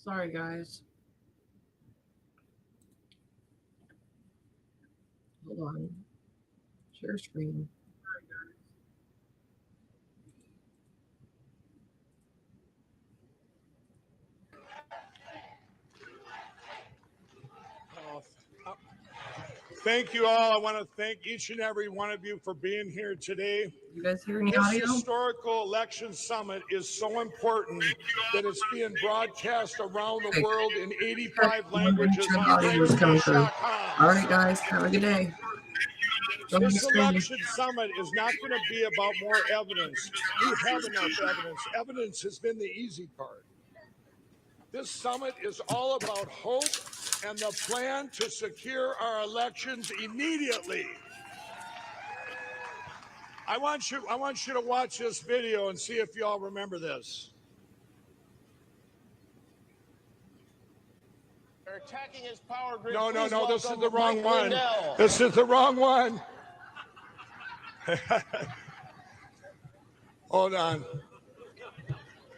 Sorry, guys. Hold on. Share screen. Thank you all. I want to thank each and every one of you for being here today. You guys hear any This audio? historical election summit is so important that it's being broadcast around the world in 85 languages on All right, guys. Have a good day. This election summit is not going to be about more evidence. We have enough evidence. Evidence has been the easy part. This summit is all about hope and the plan to secure our elections immediately. I want you to watch this video and see if you all remember this. They're attacking his power grid. No, this is the wrong one. Lindell. This is the wrong one. Hold on.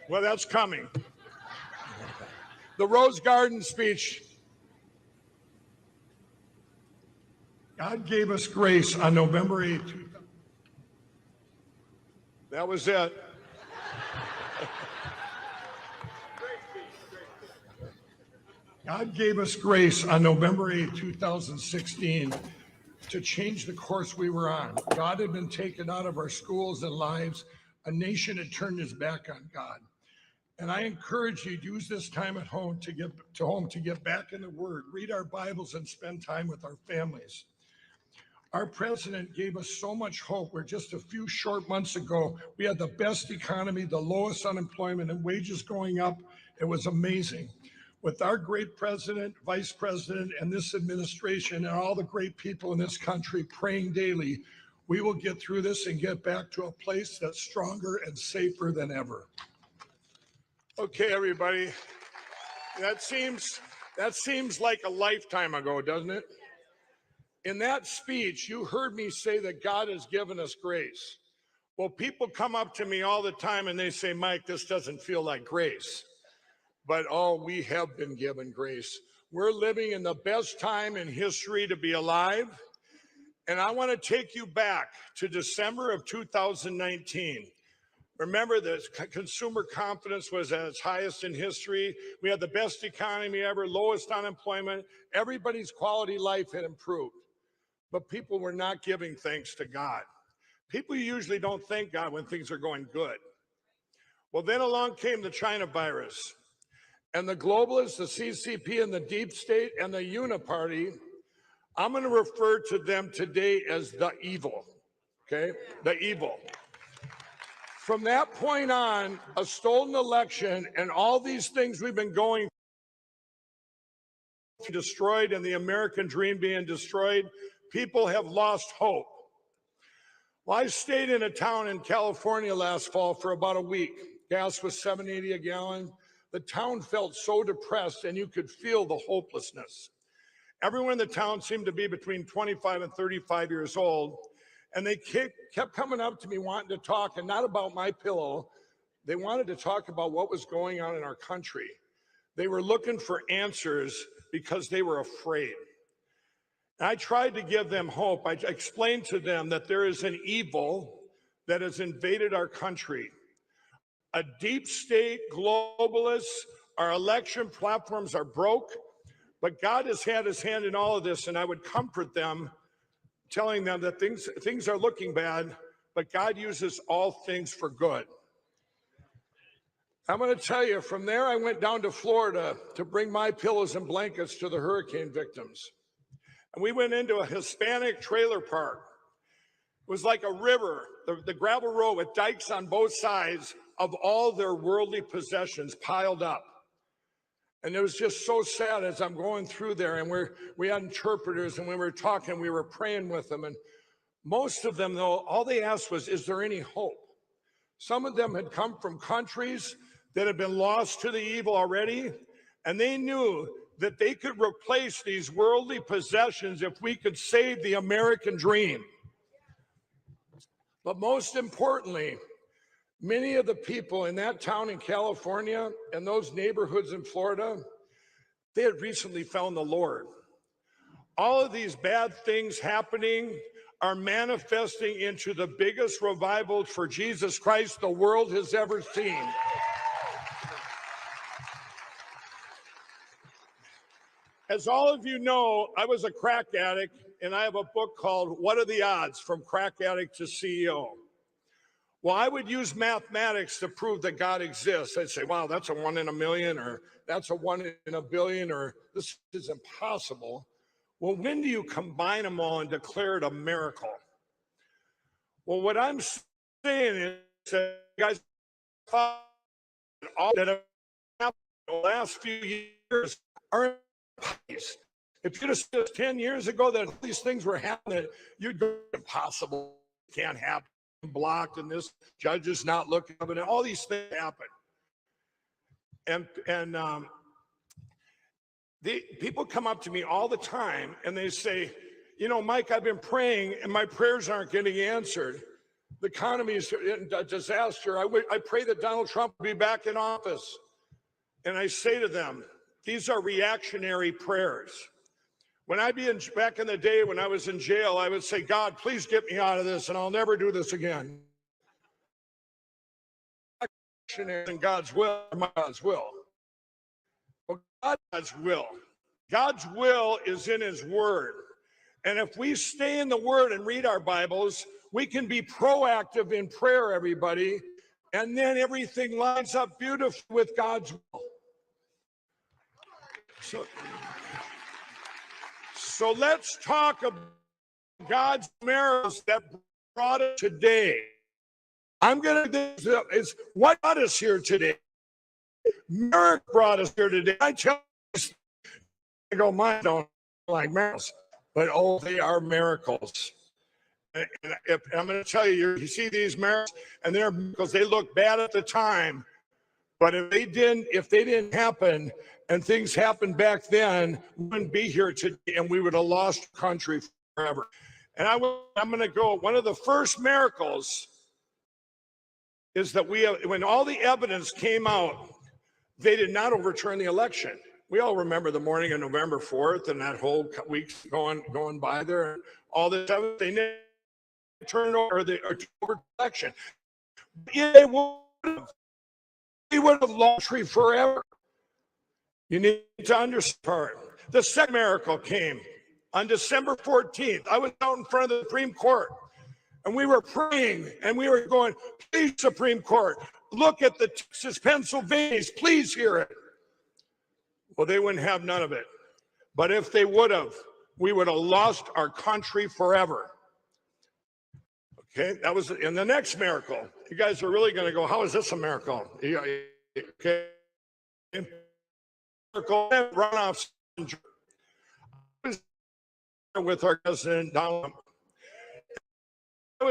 Well, that's coming. The Rose Garden speech. God gave us grace on November 8th. That was it. God gave us grace on November 8, 2016 to change the course we were on. God had been taken out of our schools and lives. A nation had turned its back on God. And I encourage you to use this time at home to get back in the Word, read our Bibles, and spend time with our families. Our president gave us so much hope where just a few short months ago, we had the best economy, the lowest unemployment, and wages going up. It was amazing. With our great president, vice president, and this administration, and all the great people in this country praying daily, we will get through this and get back to a place that's stronger and safer than ever. Okay, everybody. That seems like a lifetime ago, doesn't it? In that speech, you heard me say that God has given us grace. Well, people come up to me all the time and they say, Mike, this doesn't feel like grace. But oh, we have been given grace. We're living in the best time in history to be alive. And I want to take you back to December of 2019. Remember that consumer confidence was at its highest in history. We had the best economy ever, lowest unemployment. Everybody's quality of life had improved. But people were not giving thanks to God. People usually don't thank God when things are going good. Well, then along came the China virus. And the globalists, the CCP, and the deep state, and the uniparty, I'm going to refer to them today as the evil, okay? The evil. From that point on, a stolen election and all these things we've been going through destroyed and the American dream being destroyed, people have lost hope. Well, I stayed in a town in California last fall for about a week. Gas was $7.80 a gallon. The town felt so depressed and you could feel the hopelessness. Everyone in the town seemed to be between 25 and 35 years old. And they kept coming up to me wanting to talk, and not about my pillow. They wanted to talk about what was going on in our country. They were looking for answers because they were afraid. And I tried to give them hope. I explained to them that there is an evil that has invaded our country. A deep state, globalists, our election platforms are broke, but God has had his hand in all of this, and I would comfort them, telling them that things are looking bad, but God uses all things for good. I'm going to tell you, from there I went down to Florida to bring my pillows and blankets to the hurricane victims. And we went into a Hispanic trailer park. It was like a river, the gravel road with dikes on both sides of all their worldly possessions piled up. And it was just so sad as I'm going through there, and we had interpreters, and when we were talking, we were praying with them. And most of them, though, all they asked was, is there any hope? Some of them had come from countries that had been lost to the evil already, and they knew that they could replace these worldly possessions if we could save the American dream. But most importantly, Many of the people in that town in California and those neighborhoods in Florida, they had recently found the Lord. All of these bad things happening are manifesting into the biggest revival for Jesus Christ the world has ever seen. As all of you know, I was a crack addict, and I have a book called What Are the Odds? From Crack Addict to CEO. Well, I would use mathematics to prove that God exists. I'd say, wow, that's a 1 in a million, or that's a 1 in a billion, or this is impossible. Well, when do you combine them all and declare it a miracle? Well, what I'm saying is that guys, all that have happened in the last few years are pies. If you'd have said us 10 years ago that these things were happening, you'd go, impossible, can't happen, blocked, and this judge is not looking, and all these things happen. And the people come up to me all the time and they say, you know, Mike, I've been praying and my prayers aren't getting answered. The economy is in a disaster. I pray that Donald Trump will be back in office. And I say to them, these are reactionary prayers. When I'd be back in the day when I was in jail, I would say, God, please get me out of this and I'll never do this again. And God's will, God's will. Well, God's will. God's will is in his word. And if we stay in the word and read our Bibles, we can be proactive in prayer, everybody. And then everything lines up beautifully with God's will. So let's talk about God's miracles that brought us today. I'm going to, it's what brought us here today. Miracle brought us here today. I tell you, I go, mine don't like miracles, but oh, they are miracles. And if, I'm going to tell you, you see these miracles, and they're miracles. They look bad at the time, but if they didn't happen, and things happened back then, we wouldn't be here today, and we would have lost the country forever. And I'm going to go. One of the first miracles is that when all the evidence came out, they did not overturn the election. We all remember the morning of November 4th and that whole week going by there, and all this evidence. They never turned over the election. We would have lost country forever. You need to understand. The second miracle came on December 14th. I was out in front of the Supreme Court, and we were praying, and we were going, please, Supreme Court, look at the Texas, Pennsylvanians, please hear it. Well, they wouldn't have none of it. But if they would have, we would have lost our country forever. Okay, that was in the next miracle. You guys are really going to go, how is this a miracle? Okay. Miracle runoff with our president Donald Trump. I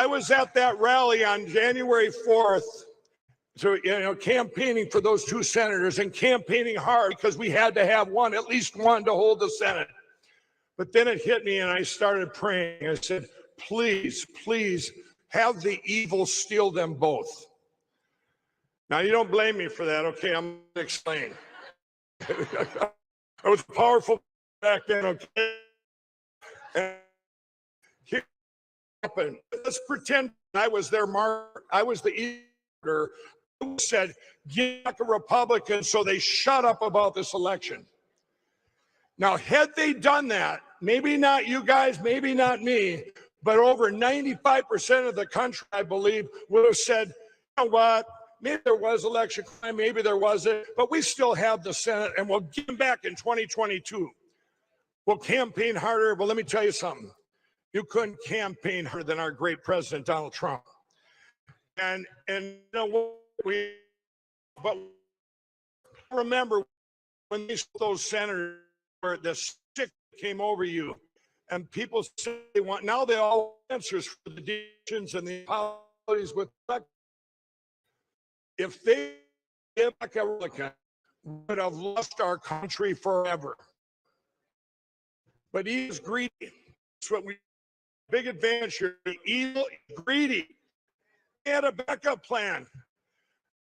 was at that rally on January 4th, so campaigning for those two senators and campaigning hard because we had to have one, at least one, to hold the Senate. But then it hit me and I started praying. I said, please, please have the evil steal them both. Now, you don't blame me for that. Okay, I'm going to explain. I was powerful back then, okay? And here happened. Let's pretend I was their martyr. I was the leader who said, get back a Republican, so they shut up about this election. Now, had they done that, maybe not you guys, maybe not me, but over 95% of the country, I believe, would have said, you know what? Maybe there was election crime, maybe there wasn't, but we still have the Senate, and we'll get them back in 2022. We'll campaign harder. Well, let me tell you something. You couldn't campaign harder than our great president, Donald Trump. And you know what but remember when those senators were the sick came over you, and people say they want, now they all answers for the decisions and the apologies with if they give back a Republican, we would have lost our country forever. But he is greedy. That's what we big advantage here. The evil, greedy. They had a backup plan.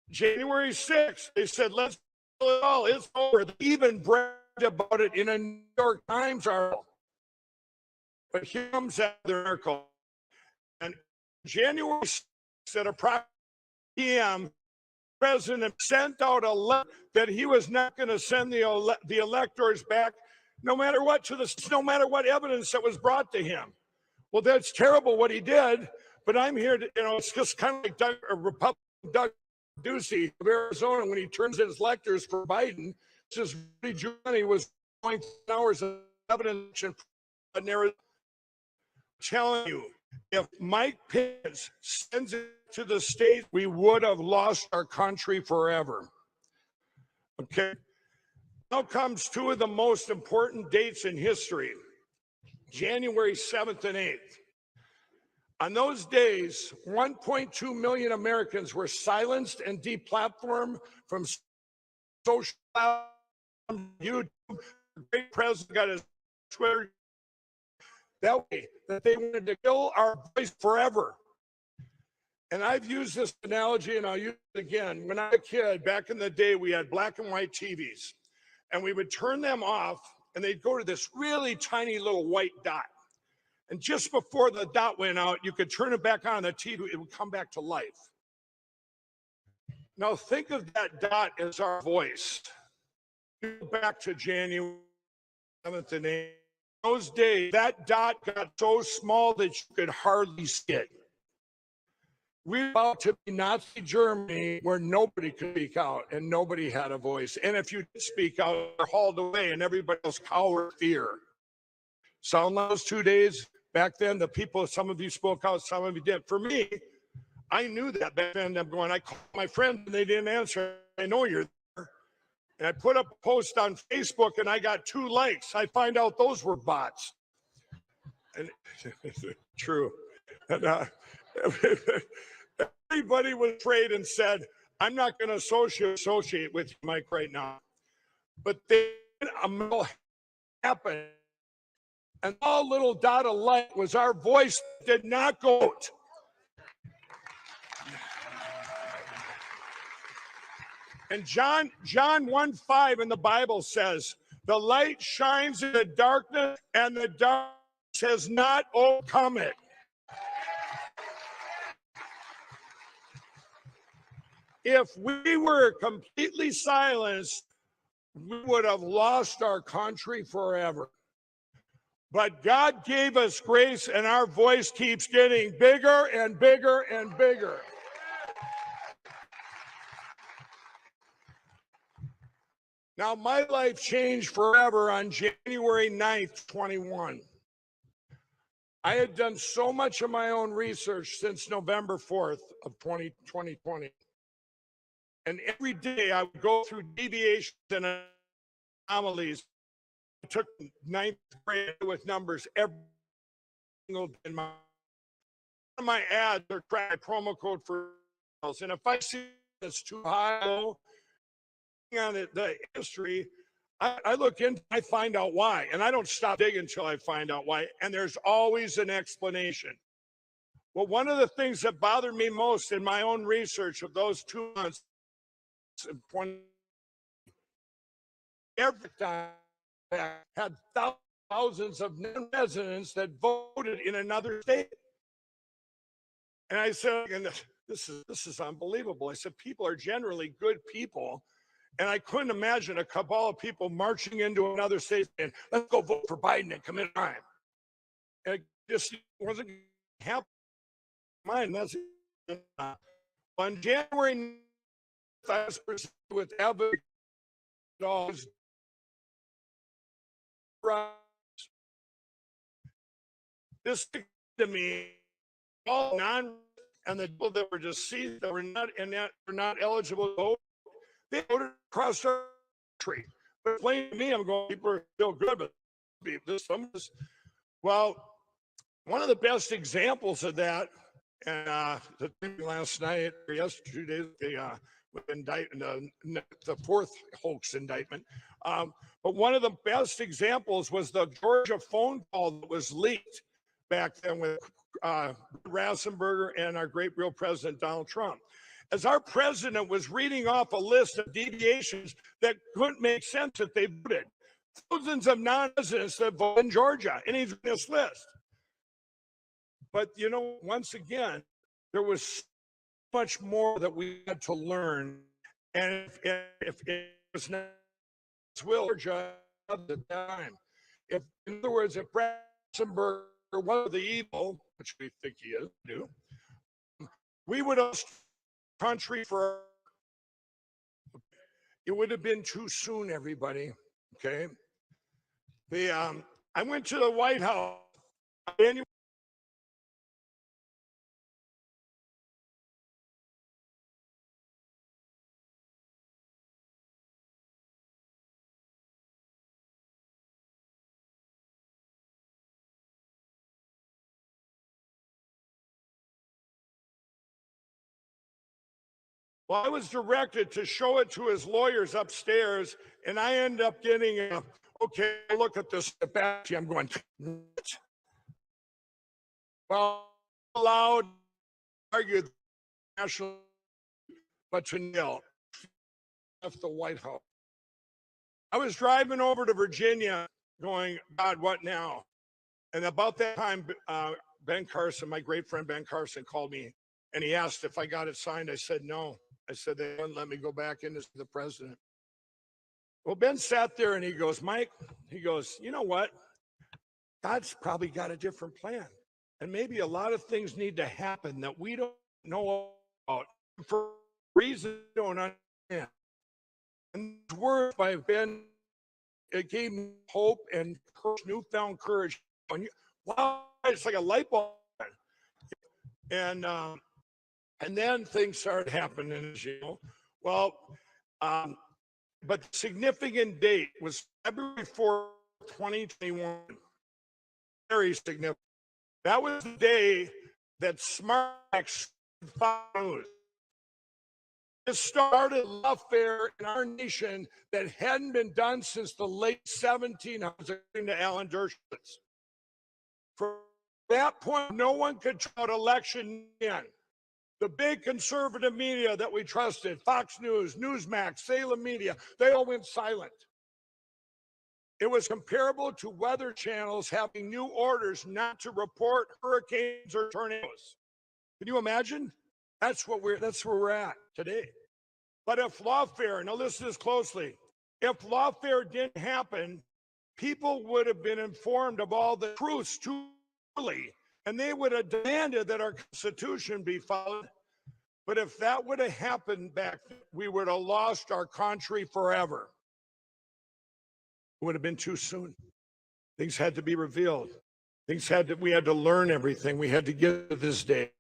January 6th, they said, let's kill it all. It's over. They even bragged about it in a New York Times article. But here comes that other article. And January 6th at approximately p.m., the president sent out a letter that he was not going to send the electors back, no matter what evidence that was brought to him. Well, that's terrible what he did, but I'm here to, it's just kind of like Republican Doug Ducey of Arizona when he turns in his electors for Biden. Says Rudy Giuliani was going hours of evidence and narrative. Telling you, if Mike Pence sends it to the state, we would have lost our country forever. Okay. Now comes two of the most important dates in history, January 7th and 8th. On those days, 1.2 million Americans were silenced and deplatformed from social YouTube. The great president got his Twitter that way, that they wanted to kill our voice forever. And I've used this analogy and I'll use it again. When I was a kid, back in the day, we had black and white TVs and we would turn them off and they'd go to this really tiny little white dot. And just before the dot went out, you could turn it back on the TV, it would come back to life. Now think of that dot as our voice. Go back to January 7th and 8th. Those days, that dot got so small that you could hardly see it. We're about to be Nazi Germany where nobody could speak out and nobody had a voice. And if you did speak out, you're hauled away and everybody else cowered in fear. So in those 2 days, back then, the people, some of you spoke out, some of you didn't. For me, I knew that back then. I called my friends and they didn't answer. I know you're there. And I put up a post on Facebook and I got 2 likes. I find out those were bots. And true. And, everybody was afraid and said, I'm not going to associate with you, Mike, right now. But then a mill happened. And all little dot of light was our voice did not go out. And John 1:5 in the Bible says, the light shines in the darkness and the darkness has not overcome it. If we were completely silenced, we would have lost our country forever. But God gave us grace and our voice keeps getting bigger and bigger and bigger. Now, my life changed forever on January 9th, 21. I had done so much of my own research since November 4th of 2020. And every day I would go through deviations and anomalies. I took 9th grade with numbers every single day in my ads are trying promo code for sales. And if I see it's too high, low, on it, the history, I look in, I find out why. And I don't stop digging until I find out why. And there's always an explanation. Well, one of the things that bothered me most in my own research of those 2 months, every time had thousands of non-residents that voted in another state. And I said, and this is unbelievable. I said, people are generally good people. And I couldn't imagine a cabal of people marching into another state and let's go vote for Biden and commit a crime. And it just wasn't happening. Mine, that's on January 9th, I was presented with evidence. This to me, all non and the people that were deceased that were not eligible to vote, they voted across our country. But explain to me, I'm going, people are still good, but this, well, one of the best examples of that, and last night or yesterday, 2 days, the 4th hoax indictment. But one of the best examples was the Georgia phone call that was leaked back then with Rassenberger and our great real president, Donald Trump. As our president was reading off a list of deviations that couldn't make sense if they voted, thousands of non-residents that voted in Georgia, and he's reading this list. But, you know, once again, there was so much more that we had to learn. And if it was not Georgia at the time, if, in other words, if Rassenberger was the evil, which we think he is, we would have country for, it would have been too soon, everybody. Okay. I went to the White House. Well, I was directed to show it to his lawyers upstairs, and I ended up getting okay, look at this. I'm going, what? Well, allowed to argue the national, but to nil. Left the White House. I was driving over to Virginia going, God, what now? And about that time, Ben Carson, my great friend Ben Carson, called me, and he asked if I got it signed. I said, no. I said, they wouldn't let me go back in as the president. Well, Ben sat there and he goes, Mike, he goes, you know what? God's probably got a different plan. And maybe a lot of things need to happen that we don't know about for reasons we don't understand. And these words by Ben, it gave me hope and newfound courage. Wow, it's like a light bulb. And then things started happening, as you know. Well, but the significant date was February 4th, 2021. Very significant. That was the day that SmartX news. It started lawfare in our nation that hadn't been done since the late 1700s, according to Alan Dershowitz. From that point, no one could trust election in. The big conservative media that we trusted, Fox News, Newsmax, Salem Media, they all went silent. It was comparable to weather channels having new orders not to report hurricanes or tornadoes. Can you imagine? That's where we're at today. But if lawfare, now listen to this closely, if lawfare didn't happen, people would have been informed of all the truths too early, and they would have demanded that our Constitution be followed. But if that would have happened back then, we would have lost our country forever. It would have been too soon. Things had to be revealed. We had to learn everything. We had to get to this day.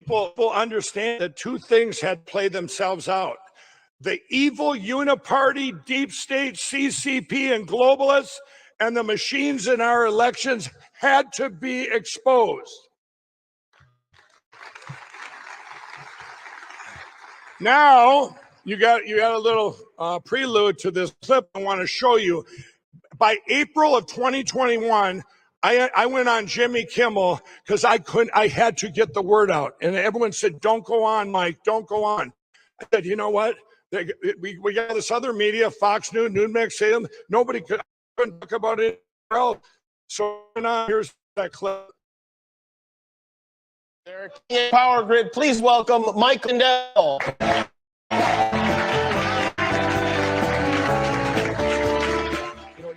People understand that two things had played themselves out. The evil uniparty, deep state, CCP, and globalists, and the machines in our elections had to be exposed. Now, you got a little prelude to this clip I want to show you. By April of 2021, I went on Jimmy Kimmel because I had to get the word out. And everyone said, don't go on, Mike, don't go on. I said, you know what? We got this other media, Fox News, Newsmax, Salem. Nobody couldn't talk about it else. So here's that clip. Power Grid, please welcome Mike Lindell.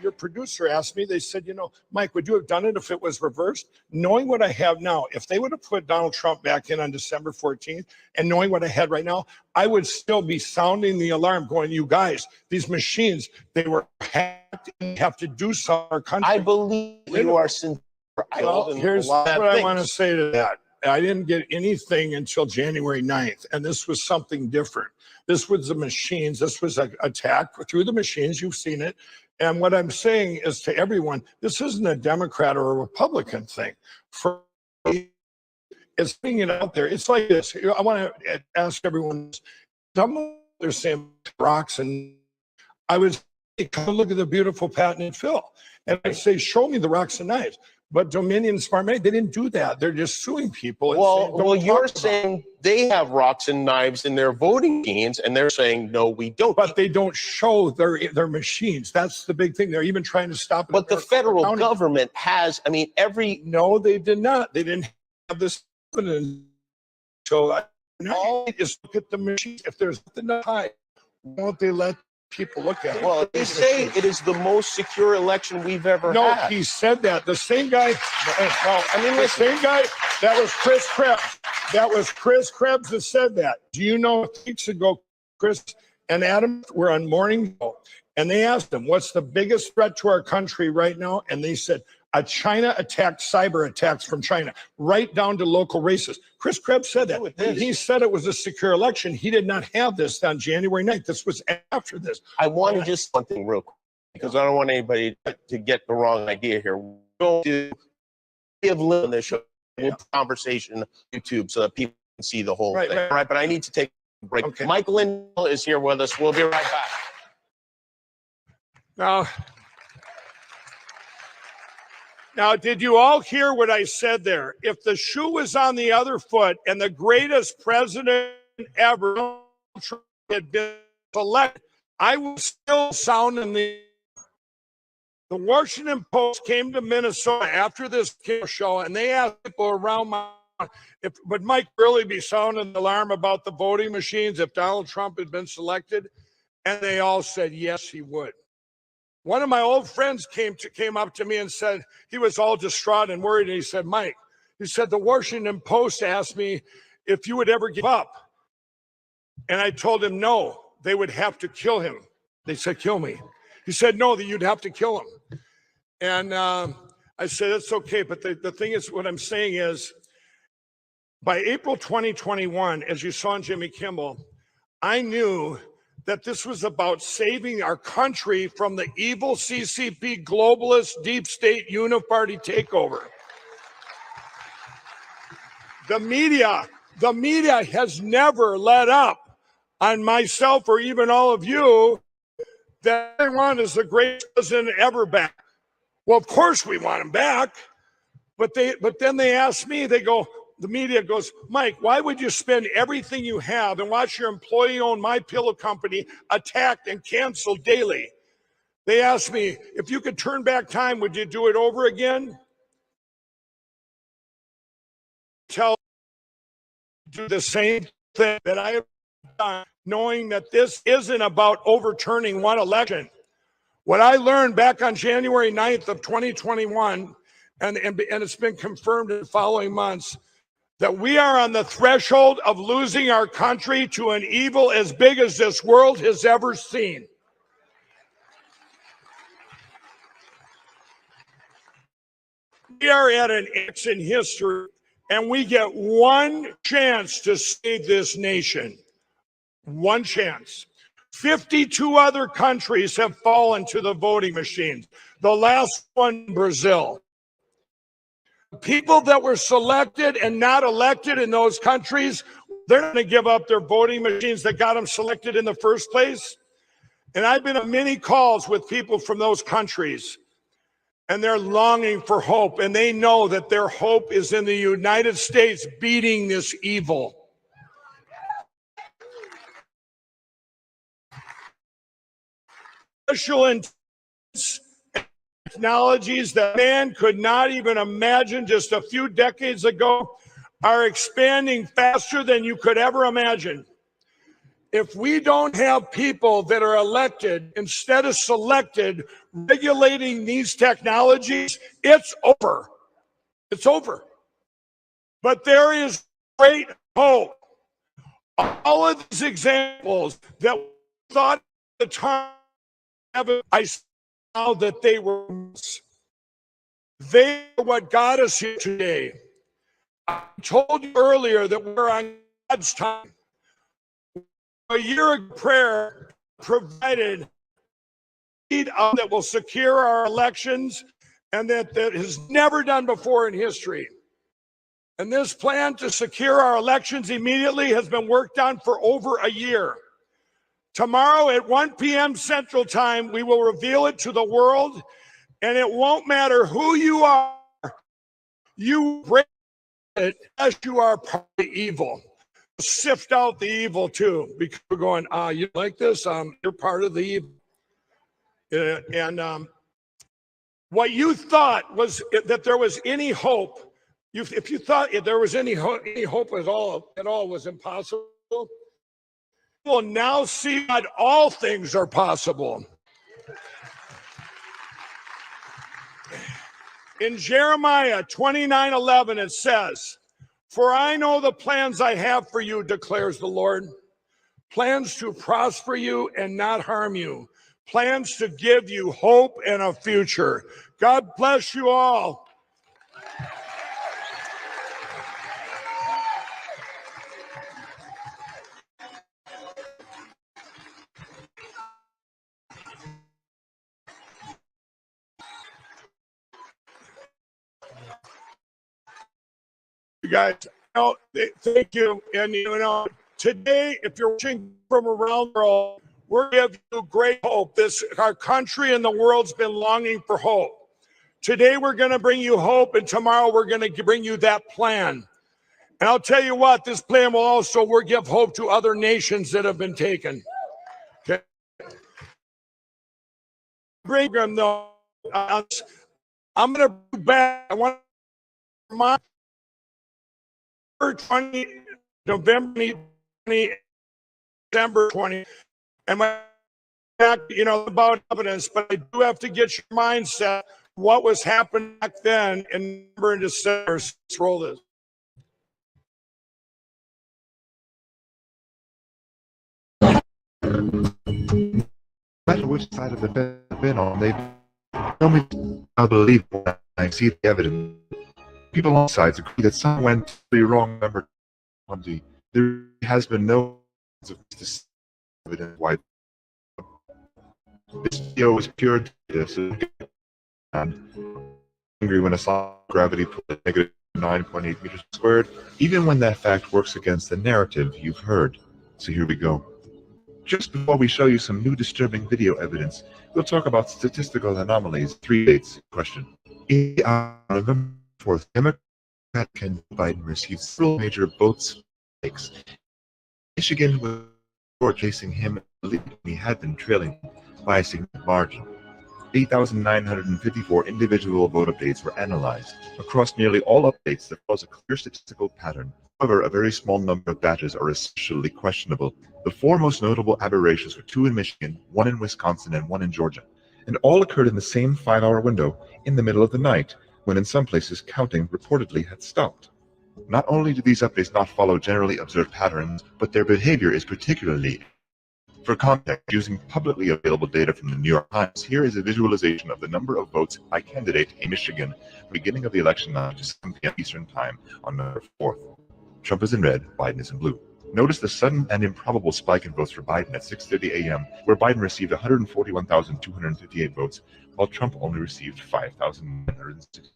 Your producer asked me, they said, Mike, would you have done it if it was reversed? Knowing what I have now, if they would have put Donald Trump back in on December 14th and knowing what I had right now, I would still be sounding the alarm going, you guys, these machines, they were hacked and have to do something in our country. I believe you are sincere. Well, here's what I want to say to that. I didn't get anything until January 9th, and this was something different. This was the machines. This was an attack through the machines. You've seen it. And what I'm saying is to everyone, this isn't a Democrat or a Republican thing. For me, it's bringing it out there. It's like this. I want to ask everyone, some they're saying rocks, and I would say, come look at the beautiful patented fill. And I say, show me the rocks and knives. But Dominion Smart Money, they didn't do that. They're just suing people. And Well, saying, "Don't well, talk you're about it." saying they have rocks and knives in their voting machines, and they're saying no, we don't. But they don't show their machines. That's the big thing. They're even trying to stop it. But the federal government has. I mean, No, they did not. They didn't have this evidence. So all is look at the machines. If there's nothing to hide, why won't they let people look at it? well, they say it is the most secure election we've ever No, had. he said that. The same guy. Well, I mean, the same guy. That was Chris Krebs. That was Chris Krebs that said that. Do you know? Weeks ago, Chris and Adam were on Morning Show, and they asked him, "What's the biggest threat to our country right now?" And they said, "A China attack, cyber attacks from China, right down to local races." Chris Krebs said that. He said it was a secure election. He did not have this on January 9th. This was after this. I want to just one thing real quick, because I don't want anybody to get the wrong idea here. We're going to give Lynn this show conversation on YouTube so that people can see the whole thing. Right, but I need to take a break. Okay. Mike Lindell is here with us. We'll be right back. Now, did you all hear what I said there? If the shoe was on the other foot and the greatest president ever had been elected, I was still sounding the Washington Post came to Minnesota after this show, and they asked people around would Mike really be sounding the alarm about the voting machines if Donald Trump had been selected? And they all said, yes, he would. One of my old friends came up to me and said, he was all distraught and worried, and he said, Mike, he said, the Washington Post asked me if you would ever give up. And I told him, no, they would have to kill him. They said, kill me. He said, no, that you'd have to kill him. And I said, it's okay. But the thing is, what I'm saying is, by April 2021, as you saw on Jimmy Kimmel, I knew that this was about saving our country from the evil CCP globalist deep state uniparty takeover. The media has never let up on myself or even all of you that they want is the greatest president ever back. Well, of course we want him back, but then they ask me, the media goes, Mike, why would you spend everything you have and watch your employee-owned My Pillow company attacked and canceled daily? They asked me, if you could turn back time, would you do it over again? Do the same thing that I have done, knowing that this isn't about overturning one election. What I learned back on January 9th of 2021, and it's been confirmed in the following months, that we are on the threshold of losing our country to an evil as big as this world has ever seen. We are at an X in history, and we get one chance to save this nation. One chance. 52 other countries have fallen to the voting machines. The last one, Brazil. People that were selected and not elected in those countries, they're going to give up their voting machines that got them selected in the first place. And I've been on many calls with people from those countries, and they're longing for hope, and they know that their hope is in the United States beating this evil. Special technologies that man could not even imagine just a few decades ago are expanding faster than you could ever imagine. If we don't have people that are elected instead of selected regulating these technologies, it's over. It's over. But there is great hope. All of these examples that we thought at the time, I saw that they were what got us here today. I told you earlier that we're on God's time. A year of prayer provided that will secure our elections, and that has never done before in history. And this plan to secure our elections immediately has been worked on for over a year. Tomorrow at 1 p.m. Central Time, we will reveal it to the world, and it won't matter who you are, You break it as you are part of the evil. Sift out the evil too, because we're going, you like this? You're part of the evil. And what you thought was that there was any hope, if you thought there was any hope at all was impossible. You will now see that all things are possible. In Jeremiah 29:11, it says, "For I know the plans I have for you, declares the Lord, plans to prosper you and not harm you, plans to give you hope and a future." God bless you all. You guys, thank you. And today, if you're watching from around the world, we're giving you great hope. Our country and the world's been longing for hope. Today, we're going to bring you hope, and tomorrow, we're going to bring you that plan. And I'll tell you what, this plan will also give hope to other nations that have been taken. Okay. Bring them, though. I'm going to bring back. I want to remind 20, November 20, December 20, and about evidence, but I do have to get your mindset what was happening back then in November and December. Let's roll this. No matter which side of the fence I've been on, they tell me I'll believe when I see the evidence. People on sides agree that some went wrong. Number 20, there has been no evidence why. This video is pure data, so I'm angry when I saw gravity put at negative 9.8 meters squared, even when that fact works against the narrative you've heard. So here we go. Just before we show you some new disturbing video evidence, we'll talk about statistical anomalies. 3 dates. Question. On November 4th, Democrat candidate Biden received several major vote spikes. Michigan was chasing him, he had been trailing by a significant margin. 8,954 individual vote updates were analyzed. Across nearly all updates, there was a clear statistical pattern. However, a very small number of batches are especially questionable. The 4 most notable aberrations were 2 in Michigan, 1 in Wisconsin, and 1 in Georgia, and all occurred in the same 5-hour window in the middle of the night, when in some places counting reportedly had stopped. Not only do these updates not follow generally observed patterns, but their behavior is particularly. For context, using publicly available data from the New York Times, here is a visualization of the number of votes by candidate in Michigan, beginning of the election night to 7 p.m. Eastern Time on November 4th. Trump is in red, Biden is in blue. Notice the sudden and improbable spike in votes for Biden at 6:30 a.m., where Biden received 141,258 votes, while Trump only received 5,968.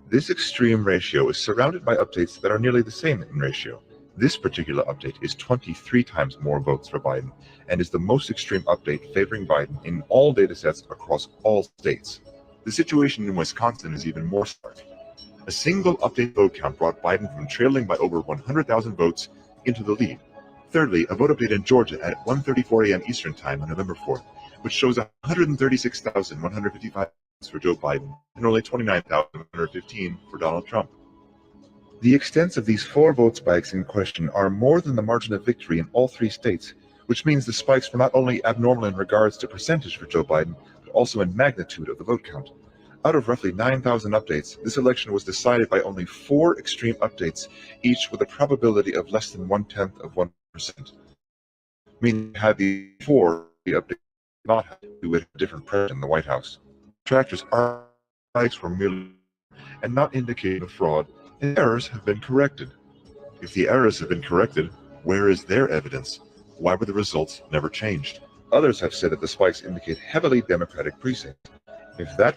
This extreme ratio is surrounded by updates that are nearly the same in ratio. This particular update is 23 times more votes for Biden and is the most extreme update favoring Biden in all datasets across all states. The situation in Wisconsin is even more stark. A single update vote count brought Biden from trailing by over 100,000 votes into the lead. Thirdly, a vote update in Georgia at 1:34 a.m. Eastern Time on November 4th, which shows 136,155 votes for Joe Biden and only 29,115 for Donald Trump. The extent of these 4 vote spikes in question are more than the margin of victory in all 3 states, which means the spikes were not only abnormal in regards to percentage for Joe Biden, but also in magnitude of the vote count. Out of roughly 9,000 updates, this election was decided by only 4 extreme updates, each with a probability of less than 1/10 of 1%. Meaning, had the 4 updates not happened, we would have a different president in the White House. Detractors are spikes were merely and not indicating a fraud, and errors have been corrected. If the errors have been corrected, where is their evidence? Why were the results never changed? Others have said that the spikes indicate heavily Democratic precincts. If that,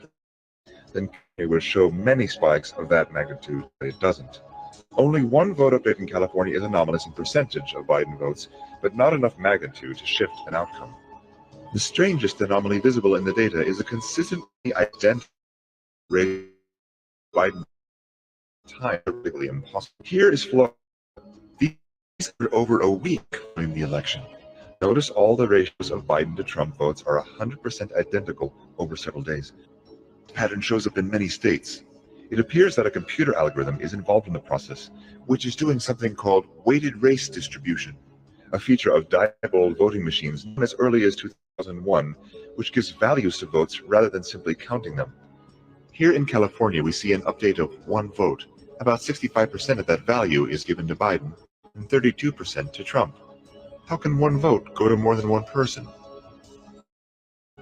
then it would show many spikes of that magnitude, but it doesn't. Only 1 vote update in California is anomalous in percentage of Biden votes, but not enough magnitude to shift an outcome. The strangest anomaly visible in the data is a consistently identical rate of Biden time politically impossible. Here is Florida. These are over a week following the election. Notice all the ratios of Biden to Trump votes are 100% identical over several days. This pattern shows up in many states. It appears that a computer algorithm is involved in the process, which is doing something called weighted race distribution, a feature of Diebold voting machines known as early as 2001, which gives values to votes rather than simply counting them. Here in California, we see an update of one vote. About 65% of that value is given to Biden and 32% to Trump. How can one vote go to more than one person?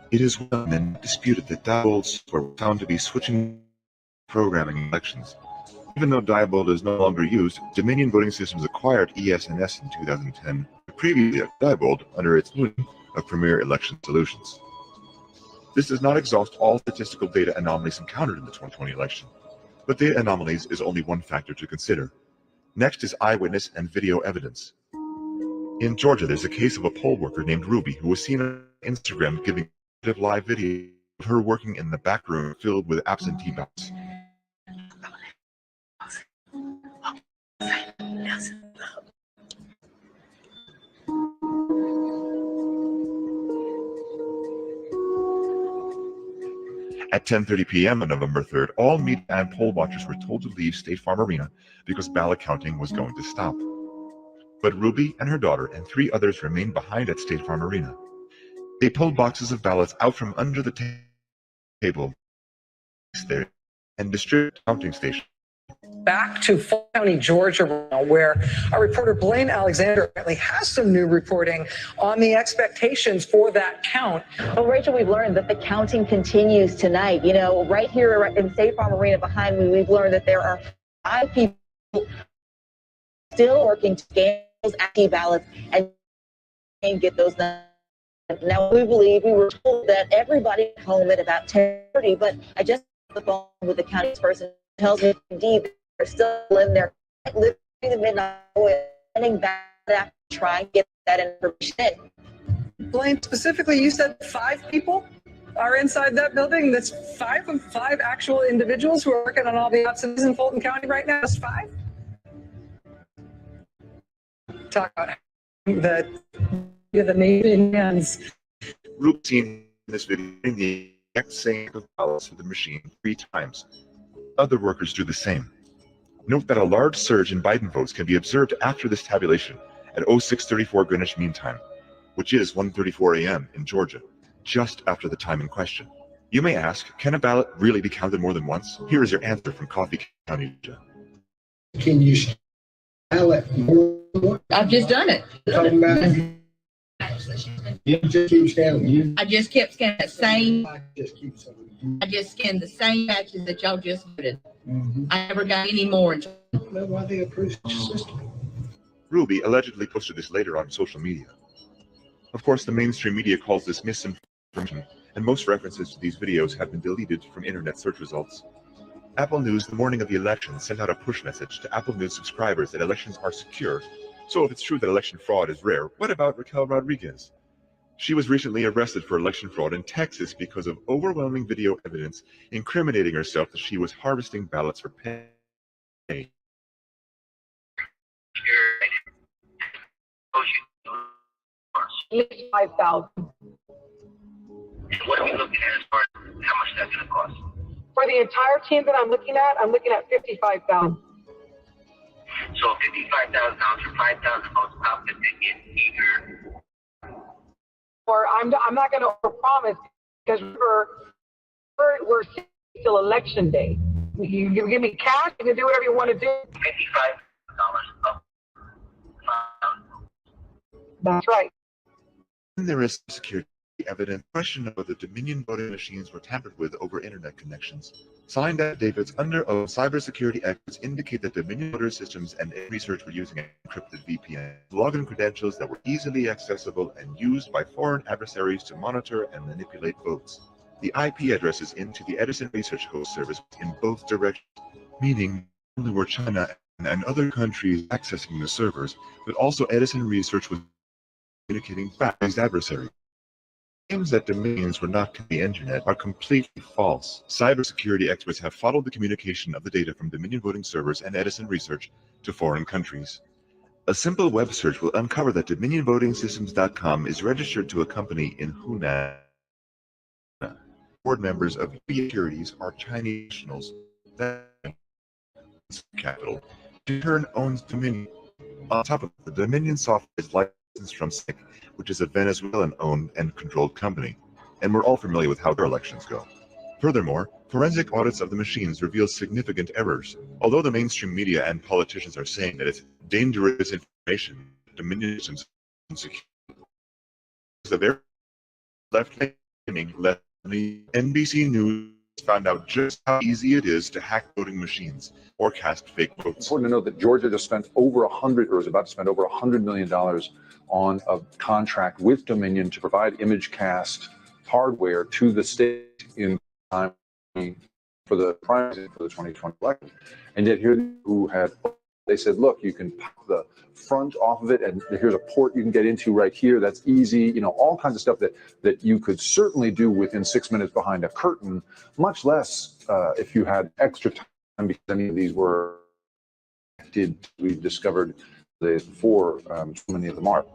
It is well and disputed that Diebold software was found to be switching programming elections. Even though Diebold is no longer used, Dominion Voting Systems acquired ES&S in 2010, previously at Diebold under its name of Premier Election Solutions. This does not exhaust all statistical data anomalies encountered in the 2020 election, but data anomalies is only one factor to consider. Next is eyewitness and video evidence. In Georgia, there's a case of a poll worker named Ruby who was seen on Instagram giving live video of her working in the back room filled with absentee ballots. At 10:30 p.m. on November 3rd, all media and poll watchers were told to leave State Farm Arena because ballot counting was going to stop. But Ruby and her daughter and 3 others remained behind at State Farm Arena. They pulled boxes of ballots out from under the table there and distributed counting stations. Back to Fulton County, Georgia, where our reporter Blaine Alexander apparently has some new reporting on the expectations for that count. Well, Rachel, we've learned that the counting continues tonight. You know, right here in State Farm Arena behind me, we've learned that there are 5 people still working to scan those absentee ballots and get those done. Now, we were told that everybody at home at about 10:30, but I just on the phone with the county person who tells me indeed they're still in there, living the midnight oil, getting back to try and get that information in. Blaine, specifically, you said 5 people are inside that building. That's 5 actual individuals who are working on all the absentees in Fulton County right now. Just 5? Talk about that. You're the nation hands. Routine in this video in the exact same of ballots to the machine 3 times. Other workers do the same. Note that a large surge in Biden votes can be observed after this tabulation at 06:34 Greenwich Mean Time, which is 1:34 a.m. in Georgia, just after the time in question. You may ask, can a ballot really be counted more than once? Here is your answer from Coffee County, Georgia. Can you ballot more? I've just done it. Talking about you just keep scanning. I just kept scanning the same. Just keep scanning. I just scanned the same batches that y'all just voted. Mm-hmm. I never got any more. Well, why they approve such a system? Ruby allegedly posted this later on social media. Of course, the mainstream media calls this misinformation, and most references to these videos have been deleted from internet search results. Apple News, the morning of the election, sent out a push message to Apple News subscribers that elections are secure. So if it's true that election fraud is rare, what about Raquel Rodriguez? She was recently arrested for election fraud in Texas because of overwhelming video evidence incriminating herself that she was harvesting ballots for pay. 5,000. What are we looking at as far as how much that's going to cost? For the entire team that I'm looking at 55,000. So $55,000 for 5,000 votes out that they get either. Or I'm not going to overpromise because we're still election day. You give me cash, you can do whatever you want to do. $55 up. That's right. There is security evidence question of whether Dominion voting machines were tampered with over internet connections. Signed affidavits under oath, cybersecurity experts indicate that Dominion voter systems and research were using encrypted VPN login credentials that were easily accessible and used by foreign adversaries to monitor and manipulate votes. The IP addresses into the Edison Research Host Service in both directions, meaning not only were China and other countries accessing the servers, but also Edison Research was communicating back to these adversaries. claims that Dominions were not to the internet are completely false. Cybersecurity experts have followed the communication of the data from Dominion voting servers and Edison Research to foreign countries. A simple web search will uncover that DominionVotingSystems.com is registered to a company in Hunan. Board members of Securities are Chinese nationals. That capital in turn owns Dominion. On top of it, the Dominion software is licensed from SIC, which is a Venezuelan-owned and controlled company, and we're all familiar with how their elections go. Furthermore, forensic audits of the machines reveal significant errors. Although the mainstream media and politicians are saying that it's dangerous information, Dominion systems the very left-leaning NBC News found out just how easy it is to hack voting machines or cast fake votes. It's important to note that Georgia just spent over is about to spend over $100 million on a contract with Dominion to provide image cast hardware to the state in time for the primaries for the 2020 election. And yet here they said, look, you can pop the front off of it, and here's a port you can get into right here. That's easy. All kinds of stuff that you could certainly do within 6 minutes behind a curtain, much less if you had extra time, because any of these we discovered so many of them are.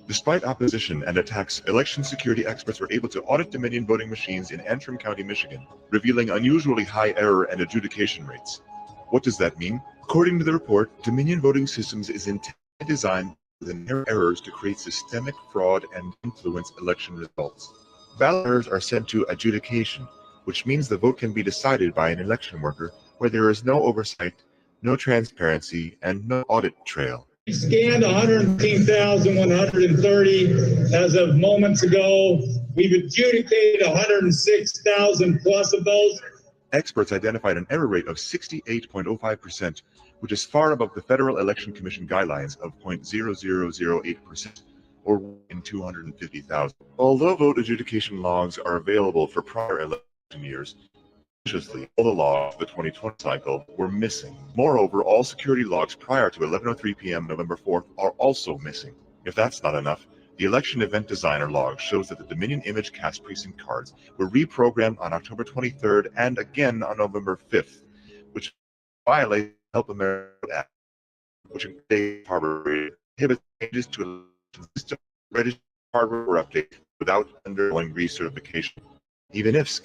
Despite opposition and attacks, election security experts were able to audit Dominion voting machines in Antrim County, Michigan, revealing unusually high error and adjudication rates. What does that mean? According to the report, Dominion Voting Systems is designed with inherent errors to create systemic fraud and influence election results. Ballot errors are sent to adjudication, which means the vote can be decided by an election worker where there is no oversight, no transparency, and no audit trail. We scanned 118,130 as of moments ago. We've adjudicated 106,000 plus of those. Experts identified an error rate of 68.05%, which is far above the Federal Election Commission guidelines of 0.0008%, or in 250,000. Although vote adjudication logs are available for prior election years, all the logs of the 2020 cycle were missing. Moreover, all security logs prior to 11:03 p.m. November 4th are also missing. If that's not enough, the election event designer log shows that the Dominion image cast precinct cards were reprogrammed on October 23rd and again on November 5th, which violates the Help America Act, which prohibits changes to election system registered hardware update without undergoing recertification. Even if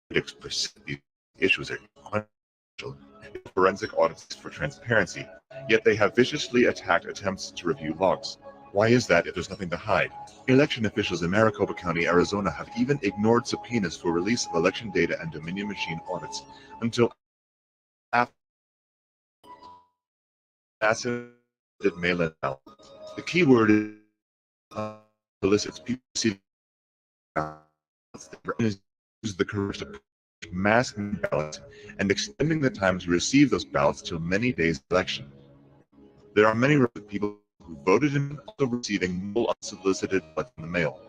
critics persist, these issues are confidential forensic audits for transparency, yet they have viciously attacked attempts to review logs. Why is that if there's nothing to hide? Election officials in Maricopa County, Arizona have even ignored subpoenas for release of election data and Dominion machine audits until after massive mail-in ballot. The key word is elicits people see use the courage to mass ballots and extending the time to receive those ballots till many days of election. There are many people who voted and also receiving unsolicited ballots in the mail.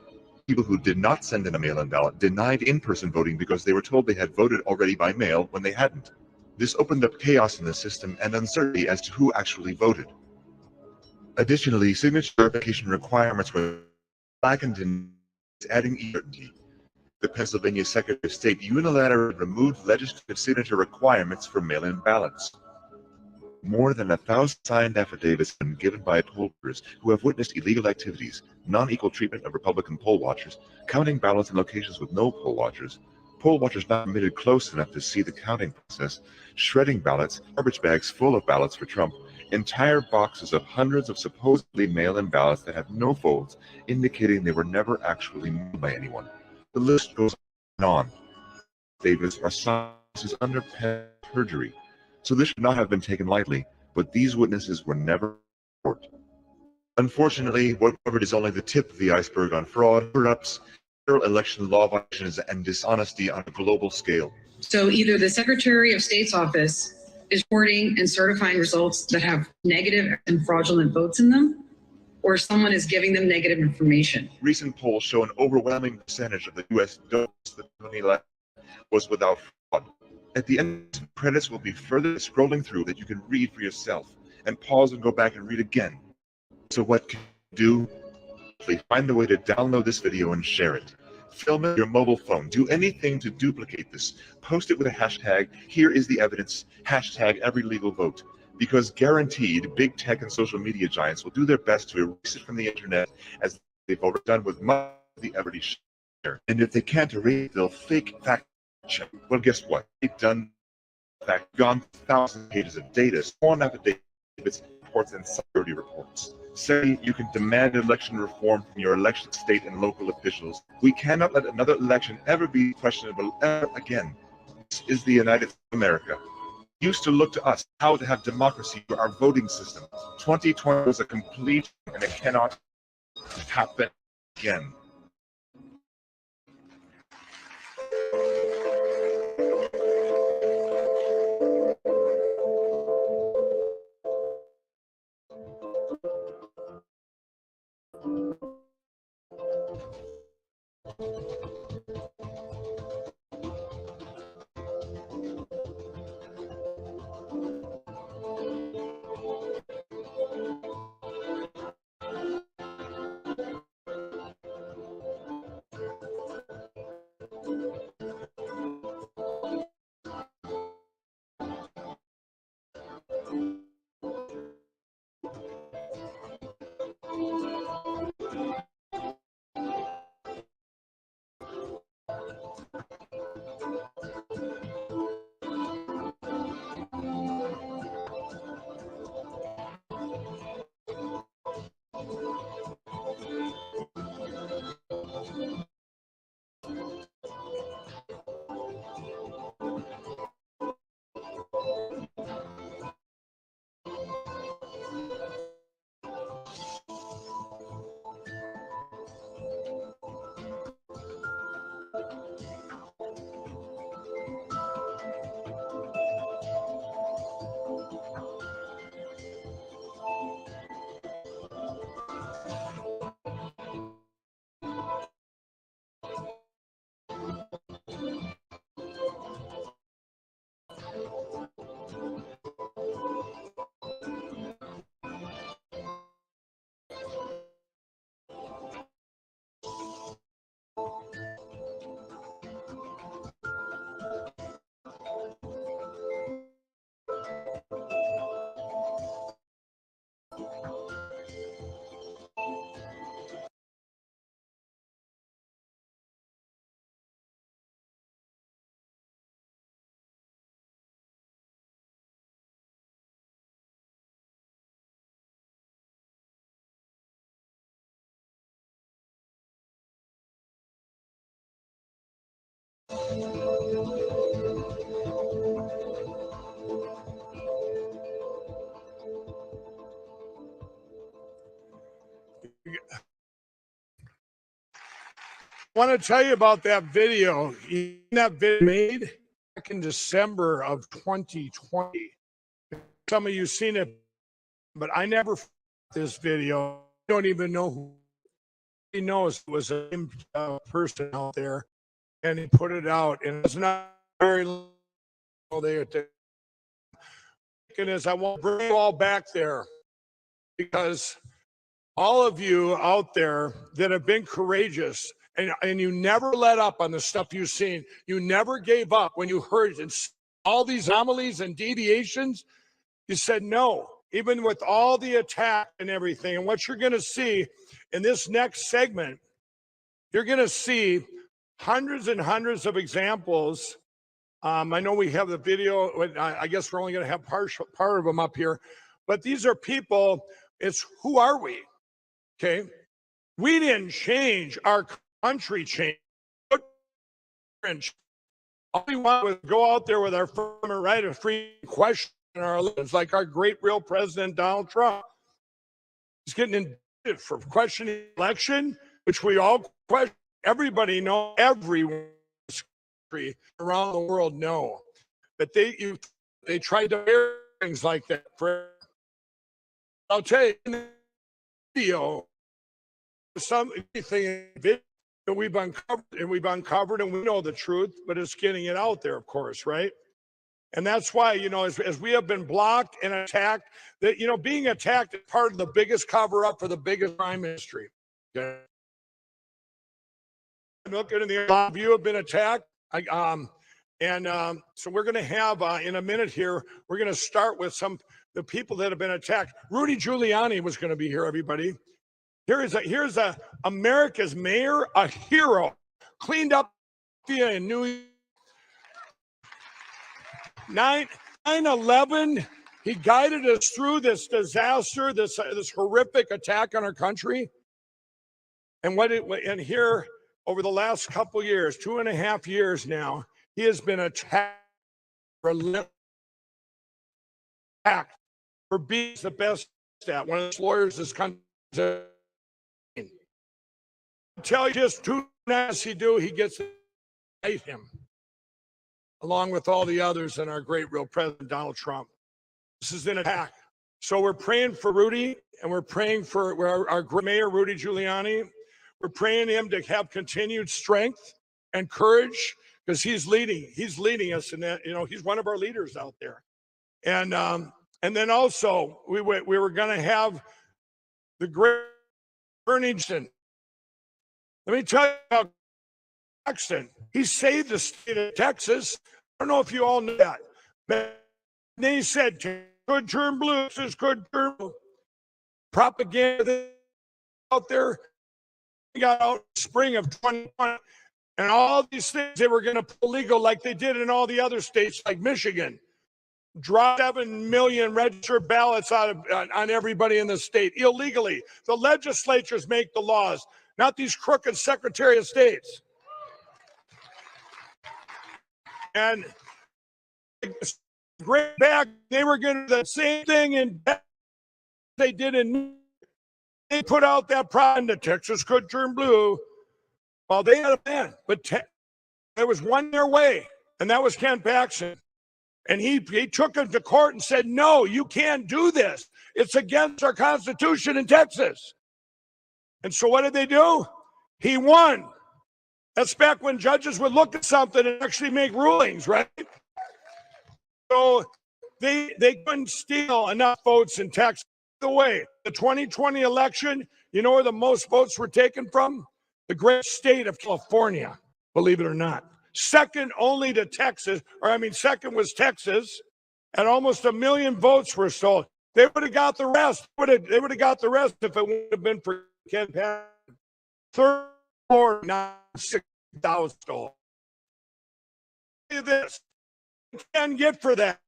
People who did not send in a mail-in ballot denied in-person voting because they were told they had voted already by mail when they hadn't. This opened up chaos in the system and uncertainty as to who actually voted. Additionally, signature verification requirements were slackened in adding uncertainty. The Pennsylvania Secretary of State unilaterally removed legislative signature requirements for mail-in ballots. More than 1,000 signed affidavits have been given by poll workers who have witnessed illegal activities, non-equal treatment of Republican poll watchers, counting ballots in locations with no poll watchers not permitted close enough to see the counting process, shredding ballots, garbage bags full of ballots for Trump, entire boxes of hundreds of supposedly mail-in ballots that have no folds, indicating they were never actually mailed by anyone. The list goes on. Davis are signed under perjury, so this should not have been taken lightly, but these witnesses were never court. Unfortunately, what covered is only the tip of the iceberg on fraud, corrupts, federal election law violations, and dishonesty on a global scale. So either the Secretary of State's office is reporting and certifying results that have negative and fraudulent votes in them, or someone is giving them negative information. Recent polls show an overwhelming percentage of the U.S. votes that 2011 was without fraud. At the end, credits will be further scrolling through that you can read for yourself, and pause and go back and read again. So what can you do? find a way to download this video and share it. Film it with your mobile phone. Do anything to duplicate this. Post it with a hashtag. Here is the evidence. Hashtag every legal vote. Because guaranteed, big tech and social media giants will do their best to erase it from the internet, as they've already done with much of the already shared. And if they can't erase it, they'll fake fact check. Well, guess what? They've done fact, gone thousands of pages of data, sworn affidavits, reports, and security reports. Say you can demand election reform from your election state and local officials. We cannot let another election ever be questionable ever again. This is the United States of America. We used to look to us how to have democracy for our voting system. 2020 was a complete, and it cannot happen again. I want to tell you about that video. That video made back in December of 2020. Some of you seen it, but I never this video. I don't even know who he knows. It was a person out there, and he put it out, and it's not very long there. Is I want to bring you all back there because all of you out there that have been courageous and you never let up on the stuff you've seen. You never gave up when you heard all these anomalies and deviations. You said no, even with all the attack and everything. And what you're going to see in this next segment, you're going to see hundreds and hundreds of examples. I know we have the video. I guess we're only going to have part of them up here. But these are people. It's who are we? Okay. We didn't change. Our country changed. All we want was to go out there with our firm and right of free question our elections, like our great real president, Donald Trump. He's getting indicted for questioning the election, which we all question. Everybody know, everyone around the world know. But they tried to hear things like that. I'll tell you, in the video, something that we've uncovered, and we know the truth, but it's getting it out there, of course, right? And that's why, as we have been blocked and attacked, that, being attacked is part of the biggest cover up for the biggest crime in history. Okay. I'm looking in the, a lot of you have been attacked. So we're going to have in a minute here, we're going to start with the people that have been attacked. Rudy Giuliani was going to be here, everybody. Here's a America's mayor, a hero, cleaned up in New York. 9/11, he guided us through this disaster, this horrific attack on our country. And here, over the last couple years, 2.5 years now, he has been attacked for being the best at one of the lawyers this country. Tell you just too nice he gets to hate him, along with all the others and our great real president Donald Trump. This is an attack. So we're praying for Rudy, and we're praying for our mayor Rudy Giuliani. We're praying him to have continued strength and courage, because he's leading us in that. He's one of our leaders out there. And then also we were going to have the great Bernie Johnson. Let me tell you about Jackson. He saved the state of Texas. I don't know if you all knew that. But they said, "Could turn blue, this is could turn blue." Propaganda out there. We got out spring of 2020, and all these things they were going to put legal like they did in all the other states, like Michigan. Drop 7 million registered ballots on everybody in the state illegally. The legislatures make the laws, not these crooked Secretary of States. And great back, they were going to do the same thing they did in. They put out that propaganda, Texas could turn blue. Well, they had a plan, but there was one their way, and that was Ken Paxton. And he took him to court and said, "No, you can't do this. It's against our Constitution in Texas." And so what did they do? He won. That's back when judges would look at something and actually make rulings, right? So they couldn't steal enough votes in Texas. By the way, the 2020 election, you know where the most votes were taken from? The great state of California, believe it or not. Second only to Texas, second was Texas, and almost 1 million votes were stolen. They would have got the rest. They would have got the rest if it would have been for Ken Paxton. Third floor, not 6,000 stolen. This you can't get for that.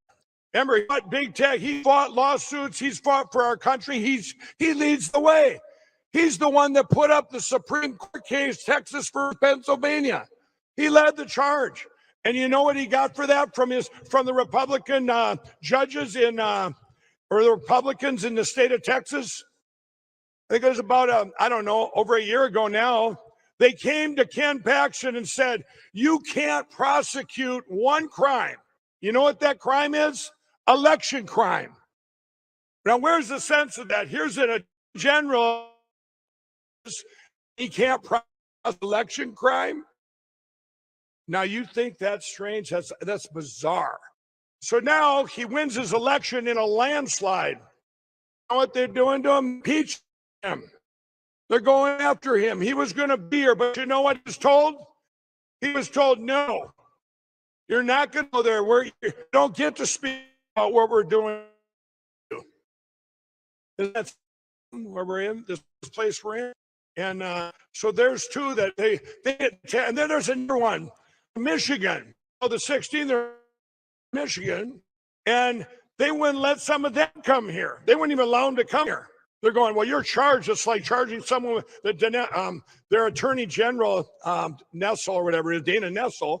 Remember, he fought big tech. He fought lawsuits. He's fought for our country. He leads the way. He's the one that put up the Supreme Court case, Texas versus Pennsylvania. He led the charge. And you know what he got for that from the Republican judges or the Republicans in the state of Texas? I think it was about, over a year ago now. They came to Ken Paxton and said, "You can't prosecute one crime." You know what that crime is? Election crime. Now, where's the sense of that? Here's a general. He can't prosecute election crime. Now, you think that's strange? That's bizarre. So now he wins his election in a landslide. You know what they're doing to him? Impeach him. They're going after him. He was going to be here, but you know what he was told? He was told, "No, you're not going to go there. You don't get to speak about what we're doing." That's where we're in, this place we're in. And so there's two that they and then there's another one, Michigan. The 16th, they're Michigan, and they wouldn't let some of them come here. They wouldn't even allow them to come here. They're going, "Well, you're charged." It's like charging someone with their attorney general, Nessel or whatever it is, Dana Nessel,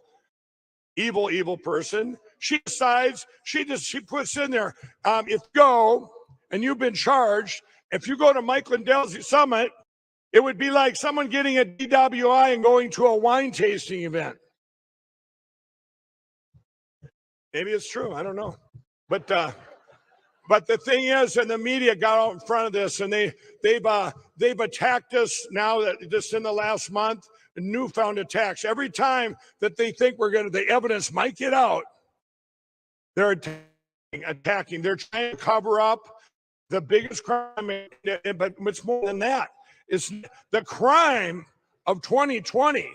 evil person. She decides, she puts in there, if you go and you've been charged, if you go to Mike Lindell's summit, it would be like someone getting a DWI and going to a wine tasting event. Maybe it's true. I don't know. But the thing is, and the media got out in front of this, and they've attacked us now that just in the last month, newfound attacks. Every time that they think the evidence might get out, they're attacking. They're trying to cover up the biggest crime, but it's more than that. It's the crime of 2020.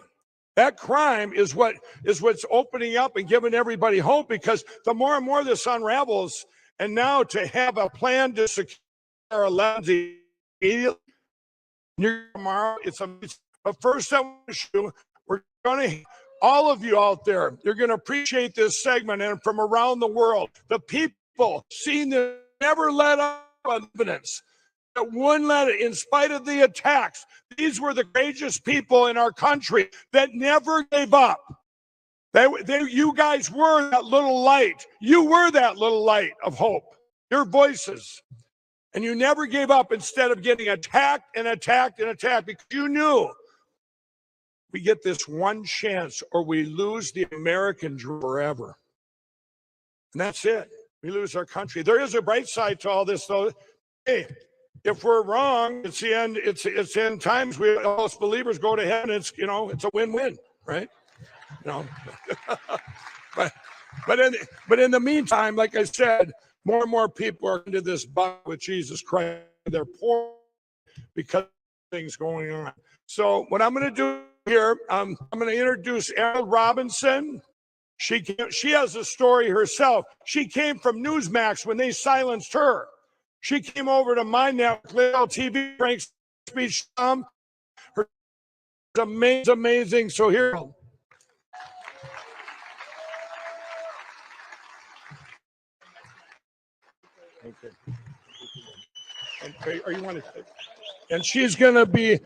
That crime is what's opening up and giving everybody hope, because the more and more this unravels, and now to have a plan to secure our elections immediately tomorrow, but first I want to show we're going to, all of you out there, you're going to appreciate this segment, and from around the world, the people seeing this never let up on evidence. That wouldn't let it, in spite of the attacks. These were the courageous people in our country that never gave up. You guys were that little light. You were that little light of hope. Your voices. And you never gave up instead of getting attacked and attacked and attacked, because you knew we get this one chance or we lose the American dream forever. And that's it. We lose our country. There is a bright side to all this, though. Hey, if we're wrong, it's the end. It's end times. We, us believers, go to heaven. It's a win-win, right? But in the meantime, like I said, more and more people are into this buck with Jesus Christ. They're poor because of things going on. So what I'm going to do here, I'm going to introduce Emerald Robinson. She has a story herself. She came from Newsmax when they silenced her. She came over to my network, Lindell TV, Frank Speech. Her amazing. So here. Okay. Are you want to? And she's gonna be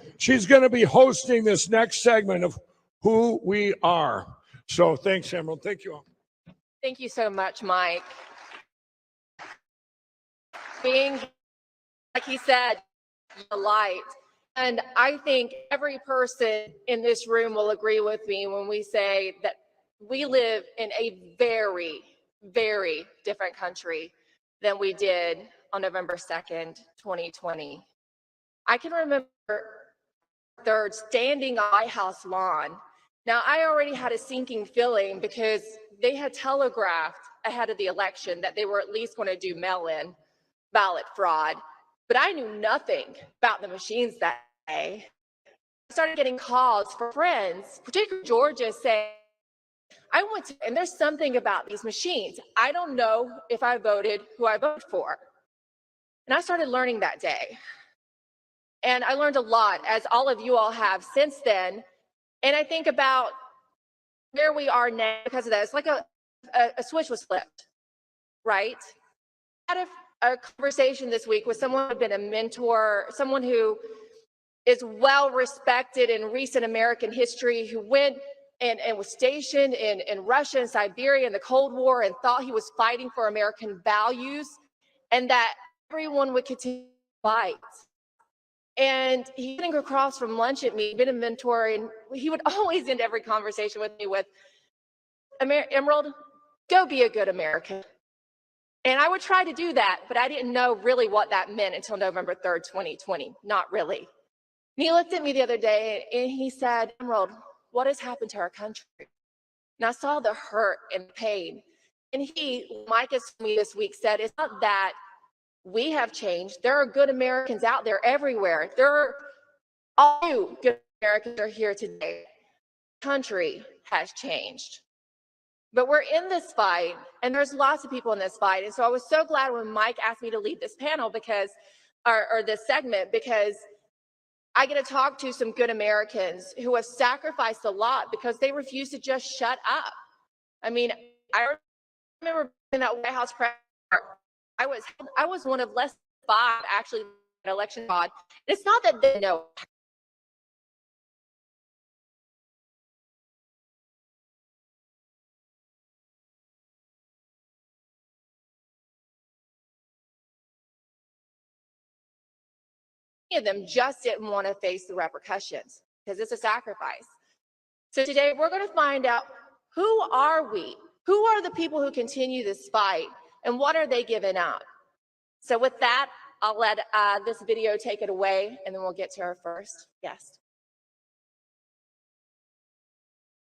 hosting this next segment of Who We Are. So thanks, Emerald. Thank you all. Thank you so much, Mike. Being, like he said, the light. And I think every person in this room will agree with me when we say that we live in a very, very different country than we did on November 2nd, 2020. I can remember third standing on my house lawn. Now, I already had a sinking feeling because they had telegraphed ahead of the election that they were at least going to do mail-in ballot fraud, but I knew nothing about the machines that day. I started getting calls from friends, particularly Georgia, saying, I went to, and there's something about these machines. I don't know if I voted who I voted for. And I started learning that day. And I learned a lot, as all of you all have since then. And I think about where we are now because of that. It's like a switch was flipped, right? I had a conversation this week with someone who had been a mentor, someone who is well respected in recent American history, who went and was stationed in Russia and Siberia in the Cold War and thought he was fighting for American values and that everyone would continue to fight. And he came across from lunch at me, been a mentor, and he would always end every conversation with me with, Emerald, go be a good American. And I would try to do that, but I didn't know really what that meant until November 3rd, 2020, not really. And he looked at me the other day and he said, Emerald, what has happened to our country? And I saw the hurt and the pain. And Mike has told me this week, said, it's not that we have changed. There are good Americans out there everywhere. All you good Americans are here today. The country has changed. But we're in this fight, and there's lots of people in this fight. And so I was so glad when Mike asked me to lead this panel or this segment, because I get to talk to some good Americans who have sacrificed a lot because they refuse to just shut up. I mean, I remember in that White House press, I was one of less than 5 actually in election fraud. It's not that they know. Of them just didn't want to face the repercussions because it's a sacrifice. So today we're going to find out, who are we? Who are the people who continue this fight, and what are they giving up? So with that, I'll let this video take it away, and then we'll get to our first guest.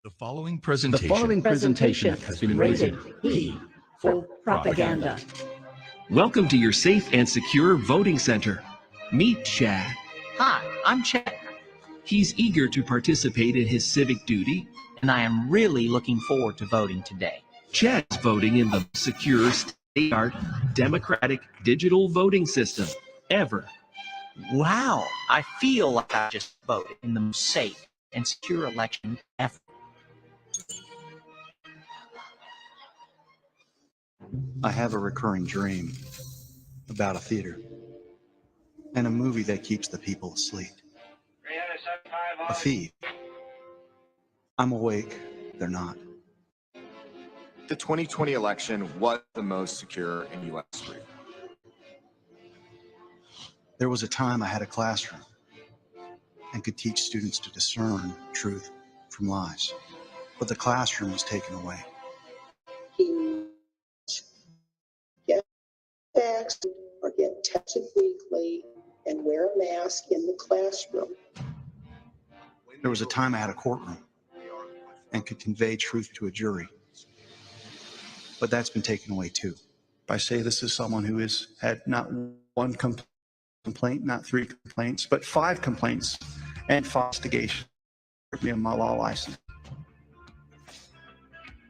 The following presentation has been rated E for propaganda. Welcome to your safe and secure voting center. Meet Chad. Hi, I'm Chad. He's eager to participate in his civic duty, and I am really looking forward to voting today. Chad's voting in the secure, state-of-the-art, democratic digital voting system ever. Wow, I feel like I just voted in the most safe and secure election ever. I have a recurring dream about a theater and a movie that keeps the people asleep. A feed. I'm awake, they're not. The 2020 election was the most secure in U.S. history. There was a time I had a classroom and could teach students to discern truth from lies, but the classroom was taken away. Get vaccinated or get tested weekly and wear a mask in the classroom. There was a time I had a courtroom and could convey truth to a jury, but that's been taken away too. I say this as someone who has had not one complaint, not 3 complaints, but 5 complaints and 5 investigations on my law license.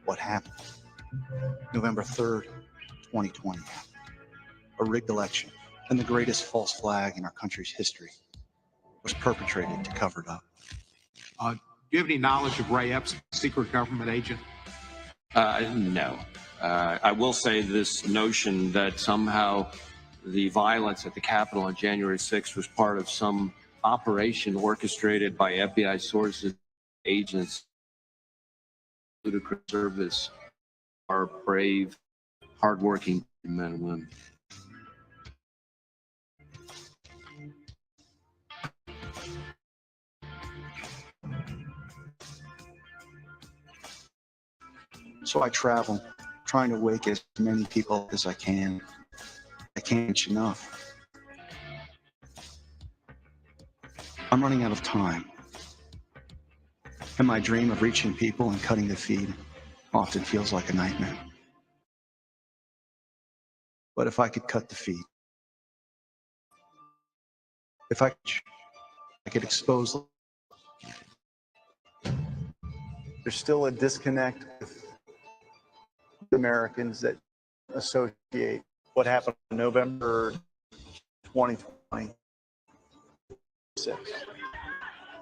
What happened? November 3rd, 2020. A rigged election and the greatest false flag in our country's history was perpetrated to cover it up. Do you have any knowledge of Ray Epps, secret government agent? No. I will say this notion that somehow the violence at the Capitol on January 6th was part of some operation orchestrated by FBI sources, agents, ludicrous service, are brave, hardworking men and women. So I travel, trying to wake as many people as I can. I can't reach enough. I'm running out of time. And my dream of reaching people and cutting the feed often feels like a nightmare. But if I could cut the feed, if I could expose, there's still a disconnect with Americans that associate what happened on November 2026.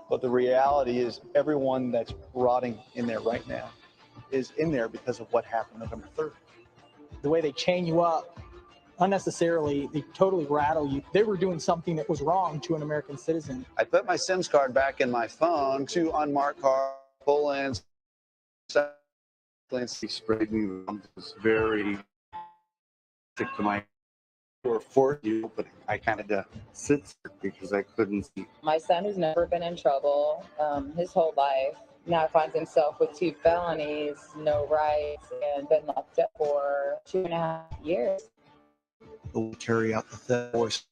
But the reality is everyone that's rotting in there right now is in there because of what happened November 3rd. The way they chain you up unnecessarily, they totally rattle you. They were doing something that was wrong to an American citizen. I put my SIMS card back in my phone, 2 unmarked cars, pull ins. He sprayed me. It was very sick to my door for you, but I kind of sit there because I couldn't see. My son has never been in trouble his whole life. Now finds himself with 2 felonies, no rights, and been locked up for 2.5 years. We'll carry out the voice.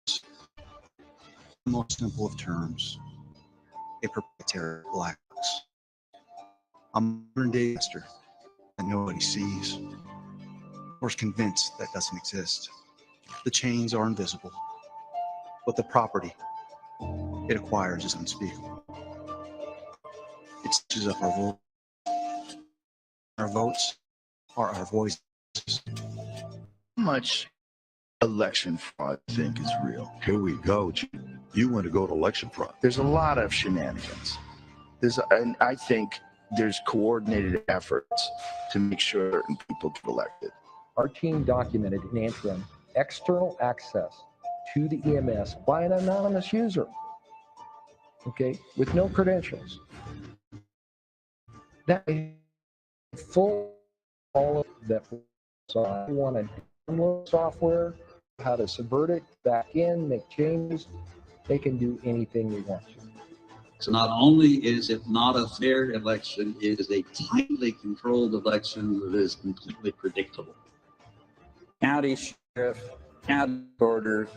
The most simple of terms, a proprietary black box. I'm a modern-day master that nobody sees or is convinced that doesn't exist. The chains are invisible, but the property it acquires is unspeakable. It stitches up our votes. Our votes are our voices. How much election fraud I think is real? Here we go. You want to go to election fraud? There's a lot of shenanigans. And I think there's coordinated efforts to make sure certain people get elected. Our team documented in interim external access to the EMS by an anonymous user, okay, with no credentials. That full all of that. So I want to download software, how to subvert it, back in, make changes. They can do anything they want to. So not only is it not a fair election, it is a tightly controlled election that is completely predictable. County sheriff, county recorder,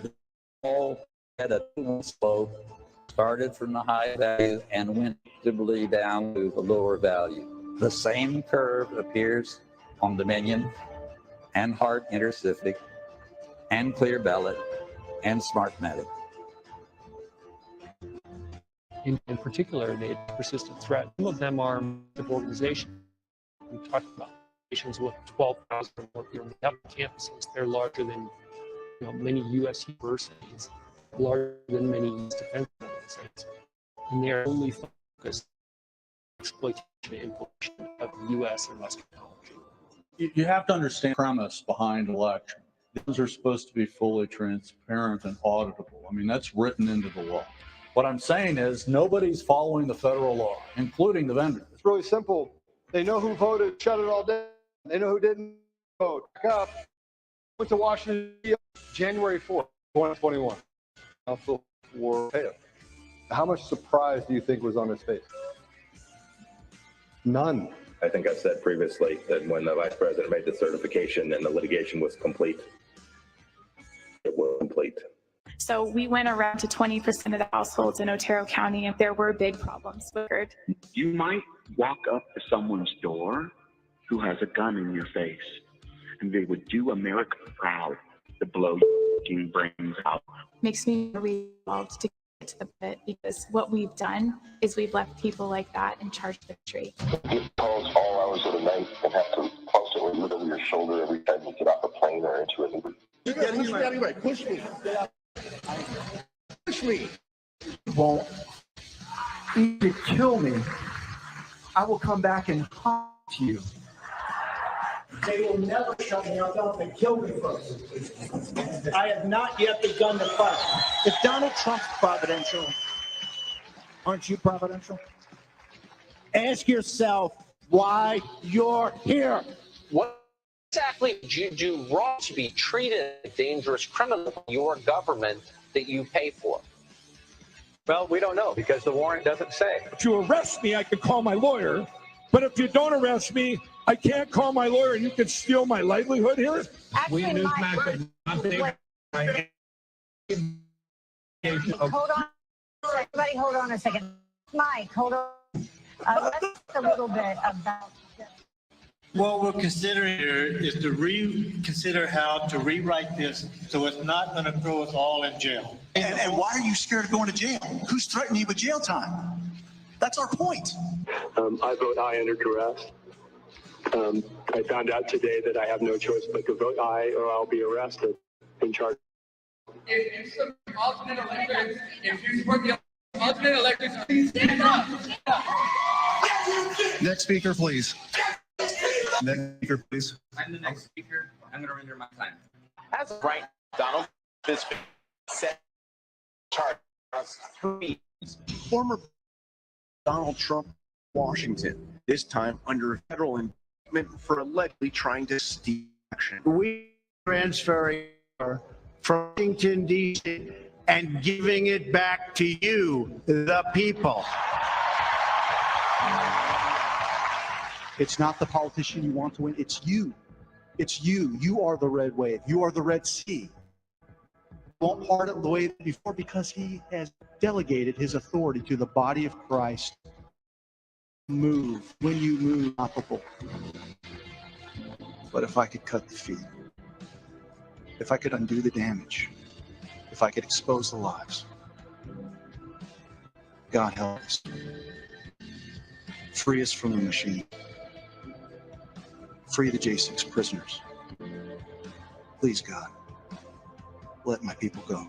all had a slope, started from the high value and went predictably down to the lower value. The same curve appears on Dominion and Hart Intercivic and Clear Ballot and Smartmatic. in particular, they a persistent threat. Some of them are massive organizations. We talked about organizations with 12,000 or more people. They have campuses. They're larger than many U.S. universities, larger than many U.S. defense organizations, and they are only focused on exploitation and infiltration of U.S. and Western technology. You have to understand the premise behind election. These are supposed to be fully transparent and auditable. I mean, that's written into the law. What I'm saying is nobody's following the federal law, including the vendor. It's really simple. They know who voted, shut it all down. They know who didn't vote. Back up. Went to Washington, January 4th, 2021. Council for Potato. How much surprise do you think was on his face? None. I think I've said previously that when the vice president made the certification and the litigation was complete, it was complete. So we went around to 20% of the households in Otero County, and there were big problems. You might walk up to someone's door who has a gun in your face, and they would do America proud to blow your brains out. Makes me resolved to get to the pit, because what we've done is we've left people like that in charge of the country. Calls all hours of the night and have to constantly look over your shoulder every time you get off a plane or into an Uber. Push me. Push me. Won't. If you kill me, I will come back and haunt you. They will never shut me up and kill me first. I have not yet begun to fight. If Donald Trump's providential, aren't you providential? Ask yourself why you're here. What exactly did you do wrong to be treated as a dangerous criminal in your government that you pay for? Well, we don't know because the warrant doesn't say. If you arrest me, I can call my lawyer. But if you don't arrest me, I can't call my lawyer and you can steal my livelihood here? Hold on. Everybody hold on a second. Mike, hold on. Let's talk a little bit about What we're considering here is to reconsider how to rewrite this so it's not going to throw us all in jail. And why are you scared of going to jail? Who's threatening you with jail time? That's our point. I vote aye under duress. I found out today that I have no choice but to vote aye or I'll be arrested and charged. If you support alternate electors, the alternate electors, please stand up. Next speaker, please. Next speaker, please. I'm the next speaker. I'm going to render my time. As of right, Donald has been set charge of 3 Former Donald Trump, Washington, this time under federal indictment for allegedly trying to steal action. We transferring from Washington, D.C. and giving it back to you, the people. It's not the politician you want to win. It's you. It's you. You are the red wave. You are the Red Sea. Won't part it the way before because he has delegated his authority to the body of Christ. Move when you move, unstoppable. But if I could cut the feet, if I could undo the damage, if I could expose the lies, God help us. Free us from the machine. Free the J6 prisoners. Please, God, let my people go.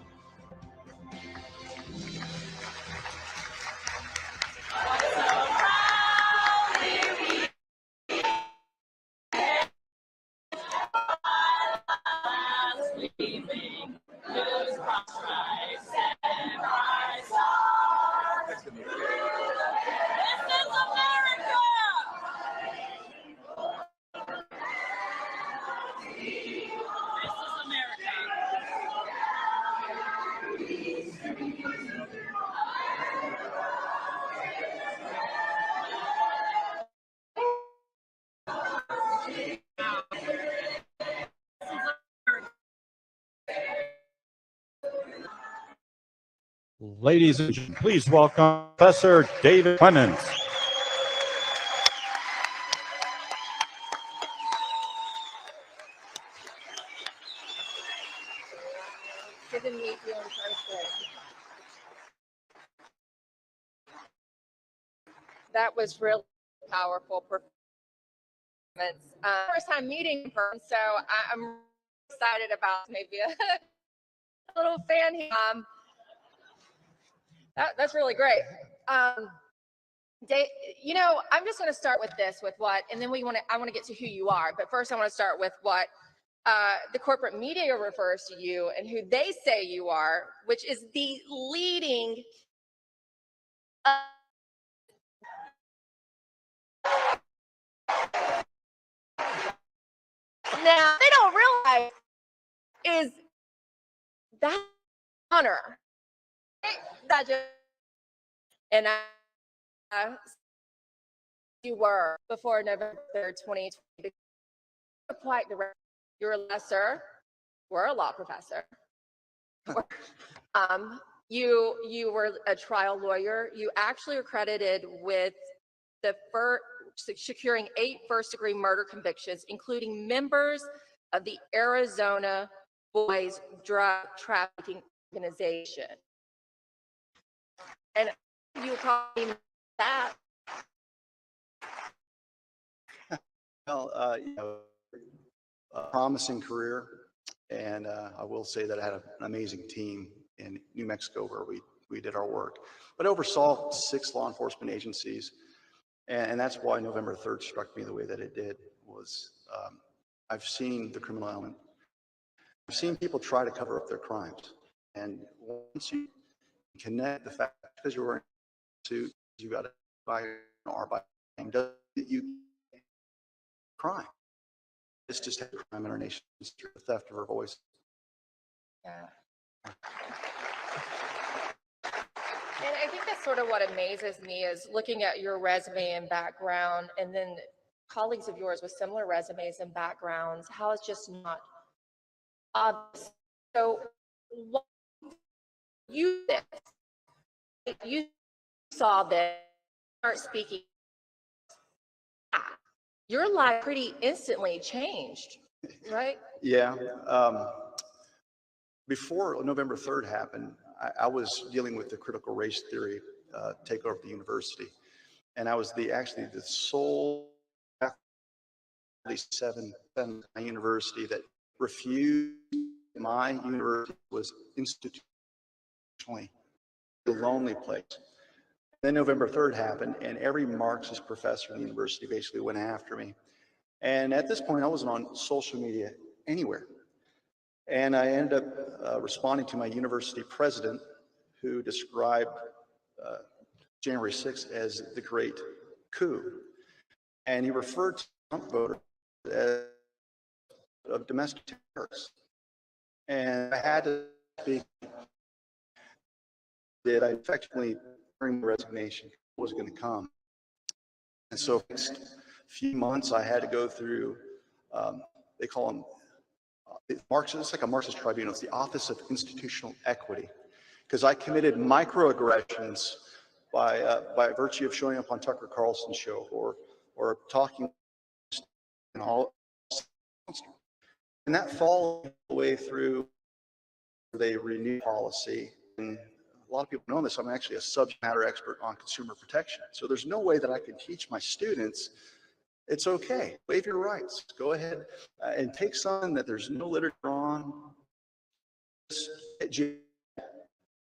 Ladies and gentlemen, please welcome Professor David Clemens. Didn't meet you in person. that was really powerful performance. First time meeting her, so I'm excited about maybe a little fan here. That's really great. Dave, you know, I'm just going to start with this, and then I want to get to who you are. But first, I want to start with what the corporate media refers to you and who they say you are, which is the leading. Now, they don't realize is that honor. That just, and you were before November 3rd, 2020. Quite the you're a lesser, we're a law professor. You were a trial lawyer. You actually are credited with securing 8 first-degree murder convictions, including members of the Arizona Boys Drug Trafficking Organization. And you call me that. Well, promising career, and I will say that I had an amazing team in New Mexico where we did our work, but oversaw 6 law enforcement agencies, and that's why November 3rd struck me the way that it did. Was I've seen the criminal element. I've seen people try to cover up their crimes, and once you connect the fact because you're wearing a suit, you got to buy an R by name, doesn't you crime. It's just a crime in our nation, it's the theft of our voice. Yeah. And I think that's sort of what amazes me is looking at your resume and background, and then colleagues of yours with similar resumes and backgrounds, how it's just not obvious. So what you saw this, start speaking, your life pretty instantly changed, right? Yeah. Before November 3rd happened, I was dealing with the critical race theory takeover of the university. And I was actually the sole faculty 7 in my university that refused. My university was institutionally a lonely place. Then November 3rd happened, and every Marxist professor in the university basically went after me. And at this point, I wasn't on social media anywhere. And I ended up responding to my university president, who described January 6th as the great coup. And he referred to Trump voters as domestic terrorists. And I had to speak. I effectively, during the resignation, was going to come. And so for the next few months, I had to go through, they call them, it's like a Marxist tribunal. It's the Office of Institutional Equity, because I committed microaggressions by virtue of showing up on Tucker Carlson's show or talking and all. And that followed the way through, they renewed policy. And a lot of people know this. I'm actually a subject matter expert on consumer protection. So there's no way that I can teach my students it's okay. Waive your rights. Go ahead and take something that there's no literature on.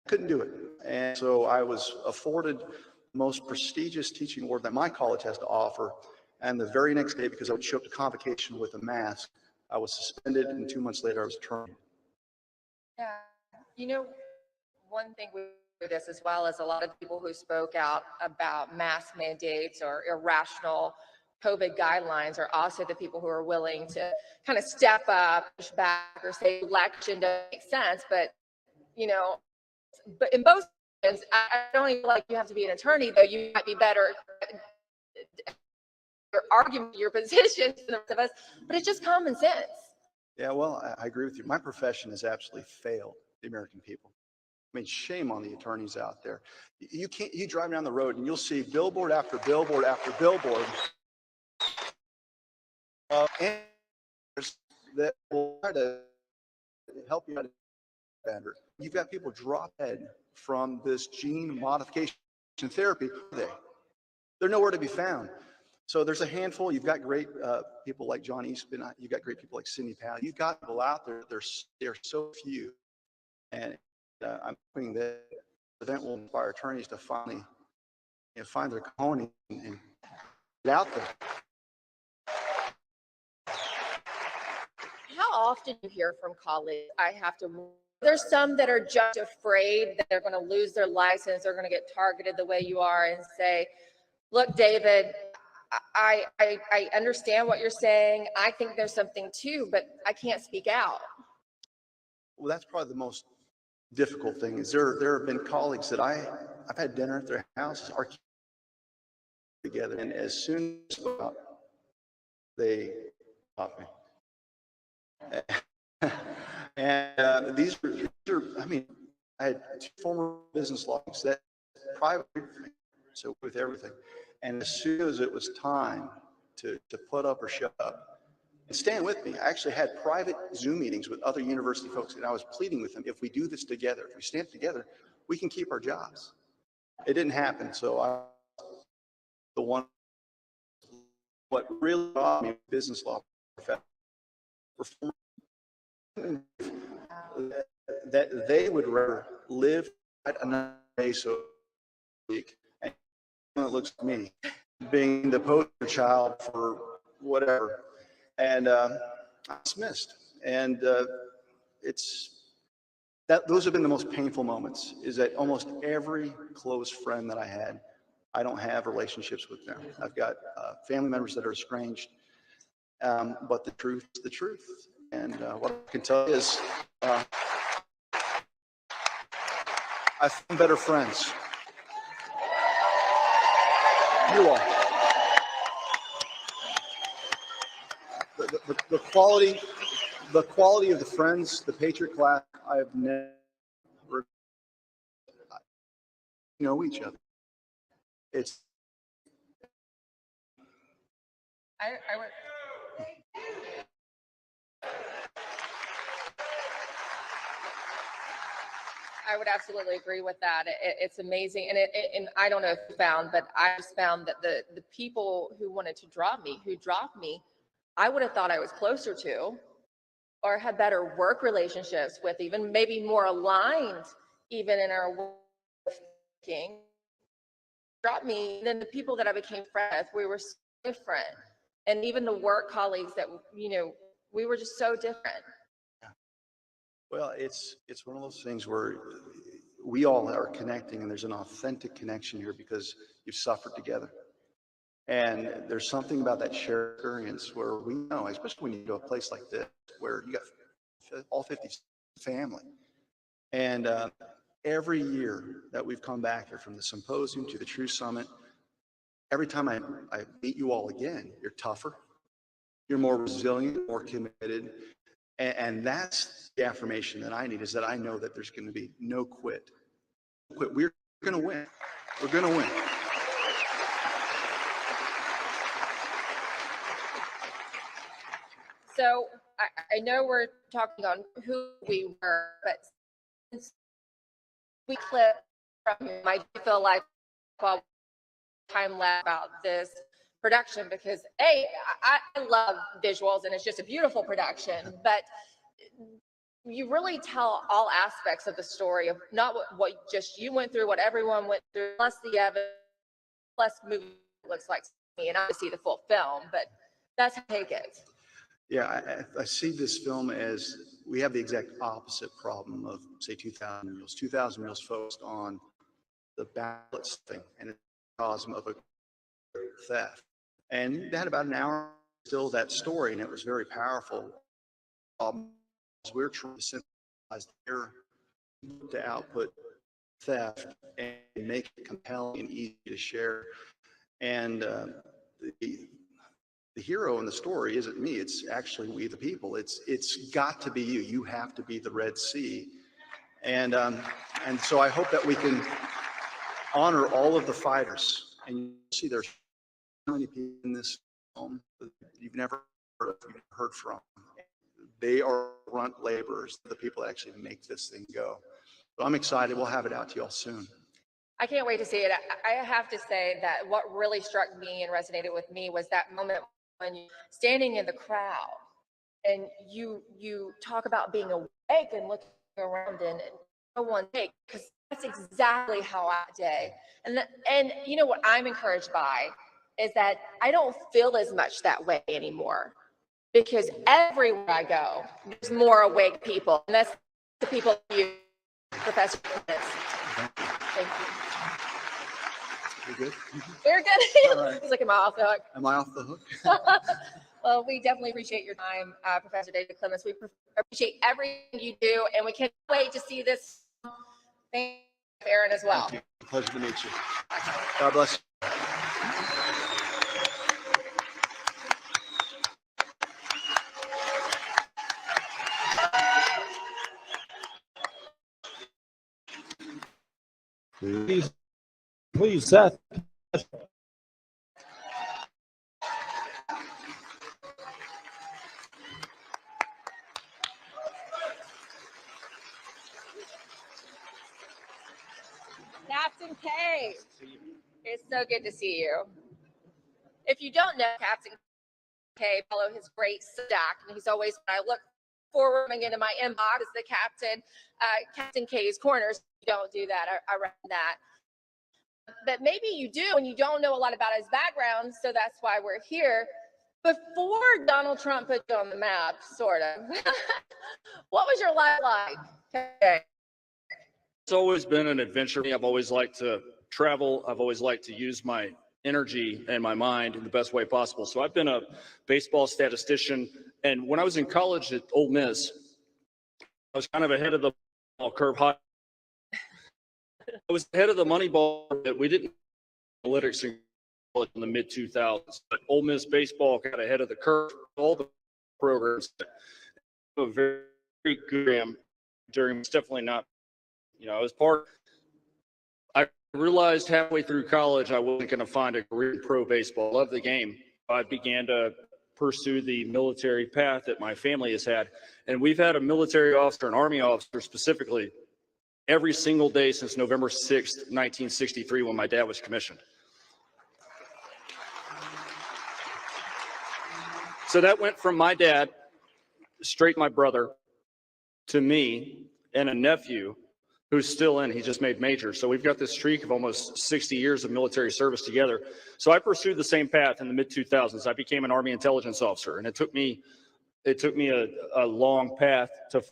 Couldn't do it. And so I was afforded the most prestigious teaching award that my college has to offer. And the very next day, because I would show up to convocation with a mask, I was suspended, and 2 months later I was terminated. Yeah. You know, one thing we do this as well as a lot of people who spoke out about mask mandates or irrational COVID guidelines are also the people who are willing to kind of step up, push back, or say election doesn't make sense. But, you know, but in both cases, I don't even feel like you have to be an attorney, though you might be better your argument, your position than the rest of us, but it's just common sense. Yeah, well, I agree with you. My profession has absolutely failed the American people. I mean, shame on the attorneys out there. You drive down the road and you'll see billboard after billboard after billboard that will try to help you out. You've got people drop dead from this gene modification therapy. they're nowhere to be found. So there's a handful. You've got great people like John Eastman. You've got great people like Cindy Powell. You've got people out there. There's so few. And I'm hoping that the event will inspire attorneys to finally find their cojones and get out there. How often do you hear from colleagues, there's some that are just afraid that they're going to lose their license, they're going to get targeted the way you are, and say, look, David, I understand what you're saying. I think there's something too, but I can't speak out. Well, that's probably the most difficult thing. Is there have been colleagues that I've had dinner at their houses, our kids together, and as soon as they stop me. And these are, I mean, I had 2 former business lawyers that private, so with everything. And as soon as it was time to put up or shut up, and stand with me, I actually had private Zoom meetings with other university folks, and I was pleading with them, if we do this together, if we stand together, we can keep our jobs. It didn't happen, so what really got me business law professor, that they would rather live at another day so week. And it looks to me being the poster child for whatever, and I'm dismissed. And those have been the most painful moments. Is that almost every close friend that I had, I don't have relationships with them. I've got family members that are estranged, but the truth is the truth. And what I can tell you is I found better friends. You all. The quality of the friends, the Patriot class, I've never know each other. It's I would absolutely agree with that. It's amazing. And I don't know if you found, but I just found that the people who wanted to drop me, I would have thought I was closer to, or had better work relationships with, even maybe more aligned, even in our working, dropped me than the people that I became friends with. We were so different. And even the work colleagues that, we were just so different. Well, it's one of those things where we all are connecting, and there's an authentic connection here because you've suffered together. And there's something about that shared experience where we know, especially when you go to a place like this, where you got all 50 family. And every year that we've come back here, from the Symposium to the True Summit, every time I meet you all again, you're tougher, you're more resilient, more committed. And that's the affirmation that I need, is that I know that there's going to be no quit. We're going to win. We're going to win. So I know we're talking on who we were, but since we clip from you, I do feel like time left about this production, because I love visuals and it's just a beautiful production, but you really tell all aspects of the story of not what just you went through, what everyone went through, plus the evidence, plus movie looks like to me, and I see the full film, but that's how I take it. Yeah, I see this film as we have the exact opposite problem of, say, 2000 Mules. 2000 Mules focused on the ballot stuffing and the cause of a theft. And they had about an hour still that story, and it was very powerful. We're trying to synthesize the output theft and make it compelling and easy to share. And the hero in the story isn't me, it's actually we the people. It's got to be you. You have to be the Red Sea. And so I hope that we can honor all of the fighters. And you see there's so many people in this film that you've never heard from. They are front laborers, the people that actually make this thing go. So I'm excited. We'll have it out to you all soon. I can't wait to see it. I have to say that what really struck me and resonated with me was that moment when you're standing in the crowd and you talk about being awake and looking around and no one take, because that's exactly how I did. And you know what I'm encouraged by is that I don't feel as much that way anymore, because everywhere I go, there's more awake people, and that's the people you, Professor Clements. Thank you. You good? We're good. All right. He's like, am I off the hook? Am I off the hook? Well, we definitely appreciate your time, Professor David Clements. We appreciate everything you do, and we can't wait to see this thing, Aaron, as well. Thank you. Pleasure to meet you. God bless you. Please, Seth. Captain K, it's so good to see you. If you don't know Captain K, follow his great stack, and he's always, when I look forward into my inbox, is the Captain K's Corners. If you don't do that, I recommend that. But maybe you do, and you don't know a lot about his background, so that's why we're here. Before Donald Trump put you on the map, sort of, what was your life like? Okay. It's always been an adventure. I've always liked to travel. I've always liked to use my energy and my mind in the best way possible. So I've been a baseball statistician. And when I was in college at Ole Miss, I was kind of ahead of the ball curve. I was ahead of the money ball that we didn't analytics in the mid 2000s. But Ole Miss baseball got ahead of the curve. All the programs, a very good program during. It's definitely not. I was I realized halfway through college I wasn't going to find a career in pro baseball. I love the game. I began to pursue the military path that my family has had. And we've had a military officer, an Army officer specifically, every single day since November 6th, 1963, when my dad was commissioned. So that went from my dad, straight to my brother, to me, and a nephew who's still in. He just made major. So we've got this streak of almost 60 years of military service together. So I pursued the same path in the mid 2000s. I became an Army intelligence officer, and it took me a long path to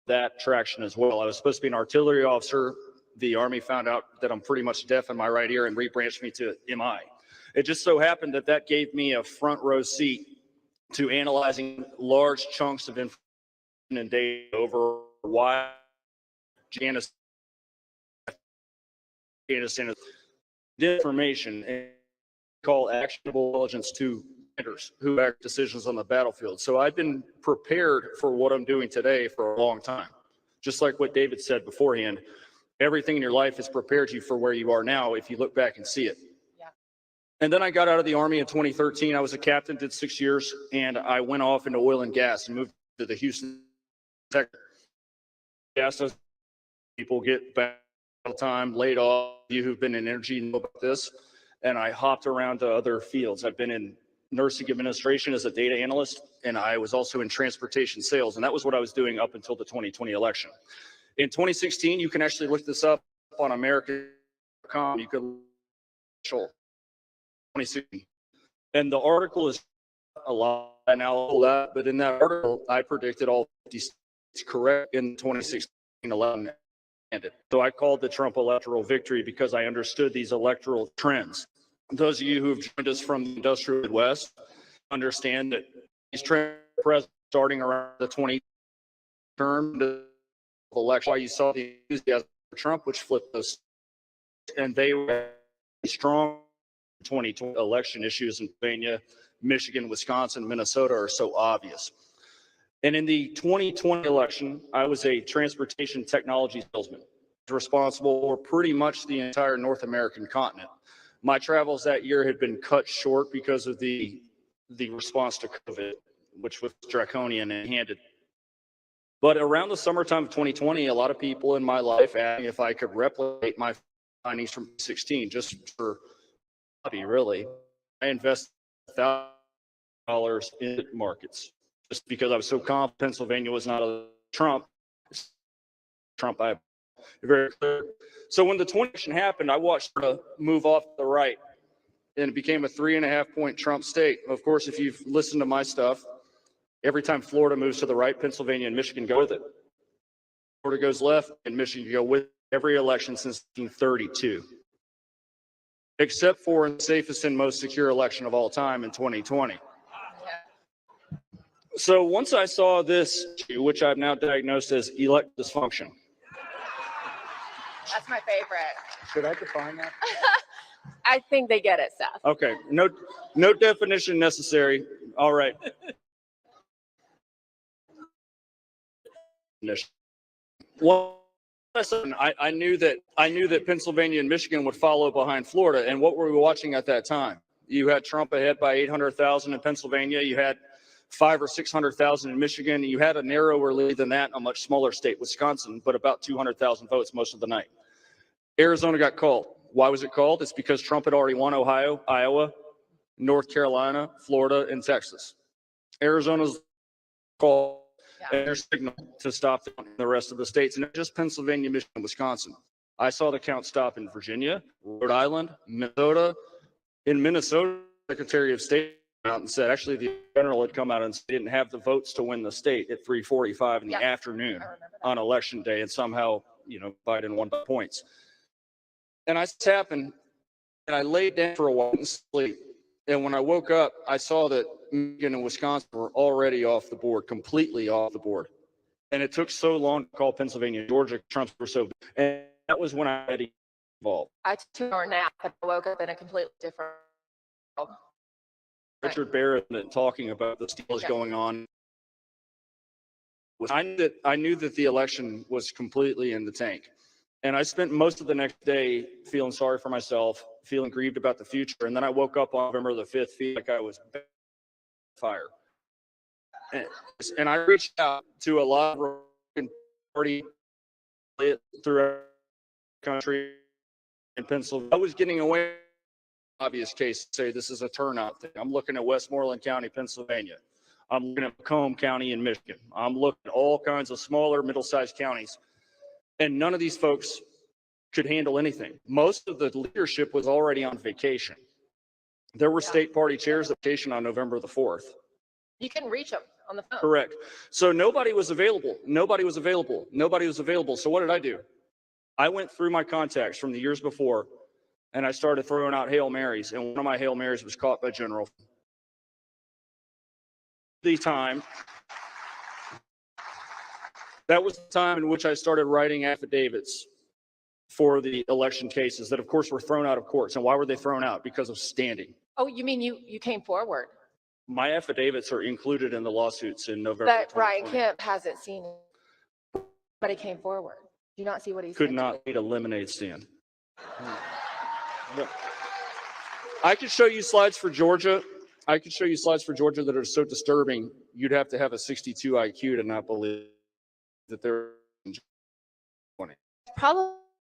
that traction as well. I was supposed to be an artillery officer. The Army found out that I'm pretty much deaf in my right ear and rebranched me to MI. It just so happened that that gave me a front row seat to analyzing large chunks of information and data over why Janice information and call actionable intelligence to commanders who make decisions on the battlefield. So I've been prepared for what I'm doing today for a long time. Just like what David said beforehand, everything in your life has prepared you for where you are now if you look back and see it. Yeah. And then I got out of the Army in 2013. I was a captain, did 6 years, and I went off into oil and gas and moved to the Houston sector. Gas people get back all the time, laid off. You who've been in energy know about this. And I hopped around to other fields. I've been in nursing administration as a data analyst, and I was also in transportation sales. And that was what I was doing up until the 2020 election. In 2016, you can actually look this up on American.com. You could 2016. And the article is a lot now, but in that article, I predicted all 50 states correct in 2016 election. So I called the Trump electoral victory because I understood these electoral trends. Those of you who have joined us from the industrial Midwest understand that these trends are starting around the 20 term of election. Why you saw the enthusiasm for Trump, which flipped us, and they were strong. 2020 election issues in Pennsylvania, Michigan, Wisconsin, Minnesota are so obvious. And in the 2020 election, I was a transportation technology salesman, responsible for pretty much the entire North American continent. My travels that year had been cut short because of the response to COVID, which was draconian and handed. But around the summertime of 2020, a lot of people in my life asked me if I could replicate my findings from 16 just for hobby, really. I invested $1,000 in markets just because I was so confident Pennsylvania was not a Trump. I very clear. So when the 20 election happened, I watched her move off to the right, and it became a 3.5-point Trump state. Of course, if you've listened to my stuff, every time Florida moves to the right, Pennsylvania and Michigan go with it. Florida goes left, and Michigan go with every election since 1932, except for the safest and most secure election of all time in 2020. So once I saw this, which I've now diagnosed as elect dysfunction. That's my favorite. Should I define that? I think they get it, Seth. Okay, no definition necessary. All right. Well, I knew that Pennsylvania and Michigan would follow behind Florida. And what were we watching at that time? You had Trump ahead by 800,000 in Pennsylvania. You had 500,000 or 600,000 in Michigan. You had a narrower lead than that in a much smaller state, Wisconsin, but about 200,000 votes most of the night. Arizona got called. Why was it called? It's because Trump had already won Ohio, Iowa, North Carolina, Florida, and Texas. Arizona's called their signal to stop the rest of the states, and not just Pennsylvania, Michigan, Wisconsin. I saw the count stop in Virginia, Rhode Island, Minnesota. In Minnesota, the Secretary of State came out and said, actually, the general had come out and didn't have the votes to win the state at 3:45 in the afternoon on election day, and somehow, Biden won by points. And I sat and I laid down for a while and sleep. And when I woke up, I saw that Michigan and Wisconsin were already off the board, completely off the board. And it took so long to call Pennsylvania, Georgia, Trump were so, and that was when I had involved. I took a 2-hour nap, but I woke up in a completely different world. Richard Barrett talking about the steals going on. I knew that the election was completely in the tank. And I spent most of the next day feeling sorry for myself, feeling grieved about the future. And then I woke up on November the 5th feeling like I was on fire. And I reached out to a lot of party throughout the country in Pennsylvania. I was getting away, obvious case, to say this is a turnout thing. I'm looking at Westmoreland County, Pennsylvania. I'm looking at Macomb County in Michigan. I'm looking at all kinds of smaller, middle-sized counties. And none of these folks could handle anything. Most of the leadership was already on vacation. There were state party chairs on vacation on November the 4th. You can reach them on the phone. Correct. So nobody was available. Nobody was available. Nobody was available. So what did I do? I went through my contacts from the years before, and I started throwing out Hail Marys. And one of my Hail Marys was caught by General. That was the time in which I started writing affidavits for the election cases that, of course, were thrown out of courts. And why were they thrown out? Because of standing. Oh, you mean you came forward? My affidavits are included in the lawsuits in November. But Ryan Kemp hasn't seen it. But he came forward. Do you not see what he said? Could not be a lemonade stand. I could show you slides for Georgia. I could show you slides for Georgia that are so disturbing, you'd have to have a 62 IQ to not believe that they're 20. Probably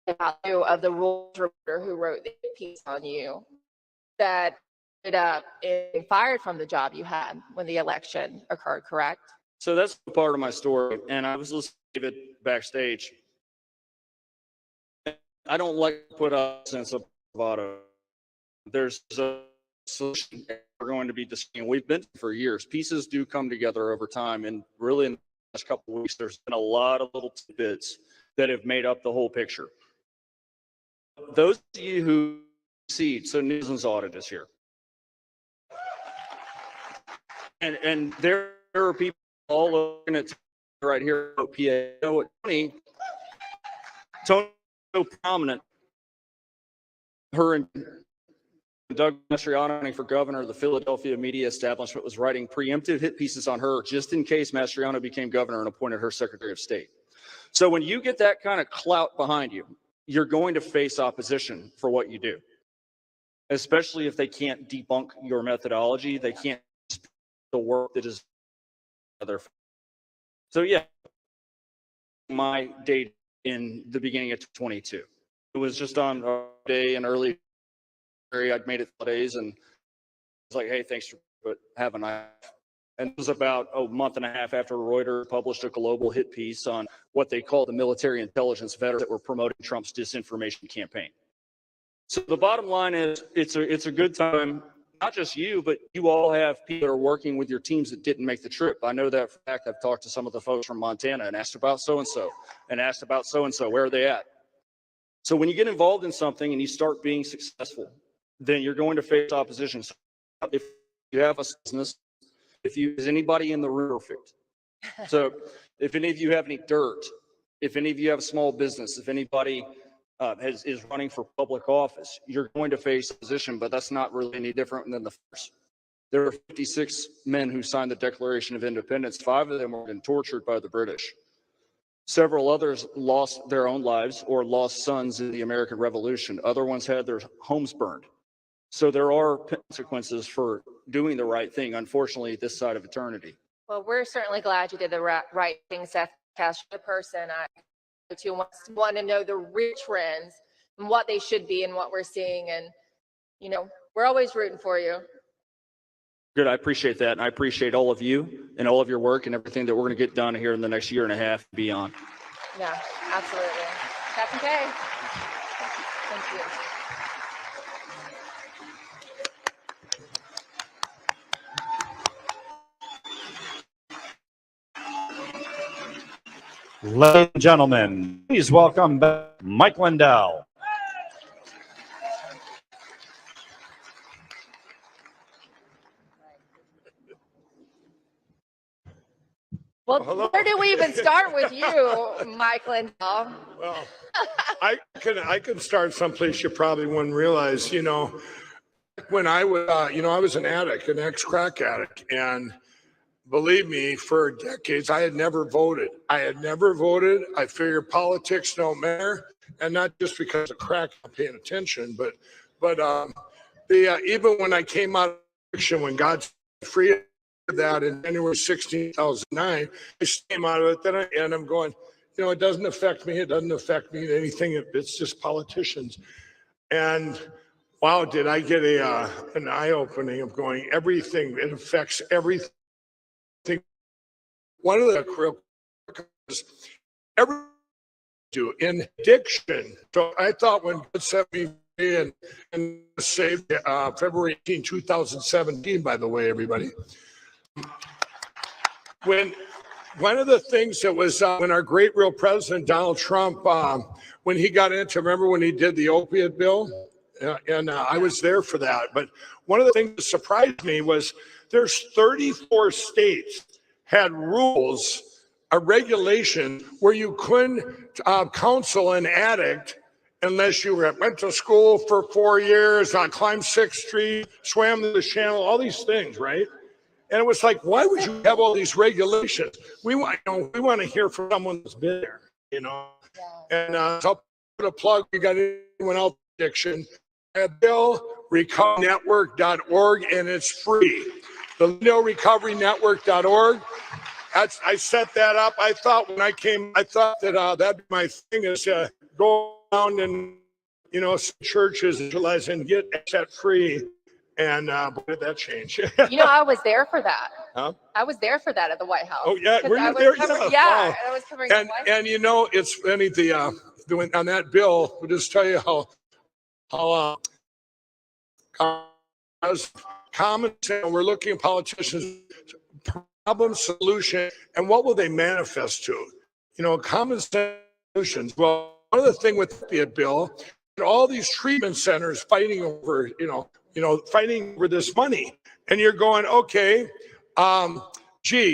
the value of the rules reporter who wrote the piece on you that ended up being fired from the job you had when the election occurred, correct? So that's part of my story. And I was listening to David backstage. I don't like to put a sense of bravado. There's a solution we're going to be discussing. We've been for years. Pieces do come together over time. And really in the last couple of weeks, there's been a lot of little tidbits that have made up the whole picture. Those of you who see, so Nielsen's audit is here. And there are people all looking at right here, PA. Tony, so prominent. Her and Doug Mastriano running for governor, the Philadelphia media establishment was writing preemptive hit pieces on her just in case Mastriano became governor and appointed her Secretary of State. So when you get that kind of clout behind you, you're going to face opposition for what you do, especially if they can't debunk your methodology. They can't the work that is other. So yeah, my date in the beginning of 22. It was just on a day in early January. I'd made it 4 days, and it's like, hey, thanks for having a nice. And it was about a month and a half after Reuters published a global hit piece on what they call the military intelligence veterans that were promoting Trump's disinformation campaign. So the bottom line is it's a good time. Not just you, but you all have people that are working with your teams that didn't make the trip. I know that for a fact. I've talked to some of the folks from Montana and asked about so-and-so and asked about so-and-so. Where are they at? So when you get involved in something and you start being successful, then you're going to face opposition. So if you have a business, is anybody in the room perfect? So if any of you have any dirt, if any of you have a small business, if anybody is running for public office, you're going to face opposition, but that's not really any different than the first. There were 56 men who signed the Declaration of Independence. 5 of them were been tortured by the British. Several others lost their own lives or lost sons in the American Revolution. Other ones had their homes burned. So there are consequences for doing the right thing, unfortunately, this side of eternity. Well, we're certainly glad you did the right thing, Seth. Cash, the person who want to know the real trends and what they should be and what we're seeing. And, you know, we're always rooting for you. Good. I appreciate that. And I appreciate all of you and all of your work and everything that we're going to get done here in the next year and a half and beyond. Yeah, absolutely. Captain K. Thank you. Ladies and gentlemen, please welcome back Mike Lindell. Well, where do we even start with you, Mike Lindell? Well, I can start someplace you probably wouldn't realize. You know, when I was, I was an addict, an ex-crack addict, and believe me, for decades, I had never voted. I figured politics don't matter, and not just because of crack, I'm paying attention, but even when I came out of addiction, when God freed that in January 16, 2009, I came out of it, and I'm going, it doesn't affect me. It doesn't affect me anything. It's just politicians. And wow, did I get an eye-opening of going, everything, it affects everything. One of the every do in addiction. So I thought when God set me free and saved February 18, 2017, by the way, everybody. When one of the things that was when our great real president, Donald Trump, when he got into, remember when he did the opiate bill? And I was there for that. But one of the things that surprised me was there's 34 states had rules, a regulation where you couldn't counsel an addict unless you went to school for 4 years, climbed 6th Street, swam the channel, all these things, right? And it was like, why would you have all these regulations? We want to hear from someone that's been there, And so I'll put a plug. You got anyone else addiction? LindellRecoverynetwork.org, and it's free. The LindellRecoveryNetwork.org. I set that up. I thought when I came, that that'd be my thing is go around and churches and get set free. And boy, did that change? I was there for that. Huh? I was there for that at the White House. Oh yeah, were you there? Yeah, I was covering the White House. And it's funny on that bill. We'll just tell you how common sense. We're looking at politicians, problem, solution, and what will they manifest to? Common sense solutions. Well, one of the things with the bill, all these treatment centers fighting over, fighting over this money, and you're going, okay,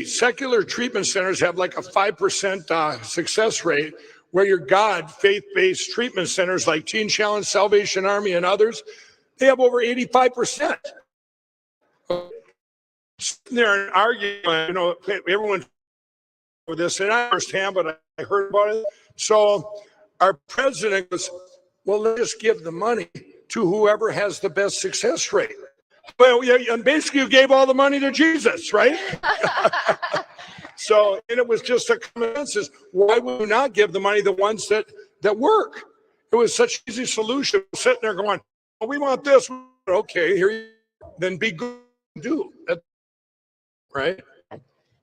secular treatment centers have like a 5% success rate, where your faith-based treatment centers like Teen Challenge, Salvation Army, and others, they have over 85%. Sitting there and arguing, everyone for this, and I understand, but I heard about it. So our president goes, well, let's just give the money to whoever has the best success rate. Well, yeah, and basically you gave all the money to Jesus, right? So, and it was just a common sense. Why would you not give the money to the ones that work? It was such an easy solution. Sitting there going, oh, we want this. Okay, here you then be good and do that, right?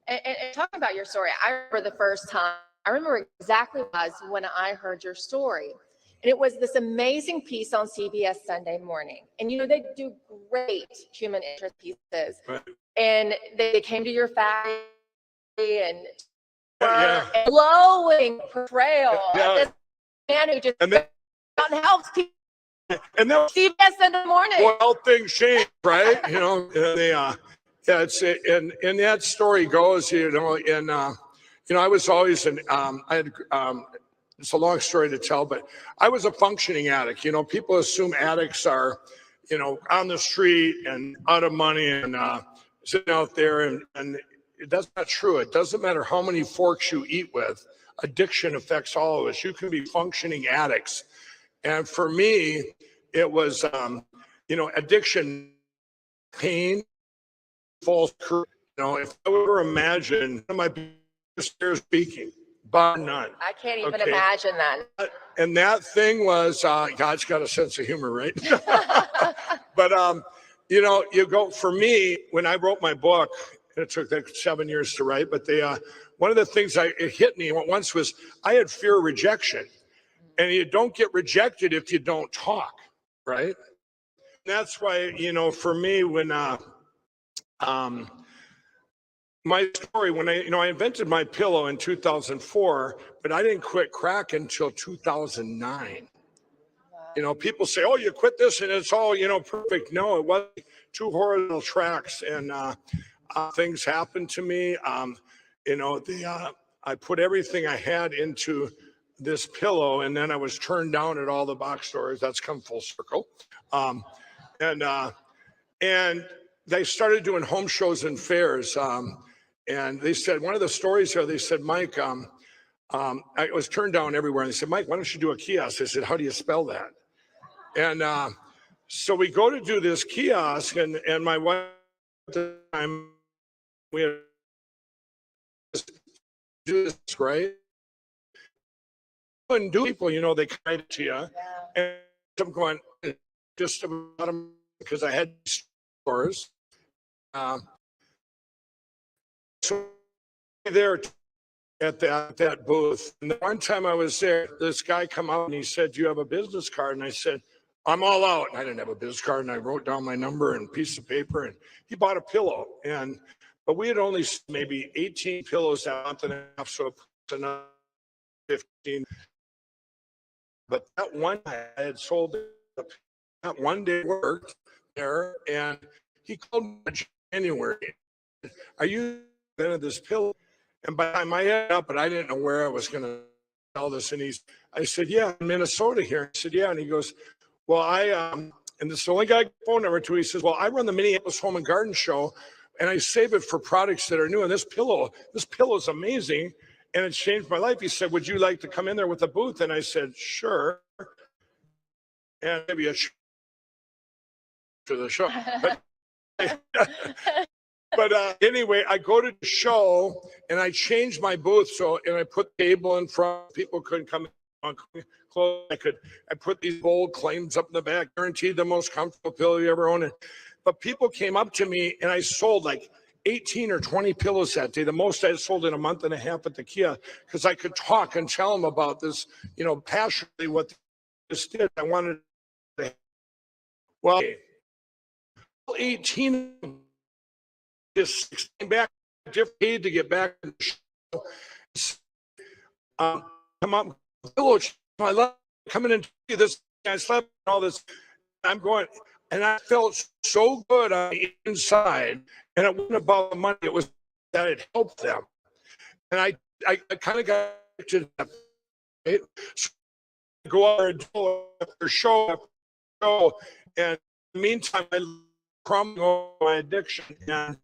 And talking about your story, I remember the first time, I remember exactly what it was when I heard your story. And it was this amazing piece on CBS Sunday Morning. And you know, they do great human interest pieces. Right. And they came to your family and Yeah. a glowing portrayal Yeah. of this man who just And then, helps people. and that was CBS Sunday Morning. well, things change, right? You know, and they, yeah, it's, and that story goes, you know, and, you know, I was always I had, it's a long story to tell, but I was a functioning addict. You know, people assume addicts are, you know, on the street and out of money and sitting out there, and that's not true. It doesn't matter how many forks you eat with. Addiction affects all of us. You can be functioning addicts. And for me, it was, you know, addiction, pain, false courage. You know, if I were to imagine my biggest fear speaking, bar none. I can't even Okay. imagine that. And that thing was, God's got a sense of humor, right? But, you know, you go, for me, when I wrote my book, it took like 7 years to write, but they, one of the things it hit me once was I had fear of rejection. And you don't get rejected if you don't talk, right? And that's why, you know, for me, when, my story, when I invented my pillow in 2004, but I didn't quit crack until 2009. You know, people say, oh, you quit this and it's all, you know, perfect. No, it wasn't. 2 horizontal tracks, and things happened to me. You know, I put everything I had into this pillow, and then I was turned down at all the box stores. That's come full circle. And they started doing home shows and fairs. And they said, one of the stories here, they said, Mike, I was turned down everywhere. And they said, Mike, why don't you do a kiosk? I said, how do you spell that? And so we go to do this kiosk, and my wife at the time, we had to do this, right? And do people, you know, they kind of to you. Yeah. And I'm going, just about them, because I had stores. So there at that booth. And the one time I was there, this guy come out and he said, do you have a business card? And I said, I'm all out. And I didn't have a business card, and I wrote down my number and piece of paper, and he bought a pillow. But we had only maybe 18 pillows a month and a half, so it's another 15. But that one I had sold that one day worked there, and he called me in January. Are you invented this pillow? And by the time I ended up, but I didn't know where I was going to sell this. And I said, yeah, in Minnesota here. I said, yeah. And he goes, well, and this is the only guy I got phone number to. He says, well, I run the Minneapolis Home and Garden Show, and I save it for products that are new. And this pillow is amazing, and it's changed my life. He said, would you like to come in there with a booth? And I said, sure. And maybe a to the show. But anyway, I go to the show and I changed my booth. And I put table in front. People couldn't come on clothes. I put these bold claims up in the back, guaranteed the most comfortable pillow you ever owned. But people came up to me, and I sold like 18 or 20 pillows that day. The most I had sold in a month and a half at the Kia, because I could talk and tell them about this, you know, passionately what this did. I wanted to, well, 18 just came back, different paid to get back in the show. Come up, my love, coming into this, I slept all this. I'm going, and I felt so good on the inside, and it wasn't about the money, it was that it helped them. And I kind of got to that, right? So I go out and do after show, and in the meantime, I crumble my addiction. And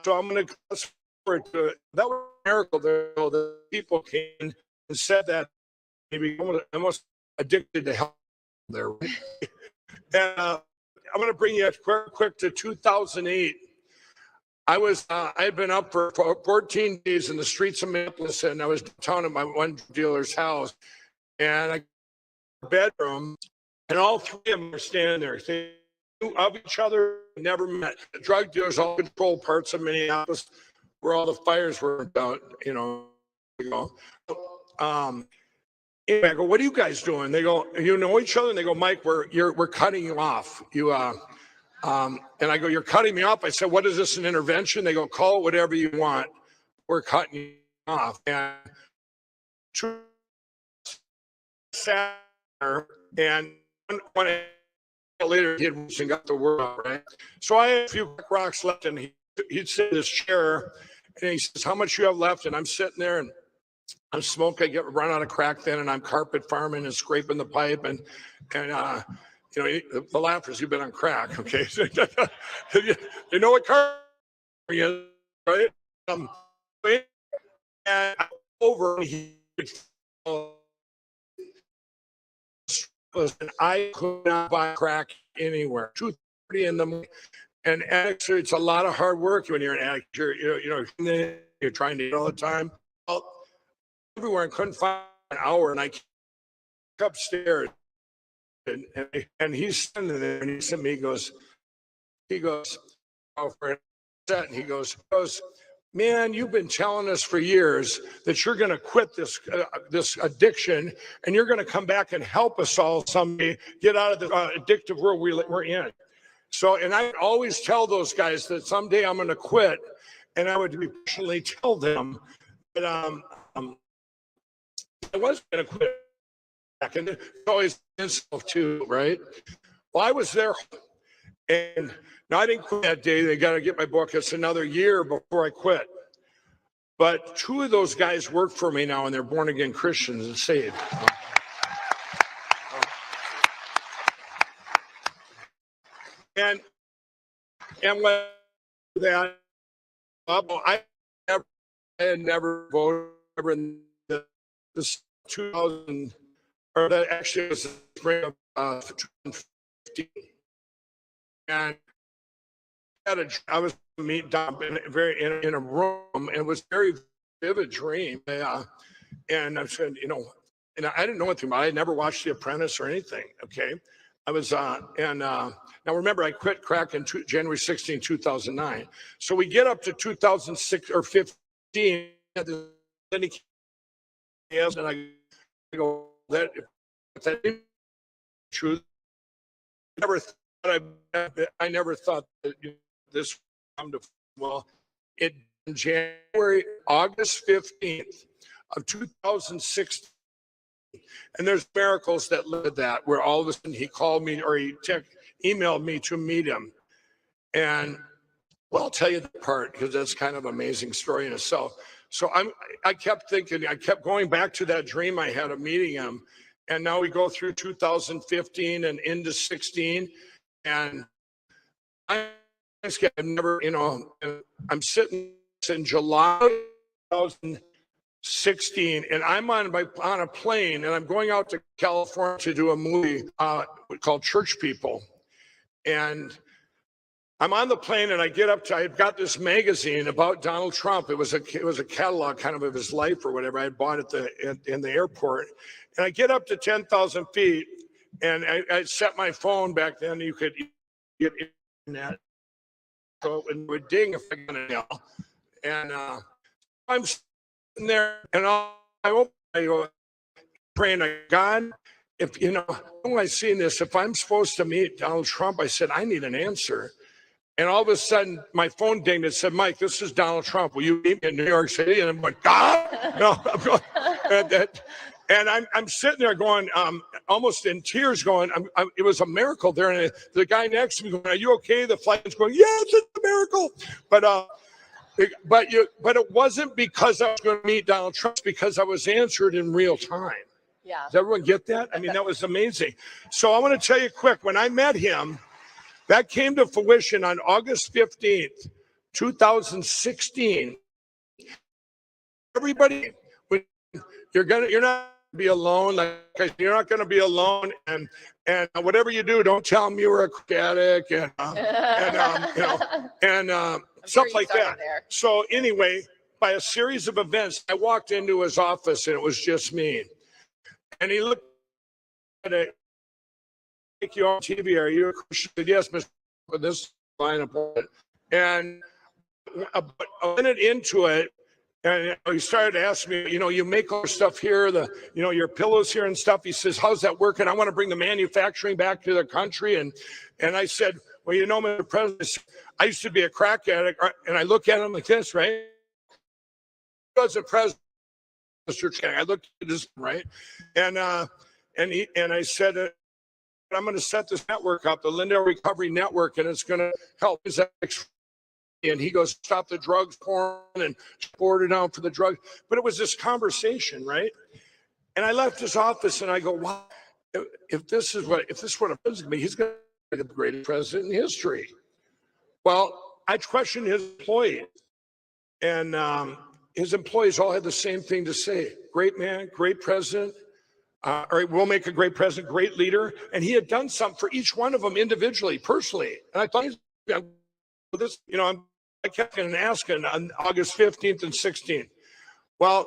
so I'm going to fast forward to it. That was a miracle there, the people came and said that maybe almost addicted to health there. And I'm going to bring you quick to 2008. I had been up for 14 days in the streets of Minneapolis, and I was down at my one dealer's house, and I bedroom, and all three of them are standing there. They knew of each other, never met. The drug dealers all control parts of Minneapolis where all the fires were out, you know. Anyway, I go, what are you guys doing? They go, you know each other? And they go, Mike, we're cutting you off. And I go, you're cutting me off. I said, what is this, an intervention? They go, call it whatever you want. We're cutting you off. And sat there, and one later he had got the word out, right? So I had a few rocks left, and he'd sit in his chair, and he says, how much you have left? And I'm sitting there, and I'm smoking. I run out of crack then, and I'm carpet farming and scraping the pipe, and you know, the laughers, you've been on crack, okay? You know what carpet is, right? And over, and I could not buy crack anywhere. 2:30 in the morning, and actually, it's a lot of hard work when you're an addict. You're trying to eat all the time. Well, everywhere, and couldn't find an hour, and I came upstairs, and he's standing there, and he said to me, he goes, oh, for a set, and he goes, man, you've been telling us for years that you're going to quit this addiction, and you're going to come back and help us all someday get out of the addictive world we're in. So, and I always tell those guys that someday I'm going to quit, and I would personally tell them that I was going to quit. And it's always insult too, right? Well, I was there, and now I didn't quit that day. They got to get my book. It's another year before I quit. But two of those guys work for me now, and they're born again Christians and saved. And when that, I had never voted in this 2000, or that actually was the spring of 2015. And I was meet Dom in a room, and it was a very vivid dream. And I said, you know, and I didn't know anything about it. I had never watched The Apprentice or anything. Okay, I was now remember, I quit crack in January 16, 2009. So we get up to 2006 or 15. Then he came, and I go, that is true. I never thought that this would come to, well, in August 15th of 2016, and there's miracles that led to that, where all of a sudden he called me, or he emailed me to meet him. And well, I'll tell you the part, because that's kind of an amazing story in itself. So I kept thinking, I kept going back to that dream I had of meeting him. And now we go through 2015 and into 16. And I never, you know, I'm sitting in July 2016, and I'm on a plane, and I'm going out to California to do a movie called Church People. And I'm on the plane, and I get up to, I've got this magazine about Donald Trump. It was a catalog kind of his life or whatever. I had bought it in the airport. And I get up to 10,000 feet, and I set my phone back then. You could get internet, so it would ding if I got an email. And I'm sitting there, and I go praying to God. If you know, when I seen this, if I'm supposed to meet Donald Trump, I said I need an answer. And all of a sudden, my phone dinged. It said, Mike, this is Donald Trump. Will you meet me in New York City? And I'm like, God, no. I'm going, and I'm sitting there going, almost in tears, going, it was a miracle there. And the guy next to me going, are you okay? The flight's going, yes, it's a miracle. But it wasn't because I was going to meet Donald Trump. It's because I was answered in real time. Yeah. Does everyone get that? I mean, that was amazing. So I want to tell you quick, when I met him, that came to fruition on August 15th, 2016. Everybody, you're not going to be alone. Like, you're not going to be alone. And whatever you do, don't tell them you were a crack addict and stuff like that. So anyway, by a series of events, I walked into his office, and it was just me. And he looked to take you on TV. Are you a Christian? I said, yes, Mr. But this line apart. And a minute into it, and he started to ask me, you make all your stuff here, your pillows here and stuff. He says, how's that working? I want to bring the manufacturing back to the country. And I said, well, Mr. President, I used to be a crack addict. And I look at him like this, right? As a president, Mr. Chair, I looked at this, right? And I said, I'm going to set this network up, the Lindell Recovery Network, and it's going to help. And he goes, stop the drugs porn and order down for the drugs. But it was this conversation, right? And I left his office and I go, wow, if this is what a president can be, he's going to be the greatest president in history. Well, I questioned his employees, and his employees all had the same thing to say. Great man, great president. Or we'll make a great president, great leader. And he had done something for each one of them individually, personally. And I thought, this, I kept asking on August 15th and 16th. Well,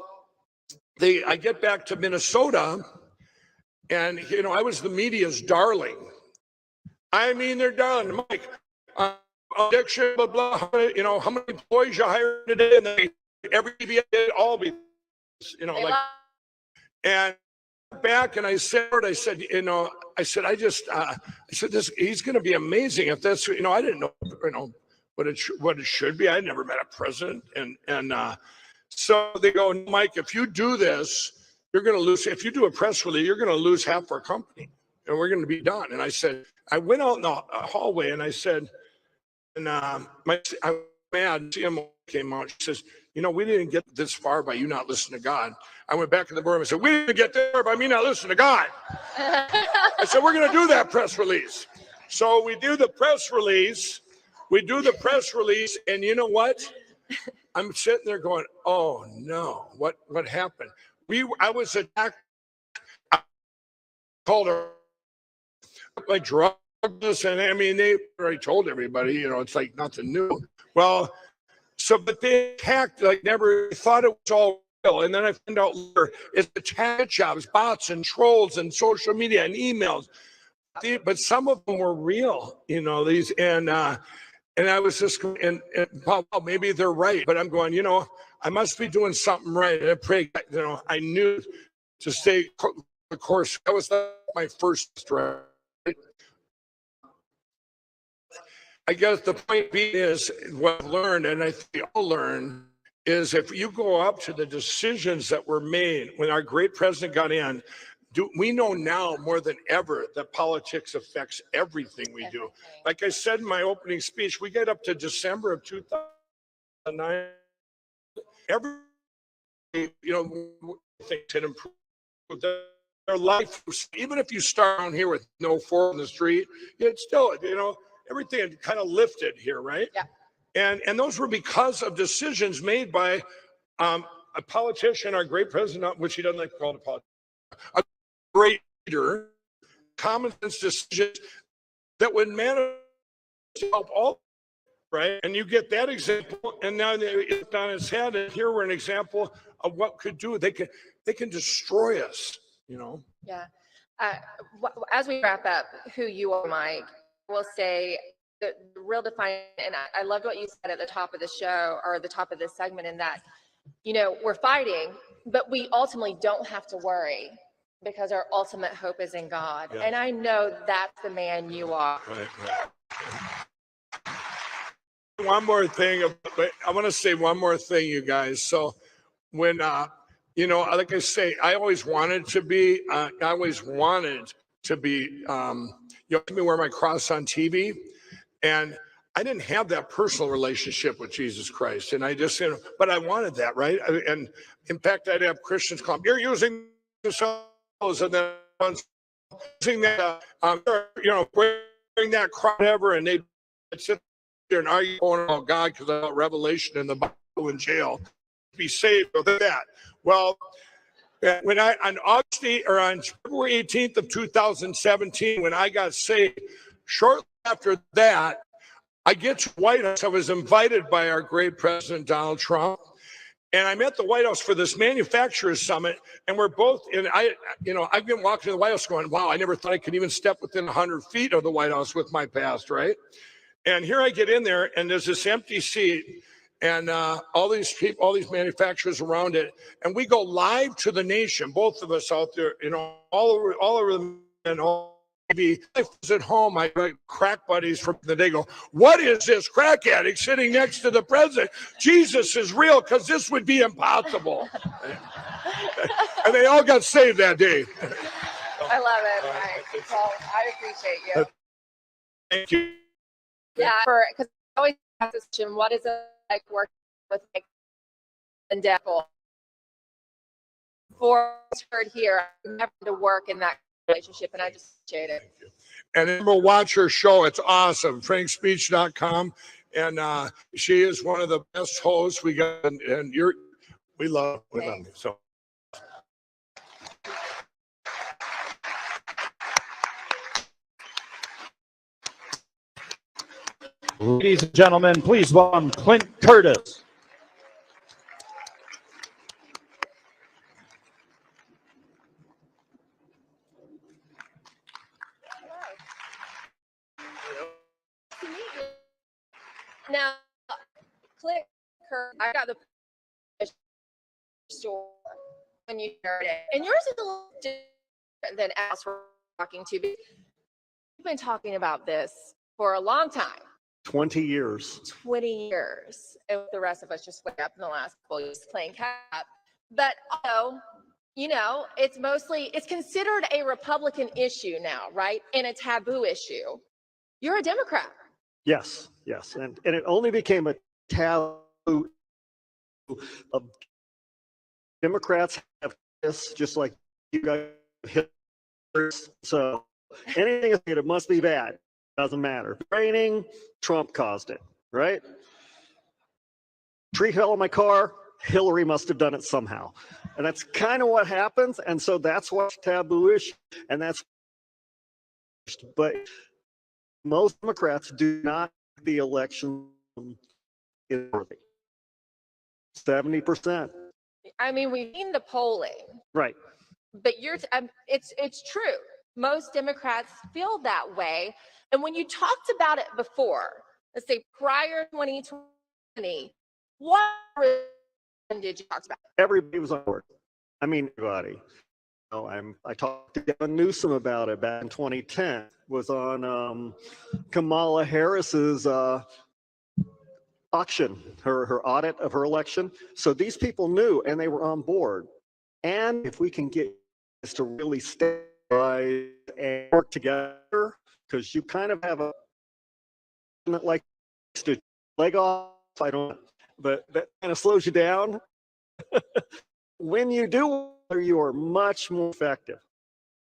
I get back to Minnesota, and I was the media's darling. I mean, they're darling. Mike, addiction, blah blah. How many employees you hired today? And then every TV all be, and back and I said, this, he's going to be amazing if that's, I didn't know, what it should be. I never met a president. And so they go, Mike, if you do this, you're going to lose. If you do a press release, you're going to lose half our company and we're going to be done. And I said, I went out in the hallway and I said, and I'm mad, CMO came out. She says, we didn't get this far by you not listening to God. I went back in the boardroom and said, we didn't get this far by me not listening to God. I said, we're going to do that press release. So we do the press release. And you know what? I'm sitting there going, oh no, what happened? I was attacked. I called her my drugs, and I mean, they already told everybody, it's like nothing new. Well, but they attacked like never thought it was all real. And then I found out later it's attack jobs, bots and trolls and social media and emails. But some of them were real, these, and I was just, and well, maybe they're right, but I'm going, I must be doing something right. And I pray, I knew to stay the course. That was my first strike. I guess the point being is what I've learned, and I think we all learn, is if you go up to the decisions that were made when our great president got in, we know now more than ever that politics affects everything we do. Like I said in my opening speech, we get up to December of 2009. Every, things had improved. Their life, even if you start down here with no fork in the street, it's still, everything had kind of lifted here, right? Yeah. And those were because of decisions made by a politician, our great president, which he doesn't like to call it a politician, a great leader, common sense decisions that would manage to help all, right? And you get that example, and now it's on its head, and here we're an example of what could do. They can destroy us, Yeah. As we wrap up who you are, Mike, we'll say the real defining, and I loved what you said at the top of the show or the top of this segment, in that, we're fighting, but we ultimately don't have to worry because our ultimate hope is in God. Yeah. And I know that's the man you are. Right. One more thing, I want to say one more thing, you guys. So when, like I say, I always wanted to be, let me wear my cross on TV. And I didn't have that personal relationship with Jesus Christ. And I just, but I wanted that, right? And in fact, I'd have Christians come, you're using the souls, and then using that, wearing that cross, whatever, and they'd sit there and argue about God because I got revelation in the Bible in jail, be saved with that. Well, when on February 18th of 2017, when I got saved, shortly after that, I get to White House. I was invited by our great President Donald Trump, And I'm at the White House for this manufacturers summit, and we're both in. I've been walking to the White House going, wow, I never thought I could even step within 100 feet of the White House with my past, right? And here I get in there, and there's this empty seat, and all these people, all these manufacturers around it, and we go live to the nation, both of us out there, all over the and all. Maybe if I was at home, my crack buddies from the day go, what is this crack addict sitting next to the president? Jesus is real, because this would be impossible. And they all got saved that day. I love it. Right. Well, I appreciate you. Thank you. Yeah, because I always ask this question, what is it like working with Lindell? For heard here, I'm never to work in that relationship, and I just appreciate it. And remember, watch her show. It's awesome. FrankSpeech.com. And she is one of the best hosts we got. And we love you. So. Ladies and gentlemen, please welcome Clint Curtis. Now, click her. I got the store when you heard it, and yours is a little different than us we're talking to. We've been talking about this for a long time. 20 years. 20 years. And the rest of us just wake up in the last couple years playing catch up. But also, it's considered a Republican issue now, right? And a taboo issue. You're a Democrat. Yes. And it only became a taboo of Democrats have this, just like you guys have Hitlers. So anything it must be bad. Doesn't matter. Raining, Trump caused it, right? Tree fell on my car, Hillary must have done it somehow. And that's kind of what happens. And so that's what's taboo-ish. And but most Democrats do not think the election is worthy. 70%. I mean, we've seen the polling. Right. But it's true. Most Democrats feel that way. And when you talked about it before, let's say prior to 2020, what did you talk about? Everybody was on board. I mean, everybody. I talked to Gavin Newsom about it back in 2010. Was on Kamala Harris's auction, her audit of her election. So these people knew, and they were on board. And if we can get this to really stabilize and work together, because you kind of have a like to leg off. I don't, but that kind of slows you down. When you do, you are much more effective.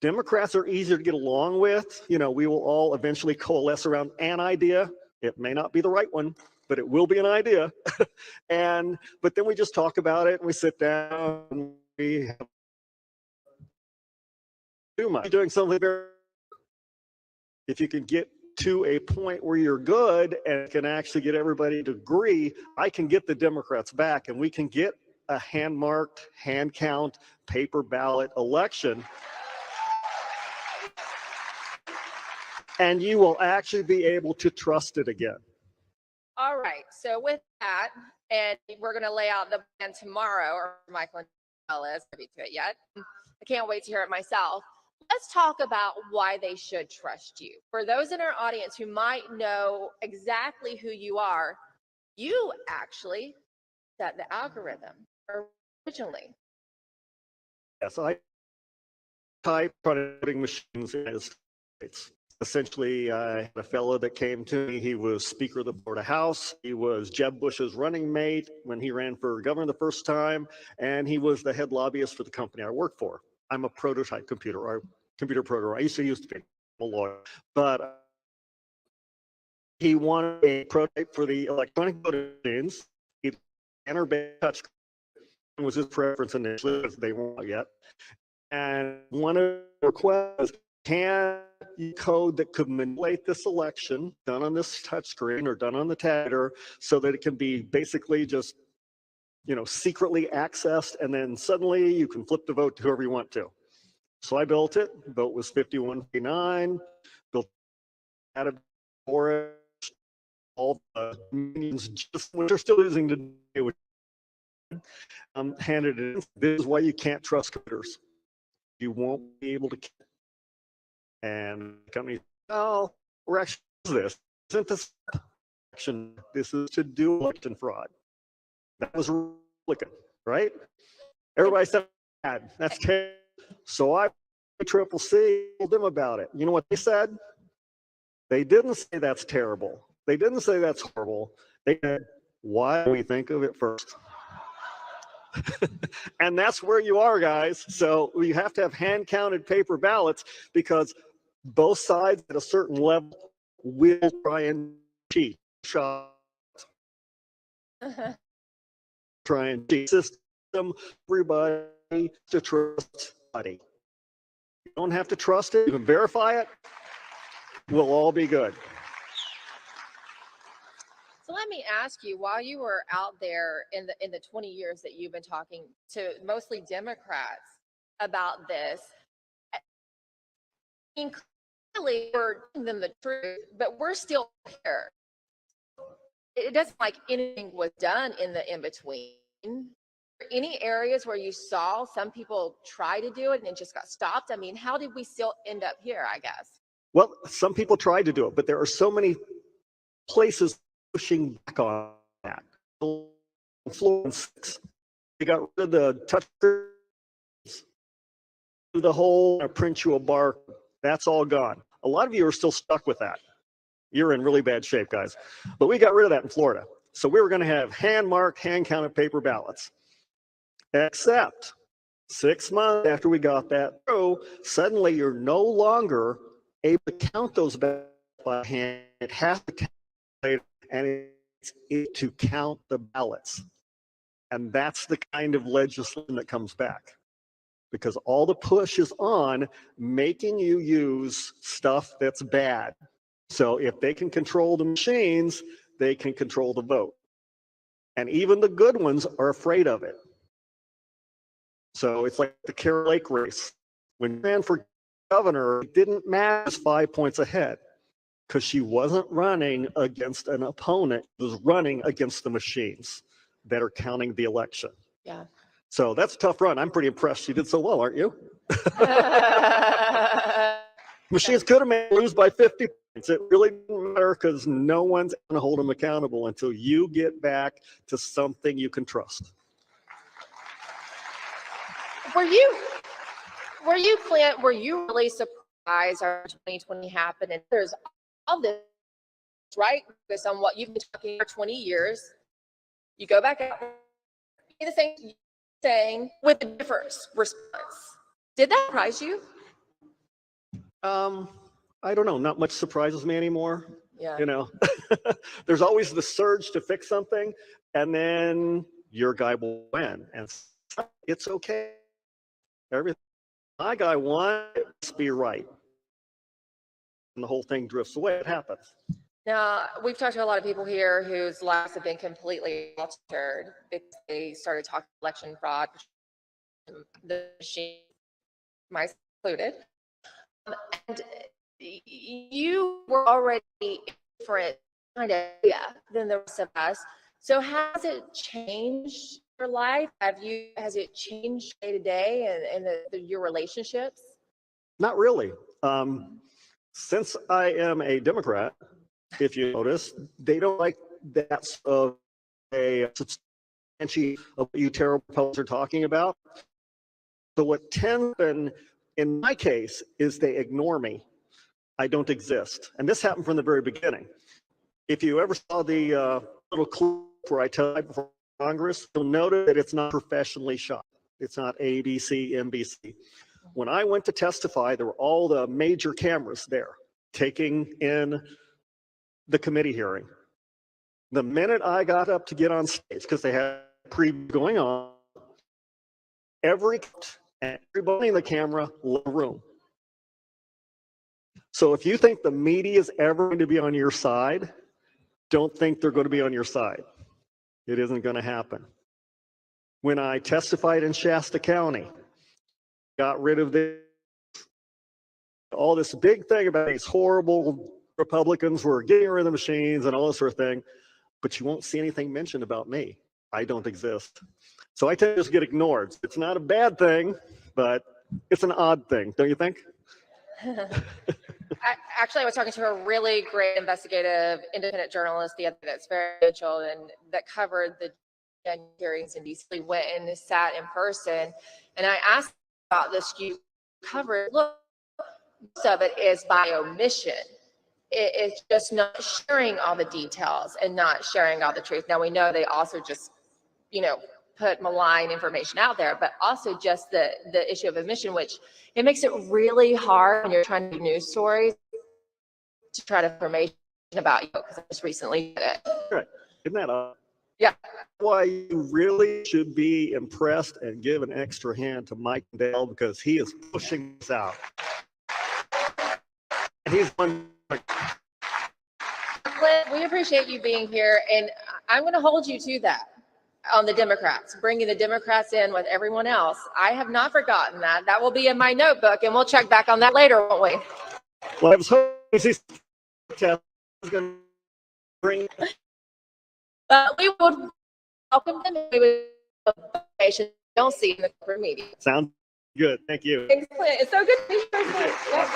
Democrats are easier to get along with. We will all eventually coalesce around an idea. It may not be the right one, but it will be an idea. But then we just talk about it and we sit down and we have too much. Doing something very, if you can get to a point where you're good and can actually get everybody to agree, I can get the Democrats back and we can get a hand-marked, hand-count, paper ballot election. And you will actually be able to trust it again. All right. So with that, and we're going to lay out the plan tomorrow, or Michael and Lindell is privy to it yet. I can't wait to hear it myself. Let's talk about why they should trust you. For those in our audience who might know exactly who you are, you actually set the algorithm originally. Yes, I type voting machines in the United States. Essentially, I had a fellow that came to me. He was Speaker of the Florida House. He was Jeb Bush's running mate when he ran for governor the first time, and he was the head lobbyist for the company I work for. I'm a prototype computer, or computer programmer. I used to be a lawyer, but he wanted a prototype for the electronic voting machines. Either enter touch was his preference initially, because they weren't yet. And one of the requests, can you code that could manipulate this election done on this touchscreen or done on the tablet so that it can be basically just secretly accessed, and then suddenly you can flip the vote to whoever you want to. So I built it. The vote was 51-49. Built out of for all the minions, just what they're still using today. Handed it in. This is why you can't trust computers. You won't be able to. And the company, oh, we're actually this. Isn't this election? This is to do election fraud. That was Republican, right? Everybody said that's terrible. So I Triple C told them about it. You know what they said? They didn't say that's terrible. They didn't say that's horrible. They said, why do we think of it first? And that's where you are, guys. So you have to have hand-counted paper ballots because both sides at a certain level will try and cheat. Try and cheat system. Everybody to trust somebody. You don't have to trust it. You can verify it. We'll all be good. So let me ask you, while you were out there in the 20 years that you've been talking to mostly Democrats about this, I mean, clearly we're telling them the truth, but we're still here. It doesn't like anything was done in the in-between. Any areas where you saw some people try to do it and it just got stopped? I mean, how did we still end up here, I guess? Well, some people tried to do it, but there are so many places pushing back on that. They got rid of the touch, the whole print you a bar. That's all gone. A lot of you are still stuck with that. You're in really bad shape, guys. But we got rid of that in Florida. So we were going to have hand-marked, hand-counted paper ballots. Except 6 months after we got that through, suddenly you're no longer able to count those ballots by hand. It has to count, and it's to count the ballots. And that's the kind of legislation that comes back. Because all the push is on making you use stuff that's bad. So if they can control the machines, they can control the vote. And even the good ones are afraid of it. So it's like the Carol Lake race. When she ran for governor, it didn't matter 5 points ahead because she wasn't running against an opponent. She was running against the machines that are counting the election. Yeah. So that's a tough run. I'm pretty impressed. You did so well, aren't you? Machines could have made lose by 50 points. It really didn't matter because no one's going to hold them accountable until you get back to something you can trust. Were you really surprised our 2020 happened? And there's all this, right? Based on what you've been talking for 20 years. You go back out, the same thing with a different response. Did that surprise you? I don't know. Not much surprises me anymore. Yeah. You know, there's always the surge to fix something, and then your guy will win, and it's okay. Everything my guy won, it must be right, and the whole thing drifts away. It happens. Now, we've talked to a lot of people here whose lives have been completely altered because they started talking election fraud, the machine, myself included. And you were already different kind of than the rest of us. So has it changed your life? Has it changed day to day and your relationships? Not really. Since I am a Democrat, if you notice, they don't like that of a substantiation of what you terrible Republicans are talking about. So what tends to happen in my case is they ignore me. I don't exist. And this happened from the very beginning. If you ever saw the little clip where I testified before Congress, you'll notice that it's not professionally shot. It's not ABC, NBC. When I went to testify, there were all the major cameras there taking in the committee hearing. The minute I got up to get on stage, because they had going on, everybody in the camera left the room. So if you think the media is ever going to be on your side, don't think they're going to be on your side. It isn't going to happen. when I testified in Shasta County, got rid of all this big thing about these horrible Republicans who are getting rid of the machines and all this sort of thing, but you won't see anything mentioned about me. I don't exist. So I tend to just get ignored. It's not a bad thing, but it's an odd thing, don't you think? Actually, I was talking to a really great investigative independent journalist the other day that's very influential and that covered the hearings in DC. We went and sat in person, and I asked about this. You covered, look, most of it is by omission. It's just not sharing all the details and not sharing all the truth. Now we know they also just, put malign information out there, but also just the issue of omission, which it makes it really hard when you're trying to do news stories to try to information about you, because I just recently did it. Right. Isn't that odd? Yeah. Why you really should be impressed and give an extra hand to Mike Lindell, because he is pushing this out. And he's one. Clint, we appreciate you being here, and I'm going to hold you to that on the Democrats, bringing the Democrats in with everyone else. I have not forgotten that. That will be in my notebook, and we'll check back on that later, won't we? Well, I was hoping he's going to bring. We would welcome them. We would don't see in the corporate media. Sounds good. Thank you. Thanks, Clint. It's so good to meet you. Yep.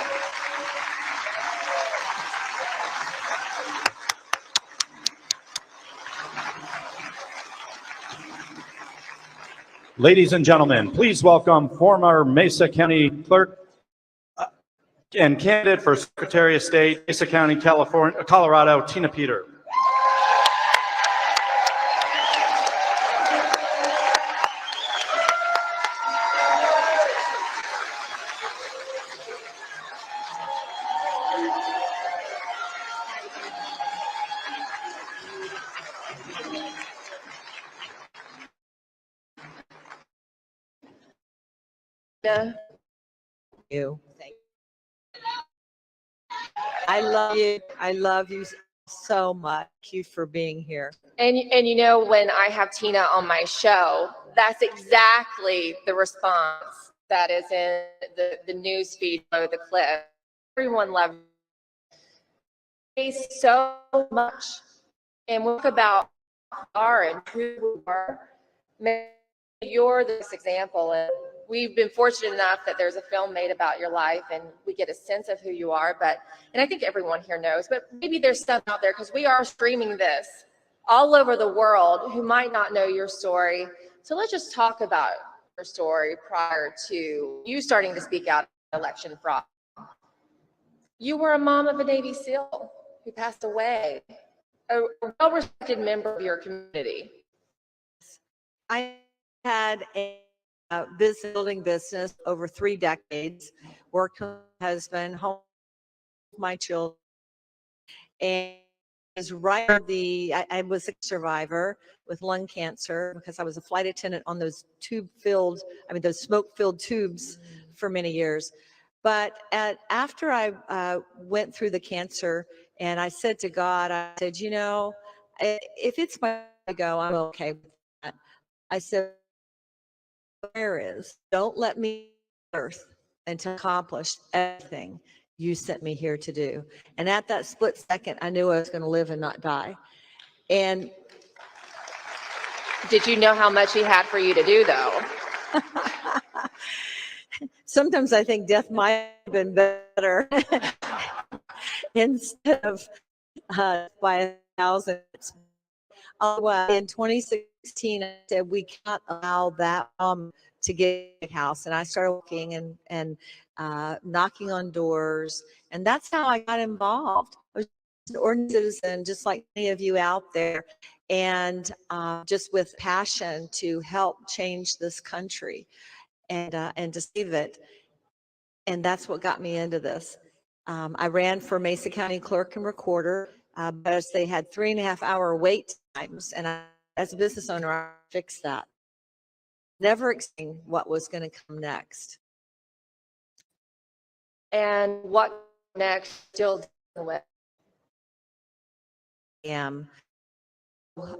Ladies and gentlemen, please welcome former Mesa County Clerk and candidate for Secretary of State, Mesa County, Colorado, Tina Peter. Yeah. You. Thank you. I love you. I love you so much. Thank you for being here. And when I have Tina on my show, that's exactly the response that is in the news feed below the clip. Everyone loves me so much. And we talk about who we are and who we are. You're this example, and we've been fortunate enough that there's a film made about your life and we get a sense of who you are. And I think everyone here knows, but maybe there's some out there, because we are streaming this all over the world, who might not know your story. So let's just talk about your story prior to you starting to speak out in election fraud. You were a mom of a Navy SEAL who passed away, a well-respected member of your community. I had a building business over 3 decades, worked with my husband, home with my children, and is right I was a survivor with lung cancer because I was a flight attendant on those those smoke-filled tubes for many years. But after I went through the cancer, and I said to God, I said, if it's my go, I'm okay with that. I said, prayer is, don't let me earth until accomplish everything you sent me here to do. And at that split second, I knew I was going to live and not die. And did you know how much he had for you to do, though? Sometimes I think death might have been better instead of by 1,000. In 2016, I said, we can't allow that to get a house. And I started walking and knocking on doors. And that's how I got involved. I was an ordinary citizen, just like many of you out there, and just with passion to help change this country and to save it. And that's what got me into this. I ran for Mesa County Clerk and Recorder, but they had 3.5-hour wait times. And as a business owner, I fixed that. Never expecting what was going to come next. And what next? Still dealing with?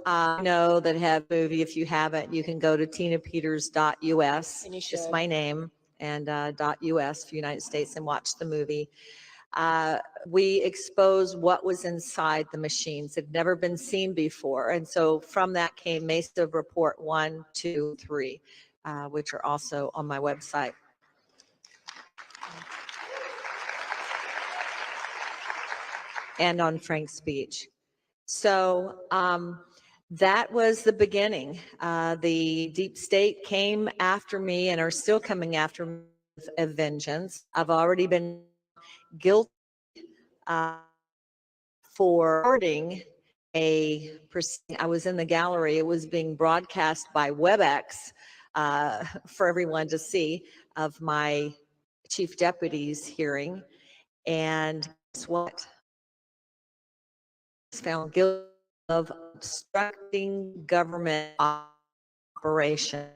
know that have movie. If you haven't, you can go to tinapeters.us, And you just should. my name, and .us for United States, and watch the movie. We expose what was inside the machines. Had never been seen before. And so from that came Mesa Report 1, 2, 3, which are also on my website. And on Frank's speech. So that was the beginning. The deep state came after me and are still coming after me with a vengeance. I've already been guilty for recording a proceeding. I was in the gallery. It was being broadcast by WebEx for everyone to see, of my chief deputy's hearing. And guess what? I was found guilty of obstructing government operation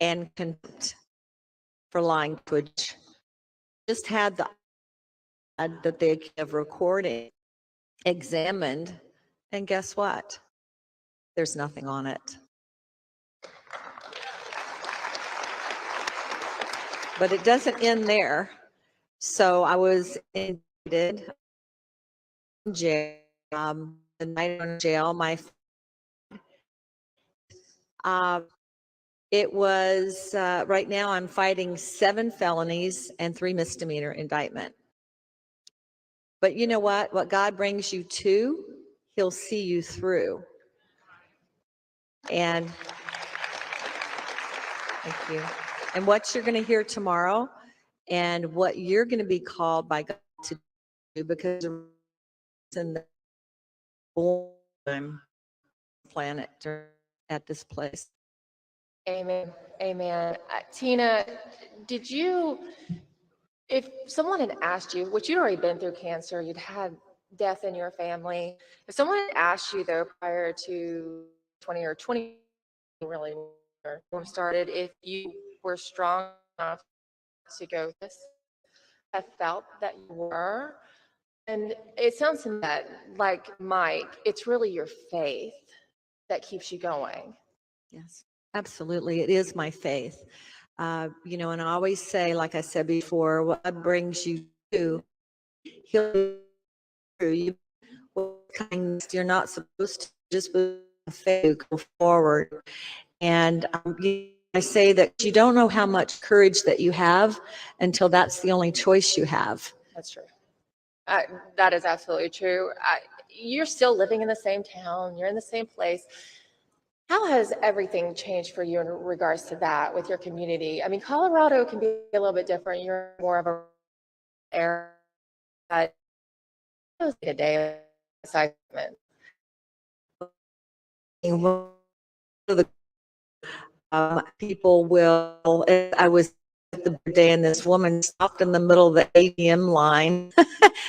and contempt for lying to a judge. Just had the that they have recording examined, and guess what? There's nothing on it. But it doesn't end there. So I was indicted in jail. The night in jail, it was right now I'm fighting 7 felonies and 3 misdemeanor indictment. But you know what? What God brings you to, He'll see you through. And thank you. And what you're going to hear tomorrow, and what you're going to be called by God to do, because it's in the planet at this place. Amen. Amen. Tina, did you, if someone had asked you, which you'd already been through cancer, you'd had death in your family, if someone had asked you though prior to 20 really started, if you were strong enough to go this, I felt that you were. And it sounds to me that, like Mike, it's really your faith that keeps you going. Yes, absolutely. It is my faith. And I always say, like I said before, what God brings you to, He'll do you. Kindness, you're not supposed to just with faith go forward. And I say that you don't know how much courage that you have until that's the only choice you have. That's true. That is absolutely true. You're still living in the same town. You're in the same place. How has everything changed for you in regards to that with your community? I mean, Colorado can be a little bit different. You're more of a area. But it was like a day of excitement. People will, I was at the day and this woman stopped in the middle of the ATM line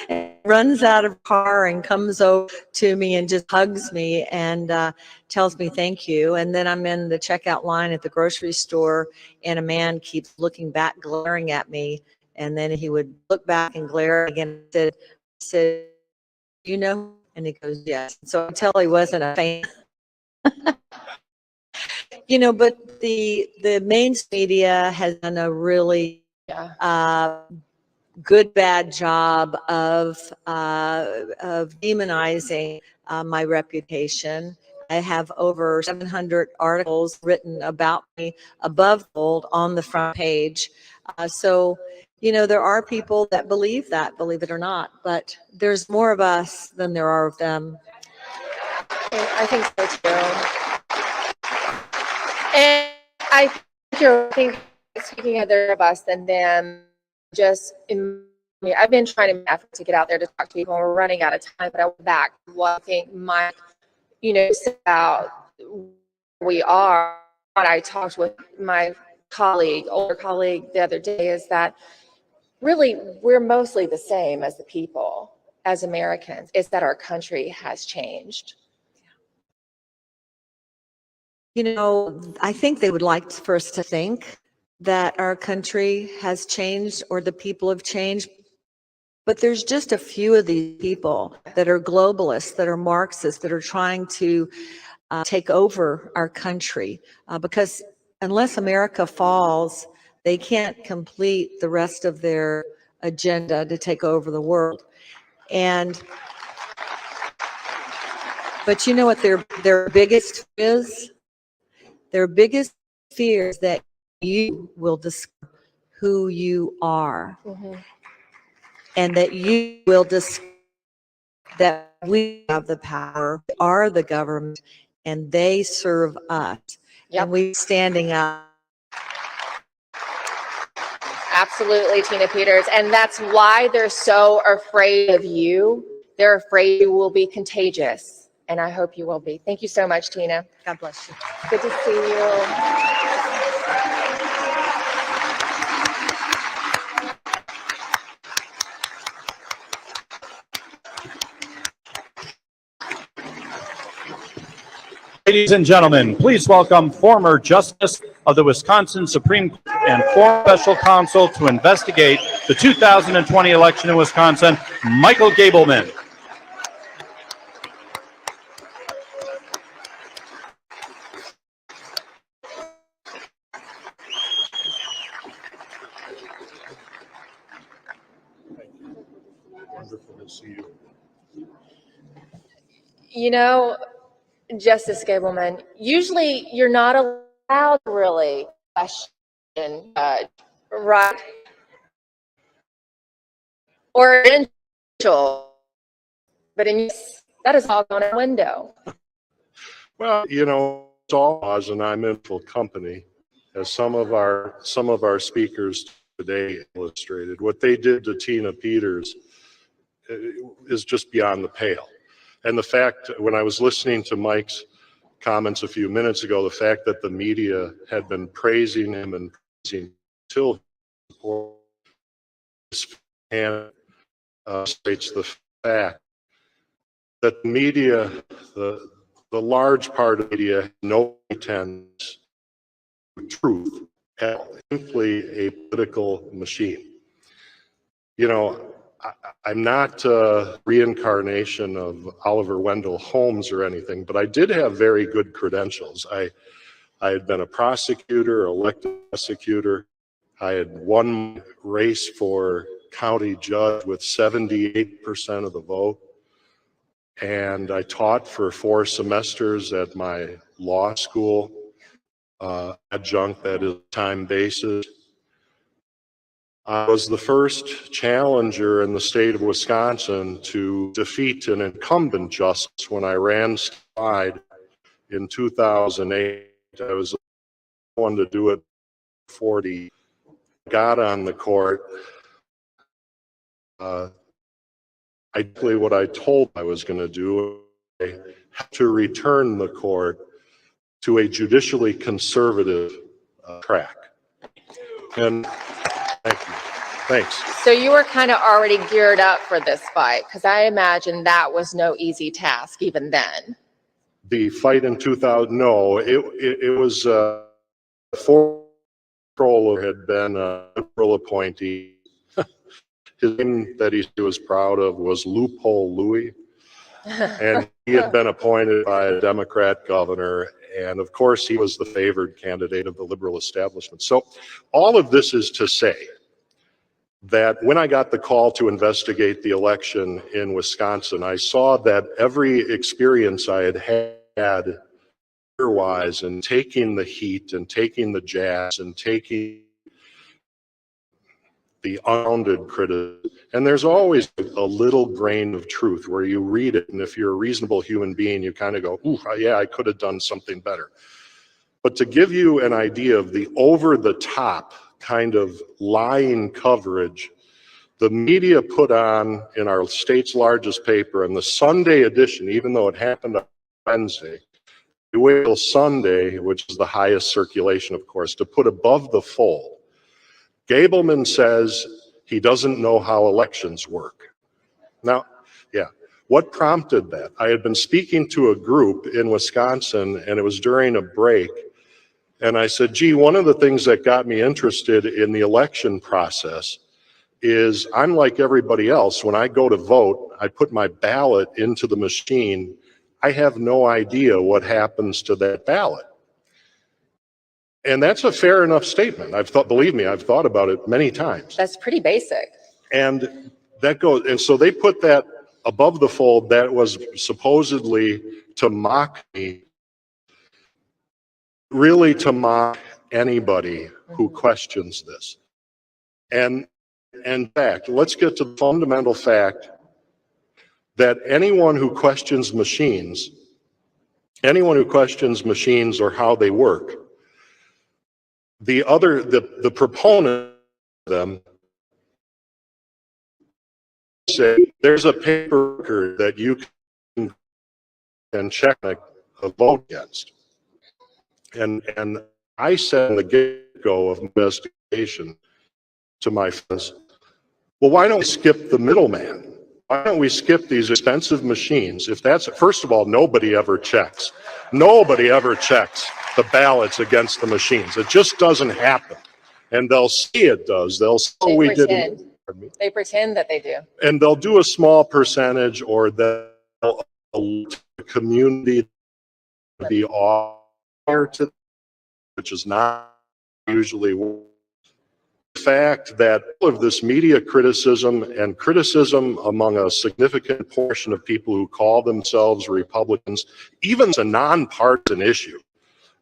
and runs out of her car and comes over to me and just hugs me and tells me thank you. And then I'm in the checkout line at the grocery store and a man keeps looking back, glaring at me. And then he would look back and glare again and said, you know? And he goes, yes. So I tell he wasn't a fan. But the mainstream media has done a really good, bad job of demonizing my reputation. I have over 700 articles written about me above fold on the front page. There are people that believe that, believe it or not, but there's more of us than there are of them. I think so too. And I think speaking of there of us than them, I've been trying to effort to get out there to talk to people, and we're running out of time, but I went back to what I think Mike, about we are. What I talked with my older colleague the other day is that really we're mostly the same as the people, as Americans. It's that our country has changed. I think they would like for us to think that our country has changed or the people have changed, But there's just a few of these people that are globalists, that are Marxists, that are trying to take over our country, because unless America falls, they can't complete the rest of their agenda to take over the world. But you know what their biggest fear is? Their biggest fear is that you will discover who you are, and that you will discover that we have the power, we are the government, and they serve us. And we're standing up. Absolutely, Tina Peters. And that's why they're so afraid of you. They're afraid you will be contagious. And I hope you will be. Thank you so much, Tina. God bless you. Good to see you. Ladies and gentlemen, please welcome former Justice of the Wisconsin Supreme Court and former Special Counsel to investigate the 2020 election in Wisconsin, Michael Gableman. Wonderful to see you. You know, Justice Gableman, usually you're not allowed to really question, right? Or potential, but that is all gone out the window. Well, you know, it's all laws, and I'm in full company, as some of our speakers today illustrated. What they did to Tina Peters is just beyond the pale. And the fact, when I was listening to Mike's comments a few minutes ago, the fact that the media had been praising him and praising till and states the fact that the media, the large part of the media, no pretense to truth, at simply a political machine. You know, I'm not a reincarnation of Oliver Wendell Holmes or anything, but I did have very good credentials. I had been a prosecutor, elected prosecutor. I had won race for county judge with 78% of the vote. And I taught for 4 semesters at my law school, adjunct, that is time basis. I was the first challenger in the state of Wisconsin to defeat an incumbent justice when I ran statewide in 2008. I was the one to do it 40. Got on the court. I did what I told I was going to do, to return the court to a judicially conservative track. And thank you. Thanks. So you were kind of already geared up for this fight, because I imagine that was no easy task even then. The fight in 2000, no, it was former controller had been a liberal appointee. His name that he was proud of was Loophole Louie, and he had been appointed by a Democrat governor, and of course he was the favored candidate of the liberal establishment. So all of this is to say that when I got the call to investigate the election in Wisconsin, I saw that every experience I had had career-wise in taking the heat and taking the jabs and taking the unfounded criticism, and there's always a little grain of truth where you read it, and if you're a reasonable human being, you kind of go, ooh, yeah, I could have done something better. But to give you an idea of the over-the-top kind of lying coverage the media put on in our state's largest paper, in the Sunday edition, even though it happened on Wednesday, we wait till Sunday, which is the highest circulation, of course, to put above the fold. Gableman says he doesn't know how elections work. Now, yeah, what prompted that? I had been speaking to a group in Wisconsin, and it was during a break, and I said, gee, one of the things that got me interested in the election process is I'm like everybody else. When I go to vote, I put my ballot into the machine. I have no idea what happens to that ballot. And that's a fair enough statement. Believe me, I've thought about it many times. That's pretty basic. And that goes, and so they put that above the fold. That was supposedly to mock me, really to mock anybody who questions this. And in fact, let's get to the fundamental fact that anyone who questions machines or how they work, the proponent of them say there's a paper record that you can check a vote against. And I said in the get-go of investigation to my friends, well, why don't we skip the middleman? Why don't we skip these expensive machines? If that's, first of all, nobody ever checks. Nobody ever checks the ballots against the machines. It just doesn't happen. And they'll see it does. They'll say, oh, we didn't. They pretend that they do. And they'll do a small percentage, or they'll alert the community to be aware to, which is not usually the fact that all of this media criticism and criticism among a significant portion of people who call themselves Republicans, even a nonpartisan issue.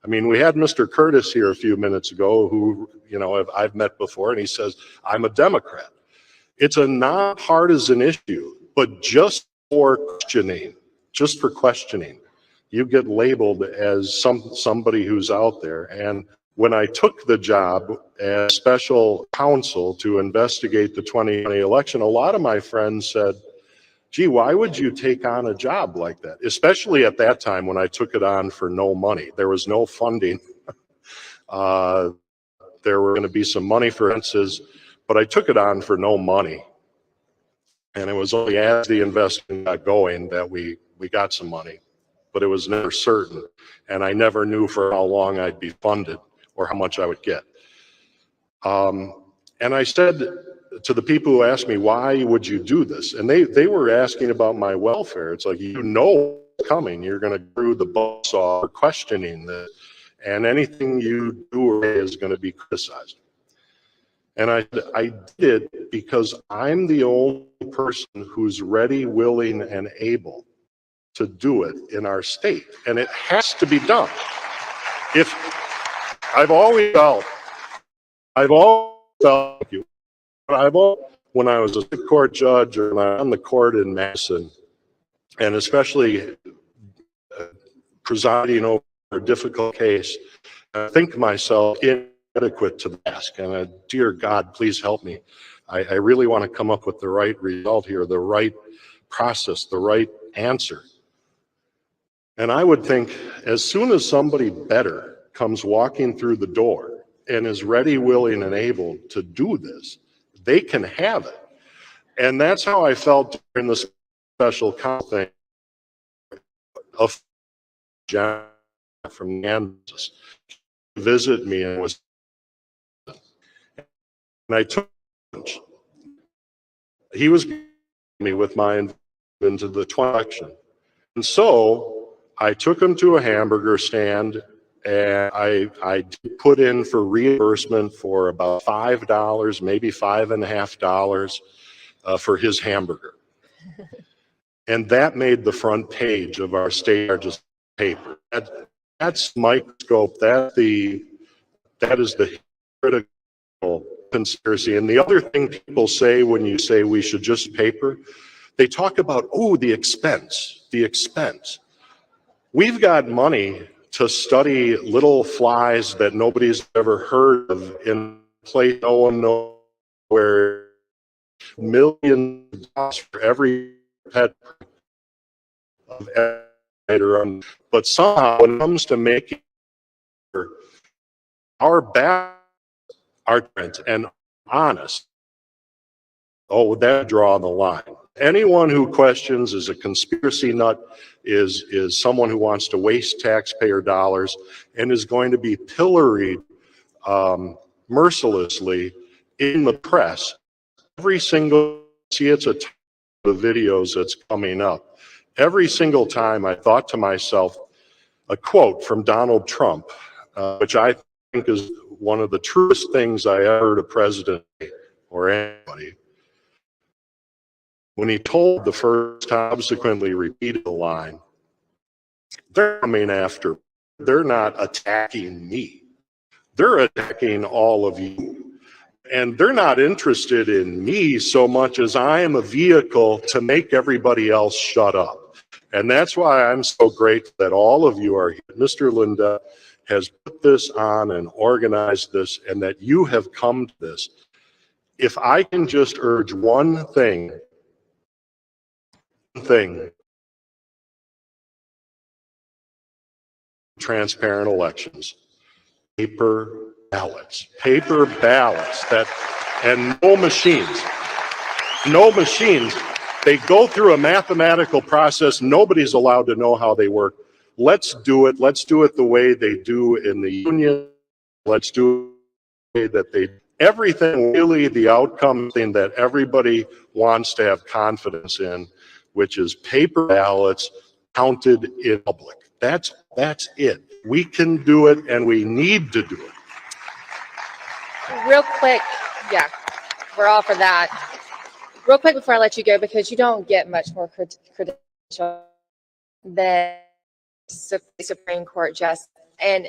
I mean, we had Mr. Curtis here a few minutes ago who, you know, I've met before, and he says, I'm a Democrat. It's a nonpartisan issue, but just for questioning, you get labeled as somebody who's out there. And when I took the job as special counsel to investigate the 2020 election, a lot of my friends said, gee, why would you take on a job like that? Especially at that time when I took it on for no money. There was no funding. There were going to be some money for expenses, but I took it on for no money. And it was only as the investment got going that we got some money, but it was never certain. And I never knew for how long I'd be funded or how much I would get. And I said to the people who asked me, why would you do this? And they were asking about my welfare. It's like, you know what's coming. You're going to screw the buzzsaw for questioning this. And anything you do is going to be criticized. And I did it because I'm the only person who's ready, willing, and able to do it in our state. And it has to be done. If I've always felt, when I was a court judge or when I was on the court in Madison, and especially presiding over a difficult case, I think myself inadequate to the task. And dear God, please help me. I really want to come up with the right result here, the right process, the right answer. And I would think as soon as somebody better comes walking through the door and is ready, willing, and able to do this, they can have it. And that's how I felt during the special counsel thing of John from Kansas visit me and I took lunch. He was me with my into the 20 election. And so I took him to a hamburger stand, and I put in for reimbursement for about $5, maybe $5.50 for his hamburger. And that made the front page of our state largest paper. That's microscope. That is the critical conspiracy. And the other thing people say when you say we should just paper, they talk about, oh, the expense. We've got money to study little flies that nobody's ever heard of in a place no one knows, where millions of dollars for every pet of every, but somehow when it comes to making our ballots are transparent and honest, oh, that draw the line. Anyone who questions is a conspiracy nut, is someone who wants to waste taxpayer dollars, and is going to be pilloried mercilessly in the press every single, see, it's a ton of the videos that's coming up. Every single time I thought to myself, a quote from Donald Trump, which I think is one of the truest things I ever heard a president or anybody. When he told the first time, subsequently repeated the line, they're coming after, they're not attacking me. They're attacking all of you. And they're not interested in me so much as I am a vehicle to make everybody else shut up. And that's why I'm so grateful that all of you are here. Mr. Lindell has put this on and organized this, and that you have come to this. If I can just urge one thing, transparent elections, paper ballots, that, and no machines. They go through a mathematical process. Nobody's allowed to know how they work. Let's do it. Let's do it the way they do in the union. Let's do it the way that they, everything really the outcome thing that everybody wants to have confidence in, which is paper ballots counted in public. That's it. We can do it, and we need to do it. Real quick, yeah, we're all for that. Real quick before I let you go, because you don't get much more credential than Supreme Court justice, and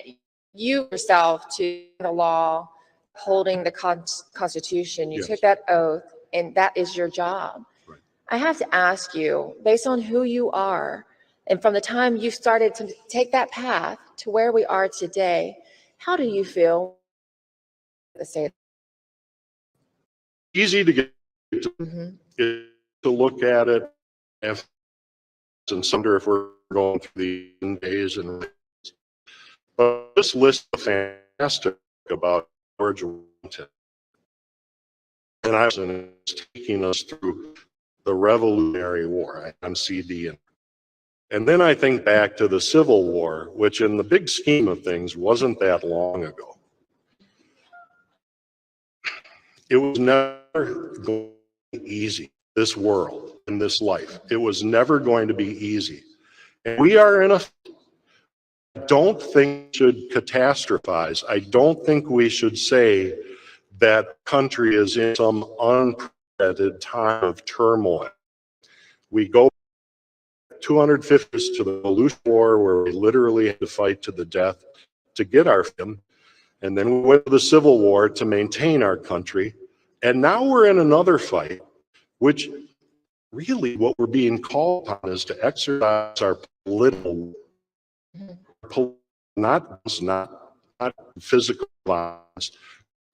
you yourself to the law, holding the Constitution. You took that oath, and that is your job. Right. I have to ask you, based on who you are, and from the time you started to take that path to where we are today, how do you feel? Easy to get to look at it and wonder if we're going through the days and but this list of fantastic about George Washington, and I was taking us through the Revolutionary War. I'm CD, and then I think back to the Civil War, which in the big scheme of things wasn't that long ago. It was never going to be easy, this world and this life. It was never going to be easy. And we are in a, I don't think we should catastrophize. I don't think we should say that country is in some unprecedented time of turmoil. We go 250 years to the Revolutionary War, where we literally had to fight to the death to get our freedom. And then we went to the Civil War to maintain our country. And now we're in another fight, which really what we're being called upon is to exercise our political, not physical violence,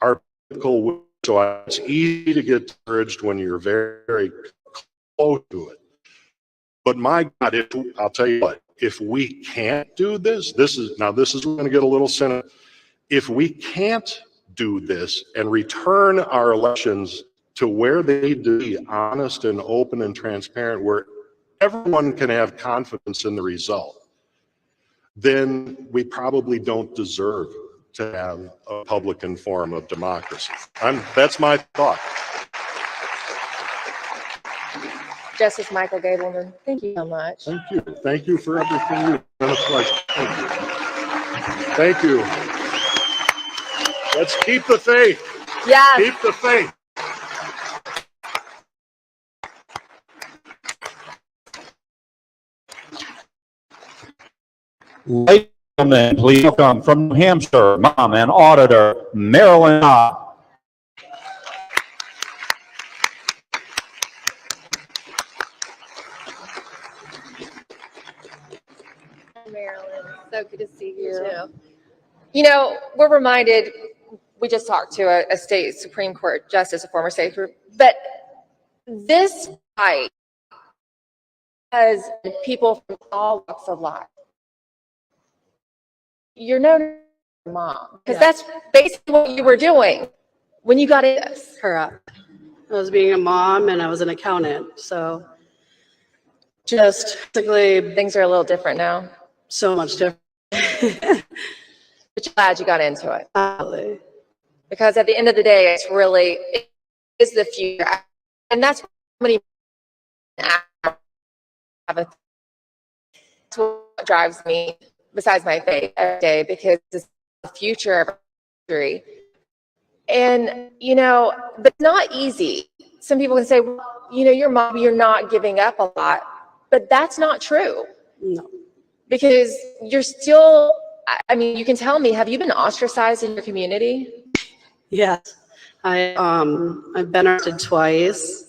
our political will. So it's easy to get discouraged when you're very, very close to it. But my God, I'll tell you what, if we can't do this, this is going to get a little cynical. If we can't do this and return our elections to where they need to be, honest and open and transparent, where everyone can have confidence in the result, then we probably don't deserve to have a Republican form of democracy. That's my thought. Justice Michael Gableman, thank you so much. Thank you. Thank you for everything you've done. It's a pleasure. Thank you. Let's keep the faith. Yes. Keep the faith. Ladies and gentlemen, please welcome from New Hampshire, Mom and Auditor Marilyn Knott. Marilyn, so good to see you too. You know, we're reminded, we just talked to a state Supreme Court justice, a former state, but this fight has people from all walks of life. You're no mom, because that's basically what you were doing when you got in this. Correct. I was being a mom and I was an accountant, so just basically things are a little different now. So much different. But you're glad you got into it. Absolutely. Because at the end of the day, it is the future. And that's many have a, it's what drives me besides my faith every day, because it's the future of our country. And, you know, but it's not easy. Some people can say, well, you know, your mom, you're not giving up a lot, but that's not true. No. Because you're still, I mean, you can tell me, have you been ostracized in your community? Yes. I've been arrested twice.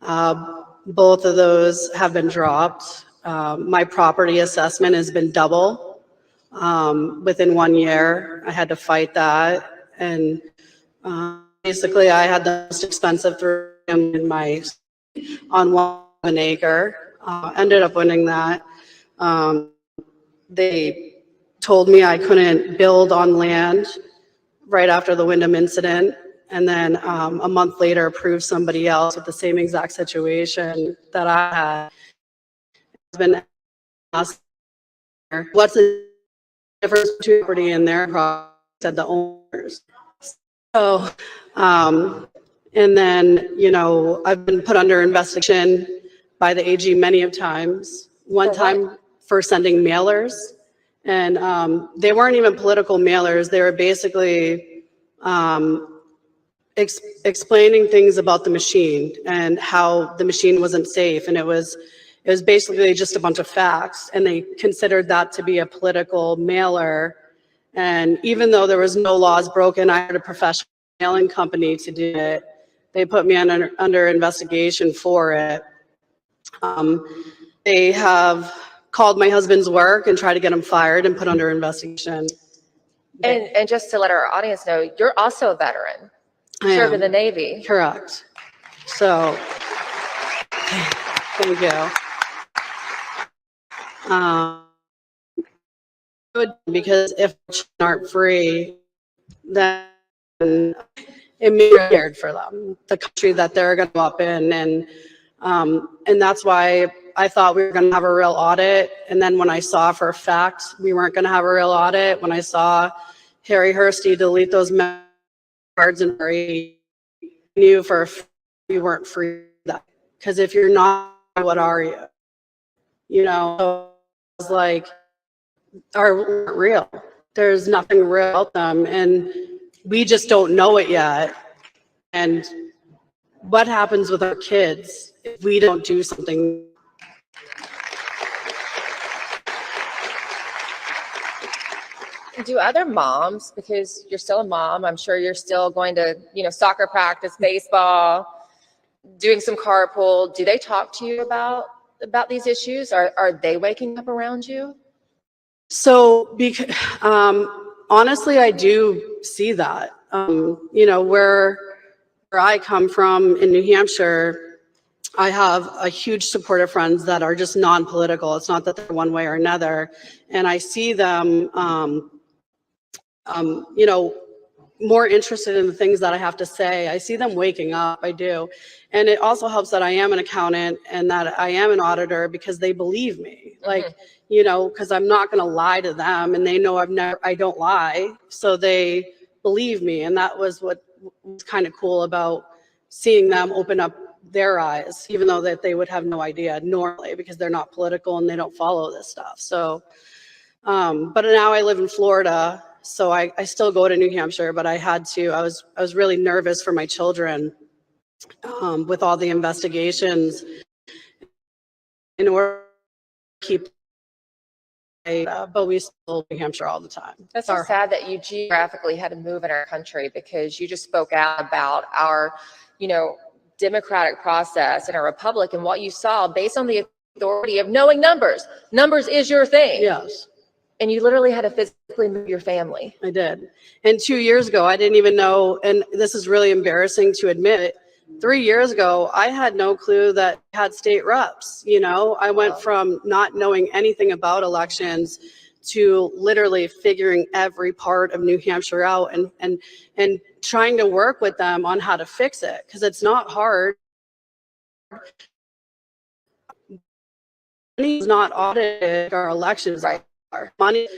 Both of those have been dropped. My property assessment has been double within 1 year. I had to fight that. And basically, I had the most expensive room in my on 1 acre. Ended up winning that. They told me I couldn't build on land right after the Wyndham incident. And then a month later, approved somebody else with the same exact situation that I had. It's been asked, what's the difference between property and their property? Said the owners. So, and then, you know, I've been put under investigation by the AG many of times. One time for sending mailers, and they weren't even political mailers. They were basically explaining things about the machine and how the machine wasn't safe, and it was basically just a bunch of facts, and they considered that to be a political mailer. And even though there was no laws broken, I hired a professional mailing company to do it. They put me under investigation for it. They have called my husband's work and tried to get him fired and put under investigation. And just to let our audience know, you're also a veteran. I Served am. in the Navy. Correct. So, thank you. Because if children aren't free, then it may be weird for them, the country that they're going to go up in. And that's why I thought we were going to have a real audit. And then when I saw for a fact we weren't going to have a real audit, when I saw Harry Hursty delete those cards and I knew for a fact we weren't free. Because if you're not, what are you? You know, so I was like, are real. There's nothing real about them, and we just don't know it yet. And what happens with our kids if we don't do something? Do other moms, because you're still a mom, I'm sure you're still going to, you know, soccer practice, baseball, doing some carpool. Do they talk to you about these issues? Are they waking up around you? So, honestly, I do see that. You know, where I come from in New Hampshire, I have a huge support of friends that are just non-political. It's not that they're one way or another. And I see them, you know, more interested in the things that I have to say. I see them waking up, I do. And it also helps that I am an accountant and that I am an auditor, because they believe me. Like, you know, because I'm not going to lie to them, and they know I don't lie. So they believe me. And that was what was kind of cool about seeing them open up their eyes, even though that they would have no idea normally, because they're not political and they don't follow this stuff. So, but now I live in Florida, so I still go to New Hampshire, but I had to, I was really nervous for my children with all the investigations in order to keep, but we still New Hampshire all the time. That's so sad that you geographically had to move in our country, because you just spoke out about our, you know, democratic process in our republic and what you saw based on the authority of knowing numbers. Numbers is your thing. Yes. And you literally had to physically move your family. I did. And 2 years ago, I didn't even know, and this is really embarrassing to admit, 3 years ago, I had no clue that I had state reps. You know, I went from not knowing anything about elections to literally figuring every part of New Hampshire out and trying to work with them on how to fix it, because it's not hard. Money is not audited, our elections are. Money,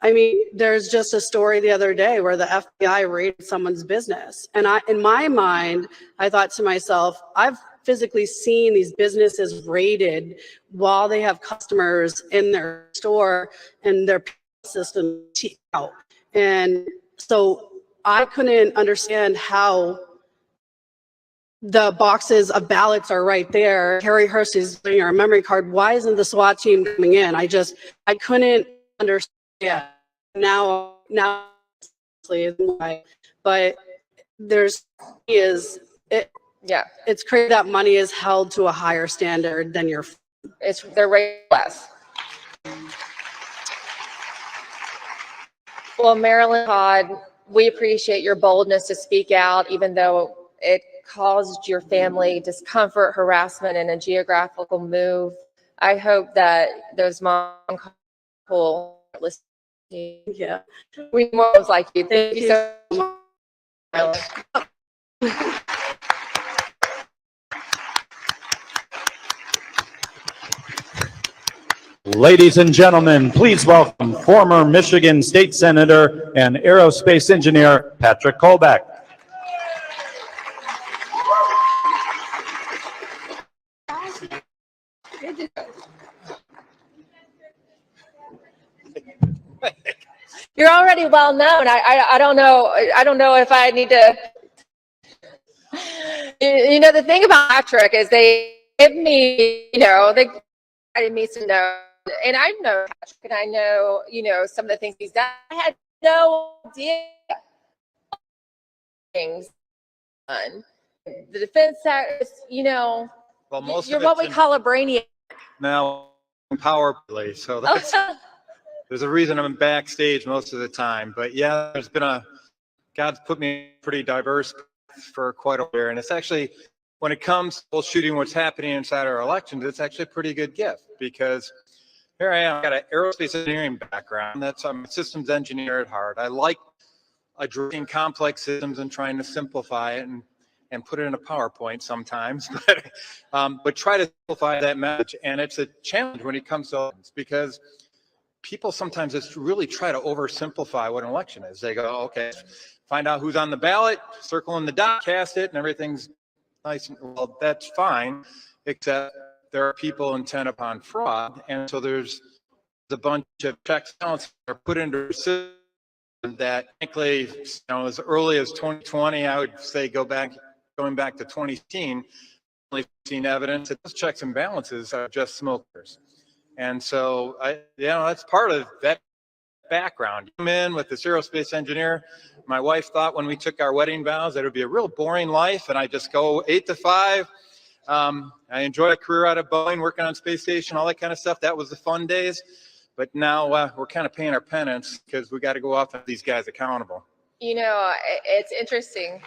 I mean, there's just a story the other day where the FBI raided someone's business. And in my mind, I thought to myself, I've physically seen these businesses raided while they have customers in their store and their system out. And so I couldn't understand how the boxes of ballots are right there. Harry Hurst is doing our memory card. Why isn't the SWAT team coming in? I couldn't understand. Now, but there's yeah, it's crazy that money is held to a higher standard than your. They're rated less. Well, Marilyn Todd, we appreciate your boldness to speak out, even though it caused your family discomfort, harassment, and a geographical move. I hope that those moms will listen. Yeah, we moms like you. Thank you so much, Marilyn. Ladies and gentlemen, please welcome former Michigan State Senator and aerospace engineer Patrick Kolbeck. You're already well known. I don't know if I need to. You know, the thing about Patrick is they give me, they invited me to know, and I know Patrick, and I know, some of the things he's done. I had no idea things done. The defense sector, well, most you're of what we call a brainiac. now power play, so that's there's a reason I'm backstage most of the time. But yeah, God's put me pretty diverse for quite a while, and it's actually, when it comes to shooting what's happening inside our elections, it's actually a pretty good gift, because here I am, I got an aerospace engineering background. I'm a systems engineer at heart. I like addressing complex systems and trying to simplify it and put it in a PowerPoint sometimes, but try to simplify that message. And it's a challenge when it comes to elections, because people sometimes just really try to oversimplify what an election is. They go, okay, find out who's on the ballot, circle in the dot, cast it, and everything's nice. Well, that's fine, except there are people intent upon fraud. And so there's a bunch of checks and balances that are put into a system that, frankly, as early as 2020, I would say going back to 2018, we've seen evidence that those checks and balances are just smokers. And so, that's part of that background. I'm in with this aerospace engineer. My wife thought when we took our wedding vows that it would be a real boring life, and I just go 8 to 5. I enjoyed a career out of Boeing, working on space station, all that kind of stuff. That was the fun days. But now we're kind of paying our penance because we got to go off and these guys accountable. It's interesting.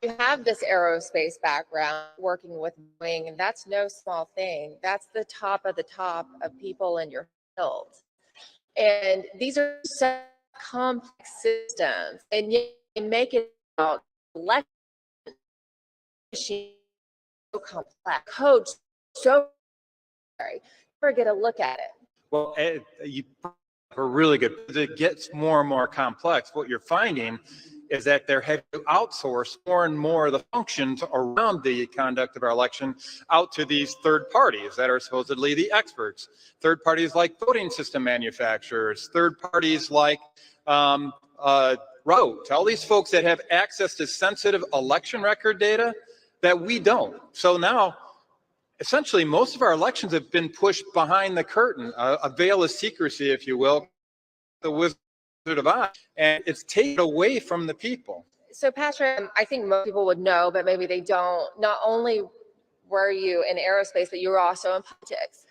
You have this aerospace background working with Boeing, and that's no small thing. That's the top of people in your field. And these are such complex systems, and yet you make it out machine so complex, code so scary. Never get a look at it. Well, you are really good. As it gets more and more complex, what you're finding is that they're having to outsource more and more of the functions around the conduct of our election out to these third parties that are supposedly the experts. Third parties like voting system manufacturers, third parties like Route, all these folks that have access to sensitive election record data that we don't. So now, essentially, most of our elections have been pushed behind the curtain, a veil of secrecy, if you will, the Wizard of Oz, and it's taken away from the people. So, Patrick, I think most people would know, but maybe they don't. Not only were you in aerospace, but you were also in politics.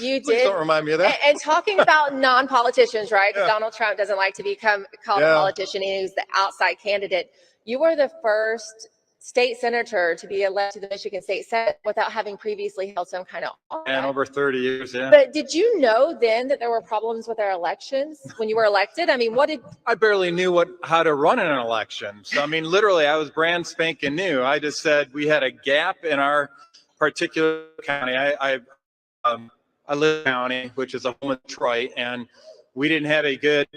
You Please did. don't remind me of that. And talking about non-politicians, right? Because Donald Trump doesn't like to become called a politician. He was the outside candidate. You were the first state senator to be elected to the Michigan State Senate without having previously held some kind of office. And over 30 years, yeah. But did you know then that there were problems with our elections when you were elected? I mean, I barely knew how to run in an election. So, I mean, literally, I was brand spanking new. I just said we had a gap in our particular county. I live in a county, which is a home of Detroit, and we didn't have a good,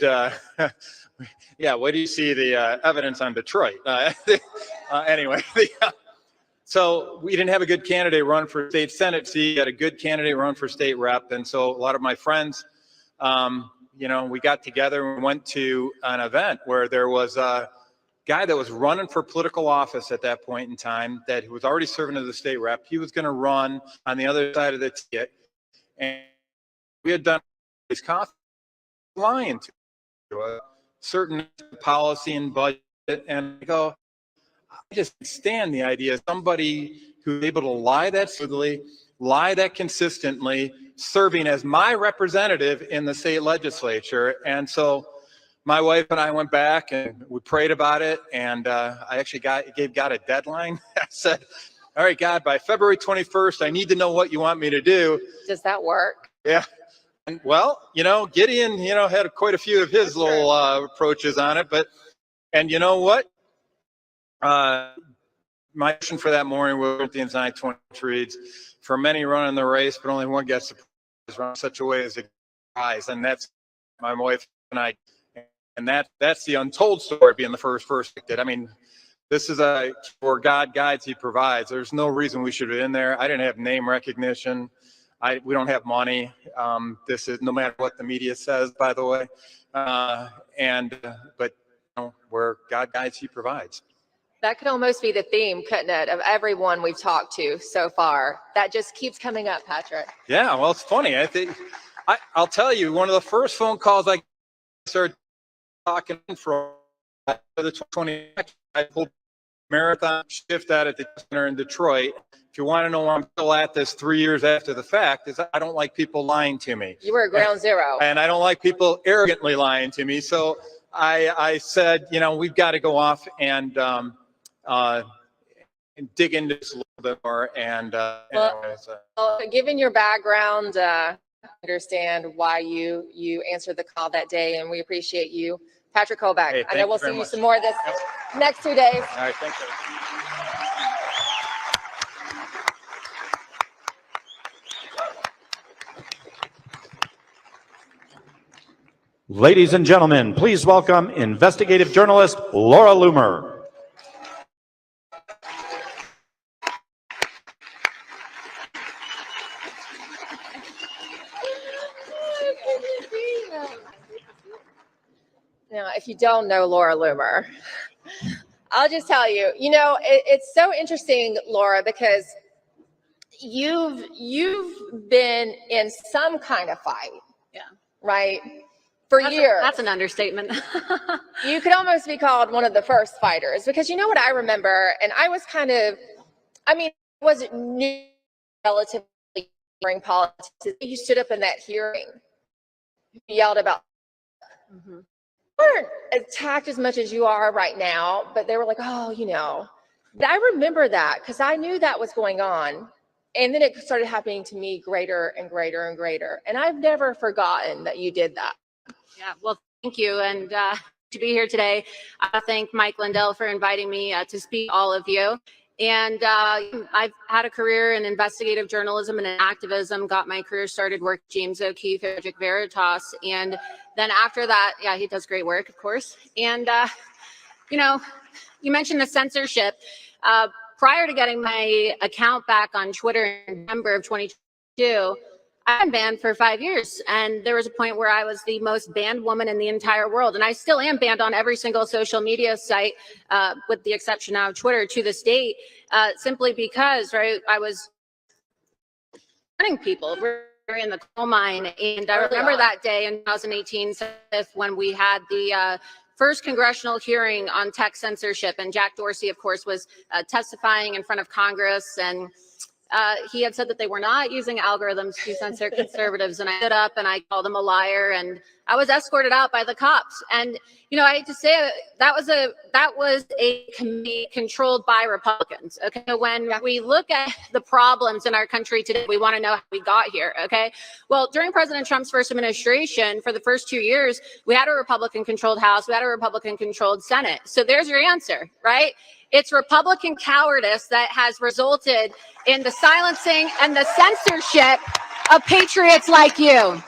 Yeah, what do you see the evidence on Detroit? Anyway, so we didn't have a good candidate run for state senate seat. Had a good candidate run for state rep, and so a lot of my friends, we got together and went to an event where there was a guy that was running for political office at that point in time that was already serving as a state rep. He was going to run on the other side of the ticket, and we had done his conference lying to a certain policy and budget, and I go, I just can't stand the idea of somebody who's able to lie that smoothly, lie that consistently, serving as my representative in the state legislature. And so my wife and I went back and we prayed about it, and I actually gave God a deadline. I said, all right, God, by February 21st, I need to know what you want me to do. Does that work? Yeah. And well, Gideon, had quite a few of his little approaches on it, and you know what? My mission for that morning was Corinthians 9:20 reads, for many run in the race, but only one gets the prize, run in such a way as to prize. And that's my wife and I. And that's the untold story, being the first person. I mean, this is for God guides, he provides. There's no reason we should be in there. I didn't have name recognition. We don't have money. This is no matter what the media says, by the way. But where God guides, he provides. That could almost be the theme, couldn't it, of everyone we've talked to so far. That just keeps coming up, Patrick. Yeah, well, it's funny. I think I'll tell you, one of the first phone calls I started talking from the 20, I pulled marathon shift out at the center in Detroit. If you want to know why I'm still at this 3 years after the fact, is I don't like people lying to me. You were at ground zero. And I don't like people arrogantly lying to me. So I said, we've got to go off and dig into this a little bit more. And Well, given your background, understand why you answered the call that day, and we appreciate you. Patrick Colbeck, Hey, I know we'll see you much. some more this next 2 days. All right, thanks. Ladies and gentlemen, please welcome investigative journalist Laura Loomer. Now, if you don't know Laura Loomer, I'll just tell you, it's so interesting, Laura, because you've been in some kind of fight. Yeah. Right? For years. That's an understatement. You could almost be called one of the first fighters, because you know what I remember, and I was wasn't new relatively during politics. You stood up in that hearing, you yelled about, weren't attacked as much as you are right now, but they were like, I remember that because I knew that was going on. And then it started happening to me greater and greater and greater. And I've never forgotten that you did that. Yeah, well, thank you. And to be here today, I thank Mike Lindell for inviting me to speak to all of you. And I've had a career in investigative journalism and activism, got my career started working with James O'Keefe, Project Veritas. And then after that, yeah, he does great work, of course. And, you mentioned the censorship. Prior to getting my account back on Twitter in November of 2022, I've been banned for 5 years. And there was a point where I was the most banned woman in the entire world. And I still am banned on every single social media site, with the exception of Twitter to this date, simply because, right, I was warning people. We're in the coal mine. And I remember that day in 2018 when we had the first congressional hearing on tech censorship. And Jack Dorsey, of course, was testifying in front of Congress. And he had said that they were not using algorithms to censor conservatives. And I stood up and I called him a liar, and I was escorted out by the cops. And, I hate to say it, that was a committee controlled by Republicans. Okay. When we look at the problems in our country today, we want to know how we got here. Okay. Well, during President Trump's first administration, for the first 2 years, we had a Republican controlled House, we had a Republican controlled Senate. So there's your answer, right? It's Republican cowardice that has resulted in the silencing and the censorship of patriots like you. Yep.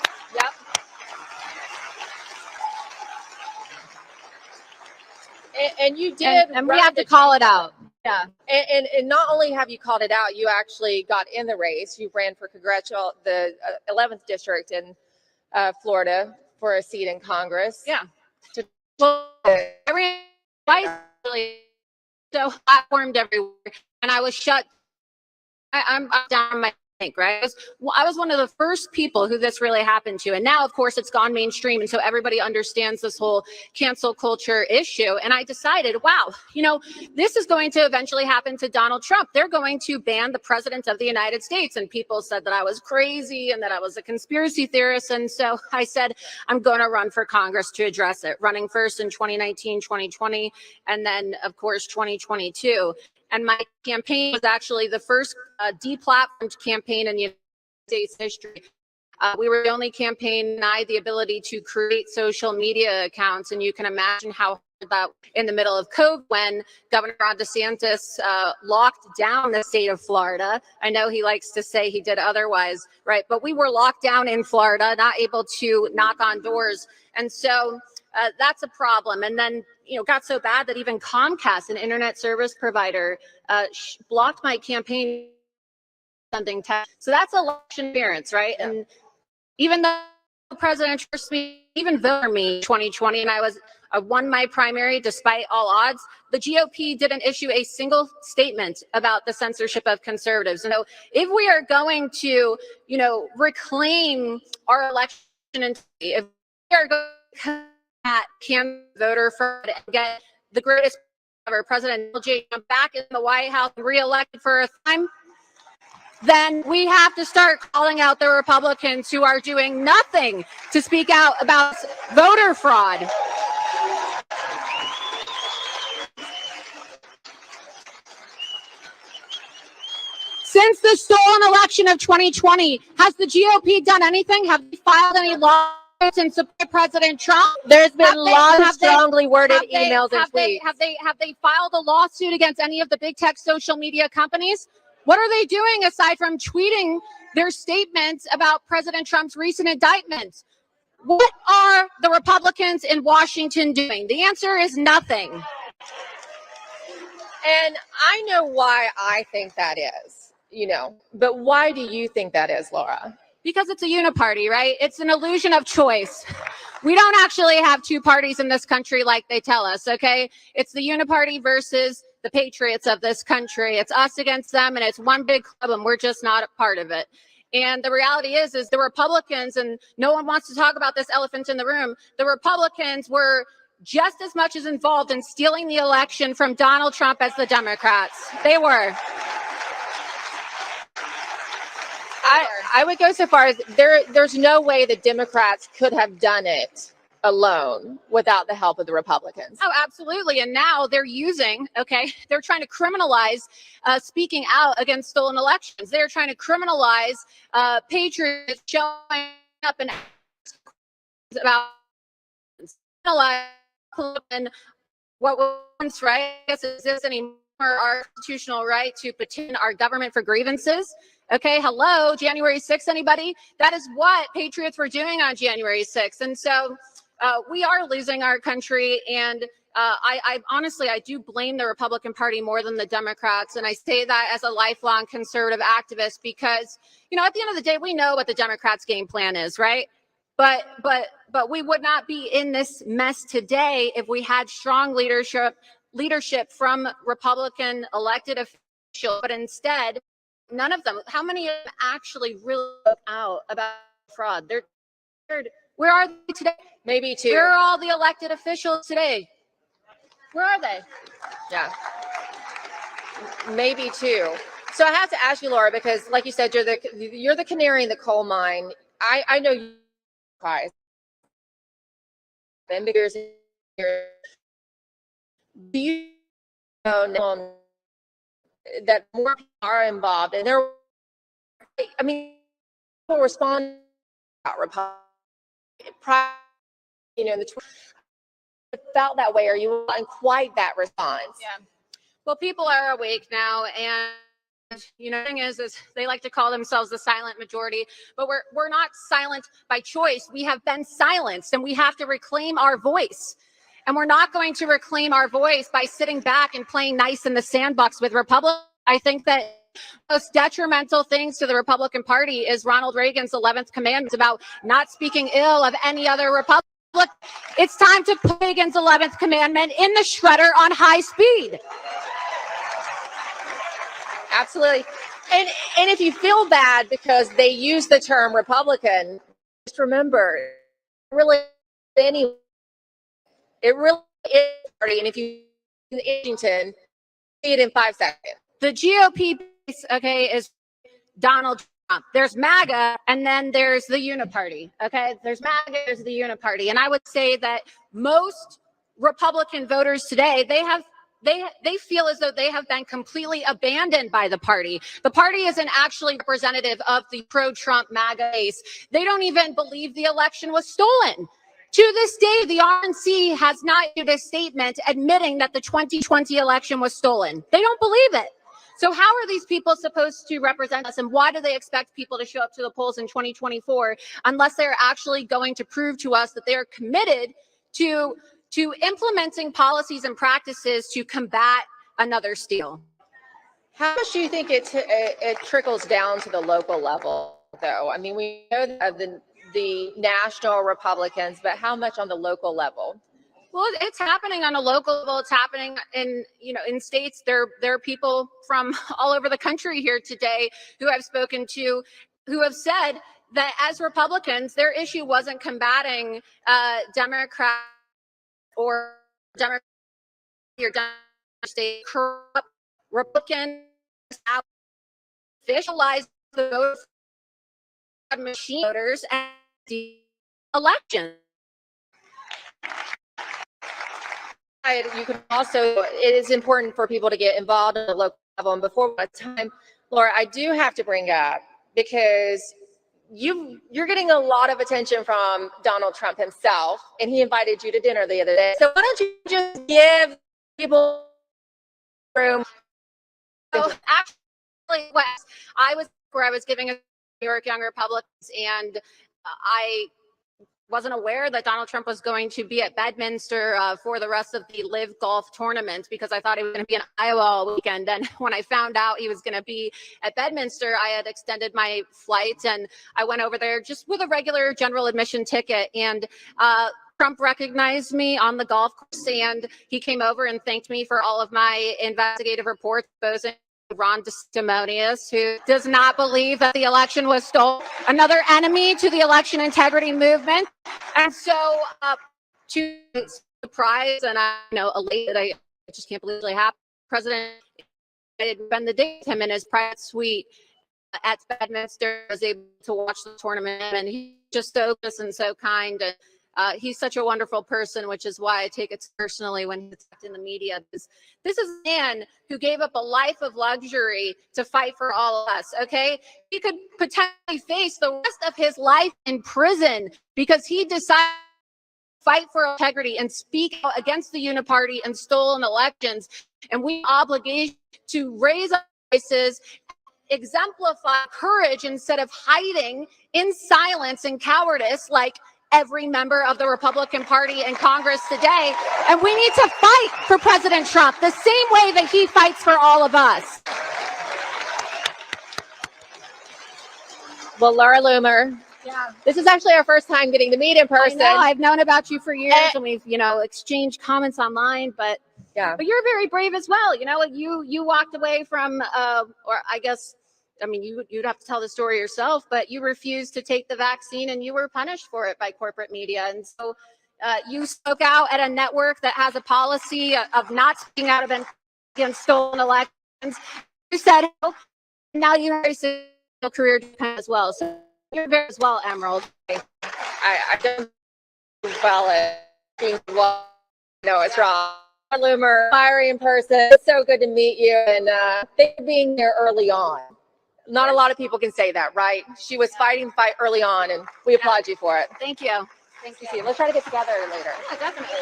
And you did. And we have to call it out. Yeah. And not only have you called it out, you actually got in the race. You ran for the 11th district in Florida for a seat in Congress. Yeah. Well, I ran twice, so platformed everywhere, and I was shut. I'm down my tank, right? I was one of the first people who this really happened to. And now, of course, it's gone mainstream. And so everybody understands this whole cancel culture issue. And I decided, wow, this is going to eventually happen to Donald Trump. They're going to ban the president of the United States. And people said that I was crazy and that I was a conspiracy theorist. And so I said, I'm going to run for Congress to address it, running first in 2019, 2020, and then, of course, 2022. And my campaign was actually the first deplatformed campaign in the United States history. We were the only campaign denied the ability to create social media accounts. And you can imagine how hard that in the middle of COVID when Governor Ron DeSantis locked down the state of Florida. I know he likes to say he did otherwise, right? But we were locked down in Florida, not able to knock on doors. And so that's a problem. And then, got so bad that even Comcast, an internet service provider, blocked my campaign sending text. So that's election interference, right? Yeah. And even though the president trusts me, even voted for me in 2020, and I won my primary despite all odds, the GOP didn't issue a single statement about the censorship of conservatives. And so if we are going to, reclaim our election integrity, if we are going to can voter fraud and get the greatest ever, President J. back in the White House and reelected for a time, then we have to start calling out the Republicans who are doing nothing to speak out about voter fraud. Since the stolen election of 2020, has the GOP done anything? Have they filed any lawsuits and support President Trump? There's been lots of strongly worded emails and tweets. Have they filed a lawsuit against any of the big tech social media companies? What are they doing aside from tweeting their statements about President Trump's recent indictments? What are the Republicans in Washington doing? The answer is nothing. And I know why I think that is, but why do you think that is, Laura? Because it's a uniparty, right? It's an illusion of choice. We don't actually have two parties in this country like they tell us, okay? It's the uniparty versus the patriots of this country. It's us against them, and it's one big club, and we're just not a part of it. And the reality is the Republicans, and no one wants to talk about this elephant in the room, the Republicans were just as much as involved in stealing the election from Donald Trump as the Democrats. They were. I would go so far as there's no way the Democrats could have done it alone without the help of the Republicans. Oh, absolutely. And now they're they're trying to criminalize speaking out against stolen elections. They're trying to criminalize patriots showing up and about and what once right exists anymore, our constitutional right to petition our government for grievances. Okay, hello, January 6th, anybody? That is what patriots were doing on January 6th. And so we are losing our country. And I honestly, I do blame the Republican Party more than the Democrats. And I say that as a lifelong conservative activist because, at the end of the day, we know what the Democrats' game plan is, right? But we would not be in this mess today if we had strong leadership from Republican elected officials. But instead, none of them. How many of them actually really look out about fraud? Where are they today? Maybe two. Where are all the elected officials today? Where are they? Yeah. Maybe two. So I have to ask you, Laura, because like you said, you're the canary in the coal mine. I know you guys. Do you know that more people are involved and people respond about Republicans, it felt that way, or you wasn't quite that response? Yeah. Well, people are awake now, and the thing is they like to call themselves the silent majority, but we're not silent by choice. We have been silenced, and we have to reclaim our voice. And we're not going to reclaim our voice by sitting back and playing nice in the sandbox with Republicans. I think that most detrimental things to the Republican Party is Ronald Reagan's 11th commandment about not speaking ill of any other Republican. It's time to put Reagan's 11th commandment in the shredder on high speed. Absolutely. And if you feel bad because they use the term Republican, just remember, really, it really is party. And if you in Washington, see it in 5 seconds. The GOP base, okay, is Donald Trump. There's MAGA, and then there's the Uniparty. Okay, there's MAGA, there's the Uniparty, and I would say that most Republican voters today, they feel as though they have been completely abandoned by the party. The party isn't actually representative of the pro-Trump MAGA base. They don't even believe the election was stolen. To this day, the RNC has not issued a statement admitting that the 2020 election was stolen. They don't believe it. So how are these people supposed to represent us, and why do they expect people to show up to the polls in 2024 unless they're actually going to prove to us that they're committed to implementing policies and practices to combat another steal? How much do you think it trickles down to the local level, though? I mean, we know that the national Republicans, but how much on the local level? Well, it's happening on a local level. It's happening in states. There are people from all over the country here today who I've spoken to who have said that as Republicans, their issue wasn't combating Democrat or Democrat or state corrupt Republican officialize the vote machine voters and the election. You can also, it is important for people to get involved at the local level. And before that time, Laura, I do have to bring up, because you're getting a lot of attention from Donald Trump himself, and he invited you to dinner the other day. So why don't you just give people room? So actually, I was giving a New York Young Republicans, and I wasn't aware that Donald Trump was going to be at Bedminster for the rest of the Live Golf tournament, because I thought he was going to be in Iowa all weekend. And when I found out he was going to be at Bedminster, I had extended my flight and I went over there just with a regular general admission ticket. And Trump recognized me on the golf course, and he came over and thanked me for all of my investigative reports, exposing Ron DeSantis, who does not believe that the election was stolen, another enemy to the election integrity movement. And so, to surprise and elated, I just can't believe it happened. President had spent the day with him in his private suite at Bedminster. I was able to watch the tournament, and he's just so good and so kind. And he's such a wonderful person, which is why I take it personally when he's in the media. This is a man who gave up a life of luxury to fight for all of us, okay? He could potentially face the rest of his life in prison because he decided to fight for integrity and speak out against the Uniparty and stolen elections. And we have obligation to raise our voices, exemplify courage instead of hiding in silence and cowardice like every member of the Republican Party in Congress today. And we need to fight for President Trump the same way that he fights for all of us. Well, Laura Loomer, yeah, this is actually our first time getting to meet in person. I know, I've known about you for years, and we've, exchanged comments online, but yeah, but you're very brave as well. You walked away from, or I guess, you'd have to tell the story yourself, but you refused to take the vaccine and you were punished for it by corporate media. And so you spoke out at a network that has a policy of not speaking out against stolen elections. You said, now you have a career as well. So you're very as well, Emerald. I don't well at being well. No, it's wrong. Loomer, fiery person. It's so good to meet you, and thank you for being there early on. Not a lot of people can say that, right? She was fighting the fight early on, and we applaud you for it. Thank you. Thank you. Let's try to get together later. Yeah, definitely.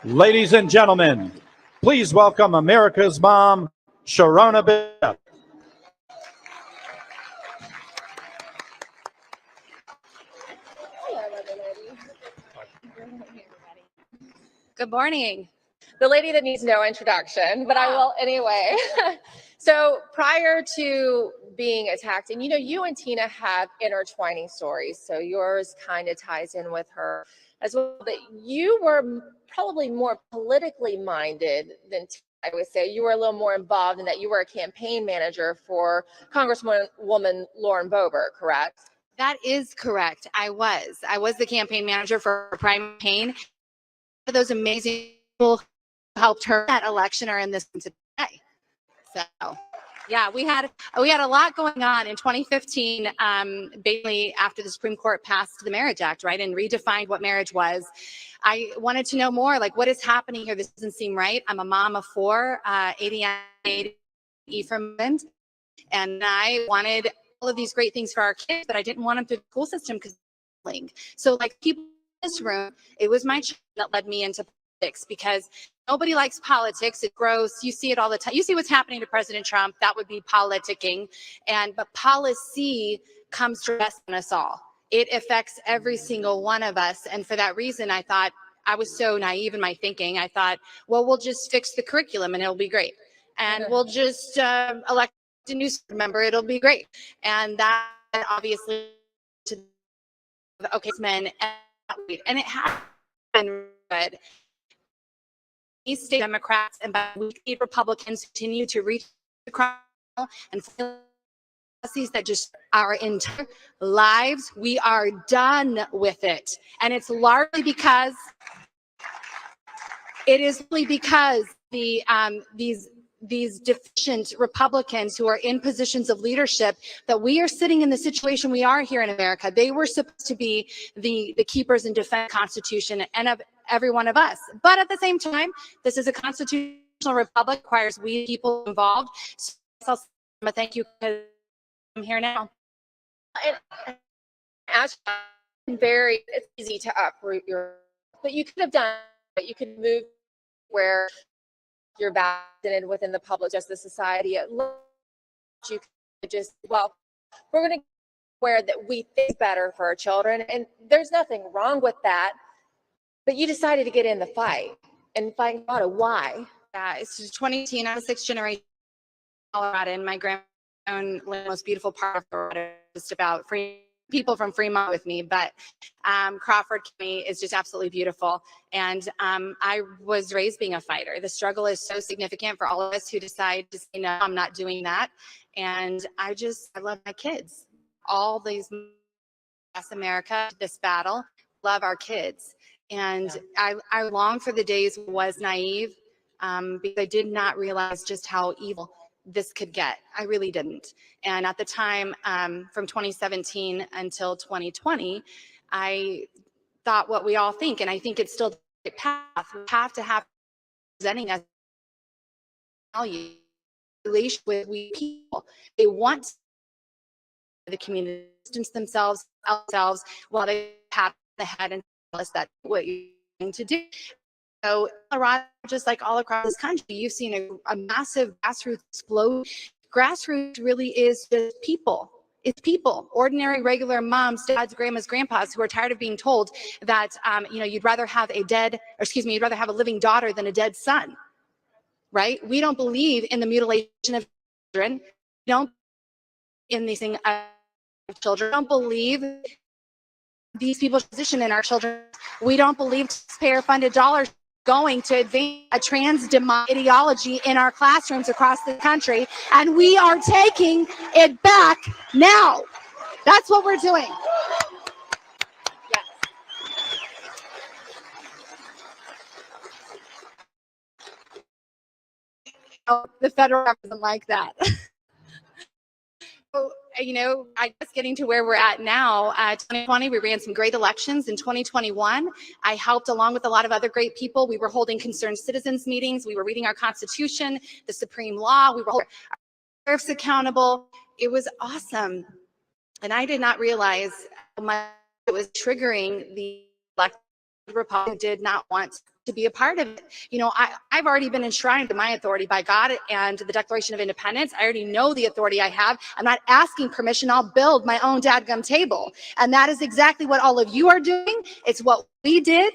Ladies and gentlemen, please welcome America's mom, Sharona Bishop. Good morning. The lady that needs no introduction, but I will anyway. So prior to being attacked, and you and Tina have intertwining stories, so yours kind of ties in with her as well, but you were probably more politically minded than Tina, I would say. You were a little more involved in that. You were a campaign manager for Congresswoman Lauren Boebert, correct? That is correct. I was the campaign manager for Prime Campaign. Those amazing people who helped her that election are in this today. So yeah, we had a lot going on in 2015, basically after the Supreme Court passed the Marriage Act, right, and redefined what marriage was. I wanted to know more, like, what is happening here? This doesn't seem right. I'm a mom of 4, 80 from Lindell, and I wanted all of these great things for our kids, but I didn't want them through the school system because so, like, people in this room, it was my child that led me into politics, because nobody likes politics. It's gross. You see it all the time. You see what's happening to President Trump. That would be politicking. But policy comes to rest on us all. It affects every single one of us. And for that reason, I thought, I was so naive in my thinking. I thought, well, we'll just fix the curriculum and it'll be great. And we'll just elect a new member. It'll be great. And that obviously to okay, men, and it has been good. These state Democrats and weekly Republicans continue to reach across and policies that just our entire lives. We are done with it, and it's largely because these deficient Republicans who are in positions of leadership, that we are sitting in the situation we are here in America. They were supposed to be the keepers and defend the Constitution and of every one of us. But at the same time, this is a constitutional republic, requires we people involved. So I'll thank you because I'm here now. And actually, it's easy to uproot but you could have done it. You could move where you're vaccinated within the public justice society. At least you could just, well, we're going to where that we think better for our children, and there's nothing wrong with that. But you decided to get in the fight and find out why. Yeah, it's 2018. I'm a 6th generation Colorado, and my grandma owned the most beautiful part of Colorado, just about free people from Fremont with me, but Crawford County is just absolutely beautiful. And I was raised being a fighter. The struggle is so significant for all of us who decide to say, no, I'm not doing that. And I love my kids. All these, America, this battle, love our kids. And I long for the days when I was naive, because I did not realize just how evil this could get. I really didn't. And at the time, from 2017 until 2020, I thought what we all think, and I think it's still the path. We have to have presenting us value relation with we people. They want the community to distance themselves while they pat the head and tell us that's what you're going to do. So Colorado, just like all across this country, you've seen a massive grassroots explode. Grassroots really is just people. It's people, ordinary, regular moms, dads, grandmas, grandpas who are tired of being told that, you'd rather have you'd rather have a living daughter than a dead son, right? We don't believe in the mutilation of children. We don't in these things of children. We don't believe these people's position in our children. We don't believe taxpayer-funded dollars going to advance a trans ideology in our classrooms across the country, and we are taking it back now. That's what we're doing. Yes. Oh, the federal government doesn't like that. So, I guess getting to where we're at now, 2020, we ran some great elections. In 2021, I helped along with a lot of other great people. We were holding concerned citizens meetings. We were reading our Constitution, the Supreme Law. We were holding our sheriffs accountable. It was awesome. And I did not realize how much it was triggering the elected Republicans who did not want to be a part of it. I've already been enshrined in my authority by God and the Declaration of Independence. I already know the authority I have. I'm not asking permission. I'll build my own dadgum table. And that is exactly what all of you are doing. It's what we did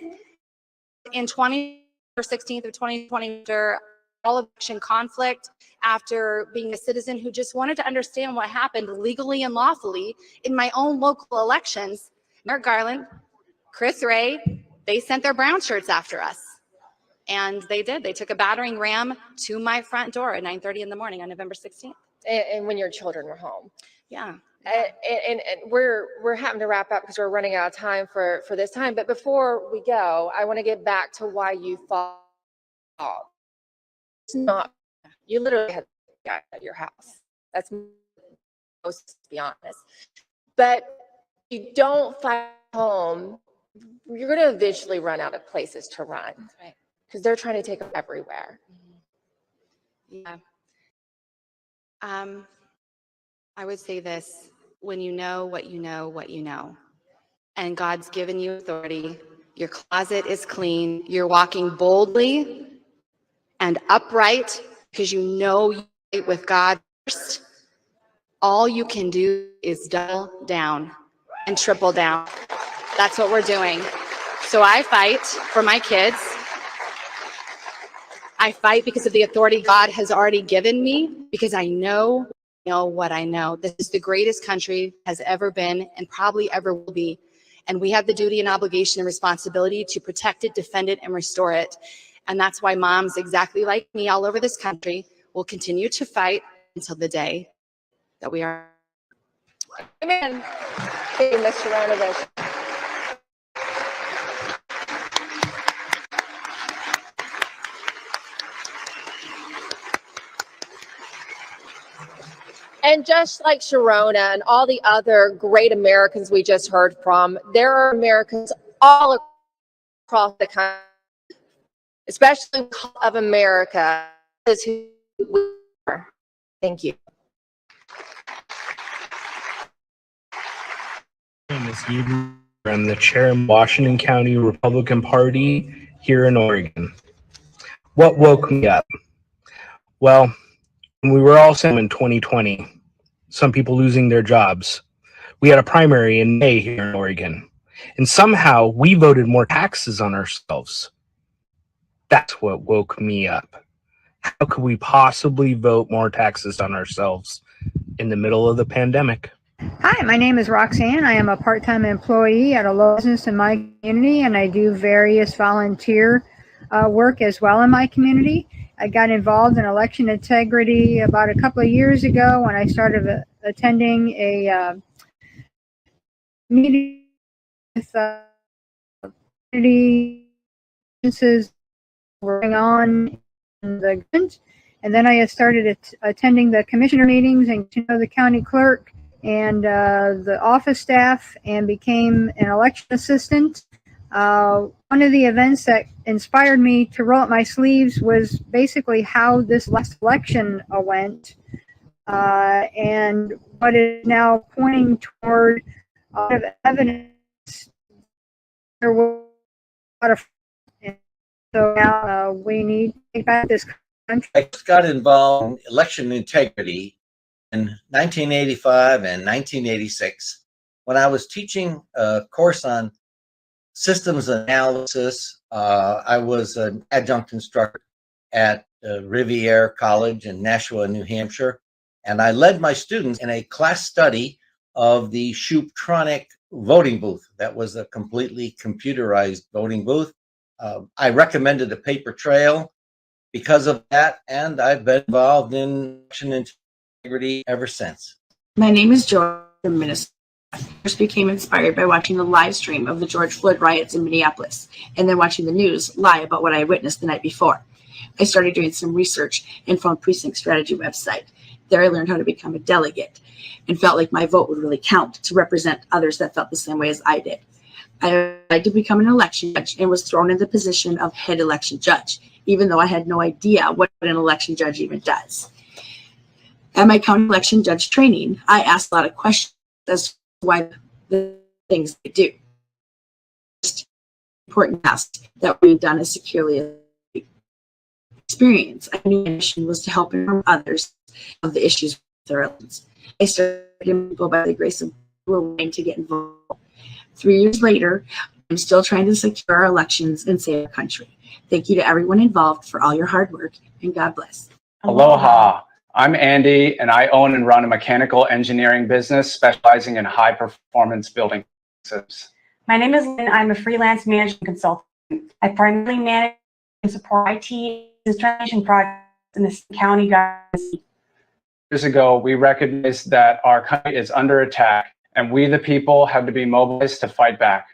in 2020. 16th of 2020, after all election conflict, after being a citizen who just wanted to understand what happened legally and lawfully in my own local elections, Merrick Garland, Chris Ray, they sent their brown shirts after us. And they did. They took a battering ram to my front door at 9:30 in the morning on November 16th. And when your children were home. Yeah. And we're having to wrap up because we're running out of time for this time. But before we go, I want to get back to why you fought. It's not, you literally had a guy at your house. That's most, to be honest. But you don't fight home, you're going to eventually run out of places to run. That's right. Because they're trying to take them everywhere. Yeah. I would say this: when you know what you know, what you know, and God's given you authority, your closet is clean, you're walking boldly and upright because you know you're right with God first, all you can do is double down and triple down. That's what we're doing. So I fight for my kids. I fight because of the authority God has already given me, because I know what I know. This is the greatest country has ever been and probably ever will be. And we have the duty and obligation and responsibility to protect it, defend it, and restore it. And that's why moms exactly like me all over this country will continue to fight until the day that we are. Amen. Thank you, Mr. Ranovich. And just like Sharona and all the other great Americans we just heard from, there are Americans all across the country, especially of America, is who we are. Thank you. My name is Eden. I'm the chair of Washington County Republican Party here in Oregon. What woke me up? Well, when we were all in 2020, some people losing their jobs. We had a primary in May here in Oregon, and somehow we voted more taxes on ourselves. That's what woke me up. How could we possibly vote more taxes on ourselves in the middle of the pandemic? Hi, my name is Roxanne. I am a part-time employee at a local business in my community, and I do various volunteer work as well in my community. I got involved in election integrity about a couple of years ago when I started attending a meeting with community businesses going on in the government. And then I started attending the commissioner meetings and to know the county clerk and the office staff, and became an election assistant. One of the events that inspired me to roll up my sleeves was basically how this last election went, and what is now pointing toward a lot of evidence. There was a lot of, so now we need to take back this country. I just got involved in election integrity in 1985 and 1986 when I was teaching a course on systems analysis. I was an adjunct instructor at Rivier College in Nashua, New Hampshire, and I led my students in a class study of the Shooptronic voting booth. That was a completely computerized voting booth. I recommended a paper trail because of that, and I've been involved in election integrity ever since. My name is George from Minnesota. I first became inspired by watching the live stream of the George Floyd riots in Minneapolis, and then watching the news lie about what I had witnessed the night before. I started doing some research and found Precinct Strategy website. There I learned how to become a delegate and felt like my vote would really count to represent others that felt the same way as I did. I applied to become an election judge and was thrown in the position of head election judge, even though I had no idea what an election judge even does. At my county election judge training, I asked a lot of questions as to why the things they do. Just important task that we've done as securely as experience. I knew my mission was to help inform others of the issues with their elections. I started getting people by the grace of God who were willing to get involved. 3 years later, I'm still trying to secure our elections and save our country. Thank you to everyone involved for all your hard work, and God bless. Aloha. I'm Andy, and I own and run a mechanical engineering business specializing in high performance building systems. My name is Lynn. I'm a freelance management consultant. I primarily manage and support IT transformation projects in the county government. Years ago, we recognized that our country is under attack, and we, the people, have to be mobilized to fight back.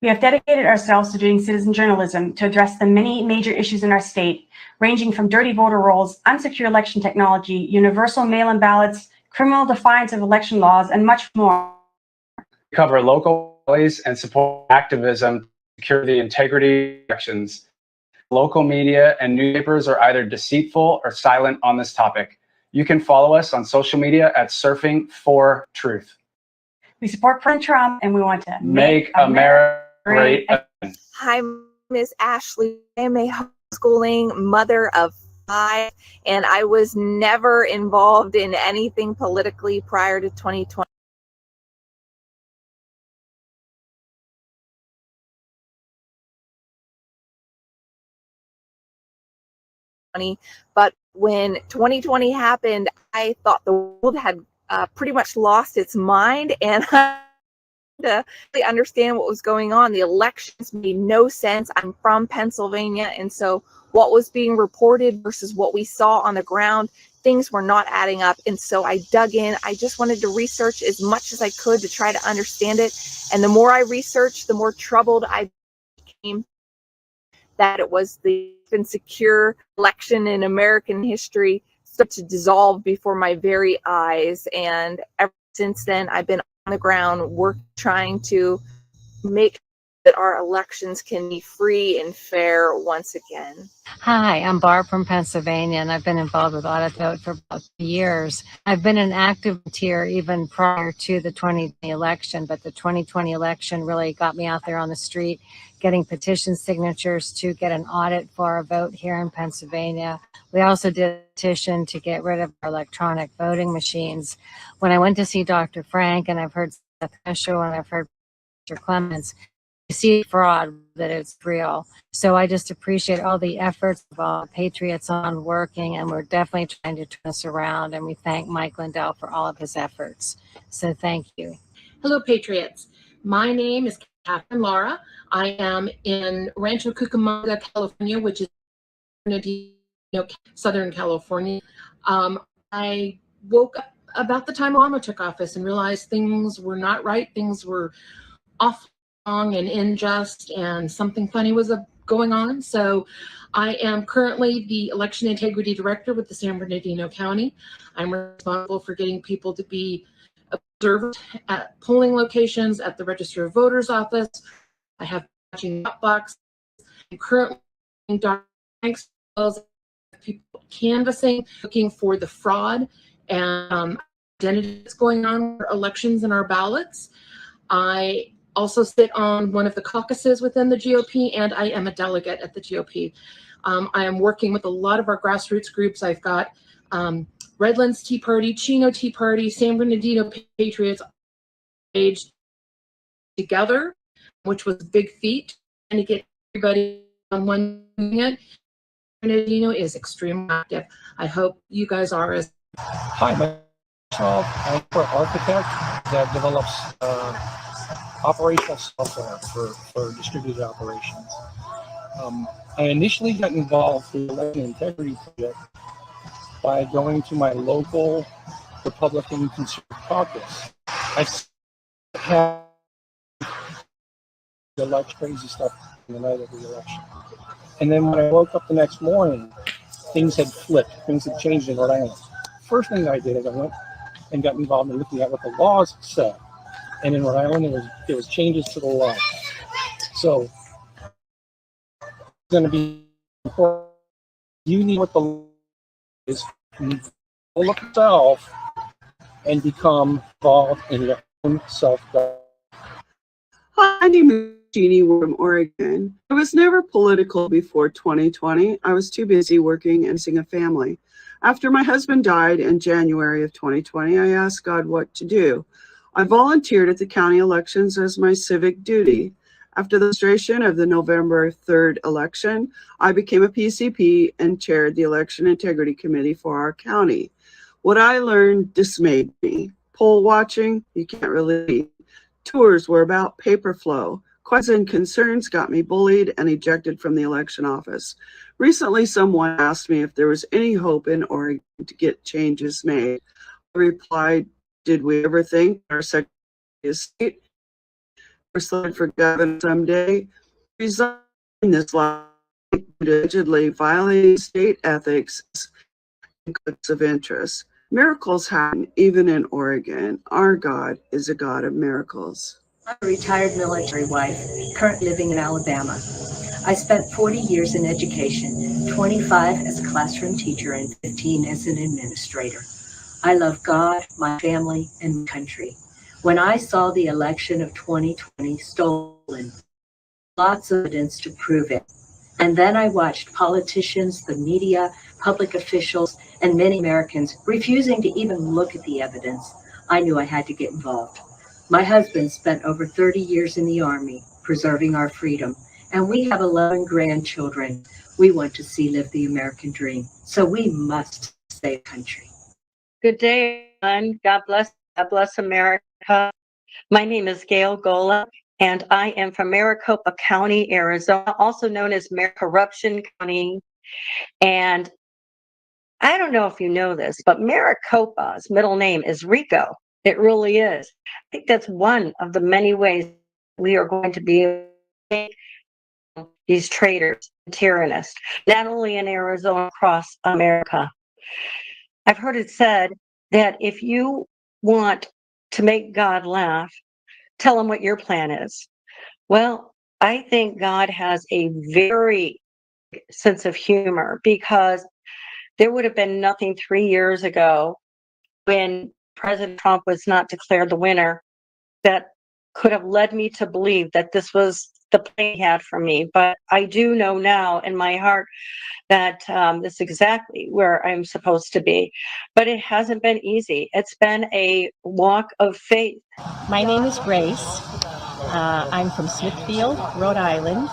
We have dedicated ourselves to doing citizen journalism to address the many major issues in our state, ranging from dirty voter rolls, unsecure election technology, universal mail-in ballots, criminal defiance of election laws, and much more. We cover local rallies and support activism to secure the integrity of elections. Local media and newspapers are either deceitful or silent on this topic. You can follow us on social media at Surfing for Truth. We support President Trump, and we want to make America great again. Hi, Miss Ashley. I'm a homeschooling mother of 5, and I was never involved in anything politically prior to 2020. But when 2020 happened, I thought the world had pretty much lost its mind, and to really understand what was going on. The elections made no sense. I'm from Pennsylvania, and so what was being reported versus what we saw on the ground, things were not adding up. And so I dug in. I just wanted to research as much as I could to try to understand it. And the more I researched, the more troubled I became that it was the insecure election in American history started to dissolve before my very eyes. And ever since then, I've been on the ground work trying to make that our elections can be free and fair once again. Hi, I'm Barb from Pennsylvania, and I've been involved with Audit Vote for about 3 years. I've been an active volunteer even prior to the 2020 election, but the 2020 election really got me out there on the street, getting petition signatures to get an audit for our vote here in Pennsylvania. We also did a petition to get rid of our electronic voting machines. When I went to see Dr. Frank, and I've heard Seth Eshel, and I've heard Mr. Clements, you see fraud, that it's real. So I just appreciate all the efforts of all the patriots on working, and we're definitely trying to turn this around, and we thank Mike Lindell for all of his efforts. So thank you. Hello, Patriots. My name is Catherine Lara. I am in Rancho Cucamonga, California, which is Southern California. I woke up about the time Obama took office and realized things were not right. Things were off and unjust, and something funny was going on. So I am currently the election integrity director with the San Bernardino County. I'm responsible for getting people to be observed at polling locations, at the Register of Voters office. I have watching box. I'm currently people canvassing, looking for the fraud and identity that's going on for elections and our ballots. I also sit on one of the caucuses within the GOP, and I am a delegate at the GOP. I am working with a lot of our grassroots groups. I've got Redlands Tea Party, Chino Tea Party, San Bernardino Patriots together, which was a big feat, and to get everybody on one unit. Bernardino is extremely active. I hope you guys are as. Hi, myself, I'm an architect that develops operational software for distributed operations. I initially got involved in the election integrity project by going to my local Republican Conservative caucus. I had the election crazy stuff in the night of the election. And then when I woke up the next morning, things had flipped, things had changed in Rhode Island. First thing I did is I went and got involved in looking at what the laws said. And in Rhode Island, there was changes to the law. So it's going to be important. You need what the law is. You need to look yourself and become involved in your own self-government. Hi, my name is Jeannie from Oregon. I was never political before 2020. I was too busy working and raising a family. After my husband died in January of 2020, I asked God what to do. I volunteered at the county elections as my civic duty. After the registration of the November 3rd election, I became a PCP and chaired the Election Integrity Committee for our county. What I learned dismayed me. Poll watching, you can't really read. Tours were about paper flow. Questions and concerns got me bullied and ejected from the election office. Recently, someone asked me if there was any hope in Oregon to get changes made. I replied, did we ever think our Secretary of State or selected for governor someday resign this life allegedly violating state ethics and conflicts of interest? Miracles happen even in Oregon. Our God is a God of miracles. I'm a retired military wife, currently living in Alabama. I spent 40 years in education, 25 as a classroom teacher and 15 as an administrator. I love God, my family, and my country. When I saw the election of 2020 stolen, lots of evidence to prove it. And then I watched politicians, the media, public officials, and many Americans refusing to even look at the evidence. I knew I had to get involved. My husband spent over 30 years in the Army, preserving our freedom, and we have 11 grandchildren we want to see live the American dream. So we must save country. Good day, everyone. God bless America. My name is Gail Gola, and I am from Maricopa County, Arizona, also known as Corruption County. And I don't know if you know this, but Maricopa's middle name is Rico. It really is. I think that's one of the many ways we are going to be these traitors, tyrannists, not only in Arizona, across America. I've heard it said that if you want to make God laugh, tell him what your plan is. Well, I think God has a very sense of humor, because there would have been nothing 3 years ago when President Trump was not declared the winner that could have led me to believe that this was the plan he had for me. But I do know now in my heart that this is exactly where I'm supposed to be. But it hasn't been easy. It's been a walk of faith. My name is Grace. I'm from Smithfield, Rhode Island,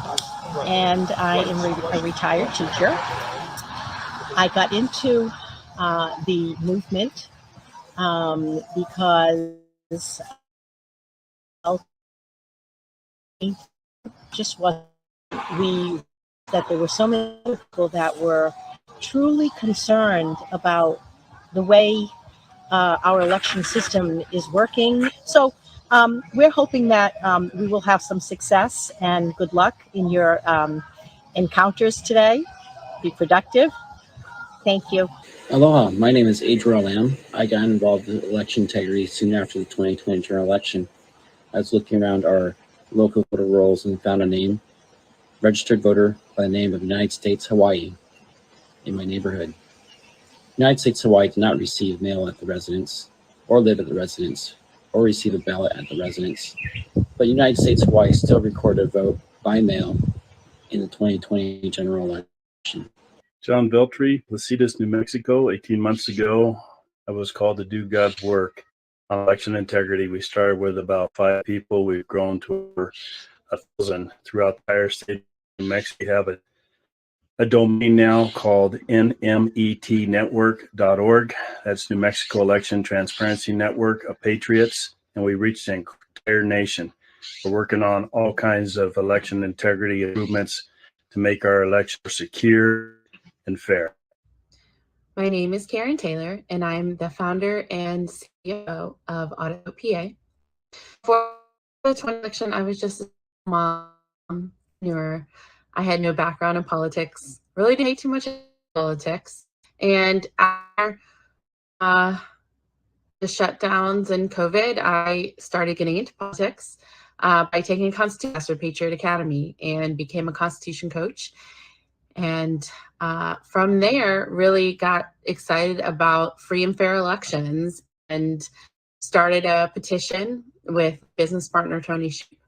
and I am a retired teacher. I got into the movement because just wasn't that there were so many people that were truly concerned about the way our election system is working. So we're hoping that we will have some success, and good luck in your encounters today. Be productive. Thank you. Aloha, my name is Adriel Lamb. I got involved in election integrity soon after the 2020 general election. I was looking around our local voter rolls and found a name, registered voter by the name of United States Hawaii, in my neighborhood. United States Hawaii did not receive mail at the residence, or live at the residence, or receive a ballot at the residence, but United States Hawaii still recorded a vote by mail in the 2020 general election. John Beltry, Lasitas, New Mexico. 18 months ago, I was called to do God's work on election integrity. We started with about 5 people. We've grown to over 1,000 throughout the entire state of New Mexico. We have a domain now called nmetnetwork.org. That's New Mexico Election Transparency Network of Patriots, and we reach the entire nation. We're working on all kinds of election integrity improvements to make our election secure and fair. My name is Karen Taylor, and I'm the founder and CEO of Auto PA. For the 20 election, I was just a mom. I had no background in politics, really didn't hate too much in politics. And after the shutdowns and COVID, I started getting into politics by taking a Constitution class at Patriot Academy and became a Constitution coach. And from there, really got excited about free and fair elections and started a petition with business partner Tony Sheep.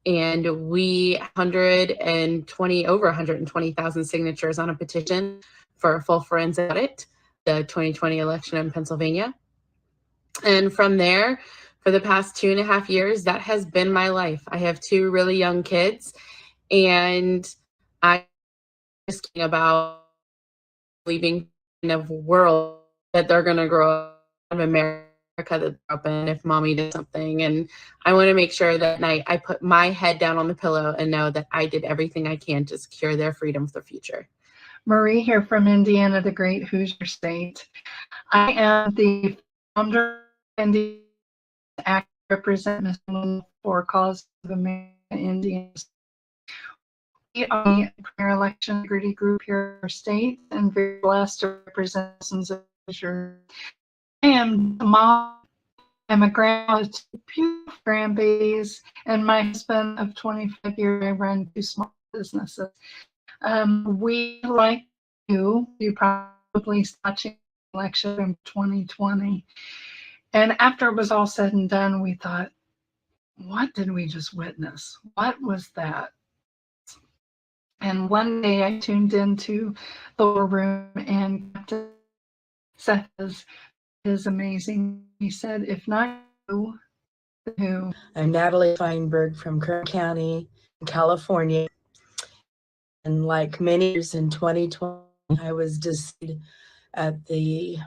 And we over 120,000 signatures on a petition for a full forensic audit, the 2020 election in Pennsylvania. And from there, For the past 2.5 years, that has been my life. I have 2 really young kids, and I'm just thinking about leaving in a world that they're going to grow up in America that they're up in if mommy did something. And I want to make sure that at night I put my head down on the pillow and know that I did everything I can to secure their freedom for the future. Marie here from Indiana, the great Hoosier state. I am the founder and the active representative for Cause of America Indians. We are a premier election integrity group here in our state and very blessed to represent thousands of Hoosiers. I am the mom. I'm a grandma of 2 beautiful grandbabies, and my husband of 25 years, I run 2 small businesses. We, like you probably watching the election in 2020. And after it was all said and done, we thought, what did we just witness? What was that? And one day I tuned into the war room, and Captain Seth is amazing. He said, if not you, then who? I'm Natalie Feinberg from Kern County, California. And like many years in 2020, I was deceived at the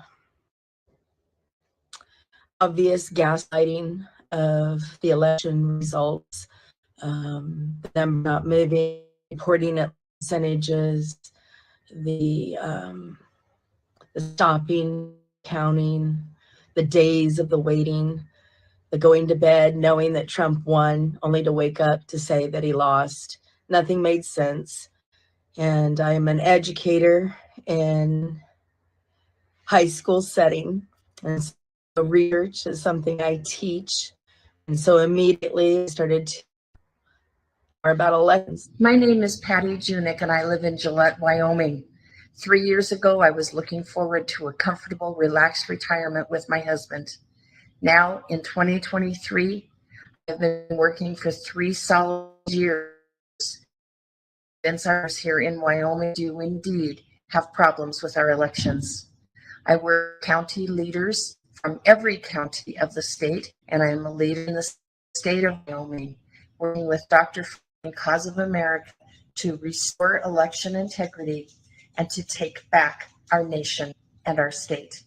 obvious gaslighting of the election results, them not moving, reporting at percentages, the stopping, counting, the days of the waiting, the going to bed knowing that Trump won, only to wake up to say that he lost. Nothing made sense. And I am an educator in high school setting, and so research is something I teach. And so immediately I started to learn about elections. My name is Patty Junick, and I live in Gillette, Wyoming. 3 years ago, I was looking forward to a comfortable, relaxed retirement with my husband. Now, in 2023, I've been working for 3 solid years. Ours here in Wyoming do indeed have problems with our elections. I work with county leaders from every county of the state, and I am a leader in the state of Wyoming, working with Dr. and Cause of America to restore election integrity and to take back our nation and our state.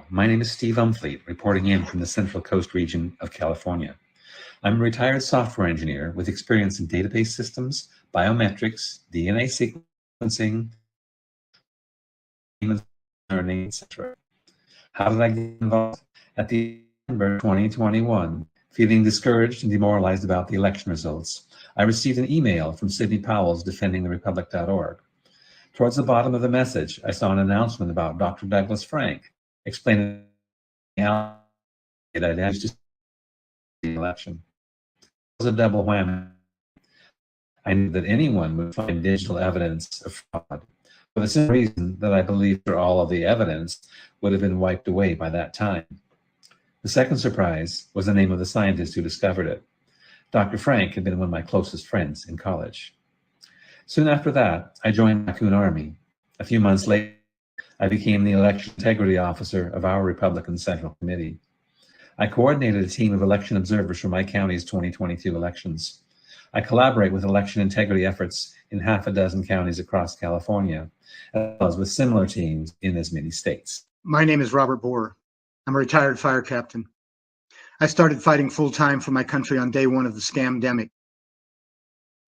My name is Steve Umfleet, reporting in from the Central Coast region of California. I'm a retired software engineer with experience in database systems, biometrics, DNA sequencing, learning, etc. How did I get involved? At the end of 2021, feeling discouraged and demoralized about the election results, I received an email from Sidney Powell's defendingtherepublic.org. Towards the bottom of the message, I saw an announcement about Dr. Douglas Frank explaining how it had managed to the election. It was a double whammy. I knew that anyone would find digital evidence of fraud, for the same reason that I believed that all of the evidence would have been wiped away by that time. The second surprise was the name of the scientist who discovered it. Dr. Frank had been one of my closest friends in college. Soon after that, I joined the Raccoon Army. A few months later, I became the election integrity officer of our Republican Central Committee. I coordinated a team of election observers for my county's 2022 elections. I collaborate with election integrity efforts in half a dozen counties across California, as well as with similar teams in as many states. My name is Robert Bohr. I'm a retired fire captain. I started fighting full-time for my country on day one of the scamdemic.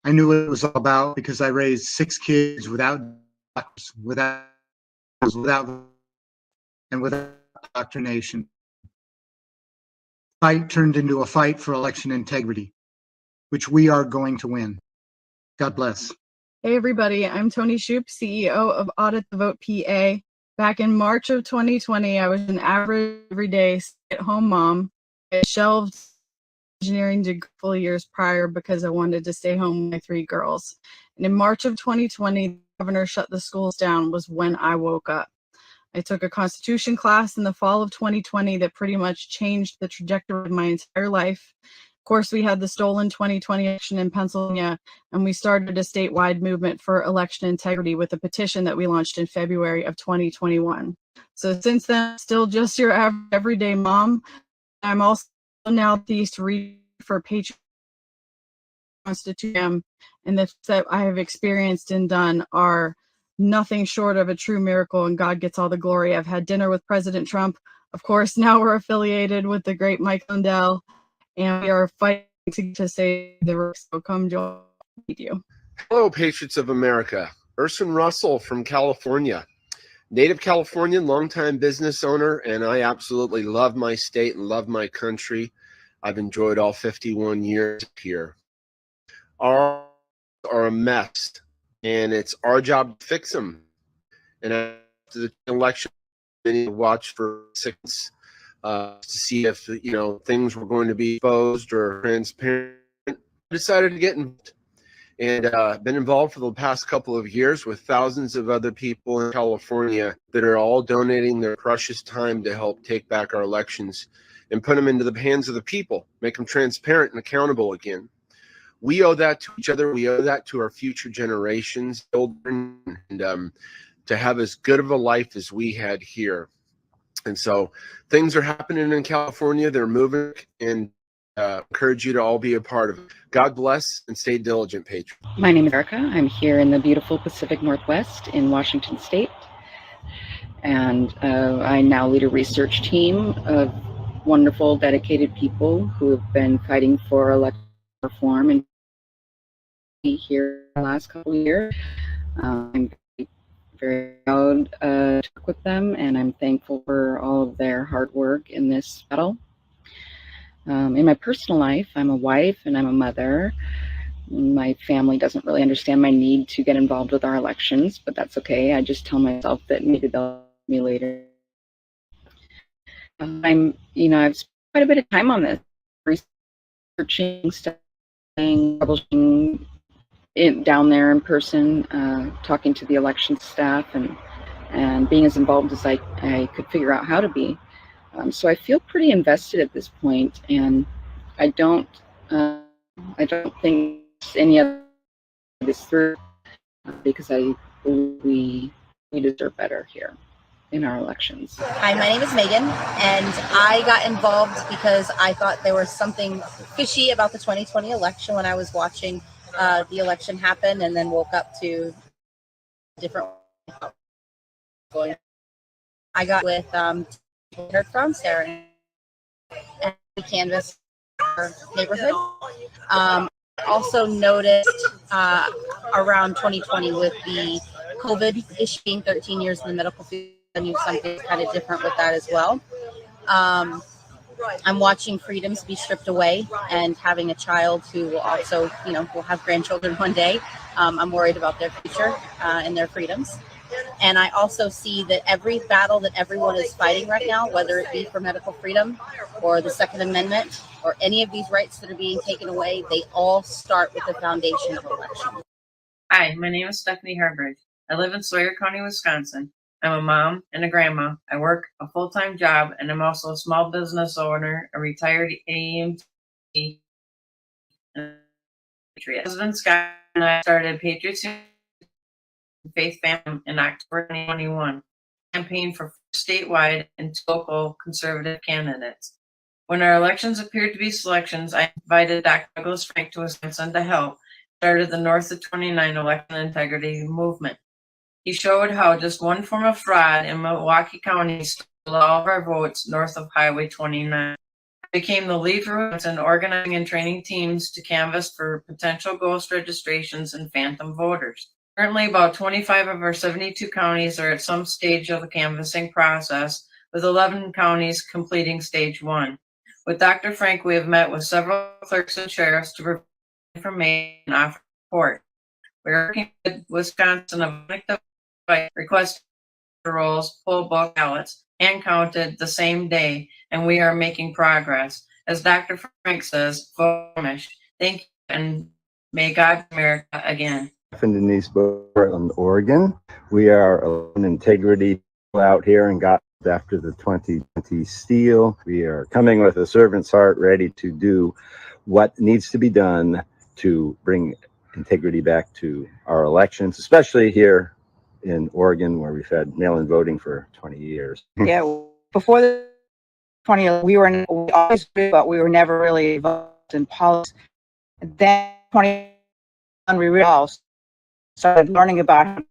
I knew what it was all about because I raised 6 kids without doctors, without indoctrination. Fight turned into a fight for election integrity, which we are going to win. God bless. Hey everybody, I'm Tony Shoup, CEO of Audit the Vote PA. Back in March of 2020, I was an average everyday stay-at-home mom. I shelved engineering degree 4 years prior because I wanted to stay home with my 3 girls. And in March of 2020, the governor shut the schools down was when I woke up. I took a constitution class in the fall of 2020 that pretty much changed the trajectory of my entire life. Of course, we had the stolen 2020 election in Pennsylvania, and we started a statewide movement for election integrity with a petition that we launched in February of 2021. So since then, still just your average everyday mom. I'm also Northeast region for Patriot Constitution, and the things that I have experienced and done are nothing short of a true miracle, and God gets all the glory. I've had dinner with President Trump. Of course, now we're affiliated with the great Mike Lindell, and we are fighting to save the work. So come join you. Hello, Patriots of America. Urson Russell from California. Native Californian, longtime business owner, and I absolutely love my state and love my country. I've enjoyed all 51 years here. Our are a mess, and it's our job to fix them. And after the election, we need to watch for 6 months to see if things were going to be exposed or transparent. I decided to get involved, and been involved for the past couple of years with thousands of other people in California that are all donating their precious time to help take back our elections and put them into the hands of the people, make them transparent and accountable again. We owe that to each other. We owe that to our future generations, children, and to have as good of a life as we had here. And so things are happening in California. They're moving, and encourage you to all be a part of it. God bless, and stay diligent, Patriot. My name is Erica. I'm here in the beautiful Pacific Northwest in Washington State. And I now lead a research team of wonderful, dedicated people who have been fighting for election reform and here the last couple of years. I'm very proud to work with them, and I'm thankful for all of their hard work in this battle. In my personal life, I'm a wife and I'm a mother. My family doesn't really understand my need to get involved with our elections, but that's okay. I just tell myself that maybe they'll help me later. I've spent quite a bit of time on this, researching, studying, publishing it down there in person, talking to the election staff, and being as involved as I could figure out how to be. So I feel pretty invested at this point, and I don't think any of this through because I believe we deserve better here in our elections. Hi, my name is Megan, and I got involved because I thought there was something fishy about the 2020 election when I was watching the election happen, and then woke up to different. I got with heard from Sarah and we canvassed our neighborhood. Also noticed around 2020 with the COVID issue being 13 years in the medical field, I knew something kind of different with that as well. I'm watching freedoms be stripped away, and having a child who will also, will have grandchildren one day. I'm worried about their future and their freedoms. And I also see that every battle that everyone is fighting right now, whether it be for medical freedom or the Second Amendment or any of these rights that are being taken away, they all start with the foundation of election. Hi, my name is Stephanie Harburg. I live in Sawyer County, Wisconsin. I'm a mom and a grandma. I work a full-time job, and I'm also a small business owner, a retired AEMT, and Patriot. My husband Scott and I started Patriots Faith Family in October 2021, campaigned for statewide and local conservative candidates. When our elections appeared to be selections, I invited Dr. Douglas Frank to Wisconsin to help, started the North of 29 election integrity movement. He showed how just one form of fraud in Milwaukee County stole all of our votes north of Highway 29. I became the lead for Wisconsin, organizing and training teams to canvass for potential ghost registrations and phantom voters. Currently, about 25 of our 72 counties are at some stage of the canvassing process, with 11 counties completing stage 1. With Dr. Frank, we have met with several clerks and sheriffs to provide information and offer support. We are working with Wisconsin by request rolls, poll book ballots, and counted the same day, and we are making progress. As Dr. Frank says, vote Amish. Thank you, and may God America again. In Denise, Portland, Oregon. We are an integrity out here and got after the 2020 steal. We are coming with a servant's heart, ready to do what needs to be done to bring integrity back to our elections, especially here in Oregon, where we've had mail-in voting for 20 years. Yeah, before the we always knew, but we were never really involved in politics. Then 2021, we really started learning about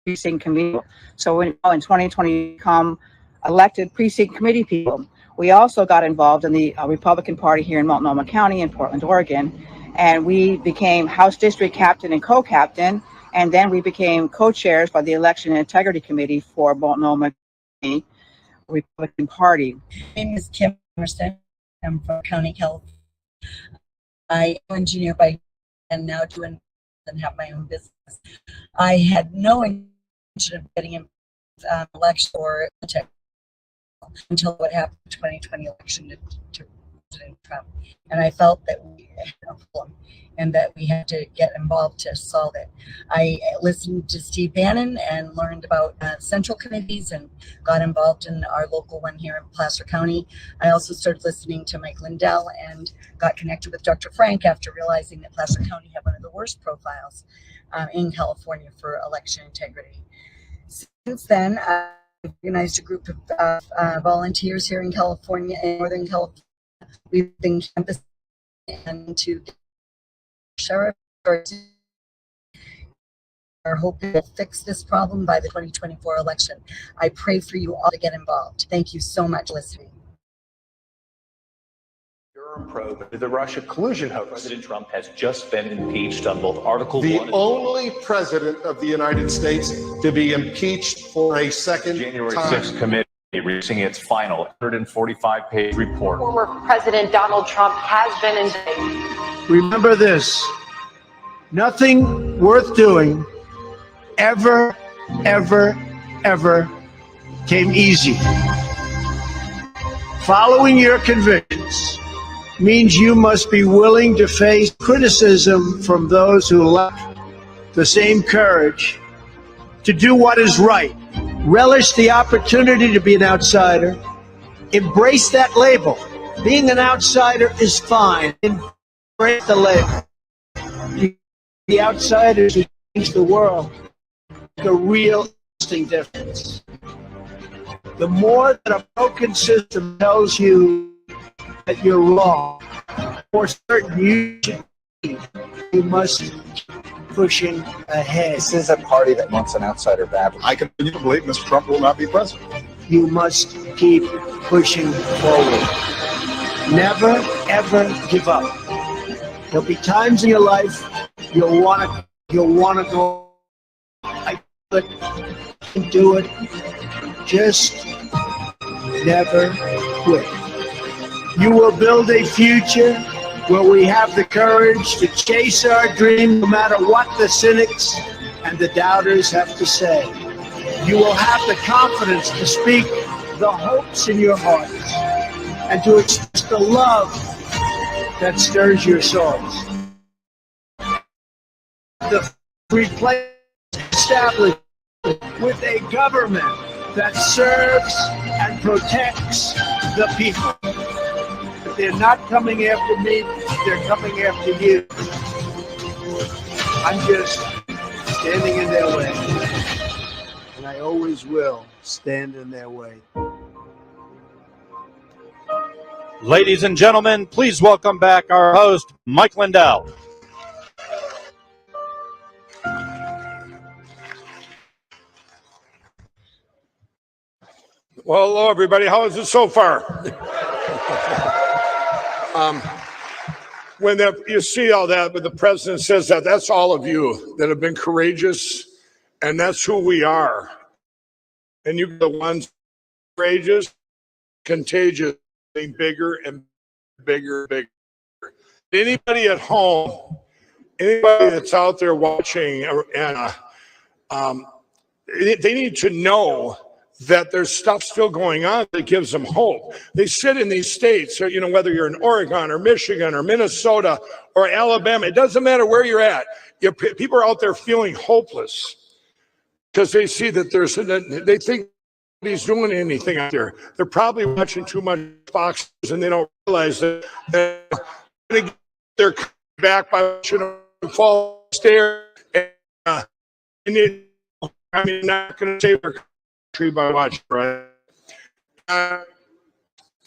precinct committee. So in 2020, become elected precinct committee people. We also got involved in the Republican Party here in Multnomah County in Portland, Oregon, and we became House District Captain and co-captain, and then we became co-chairs by the Election and Integrity Committee for Multnomah County Republican Party. My name is Kim Emerson. I'm from County, California. I am an engineer by and now doing and have my own business. I had no intention of getting in election or until what happened in the 2020 election to President Trump. And I felt that we had a problem and that we had to get involved to solve it. I listened to Steve Bannon and learned about central committees and got involved in our local one here in Placer County. I also started listening to Mike Lindell and got connected with Dr. Frank after realizing that Placer County had one of the worst profiles in California for election integrity. Since then, I've organized a group of volunteers here in California, in Northern California. We've been campus and to sheriff are hoping to fix this problem by the 2024 election. I pray for you all to get involved. Thank you so much for listening. Durham probe into the Russia collusion hoax. President Trump has just been impeached on both Article 1 The only president of the United States to be impeached for a second January time. 6th committee reaching its final 145-page report. Former President Donald Trump has been indicted. Remember this, nothing worth doing ever came easy. Following your convictions means you must be willing to face criticism from those who lack the same courage to do what is right. Relish the opportunity to be an outsider. Embrace that label. Being an outsider is fine. Embrace the label. The outsiders who change the world make a real lasting difference. The more that a broken system tells you that you're wrong, the more certain you should be, you must keep pushing ahead. This is a party that wants an outsider badly. I continue to believe Mr. Trump will not be president. You must keep pushing forward. Never, ever give up. There'll be times in your life you'll wanna go. I can do it. Just never quit. You will build a future where we have the courage to chase our dream no matter what the cynics and the doubters have to say. You will have the confidence to speak the hopes in your hearts and to express the love that stirs your souls. The replace established with a government that serves and protects the people. If they're not coming after me, they're coming after you. I'm just standing in their way. And I always will stand in their way. Ladies and gentlemen, please welcome back our host, Mike Lindell. Well, hello, everybody. How is it so far? When you see all that, but the president says that, that's all of you that have been courageous, and that's who we are. And you're the ones courageous, contagious, getting bigger and bigger and bigger. Anybody at home, anybody that's out there watching, and they need to know that there's stuff still going on that gives them hope. They sit in these states, you know, whether you're in Oregon or Michigan or Minnesota or Alabama, it doesn't matter where you're at. People are out there feeling hopeless because they see that they think nobody's doing anything out there. They're probably watching too much Fox and they don't realize that they're going to get their back by watching them fall stairs. I mean, not going to save their country by watching, right?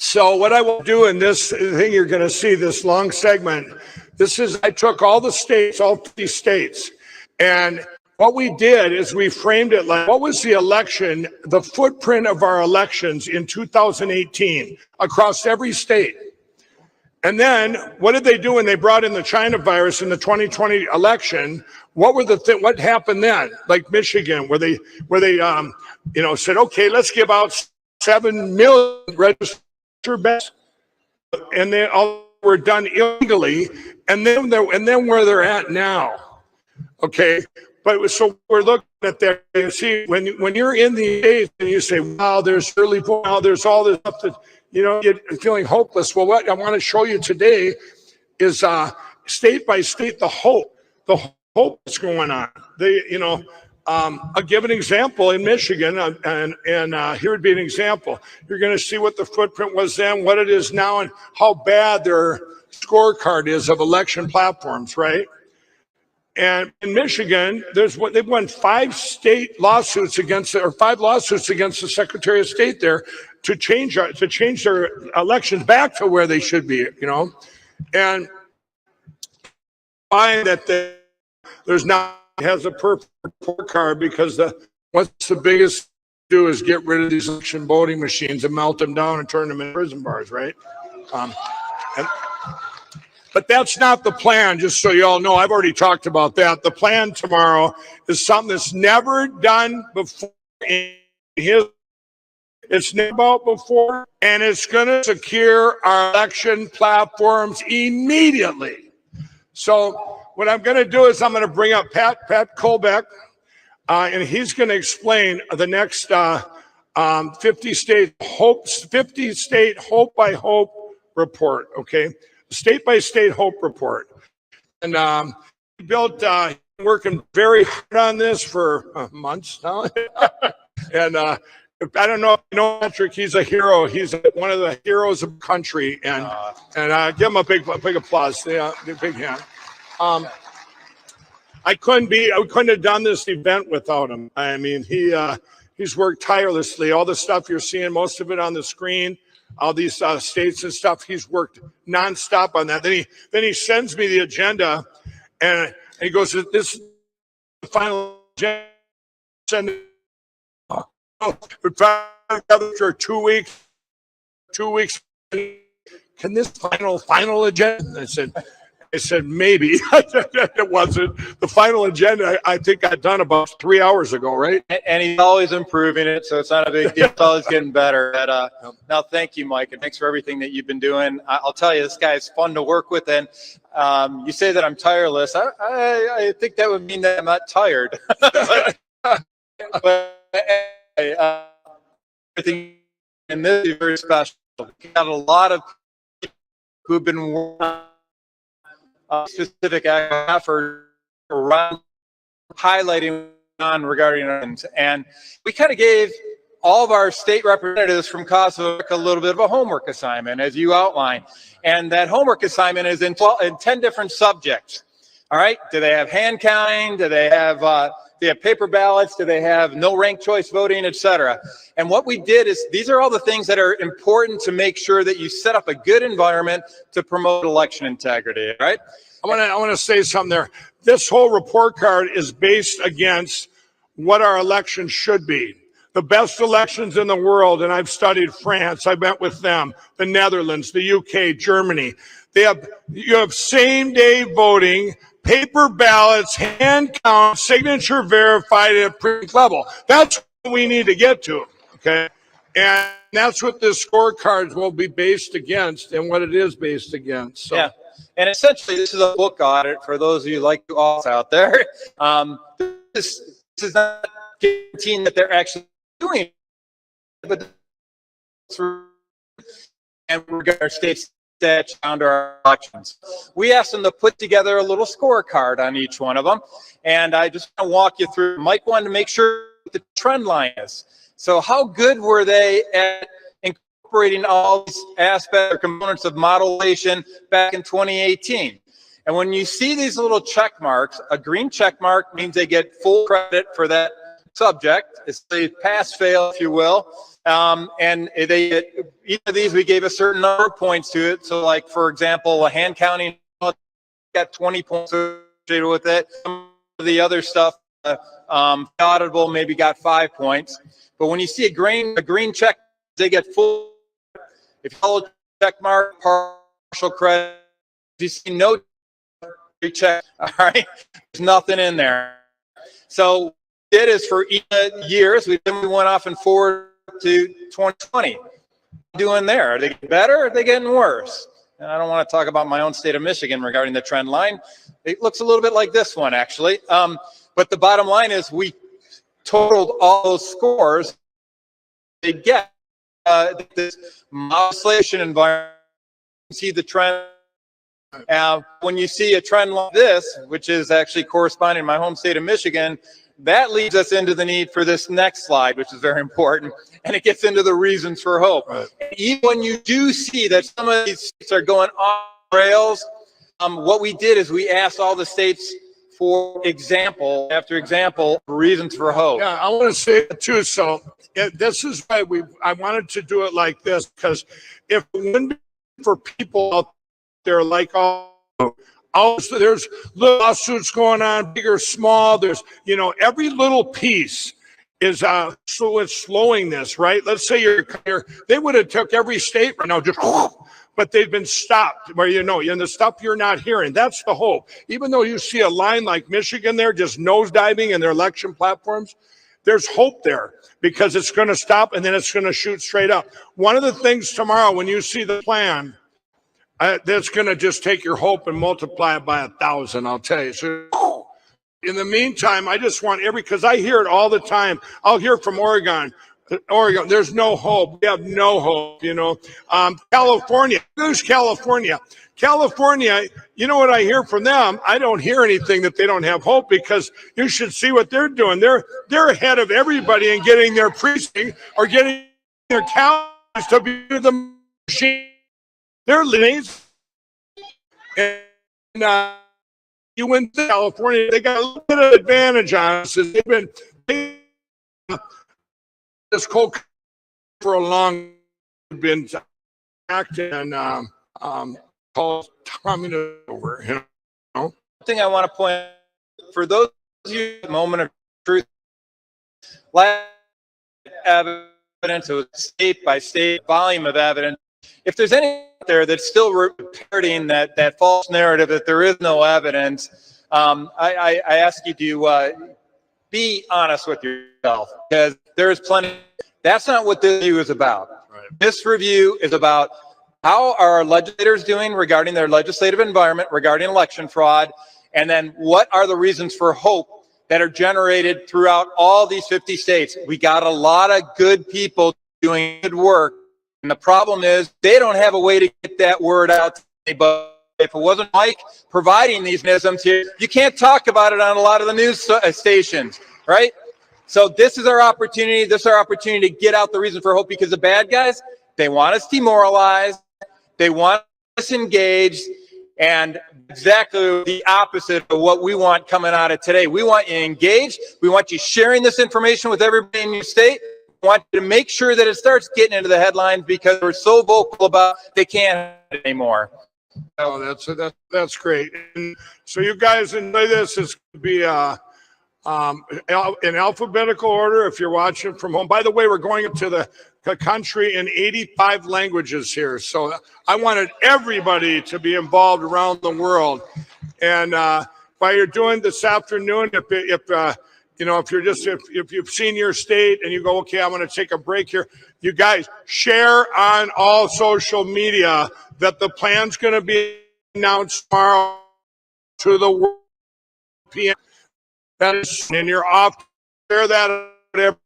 So what I will do in this thing, you're going to see this long segment. This is, I took all the states, all 50 states, and what we did is we framed it like, what was the election, the footprint of our elections in 2018 across every state? And then what did they do when they brought in the China virus in the 2020 election? What were what happened then? Like Michigan, where they said, okay, let's give out 7 million registered ballots, and they all were done illegally. And then where they're at now, okay. But so we're looking at that. You see, when you're in the states and you say, wow, there's early voting, wow, there's all this stuff that, you're feeling hopeless. Well, what I want to show you today is state by state the hope that's going on. I'll give an example in Michigan, and here would be an example. You're going to see what the footprint was then, what it is now, and how bad their scorecard is of election platforms, right? And in Michigan, they've won 5 lawsuits against the Secretary of State there to change their elections back to where they should be, and find that there's not has a perfect report card, because what's the biggest do is get rid of these election voting machines and melt them down and turn them into prison bars, right? But that's not the plan, just so you all know. I've already talked about that. The plan tomorrow is something that's never done before in his. It's never about before, and it's going to secure our election platforms immediately. So what I'm going to do is I'm going to bring up Pat Colbeck, and he's going to explain the next 50 state hope by hope report. Okay. State by state hope report. And working very hard on this for months now. And I don't know if you know Patrick, he's a hero. He's one of the heroes of the country. And give him a big applause. Yeah, a big hand. I couldn't have done this event without him. I mean, he's worked tirelessly. All the stuff you're seeing, most of it on the screen, all these states and stuff, he's worked nonstop on that. Then he sends me the agenda, and he goes, "This is the final agenda." We found together for 2 weeks. 2 weeks. Can this final agenda? I said maybe. It wasn't the final agenda. I think got done about 3 hours ago, right? And he's always improving it, so it's not a big deal. It's always getting better. Now, thank you, Mike, and thanks for everything that you've been doing. I'll tell you, this guy is fun to work with, and you say that I'm tireless. I think that would mean that I'm not tired. but everything in this is very special. We got a lot of people who've been working specific effort around highlighting on regarding events. And we kind of gave all of our state representatives from Kosovo a little bit of a homework assignment, as you outlined. And that homework assignment is in 10 different subjects. All right. Do they have hand counting? Do they have paper ballots? Do they have no ranked choice voting, et cetera? And what we did is, these are all the things that are important to make sure that you set up a good environment to promote election integrity, right? I want to say something there. This whole report card is based against what our elections should be. The best elections in the world, and I've studied France, I met with them, the Netherlands, the UK, Germany. You have same day voting, paper ballots, hand count, signature verified at precinct level. That's what we need to get to, okay? And that's what this scorecard will be based against, and what it is based against. So. Yeah, and essentially this is a book audit for those of you like to audit out there. This is not guaranteeing that they're actually doing it, but and we're going to state stats under our elections. We asked them to put together a little scorecard on each one of them, and I just want to walk you through. Mike wanted to make sure the trend line is. So how good were they at incorporating all these aspects or components of modelation back in 2018? And when you see these little check marks, a green check mark means they get full credit for that subject. It's a pass fail, if you will. And each of these, we gave a certain number of points to it. So like, for example, a hand counting got 20 points associated with it. Some of the other stuff, auditable maybe got 5 points. But when you see a green check, they get full. If you follow check mark, partial credit. If you see no check, all right, there's nothing in there. So what we did is for each years, we went off and forward to 2020. Doing there? Are they getting better or are they getting worse? And I don't want to talk about my own state of Michigan regarding the trend line. It looks a little bit like this one, actually. But the bottom line is we totaled all those scores they get this legislation environment. You see the trend. When you see a trend like this, which is actually corresponding to my home state of Michigan, that leads us into the need for this next slide, which is very important, and it gets into the reasons for hope. Right. Even when you do see that some of these states are going off rails, what we did is we asked all the states for example after example reasons for hope. Yeah, I want to say it too. So this is why I wanted to do it like this, because if it wouldn't be for people out there like also there's lawsuits going on, big or small. There's, every little piece is so it's slowing this, right? Let's say they would have took every state right now, just, but they've been stopped where and the stuff you're not hearing. That's the hope. Even though you see a line like Michigan there just nosediving in their election platforms, there's hope there because it's going to stop and then it's going to shoot straight up. One of the things tomorrow when you see the plan, that's going to just take your hope and multiply it by 1,000, I'll tell you. So in the meantime, I just want because I hear it all the time. I'll hear from Oregon, there's no hope. We have no hope, California, who's California? California, you know what I hear from them? I don't hear anything that they don't have hope because you should see what they're doing. They're ahead of everybody in getting their precinct or getting their counties to be the machine. They're lanes, and you went to California. They got a little bit of advantage on us. They've been this cold for a long been acting and called communism over. One thing I want to point out, for those of you at the moment of truth, last evidence, it was state by state volume of evidence. If there's any out there that's still repeating that false narrative that there is no evidence, I ask you to be honest with yourself, because there is plenty. That's not what this review is about. Right. This review is about how are our legislators doing regarding their legislative environment, regarding election fraud, and then what are the reasons for hope that are generated throughout all these 50 states. We got a lot of good people doing good work. And the problem is they don't have a way to get that word out to anybody. If it wasn't Mike providing these mechanisms here, you can't talk about it on a lot of the news stations, right? So this is our opportunity. This is our opportunity to get out the reason for hope, because the bad guys, they want us demoralized. They want us engaged, and exactly the opposite of what we want coming out of today. We want you engaged. We want you sharing this information with everybody in your state. Want to make sure that it starts getting into the headlines because we're so vocal about they can't have it anymore. Oh, that's great. And so you guys enjoy this. It's going to be in alphabetical order if you're watching from home. By the way, we're going into the country in 85 languages here. So I wanted everybody to be involved around the world. And while you're doing this afternoon, if you've seen your state and you go, okay, I'm going to take a break here, you guys share on all social media that the plan's going to be announced tomorrow to the world. That is, and you're off to share that. Whatever.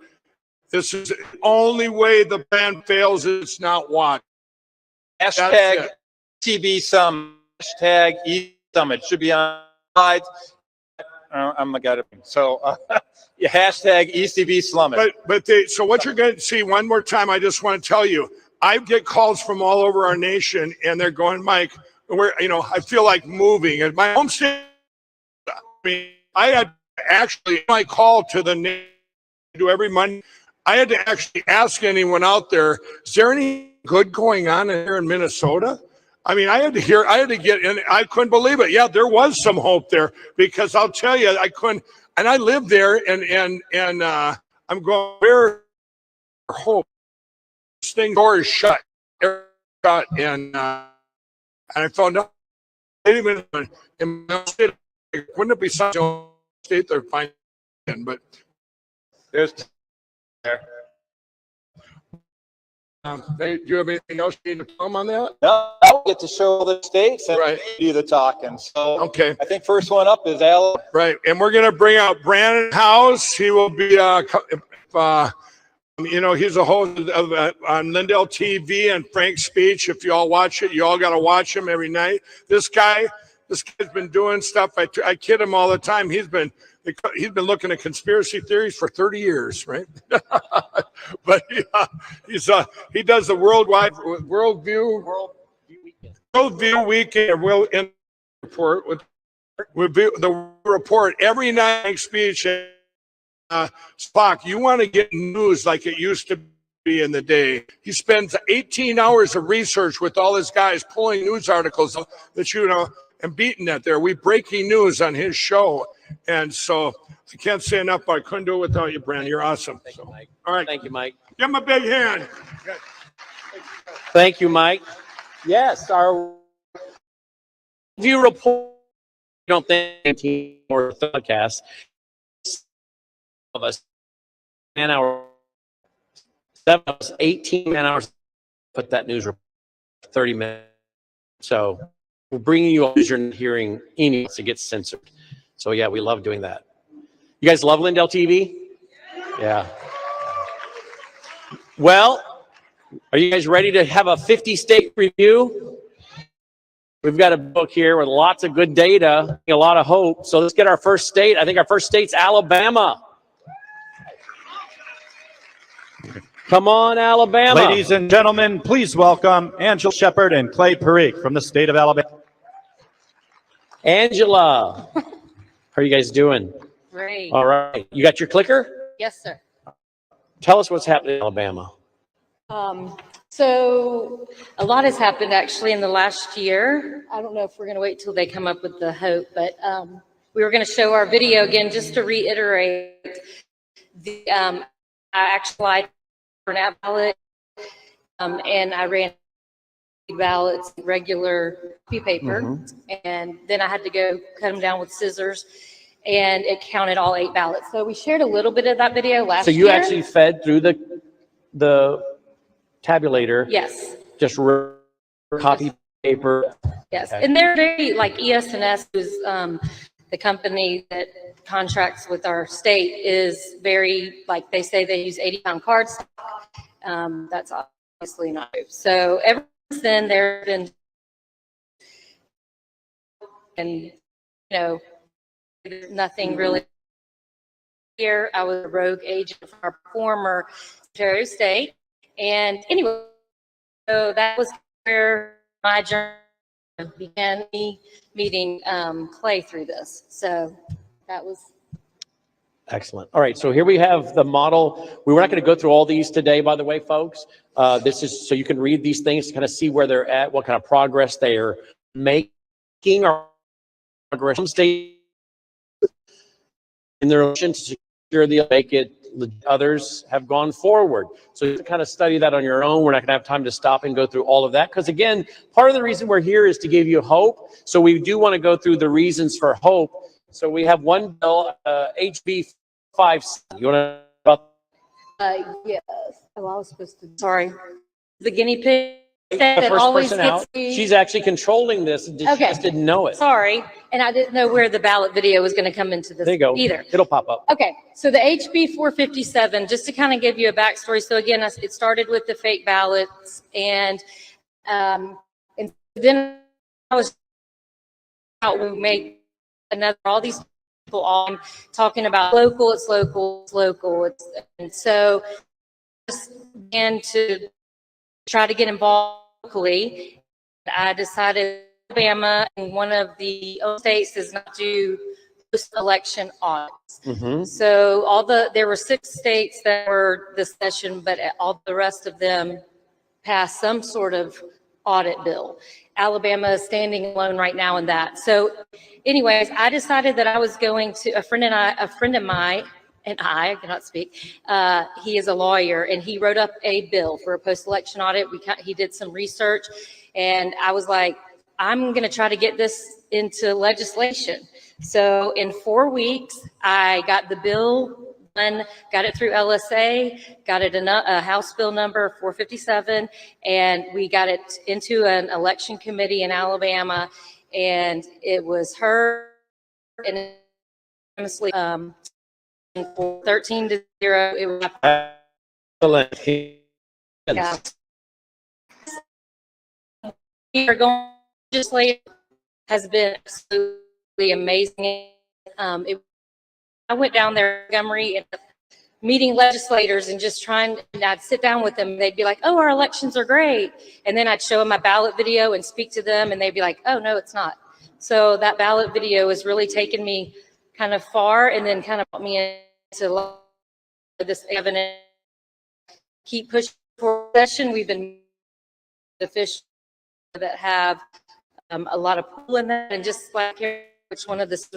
This is the only way the plan fails. It's not watched. Hashtag TB Summit. Hashtag E Summit should be on slides. I'm the guy. So yeah, hashtag ECB Summit. So what you're going to see one more time, I just want to tell you, I get calls from all over our nation, and they're going, Mike, I feel like moving. And my home state, I had actually my call to the nation do every Monday. I had to actually ask anyone out there, is there any good going on here in Minnesota? I mean, I had to get in. I couldn't believe it. Yeah, there was some hope there, because I'll tell you, I couldn't, and I lived there, and I'm going, where hope? This thing door is shut, and I found out, wait a minute, in my state, wouldn't it be such a state they're finding? But there's there. Hey, do you have anything else you need to comment on that? No, I'll get to show the states and do the talking. So okay, I think first one up is Al. Right, and we're gonna bring out Brandon House. He will be, you know, he's a host of on Lindell TV and Frank's Speech. If you all watch it, you all got to watch him every night. This guy's been doing stuff. I kid him all the time. He's been looking at conspiracy theories for 30 years, right? But he does the worldview weekend report with the report every night speech. Spock, you want to get news like it used to be in the day. He spends 18 hours of research with all his guys pulling news articles that, you know, and beating that there. We breaking news on his show. And so I can't say enough, but I couldn't do it without you, Brandon. You're awesome. Thank you, Mike. All right. Thank you, Mike. Give him a big hand. Thank you, Mike. Yes, our view report, I don't think more podcast of us, 10 hours, 7 of us, 18 man hours, put that news report 30 minutes. So we're bringing you all you're hearing emails to get censored. So yeah, we love doing that. You guys love Lindell TV? Yeah. Well, are you guys ready to have a 50-state review? We've got a book here with lots of good data, a lot of hope. So let's get our first state. I think our first state's Alabama. Come on, Alabama. Ladies and gentlemen, please welcome Angela Shepard and Clay Parikh from the state of Alabama. Angela, how are you guys doing? Great. All right. You got your clicker? Yes, sir. Tell us what's happening in Alabama. So a lot has happened actually in the last year. I don't know if we're going to wait till they come up with the hope, but we were going to show our video again just to reiterate the I actually applied for an ballot and I ran ballots, regular paper, and then I had to go cut them down with scissors, and it counted all 8 ballots. So we shared a little bit of that video last year. So you actually fed through the tabulator. Yes. Just copy paper. Yes, Okay. and they're very, like ES&S, who's the company that contracts with our state, is very, like they say they use 80-pound cards. That's obviously not true. So ever since then, there's been, and you know, there's nothing really here. I was a rogue agent for our former Secretary of State. And anyway, so that was where my journey began, me meeting Clay through this. So that was Excellent. All right, so here we have the model. We're not going to go through all these today, by the way, folks. This is so you can read these things to kind of see where they're at, what kind of progress they are making, or progress. Some states in their relation to secure the make it. Others have gone forward. So you can kind of study that on your own. We're not going to have time to stop and go through all of that. Because again, part of the reason we're here is to give you hope. So we do want to go through the reasons for hope. So we have one bill, HB 5. You want to about? yes. Oh, I was supposed to. Sorry, the guinea pig The that first always person gets out. me. She's actually controlling this. She Okay. just didn't know it. Sorry, and I didn't know where the ballot video was going to come into this There you go. either. It'll pop up. Okay, so the HB 457, just to kind of give you a backstory. So again, it started with the fake ballots, and then I was out. We made another. All these people all talking about local. It's local. It's local. And so just began to try to get involved locally. I decided Alabama and one of the states does not do post-election audits. Mhm. So there were 6 states that were this session, but all the rest of them passed some sort of audit bill. Alabama is standing alone right now in that. So anyways, I decided that I was going to, a friend of mine, and I cannot speak, he is a lawyer, and he wrote up a bill for a post-election audit. He did some research, and I was like, I'm going to try to get this into legislation. So in 4 weeks, I got the bill done, got it through LSA, got it a House Bill number 457, and we got it into an election committee in Alabama, and it was heard and honestly, for 13-0, it was Excellent. yeah. We are going legislative has been absolutely amazing. I went down there in Montgomery and meeting legislators and just and I'd sit down with them. They'd be like, "Oh, our elections are great," and then I'd show them my ballot video and speak to them, and they'd be like, "Oh, no, it's not." So that ballot video has really taken me kind of far, and then kind of brought me into this evidence. Keep pushing for session. We've been officials that have a lot of pull in that, and just like which one of this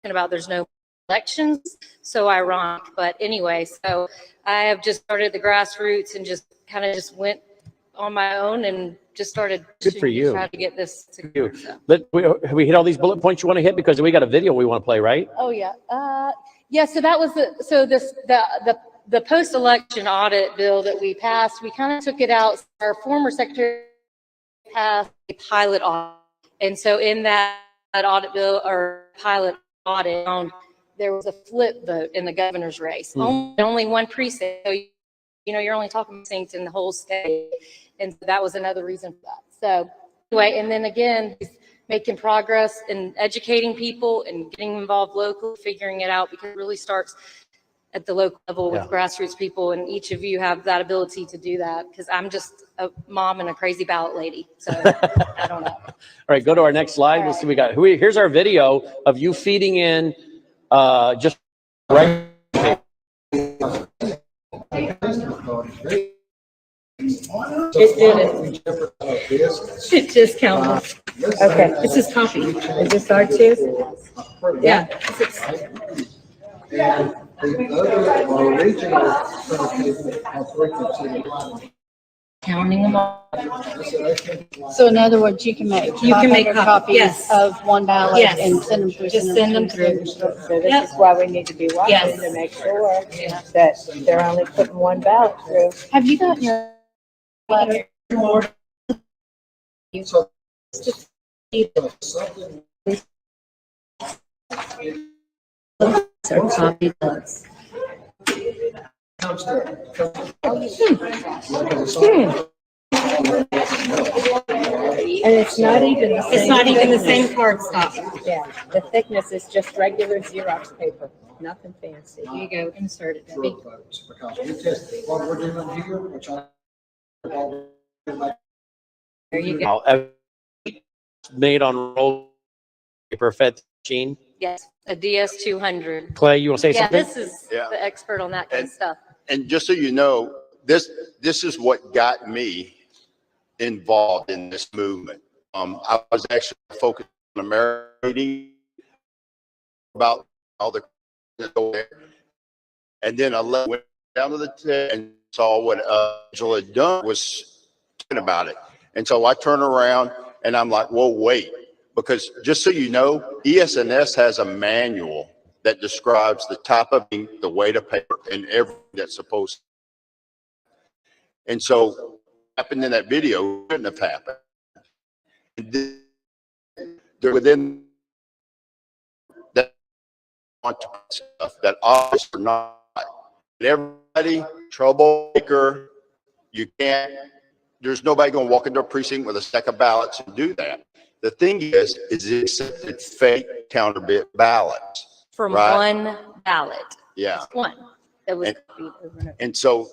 about, there's no elections, so ironic. But anyway, so I have just started the grassroots and just kind of just went on my own and just started Good for you. try to get this to You. Have we hit all these bullet points you want to hit? Because we got a video we want to play, right? Oh yeah. Yeah, so that was the post-election audit bill that we passed. We kind of took it out. Our former secretary passed a pilot audit. And so in that audit bill or pilot audit, there was a flip vote in the governor's race. Only one precinct. So, you're only talking precincts in the whole state. And so that was another reason for that. So anyway, and then again, making progress in educating people and getting involved locally, figuring it out, because it really starts at the local level with grassroots people, and each of you have that ability to do that, because I'm just a mom and a crazy ballot lady, so I don't know. All right, go to our next slide. Let's see what we got. Here's our video of you feeding in just right. It did it. It just counted. Okay. This is copy. Is this our two? Yeah. Counting them all. So in other words, you can make You can make 500 copies, yes. of one ballot Yes. and send them through. Just send them through. So this is why we need to be watching Yes. to make sure that they're only putting one ballot through. Have you gotten your letter? Our copy does. And it's not even the same. It's not even the thickness. same cardstock. Yeah, the thickness is just regular Xerox paper, nothing fancy. Here you go, insert it. Because we tested what we're doing here, which I. There you go. Now, made on roll paper fed machine. Yes, a DS200. Clay, you want to say Yeah, something? this is Yeah. the expert on that kind of stuff. And just so you know, this is what got me involved in this movement. I was actually focused on American about all the, and then I went down to the tent and saw what Angela Dunn was talking about it. And so I turned around and I'm like, whoa, wait, because just so you know, ES&S has a manual that describes the type of ink, the weight of paper, and everything that's supposed to. And so what happened in that video couldn't have happened. And then they're within that want to put stuff that obviously are not. And everybody, troublemaker, you can't, there's nobody going to walk into a precinct with a stack of ballots and do that. The thing is it accepted fake counterfeit ballots. From right? one ballot. Yeah. Just one. That was copied over and over. And so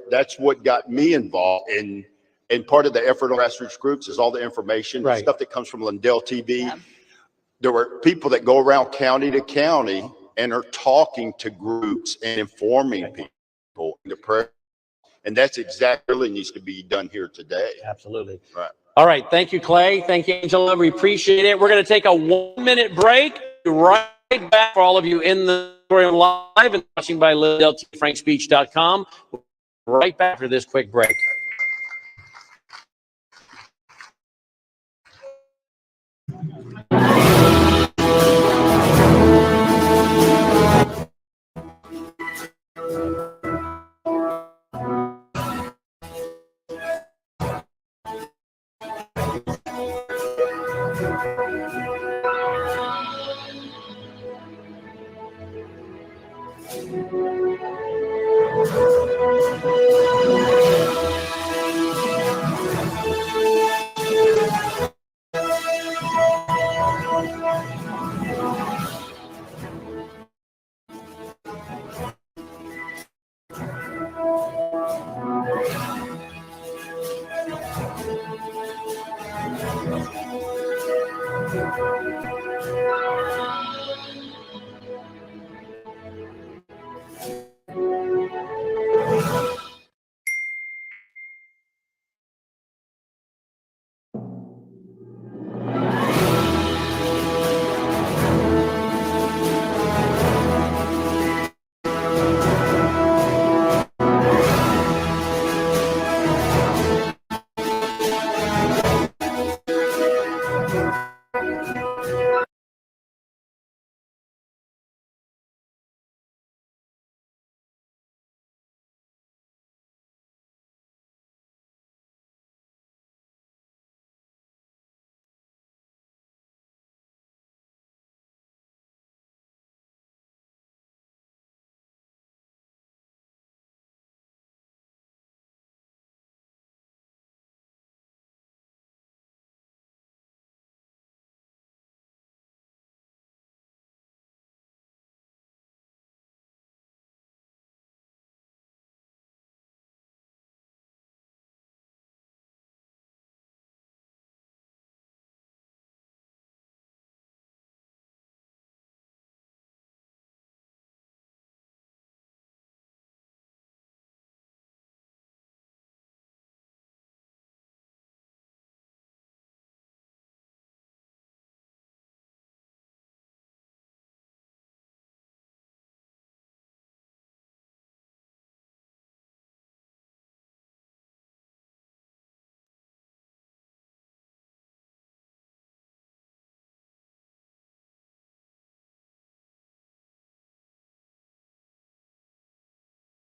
that's what got me involved in. And part of the effort on grassroots groups is all the information, Right. stuff that comes from Lindell TV. Yeah. there were people that go around county to county and are talking to groups and informing people in the press. And that's exactly what needs to be done here today. Absolutely. Right. All right. Thank you, Clay. Thank you, Angela. We appreciate it. We're going to take a 1-minute break. Right back for all of you in the auditorium live and watching by Lindell, frankspeech.com. Right back after this quick break.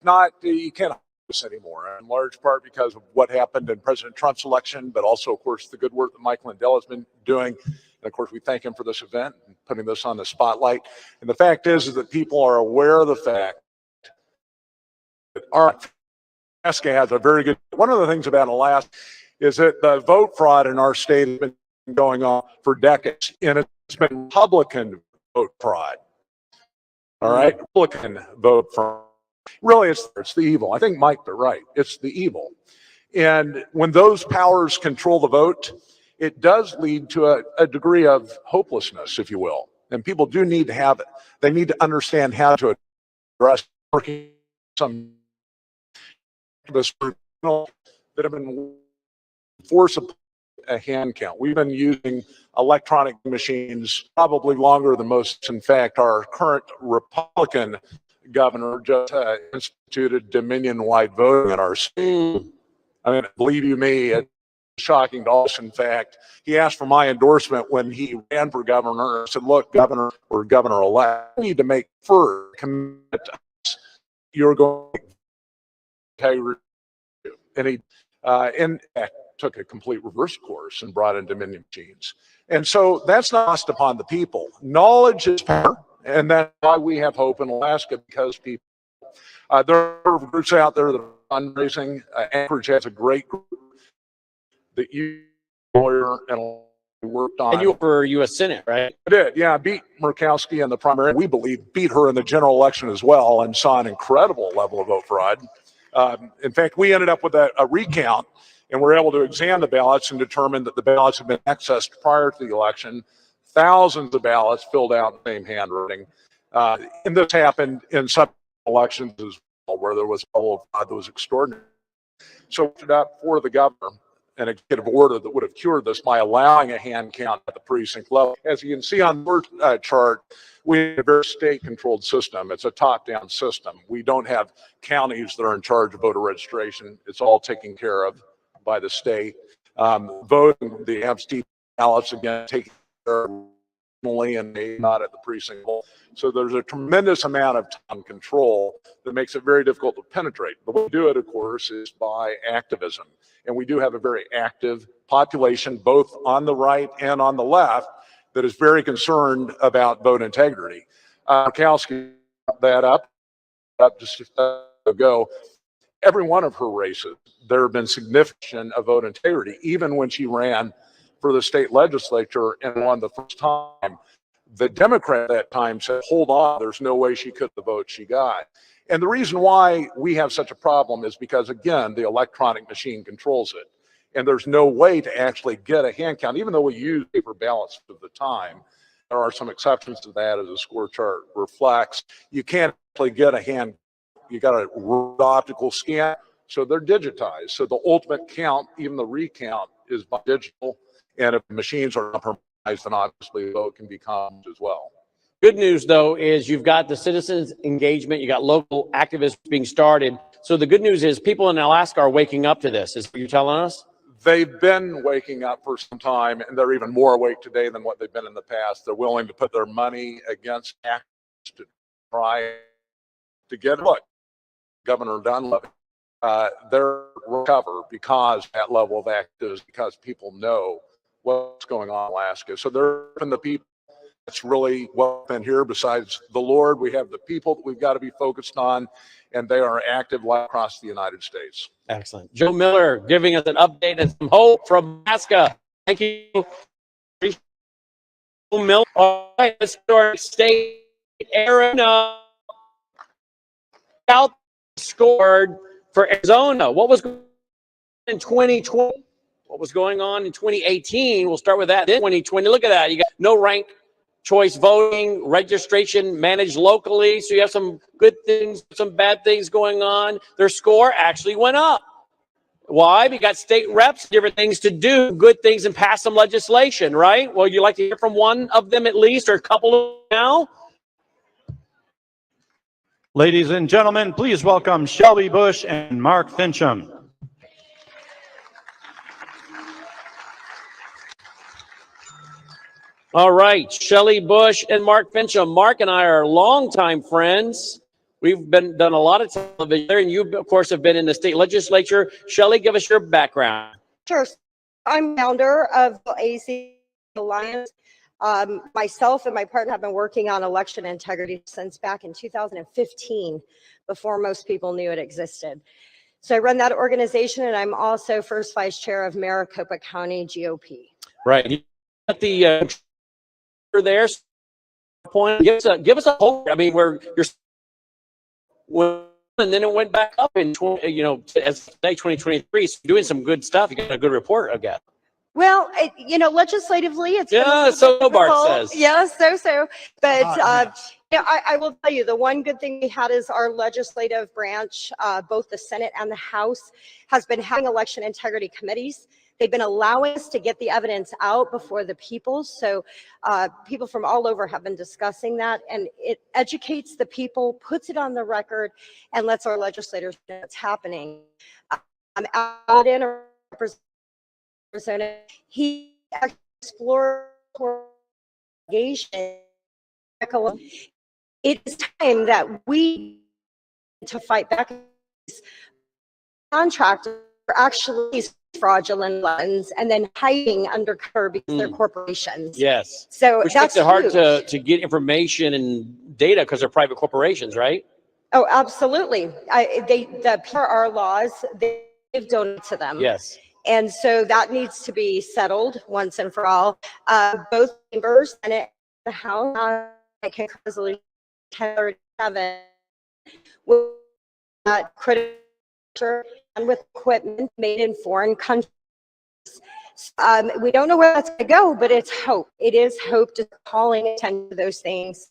Not, you can't hold this anymore, in large part because of what happened in President Trump's election, but also, of course, the good work that Mike Lindell has been doing. And of course, we thank him for this event and putting this on the spotlight. And the fact is that people are aware of the fact that Alaska has a very good, one of the things about Alaska is that the vote fraud in our state has been going on for decades, and it's been Republican vote fraud. All right, Republican vote fraud. Really, it's the evil. I think Mike, they're right. It's the evil. And when those powers control the vote, it does lead to a degree of hopelessness, if you will. And people do need to have it. They need to understand how to address some of this that have been forced a hand count. We've been using electronic machines probably longer than most. In fact, our current Republican governor just instituted Dominion-wide voting in our state. I mean, believe you me, it's shocking to us. In fact, he asked for my endorsement when he ran for governor. I said, look, governor or governor-elect, you need to make first commit to us. You're going to and he in fact took a complete reverse course and brought in Dominion machines. And so that's not lost upon the people. Knowledge is power. And that's why we have hope in Alaska, because people, there are groups out there that are fundraising. Anchorage has a great group that you, lawyer, and worked on. And you were for U.S. Senate, right? I did, yeah. I beat Murkowski in the primary. We believe beat her in the general election as well, and saw an incredible level of vote fraud. In fact, we ended up with a recount, and we're able to examine the ballots and determine that the ballots had been accessed prior to the election thousands of ballots filled out in the same handwriting. And this happened in some elections as well, where there was a level of fraud that was extraordinary. So we put up for the governor an executive order that would have cured this by allowing a hand count at the precinct level. As you can see on the chart, we have a very state-controlled system. It's a top-down system. We don't have counties that are in charge of voter registration. It's all taken care of by the state. Voting, the absentee ballots, again, taken care of and not at the precinct level. So there's a tremendous amount of time control that makes it very difficult to penetrate. The way we do it, of course, is by activism. And we do have a very active population, both on the right and on the left, that is very concerned about vote integrity. Murkowski brought that up just ago. Every one of her races, there have been significant of vote integrity, even when she ran for the state legislature and won the first time. The Democrat at that time said, hold on, there's no way she could the vote she got. And the reason why we have such a problem is because, again, the electronic machine controls it. And there's no way to actually get a hand count, even though we use paper ballots at the time. There are some exceptions to that, as the score chart reflects. You can't actually get a hand. You got a optical scan, so they're digitized. So the ultimate count, even the recount, is by digital. And if machines are compromised, then obviously the vote can be compromised as well. Good news, though, is you've got the citizens engagement, you got local activists being started. So the good news is people in Alaska are waking up to this. Is what you're telling us? They've been waking up for some time, and they're even more awake today than what they've been in the past. They're willing to put their money against activists to try to get what Governor Dunlap. They're recover because that level of activism, because people know what's going on in Alaska. So they're from the people. That's really what been here. Besides the Lord, we have the people that we've got to be focused on, and they are active across the United States. Excellent. Joe Miller giving us an update and some hope from Alaska. Thank you. Joe Miller. All right, let's start state. Arizona out scored for Arizona. What was going on in 2020? What was going on in 2018? We'll start with that. Then 2020, look at that. You got no rank choice voting, registration managed locally. So you have some good things, some bad things going on. Their score actually went up. Why? We got state reps, different things to do, good things, and pass some legislation, right? Well, you like to hear from one of them at least, or a couple now? Ladies and gentlemen, please welcome Shelby Bush and Mark Fincham. All right, Shelley Bush and Mark Fincham. Mark and I are longtime friends. We've done a lot of television there, and you, of course, have been in the state legislature. Shelley, give us your background. Sure. I'm founder of the AC Alliance. Myself and my partner have been working on election integrity since back in 2015, before most people knew it existed. So I run that organization, and I'm also first vice chair of Maricopa County GOP. Right. You got the there. Point. Give us a hope. I mean, where you're, and then it went back up in as today 2023. So doing some good stuff. You got a good report, I guess. Well, legislatively, it's yeah. So Bart says. Yes, so. But I will tell you, the one good thing we had is our legislative branch, both the Senate and the House, has been having election integrity committees. They've been allowing us to get the evidence out before the people. So people from all over have been discussing that, and it educates the people, puts it on the record, and lets our legislators know what's happening. I'm out in Arizona. He explored litigation. It is time that we to fight back. Contractors are actually fraudulent loans and then hiding undercover because they're corporations. Yes. So which that's makes it hard huge. to get information and data because they're private corporations, right? Oh, absolutely. Per our laws, they've donated to them. Yes. And so that needs to be settled once and for all. Both chambers, Senate and the House, resolution 1037, with critical and with equipment made in foreign countries. We don't know where that's going to go, but it's hope. It is hope, to calling attention to those things.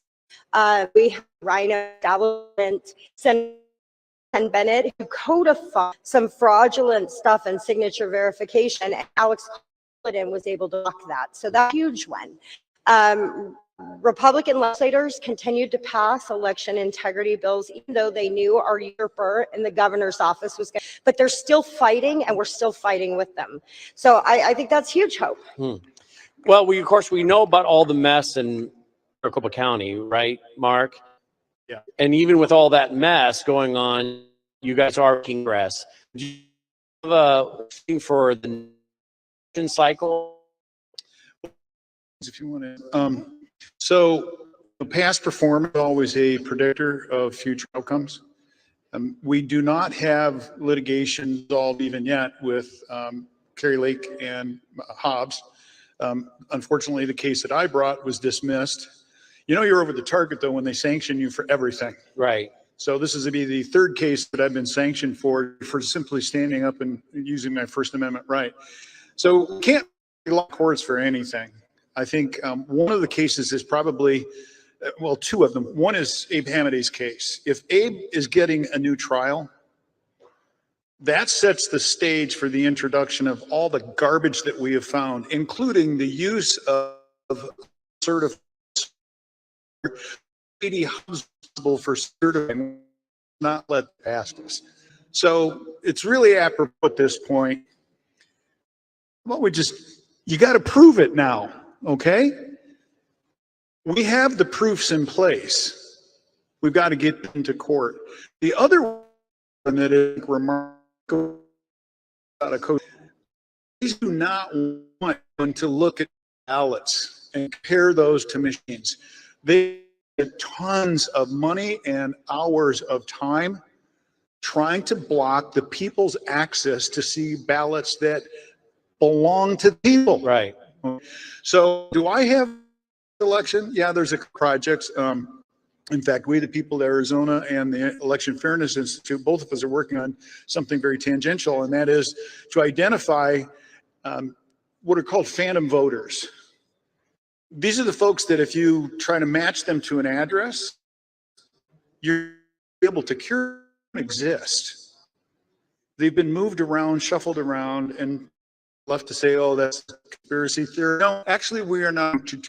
We have Rhino establishment, Senator Ken Bennett, who codified some fraudulent stuff and signature verification, and Alex Cullen was able to block that. So that's a huge one. Republican legislators continued to pass election integrity bills, even though they knew our usurper in the governor's office was going to, but they're still fighting, and we're still fighting with them. So I think that's huge hope. Well, of course, we know about all the mess in Maricopa County, right, Mark? Yeah. And even with all that mess going on, you guys are making progress. Do you have a thing for the election cycle? If you want to, so past performance is always a predictor of future outcomes. We do not have litigation resolved even yet with Kerry Lake and Hobbs. Unfortunately, the case that I brought was dismissed. You know, you're over the target though when they sanction you for everything. Right. So this is to be the third case that I've been sanctioned for simply standing up and using my First Amendment right. So we can't lock courts for anything. I think one of the cases is probably, well, two of them. One is Abe Hamaday's case. If Abe is getting a new trial, that sets the stage for the introduction of all the garbage that we have found, including the use of certified for certifying, not let past us. So it's really apropos at this point. Well, you got to prove it now. Okay, we have the proofs in place. We've got to get into court. The other one that is remarkable about a code, these do not want to look at ballots and compare those to machines. They get tons of money and hours of time trying to block the people's access to see ballots that belong to people. Right. So do I have election? Yeah, there's a project. In fact, we, the people of Arizona and the Election Fairness Institute, both of us are working on something very tangential, and that is to identify what are called phantom voters. These are the folks that if you try to match them to an address, you're able to cure them exist. They've been moved around, shuffled around, and left to say, oh, that's conspiracy theory. No, actually, we are not, to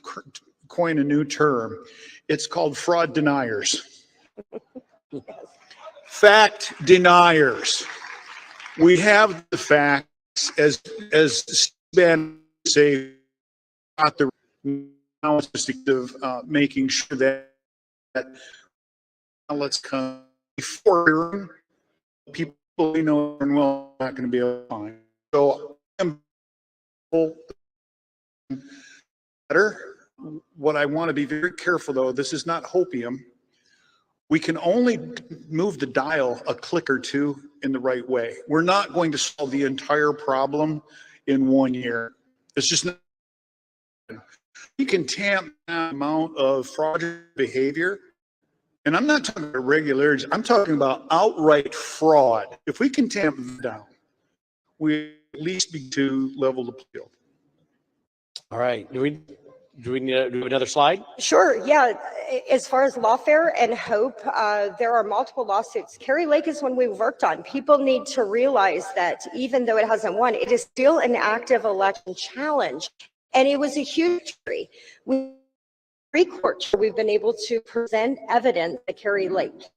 coin a new term. It's called fraud deniers. Fact deniers. We have the facts, as Ben say, not the now it's just of making sure that let's come before people we know are well not going to be able to find. So better. What I want to be very careful though, this is not hopium. We can only move the dial a click or two in the right way. We're not going to solve the entire problem in 1 year. It's just not. We can tamp down the amount of fraudulent behavior. And I'm not talking about irregularities. I'm talking about outright fraud. If we can tamp them down, we at least be to level the field. All right. Do we need to do another slide? Sure, yeah. As far as lawfare and hope, there are multiple lawsuits. Kerry Lake is one we've worked on. People need to realize that even though it hasn't won, it is still an active election challenge. And it was a huge victory. We've been able to present evidence that Kerry Lake.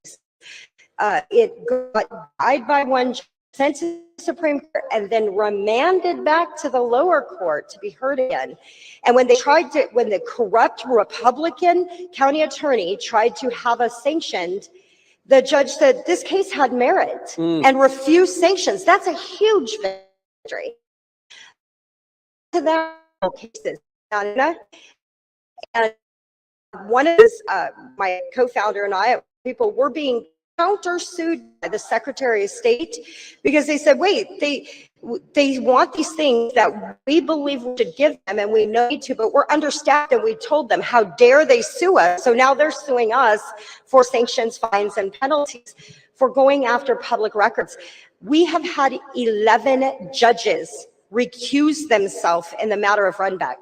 It got died by one judge, sent to the Supreme Court, and then remanded back to the lower court to be heard again. And when the corrupt Republican county attorney tried to have us sanctioned, the judge said this case had merit and refused sanctions. That's a huge victory. To that cases, and one of his, my co-founder and I, people were being countersued by the Secretary of State because they said, wait, they want these things that we believe we should give them and we need to, but we're understaffed, and we told them, how dare they sue us? So now they're suing us for sanctions, fines, and penalties for going after public records. We have had 11 judges recused themselves in the matter of Runbeck.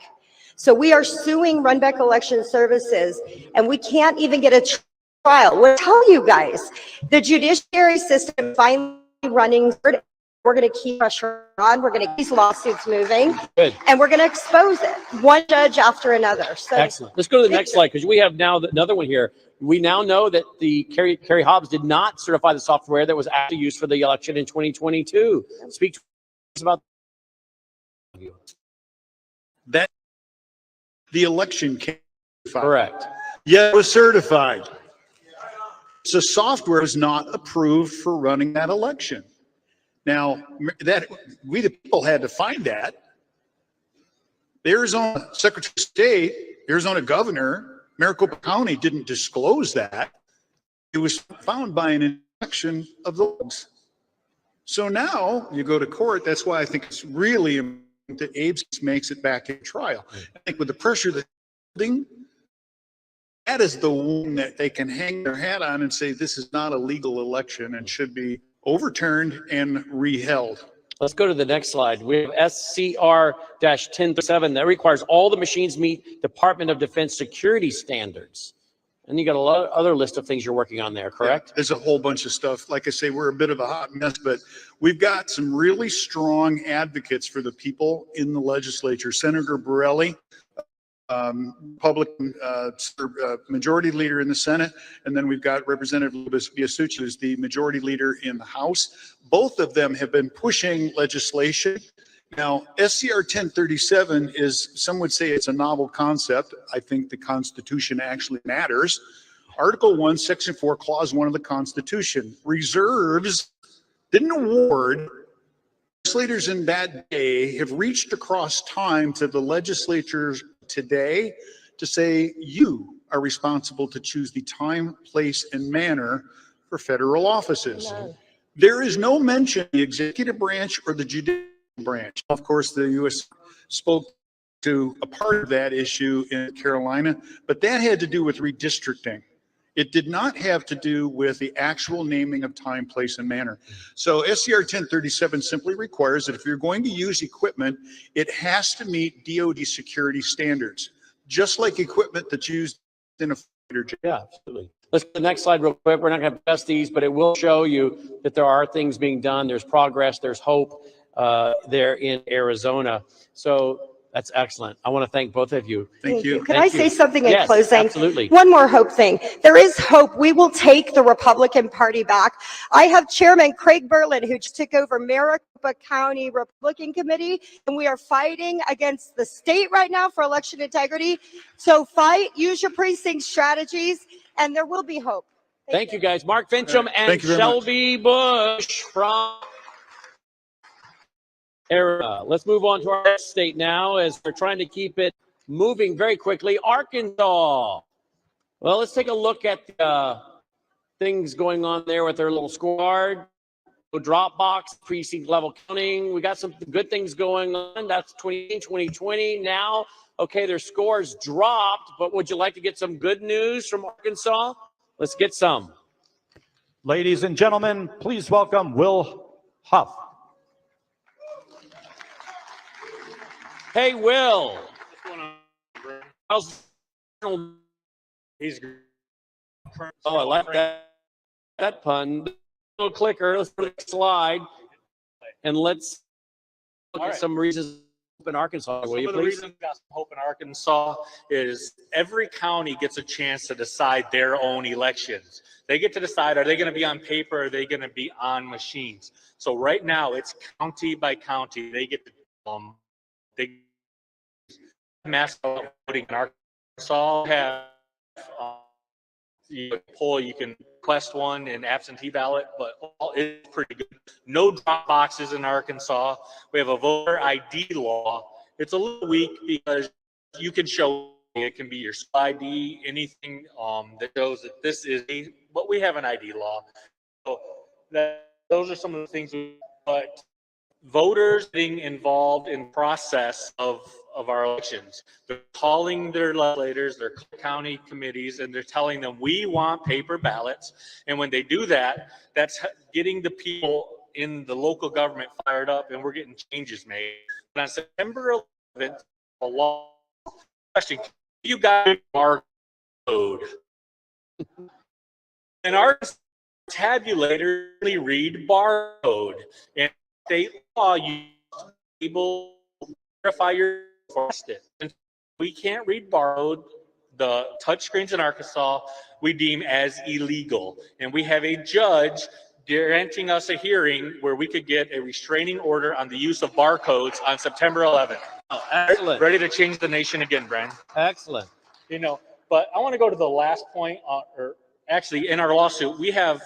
So we are suing Runbeck Election Services, and we can't even get a trial. We'll tell you guys, the judiciary system finally running. We're going to keep pressure on. We're going to keep these lawsuits moving. Good. And we're going to expose it, one judge after another. So Excellent. Let's go to the next slide, because we have now another one here. We now know that the Carrie Hobbs did not certify the software that was actually used for the election in 2022. Speak to us about that. The election came. Correct. Yeah, it was certified. So software was not approved for running that election. Now, that we the people had to find that. The Arizona Secretary of State, Arizona Governor, Maricopa County didn't disclose that. It was found by an inspection of the logs. So now you go to court. That's why I think it's really important that Abe's makes it back in trial. I think with the pressure that's building, that is the one that they can hang their hat on and say this is not a legal election and should be overturned and reheld. Let's go to the next slide. We have SCR-1037 that requires all the machines meet Department of Defense security standards. And you got a lot of other list of things you're working on there, correct? Yeah, there's a whole bunch of stuff. Like I say, we're a bit of a hot mess, but we've got some really strong advocates for the people in the legislature. Senator Borelli, Republican majority leader in the Senate, and then we've got Representative Biasucci, who's the majority leader in the House. Both of them have been pushing legislation. Now, SCR 1037 is, some would say it's a novel concept. I think the Constitution actually matters. Article 1, Section 4, Clause 1 of the Constitution reserves, didn't award. Legislators in that day have reached across time to the legislatures today to say you are responsible to choose the time, place, and manner for federal offices. There is no mention of the executive branch or the judicial branch. Of course, the U.S. spoke to a part of that issue in Carolina, but that had to do with redistricting. It did not have to do with the actual naming of time, place, and manner. So SCR 1037 simply requires that if you're going to use equipment, it has to meet DoD security standards, just like equipment that's used in a fighter jet. Yeah, absolutely. Let's go to the next slide real quick. We're not going to test these, but it will show you that there are things being done. There's progress. There's hope there in Arizona. So that's excellent. I want to thank both of you. Thank you. Can I say something in Yes, closing? absolutely. One more hope thing. There is hope. We will take the Republican Party back. I have Chairman Craig Berlin, who just took over Maricopa County Republican Committee, and we are fighting against the state right now for election integrity. So fight, use your precinct strategies, and there will be hope. Thank you, guys. Mark Fincham and Thank you very much. Shelby Bush from Arizona. Let's move on to our next state now, as we're trying to keep it moving very quickly. Arkansas. Well, let's take a look at the things going on there with their little scorecard. Dropbox, precinct level counting. We got some good things going on. That's 2020. Now, okay, their scores dropped, but would you like to get some good news from Arkansas? Let's get some. Ladies and gentlemen, please welcome Will Huff. Hey, Will. How's He's Oh, I like that pun. Little clicker. Let's put a slide, and let's look at some reasons in Arkansas. Will Some you of the please? reasons we got some hope in Arkansas is every county gets a chance to decide their own elections. They get to decide, are they going to be on paper, or are they going to be on machines? So right now it's county by county. They get to they mass voting in Arkansas. Have you poll, you can request one in absentee ballot, but it's pretty good. No drop boxes in Arkansas. We have a voter ID law. It's a little weak because you can show it can be your ID, anything that shows that this is, but we have an ID law. So those are some of the things, but voters being involved in the process of our elections. They're calling their legislators, their county committees, and they're telling them, we want paper ballots. And when they do that, that's getting the people in the local government fired up and we're getting changes made. But on September 11th, a law question, you got a barcode. And our tabulator really read barcode. And state law, you able to verify your it. And we can't read barcode. The touchscreens in Arkansas we deem as illegal. And we have a judge granting us a hearing where we could get a restraining order on the use of barcodes on September 11th. Oh, excellent. Ready to change the nation again, Brian. Excellent. You know, but I want to go to the last point, or actually in our lawsuit, we have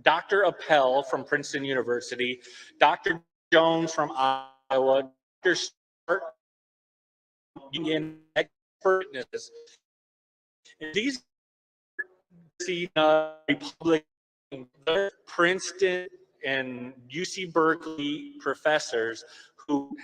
Dr. Appel from Princeton University, Dr. Jones from Iowa, Dr. Stewart, Union expert witnesses. And these Republican, Princeton and UC Berkeley professors who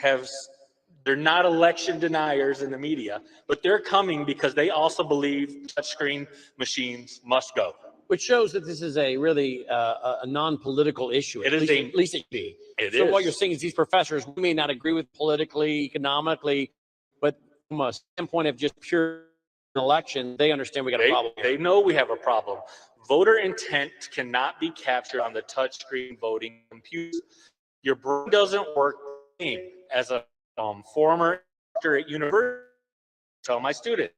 they're not election deniers in the media, but they're coming because they also believe touchscreen machines must go. Which shows that this is a really a non-political issue. It at is least it be. It so is. what you're saying is these professors, we may not agree with politically, economically, but from a standpoint of just pure election, they understand we got a problem. They know we have a problem. Voter intent cannot be captured on the touchscreen voting computer. Your brain doesn't work the same. As a former instructor at university, tell my students,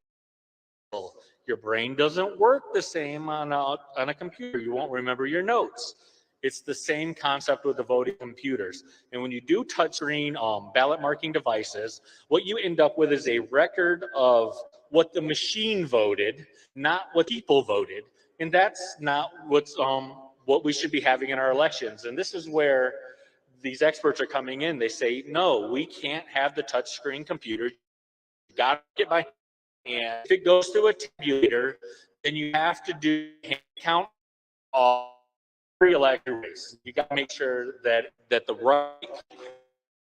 your brain doesn't work the same on a computer. You won't remember your notes. It's the same concept with the voting computers. And when you do touchscreen ballot marking devices, what you end up with is a record of what the machine voted, not what people voted. And that's not what we should be having in our elections. And this is where these experts are coming in. They say, no, we can't have the touchscreen computer. You got to get by hand. If it goes through a tabulator, then you have to do hand count every election race. You got to make sure that the right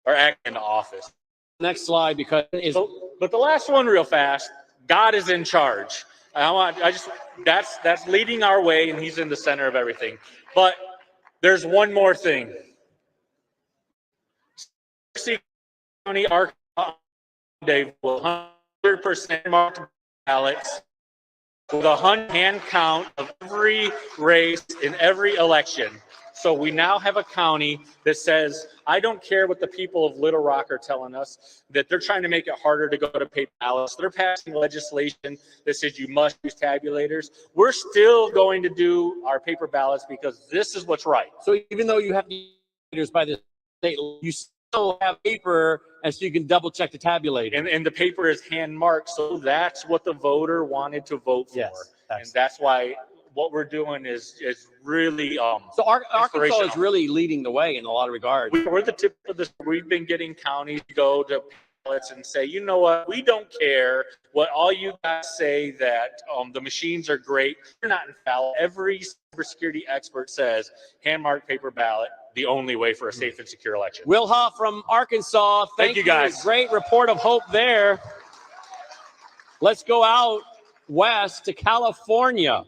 are acting in the office. Next slide, because but the last one real fast, God is in charge. That's leading our way, and he's in the center of everything. But there's one more thing. County, Arkansas, they will 100% mark ballots with a hand count of every race in every election. So we now have a county that says, I don't care what the people of Little Rock are telling us, that they're trying to make it harder to go to paper ballots. They're passing legislation that says you must use tabulators. We're still going to do our paper ballots because this is what's right. So even though you have tabulators by the state, you still have paper, and so you can double check the tabulator. And the paper is hand marked, so that's what the voter wanted to vote for. Yes, and that's why what we're doing is really so Arkansas is really leading the way in a lot of regards. We're the tip of this. We've been getting counties to go to ballots and say, you know what, we don't care what all you guys say that the machines are great. You're not infallible. Every cybersecurity expert says hand marked paper ballot, the only way for a safe and secure election. Will Huff from Arkansas. Thank you guys. Great report of hope there. Let's go out west to California.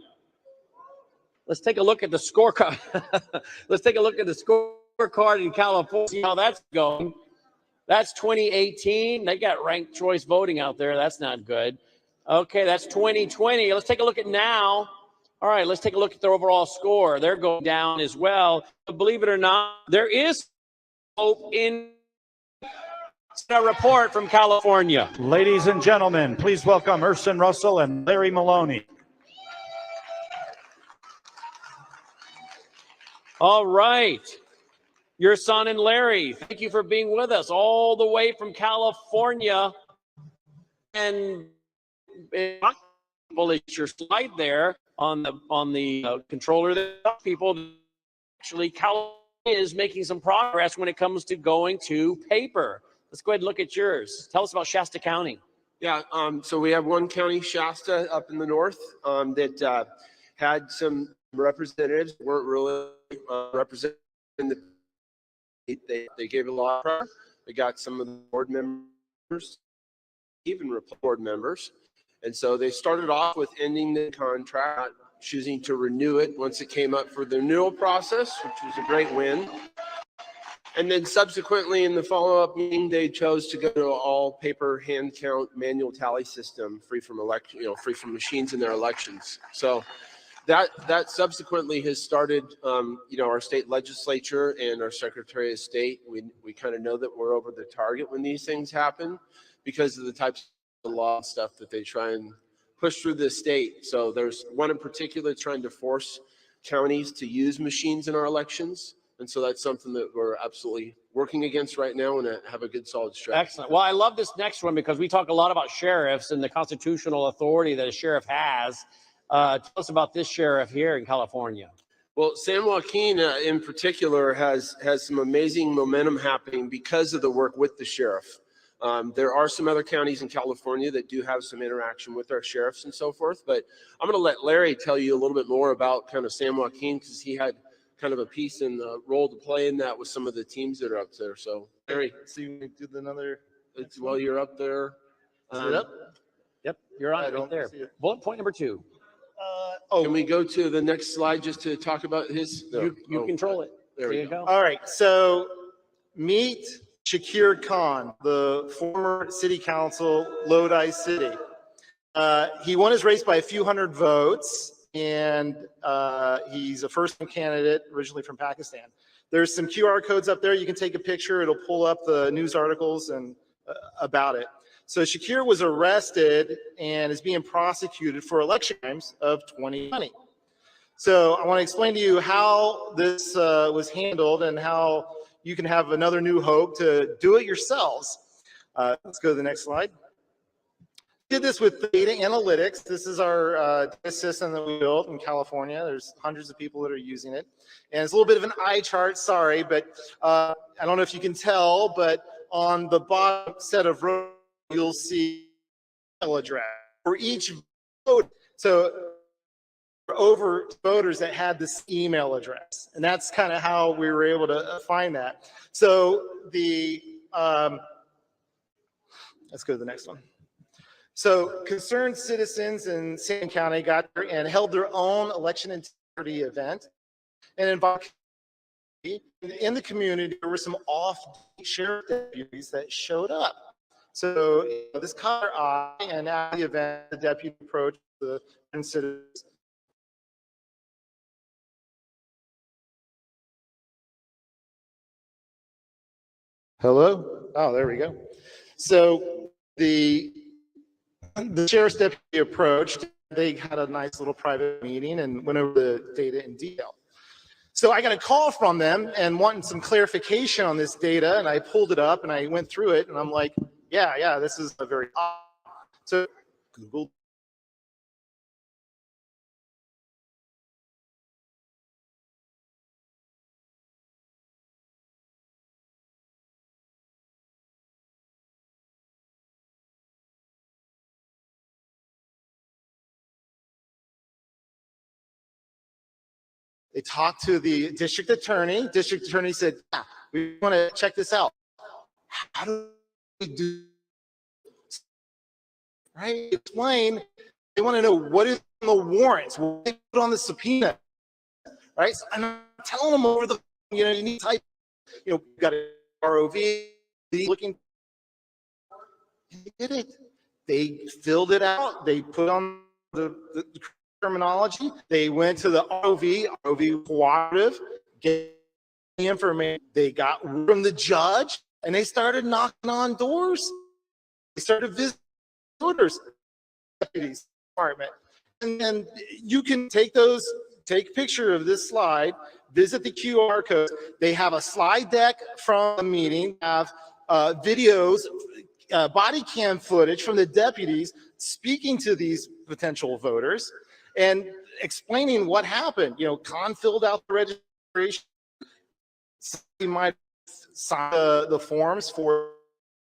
Let's take a look at the scorecard. Let's take a look at the scorecard in California, see how that's going. That's 2018. They got ranked choice voting out there. That's not good. Okay, that's 2020. Let's take a look at now. All right, let's take a look at their overall score. They're going down as well. But believe it or not, there is hope in a report from California. Ladies and gentlemen, please welcome Urson Russell and Larry Maloney. All right. Your son and Larry, thank you for being with us all the way from California. And well, it's your slide there on the controller. There people actually California is making some progress when it comes to going to paper. Let's go ahead and look at yours. Tell us about Shasta County. Yeah, so we have one county, Shasta, up in the north, that had some representatives that weren't really representing the. They gave a lot of pressure. They got some of the board members, even board members, and so they started off with ending the contract, choosing to renew it once it came up for the renewal process, which was a great win. And then subsequently in the follow-up meeting, they chose to go to all paper hand count manual tally system, free from election, free from machines in their elections. So that subsequently has started, our state legislature and our Secretary of State. We kind of know that we're over the target when these things happen because of the types of law and stuff that they try and push through the state. So there's one in particular trying to force counties to use machines in our elections. And so that's something that we're absolutely working against right now and have a good solid strategy. Excellent. Well, I love this next one because we talk a lot about sheriffs and the constitutional authority that a sheriff has. Tell us about this sheriff here in California. Well, San Joaquin in particular has some amazing momentum happening because of the work with the sheriff. There are some other counties in California that do have some interaction with our sheriffs and so forth, but I'm going to let Larry tell you a little bit more about kind of San Joaquin because he had kind of a piece and a role to play in that with some of the teams that are up there. So, Larry, see me do another. While you're up there. Is it up? Yep, you're on it right there. Bullet point number 2. Can we go to the next slide just to talk about his? You control it. There you go. All right. So meet Shakir Khan, the former city council, Lodi City. He won his race by a few hundred votes, and he's a first-time candidate, originally from Pakistan. There's some QR codes up there. You can take a picture. It'll pull up the news articles and about it. So Shakir was arrested and is being prosecuted for election crimes of 2020. So I want to explain to you how this was handled and how you can have another new hope to do it yourselves. Let's go to the next slide. We did this with data analytics. This is our data system that we built in California. There's hundreds of people that are using it. And it's a little bit of an eye chart, sorry, but I don't know if you can tell, but on the bottom set of rows, you'll see email address for each vote. So over voters that had this email address, and that's kind of how we were able to find that. So the let's go to the next one. So concerned citizens in San County got there and held their own election integrity event, and invited in the community. There were some off-duty sheriff deputies that showed up. So this caught our eye, and at the event, the deputy approached the citizens. Hello? Oh, there we go. So the sheriff's deputy approached. They had a nice little private meeting and went over the data in detail. So I got a call from them and wanting some clarification on this data, and I pulled it up and I went through it, and I'm like, yeah, this is a very odd. So Google. They talked to the district attorney. District attorney said, yeah, we want to check this out. How do we do this? Right? Explain. They want to know what is on the warrants, what they put on the subpoena. Right? So I'm telling them over the, you need to type, you got a ROV, looking. They did it. They filled it out. They put on the terminology. They went to the ROV cooperative, get the information. They got from the judge, and they started knocking on doors. They started visiting voters, deputies department, and then you can take a picture of this slide, visit the QR code. They have a slide deck from the meeting, have videos, body cam footage from the deputies speaking to these potential voters and explaining what happened. Khan filled out the registration. He might sign the forms for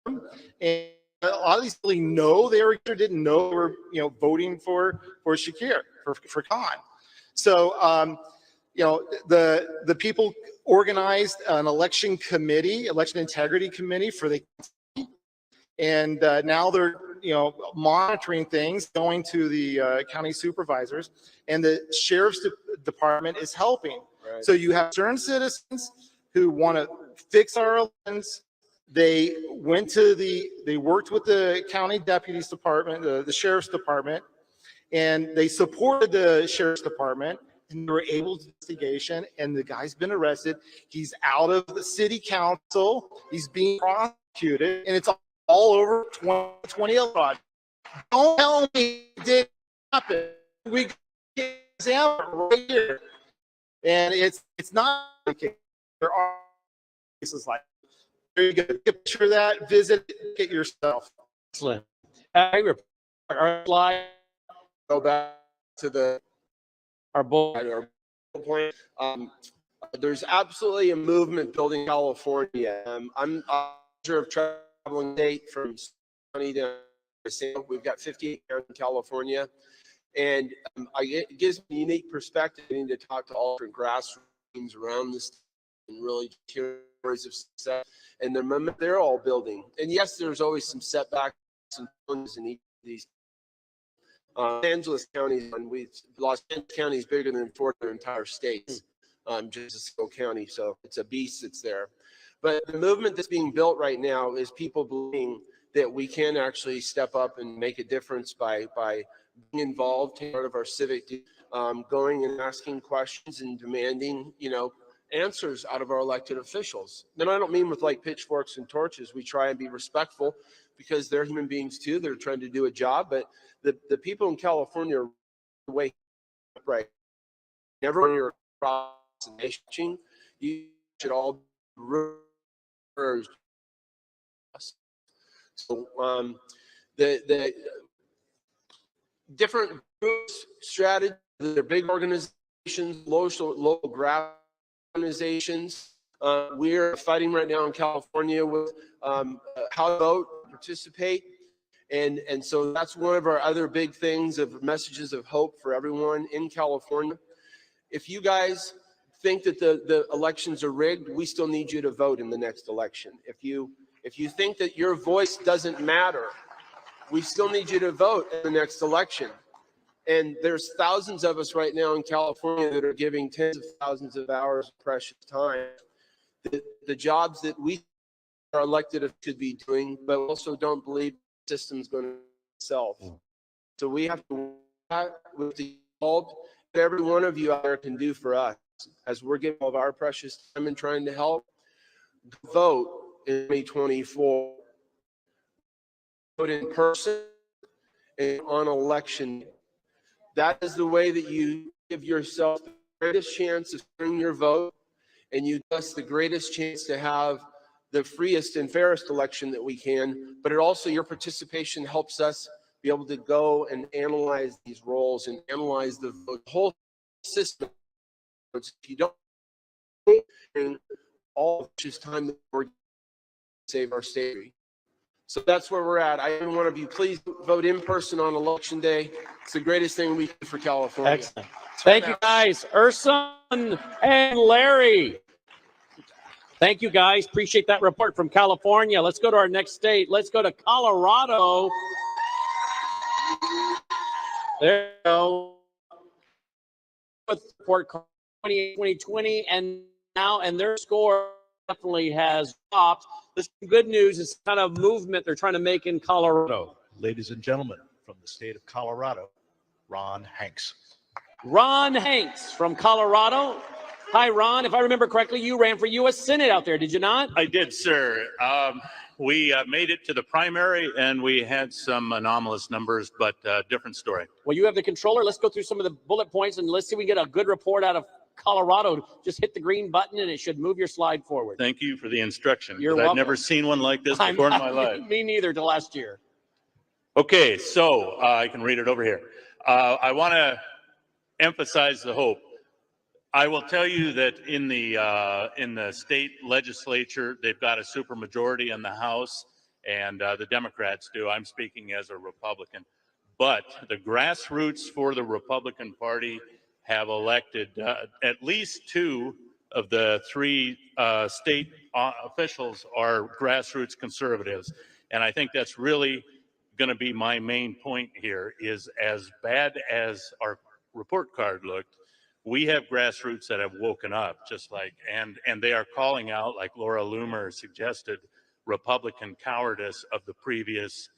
them. And a lot of these people didn't know they were, voting for Shakir, for Khan. So, the people organized an election integrity committee for the county. And now they're monitoring things, going to the county supervisors, and the sheriff's department is helping. Right. So you have concerned citizens who want to fix our elections. They worked with the county deputy's department, the sheriff's department, and they supported the sheriff's department, and they were able to investigation, and the guy's been arrested. He's out of the city council. He's being prosecuted, and it's all over 2020 fraud. Don't tell me it didn't happen. We get an example right here, and it's not the case. There are cases like that. Very good. Get a picture of that. Visit it yourself. Excellent. Our slide. Go back to our board. Our point. There's absolutely a movement building in California. I'm sure of traveling state from county to we've got 58 counties in California, and it gives me a unique perspective to talk to all different grassroots teams around this and really hear stories of success and the moment they're all building. And yes, there's always some setbacks and challenges in each of these. Los Angeles County, Los Angeles County is bigger than 4 other entire states, just a single county. So it's a beast that's there. But the movement that's being built right now is people believing that we can actually step up and make a difference by being involved, taking part of our civic, going and asking questions and demanding, answers out of our elected officials. And I don't mean with like pitchforks and torches. We try and be respectful because they're human beings too. They're trying to do a job, but the people in California are way up right. Never when you're across the nation, you should all be so the different groups, strategies, they're big organizations, local grass organizations. We're fighting right now in California with how to vote, participate. And so that's one of our other big things of messages of hope for everyone in California. If you guys think that the elections are rigged, we still need you to vote in the next election. If you think that your voice doesn't matter, we still need you to vote in the next election. And there's thousands of us right now in California that are giving tens of thousands of hours of precious time. The jobs that we are elected should be doing, but also don't believe the system's going to itself. So we have to work with the involved that every one of you out there can do for us as we're giving all of our precious time and trying to help. Vote in 2024. Vote in person and on election. That is the way that you give yourself the greatest chance of earning your vote, and you give us the greatest chance to have the freest and fairest election that we can. But it also, your participation helps us be able to go and analyze these roles and analyze the vote, the whole system. If you don't, all of this time that we're save our state. So that's where we're at. I every one of you, please vote in person on election day. It's the greatest thing we can do for California. Excellent. Thank you, guys. Urson and Larry. Thank you, guys. Appreciate that report from California. Let's go to our next state. Let's go to Colorado. There you go. Report 2020 and now, and their score definitely has dropped. This good news is kind of movement they're trying to make in Colorado. Ladies and gentlemen, from the state of Colorado, Ron Hanks. Ron Hanks from Colorado. Hi, Ron. If I remember correctly, you ran for U.S. Senate out there, did you not? I did, sir. We made it to the primary, and we had some anomalous numbers, but different story. Well, you have the controller. Let's go through some of the bullet points, and let's see if we can get a good report out of Colorado. Just hit the green button, and it should move your slide forward. Thank you for the instruction. You're I've welcome. never seen one like this before in my life. Me neither till last year. Okay, so I can read it over here. I want to emphasize the hope. I will tell you that in the state legislature, they've got a supermajority in the House, and the Democrats do. I'm speaking as a Republican. But the grassroots for the Republican Party have elected at least 2 of the 3 state officials are grassroots conservatives. And I think that's really going to be my main point here is as bad as our report card looked, we have grassroots that have woken up, just like, and they are calling out, like Laura Loomer suggested, Republican cowardice of the previous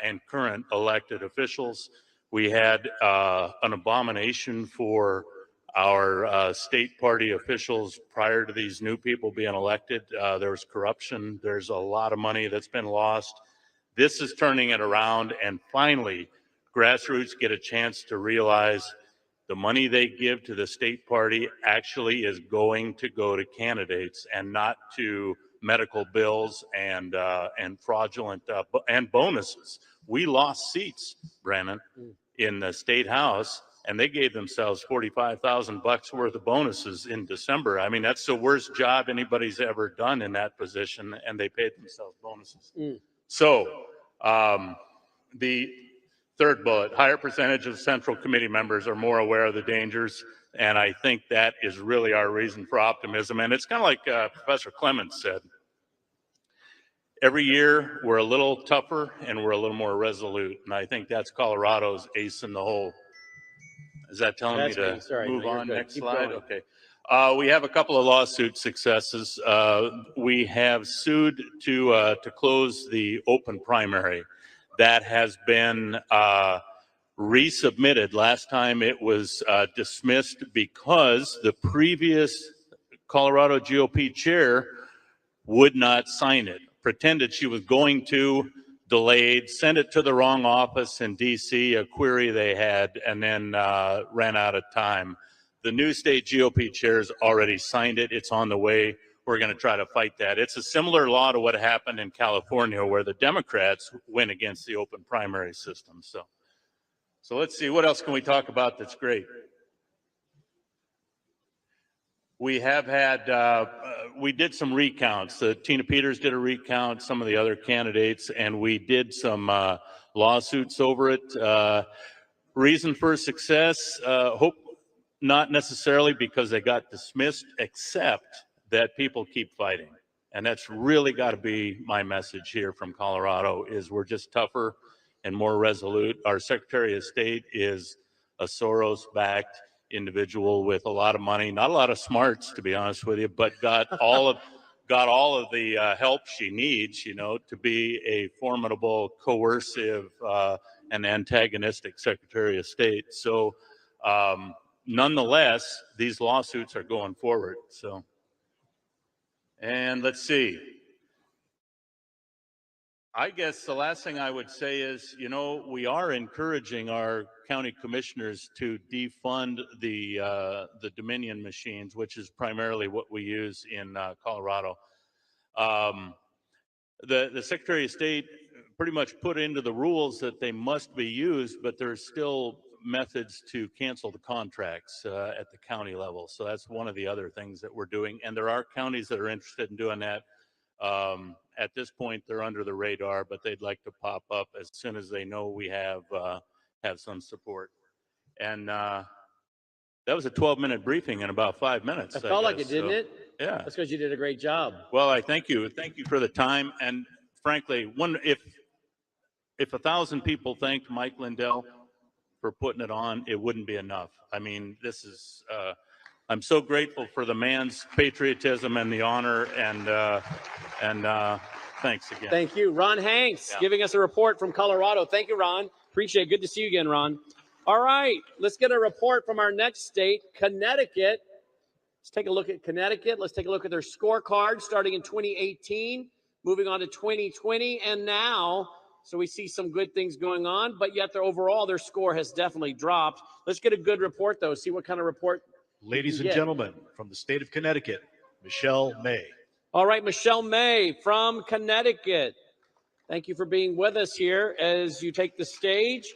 and current elected officials. We had an abomination for our state party officials prior to these new people being elected. There was corruption. There's a lot of money that's been lost. This is turning it around, and finally, grassroots get a chance to realize the money they give to the state party actually is going to go to candidates and not to medical bills and fraudulent and bonuses. We lost seats, Brandon, in the state house, and they gave themselves $45,000 worth of bonuses in December. I mean, that's the worst job anybody's ever done in that position, and they paid themselves bonuses. So the third bullet, higher percentage of Central Committee members are more aware of the dangers, and I think that is really our reason for optimism. And it's kind of like Professor Clements said, every year we're a little tougher and we're a little more resolute, and I think that's Colorado's ace in the hole. Is that telling me to move on? Next slide? Okay. We have a couple of lawsuit successes. We have sued to close the open primary. That has been resubmitted. Last time it was dismissed because the previous Colorado GOP chair would not sign it, pretended she was going to, delayed, sent it to the wrong office in DC, a query they had, and then ran out of time. The new state GOP chair's already signed it. It's on the way. We're going to try to fight that. It's a similar law to what happened in California, where the Democrats went against the open primary system. So let's see, what else can we talk about that's great? We have had, we did some recounts. Tina Peters did a recount, some of the other candidates, and we did some lawsuits over it. Reason for success, hope not necessarily because they got dismissed, except that people keep fighting. And that's really got to be my message here from Colorado, is we're just tougher and more resolute. Our Secretary of State is a Soros-backed individual with a lot of money, not a lot of smarts, to be honest with you, but got all of the help she needs, you know, to be a formidable, coercive, and antagonistic Secretary of State. So nonetheless, these lawsuits are going forward. So, and let's see. I guess the last thing I would say is, you know, we are encouraging our county commissioners to defund the Dominion machines, which is primarily what we use in Colorado. The Secretary of State pretty much put into the rules that they must be used, but there's still methods to cancel the contracts at the county level. So that's one of the other things that we're doing. And there are counties that are interested in doing that. At this point, they're under the radar, but they'd like to pop up as soon as they know we have some support. And that was a 12-minute briefing in about 5 minutes. It felt like it, didn't it? Yeah. That's because you did a great job. Well, I thank you. Thank you for the time. And frankly, if 1,000 people thanked Mike Lindell for putting it on, it wouldn't be enough. I mean, this is. I'm so grateful for the man's patriotism and the honor, and thanks again. Thank you. Ron Hanks giving us a report from Colorado. Thank you, Ron. Appreciate it. Good to see you again, Ron. All right, let's get a report from our next state, Connecticut. Let's take a look at Connecticut. Let's take a look at their scorecard starting in 2018, moving on to 2020, and now. So we see some good things going on, but yet their score has definitely dropped. Let's get a good report, though. See what kind of report. Ladies and gentlemen, from the state of Connecticut, Michelle May. All right, Michelle May from Connecticut. Thank you for being with us here as you take the stage.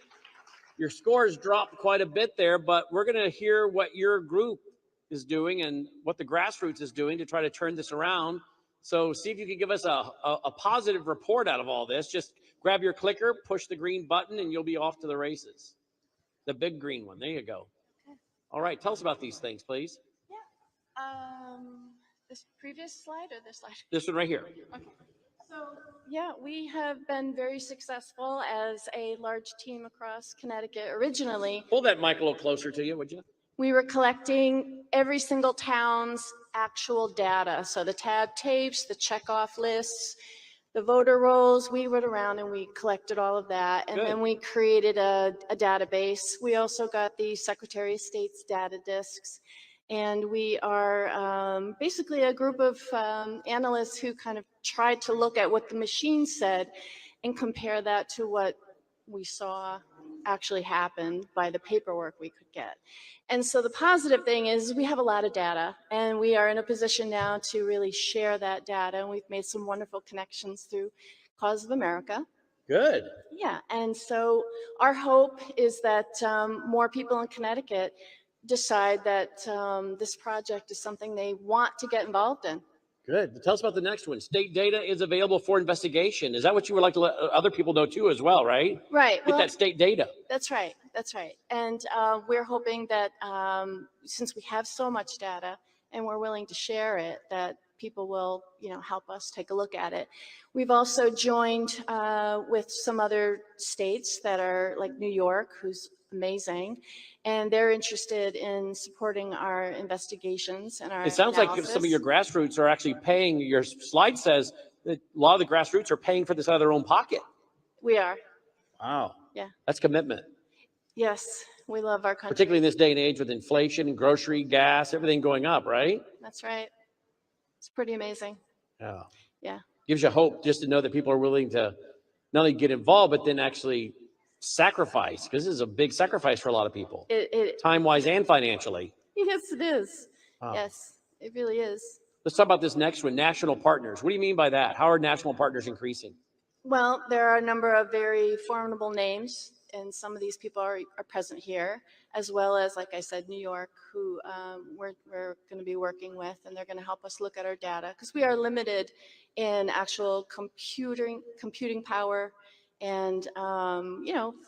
Your score has dropped quite a bit there, but we're going to hear what your group is doing and what the grassroots is doing to try to turn this around. So see if you can give us a positive report out of all this. Just grab your clicker, push the green button, and you'll be off to the races. The big green one. There you go. All right, tell us about these things, please. This previous slide or this slide? This one right here. Okay. So, yeah, we have been very successful as a large team across Connecticut originally. Pull that mic a little closer to you, would you? We were collecting every single town's actual data. So the tab tapes, the checkoff lists, the voter rolls, we went around and we collected all of that. And then we created a database. We also got the Secretary of State's data disks. And we are basically a group of analysts who kind of tried to look at what the machine said and compare that to what we saw actually happened by the paperwork we could get. And so the positive thing is we have a lot of data, and we are in a position now to really share that data. And we've made some wonderful connections through Cause of America. Good. Yeah, and so our hope is that more people in Connecticut decide that this project is something they want to get involved in. Good. Tell us about the next one. State data is available for investigation. Is that what you would like to let other people know too as well, right? Right. Get that state data. That's right. That's right. And we're hoping that since we have so much data and we're willing to share it, that people will, help us take a look at it. We've also joined with some other states that are like New York, who's amazing, and they're interested in supporting our investigations and our It sounds like analysis. some of your grassroots are actually paying. Your slide says that a lot of the grassroots are paying for this out of their own pocket. We are. Wow. Yeah. That's commitment. Yes, we love our country. Particularly in this day and age with inflation, grocery, gas, everything going up, right? That's right. It's pretty amazing. Yeah. Yeah. Gives you hope just to know that people are willing to not only get involved, but then actually sacrifice, because this is a big sacrifice for a lot of people, time-wise and financially. Yes, it is. Wow. Yes, it really is. Let's talk about this next one, national partners. What do you mean by that? How are national partners increasing? Well, there are a number of very formidable names, and some of these people are present here, as well as, like I said, New York, who we're going to be working with, and they're going to help us look at our data, because we are limited in actual computing power, and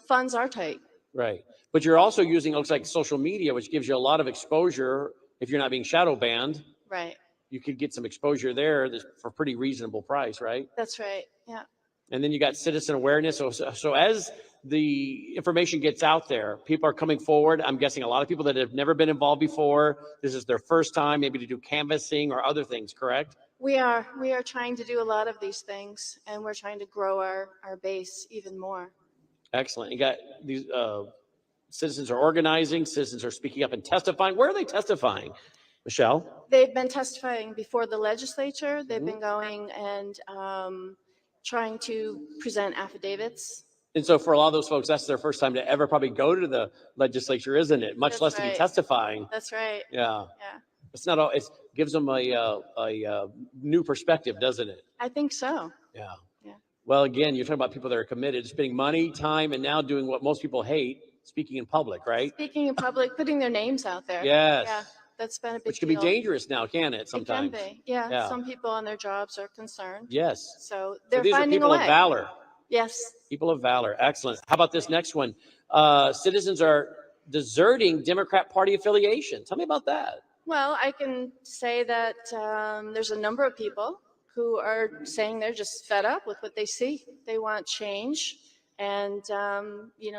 funds are tight. Right. But you're also using, it looks like, social media, which gives you a lot of exposure. If you're not being shadow banned, Right. you could get some exposure there for a pretty reasonable price, right? That's right. Yeah. And then you got citizen awareness. So as the information gets out there, people are coming forward. I'm guessing a lot of people that have never been involved before. This is their first time, maybe to do canvassing or other things, correct? We are trying to do a lot of these things, and we're trying to grow our base even more. Excellent. You got these citizens are organizing, citizens are speaking up and testifying. Where are they testifying, Michelle? They've been testifying before the legislature. They've been going and trying to present affidavits. And so for a lot of those folks, that's their first time to ever probably go to the legislature, isn't it? Much less to be testifying. That's right. Yeah. Yeah. It's not all, it gives them a new perspective, doesn't it? I think so. Yeah. Yeah. Well, again, you're talking about people that are committed, spending money, time, and now doing what most people hate, speaking in public, right? Speaking in public, putting their names out there. Yes. Yeah. That's been a big Which can be deal. dangerous now, can it, sometimes? It can be. Yeah. Some people on their jobs are concerned. Yes. So they're these are finding people a way. of valor. Yes. People of valor. Excellent. How about this next one? Citizens are deserting Democrat Party affiliation. Tell me about that. Well, I can say that there's a number of people who are saying they're just fed up with what they see. They want change. And,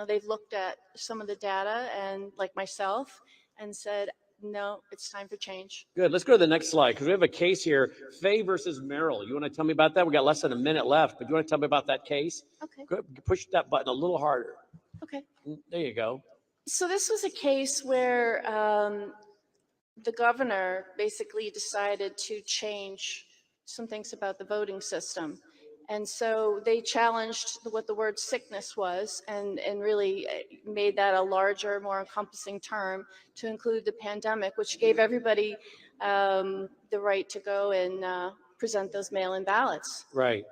they've looked at some of the data and like myself and said, no, it's time for change. Good. Let's go to the next slide because we have a case here, Fay versus Merrill. You want to tell me about that? We got less than a minute left, but you want to tell me about that case? Okay. Good. Push that button a little harder. Okay. There you go. So this was a case where the governor basically decided to change some things about the voting system. And so they challenged what the word sickness was and really made that a larger, more encompassing term to include the pandemic, which gave everybody the right to go and present those mail-in ballots. Right.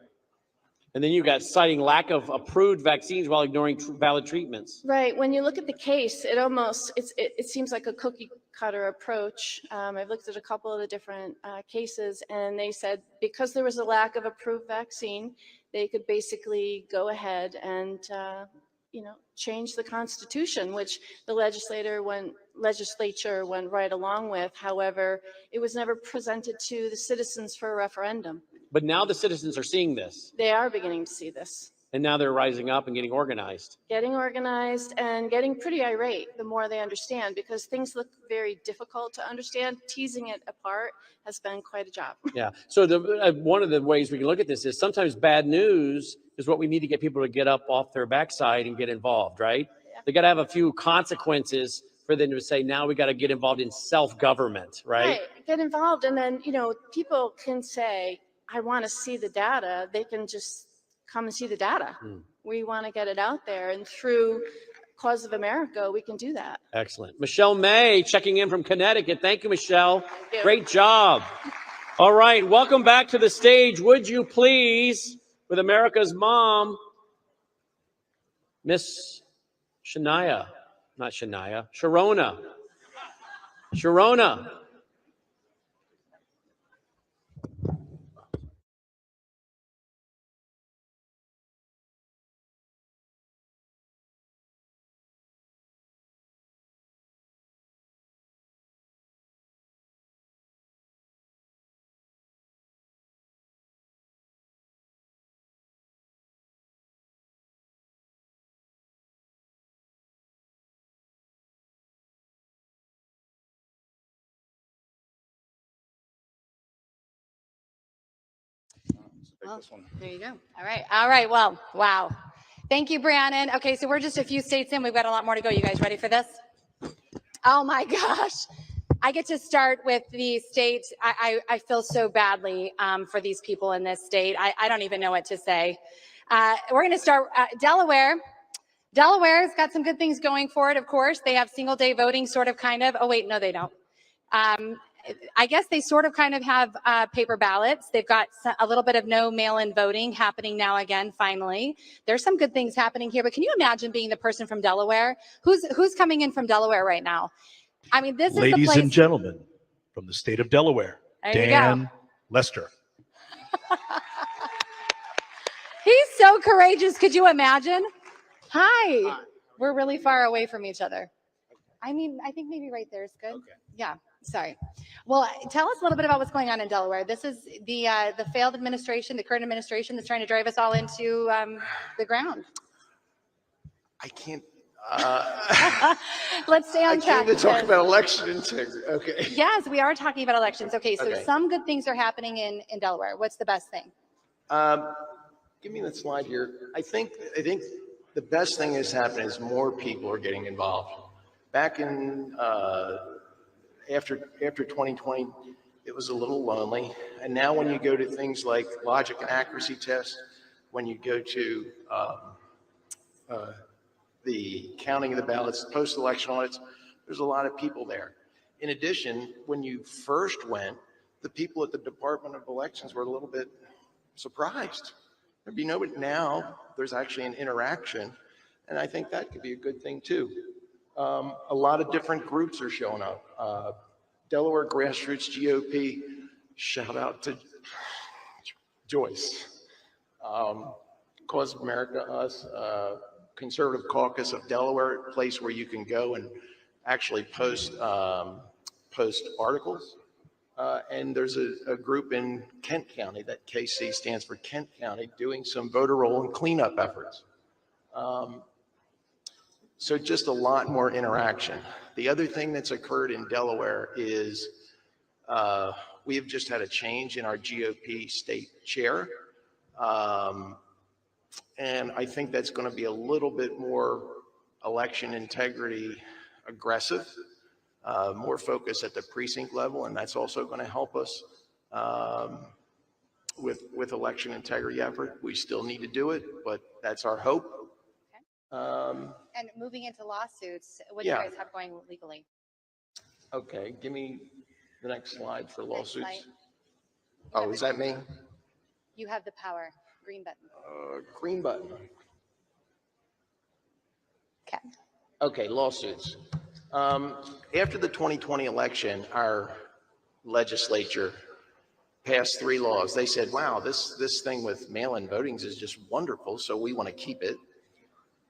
And then you got citing lack of approved vaccines while ignoring valid treatments. Right. When you look at the case, it seems like a cookie cutter approach. I've looked at a couple of the different cases, and they said because there was a lack of approved vaccine, they could basically go ahead and change the Constitution, which the legislature went right along with. However, it was never presented to the citizens for a referendum. But now the citizens are seeing this. They are beginning to see this. And now they're rising up and getting organized. Getting organized and getting pretty irate the more they understand, because things look very difficult to understand. Teasing it apart has been quite a job. Yeah. So one of the ways we can look at this is sometimes bad news is what we need to get people to get up off their backside and get involved, right? They got to have a few consequences for them to say, now we got to get involved in self-government, right? Get involved. And then, people can say, I want to see the data. They can just come and see the data. We want to get it out there. And through Cause of America, we can do that. Excellent. Michelle May checking in from Connecticut. Thank you, Michelle. Thank you. Great job. All right. Welcome back to the stage. Would you please, with America's mom, Miss Sharona. There you go. All right. All right. Well, wow. Thank you, Brandon. Okay, so we're just a few states in. We've got a lot more to go. You guys ready for this? Oh my gosh. I get to start with the state. I feel so badly for these people in this state. I don't even know what to say. We're going to start Delaware. Delaware's got some good things going for it, of course. They have single day voting, sort of, kind of. Oh, wait, no, they don't. I guess they sort of kind of have paper ballots. They've got a little bit of no mail-in voting happening now again, finally. There's some good things happening here, but can you imagine being the person from Delaware? Who's coming in from Delaware right now? I mean, this is the place. Ladies and gentlemen, from the state of Delaware, There you Dan go. Lester. He's so courageous. Could you imagine? Hi. We're really far away from each other. I mean, I think maybe right there is good. Okay. Yeah. Sorry. Well, tell us a little bit about what's going on in Delaware. This is the failed administration, the current administration that's trying to drive us all into the ground. I can't. Let's stay on track. I came to talk about election integrity. Okay. Yes, we are talking about elections. Okay, so Okay. some good things are happening in Delaware. What's the best thing? Give me the slide here. I think the best thing that's happened is more people are getting involved. Back in after 2020, it was a little lonely, and now when you go to things like logic and accuracy tests, when you go to the counting of the ballots, post-election audits, there's a lot of people there. In addition, when you first went, the people at the Department of Elections were a little bit surprised. There'd be nobody. Now there's actually an interaction, and I think that could be a good thing too. A lot of different groups are showing up. Delaware Grassroots GOP, shout out to Joyce. Cause of America, us, Conservative Caucus of Delaware, a place where you can go and actually post articles. And there's a group in Kent County, that KC stands for Kent County, doing some voter roll and cleanup efforts. So just a lot more interaction. The other thing that's occurred in Delaware is we have just had a change in our GOP state chair. And I think that's going to be a little bit more election integrity aggressive, more focus at the precinct level, and that's also going to help us with election integrity effort. We still need to do it, but that's our hope. And moving into lawsuits, what do you Yeah. guys have going legally? Okay, give me the next slide for Next lawsuits. slide. Oh, is that me? You have the power. Green button. Green button. Okay. Okay, lawsuits. After the 2020 election, our legislature passed 3 laws. They said, wow, this thing with mail-in votings is just wonderful, so we want to keep it.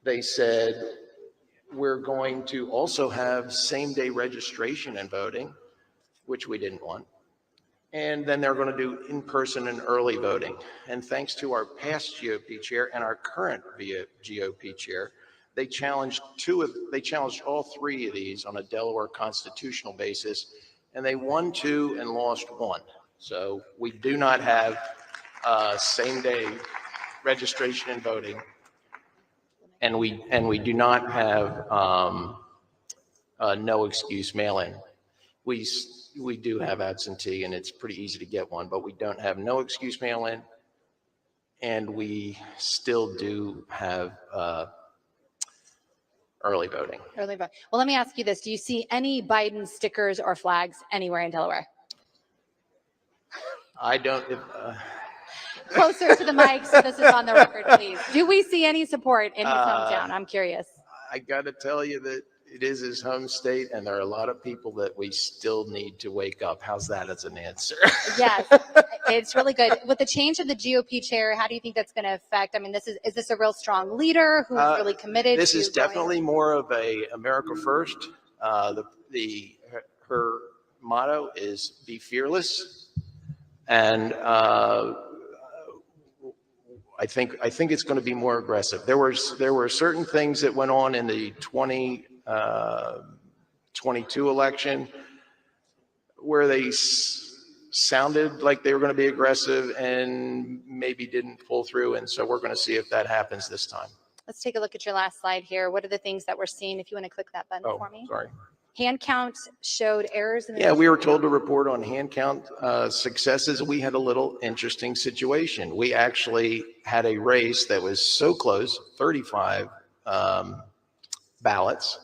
They said, we're going to also have same-day registration and voting, which we didn't want. And then they're going to do in-person and early voting. And thanks to our past GOP chair and our current GOP chair, they challenged all three of these on a Delaware constitutional basis, and they won 2 and lost 1. So we do not have same-day registration and voting, and we do not have no excuse mail-in. We do have absentee, and it's pretty easy to get one, but we don't have no excuse mail-in, and we still do have early voting. Early vote. Well, let me ask you this. Do you see any Biden stickers or flags anywhere in Delaware? I don't. Closer to the mic so this is on the record, please. Do we see any support in his hometown? I'm curious. I got to tell you that it is his home state, and there are a lot of people that we still need to wake up. How's that as an answer? Yes, it's really good. With the change of the GOP chair, how do you think that's going to affect? I mean, is this a real strong leader who's really committed? This is definitely more of a America First. Her motto is "Be fearless," and I think it's going to be more aggressive. There were certain things that went on in the 2022 election where they sounded like they were going to be aggressive and maybe didn't pull through. And so we're going to see if that happens this time. Let's take a look at your last slide here. What are the things that we're seeing? If you want to click that button for me. Sorry. Hand count showed errors in the Yeah, we were told to report on hand count successes. We had a little interesting situation. We actually had a race that was so close, 35 ballots.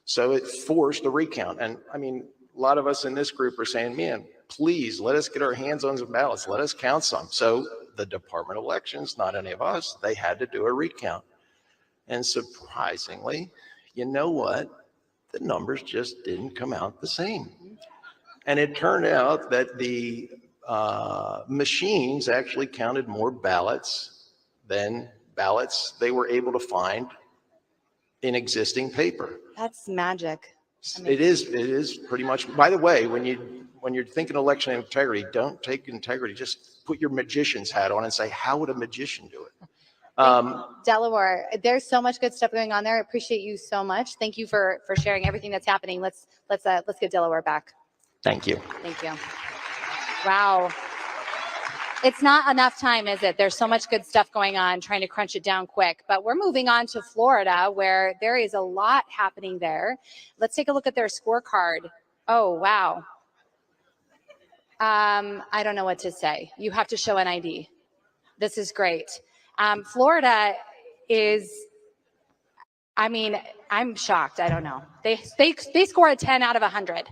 So it forced a recount. And I mean, a lot of us in this group are saying, man, please let us get our hands on some ballots. Let us count some. So the Department of Elections, not any of us, they had to do a recount. And surprisingly, you know what? The numbers just didn't come out the same. And it turned out that the machines actually counted more ballots than ballots they were able to find in existing paper. That's magic. It is pretty much. By the way, when you're thinking election integrity, don't take integrity. Just put your magician's hat on and say, how would a magician do it? Delaware, there's so much good stuff going on there. I appreciate you so much. Thank you for sharing everything that's happening. Let's get Delaware back. Thank you. Thank you. Wow. It's not enough time, is it? There's so much good stuff going on, trying to crunch it down quick. But we're moving on to Florida, where there is a lot happening there. Let's take a look at their scorecard. Oh, wow. I don't know what to say. You have to show an ID. This is great. Florida is, I mean, I'm shocked. I don't know. They score a 10 out of 100.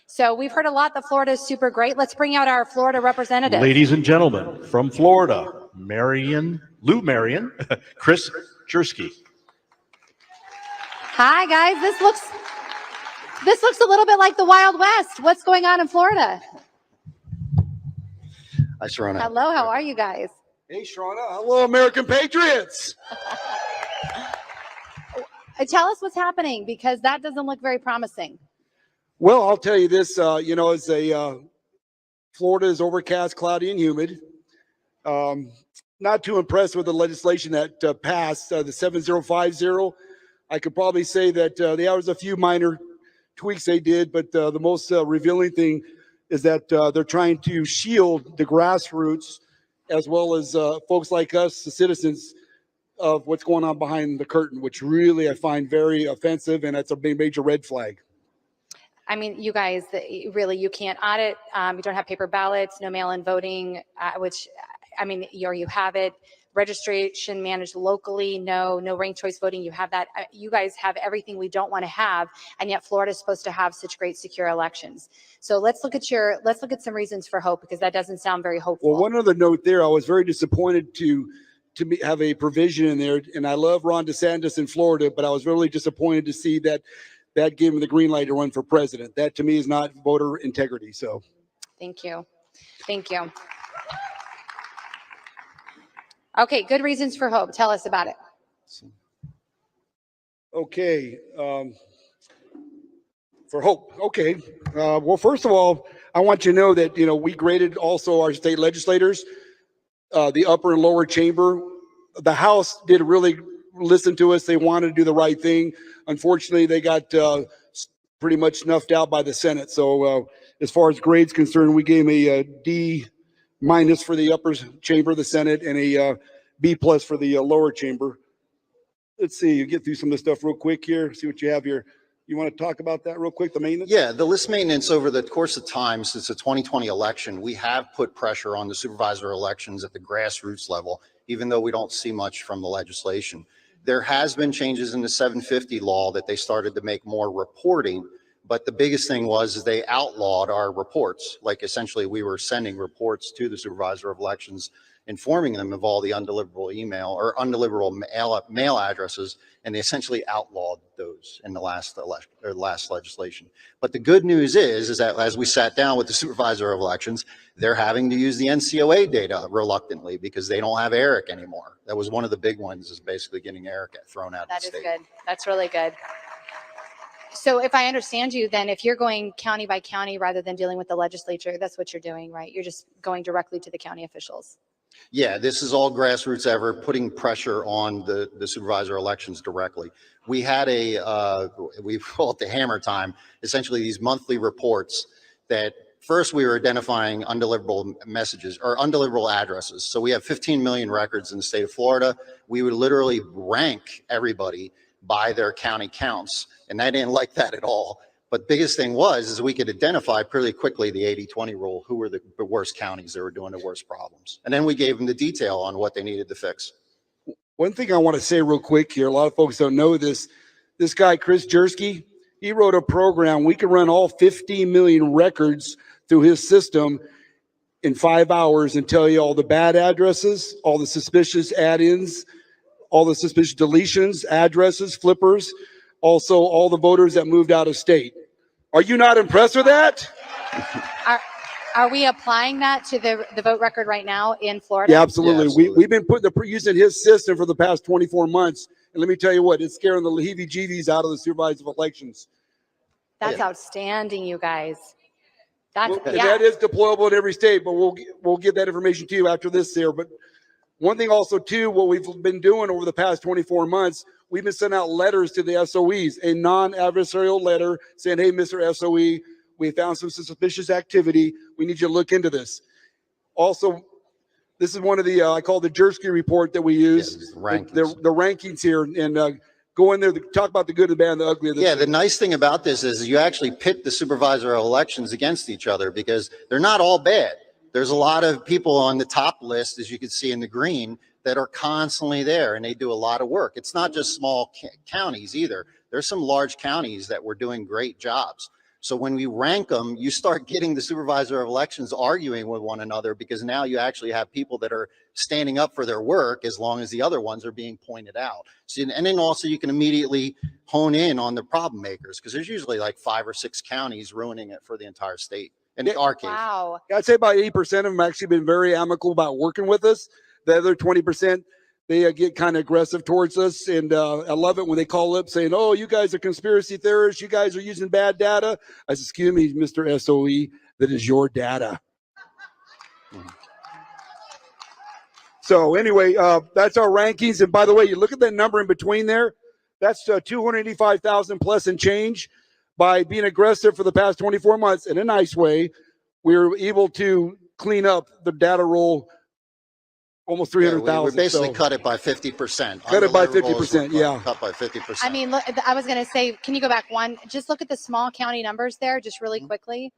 So we've heard a lot that Florida is super great. Let's bring out our Florida representative. Ladies and gentlemen, from Florida, Lou Marion, Chris Jersky. Hi, guys. This looks a little bit like the Wild West. What's going on in Florida? Hi, Sharona. Hello, how are you guys? Hey, Sharona. Hello, American Patriots. Tell us what's happening, because that doesn't look very promising. Well, I'll tell you this, Florida is overcast, cloudy, and humid. Not too impressed with the legislation that passed, the 7050. I could probably say that there was a few minor tweaks they did, but the most revealing thing is that they're trying to shield the grassroots as well as folks like us, the citizens, of what's going on behind the curtain, which really I find very offensive, and that's a major red flag. I mean, you guys, really, you can't audit. You don't have paper ballots, no mail-in voting, which, I mean, you have it. Registration managed locally, no ranked choice voting. You have that. You guys have everything we don't want to have, and yet Florida is supposed to have such great, secure elections. So let's look at some reasons for hope, because that doesn't sound very hopeful. Well, one other note there, I was very disappointed to have a provision in there, and I love Ron DeSantis in Florida, but I was really disappointed to see that gave him the green light to run for president. That to me is not voter integrity. So, thank you. Okay, good reasons for hope. Tell us about it. Okay, for hope. Okay, well, first of all, I want you to know that, we graded also our state legislators, the upper and lower chamber. The House did really listen to us. They wanted to do the right thing. Unfortunately, they got pretty much snuffed out by the Senate. So as far as grades concerned, we gave them a D- for the upper chamber of the Senate and a B+ for the lower chamber. Let's see, you get through some of the stuff real quick here, see what you have here. You want to talk about that real quick, the maintenance? Yeah, the list maintenance over the course of time since the 2020 election, we have put pressure on the supervisor elections at the grassroots level, even though we don't see much from the legislation. There has been changes in the 750 law that they started to make more reporting, but the biggest thing was they outlawed our reports. Like essentially we were sending reports to the supervisor of elections, informing them of all the undeliverable email or undeliverable mail addresses, and they essentially outlawed those in the last legislation. But the good news is that as we sat down with the supervisor of elections, they're having to use the NCOA data reluctantly because they don't have ERIC anymore. That was one of the big ones, is basically getting ERIC thrown out of the That is state. good. That's really good. So if I understand you, then if you're going county by county rather than dealing with the legislature, that's what you're doing, right? You're just going directly to the county officials. Yeah, this is all grassroots ever, putting pressure on the supervisor elections directly. We had we call it the hammer time, essentially these monthly reports that first we were identifying undeliverable messages or undeliverable addresses. So we have 15 million records in the state of Florida. We would literally rank everybody by their county counts, and I didn't like that at all. But biggest thing is we could identify pretty quickly the 80-20 rule, who were the worst counties that were doing the worst problems. And then we gave them the detail on what they needed to fix. One thing I want to say real quick here, a lot of folks don't know this. This guy, Chris Jersky, he wrote a program. We could run all 15 million records through his system in 5 hours and tell you all the bad addresses, all the suspicious add-ins, all the suspicious deletions, addresses, flippers, also all the voters that moved out of state. Are you not impressed with that? Are we applying that to the vote record right now in Florida? Yeah, absolutely. We've been using his system for the past 24 months. And let me tell you what, it's scaring the heebie-jeebies out of the supervisor of elections. That's outstanding, you guys. That's And that is deployable in every state, but we'll get that information to you after this here. But one thing also too, what we've been doing over the past 24 months, we've been sending out letters to the SOEs, a non-adversarial letter saying, hey, Mr. SOE, we found some suspicious activity. We need you to look into this. Also, this is one of the, I call the Jersky report that we use, the rankings here, and go in there, talk about the good, the bad, and the ugly of this. Yeah, the nice thing about this is you actually pit the supervisor of elections against each other because they're not all bad. There's a lot of people on the top list, as you can see in the green, that are constantly there and they do a lot of work. It's not just small counties either. There's some large counties that were doing great jobs. So when we rank them, you start getting the supervisor of elections arguing with one another because now you actually have people that are standing up for their work as long as the other ones are being pointed out. So, and then also you can immediately hone in on the problem makers because there's usually like 5 or 6 counties ruining it for the entire state. In our case. Wow. I'd say about 80% of them actually been very amicable about working with us. The other 20%, they get kind of aggressive towards us. And I love it when they call up saying, oh, you guys are conspiracy theorists. You guys are using bad data. I said, excuse me, Mr. SOE, that is your data. So anyway, that's our rankings. And by the way, you look at that number in between there. That's 285,000 plus and change. By being aggressive for the past 24 months in a nice way, we were able to clean up the data roll almost 300,000. We basically cut it by 50%. Cut it by 50%, yeah. Cut by 50%. I mean, look, I was going to say, can you go back one? Just look at the small county numbers there, just really quickly.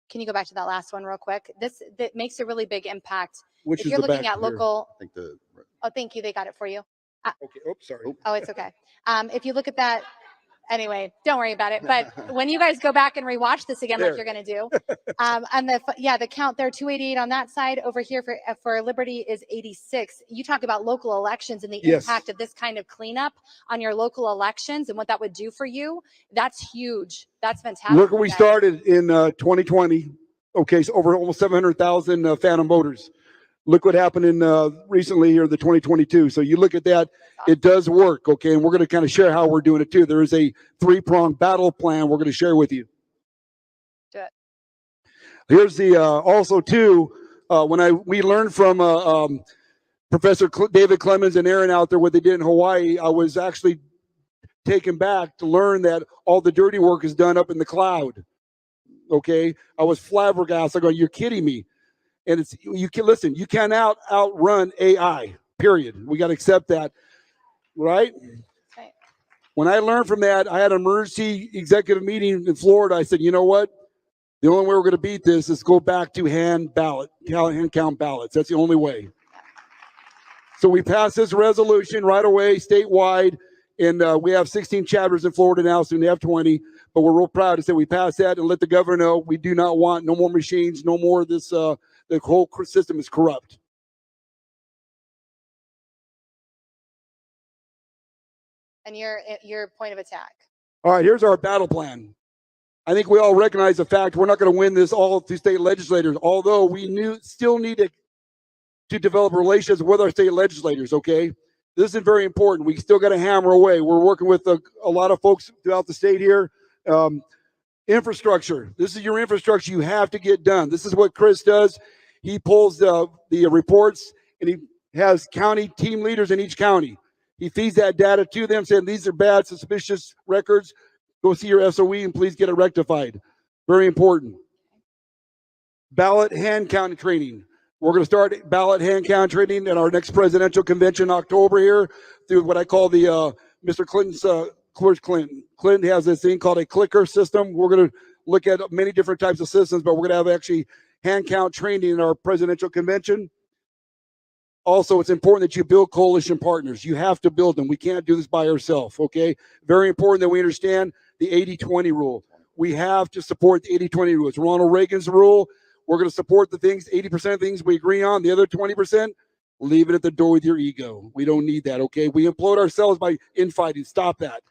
Can you go back to that last one real quick? That makes a really big impact. Which if is you're the looking back at here? local, I think the oh, thank you, they got it for you. Okay, oops, sorry. Oh, it's okay. If you look at that, anyway, don't worry about it. But when you guys go back and rewatch this again, like you're going to do, and the count there, 288 on that side. Over here for Liberty is 86. You talk about local elections and the impact of this kind of cleanup on your local elections and what that would do for you. That's huge. That's fantastic. Look where we started in 2020. Okay, so over almost 700,000 phantom voters. Look what happened in recently here, the 2022. So you look at that, it does work, okay? And we're going to kind of share how we're doing it too. There is a 3-pronged battle plan we're going to share with you. Do it. Here's the also too. We learned from Professor David Clemens and Aaron out there what they did in Hawaii. I was actually taken back to learn that all the dirty work is done up in the cloud. Okay, I was flabbergasted. I go, you're kidding me. And it's you can listen. You can't outrun AI. Period. We got to accept that, right? Right. When I learned from that, I had an emergency executive meeting in Florida. I said, you know what? The only way we're going to beat this is go back to hand count ballots. That's the only way. So we passed this resolution right away, statewide, and we have 16 chapters in Florida now, soon to have 20. But we're real proud to say we passed that and let the governor know we do not want no more machines, no more of this. The whole system is corrupt. And your point of attack. All right, here's our battle plan. I think we all recognize the fact we're not going to win this all through state legislators, although we still need to develop relations with our state legislators, okay? This is very important. We still got to hammer away. We're working with a lot of folks throughout the state here. Infrastructure. This is your infrastructure you have to get done. This is what Chris does. He pulls the reports, and he has county team leaders in each county. He feeds that data to them, saying these are bad, suspicious records. Go see your SOE and please get it rectified. Very important. Ballot hand count training. We're going to start ballot hand count training at our next presidential convention in October here through what I call the Mr. Clinton's Clinton. Clinton has this thing called a clicker system. We're going to look at many different types of systems, but we're going to have actually hand count training in our presidential convention. Also, it's important that you build coalition partners. You have to build them. We can't do this by ourselves, okay? Very important that we understand the 80-20 rule. We have to support the 80-20 rule. It's Ronald Reagan's rule. We're going to support the things, 80% of things we agree on. The other 20%, leave it at the door with your ego. We don't need that, okay? We implode ourselves by infighting. Stop that.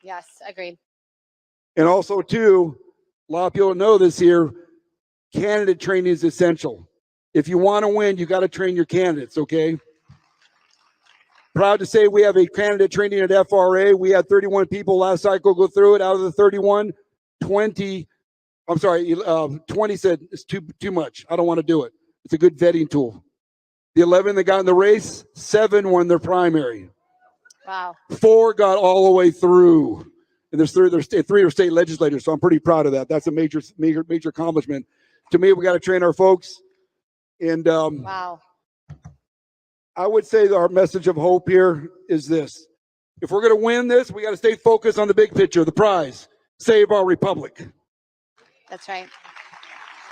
Yes, agreed. And also, too, a lot of people know this here, candidate training is essential. If you want to win, you got to train your candidates, okay? Proud to say we have a candidate training at FRA. We had 31 people last cycle go through it. Out of the 31, 20 said it's too much. I don't want to do it. It's a good vetting tool. The 11 that got in the race, 7 won their primary. Wow. 4 got all the way through. And there's 3 are state legislators, so I'm pretty proud of that. That's a major accomplishment. To me, we got to train our folks. And wow. I would say our message of hope here is this. If we're going to win this, we got to stay focused on the big picture, the prize. Save our republic. That's right.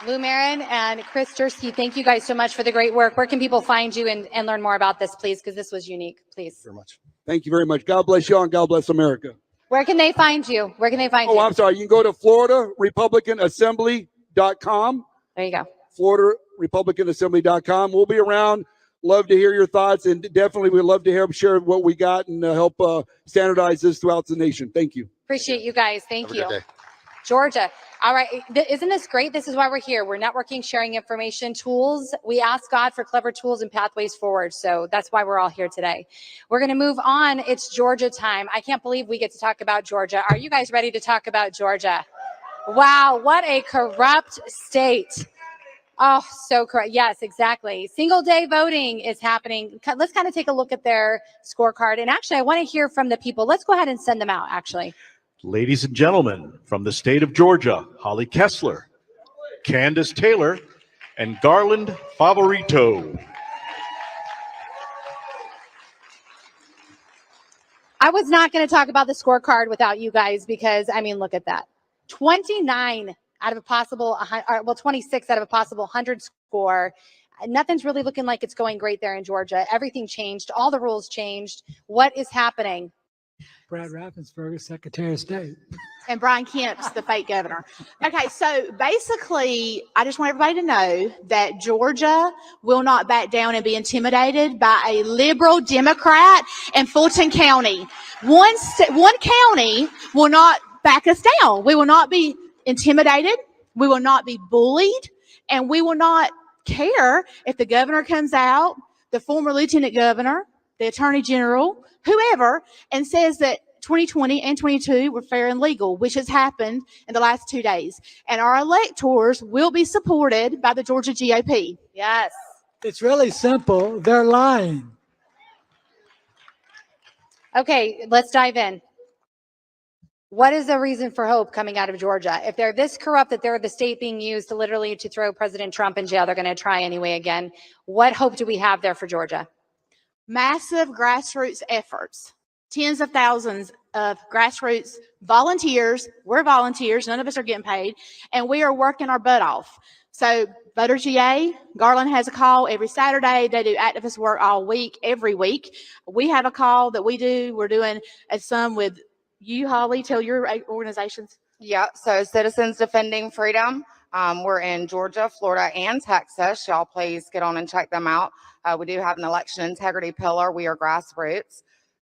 Lou Marin and Chris Jersky, thank you guys so much for the great work. Where can people find you and learn more about this, please? Because this was unique, please. Very much. Thank you very much. God bless you all and God bless America. Where can they find you? Where can they find you? Oh, I'm sorry. You can go to FloridaRepublicanAssembly.com. There you go. FloridaRepublicanAssembly.com. We'll be around. Love to hear your thoughts, and definitely we'd love to help share what we got and help standardize this throughout the nation. Thank you. Appreciate you guys. Thank Have a you. good day. Georgia. All right. Isn't this great? This is why we're here. We're networking, sharing information, tools. We ask God for clever tools and pathways forward. So that's why we're all here today. We're going to move on. It's Georgia time. I can't believe we get to talk about Georgia. Are you guys ready to talk about Georgia? Wow. What a corrupt state. Oh, so correct. Yes, exactly. Single day voting is happening. Let's kind of take a look at their scorecard. And actually, I want to hear from the people. Let's go ahead and send them out, actually. Ladies and gentlemen, from the state of Georgia, Holly Kessler, Candace Taylor, and Garland Favorito. I was not going to talk about the scorecard without you guys because, I mean, look at that. 29 out of a possible, 26 out of a possible 100 score. Nothing's really looking like it's going great there in Georgia. Everything changed. All the rules changed. What is happening? Brad Raffensperger, Secretary of State. And Brian Kemp's the fake governor. Okay, so basically, I just want everybody to know that Georgia will not back down and be intimidated by a liberal Democrat in Fulton County. One county will not back us down. We will not be intimidated. We will not be bullied. And we will not care if the governor comes out, the former lieutenant governor, the attorney general, whoever, and says that 2020 and 22 were fair and legal, which has happened in the last 2 days. And our electors will be supported by the Georgia GOP. Yes. It's really simple. They're lying. Okay, let's dive in. What is the reason for hope coming out of Georgia? If they're this corrupt that they're the state being used to literally to throw President Trump in jail, they're going to try anyway again. What hope do we have there for Georgia? Massive grassroots efforts, tens of thousands of grassroots volunteers. We're volunteers. None of us are getting paid. And we are working our butt off. So Voter GA, Garland has a call every Saturday. They do activist work all week, every week. We have a call that we do. We're doing some with you, Holly. Tell your organizations. Yeah, so Citizens Defending Freedom. We're in Georgia, Florida, and Texas. Y'all please get on and check them out. We do have an election integrity pillar. We are grassroots.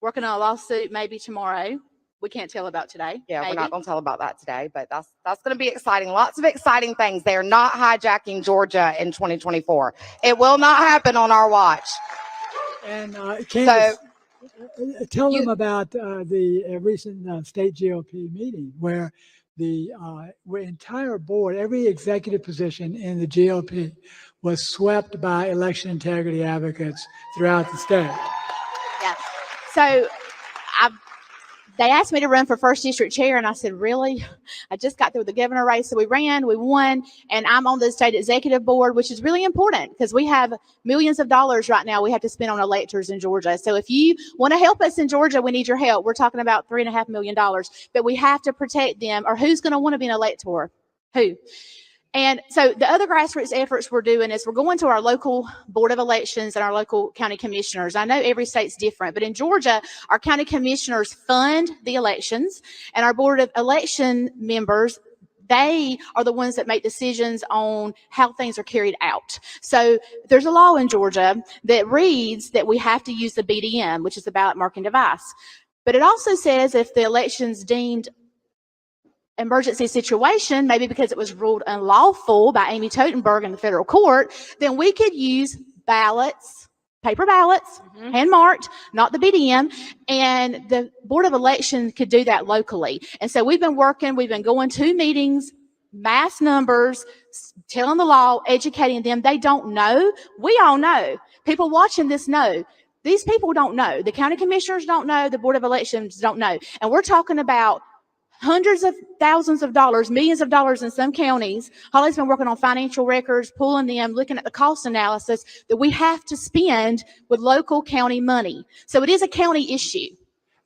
Working on a lawsuit maybe tomorrow. We can't tell about today. Yeah, maybe. we're not going to tell about that today, but that's going to be exciting. Lots of exciting things. They are not hijacking Georgia in 2024. It will not happen on our watch. And Candace, tell them about the recent state GOP meeting where the entire board, every executive position in the GOP was swept by election integrity advocates throughout the state. Yeah. So they asked me to run for first district chair, and I said, really? I just got through the governor race, so we ran, we won, and I'm on the state executive board, which is really important because we have millions of dollars right now we have to spend on electors in Georgia. So if you want to help us in Georgia, we need your help. We're talking about $3.5 million, but we have to protect them, or who's going to want to be an elector? Who? And so the other grassroots efforts we're doing is we're going to our local board of elections and our local county commissioners. I know every state's different, but in Georgia, our county commissioners fund the elections, and our board of election members, they are the ones that make decisions on how things are carried out. So there's a law in Georgia that reads that we have to use the BDM, which is the ballot marking device. But it also says if the election's deemed emergency situation, maybe because it was ruled unlawful by Amy Totenberg in the federal court, then we could use ballots, paper ballots, hand marked, not the BDM, and the Board of Election could do that locally. And so we've been going to meetings, mass numbers, telling the law, educating them. They don't know. We all know. People watching this know. These people don't know. The county commissioners don't know. The Board of Elections don't know. And we're talking about hundreds of thousands of dollars, millions of dollars in some counties. Holly's been working on financial records, pulling them, looking at the cost analysis that we have to spend with local county money. So it is a county issue.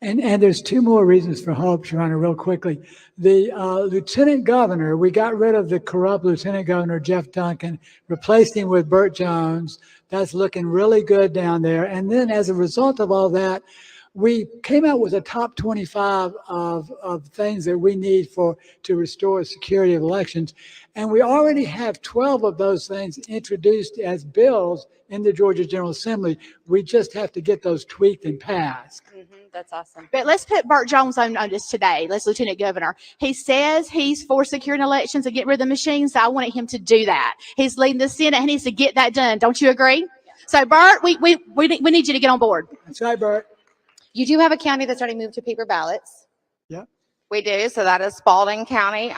And there's two more reasons for hope, Sharona, real quickly. The lieutenant governor, we got rid of the corrupt lieutenant governor, Jeff Duncan, replaced him with Burt Jones. That's looking really good down there. And then as a result of all that, we came out with a top 25 of things that we need to restore security of elections. And we already have 12 of those things introduced as bills in the Georgia General Assembly. We just have to get those tweaked and passed. That's awesome. But let's put Burt Jones on notice today. Let's Lieutenant Governor. He says he's for securing elections and get rid of the machines. So I wanted him to do that. He's leading the Senate. He needs to get that done. Don't you agree? Yeah. So Burt, we need you to get on board. That's right, Burt. You do have a county that's already moved to paper ballots. Yeah. We do. So that is Spalding County.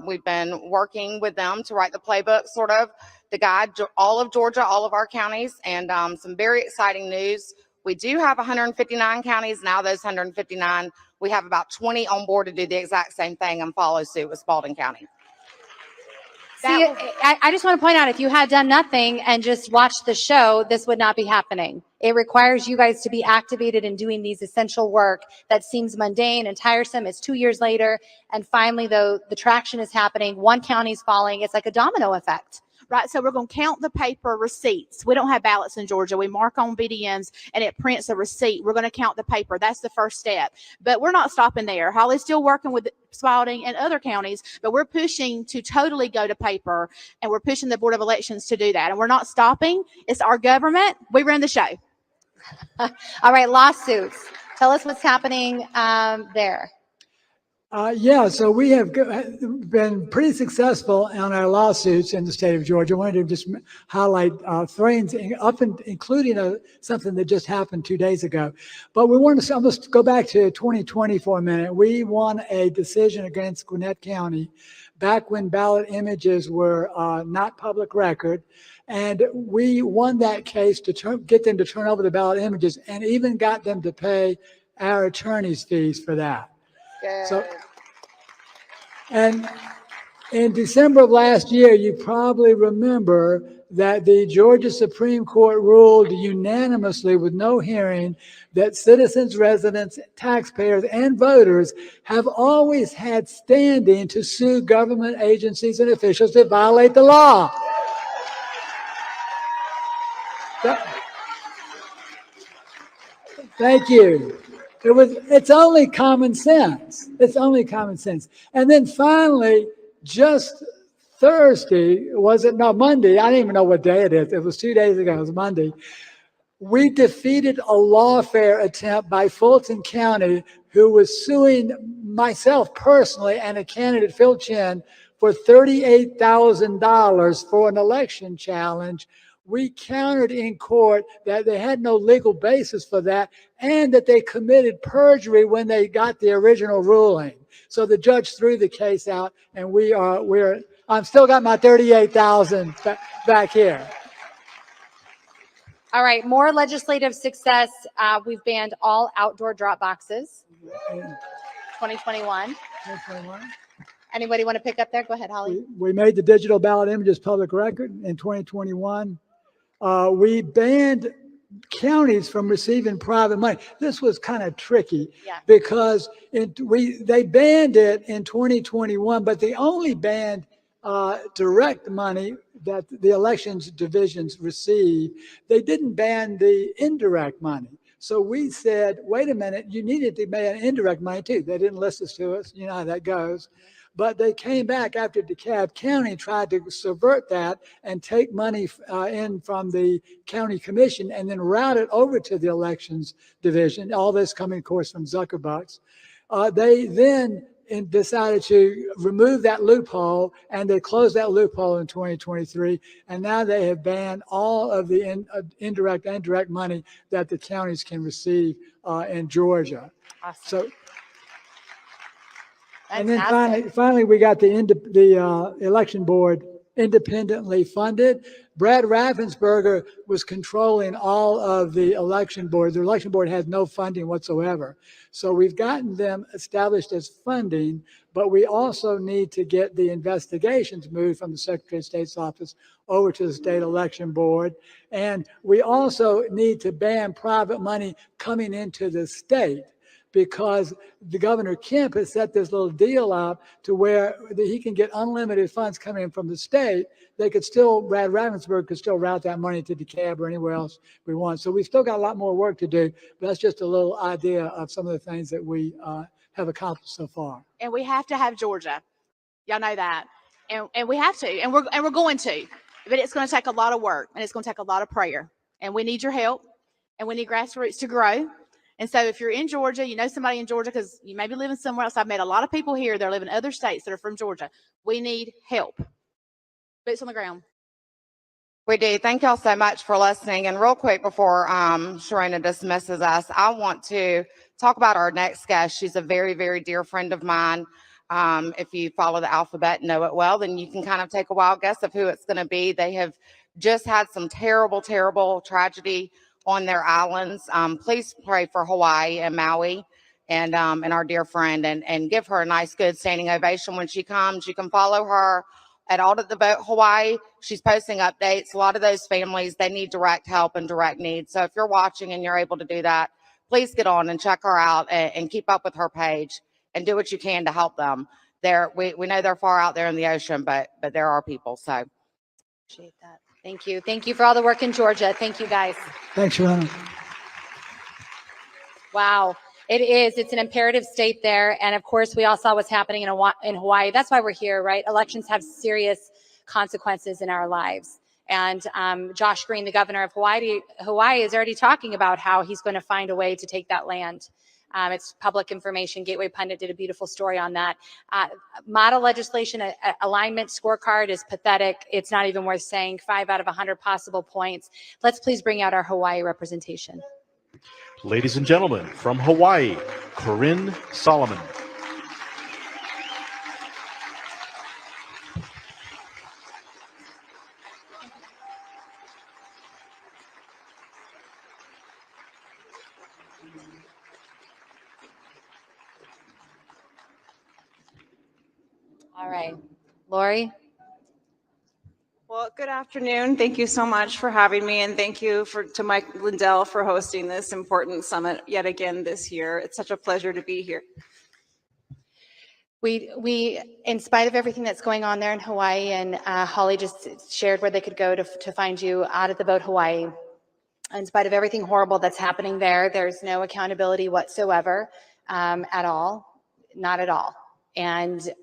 We've been working with them to write the playbook, sort of the guide, all of Georgia, all of our counties, and some very exciting news. We do have 159 counties. Now those 159, we have about 20 on board to do the exact same thing and follow suit with Spalding County. See, I just want to point out, if you had done nothing and just watched the show, this would not be happening. It requires you guys to be activated in doing these essential work that seems mundane and tiresome. It's 2 years later, and finally, though, the traction is happening. One county's falling. It's like a domino effect. Right, so we're going to count the paper receipts. We don't have ballots in Georgia. We mark on BDMs, and it prints a receipt. We're going to count the paper. That's the first step. But we're not stopping there. Holly's still working with Spalding and other counties, but we're pushing to totally go to paper, and we're pushing the Board of Elections to do that. And we're not stopping. It's our government. We run the show. All right, lawsuits. Tell us what's happening there. Yeah, so we have been pretty successful on our lawsuits in the state of Georgia. I wanted to just highlight things including something that just happened 2 days ago. But we want to almost go back to 2020 for a minute. We won a decision against Gwinnett County back when ballot images were not public record. And we won that case to get them to turn over the ballot images and even got them to pay our attorney's fees for that. So, and in December of last year, you probably remember that the Georgia Supreme Court ruled unanimously with no hearing that citizens, residents, taxpayers, and voters have always had standing to sue government agencies and officials that violate the law. Thank you. It's only common sense. It's only common sense. And then finally, just Thursday, Monday, I don't even know what day it is. It was 2 days ago, it was Monday. We defeated a lawfare attempt by Fulton County, who was suing myself personally and a candidate, Phil Chin, for $38,000 for an election challenge. We countered in court that they had no legal basis for that and that they committed perjury when they got the original ruling. So the judge threw the case out, and I've still got my $38,000 back here. All right, more legislative success. We've banned all outdoor drop boxes. 2021. 2021. Anybody want to pick up there? Go ahead, Holly. We made the digital ballot images public record in 2021. We banned counties from receiving private money. This was kind of tricky because they banned it in 2021, but they only banned direct money that the elections divisions receive. They didn't ban the indirect money. So we said, wait a minute, you needed to ban indirect money too. They didn't listen to us. You know how that goes. But they came back after DeKalb County tried to subvert that and take money in from the county commission and then route it over to the elections division. All this coming, of course, from Zuckerbucks. They then decided to remove that loophole, and they closed that loophole in 2023. And now they have banned all of the indirect and direct money that the counties can receive in Georgia. Awesome. So. And then finally, we got the election board independently funded. Brad Raffensperger was controlling all of the election board. The election board had no funding whatsoever. So we've gotten them established as funding, but we also need to get the investigations moved from the Secretary of State's office over to the state election board. And we also need to ban private money coming into the state, because the Governor Kemp has set this little deal up to where he can get unlimited funds coming in from the state. Brad Ravensburg could still route that money to DeKalb or anywhere else we want. So we've still got a lot more work to do, but that's just a little idea of some of the things that we have accomplished so far. And we have to have Georgia. Y'all know that. And we have to, and we're going to, but it's going to take a lot of work, and it's going to take a lot of prayer, and we need your help, and we need grassroots to grow. And so if you're in Georgia, you know somebody in Georgia, because you may be living somewhere else. I've met a lot of people here that live in other states that are from Georgia. We need help. Boots on the ground. We do. Thank y'all so much for listening. And real quick before Sharona dismisses us, I want to talk about our next guest. She's a very, very dear friend of mine. If you follow the alphabet and know it well, then you can kind of take a wild guess of who it's going to be. They have just had some terrible, terrible tragedy on their islands. Please pray for Hawaii and Maui and our dear friend, and give her a nice, good standing ovation when she comes. You can follow her at Audit the Vote Hawaii. She's posting updates. A lot of those families, they need direct help and direct needs. So if you're watching and you're able to do that, please get on and check her out and keep up with her page and do what you can to help them. We know they're far out there in the ocean, but there are people. So appreciate that. Thank you. Thank you for all the work in Georgia. Thank you, guys. Thanks, Sharona. Wow. It is. It's an imperative state there. And of course, we all saw what's happening in Hawaii. That's why we're here, right? Elections have serious consequences in our lives. And Josh Green, the governor of Hawaii is already talking about how he's going to find a way to take that land It's public information. Gateway Pundit did a beautiful story on that. Model legislation, alignment scorecard is pathetic. It's not even worth saying. 5 out of 100 possible points. Let's please bring out our Hawaii representation. Ladies and gentlemen, from Hawaii, Corinne Solomon. All right, Lori. Well, good afternoon. Thank you so much for having me, and thank you to Mike Lindell for hosting this important summit yet again this year. It's such a pleasure to be here. We, in spite of everything that's going on there in Hawaii, and Holly just shared where they could go to find you, Out at the Boat Hawaii. In spite of everything horrible that's happening there, there's no accountability whatsoever at all, not at all. And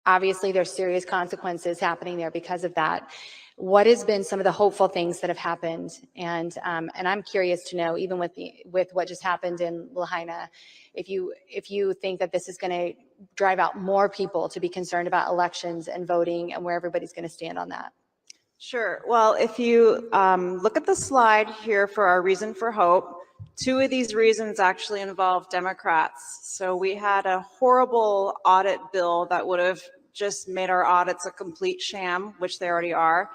obviously there's serious consequences happening there because of that. What has been some of the hopeful things that have happened? And I'm curious to know, even with what just happened in Lahaina, if you think that this is going to drive out more people to be concerned about elections and voting and where everybody's going to stand on that. Sure. Well, if you look at the slide here for our reason for hope, 2 of these reasons actually involve Democrats. So we had a horrible audit bill that would have just made our audits a complete sham, which they already are.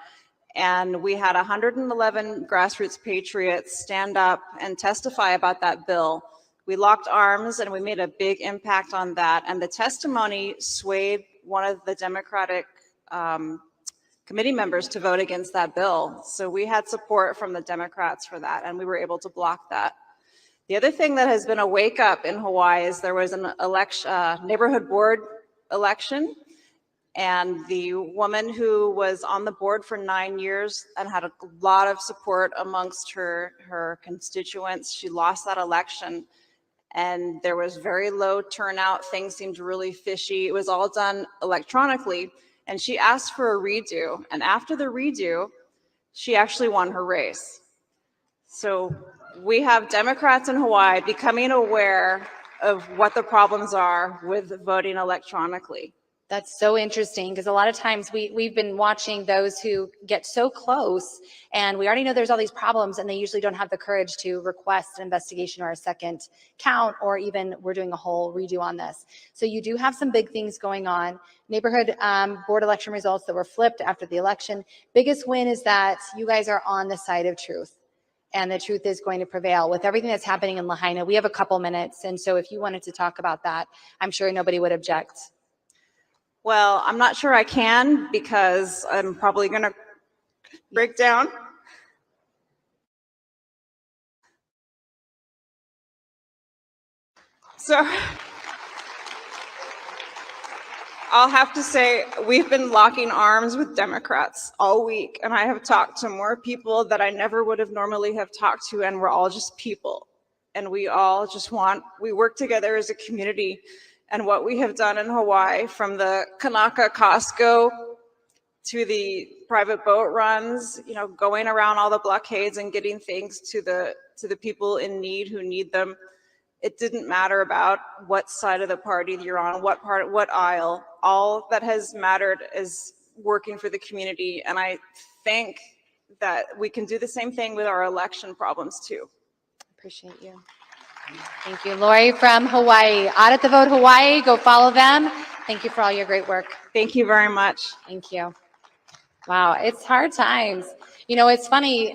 And we had 111 grassroots patriots stand up and testify about that bill. We locked arms and we made a big impact on that. And the testimony swayed one of the Democratic committee members to vote against that bill. So we had support from the Democrats for that, and we were able to block that. The other thing that has been a wake up in Hawaii is there was an neighborhood board election, and the woman who was on the board for 9 years and had a lot of support amongst her constituents, she lost that election, and there was very low turnout. Things seemed really fishy. It was all done electronically, and she asked for a redo. And after the redo, she actually won her race. So we have Democrats in Hawaii becoming aware of what the problems are with voting electronically. That's so interesting, because a lot of times we've been watching those who get so close, and we already know there's all these problems, and they usually don't have the courage to request an investigation or a second count, or even we're doing a whole redo on this. So you do have some big things going on. Neighborhood board election results that were flipped after the election. Biggest win is that you guys are on the side of truth, and the truth is going to prevail. With everything that's happening in Lahaina, we have a couple minutes, and so if you wanted to talk about that, I'm sure nobody would object. Well, I'm not sure I can, because I'm probably going to break down. So I'll have to say, we've been locking arms with Democrats all week, and I have talked to more people that I never would have normally have talked to, and we're all just people. And we all just we work together as a community. And what we have done in Hawaii, from the Kanaka Costco to the private boat runs, going around all the blockades and getting things to the people in need who need them. It didn't matter about what side of the party you're on, what aisle. All that has mattered is working for the community. And I think that we can do the same thing with our election problems too. Appreciate you. Thank you. Lori from Hawaii. Out at the Vote Hawaii. Go follow them. Thank you for all your great work. Thank you very much. Thank you. Wow, it's hard times. It's funny.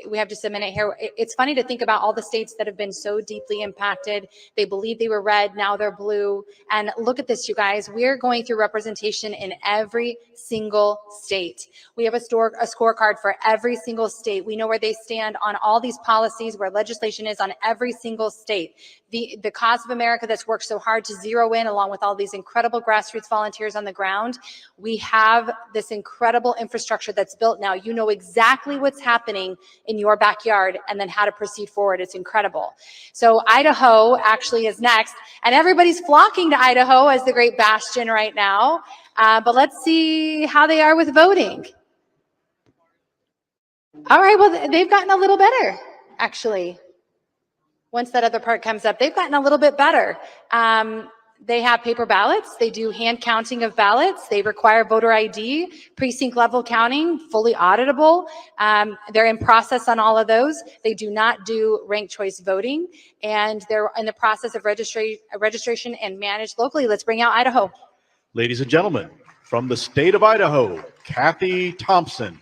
We have just a minute here. It's funny to think about all the states that have been so deeply impacted. They believe they were red, now they're blue. And look at this, you guys. We're going through representation in every single state. We have a scorecard for every single state. We know where they stand on all these policies, where legislation is on every single state. The cause of America that's worked so hard to zero in, along with all these incredible grassroots volunteers on the ground. We have this incredible infrastructure that's built now. You know exactly what's happening in your backyard and then how to proceed forward. It's incredible. So Idaho actually is next, and everybody's flocking to Idaho as the great bastion right now. But let's see how they are with voting. All right, well, they've gotten a little better, actually. once that other part comes up, they've gotten a little bit better. They have paper ballots. They do hand counting of ballots. They require voter ID, precinct level counting, fully auditable. They're in process on all of those. They do not do ranked choice voting, and they're in the process of registration and managed locally. Let's bring out Idaho. Ladies and gentlemen, from the state of Idaho, Kathy Thompson.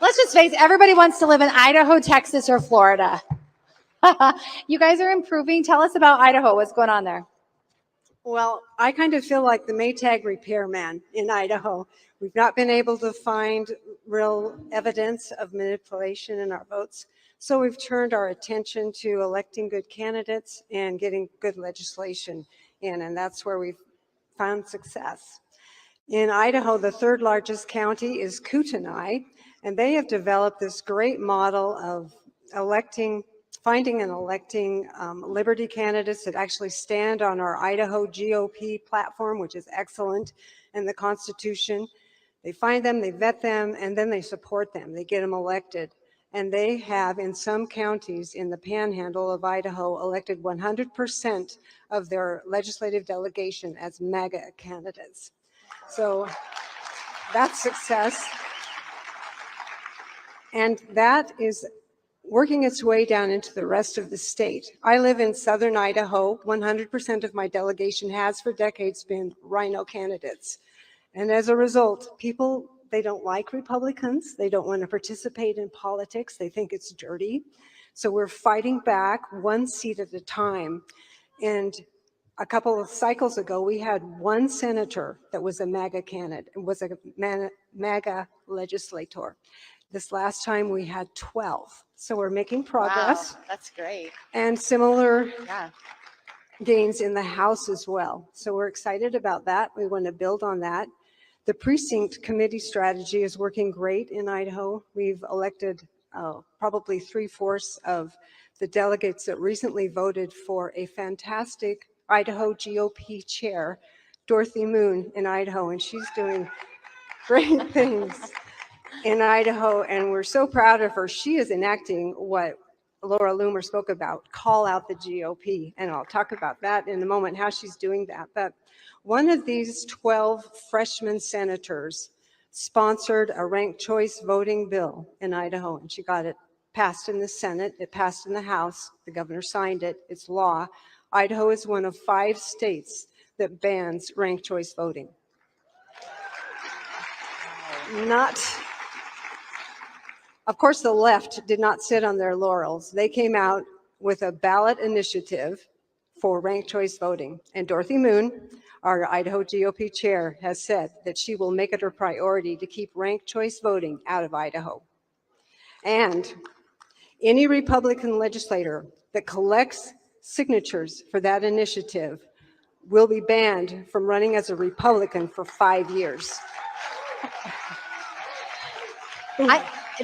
Let's just face it, everybody wants to live in Idaho, Texas, or Florida. You guys are improving. Tell us about Idaho. What's going on there? Well, I kind of feel like the Maytag repairman in Idaho. We've not been able to find real evidence of manipulation in our votes. So we've turned our attention to electing good candidates and getting good legislation in, and that's where we've found success. In Idaho, the third largest county is Kootenai, and they have developed this great model of finding and electing liberty candidates that actually stand on our Idaho GOP platform, which is excellent, and the Constitution. They find them, they vet them, and then they support them. They get them elected. And they have, in some counties in the panhandle of Idaho, elected 100% of their legislative delegation as MAGA candidates. So that's success. And that is working its way down into the rest of the state. I live in southern Idaho. 100% of my delegation has for decades been Rhino candidates. And as a result, people, they don't like Republicans. They don't want to participate in politics. They think it's dirty. So we're fighting back one seat at a time. And a couple of cycles ago, we had one senator that was a MAGA candidate, was a MAGA legislator. This last time we had 12. So we're making progress. Wow, that's great. And similar gains in the House as well. So we're excited about that. We want to build on that. The precinct committee strategy is working great in Idaho. We've elected probably 3/4 of the delegates that recently voted for a fantastic Idaho GOP chair, Dorothy Moon in Idaho, and she's doing great things in Idaho, and we're so proud of her. She is enacting what Laura Loomer spoke about, call out the GOP, and I'll talk about that in a moment, how she's doing that. But one of these 12 freshman senators sponsored a ranked choice voting bill in Idaho, and she got it passed in the Senate, it passed in the House, the governor signed it, it's law. Idaho is one of 5 states that bans ranked choice voting. Of course, the left did not sit on their laurels. They came out with a ballot initiative for ranked choice voting. And Dorothy Moon, our Idaho GOP chair, has said that she will make it her priority to keep ranked choice voting out of Idaho. And any Republican legislator that collects signatures for that initiative will be banned from running as a Republican for 5 years.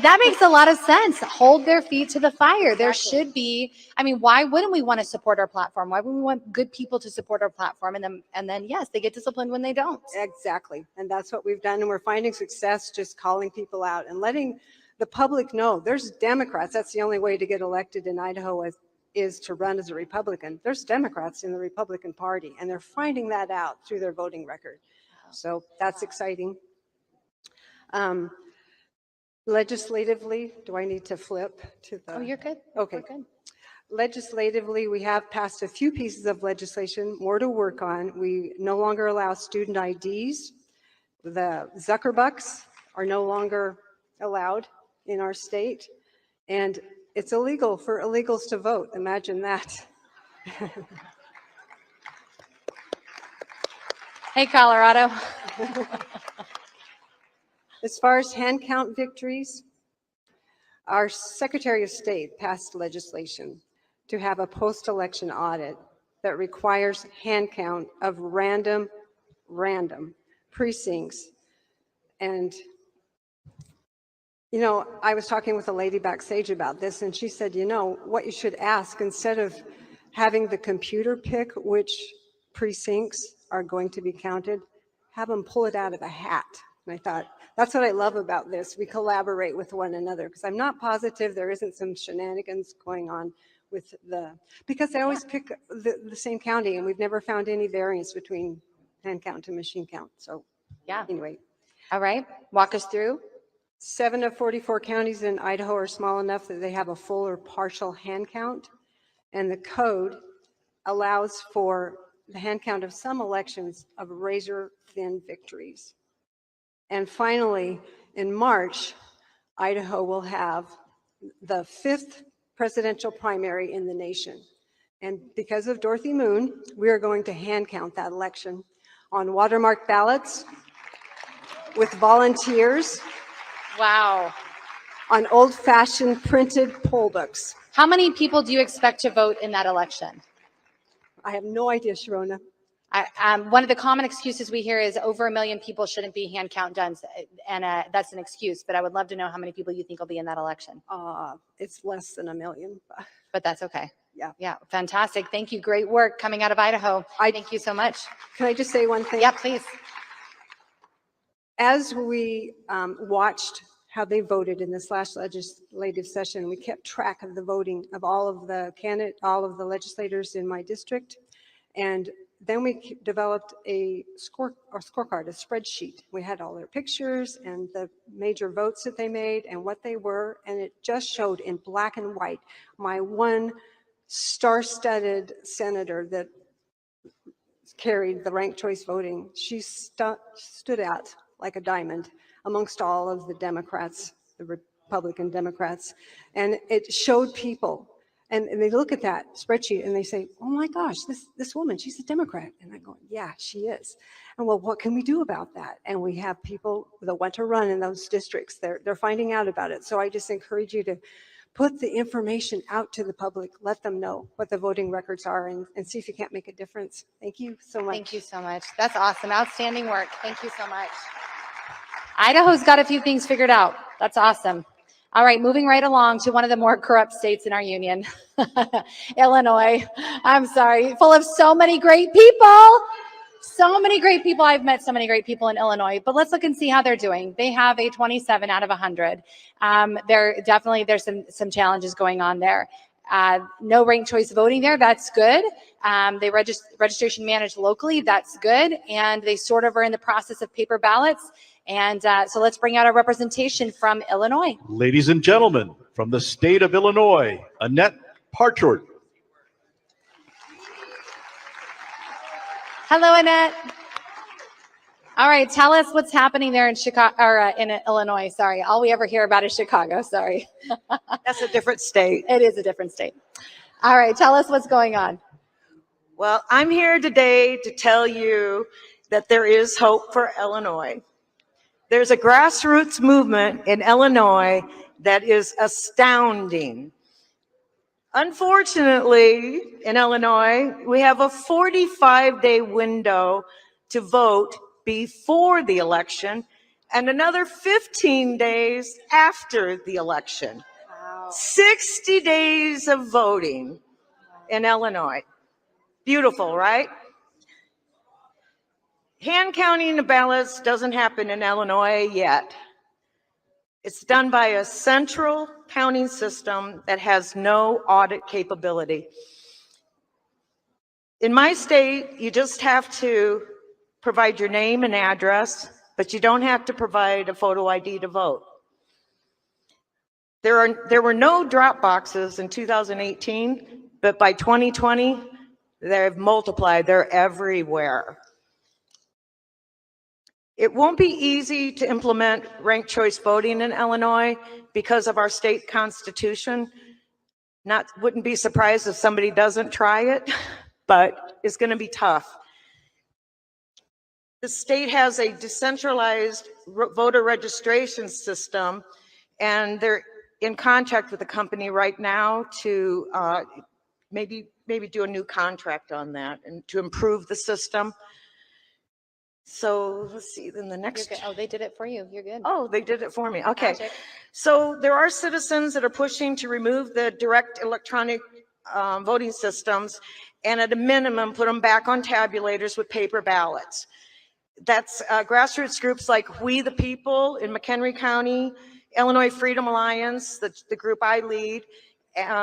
That makes a lot of sense. Hold their feet to the fire. There should be, I mean, why wouldn't we want to support our platform? Why wouldn't we want good people to support our platform? And then yes, they get disciplined when they don't. Exactly. And that's what we've done. And we're finding success just calling people out and letting the public know there's Democrats. That's the only way to get elected in Idaho is to run as a Republican. There's Democrats in the Republican Party, and they're finding that out through their voting record. So that's exciting. Legislatively, do I need to flip to the? Oh, you're good. Okay. We're good. Legislatively, we have passed a few pieces of legislation, more to work on. We no longer allow student IDs. The Zuckerbucks are no longer allowed in our state, and it's illegal for illegals to vote. Imagine that. Hey, Colorado. As far as hand count victories, our Secretary of State passed legislation to have a post-election audit that requires hand count of random precincts. And, you know, I was talking with a lady backstage about this, and she said, you know, what you should ask, instead of having the computer pick which precincts are going to be counted, have them pull it out of a hat. And I thought, that's what I love about this. We collaborate with one another because I'm not positive there isn't some shenanigans going on with because I always pick the same county and we've never found any variance between hand count and machine count. So Yeah. anyway. All right. Walk us through. 7 of 44 counties in Idaho are small enough that they have a full or partial hand count. And the code allows for the hand count of some elections of razor thin victories. And finally, in March, Idaho will have the 5th presidential primary in the nation. And because of Dorothy Moon, we are going to hand count that election on watermarked ballots with volunteers. Wow. On old-fashioned printed poll books. How many people do you expect to vote in that election? I have no idea, Sharona. One of the common excuses we hear is over 1 million people shouldn't be hand count done, and that's an excuse. But I would love to know how many people you think will be in that election. It's less than 1 million. But that's okay. Yeah. Yeah. Fantastic. Thank you. Great work coming out of Idaho. Thank you so much. Can I just say one thing? Yeah, please. As we watched how they voted in this last legislative session, we kept track of the voting of all of the legislators in my district. And then we developed a scorecard, a spreadsheet. We had all their pictures and the major votes that they made and what they were. And it just showed in black and white. My one star-studded senator that carried the ranked choice voting, she stood out like a diamond amongst all of the Democrats, the Republican Democrats. And it showed people, and they look at that spreadsheet and they say, oh my gosh, this woman, she's a Democrat. And I go, yeah, she is. And well, what can we do about that? And we have people that want to run in those districts. They're finding out about it. So I just encourage you to put the information out to the public, let them know what the voting records are and see if you can't make a difference. Thank you so much. Thank you so much. That's awesome. Outstanding work. Thank you so much. Idaho's got a few things figured out. That's awesome. All right, moving right along to one of the more corrupt states in our union, Illinois. I'm sorry, full of so many great people. So many great people. I've met so many great people in Illinois, but let's look and see how they're doing. They have a 27 out of 100. There's some challenges going on there. No ranked choice voting there. That's good. They registration managed locally. That's good. And they sort of are in the process of paper ballots. And so let's bring out our representation from Illinois. Ladies and gentlemen, from the state of Illinois, Annette Parchort. Hello, Annette. All right, tell us what's happening there in Chicago or in Illinois. Sorry, all we ever hear about is Chicago. Sorry. That's a different state. It is a different state. All right, tell us what's going on. Well, I'm here today to tell you that there is hope for Illinois. There's a grassroots movement in Illinois that is astounding. Unfortunately, in Illinois, we have a 45-day window to vote before the election and another 15 days after the election. Wow. 60 days of voting in Illinois. Beautiful, right? Hand counting the ballots doesn't happen in Illinois yet. It's done by a central counting system that has no audit capability. In my state, you just have to provide your name and address, but you don't have to provide a photo ID to vote. There were no drop boxes in 2018, but by 2020, they've multiplied. They're everywhere. It won't be easy to implement ranked choice voting in Illinois because of our state constitution. Wouldn't be surprised if somebody doesn't try it, but it's going to be tough. The state has a decentralized voter registration system, and they're in contract with the company right now to maybe do a new contract on that and to improve the system. So let's see, then the next. Oh, they did it for you. You're good. Oh, they did it for me. Okay. Magic. So there are citizens that are pushing to remove the direct electronic voting systems and at a minimum put them back on tabulators with paper ballots. That's grassroots groups like We the People in McHenry County, Illinois Freedom Alliance, the group I lead,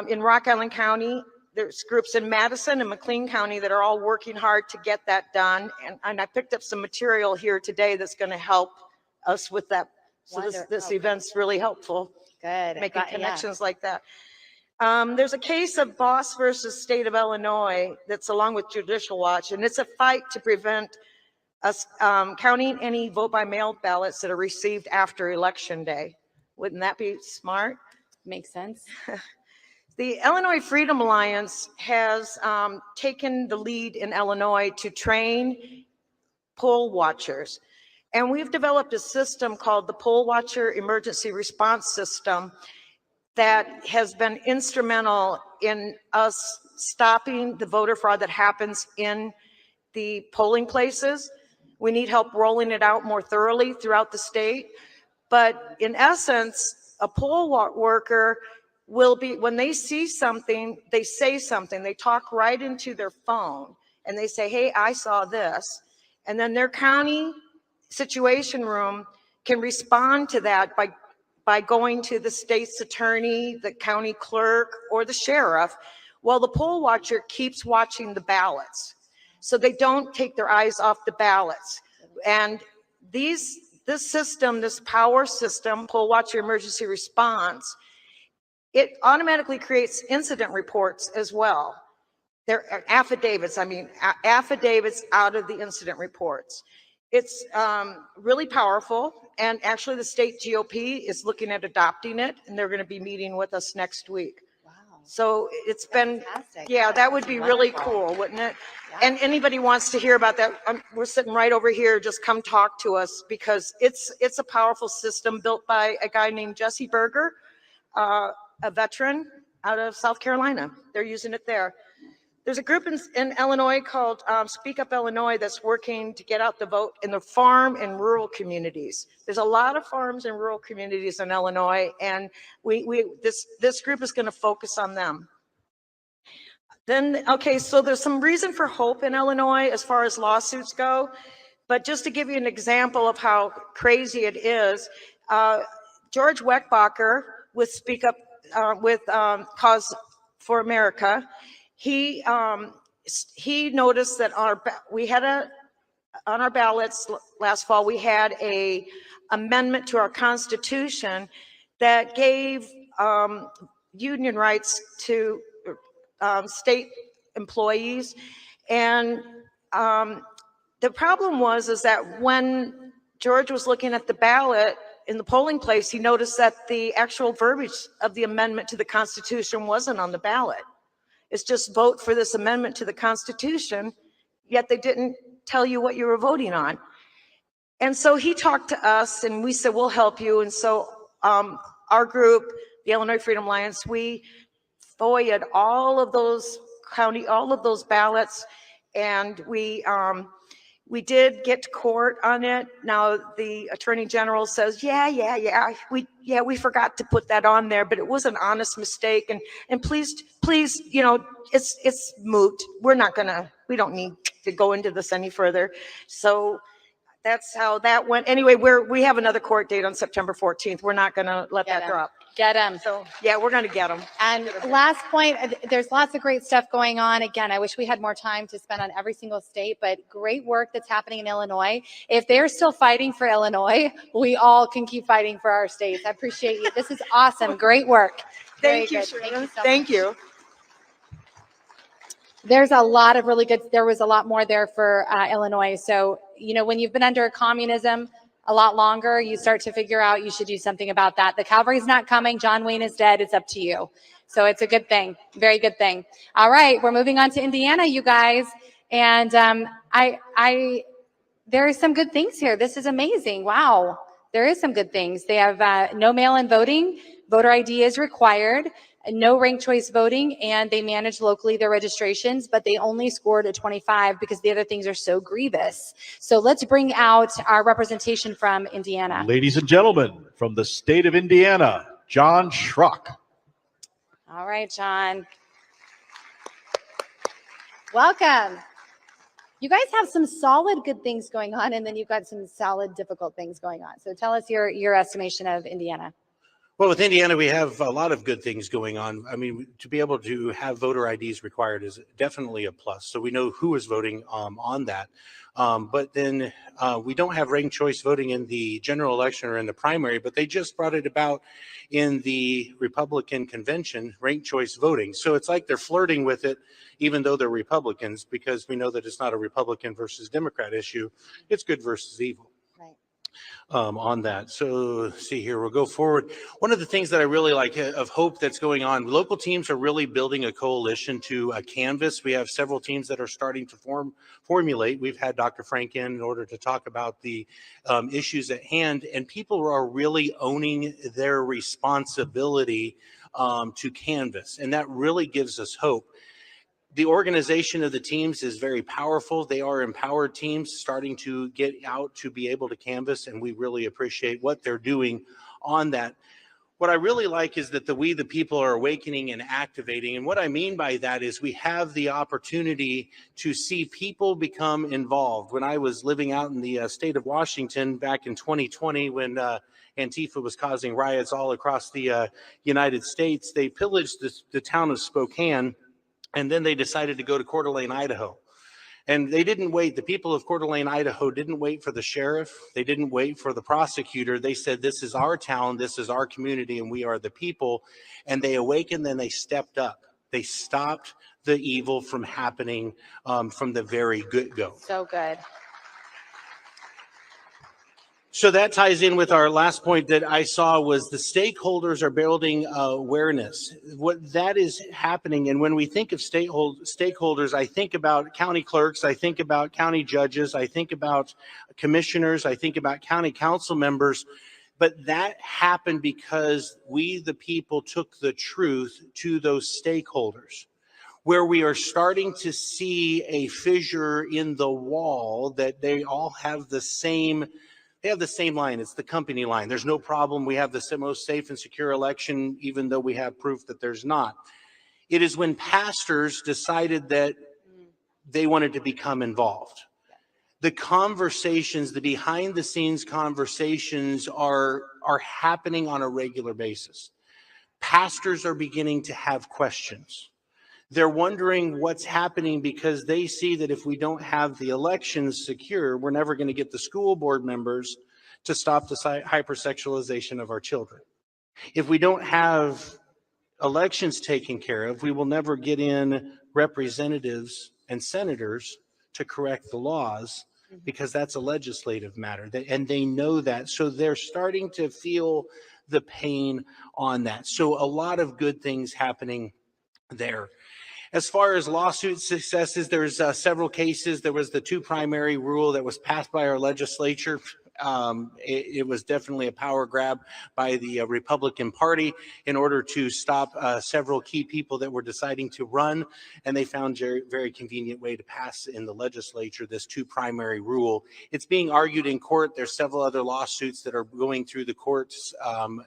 in Rock Island County. There's groups in Madison and McLean County that are all working hard to get that done. And I picked up some material here today that's going to help us with that. So this event's really helpful. Good. Making connections like that. There's a case of Boss versus State of Illinois that's along with Judicial Watch, and it's a fight to prevent us counting any vote by mail ballots that are received after Election Day. Wouldn't that be smart? Makes sense. The Illinois Freedom Alliance has taken the lead in Illinois to train poll watchers. And we've developed a system called the Poll Watcher Emergency Response System that has been instrumental in us stopping the voter fraud that happens in the polling places. We need help rolling it out more thoroughly throughout the state. But in essence, a poll worker will be, when they see something, they say something, they talk right into their phone and they say, hey, I saw this. And then their county situation room can respond to that by going to the state's attorney, the county clerk, or the sheriff, while the poll watcher keeps watching the ballots. So they don't take their eyes off the ballots. And this system, this power system, poll watcher emergency response, it automatically creates incident reports as well. There are affidavits out of the incident reports. It's really powerful, and actually the state GOP is looking at adopting it, and they're going to be meeting with us next week. So it's been, Fantastic. yeah, that would be really cool, wouldn't it? And anybody wants to hear about that, we're sitting right over here, just come talk to us, because it's a powerful system built by a guy named Jesse Berger, a veteran out of South Carolina. They're using it there. There's a group in Illinois called Speak Up Illinois that's working to get out the vote in the farm and rural communities. There's a lot of farms and rural communities in Illinois, and this group is going to focus on them. Then, okay, so there's some reason for hope in Illinois as far as lawsuits go, but just to give you an example of how crazy it is, George Weckbacher with Speak Up, with Cause for America, he noticed that on our ballots last fall, we had a amendment to our Constitution that gave union rights to state employees. And the problem is that when George was looking at the ballot in the polling place, he noticed that the actual verbiage of the amendment to the Constitution wasn't on the ballot. It's just vote for this amendment to the Constitution, yet they didn't tell you what you were voting on. And so he talked to us and we said, we'll help you. And so our group, the Illinois Freedom Alliance, we FOIA'd all of those ballots, and we did get to court on it. Now the Attorney General says, we forgot to put that on there, but it was an honest mistake. And please, you know, it's moot. We don't need to go into this any further. So that's how that went. Anyway, we have another court date on September 14th. We're not going to let that drop. Get them. So yeah, we're going to get them. And last point, there's lots of great stuff going on. Again, I wish we had more time to spend on every single state, but great work that's happening in Illinois. If they're still fighting for Illinois, we all can keep fighting for our states. I appreciate you. This is awesome. Great work. Thank you, Thank you. There's a lot of really good, there was a lot more there for Illinois. So, you know, when you've been under communism a lot longer, you start to figure out you should do something about that. The cavalry's not coming. John Wayne is dead. It's up to you. So it's a good thing. Very good thing. All right. We're moving on to Indiana, you guys. And there are some good things here. This is amazing. Wow. There is some good things. They have no mail-in voting. Voter ID is required. No ranked choice voting, and they manage locally their registrations, but they only scored a 25 because the other things are so grievous. So let's bring out our representation from Indiana. Ladies and gentlemen, from the state of Indiana, John Schrock. All right, John. Welcome. You guys have some solid good things going on, and then you've got some solid difficult things going on. So tell us your estimation of Indiana. Well, with Indiana, we have a lot of good things going on. I mean, to be able to have voter IDs required is definitely a plus. So we know who is voting on that. But then we don't have ranked choice voting in the general election or in the primary, but they just brought it about in the Republican convention, ranked choice voting. So it's like they're flirting with it, even though they're Republicans, because we know that it's not a Republican versus Democrat issue. It's good versus evil. On that. So let's see here, we'll go forward. One of the things that I really like of hope that's going on, local teams are really building a coalition to canvas. We have several teams that are starting to formulate. We've had Dr. Frank in order to talk about the issues at hand, and people are really owning their responsibility to canvas, and that really gives us hope. The organization of the teams is very powerful. They are empowered teams starting to get out to be able to canvas, and we really appreciate what they're doing on that. What I really like is that we, the people, are awakening and activating. And what I mean by that is we have the opportunity to see people become involved. When I was living out in the state of Washington back in 2020, when Antifa was causing riots all across the United States, they pillaged the town of Spokane. And then they decided to go to Coeur d'Alene, Idaho. And they didn't wait. The people of Coeur d'Alene, Idaho didn't wait for the sheriff. They didn't wait for the prosecutor. They said, this is our town, this is our community, and we are the people. And they awakened and they stepped up. They stopped the evil from happening from the very get-go. So good. So that ties in with our last point that I saw was the stakeholders are building awareness. What that is happening, and when we think of stakeholders, I think about county clerks, I think about county judges, I think about commissioners, I think about county council members, but that happened because we, the people, took the truth to those stakeholders. Where we are starting to see a fissure in the wall that they all have the same. They have the same line. It's the company line. There's no problem. We have the most safe and secure election, even though we have proof that there's not. It is when pastors decided that they wanted to become involved. The conversations, the behind the scenes conversations are happening on a regular basis. Pastors are beginning to have questions. They're wondering what's happening because they see that if we don't have the elections secure, we're never going to get the school board members to stop the hypersexualization of our children. If we don't have elections taken care of, we will never get in representatives and senators to correct the laws because that's a legislative matter. And they know that. So they're starting to feel the pain on that. So a lot of good things happening there. As far as lawsuit successes, there's several cases. There was the two primary rule that was passed by our legislature. It was definitely a power grab by the Republican Party in order to stop several key people that were deciding to run. And they found a very convenient way to pass in the legislature this two primary rule. It's being argued in court. There's several other lawsuits that are going through the courts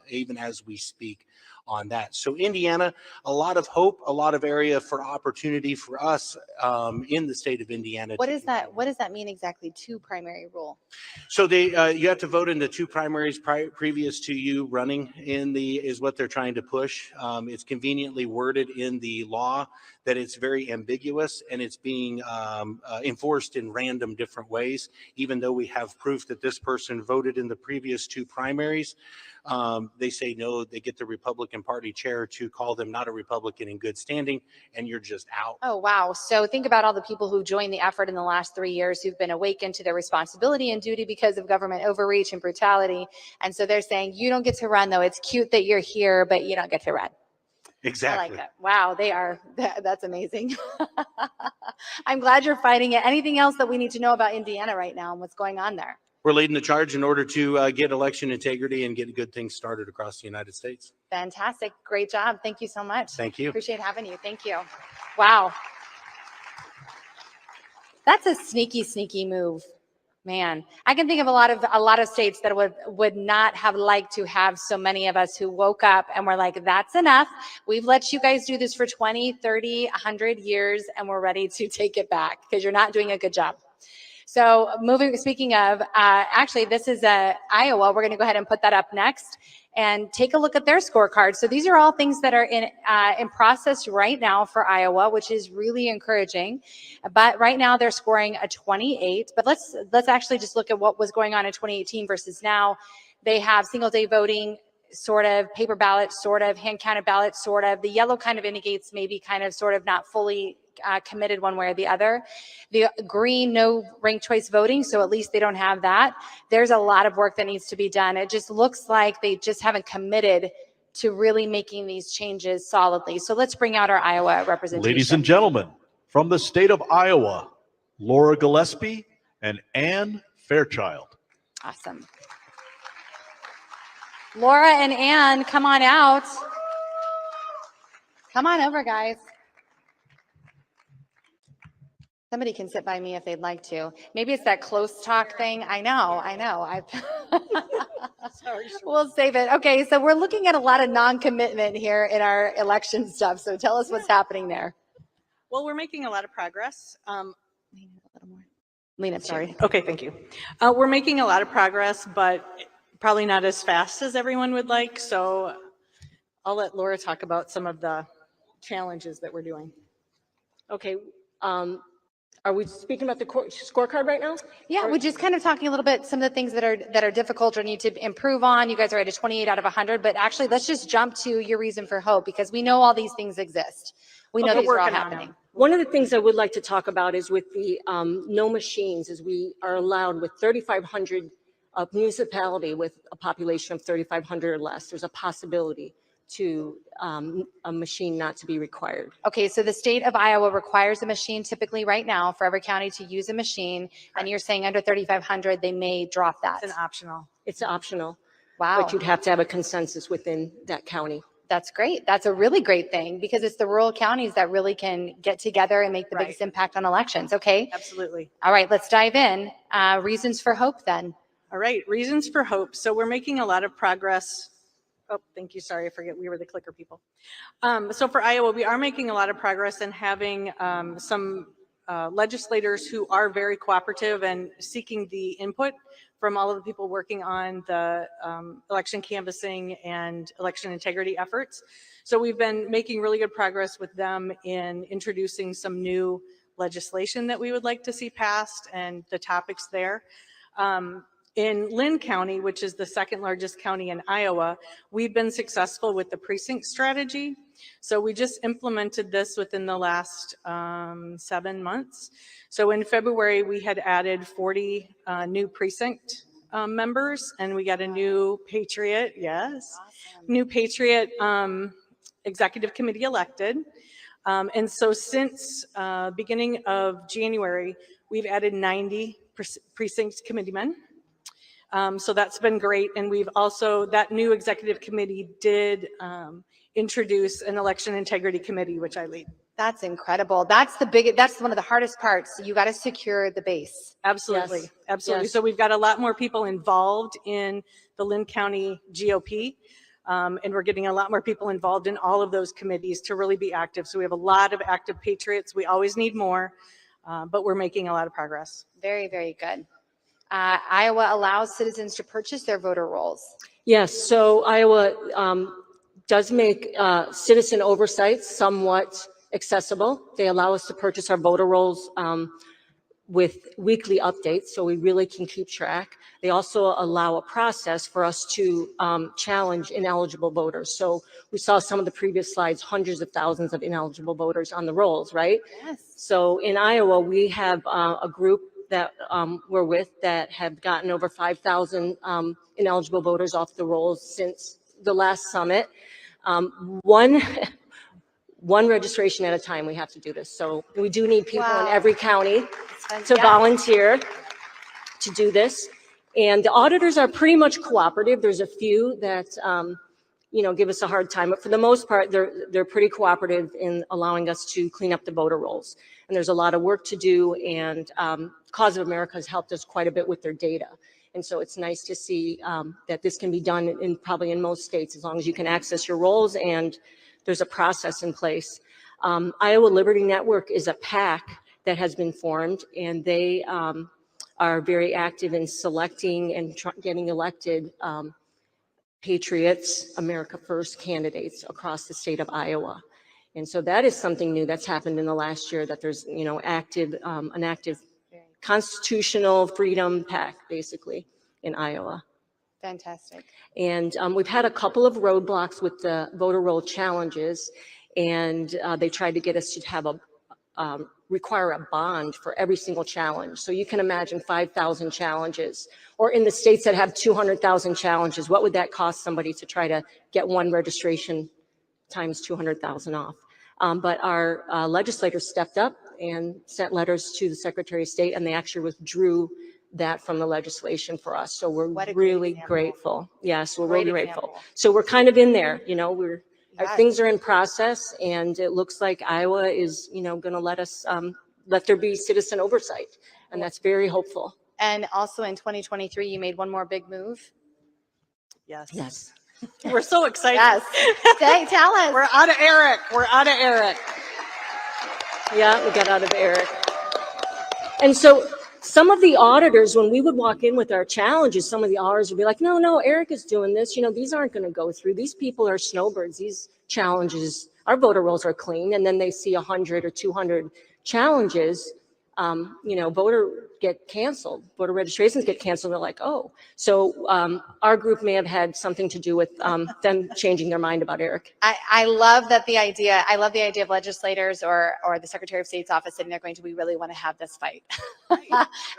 even as we speak on that. So Indiana, a lot of hope, a lot of area for opportunity for us in the state of Indiana. What is that? What does that mean exactly? Two primary rule. So you have to vote in the two primaries previous to you running is what they're trying to push. It's conveniently worded in the law that it's very ambiguous and it's being enforced in random different ways, even though we have proof that this person voted in the previous two primaries. They say no, they get the Republican Party chair to call them not a Republican in good standing, and you're just out. Oh, wow. So think about all the people who joined the effort in the last 3 years who've been awakened to their responsibility and duty because of government overreach and brutality. And so they're saying, you don't get to run, though. It's cute that you're here, but you don't get to run. Exactly. I like that. Wow, that's amazing. I'm glad you're fighting it. Anything else that we need to know about Indiana right now and what's going on there? We're leading the charge in order to get election integrity and get good things started across the United States. Fantastic. Great job. Thank you so much. Thank you. Appreciate having you. Thank you. Wow. That's a sneaky move. Man, I can think of a lot of states that would not have liked to have so many of us who woke up and were like, that's enough. We've let you guys do this for 20, 30, 100 years, and we're ready to take it back because you're not doing a good job. So speaking of, actually, this is Iowa. We're going to go ahead and put that up next and take a look at their scorecard. So these are all things that are in process right now for Iowa, which is really encouraging. But right now they're scoring a 28. But let's actually just look at what was going on in 2018 versus now. They have single day voting, sort of, paper ballots, sort of, hand counted ballots, sort of. The yellow kind of indicates maybe kind of sort of not fully committed one way or the other. The green, no ranked choice voting, so at least they don't have that. There's a lot of work that needs to be done. It just looks like they just haven't committed to really making these changes solidly. So let's bring out our Iowa representation. Ladies and gentlemen, from the state of Iowa, Laura Gillespie and Ann Fairchild. Awesome. Laura and Ann, come on out. Come on over, guys. Somebody can sit by me if they'd like to. Maybe it's that close talk thing. I know. We'll save it. Okay, so we're looking at a lot of non-commitment here in our election stuff. So tell us what's happening there. Well, we're making a lot of progress. Lena, sorry. Okay, thank you. We're making a lot of progress, but probably not as fast as everyone would like. So I'll let Laura talk about some of the challenges that we're doing. Okay. Are we speaking about the scorecard right now? Yeah, we're just kind of talking a little bit, some of the things that are difficult or need to improve on. You guys are at a 28 out of 100, but actually let's just jump to your reason for hope, because we know all these things exist. We know these are all happening. One of the things I would like to talk about is with the no machines, is we are allowed with 3,500 municipality with a population of 3,500 or less. There's a possibility to a machine not to be required. Okay, so the state of Iowa requires a machine typically right now for every county to use a machine, and you're saying under 3,500 they may drop that. It's an optional. It's optional. Wow. But you'd have to have a consensus within that county. That's great. That's a really great thing, because it's the rural counties that really can get together and make the biggest impact on elections. Okay. Absolutely. All right, let's dive in. Reasons for hope then. All right, reasons for hope. So we're making a lot of progress. Oh, thank you. Sorry, I forget we were the clicker people. So for Iowa, we are making a lot of progress in having some legislators who are very cooperative and seeking the input from all of the people working on the election canvassing and election integrity efforts. So we've been making really good progress with them in introducing some new legislation that we would like to see passed and the topics there. In Linn County, which is the second largest county in Iowa, we've been successful with the precinct strategy. So we just implemented this within the last 7 months. So in February, we had added 40 new precinct members, and we got a new Patriot, new Patriot executive committee elected. And so since beginning of January, we've added 90 precinct committeemen. So that's been great. And we've also, that new executive committee did introduce an election integrity committee, which I lead. That's incredible. That's one of the hardest parts. You got to secure the base. Absolutely. Yes. Absolutely. Yes. So we've got a lot more people involved in the Linn County GOP. And we're getting a lot more people involved in all of those committees to really be active. So we have a lot of active patriots. We always need more, but we're making a lot of progress. Very, very good. Iowa allows citizens to purchase their voter rolls. Yes, so Iowa does make citizen oversight somewhat accessible. They allow us to purchase our voter rolls with weekly updates, so we really can keep track. They also allow a process for us to challenge ineligible voters. So we saw some of the previous slides, hundreds of thousands of ineligible voters on the rolls, right? Yes. So in Iowa, we have a group that we're with that have gotten over 5,000 ineligible voters off the rolls since the last summit. One registration at a time, we have to do this. So we do need people in every county to volunteer to do this. And the auditors are pretty much cooperative. There's a few that, give us a hard time, but for the most part, they're pretty cooperative in allowing us to clean up the voter rolls. And there's a lot of work to do, and Cause of America has helped us quite a bit with their data. And so it's nice to see that this can be done probably in most states, as long as you can access your rolls and there's a process in place. Iowa Liberty Network is a PAC that has been formed, and they are very active in selecting and getting elected Patriots, America First candidates across the state of Iowa. And so that is something new that's happened in the last year, that there's, you know, an active constitutional freedom pack, basically, in Iowa. Fantastic. And we've had a couple of roadblocks with the voter roll challenges, and they tried to get us to have require a bond for every single challenge. So you can imagine 5,000 challenges, or in the states that have 200,000 challenges, what would that cost somebody to try to get one registration times 200,000 off? But our legislators stepped up and sent letters to the Secretary of State, and they actually withdrew that from the legislation for us. So we're really grateful. Yes, we're really grateful. So we're kind of in there, you know, things are in process, and it looks like Iowa is, you know, going to let us, let there be citizen oversight, and that's very hopeful. And also in 2023, you made one more big move. Yes. Yes. We're so excited. Yes. Tell us. We're out of Eric. We're out of Eric. Yeah, we got out of Eric. And so some of the auditors, when we would walk in with our challenges, some of the auditors would be like, no, Eric is doing this. You know, these aren't going to go through. These people are snowbirds. These challenges, our voter rolls are clean. And then they see 100 or 200 challenges, you know, voter registrations get canceled. They're like, oh. So our group may have had something to do with them changing their mind about Eric. I love that the idea. I love the idea of legislators or the Secretary of State's office saying they're going to, we really want to have this fight.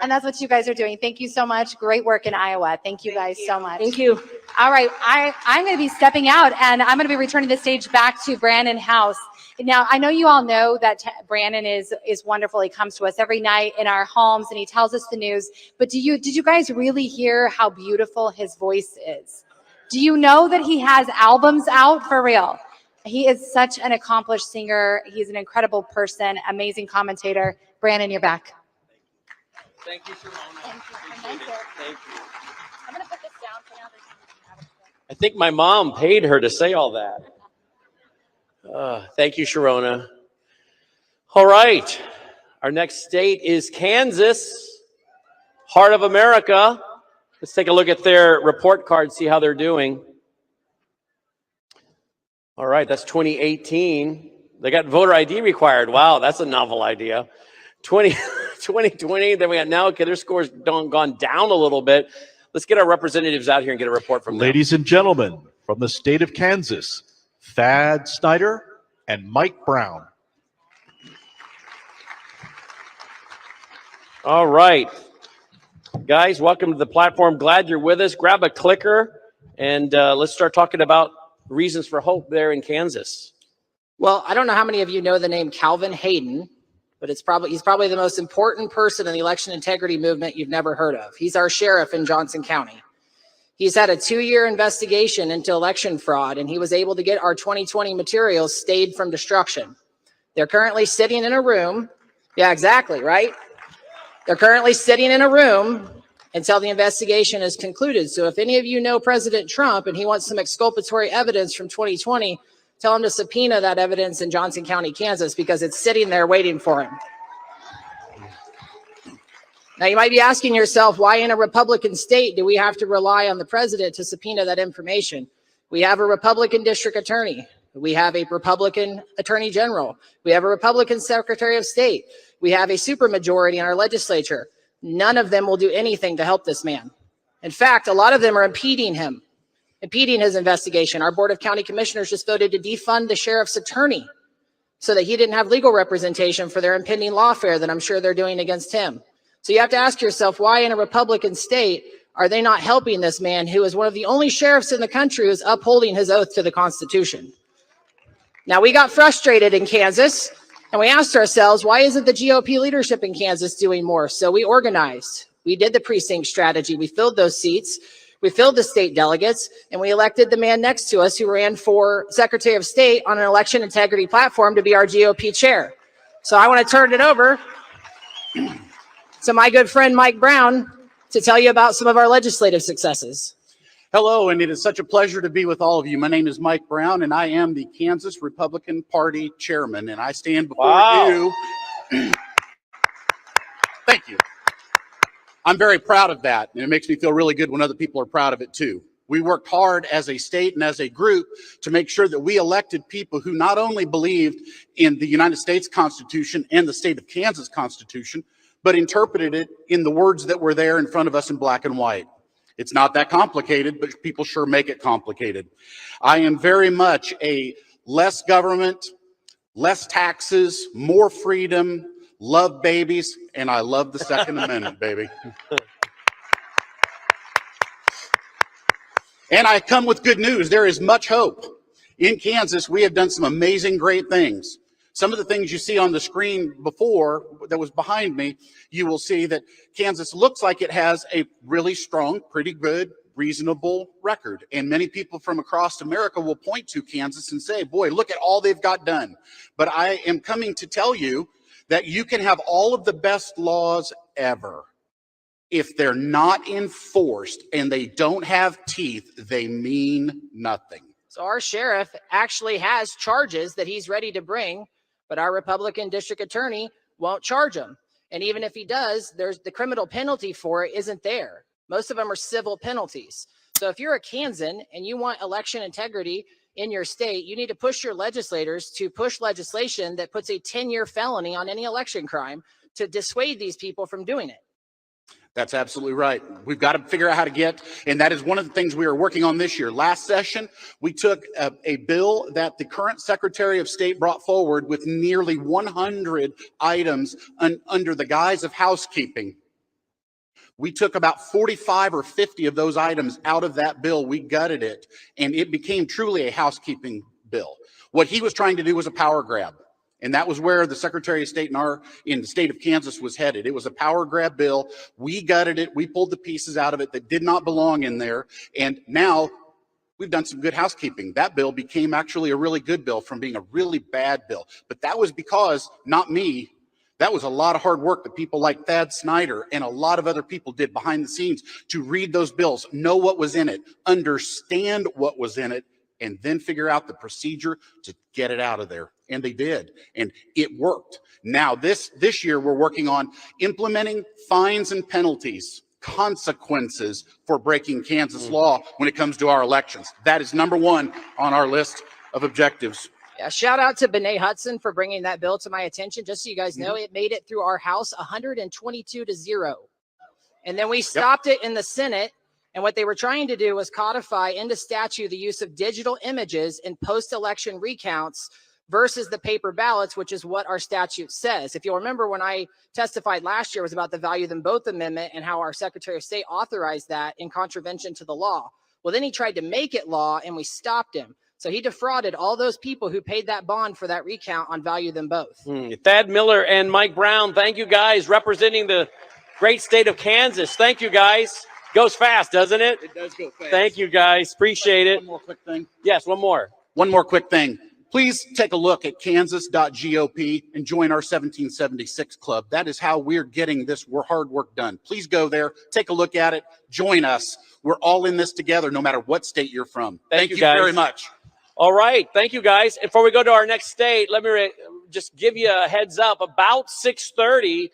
And that's what you guys are doing. Thank you so much. Great work in Iowa. Thank you guys so much. Thank you. All right. I'm going to be stepping out, and I'm going to be returning the stage back to Brandon House. Now, I know you all know that Brandon is wonderful. He comes to us every night in our homes, and he tells us the news. But did you guys really hear how beautiful his voice is? Do you know that he has albums out for real? He is such an accomplished singer. He's an incredible person, amazing commentator. Brandon, you're back. Thank you, Sharona. Thank you. I'm going to put this down for now. I think my mom paid her to say all that. Thank you, Sharona. All right. Our next state is Kansas, heart of America. Let's take a look at their report card, see how they're doing. All right, that's 2018. They got voter ID required. Wow, that's a novel idea. 2020, then we got now, okay, their score's gone down a little bit. Let's get our representatives out here and get a report from them. Ladies and gentlemen, from the state of Kansas, Thad Snyder and Mike Brown. All right. Guys, welcome to the platform. Glad you're with us. Grab a clicker and let's start talking about reasons for hope there in Kansas. Well, I don't know how many of you know the name Calvin Hayden, but he's probably the most important person in the election integrity movement you've never heard of. He's our sheriff in Johnson County. He's had a 2-year investigation into election fraud, and he was able to get our 2020 materials stayed from destruction. They're currently sitting in a room. Yeah, exactly, right? They're currently sitting in a room until the investigation is concluded. So if any of you know President Trump and he wants some exculpatory evidence from 2020, tell him to subpoena that evidence in Johnson County, Kansas, because it's sitting there waiting for him. Now, you might be asking yourself, why in a Republican state do we have to rely on the president to subpoena that information? We have a Republican district attorney. We have a Republican attorney general. We have a Republican secretary of state. We have a supermajority in our legislature. None of them will do anything to help this man. In fact, a lot of them are impeding him, impeding his investigation. Our Board of County Commissioners just voted to defund the sheriff's attorney so that he didn't have legal representation for their impending lawfare that I'm sure they're doing against him. So you have to ask yourself, why in a Republican state are they not helping this man who is one of the only sheriffs in the country who's upholding his oath to the Constitution? Now, we got frustrated in Kansas, and we asked ourselves, why isn't the GOP leadership in Kansas doing more? So we organized. We did the precinct strategy. We filled those seats. We filled the state delegates, and we elected the man next to us who ran for Secretary of State on an election integrity platform to be our GOP chair. So I want to turn it over to my good friend Mike Brown to tell you about some of our legislative successes. Hello, and it is such a pleasure to be with all of you. My name is Mike Brown, and I am the Kansas Republican Party chairman, and I stand before you I'm very proud of that, and it makes me feel really good when other people are proud of it too. We worked hard as a state and as a group to make sure that we elected people who not only believed in the United States Constitution and the state of Kansas Constitution, but interpreted it in the words that were there in front of us in black and white. It's not that complicated, but people sure make it complicated. I am very much a less government, less taxes, more freedom, love babies, and I love the Second Amendment, baby. And I come with good news. There is much hope. In Kansas, we have done some amazing, great things. Some of the things you see on the screen before, that was behind me, you will see that Kansas looks like it has a really strong, pretty good, reasonable record. And many people from across America will point to Kansas and say, boy, look at all they've got done. But I am coming to tell you that you can have all of the best laws ever. If they're not enforced and they don't have teeth, they mean nothing. So our sheriff actually has charges that he's ready to bring, but our Republican district attorney won't charge him. And even if he does, there's the criminal penalty for it isn't there. Most of them are civil penalties. So if you're a Kansan and you want election integrity in your state, you need to push your legislators to push legislation that puts a 10-year felony on any election crime to dissuade these people from doing it. That's absolutely right. We've got to figure out how to get, and that is one of the things we are working on this year. Last session, we took a bill that the current Secretary of State brought forward with nearly 100 items under the guise of housekeeping. We took about 45 or 50 of those items out of that bill. We gutted it, and it became truly a housekeeping bill. What he was trying to do was a power grab. And that was where the Secretary of State in the state of Kansas was headed. It was a power grab bill. We gutted it. We pulled the pieces out of it that did not belong in there. And now we've done some good housekeeping. That bill became actually a really good bill from being a really bad bill. But that was because, not me, that was a lot of hard work that people like Thad Snyder and a lot of other people did behind the scenes to read those bills, know what was in it, understand what was in it, and then figure out the procedure to get it out of there. And they did, and it worked. Now, this year, we're working on implementing fines and penalties, consequences for breaking Kansas law when it comes to our elections. That is number one on our list of objectives. Yeah, shout out to Bené Hudson for bringing that bill to my attention. Just so you guys know, it made it through our House 122-0. And then we stopped it in the Senate. And what they were trying to do was codify into statute the use of digital images in post-election recounts versus the paper ballots, which is what our statute says. If you'll remember, when I testified last year, was about the Value Them Both Amendment and how our Secretary of State authorized that in contravention to the law. Well, then he tried to make it law and we stopped him. So he defrauded all those people who paid that bond for that recount on Value Them Both. Thad Miller and Mike Brown, thank you guys, representing the great state of Kansas. Thank you guys. Goes fast, doesn't it? It does go fast. Thank you guys. Appreciate it. One more quick thing. Yes, one more. One more quick thing. Please take a look at kansas.gop and join our 1776 club. That is how we're getting this hard work done. Please go there, take a look at it, join us. We're all in this together, no matter what state you're from. Thank you guys very much. All right. Thank you, guys. And before we go to our next state, let me just give you a heads up. About 6:30,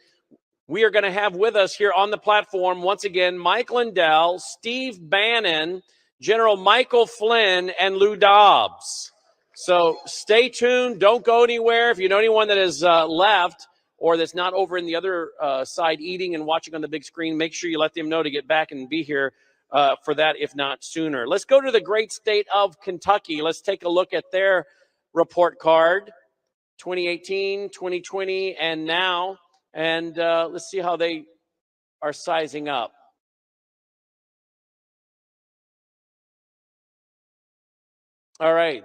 we are going to have with us here on the platform, once again, Mike Lindell, Steve Bannon, General Michael Flynn, and Lou Dobbs. So stay tuned. Don't go anywhere. If you know anyone that has left or that's not over in the other side eating and watching on the big screen, make sure you let them know to get back and be here for that, if not sooner. Let's go to the great state of Kentucky. Let's take a look at their report card, 2018, 2020, and now. And let's see how they are sizing up. All right.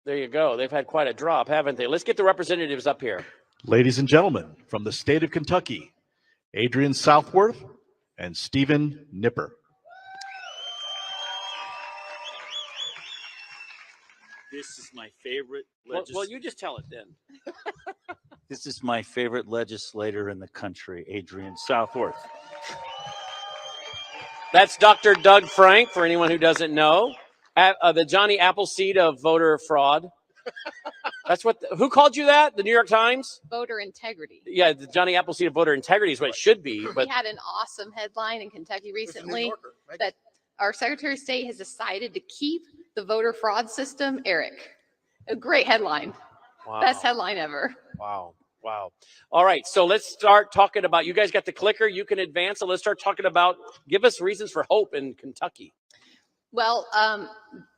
There you go. They've had quite a drop, haven't they? Let's get the representatives up here. Ladies and gentlemen, from the state of Kentucky, Adrian Southworth and Stephen Nipper. This is my favorite Well, you just tell it then. This is my favorite legislator in the country, Adrian Southworth. That's Dr. Doug Frank, for anyone who doesn't know. The Johnny Appleseed of voter fraud. That's what, who called you that? The New York Times? Voter integrity. Yeah, the Johnny Appleseed of voter integrity is what it should be. But We had an awesome headline in Kentucky recently that our Secretary of State has decided to keep the voter fraud system, Eric. A great headline. wow. Best headline ever. Wow. Wow. All right. So let's start talking about, you guys got the clicker. You can advance. So let's start talking about, give us reasons for hope in Kentucky. Well,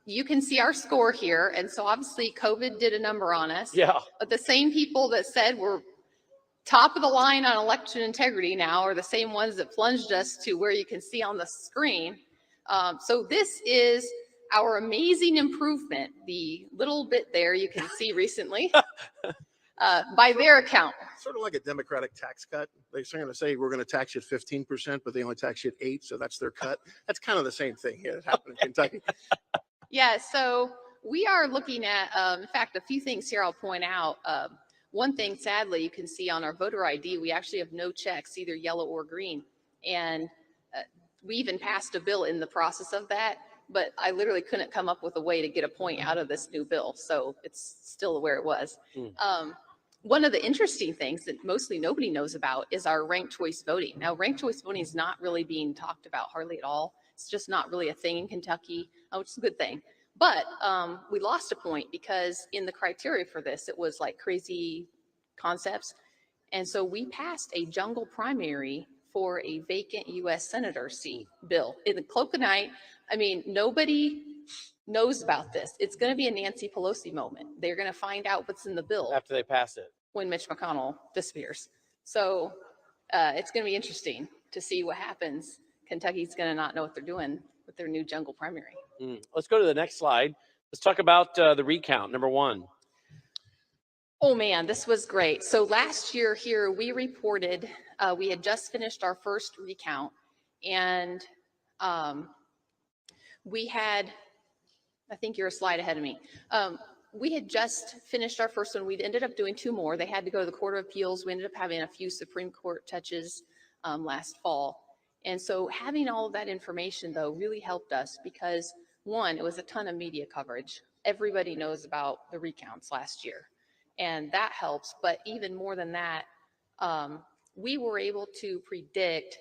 you can see our score here. And so obviously COVID did a number on us. Yeah. But the same people that said we're top of the line on election integrity now are the same ones that plunged us to where you can see on the screen. So this is our amazing improvement. The little bit there you can see recently by their account. Sort of like a Democratic tax cut. They're going to say we're going to tax you at 15%, but they only tax you at 8%, so that's their cut. That's kind of the same thing here that happened in Kentucky. Yeah, so we are looking at, in fact, a few things here I'll point out. One thing, sadly, you can see on our voter ID, we actually have no checks, either yellow or green. And we even passed a bill in the process of that, but I literally couldn't come up with a way to get a point out of this new bill. So it's still where it was. One of the interesting things that mostly nobody knows about is our ranked choice voting. Now, ranked choice voting is not really being talked about hardly at all. It's just not really a thing in Kentucky, which is a good thing. But we lost a point because in the criteria for this, it was like crazy concepts. And so we passed a jungle primary for a vacant U.S. Senator seat bill. In the cloak of night, I mean, nobody knows about this. It's going to be a Nancy Pelosi moment. They're going to find out what's in the bill after they pass it when Mitch McConnell disappears. So it's going to be interesting to see what happens. Kentucky's going to not know what they're doing with their new jungle primary. Let's go to the next slide. Let's talk about the recount, number 1. Oh man, this was great. So last year here, we reported, we had just finished our first recount, and we had, I think you're a slide ahead of me. We had just finished our first one. We ended up doing 2 more. They had to go to the Court of Appeals. We ended up having a few Supreme Court touches last fall. And so having all of that information, though, really helped us because, one, it was a ton of media coverage. Everybody knows about the recounts last year, and that helps. But even more than that, we were able to predict,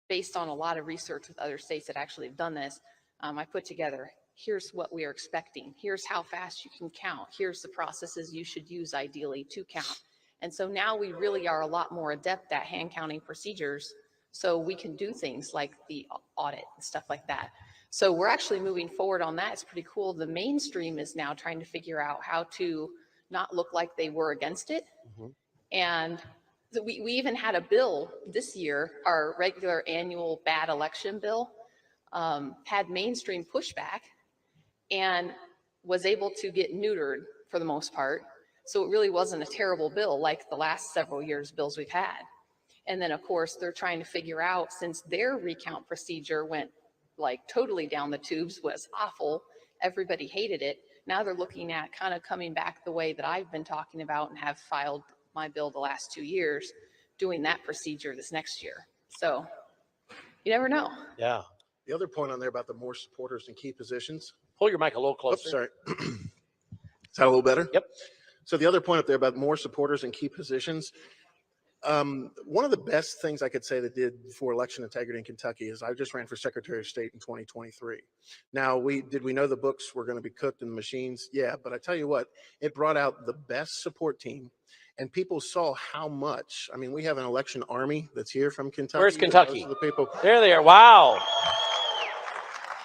based on a lot of research with other states that actually have done this, I put together, here's what we are expecting. Here's how fast you can count. Here's the processes you should use ideally to count. And so now we really are a lot more adept at hand counting procedures, so we can do things like the audit and stuff like that. So we're actually moving forward on that. It's pretty cool. The mainstream is now trying to figure out how to not look like they were against it. And we even had a bill this year, our regular annual bad election bill, had mainstream pushback and was able to get neutered for the most part. So it really wasn't a terrible bill like the last several years' bills we've had. And then, of course, they're trying to figure out, since their recount procedure went like totally down the tubes, was awful, everybody hated it. Now they're looking at kind of coming back the way that I've been talking about and have filed my bill the last 2 years, doing that procedure this next year. So you never know. Yeah. The other point on there about the more supporters in key positions. Pull your mic a little closer. Oops, sorry. Is that a little better? Yep. So the other point up there about more supporters in key positions. One of the best things I could say that did for election integrity in Kentucky is I just ran for Secretary of State in 2023. Now, did we know the books were going to be cooked in the machines? Yeah, but I tell you what, it brought out the best support team, and people saw how much. I mean, we have an election army that's here from Kentucky. Where's Kentucky? The people. There they are. Wow.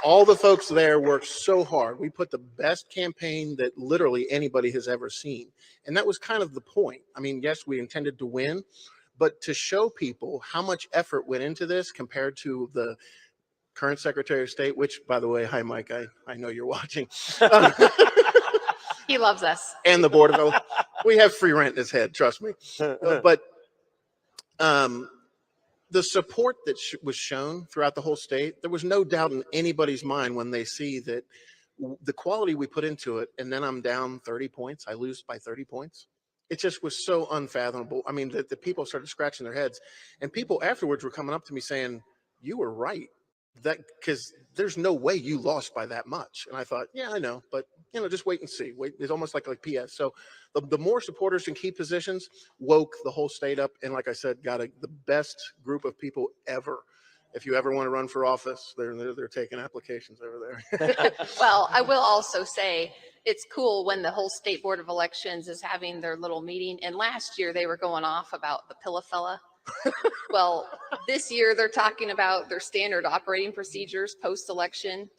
All the folks there worked so hard. We put the best campaign that literally anybody has ever seen. And that was kind of the point. I mean, yes, we intended to win, but to show people how much effort went into this compared to the current Secretary of State, which, by the way, hi, Mike, I know you're watching. He loves us. And the Board of we have free rent in his head, trust me. But the support that was shown throughout the whole state, there was no doubt in anybody's mind when they see that the quality we put into it, and then I'm down 30 points, I lose by 30 points. It just was so unfathomable. I mean, the people started scratching their heads, and people afterwards were coming up to me saying, you were right. that, because there's no way you lost by that much. And I thought, yeah, I know, but just wait and see. Wait, it's almost like PS. So the more supporters in key positions woke the whole state up. And like I said, got the best group of people ever. If you ever want to run for office, they're taking applications over there. Well, I will also say it's cool when the whole state board of elections is having their little meeting. And last year they were going off about the Pilla fella. Well, this year they're talking about their standard operating procedures post-election,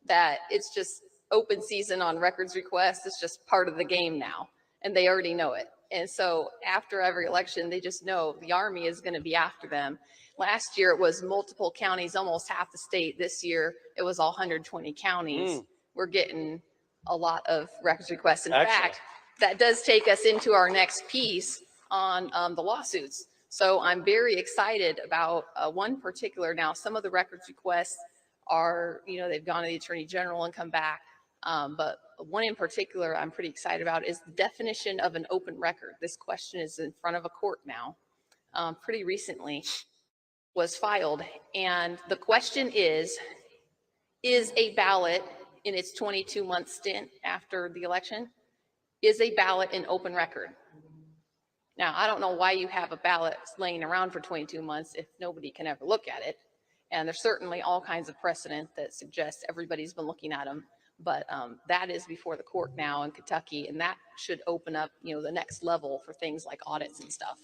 that it's just open season on records requests. It's just part of the game now, and they already know it. And so after every election, they just know the Army is going to be after them. Last year, it was multiple counties, almost half the state. This year, it was all 120 counties. We're getting a lot of records requests. In fact, that does take us into our next piece on the lawsuits. So I'm very excited about one particular. Now, some of the records requests are, they've gone to the Attorney General and come back. But one in particular I'm pretty excited about is the definition of an open record. This question is in front of a court now, pretty recently was filed. And the question is a ballot in its 22-month stint after the election, is a ballot an open record? Now, I don't know why you have a ballot laying around for 22 months if nobody can ever look at it. And there's certainly all kinds of precedent that suggests everybody's been looking at them. But that is before the court now in Kentucky, and that should open up, the next level for things like audits and stuff.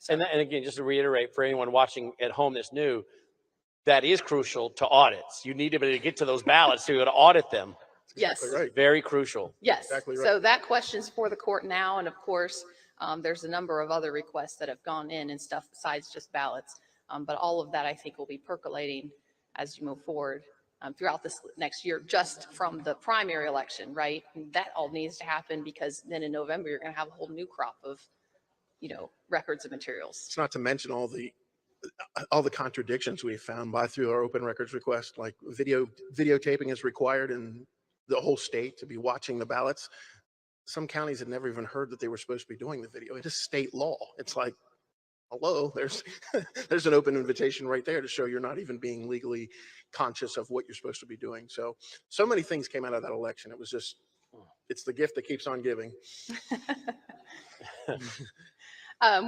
And again, just to reiterate for anyone watching at home that's new, that is crucial to audits. You need to be able to get to those ballots to be able to audit them. Yes. Exactly right. Very crucial. Yes. Exactly right. So that question's for the court now, and of course, there's a number of other requests that have gone in and stuff besides just ballots. But all of that, I think, will be percolating as you move forward throughout this next year, just from the primary election, right? And that all needs to happen because then in November, you're going to have a whole new crop of, records and materials. It's not to mention all the contradictions we found through our open records request, like videotaping is required in the whole state to be watching the ballots. Some counties had never even heard that they were supposed to be doing the video. It is state law. It's like, hello, there's an open invitation right there to show you're not even being legally conscious of what you're supposed to be doing. So many things came out of that election. It was just, it's the gift that keeps on giving.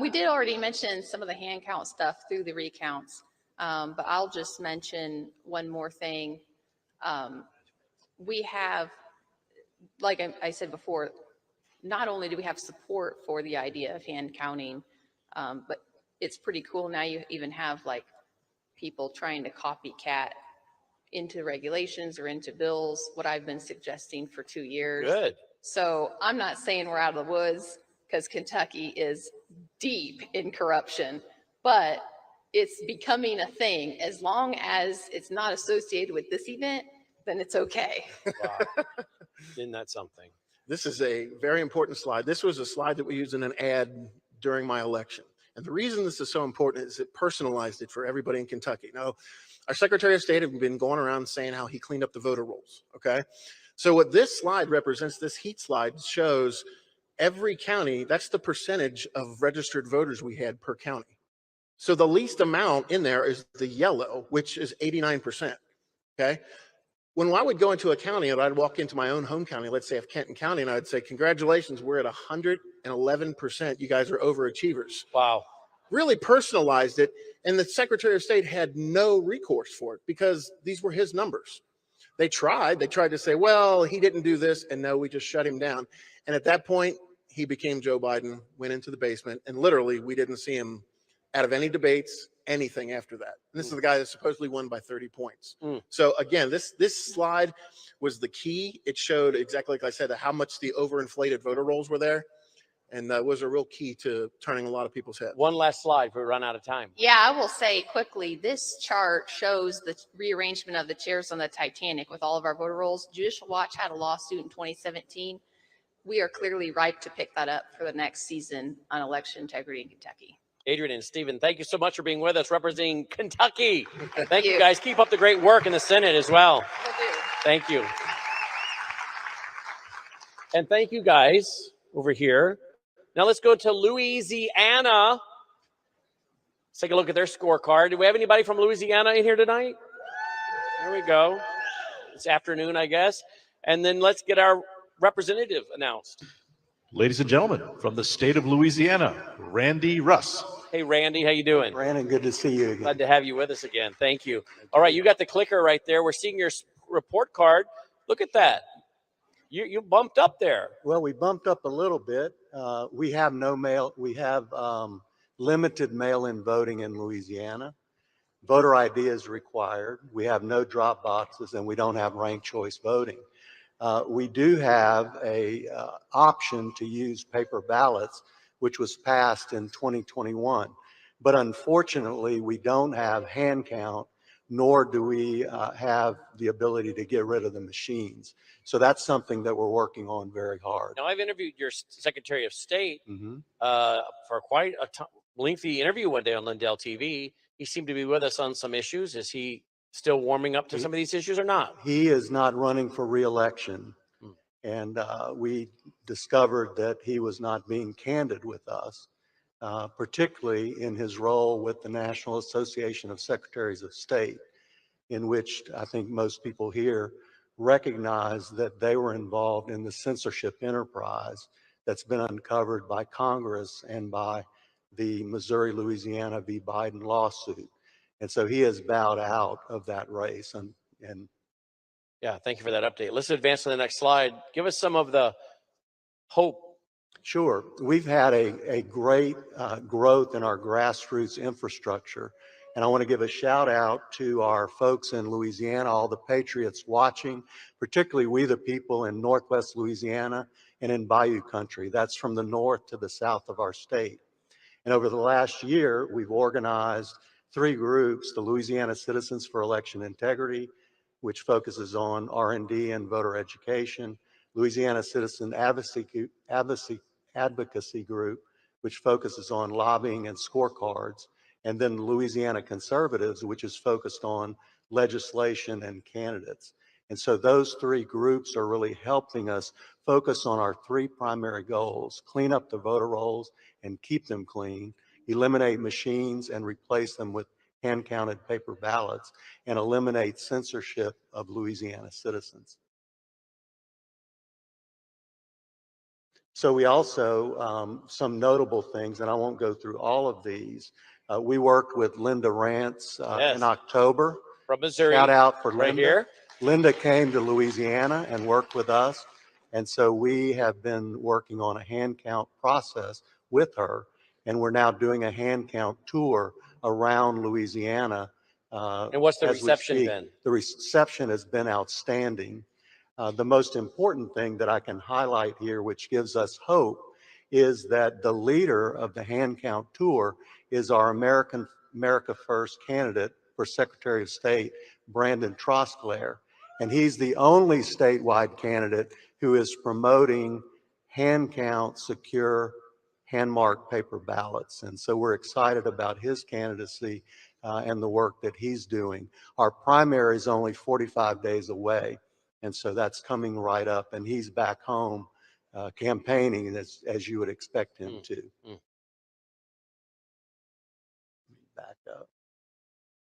We did already mention some of the hand count stuff through the recounts, but I'll just mention one more thing. We have, like I said before, not only do we have support for the idea of hand counting, but it's pretty cool now. You even have like people trying to copycat into regulations or into bills, what I've been suggesting for 2 years. Good. So I'm not saying we're out of the woods, because Kentucky is deep in corruption, but it's becoming a thing. As long as it's not associated with this event, then it's okay. Wow. Isn't that something? This is a very important slide. This was a slide that we used in an ad during my election. And the reason this is so important is it personalized it for everybody in Kentucky. Now, our Secretary of State have been going around saying how he cleaned up the voter rolls, okay? So what this slide represents, this heat slide shows every county, that's the percentage of registered voters we had per county. So the least amount in there is the yellow, which is 89%, okay? When I would go into a county and I'd walk into my own home county, let's say of Kenton County, and I'd say, congratulations, we're at 111%. You guys are overachievers. Wow. Really personalized it. And the Secretary of State had no recourse for it because these were his numbers. They tried to say, well, he didn't do this. And no, we just shut him down. And at that point, he became Joe Biden, went into the basement, and literally we didn't see him out of any debates, anything after that. And this is the guy that supposedly won by 30 points. So again, this slide was the key. It showed exactly like I said, how much the overinflated voter rolls were there. And that was a real key to turning a lot of people's heads. One last slide before we run out of time. Yeah, I will say quickly, this chart shows the rearrangement of the chairs on the Titanic with all of our voter rolls. Judicial Watch had a lawsuit in 2017. We are clearly ripe to pick that up for the next season on election integrity in Kentucky. Adrian and Stephen, thank you so much for being with us representing Kentucky. Thank you guys. Keep up the great work in the Senate as well. Thank you. And thank you guys over here. Now let's go to Louisiana. Let's take a look at their scorecard. Do we have anybody from Louisiana in here tonight? There we go. It's afternoon, I guess. And then let's get our representative announced. Ladies and gentlemen, from the state of Louisiana, Randy Russ. Hey, Randy, how you doing? Brandon, good to see you again. Glad to have you with us again. Thank you. All right, you got the clicker right there. We're seeing your report card. Look at that. You bumped up there. Well, we bumped up a little bit. We have no mail. We have limited mail-in voting in Louisiana. Voter ID is required. We have no drop boxes, and we don't have ranked choice voting. We do have a option to use paper ballots, which was passed in 2021. But unfortunately, we don't have hand count, nor do we have the ability to get rid of the machines. So that's something that we're working on very hard. Now, I've interviewed your Secretary of State for quite a lengthy interview one day on Lindell TV. He seemed to be with us on some issues. Is he still warming up to some of these issues or not? He is not running for re-election. And we discovered that he was not being candid with us, particularly in his role with the National Association of Secretaries of State, in which I think most people here recognize that they were involved in the censorship enterprise that's been uncovered by Congress and by the Missouri-Louisiana v. Biden lawsuit. And so he has bowed out of that race. And yeah, thank you for that update. Let's advance to the next slide. Give us some of the hope. Sure. We've had a great growth in our grassroots infrastructure. And I want to give a shout out to our folks in Louisiana, all the patriots watching, particularly we the people in Northwest Louisiana and in Bayou Country. That's from the north to the south of our state. And over the last year, we've organized 3 groups: the Louisiana Citizens for Election Integrity, which focuses on R&D and voter education; Louisiana Citizen Advocacy Group, which focuses on lobbying and scorecards; and then Louisiana Conservatives, which is focused on legislation and candidates. And so those 3 groups are really helping us focus on our 3 primary goals: clean up the voter rolls and keep them clean, eliminate machines and replace them with hand-counted paper ballots, and eliminate censorship of Louisiana citizens. So we also, some notable things, and I won't go through all of these. We worked with Linda Rance in October. From Missouri. Shout out for right Linda. Here. Linda came to Louisiana and worked with us. And so we have been working on a hand count process with her. And we're now doing a hand count tour around Louisiana. And what's the reception been? The reception has been outstanding. The most important thing that I can highlight here, which gives us hope, is that the leader of the hand count tour is our America First candidate for Secretary of State, Brandon Trosclair. And he's the only statewide candidate who is promoting hand count, secure, hand-marked paper ballots. And so we're excited about his candidacy and the work that he's doing. Our primary is only 45 days away. And so that's coming right up, and he's back home campaigning as you would expect him to. Back up.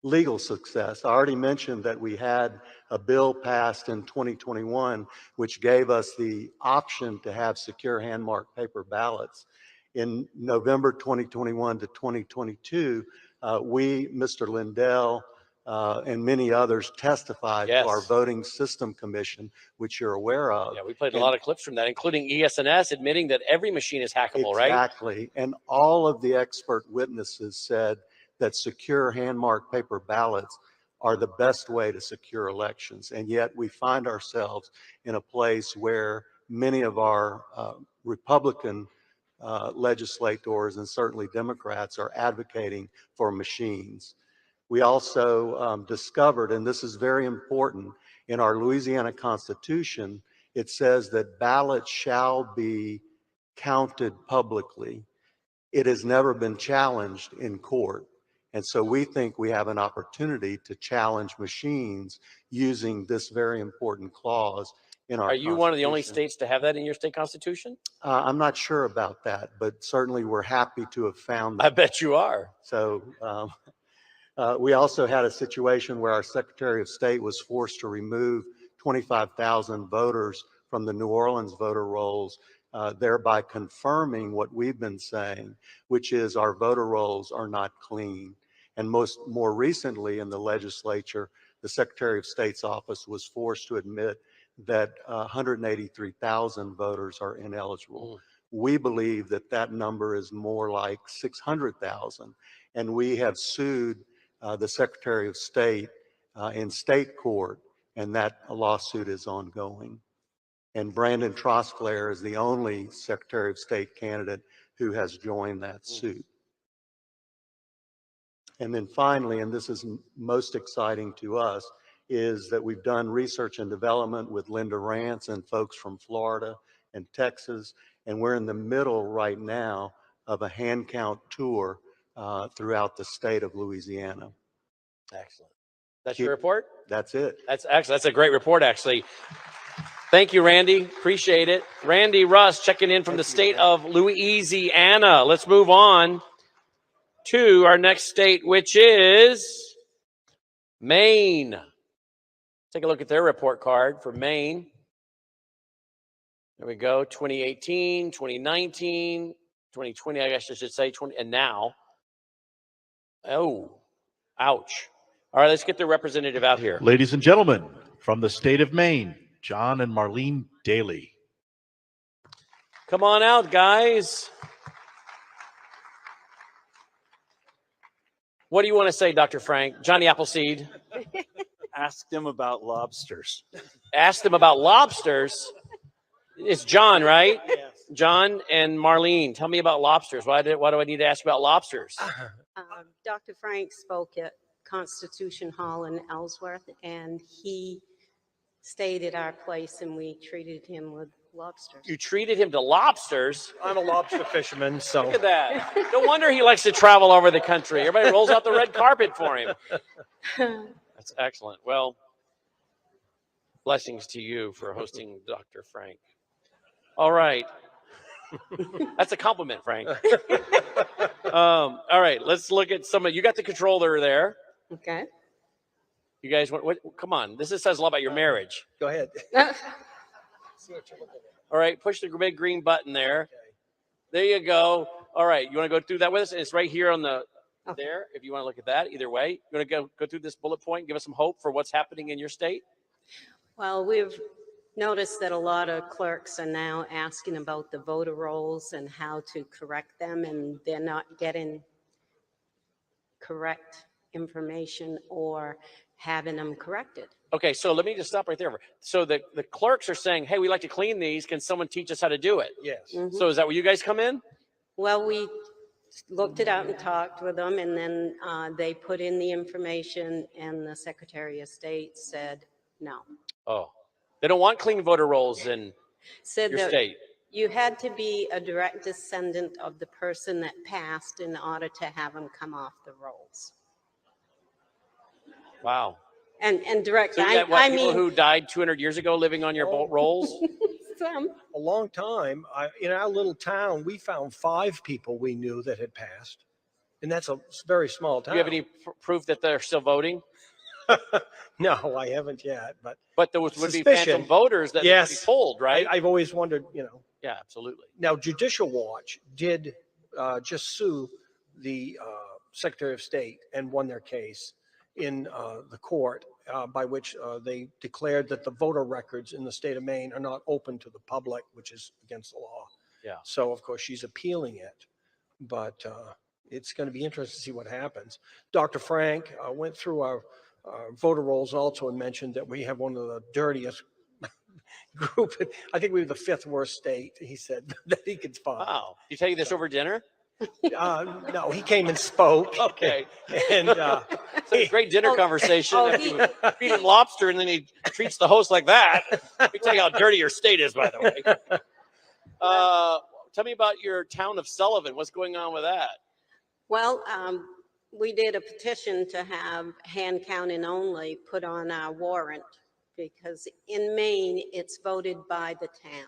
Legal success. I already mentioned that we had a bill passed in 2021, which gave us the option to have secure hand-marked paper ballots. In November 2021 to 2022, we, Mr. Lindell, and many others testified to our Voting System Commission, which you're aware of. Yeah, we played a lot of clips from that, including ES&S admitting that every machine is hackable, right? Exactly. And all of the expert witnesses said that secure hand-marked paper ballots are the best way to secure elections. And yet we find ourselves in a place where many of our Republican legislators and certainly Democrats are advocating for machines. We also discovered, and this is very important, in our Louisiana Constitution, it says that ballots shall be counted publicly. It has never been challenged in court. And so we think we have an opportunity to challenge machines using this very important clause in our Are you one of the only states to have that in your state constitution? I'm not sure about that, but certainly we're happy to have found that. I bet you are. So We also had a situation where our Secretary of State was forced to remove 25,000 voters from the New Orleans voter rolls, thereby confirming what we've been saying, which is our voter rolls are not clean. And more recently in the legislature, the Secretary of State's office was forced to admit that 183,000 voters are ineligible. We believe that that number is more like 600,000, and we have sued the Secretary of State in state court, and that lawsuit is ongoing. And Brandon Trosclair is the only Secretary of State candidate who has joined that suit. And then finally, and this is most exciting to us, is that we've done research and development with Linda Rance and folks from Florida and Texas, and we're in the middle right now of a hand count tour throughout the state of Louisiana. Excellent. That's your report? That's it. That's excellent. That's a great report, actually. Thank you, Randy. Appreciate it. Randy Russ checking in from the state of Louisiana. Let's move on to our next state, which is Maine. Take a look at their report card for Maine. There we go. 2018, 2019, 2020, I guess I should say, and now. Oh, ouch. All right, let's get the representative out here. Ladies and gentlemen, from the state of Maine, John and Marlene Daly. Come on out, guys. What do you want to say, Dr. Frank? Johnny Appleseed. Ask them about lobsters. Ask them about lobsters. It's John, right? Yes. John and Marlene. Tell me about lobsters. Why do I need to ask about lobsters? Dr. Frank spoke at Constitution Hall in Ellsworth, and he stayed at our place, and we treated him with lobsters. You treated him to lobsters? I'm a lobster fisherman, so. Look at that. No wonder he likes to travel over the country. Everybody rolls out the red carpet for him. That's excellent. Well, blessings to you for hosting Dr. Frank. All right. That's a compliment, Frank. All right, let's look at some of, you got the controller there. Okay. You guys, what come on. This says a lot about your marriage. Go ahead. All right, push the big green button there. There you go. All right, you want to go through that with us? It's right here on the, there, if you want to look at that, either way. You want to go through this bullet point and give us some hope for what's happening in your state? Well, we've noticed that a lot of clerks are now asking about the voter rolls and how to correct them, and they're not getting correct information or having them corrected. Okay, so let me just stop right there. So the clerks are saying, hey, we like to clean these. Can someone teach us how to do it? Yes. Mhm. So is that where you guys come in? Well, we looked it out and talked with them, and then they put in the information, and the Secretary of State said no. Oh, they don't want clean voter rolls in Said your that state. you had to be a direct descendant of the person that passed in order to have them come off the rolls. Wow. And direct, So you got, I people mean, who died 200 years ago living on your rolls? some. A long time. In our little town, we found 5 people we knew that had passed. And that's a very small Do town. you have any proof that they're still voting? No, I haven't yet. But there would be Suspicion. phantom voters that Yes. would be pulled, right? I've always wondered, Yeah, absolutely. Now, Judicial Watch did just sue the Secretary of State and won their case in the court, by which they declared that the voter records in the state of Maine are not open to the public, which is against the law. Yeah. So, of course, she's appealing it. But it's going to be interesting to see what happens. Dr. Frank went through our voter rolls also and mentioned that we have one of the dirtiest group. I think we were the 5th worst state, he said, that he could find. Wow. Did he tell you this over dinner? No, he came and spoke. Okay. And So it's a great dinner conversation. oh, If he- you feed him lobster and then he treats the host like that. Let me tell you how dirty your state is, by the way. Tell me about your town of Sullivan. What's going on with that? Well, we did a petition to have hand counting only put on our warrant, because in Maine, it's voted by the town,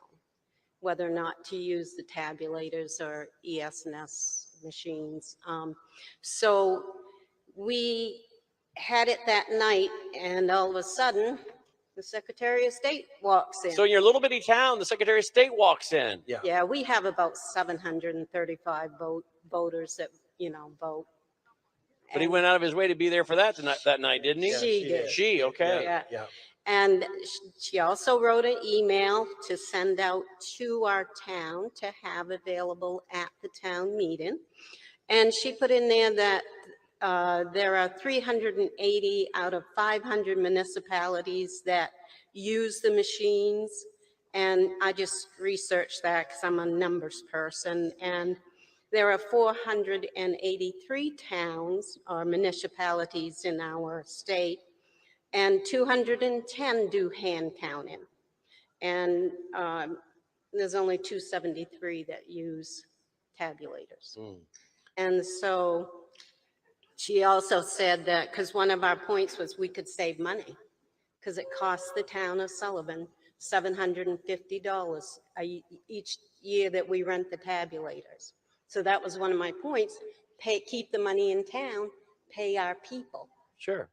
whether or not to use the tabulators or ES&S machines. So we had it that night, and all of a sudden, the Secretary of State walks in. So in your little bitty town, the Secretary of State walks in. Yeah, we have about 735 voters that, vote. But he went out of his way to be there for that night, didn't he? She did. She, okay. Yeah. And she also wrote an email to send out to our town to have available at the town meeting. And she put in there that there are 380 out of 500 municipalities that use the machines. And I just researched that because I'm a numbers person. And there are 483 towns or municipalities in our state, and 210 do hand counting. And there's only 273 that use tabulators. And so she also said that, because one of our points was we could save money, because it costs the town of Sullivan $750 each year that we rent the tabulators. So that was one of my points. Keep the money in town, pay our people. Sure.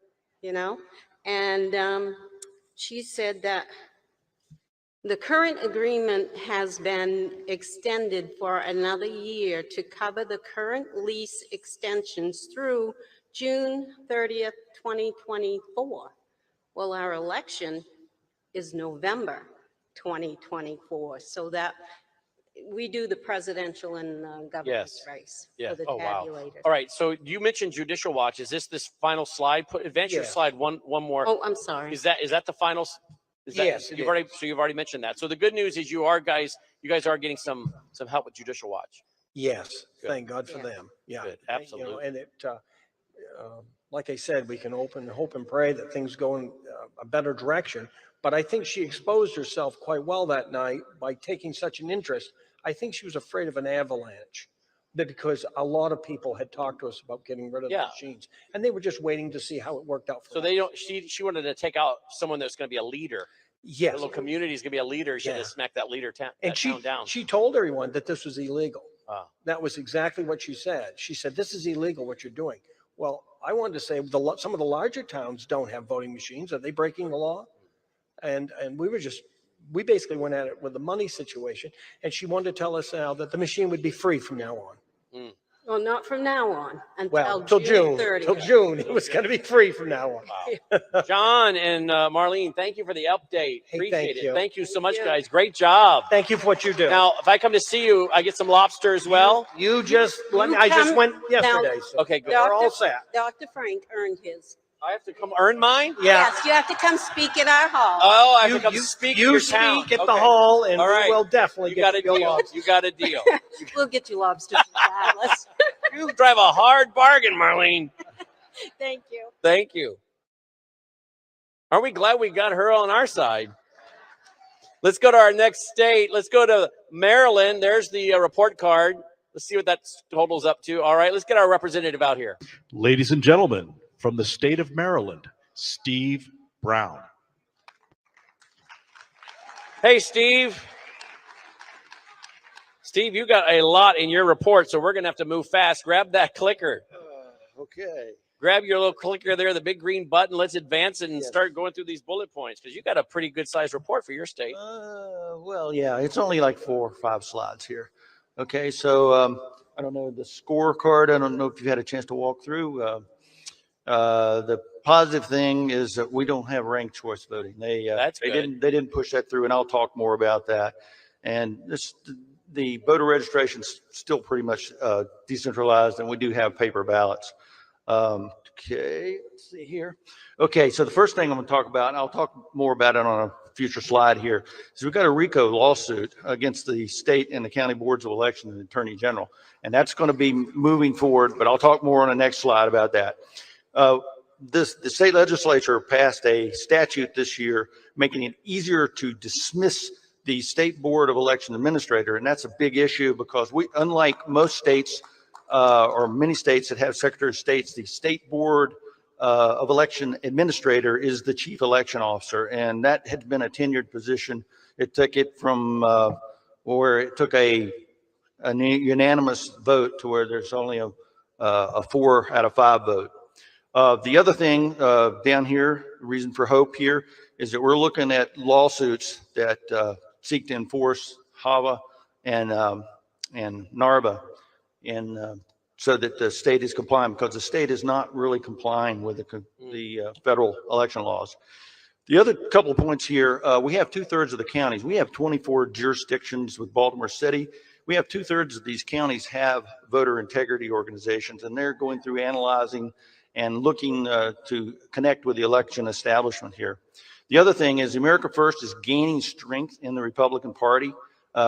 And she said that the current agreement has been extended for another year to cover the current lease extensions through June 30th, 2024. Well, our election is November 2024, so that we do the presidential and governor's race for the tabulators. All right, so you mentioned Judicial Watch. Is this final slide? Advance your slide one more. Oh, I'm sorry. Is that the final? Yes, you've already mentioned that. So the good news is you guys are getting some help with Judicial Watch. Yes, Good. thank God for them. Yeah, Good. Absolutely. And it, like I said, we can hope and pray that things go in a better direction. But I think she exposed herself quite well that night by taking such an interest. I think she was afraid of an avalanche, because a lot of people had talked to us about getting rid of the machines, and they were just waiting to see how it worked out for them. So they don't. She wanted to take out someone that's going to be a leader. Yes. The little community is going to be a leader. She had to smack that leader town down. She told everyone that this was illegal. Ah. That was exactly what she said. She said, "This is illegal what you're doing." Well, I wanted to say some of the larger towns don't have voting machines. Are they breaking the law? And we basically went at it with the money situation, and she wanted to tell us now that the machine would be free from now on. Well, not from now on, Well, until till June. 30th. Till June, it was going to be free from now on. Wow. John and Marlene, thank you for the update. Hey, Appreciate thank it. you. Thank you so much, guys. Great job. Thank you for what you do. Now, if I come to see you, I get some lobster as well. You just let me. I just went yesterday. So okay, good. We're all set. Dr. Frank earned his. I have to come earn mine? Yeah. Yes, you have to come speak at our hall. Oh, I have to come speak You your speak town. at the Okay. hall, and All right. we will definitely You get got a your deal. lobster. You got a deal. We'll get you lobsters regardless. You drive a hard bargain, Marlene. Thank you. Thank you. Aren't we glad we got her on our side? Let's go to our next state. Let's go to Maryland. There's the report card. Let's see what that totals up to. All right, let's get our representative out here. Ladies and gentlemen, from the state of Maryland, Steve Brown. Hey, Steve. Steve, you got a lot in your report, so we're going to have to move fast. Grab that clicker. Okay. Grab your little clicker there, the big green button. Let's advance it and start going through these bullet points, because you got a pretty good-sized report for your state. Well, yeah, it's only like 4 or 5 slides here. Okay, so I don't know the scorecard. I don't know if you've had a chance to walk through. The positive thing is that we don't have ranked choice voting. They didn't push that through, and I'll talk more about that. And the voter registration is still pretty much decentralized, and we do have paper ballots. Okay, let's see here. Okay, so the first thing I'm going to talk about, and I'll talk more about it on a future slide here, is we've got a RICO lawsuit against the state and the county boards of election and the attorney general, and that's going to be moving forward, but I'll talk more on the next slide about that. The state legislature passed a statute this year making it easier to dismiss the state board of election administrator, and that's a big issue because we, unlike most states or many states that have secretary of states, the state board of election administrator is the chief election officer, and that had been a tenured position. It took it from where it took a unanimous vote to where there's only a 4 out of 5 vote. The other thing down here, reason for hope here, is that we're looking at lawsuits that seek to enforce HAVA and NARBA, and so that the state is compliant, because the state is not really complying with the federal election laws. The other couple of points here, we have 2/3 of the counties. We have 24 jurisdictions with Baltimore City. We have 2/3 of these counties have voter integrity organizations, and they're going through analyzing and looking to connect with the election establishment here. The other thing is America First is gaining strength in the Republican Party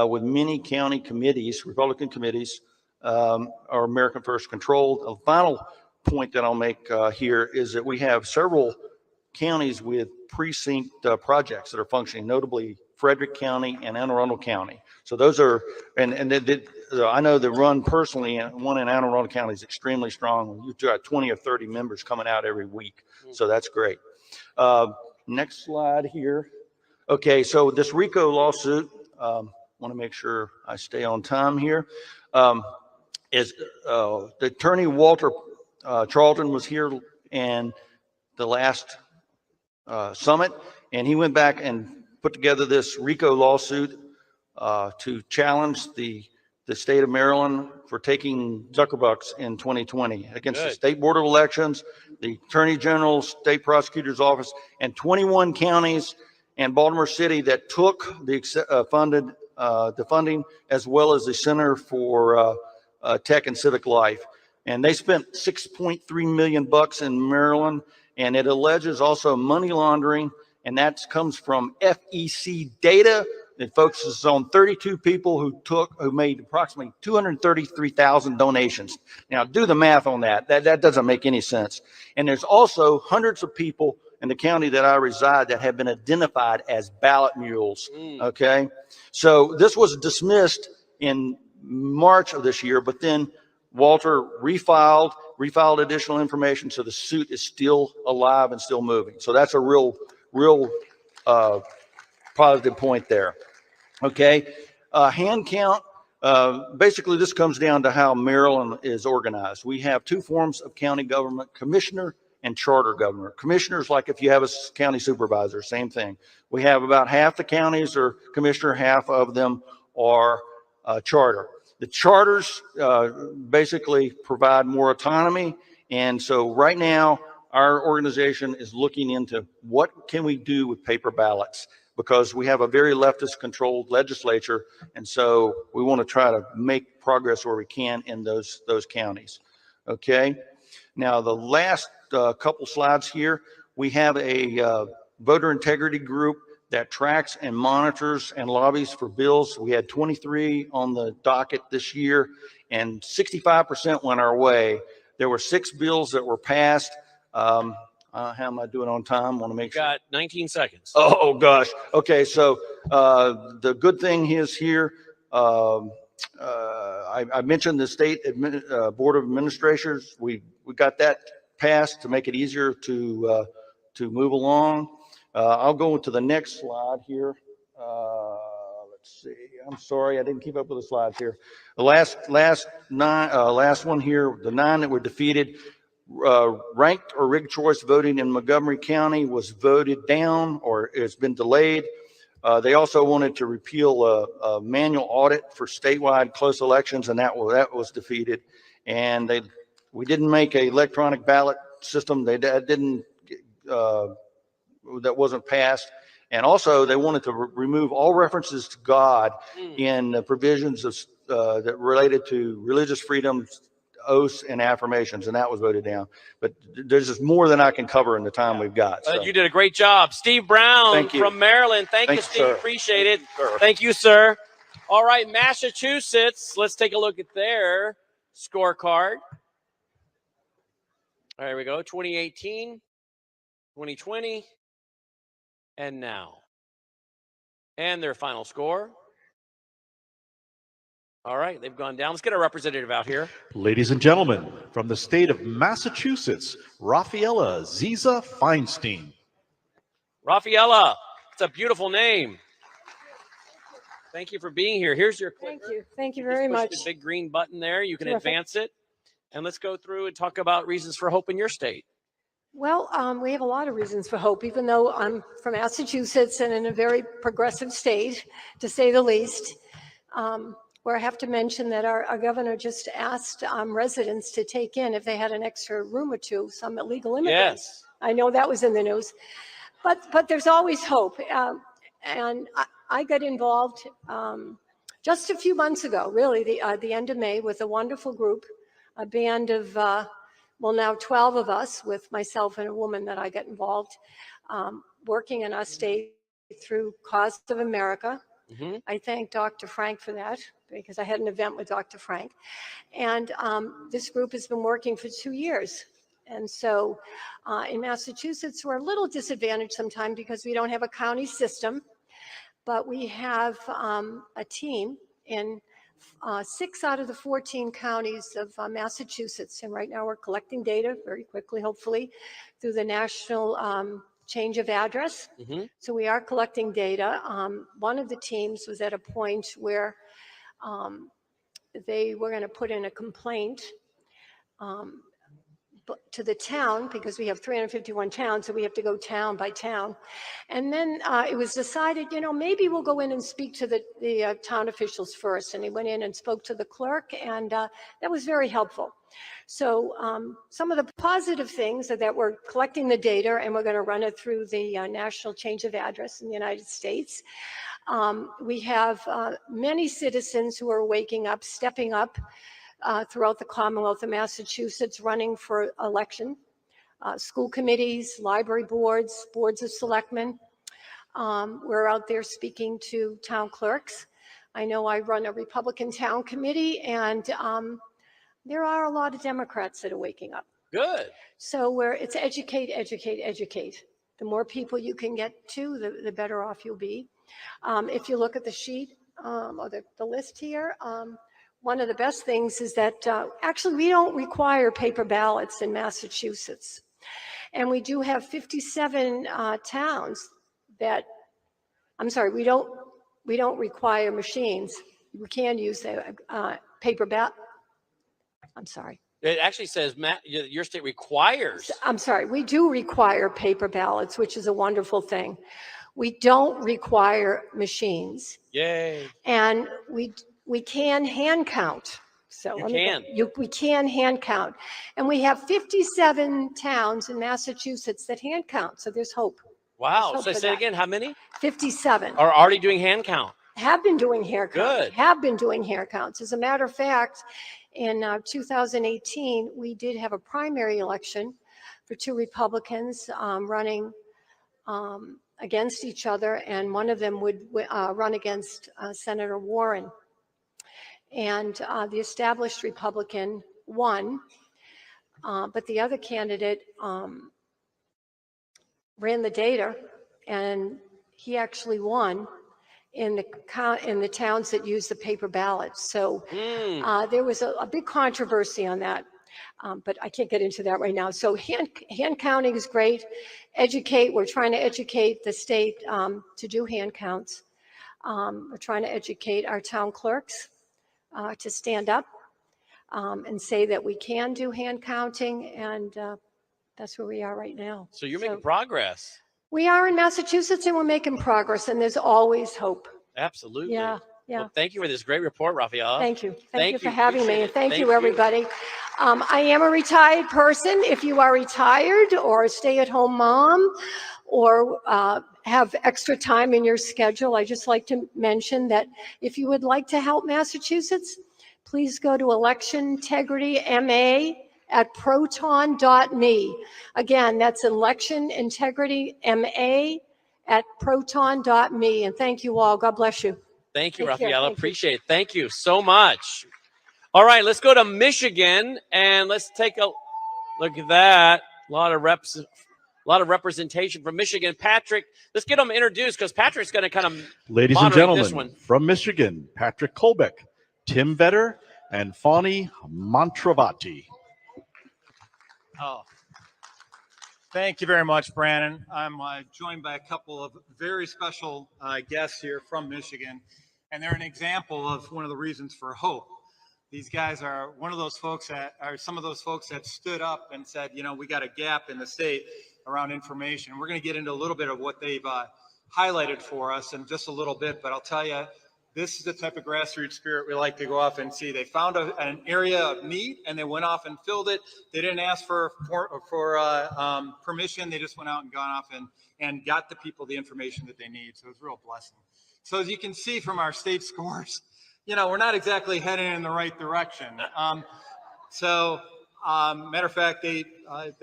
with many county committees, Republican committees, are American First controlled. The final point that I'll make here is that we have several counties with precinct projects that are functioning, notably Frederick County and Anne Arundel County. So those are, and I know the run personally, and one in Anne Arundel County is extremely strong. You've got 20 or 30 members coming out every week. So that's great. Next slide here. Okay, so this RICO lawsuit, want to make sure I stay on time here. Is the attorney Walter Charlton was here and the last summit, and he went back and put together this RICO lawsuit to challenge the state of Maryland for taking Zuckerbucks in 2020 against the State Board of Elections, the Attorney General, State Prosecutor's Office, and 21 counties and Baltimore City that took the funding, as well as the Center for Tech and Civic Life. And they spent $6.3 million in Maryland, and it alleges also money laundering, and that comes from FEC data. It focuses on 32 people who made approximately 233,000 donations. Now, do the math on that. That doesn't make any sense. And there's also hundreds of people in the county that I reside that have been identified as ballot mules. Okay, so this was dismissed in March of this year, but then Walter refiled additional information, so the suit is still alive and still moving. So that's a real positive point there. Okay, hand count. Basically, this comes down to how Maryland is organized. We have two forms of county government: commissioner and charter governor. Commissioners, like if you have a county supervisor, same thing. We have about half the counties are commissioner, half of them are charter. The charters basically provide more autonomy, and so right now our organization is looking into what can we do with paper ballots, because we have a very leftist controlled legislature, and so we want to try to make progress where we can in those counties. Okay, now the last couple slides here, we have a voter integrity group that tracks and monitors and lobbies for bills. We had 23 on the docket this year, and 65% went our way. There were 6 bills that were passed. How am I doing on time? Want to make sure. Got 19 seconds. Oh gosh. Okay, so the good thing is here, I mentioned the state board of administrators. We got that passed to make it easier to move along. I'll go to the next slide here. Let's see. I'm sorry, I didn't keep up with the slides here. The last one here, the 9 that were defeated. Ranked or rigged choice voting in Montgomery County was voted down, or it's been delayed. They also wanted to repeal a manual audit for statewide close elections, and that was defeated. And we didn't make an electronic ballot system. That wasn't passed. And also they wanted to remove all references to God in the provisions of that related to religious freedoms, oaths, and affirmations, and that was voted down. But there's just more than I can cover in the time we've got. So. You did a great job. Steve Brown Thank you. From Maryland. Thank you, Steve. Sir. Appreciate it. Thank you, sir. All right, Massachusetts. Let's take a look at their scorecard. All right, here we go. 2018, 2020, and now. And their final score. All right, they've gone down. Let's get a representative out here. Ladies and gentlemen, from the state of Massachusetts, Rafaela Ziza Feinstein. Rafaela, it's a beautiful name. Thank you for being here. Here's your clicker. Thank you. Thank you very much. The big green button there. You can Terrific. advance it. And let's go through and talk about reasons for hope in your state. Well, we have a lot of reasons for hope, even though I'm from Massachusetts and in a very progressive state, to say the least, where I have to mention that our governor just asked residents to take in, if they had an extra room or two, some illegal immigrants. Yes. I know that was in the news, but there's always hope. And I got involved just a few months ago, really, the end of May, with a wonderful group, a band of now 12 of us, with myself and a woman that I got involved, working in our state through Cause of America. Mhm. I thank Dr. Frank for that, because I had an event with Dr. Frank. And this group has been working for 2 years. And so in Massachusetts, we're a little disadvantaged sometimes because we don't have a county system, but we have a team in 6 out of the 14 counties of Massachusetts. And right now we're collecting data very quickly, hopefully, through the national change of address. Mhm. So we are collecting data. One of the teams was at a point where they were going to put in a complaint to the town, because we have 351 towns, so we have to go town by town. And then it was decided, maybe we'll go in and speak to the town officials first. And he went in and spoke to the clerk, and that was very helpful. So some of the positive things are that we're collecting the data, and we're going to run it through the national change of address in the United States. We have many citizens who are waking up, stepping up throughout the Commonwealth of Massachusetts, running for election. School committees, library boards, boards of selectmen. We're out there speaking to town clerks. I know I run a Republican town committee, and there are a lot of Democrats that are waking up. Good. So it's educate, educate, educate. The more people you can get to, the better off you'll be. If you look at the sheet or the list here, one of the best things is that actually we don't require paper ballots in Massachusetts. And we do have 57 towns that, I'm sorry, we don't require machines. We can use the paper ballot. I'm sorry. It actually says your state requires. I'm sorry, we do require paper ballots, which is a wonderful thing. We don't require machines. Yay. And we can hand count. So we can hand count. And we have 57 towns in Massachusetts that hand count, so there's hope. Wow. There's So hope for say it that. again, how many 57 are already doing hand count? have been doing hair counts. Good. Have been doing hair counts. As a matter of fact, in 2018, we did have a primary election for 2 Republicans running against each other, and one of them would run against Senator Warren. And the established Republican won, but the other candidate ran the data, and he actually won in the towns that use the paper ballots. So there was a big controversy on that. But I can't get into that right now. So hand counting is great. We're trying to educate the state to do hand counts. We're trying to educate our town clerks to stand up and say that we can do hand counting, and that's where we are right now. So you're making progress. We are in Massachusetts, and we're making progress, and there's always hope. Absolutely. Yeah. Well, thank you for this great report, Rafaela. Thank you. Thank you for having me, Appreciate and it. thank you, everybody. I am a retired person. If you are retired or a stay-at-home mom or have extra time in your schedule, I just like to mention that if you would like to help Massachusetts, please go to Election Integrity MA at proton.me. Again, that's Election Integrity MA at proton.me. And thank you all. God bless you. Thank you, Take care. Rafaela. Thank you. Appreciate it. Thank you so much. All right, let's go to Michigan and let's take a look at that. A lot of representation from Michigan. Patrick, let's get them introduced because Patrick's going to kind of Ladies and moderate this gentlemen, one. from Michigan, Patrick Kolbeck, Tim Vetter, and Fani Mantravati. Oh, thank you very much, Brandon. I'm joined by a couple of very special guests here from Michigan, and they're an example of one of the reasons for hope. these guys are one of those folks that are some of those folks that stood up and said, you know, we got a gap in the state around information. We're going to get into a little bit of what they've highlighted for us in just a little bit, but I'll tell you, this is the type of grassroots spirit we like to go off and see. They found an area of need and they went off and filled it. They didn't ask for permission. They just went out and gone off and got the people the information that they need. So it's a real blessing. So as you can see from our state scores, you know, we're not exactly heading in the right direction. Matter of fact, the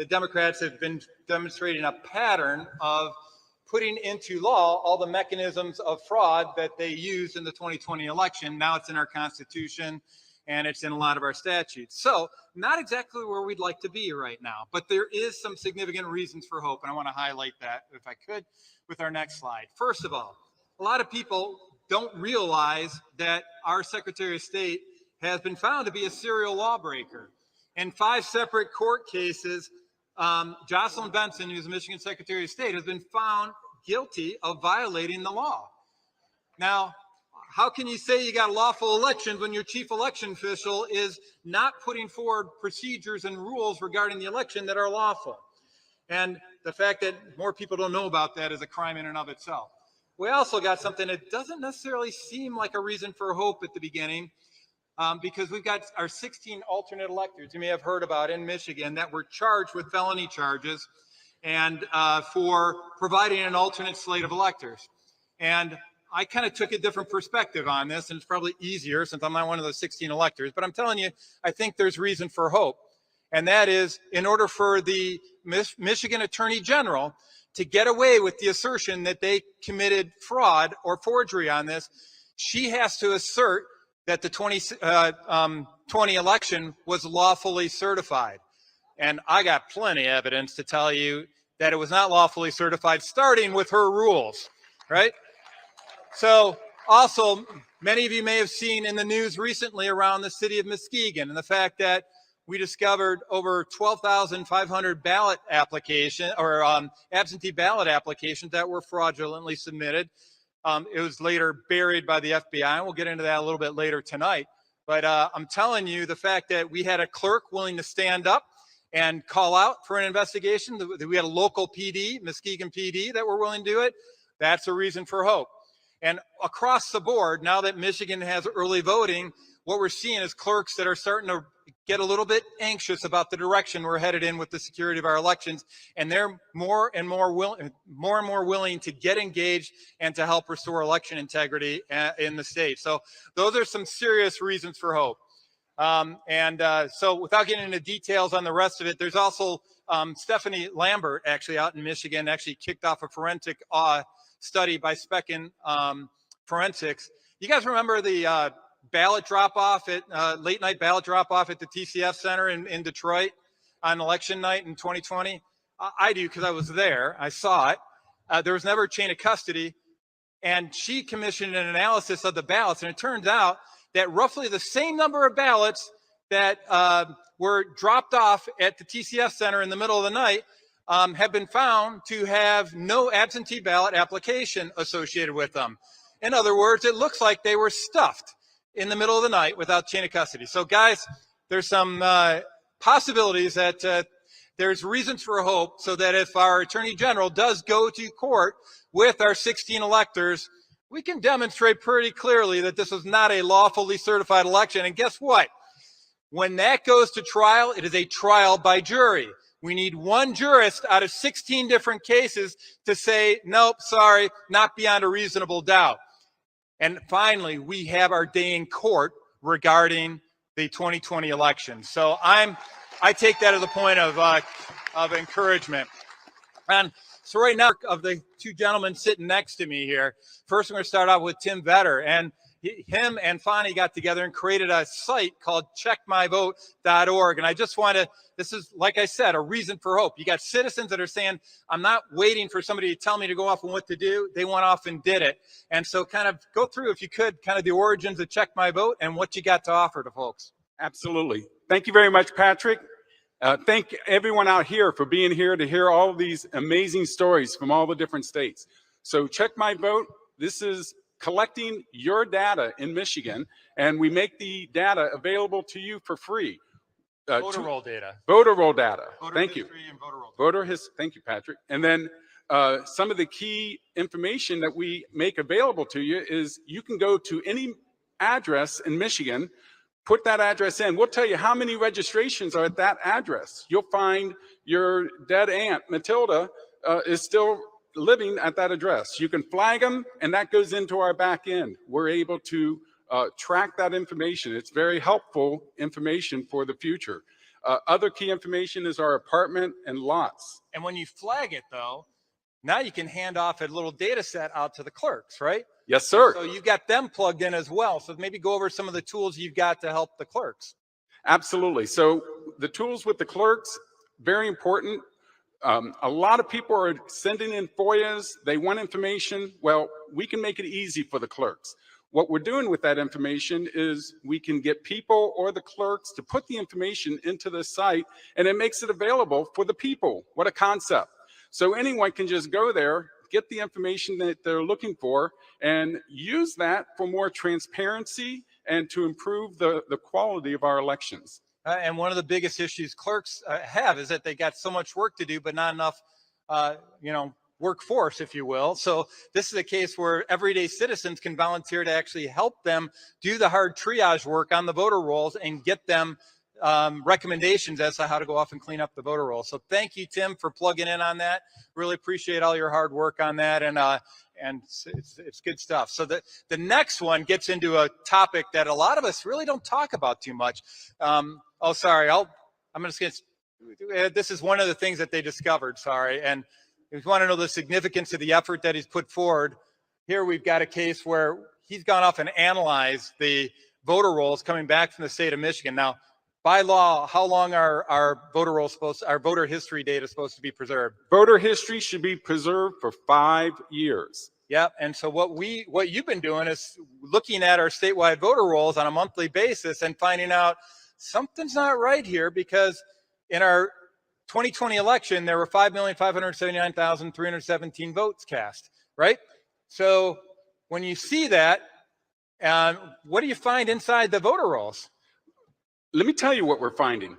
Democrats have been demonstrating a pattern of putting into law all the mechanisms of fraud that they used in the 2020 election. Now it's in our Constitution and it's in a lot of our statutes. So not exactly where we'd like to be right now, but there is some significant reasons for hope. And I want to highlight that, if I could, with our next slide. First of all, a lot of people don't realize that our Secretary of State has been found to be a serial lawbreaker. In 5 separate court cases, Jocelyn Benson, who's the Michigan Secretary of State, has been found guilty of violating the law. Now, how can you say you got lawful elections when your chief election official is not putting forward procedures and rules regarding the election that are lawful? And the fact that more people don't know about that is a crime in and of itself. We also got something that doesn't necessarily seem like a reason for hope at the beginning, because we've got our 16 alternate electors you may have heard about in Michigan that were charged with felony charges and for providing an alternate slate of electors. And I kind of took a different perspective on this, and it's probably easier since I'm not one of those 16 electors, but I'm telling you, I think there's reason for hope. And that is, in order for the Michigan Attorney General to get away with the assertion that they committed fraud or forgery on this, she has to assert that the 2020 election was lawfully certified. And I got plenty of evidence to tell you that it was not lawfully certified, starting with her rules, right? So also, many of you may have seen in the news recently around the city of Muskegon and the fact that we discovered over 12,500 ballot applications or absentee ballot applications that were fraudulently submitted. It was later buried by the FBI, and we'll get into that a little bit later tonight. But I'm telling you, the fact that we had a clerk willing to stand up and call out for an investigation, that we had a local PD, Muskegon PD, that were willing to do it, that's a reason for hope. And across the board, now that Michigan has early voting, what we're seeing is clerks that are starting to get a little bit anxious about the direction we're headed in with the security of our elections, and they're more and more willing to get engaged and to help restore election integrity in the state. So those are some serious reasons for hope. So without getting into details on the rest of it, there's also Stephanie Lambert, actually out in Michigan, actually kicked off a forensic study by Specken Forensics. You guys remember the ballot drop-off at late night ballot drop-off at the TCF Center in Detroit on election night in 2020? I do, because I was there. I saw it. There was never a chain of custody, and she commissioned an analysis of the ballots, and it turns out that roughly the same number of ballots that were dropped off at the TCF Center in the middle of the night have been found to have no absentee ballot application associated with them. In other words, it looks like they were stuffed in the middle of the night without chain of custody. So guys, there's some possibilities that there's reasons for hope, so that if our Attorney General does go to court with our 16 electors, we can demonstrate pretty clearly that this is not a lawfully certified election. And guess what? When that goes to trial, it is a trial by jury. We need one jurist out of 16 different cases to say, nope, sorry, not beyond a reasonable doubt. And finally, we have our day in court regarding the 2020 election. So I take that as a point of encouragement. And so right now, of the two gentlemen sitting next to me here, first we're going to start off with Tim Vetter. And him and Fonnie got together and created a site called checkmyvote.org. And I just want to, this is, like I said, a reason for hope. You got citizens that are saying, I'm not waiting for somebody to tell me to go off and what to do. They went off and did it. And so kind of go through, if you could, kind of the origins of Check My Vote and what you got to offer to folks. Absolutely. Thank you very much, Patrick. Thank everyone out here for being here to hear all of these amazing stories from all the different states. So Check My Vote, this is collecting your data in Michigan, and we make the data available to you for free. Voter roll data. Voter roll data. Voter Thank you. history and voter roll. Thank you, Patrick. And then some of the key information that we make available to you is you can go to any address in Michigan, put that address in. We'll tell you how many registrations are at that address. You'll find your dead aunt, Matilda, is still living at that address. You can flag them, and that goes into our back end. We're able to track that information. It's very helpful information for the future. Other key information is our apartment and lots. And when you flag it, though, now you can hand off a little data set out to the clerks, right? Yes, sir. So you've got them plugged in as well. So maybe go over some of the tools you've got to help the clerks. Absolutely. So the tools with the clerks, very important. A lot of people are sending in FOIAs. They want information. Well, we can make it easy for the clerks. What we're doing with that information is we can get people or the clerks to put the information into the site, and it makes it available for the people. What a concept. So anyone can just go there, get the information that they're looking for, and use that for more transparency and to improve the quality of our elections. And one of the biggest issues clerks have is that they got so much work to do, but not enough, workforce, if you will. So this is a case where everyday citizens can volunteer to actually help them do the hard triage work on the voter rolls and get them recommendations as to how to go off and clean up the voter rolls. So thank you, Tim, for plugging in on that. Really appreciate all your hard work on that, and it's good stuff. So the next one gets into a topic that a lot of us really don't talk about too much. I'm going to say this is one of the things that they discovered. Sorry, and if you want to know the significance of the effort that he's put forward, here we've got a case where he's gone off and analyzed the voter rolls coming back from the state of Michigan. Now, by law, how long are our voter history data supposed to be preserved? Voter history should be preserved for 5 years. Yep. And so what you've been doing is looking at our statewide voter rolls on a monthly basis and finding out something's not right here, because in our 2020 election, there were 5,579,317 votes cast, right? So when you see that, what do you find inside the voter rolls? Let me tell you what we're finding.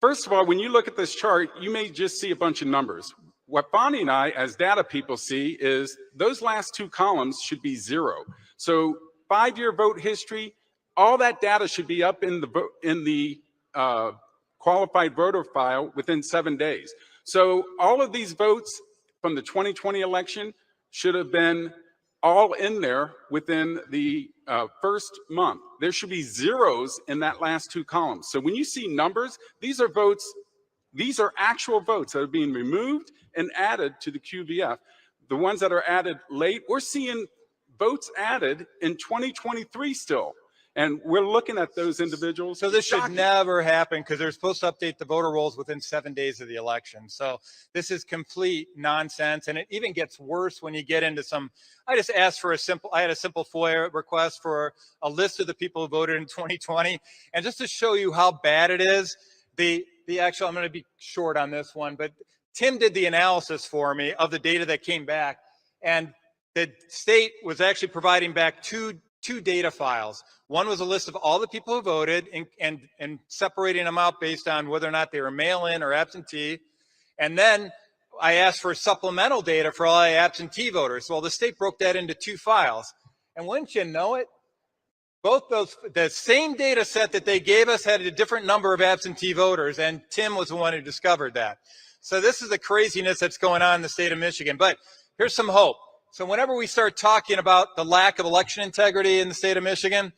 First of all, when you look at this chart, you may just see a bunch of numbers. What Bonnie and I, as data people, see is those last two columns should be 0. So 5-year vote history, all that data should be up in the qualified voter file within 7 days. So all of these votes from the 2020 election should have been all in there within the first month. There should be zeros in that last two columns. So when you see numbers, these are votes, these are actual votes that are being removed and added to the QVF. The ones that are added late, we're seeing votes added in 2023 still. And we're looking at those individuals. So this should never happen, because they're supposed to update the voter rolls within 7 days of the election. So this is complete nonsense. And it even gets worse when you get into I just asked for I had a simple FOIA request for a list of the people who voted in 2020. And just to show you how bad it is, I'm going to be short on this one, but Tim did the analysis for me of the data that came back. And the state was actually providing back two data files. One was a list of all the people who voted and separating them out based on whether or not they were mail-in or absentee. And then I asked for supplemental data for all the absentee voters. Well, the state broke that into 2 files. And wouldn't you know it, the same data set that they gave us had a different number of absentee voters, and Tim was the one who discovered that. So this is the craziness that's going on in the state of Michigan. But here's some hope. So whenever we start talking about the lack of election integrity in the state of Michigan,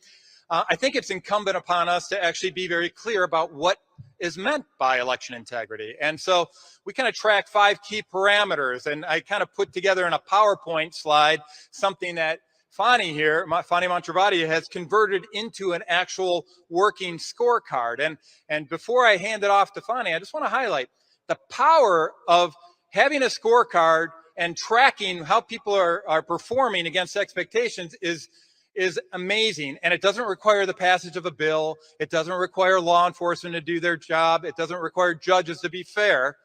I think it's incumbent upon us to actually be very clear about what is meant by election integrity. And so we kind of track 5 key parameters, and I kind of put together in a PowerPoint slide something that Fani Montravati has converted into an actual working scorecard. And before I hand it off to Fani, I just want to highlight the power of having a scorecard and tracking how people are performing against expectations is amazing. And it doesn't require the passage of a bill. It doesn't require law enforcement to do their job. It doesn't require judges to be fair.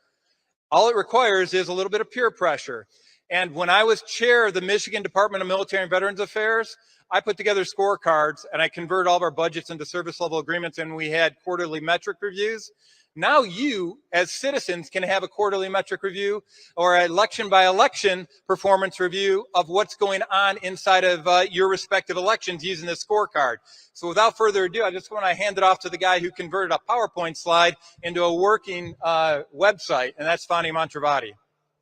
All it requires is a little bit of peer pressure. And when I was chair of the Michigan Department of Military and Veterans Affairs, I put together scorecards and I converted all of our budgets into service level agreements, and we had quarterly metric reviews. Now you, as citizens, can have a quarterly metric review or an election by election performance review of what's going on inside of your respective elections using this scorecard. So without further ado, I just want to hand it off to the guy who converted a PowerPoint slide into a working website, and that's Fani Mantravati.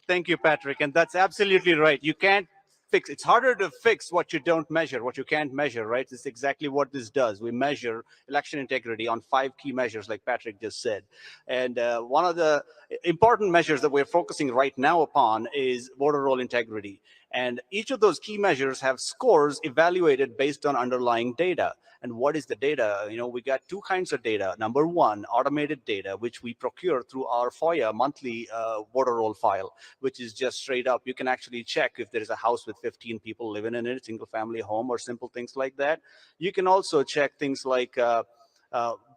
Thank you, Patrick. And that's absolutely right. You can't fix. It's harder to fix what you don't measure, what you can't measure, right? It's exactly what this does. We measure election integrity on 5 key measures, like Patrick just said. And one of the important measures that we're focusing right now upon is voter roll integrity. And each of those key measures have scores evaluated based on underlying data. And what is the data? You know, we got 2 kinds of data. Number one, automated data, which we procure through our FOIA monthly voter roll file, which is just straight up. You can actually check if there is a house with 15 people living in it, single family home, or simple things like that. You can also check things like,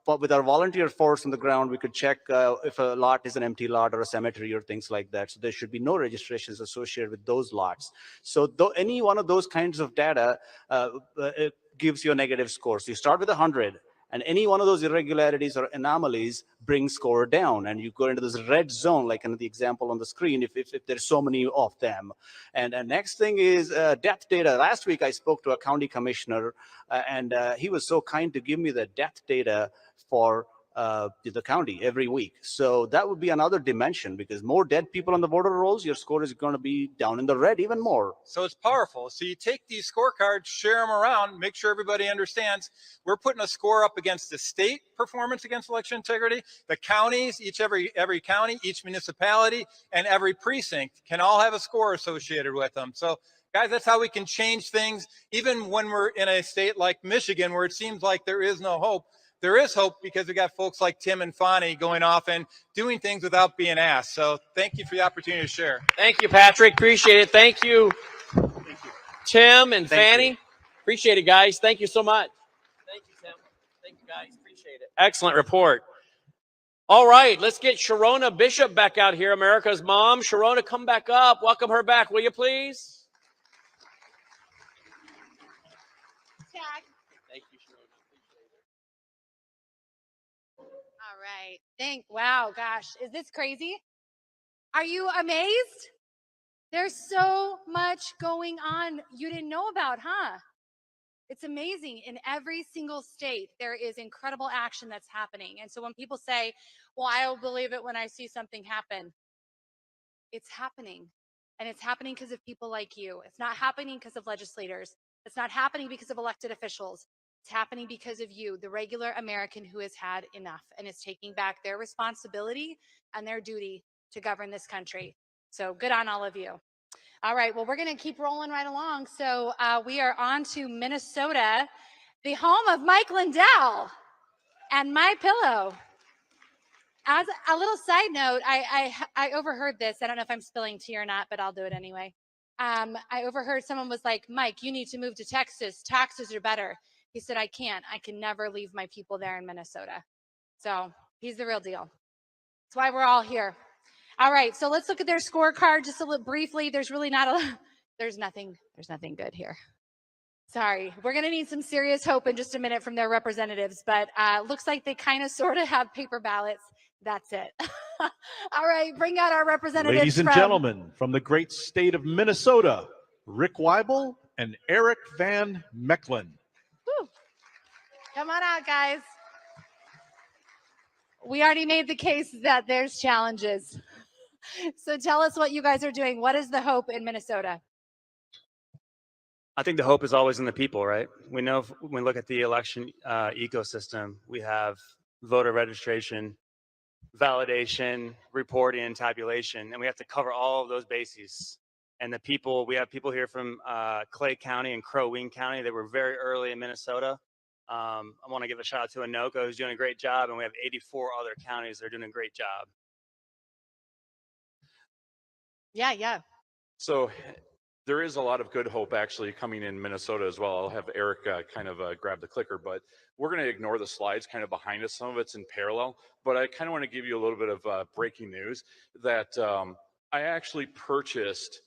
but with our volunteer force on the ground, we could check if a lot is an empty lot or a cemetery or things like that. So there should be no registrations associated with those lots. So any one of those kinds of data it gives you a negative score. So you start with 100, and any one of those irregularities or anomalies brings score down, and you go into this red zone, like in the example on the screen, if there's so many of them. And next thing is death data. Last week I spoke to a county commissioner, and he was so kind to give me the death data for the county every week. So that would be another dimension, because more dead people on the voter rolls, your score is going to be down in the red even more. So it's powerful. So you take these scorecards, share them around, make sure everybody understands we're putting a score up against the state performance against election integrity, the counties, every county, each municipality, and every precinct can all have a score associated with them. So guys, that's how we can change things. Even when we're in a state like Michigan, where it seems like there is no hope, there is hope, because we got folks like Tim and Fani going off and doing things without being asked. So thank you for the opportunity to share. Thank you, Patrick. Appreciate it. Thank you, Tim and Fanny. Appreciate it, guys. Thank you so much. Thank you, Tim. Thank you, guys. Appreciate it. Excellent report. All right, let's get Sharona Bishop back out here, America's mom. Sharona, come back up. Welcome her back, will you please? Thank you, Sharona. All right. Wow, gosh, is this crazy? Are you amazed? There's so much going on you didn't know about, huh? It's amazing. In every single state, there is incredible action that's happening. And so when people say, well, I will believe it when I see something happen, it's happening. And it's happening because of people like you. It's not happening because of legislators. It's not happening because of elected officials. It's happening because of you, the regular American who has had enough and is taking back their responsibility and their duty to govern this country. So good on all of you. All right, well, we're going to keep rolling right along. So we are on to Minnesota, the home of Mike Lindell and My Pillow. As a little side note, I overheard this. I don't know if I'm spilling tea or not, but I'll do it anyway. I overheard someone was like, Mike, you need to move to Texas. Taxes are better. He said, I can't. I can never leave my people there in Minnesota. So he's the real deal. That's why we're all here. All right, so let's look at their scorecard just a little briefly. There's really not a, there's nothing good here. Sorry, we're gonna need some serious hope in just a minute from their representatives, but looks like they kind of sort of have paper ballots. That's it. All right, bring out our representatives. Ladies and gentlemen, from the great state of Minnesota, Rick Weibel and Eric Van Mechelen. Woo. Come on out, guys. We already made the case that there's challenges. So tell us what you guys are doing. What is the hope in Minnesota? I think the hope is always in the people, right? We know when we look at the election ecosystem, we have voter registration, validation, reporting, and tabulation, and we have to cover all of those bases. And the people, we have people here from Clay County and Crow Wing County. They were very early in Minnesota. I want to give a shout out to Anoka, who's doing a great job, and we have 84 other counties that are doing a great job. Yeah. So there is a lot of good hope actually coming in Minnesota as well. I'll have Eric grab the clicker, but we're going to ignore the slides kind of behind us. Some of it's in parallel, but I kind of want to give you a little bit of breaking news that I actually purchased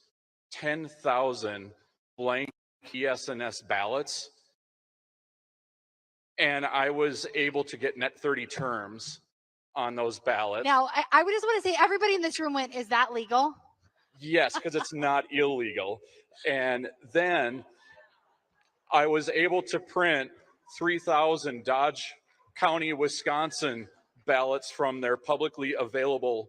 10,000 blank ES&S ballots, and I was able to get net 30 terms on those ballots. Now, I would just want to say everybody in this room went, is that legal? Yes, because it's not illegal. And then I was able to print 3,000 Dodge County, Wisconsin ballots from their publicly available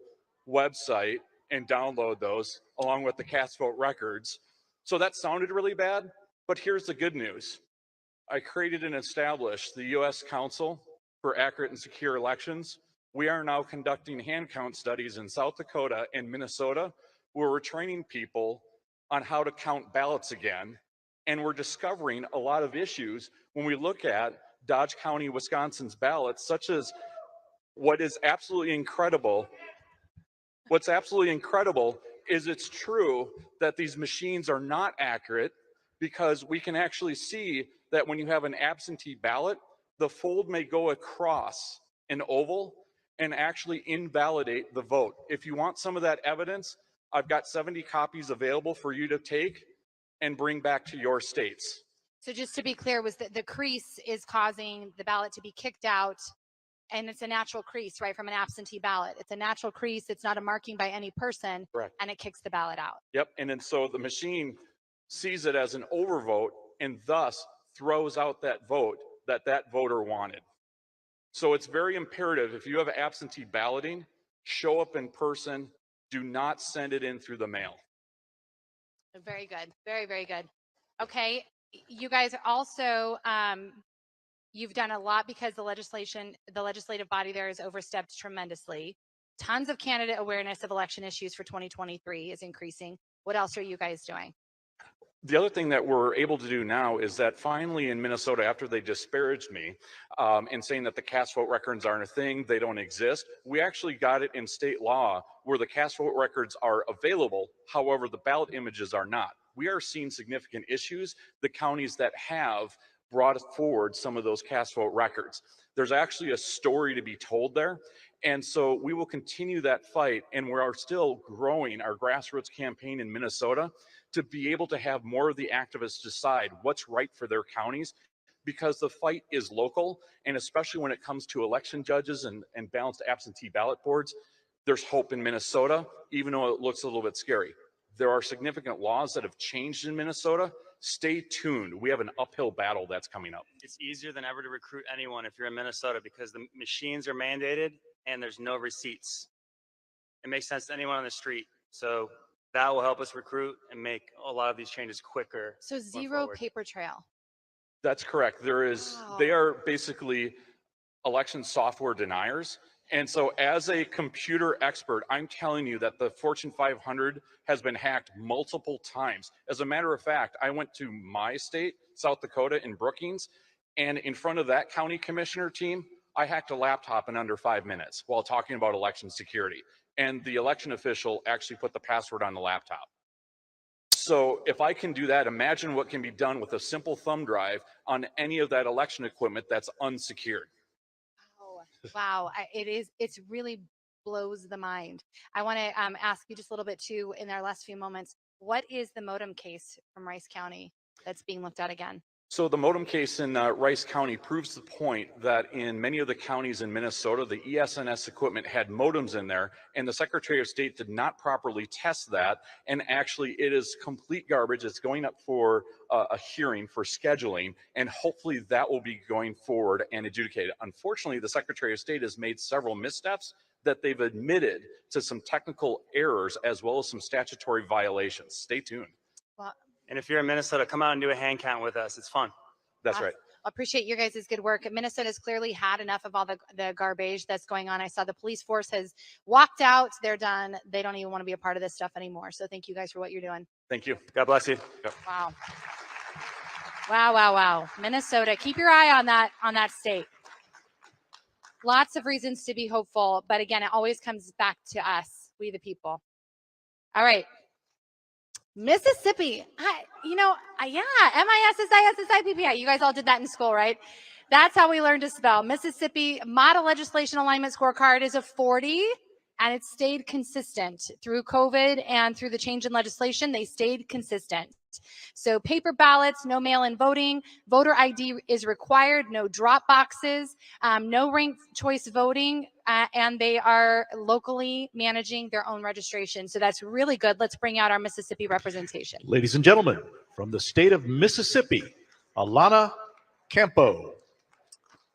website and download those along with the cast vote records. So that sounded really bad, but here's the good news. I created and established the U.S. Council for Accurate and Secure Elections. We are now conducting hand count studies in South Dakota and Minnesota, where we're training people on how to count ballots again. And we're discovering a lot of issues when we look at Dodge County, Wisconsin's ballots, such as what is absolutely incredible. What's absolutely incredible is it's true that these machines are not accurate, because we can actually see that when you have an absentee ballot, the fold may go across an oval and actually invalidate the vote. If you want some of that evidence, I've got 70 copies available for you to take and bring back to your states. So just to be clear, was that the crease is causing the ballot to be kicked out, and it's a natural crease, right, from an absentee ballot. It's a natural crease. It's not a marking by any person. Correct. And it kicks the ballot out. Yep, and then so the machine sees it as an overvote and thus throws out that vote that that voter wanted. So it's very imperative, if you have absentee balloting, show up in person, do not send it in through the mail. Very good. Very, very good. Okay. You guys are also, you've done a lot because the legislative body there has overstepped tremendously. Tons of candidate awareness of election issues for 2023 is increasing. What else are you guys doing? The other thing that we're able to do now is that finally in Minnesota, after they disparaged me in saying that the cast vote records aren't a thing, they don't exist, we actually got it in state law where the cast vote records are available. However, the ballot images are not. We are seeing significant issues. The counties that have brought forward some of those cast vote records. There's actually a story to be told there. And so we will continue that fight, and we are still growing our grassroots campaign in Minnesota to be able to have more of the activists decide what's right for their counties, because the fight is local, and especially when it comes to election judges and balanced absentee ballot boards, there's hope in Minnesota, even though it looks a little bit scary. There are significant laws that have changed in Minnesota. Stay tuned. We have an uphill battle that's coming up. It's easier than ever to recruit anyone if you're in Minnesota, because the machines are mandated and there's no receipts. It makes sense to anyone on the street. So that will help us recruit and make a lot of these changes quicker. So zero paper trail. That's correct. They are basically election software deniers. And so as a computer expert, I'm telling you that the Fortune 500 has been hacked multiple times. As a matter of fact, I went to my state, South Dakota, in Brookings, and in front of that county commissioner team, I hacked a laptop in under 5 minutes while talking about election security. And the election official actually put the password on the laptop. So if I can do that, imagine what can be done with a simple thumb drive on any of that election equipment that's unsecured. Wow, it's really blows the mind. I want to ask you just a little bit too, in our last few moments, what is the modem case from Rice County that's being looked at again? So the modem case in Rice County proves the point that in many of the counties in Minnesota, the ES&S equipment had modems in there, and the Secretary of State did not properly test that, and actually it is complete garbage. It's going up for a hearing for scheduling, and hopefully that will be going forward and adjudicated. Unfortunately, the Secretary of State has made several missteps that they've admitted to some technical errors as well as some statutory violations. Stay tuned. Well, And if you're in Minnesota, come out and do a hand count with us. It's fun. That's right. I appreciate your guys' good work. Minnesota's clearly had enough of all the garbage that's going on. I saw the police force has walked out. They're done. They don't even want to be a part of this stuff anymore. So thank you guys for what you're doing. Thank you. God bless you. Yep. Wow. Wow, wow, wow. Minnesota, keep your eye on that state. Lots of reasons to be hopeful, but again, it always comes back to us, we the people. All right. Mississippi, yeah, MISSISSIPPI. You guys all did that in school, right? That's how we learned to spell. Mississippi Model Legislation Alignment Scorecard is a 40. and it stayed consistent through COVID and through the change in legislation. They stayed consistent. So paper ballots, no mail-in voting, voter ID is required, no drop boxes, no ranked choice voting, and they are locally managing their own registration. So that's really good. Let's bring out our Mississippi representation. Ladies and gentlemen, from the state of Mississippi, Alana Campo.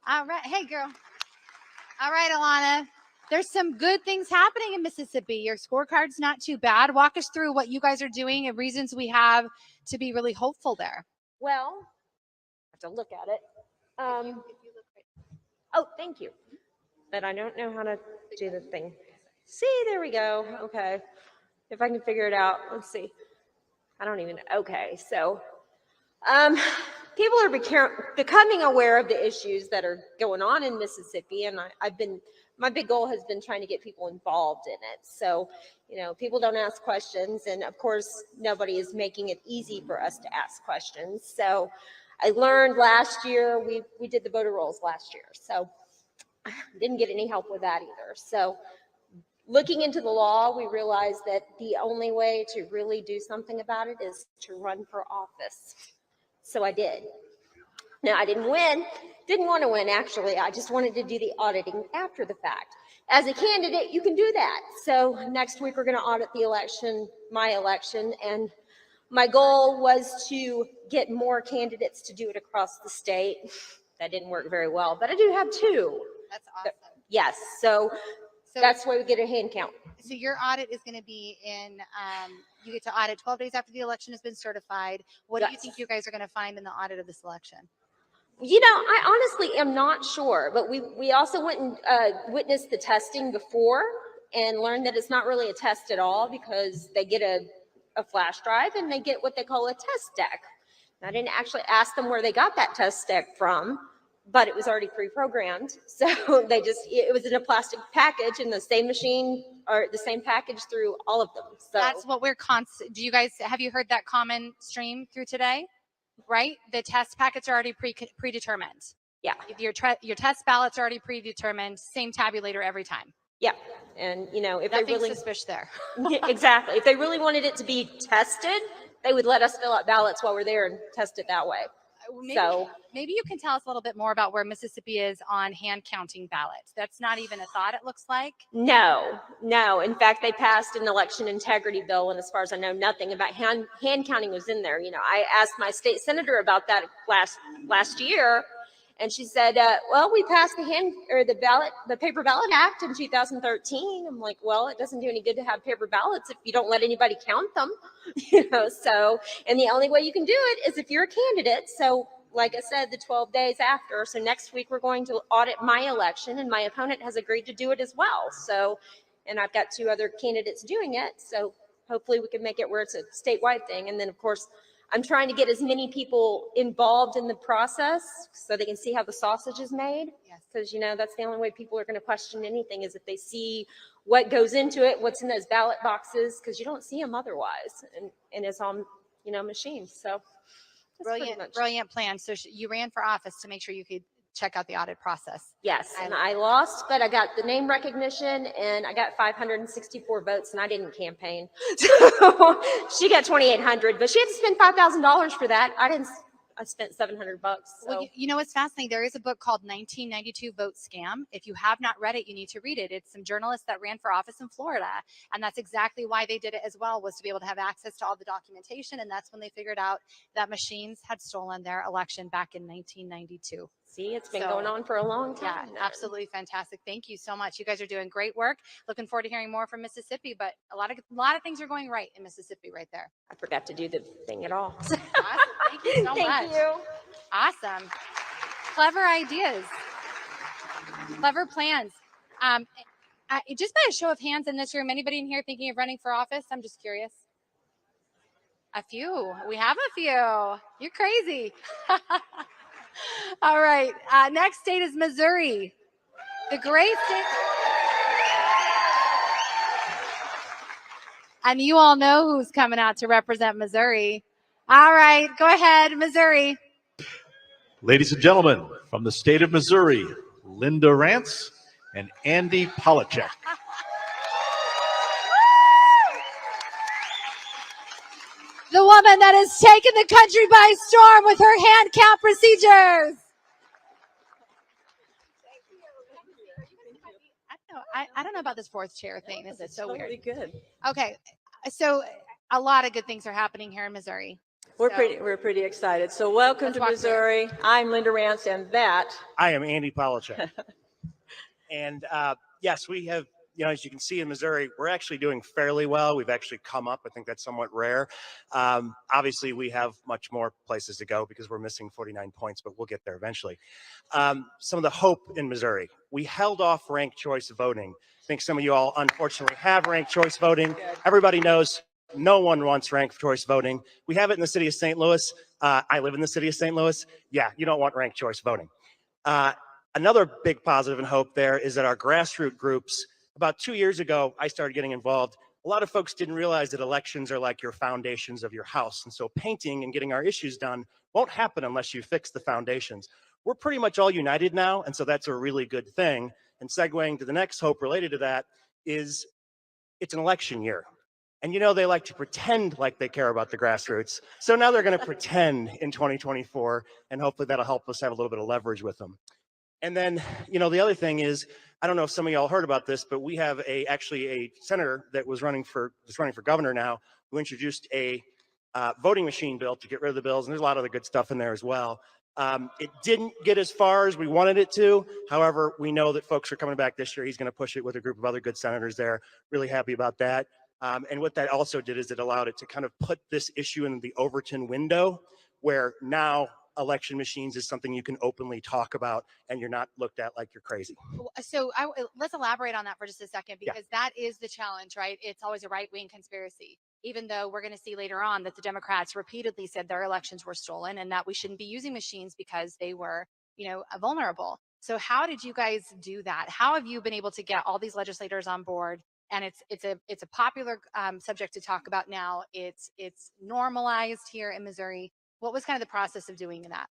All right. Hey, girl. All right, Alana. There's some good things happening in Mississippi. Your scorecard's not too bad. Walk us through what you guys are doing and reasons we have to be really hopeful there. Well, I have to look at it. Oh, thank you. But I don't know how to do the thing. See, there we go. Okay. If I can figure it out, let's see. I don't even, okay. So, people are becoming aware of the issues that are going on in Mississippi, and my big goal has been trying to get people involved in it. So, people don't ask questions, and of course, nobody is making it easy for us to ask questions. So, I learned last year, we did the voter rolls last year, so didn't get any help with that either. So, looking into the law, we realized that the only way to really do something about it is to run for office. So I did. Now, I didn't want to win, actually. I just wanted to do the auditing after the fact. As a candidate, you can do that. So next week, we're going to audit the election, my election, and my goal was to get more candidates to do it across the state. That didn't work very well, but I do have 2. That's awesome. Yes, so that's why we get a hand count. So your audit is going to be in, you get to audit 12 days after the election has been certified. What do you think you guys are going to find in the audit of this election? I honestly am not sure, but we also went and witnessed the testing before and learned that it's not really a test at all, because they get a flash drive and they get what they call a test deck. And I didn't actually ask them where they got that test deck from, but it was already pre-programmed. So it was in a plastic package, in the same machine or the same package through all of them. So that's what we're have you heard that common stream through today? Right? The test packets are already predetermined. Yeah. Your test ballots are already predetermined, same tabulator every time. Yeah. And if nothing they really suspicious there. Exactly. If they really wanted it to be tested, they would let us fill out ballots while we're there and test it that way. Maybe you can tell us a little bit more about where Mississippi is on hand counting ballots. That's not even a thought, it looks like. No. In fact, they passed an election integrity bill, and as far as I know, nothing about hand counting was in there. I asked my state senator about that last year, and she said, well, we passed the Paper Ballot Act in 2013. I'm like, well, it doesn't do any good to have paper ballots if you don't let anybody count them, so, and the only way you can do it is if you're a candidate. So like I said, the 12 days after. So next week, we're going to audit my election, and my opponent has agreed to do it as well. So, and I've got 2 other candidates doing it. So hopefully we can make it where it's a statewide thing. And then of course, I'm trying to get as many people involved in the process so they can see how the sausage is made. Yes. Because, that's the only way people are going to question anything, is if they see what goes into it, what's in those ballot boxes, because you don't see them otherwise. And it's on, machines. So brilliant plan. So you ran for office to make sure you could check out the audit process. Yes, and I lost, but I got the name recognition, and I got 564 votes, and I didn't campaign. So she got 2,800, but she had to spend $5,000 for that. I spent $700. So. Well, you know what's fascinating? There is a book called 1992 Vote Scam. If you have not read it, you need to read it. It's some journalists that ran for office in Florida, and that's exactly why they did it as well, was to be able to have access to all the documentation, and that's when they figured out that machines had stolen their election back in 1992. See, it's been going on for a long time. Yeah, absolutely fantastic. Thank you so much. You guys are doing great work. Looking forward to hearing more from Mississippi, but a lot of things are going right in Mississippi right there. I forgot to do the thing at all. Awesome. Thank you so much. Thank you. Awesome. Clever ideas. Clever plans. Just by a show of hands in this room, anybody in here thinking of running for office? I'm just curious. A few. We have a few. You're crazy. All right. Next state is Missouri. The great state. And you all know who's coming out to represent Missouri. All right. Go ahead, Missouri. Ladies and gentlemen, from the state of Missouri, Linda Rance and Andy Polachek. the woman that has taken the country by storm with her hand count procedures. I don't know about this fourth chair thing. This is so totally weird. good. Okay, so a lot of good things are happening here in Missouri. We're So, pretty excited. So welcome let's to walk through it. Missouri. I'm Linda Rance, and that I am Andy Polachek. And yes, we have, as you can see in Missouri, we're actually doing fairly well. We've actually come up. I think that's somewhat rare. Obviously, we have much more places to go because we're missing 49 points, but we'll get there eventually. Some of the hope in Missouri. We held off ranked choice voting. I think some of you all, unfortunately, have ranked choice voting. Everybody knows no one wants ranked choice voting. We have it in the city of St. Louis. I live in the city of St. Louis. Yeah, you don't want ranked choice voting. Another big positive and hope there is that our grassroots groups, about 2 years ago, I started getting involved. A lot of folks didn't realize that elections are like your foundations of your house. And so painting and getting our issues done won't happen unless you fix the foundations. We're pretty much all united now, and so that's a really good thing. And segueing to the next hope related to that is it's an election year. And they like to pretend like they care about the grassroots. So now they're going to pretend in 2024, and hopefully that'll help us have a little bit of leverage with them. And then, the other thing is, I don't know if some of y'all heard about this, but we have actually a senator that was running for governor now, who introduced a voting machine bill to get rid of the bills. And there's a lot of other good stuff in there as well. It didn't get as far as we wanted it to. However, we know that folks are coming back this year. He's going to push it with a group of other good senators there. Really happy about that. And what that also did is it allowed it to kind of put this issue in the Overton window, where now election machines is something you can openly talk about and you're not looked at like you're crazy. So let's elaborate on that for just a second, because that is the challenge, right? It's always a right-wing conspiracy, even though we're going to see later on that the Democrats repeatedly said their elections were stolen and that we shouldn't be using machines because they were, vulnerable. So how did you guys do that? How have you been able to get all these legislators on board? And it's a popular subject to talk about now. It's normalized here in Missouri. What was kind of the process of doing that?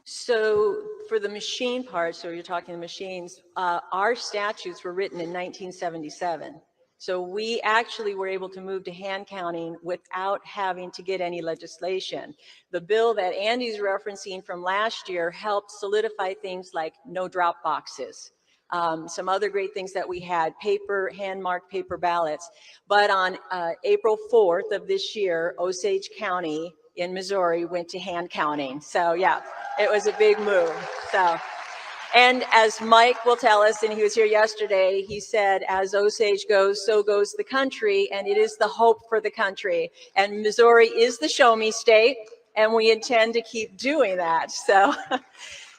So for the machine part, so you're talking the machines, our statutes were written in 1977. So we actually were able to move to hand counting without having to get any legislation. The bill that Andy's referencing from last year helped solidify things like no drop boxes. Some other great things that we had, hand-marked paper ballots. But on April 4th of this year, Osage County in Missouri went to hand counting. So yeah, it was a big move. So, and as Mike will tell us, and he was here yesterday, he said, as Osage goes, so goes the country, and it is the hope for the country. And Missouri is the show me state, and we intend to keep doing that. So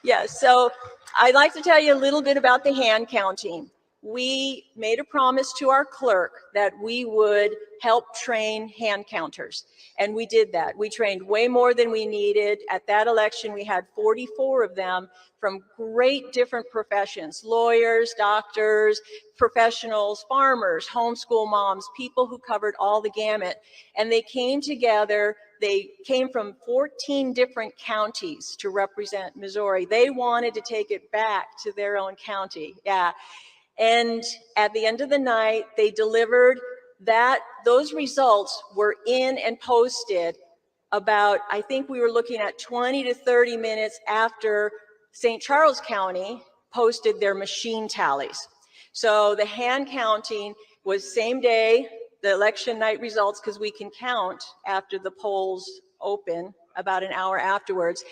yeah, so I'd like to tell you a little bit about the hand counting. We made a promise to our clerk that we would help train hand counters. And we did that. We trained way more than we needed. At that election, we had 44 of them from great different professions: lawyers, doctors, professionals, farmers, homeschool moms, people who covered all the gamut. And they came together. They came from 14 different counties to represent Missouri. They wanted to take it back to their own county. Yeah. And at the end of the night, they delivered that. Those results were in and posted about, I think we were looking at 20 to 30 minutes after St. Charles County posted their machine tallies. So the hand counting was same day, the election night results, because we can count after the polls open about an hour afterwards.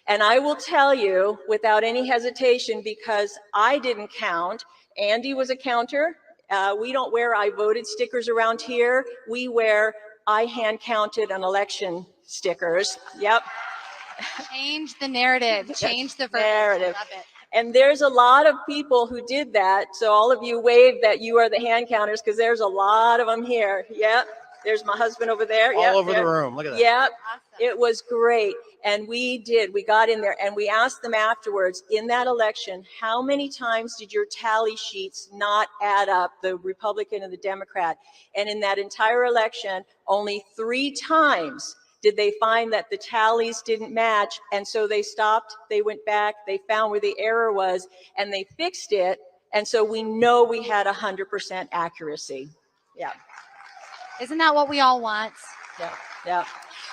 And I will tell you without any hesitation, because I didn't count, Andy was a counter. We don't wear I voted stickers around here. We wear I hand counted on election stickers. Yep. Change the narrative, change the verbiage. Narrative. I love it. And there's a lot of people who did that. So all of you wave that you are the hand counters, because there's a lot of them here. Yep. There's my husband over there. All yep, over there. the room. Look at that. Yep. Awesome. It was great. And we got in there and we asked them afterwards, in that election, how many times did your tally sheets not add up, the Republican and the Democrat? And in that entire election, only 3 times did they find that the tallies didn't match. And so they stopped, they went back, they found where the error was, and they fixed it. And so we know we had 100% accuracy. Yeah. Isn't that what we all want? Yeah. Yeah.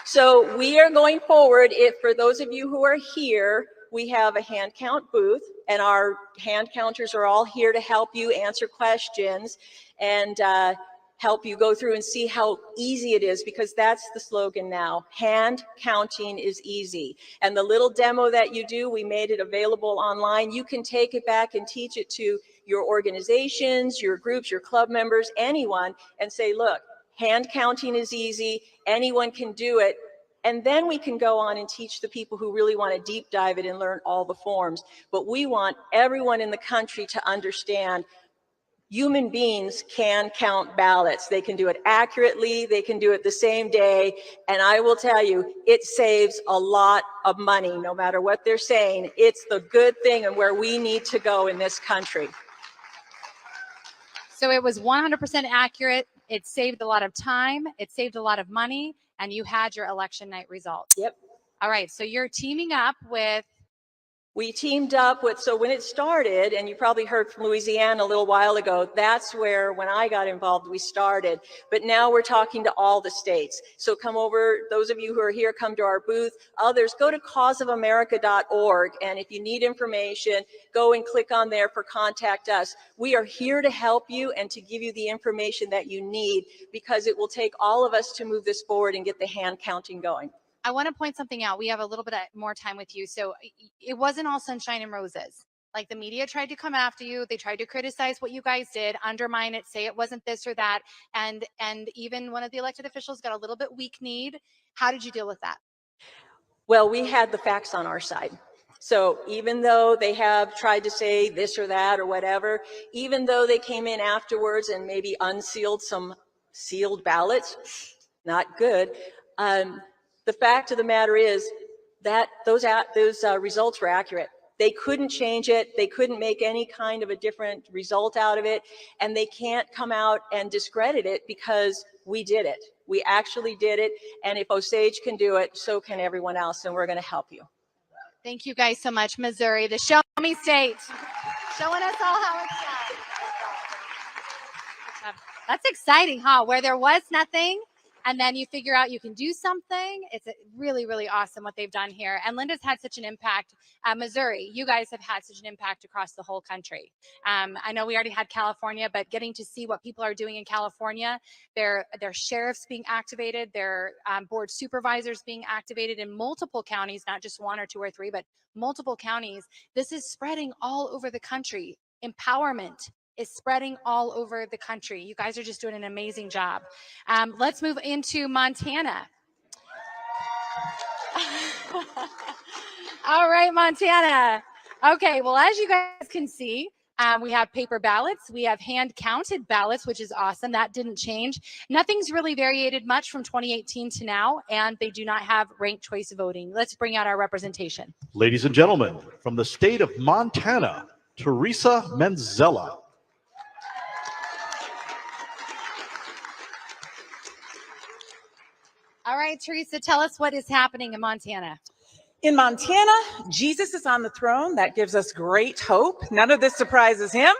So we are going forward. If for those of you who are here, we have a hand count booth, and our hand counters are all here to help you answer questions and help you go through and see how easy it is, because that's the slogan now. Hand counting is easy. And the little demo that you do, we made it available online. You can take it back and teach it to your organizations, your groups, your club members, anyone, and say, look, hand counting is easy. Anyone can do it. And then we can go on and teach the people who really want to deep dive it and learn all the forms. But we want everyone in the country to understand human beings can count ballots. They can do it accurately. They can do it the same day. And I will tell you, it saves a lot of money, no matter what they're saying. It's the good thing and where we need to go in this country. So it was 100% accurate. It saved a lot of time. It saved a lot of money. And you had your election night results. Yep. All right. So you're teaming up with. We teamed up with, so when it started, and you probably heard from Louisiana a little while ago, that's where, when I got involved, we started. But now we're talking to all the states. So come over, those of you who are here, come to our booth. Others, go to causeofamerica.org. And if you need information, go and click on there for Contact Us. We are here to help you and to give you the information that you need, because it will take all of us to move this forward and get the hand counting going. I want to point something out. We have a little bit more time with you. So it wasn't all sunshine and roses. Like, the media tried to come after you. They tried to criticize what you guys did, undermine it, say it wasn't this or that. And even one of the elected officials got a little bit weak-kneed. How did you deal with that? Well, we had the facts on our side. So even though they have tried to say this or that or whatever, even though they came in afterwards and maybe unsealed some sealed ballots, not good. The fact of the matter is that those results were accurate. They couldn't change it. They couldn't make any kind of a different result out of it. And they can't come out and discredit it, because we did it. We actually did it. And if Osage can do it, so can everyone else. And we're going to help you. Thank you guys so much, Missouri, the Show Me State, showing us all how it's done. That's exciting, huh? Where there was nothing, and then you figure out you can do something. It's really, really awesome what they've done here. And Linda's had such an impact. Missouri, you guys have had such an impact across the whole country. I know we already had California, but getting to see what people are doing in California, their sheriffs being activated, their board supervisors being activated in multiple counties, not just one or two or three, but multiple counties. This is spreading all over the country. Empowerment is spreading all over the country. You guys are just doing an amazing job. Let's move into Montana. All right, Montana. Okay, well, as you guys can see, we have paper ballots. We have hand-counted ballots, which is awesome. That didn't change. Nothing's really variated much from 2018 to now, and they do not have ranked choice voting. Let's bring out our representation. Ladies and gentlemen, from the state of Montana, Teresa Manzella. All right, Teresa, tell us what is happening in Montana. In Montana, Jesus is on the throne. That gives us great hope. None of this surprises him.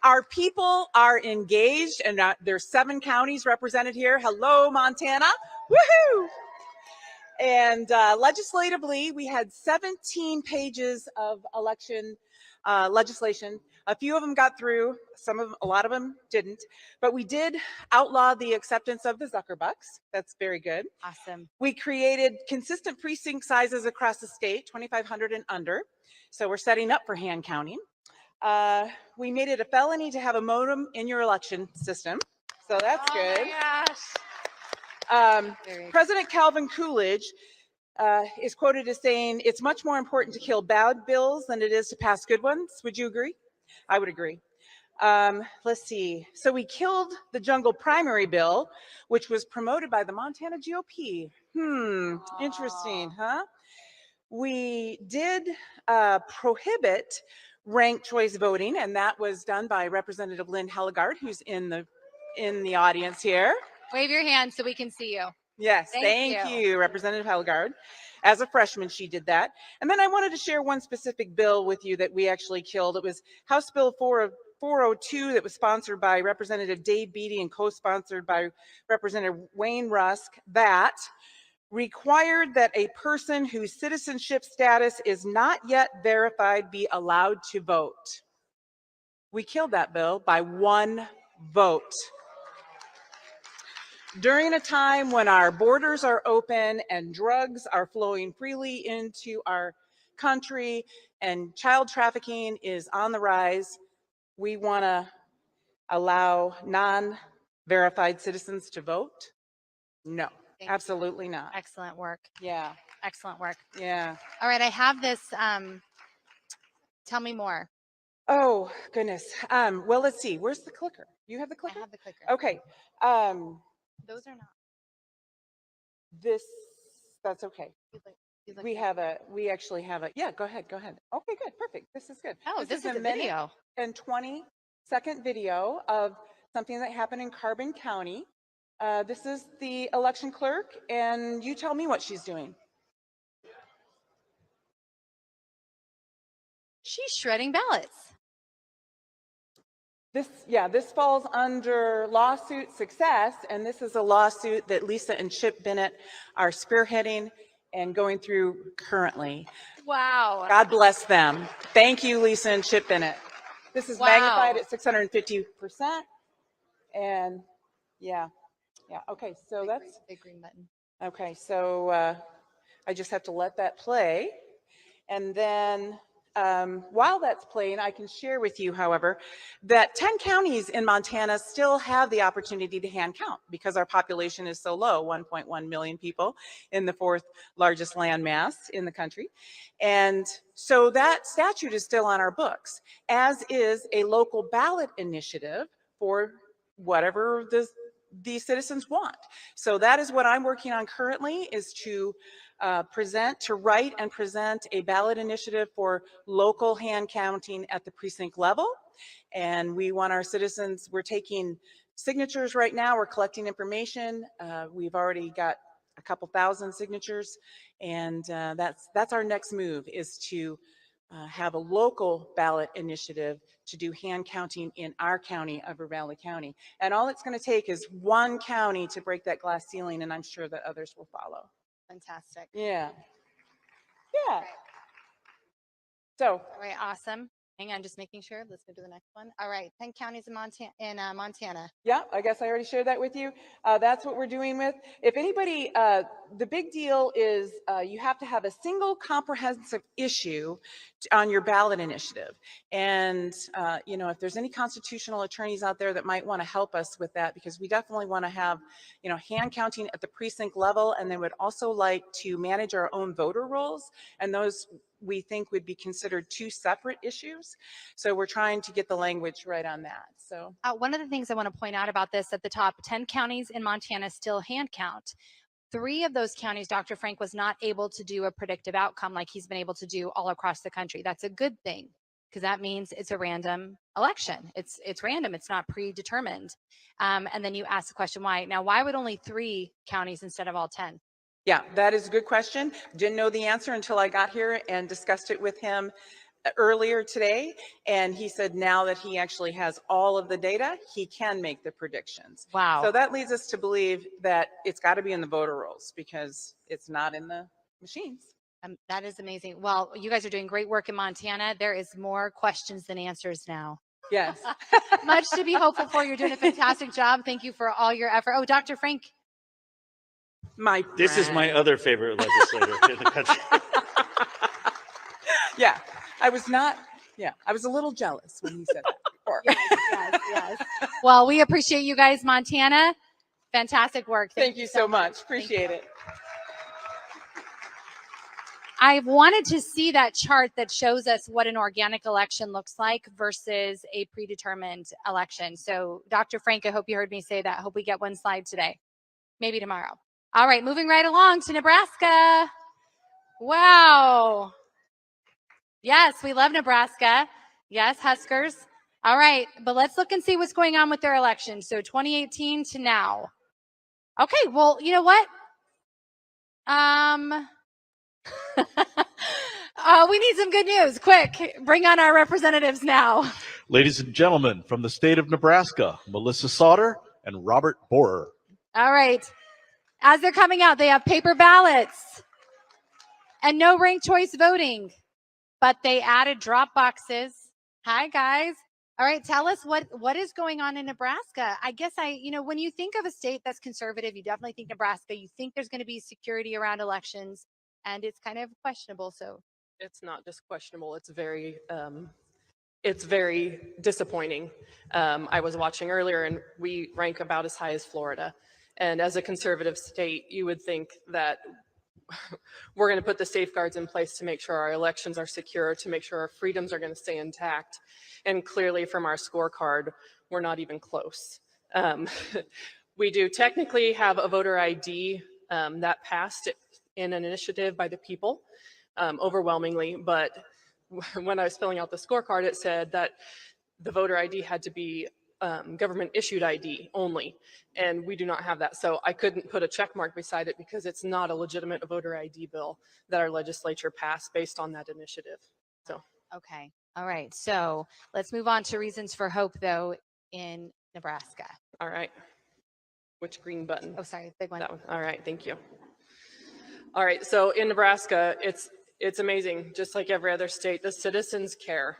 Our people are engaged, and there's 7 counties represented here. Hello, Montana. Woohoo! And legislatively, we had 17 pages of election legislation. A few of them got through, a lot of them didn't, but we did outlaw the acceptance of the Zuckerbucks. That's very good. Awesome. We created consistent precinct sizes across the state, 2,500 and under. So we're setting up for hand counting. We made it a felony to have a modem in your election system. So that's good. Oh my gosh. President Calvin Coolidge is quoted as saying, "It's much more important to kill bad bills than it is to pass good ones." Would you agree? I would agree. Let's see. So we killed the jungle primary bill, which was promoted by the Montana GOP. Interesting, huh? We did prohibit ranked choice voting, and that was done by Representative Lynn Hellegard, who's in the audience here. Wave your hand so we can see you. Yes, thank you, Representative Hellegard. As a freshman, she did that. And then I wanted to share one specific bill with you that we actually killed. It was House Bill 402 that was sponsored by Representative Dave Beatty and co-sponsored by Representative Wayne Rusk that required that a person whose citizenship status is not yet verified be allowed to vote. We killed that bill by one vote. During a time when our borders are open and drugs are flowing freely into our country and child trafficking is on the rise, we want to allow non-verified citizens to vote? No, absolutely not. Excellent work. Yeah. Excellent work. Yeah. All right, I have this. Tell me more. Oh, goodness. Well, let's see. Where's the clicker? You have the clicker? I have the clicker. Okay. Those are not. That's okay. We actually have a, yeah, go ahead. Okay, good, perfect. This is good. Oh, this is a minute video. And 20-second video of something that happened in Carbon County. This is the election clerk, and you tell me what she's doing. She's shredding ballots. This falls under lawsuit success, and this is a lawsuit that Lisa and Chip Bennett are spearheading and going through currently. Wow. God bless them. Thank you, Lisa and Chip Bennett. This is magnified at 650%. And yeah. Okay, so that's big green button. Okay, so I just have to let that play. And then while that's playing, I can share with you, however, that 10 counties in Montana still have the opportunity to hand count because our population is so low, 1.1 million people in the fourth largest land mass in the country. And so that statute is still on our books, as is a local ballot initiative for whatever the citizens want. So that is what I'm working on currently, is to write and present a ballot initiative for local hand counting at the precinct level. And we want our citizens, we're taking signatures right now, we're collecting information. We've already got a couple thousand signatures, and that's our next move, is to have a local ballot initiative to do hand counting in our county of Valley County. And all it's going to take is one county to break that glass ceiling, and I'm sure that others will follow. Fantastic. Yeah. So. All right, awesome. Hang on, just making sure. Let's go to the next one. All right, 10 counties in Montana. Yeah, I guess I already shared that with you. That's what we're doing with. If anybody, the big deal is you have to have a single comprehensive issue on your ballot initiative. And, if there's any constitutional attorneys out there that might want to help us with that, because we definitely want to have, hand counting at the precinct level, and then would also like to manage our own voter rolls. And those we think would be considered two separate issues. So we're trying to get the language right on that. So one of the things I want to point out about this at the top, 10 counties in Montana still hand count. 3 of those counties, Dr. Frank was not able to do a predictive outcome like he's been able to do all across the country. That's a good thing, because that means it's a random election. It's random. It's not predetermined. And then you ask the question, why? Now, why would only 3 counties instead of all 10? Yeah, that is a good question. Didn't know the answer until I got here and discussed it with him earlier today. And he said now that he actually has all of the data, he can make the predictions. Wow. So that leads us to believe that it's got to be in the voter rolls, because it's not in the machines. That is amazing. Well, you guys are doing great work in Montana. There is more questions than answers now. Yes. Much to be hopeful for. You're doing a fantastic job. Thank you for all your effort. Oh, Dr. Frank. This is my other favorite legislator in the country. Yeah, I was a little jealous when he said that before. Yes. Well, we appreciate you guys, Montana. Fantastic work. Thank you so much. Appreciate it. I wanted to see that chart that shows us what an organic election looks like versus a predetermined election. So, Dr. Frank, I hope you heard me say that. I hope we get one slide today, maybe tomorrow. All right, moving right along to Nebraska. Wow. Yes, we love Nebraska. Yes, Huskers. All right, but let's look and see what's going on with their election. So 2018 to now. Okay, well, you know what? We need some good news. Quick, bring on our representatives now. Ladies and gentlemen, from the state of Nebraska, Melissa Sauter and Robert Borer. All right. As they're coming out, they have paper ballots and no ranked choice voting, but they added drop boxes. Hi, guys. All right, tell us what is going on in Nebraska. I guess when you think of a state that's conservative, you definitely think Nebraska. You think there's going to be security around elections, and it's kind of questionable. So it's not just questionable. It's very disappointing. I was watching earlier, and we rank about as high as Florida. And as a conservative state, you would think that we're going to put the safeguards in place to make sure our elections are secure, to make sure our freedoms are going to stay intact. And clearly from our scorecard, we're not even close. We do technically have a voter ID that passed in an initiative by the people overwhelmingly, but when I was filling out the scorecard, it said that the voter ID had to be government issued ID only, and we do not have that. So I couldn't put a check mark beside it because it's not a legitimate voter ID bill that our legislature passed based on that initiative. So okay, all right. So let's move on to reasons for hope, though, in Nebraska. All right. Which green button? Oh, sorry, big one. That one. All right, thank you. All right, so in Nebraska, it's amazing. Just like every other state, the citizens care.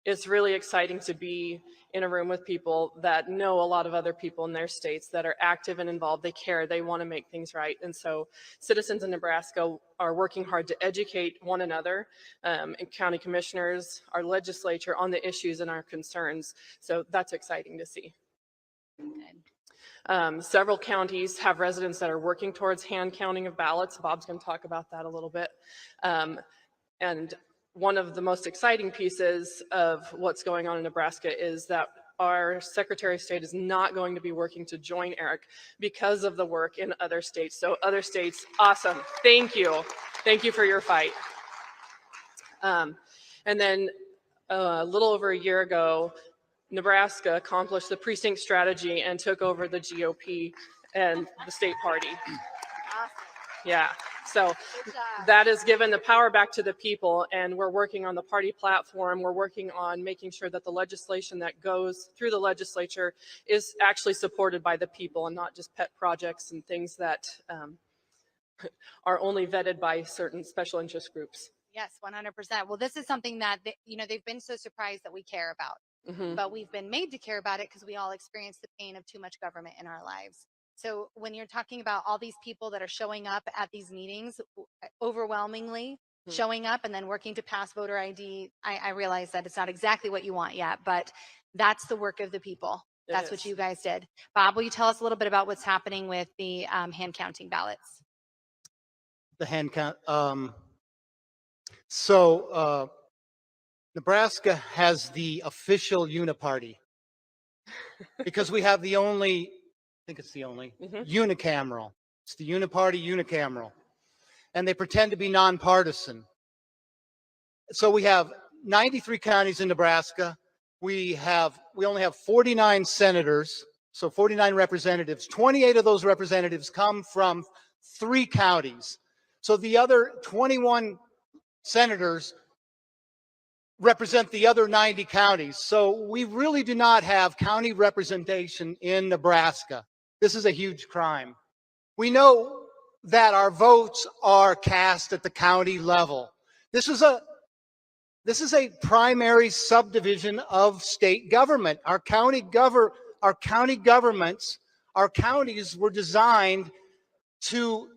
It's really exciting to be in a room with people that know a lot of other people in their states that are active and involved. They care, they want to make things right. And so citizens in Nebraska are working hard to educate one another, and county commissioners, our legislature on the issues and our concerns. So that's exciting to see. Several counties have residents that are working towards hand counting of ballots. Bob's going to talk about that a little bit. And one of the most exciting pieces of what's going on in Nebraska is that our Secretary of State is not going to be working to join ERIC because of the work in other states. So other states, awesome. Thank you. Thank you for your fight. And then a little over a year ago, Nebraska accomplished the precinct strategy and took over the GOP and the state party. Yeah, so that has given the power back to the people, and we're working on the party platform. We're working on making sure that the legislation that goes through the legislature is actually supported by the people and not just pet projects and things that are only vetted by certain special interest groups. Yes, 100%. Well, this is something that they've been so surprised that we care about. But we've been made to care about it because we all experience the pain of too much government in our lives. So when you're talking about all these people that are showing up at these meetings, overwhelmingly showing up and then working to pass voter ID, I realize that it's not exactly what you want yet, but that's the work of the people. That's what you guys did. Bob, will you tell us a little bit about what's happening with the hand counting ballots? The hand count. Nebraska has the official uniparty because we have the only, I think it's the only, unicameral. It's the uniparty unicameral. And they pretend to be nonpartisan. So we have 93 counties in Nebraska. We only have 49 senators, so 49 representatives. 28 of those representatives come from 3 counties. So the other 21 senators represent the other 90 counties. So we really do not have county representation in Nebraska. This is a huge crime. We know that our votes are cast at the county level. This is a primary subdivision of state government. Our counties were designed to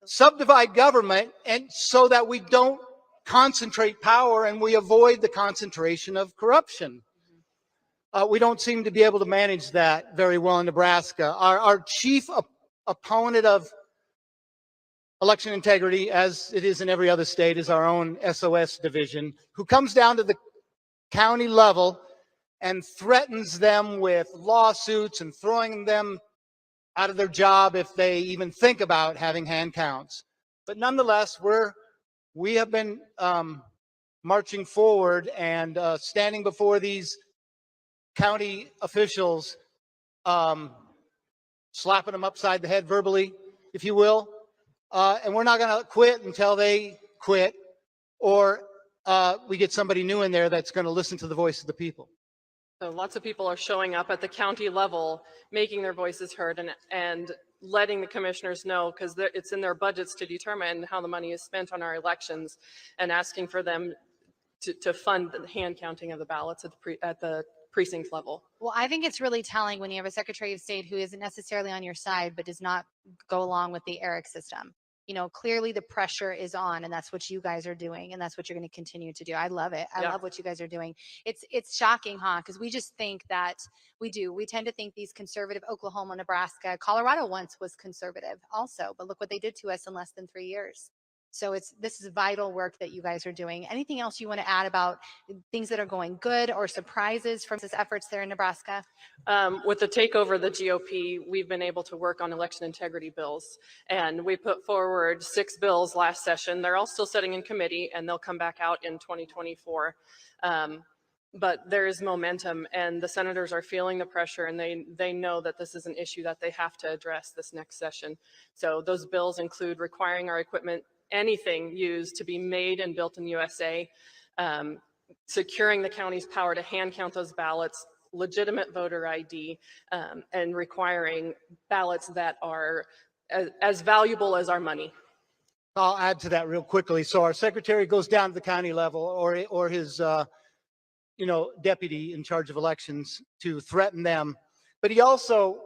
subdivide government and so that we don't concentrate power and we avoid the concentration of corruption. We don't seem to be able to manage that very well in Nebraska. Our chief opponent of election integrity, as it is in every other state, is our own SOS division, who comes down to the county level and threatens them with lawsuits and throwing them out of their job if they even think about having hand counts. But nonetheless, we have been marching forward and standing before these county officials, slapping them upside the head verbally, if you will. And we're not going to quit until they quit or we get somebody new in there that's going to listen to the voice of the people. So lots of people are showing up at the county level, making their voices heard and letting the commissioners know, because it's in their budgets to determine how the money is spent on our elections, and asking for them to fund the hand counting of the ballots at the precinct level. Well, I think it's really telling when you have a Secretary of State who isn't necessarily on your side, but does not go along with the ERIC system. You know, clearly the pressure is on, and that's what you guys are doing, and that's what you're going to continue to do. I love it. I love what you guys are doing. It's shocking, huh? Because we just think that we tend to think these conservative, Oklahoma, Nebraska, Colorado once was conservative also, but look what they did to us in less than 3 years. So this is vital work that you guys are doing. Anything else you want to add about things that are going good or surprises from this efforts there in Nebraska? With the takeover of the GOP, we've been able to work on election integrity bills, and we put forward 6 bills last session. They're all still sitting in committee, and they'll come back out in 2024. But there is momentum, and the senators are feeling the pressure, and they know that this is an issue that they have to address this next session. So those bills include requiring our equipment, anything used, to be made and built in the USA, securing the county's power to hand count those ballots, legitimate voter ID, and requiring ballots that are as valuable as our money. I'll add to that real quickly. So our secretary goes down to the county level, or his deputy in charge of elections, to threaten them, but he also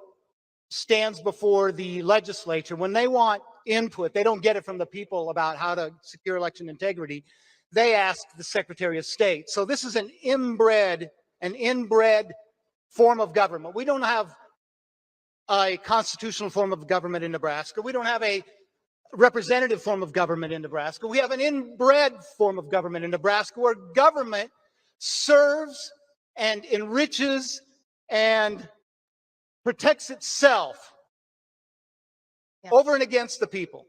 stands before the legislature when they want input. They don't get it from the people about how to secure election integrity. They ask the Secretary of State. So this is an inbred form of government. We don't have a constitutional form of government in Nebraska. We don't have a representative form of government in Nebraska. We have an inbred form of government in Nebraska, where government serves and enriches and protects itself over and against the people.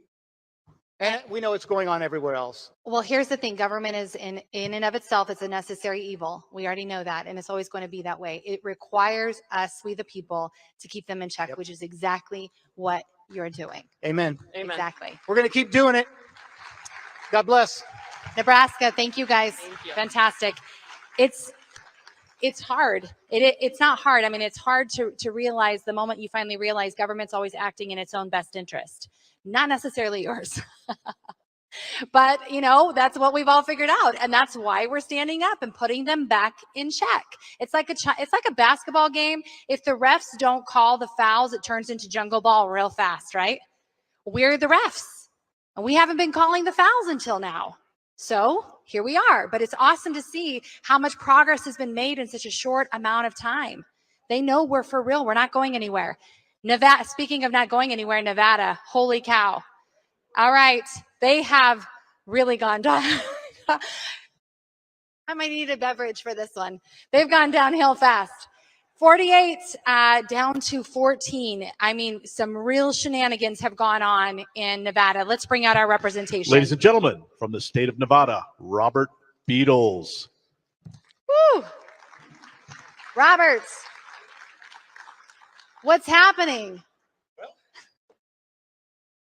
And we know it's going on everywhere else. Well, here's the thing. Government is in and of itself, it's a necessary evil. We already know that, and it's always going to be that way. It requires us, we the people, to keep them in check, which is exactly what you're doing. Amen. Exactly. We're going to keep doing it. God bless. Nebraska, thank you guys. Fantastic. It's hard. It's not hard. I mean, it's hard to realize the moment you finally realize government's always acting in its own best interest, not necessarily yours. But, that's what we've all figured out. And that's why we're standing up and putting them back in check. It's like a basketball game. If the refs don't call the fouls, it turns into jungle ball real fast, right? We're the refs, and we haven't been calling the fouls until now. So here we are. But it's awesome to see how much progress has been made in such a short amount of time. They know we're for real. We're not going anywhere. Nevada, speaking of not going anywhere, Nevada, holy cow. All right. They have really gone down. I might need a beverage for this one. They've gone downhill fast. 48 down to 14. I mean, some real shenanigans have gone on in Nevada. Let's bring out our representation. Ladies and gentlemen, from the state of Nevada, Robert Beatles. Woo! Roberts, what's happening?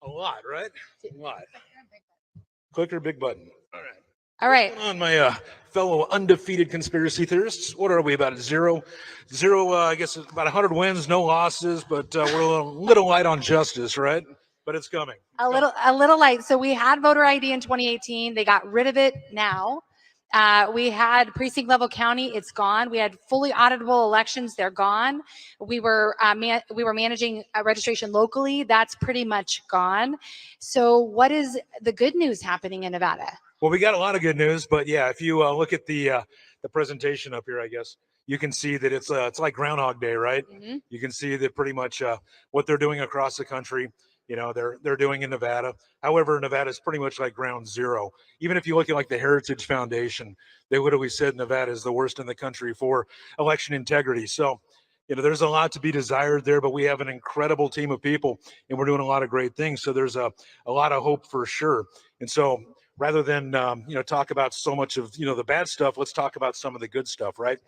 A lot, right? A lot. Click or big button. All right. All right. What's going on, my fellow undefeated conspiracy theorists? What are we, about zero? I guess about 100 wins, no losses, but we're a little light on justice, right? But it's coming. A little light. So we had voter ID in 2018. They got rid of it now. We had precinct level county. It's gone. We had fully auditable elections. They're gone. We were managing registration locally. That's pretty much gone. So what is the good news happening in Nevada? Well, we got a lot of good news, but yeah, if you look at the presentation up here, I guess you can see that it's like Groundhog Day, right? Mm-hmm. You can see that pretty much what they're doing across the country. They're doing in Nevada. However, Nevada is pretty much like ground zero. Even if you look at like the Heritage Foundation, they literally said Nevada is the worst in the country for election integrity. So, there's a lot to be desired there, but we have an incredible team of people, and we're doing a lot of great things. So there's a lot of hope for sure. And so rather than talk about so much of the bad stuff, let's talk about some of the good stuff, right?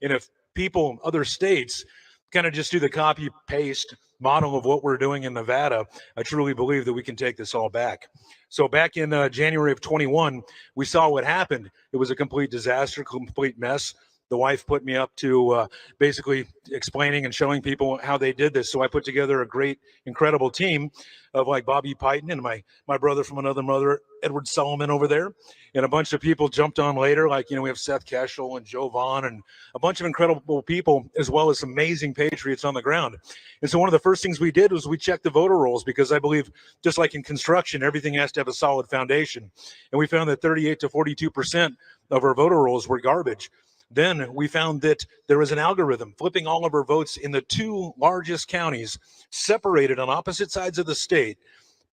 And if people, other states, kind of just do the copy paste model of what we're doing in Nevada, I truly believe that we can take this all back. So back in January of 21, we saw what happened. It was a complete disaster, complete mess. The wife put me up to basically explaining and showing people how they did this. So I put together a great, incredible team of like Bobby Piton and my brother from another mother, Edward Solomon over there. And a bunch of people jumped on later. Like, we have Seth Keschel and Joe Vaughn and a bunch of incredible people, as well as amazing patriots on the ground. And so one of the first things we did was we checked the voter rolls, because I believe, just like in construction, everything has to have a solid foundation. And we found that 38 to 42% of our voter rolls were garbage. Then we found that there was an algorithm flipping all of our votes in the two largest counties, separated on opposite sides of the state,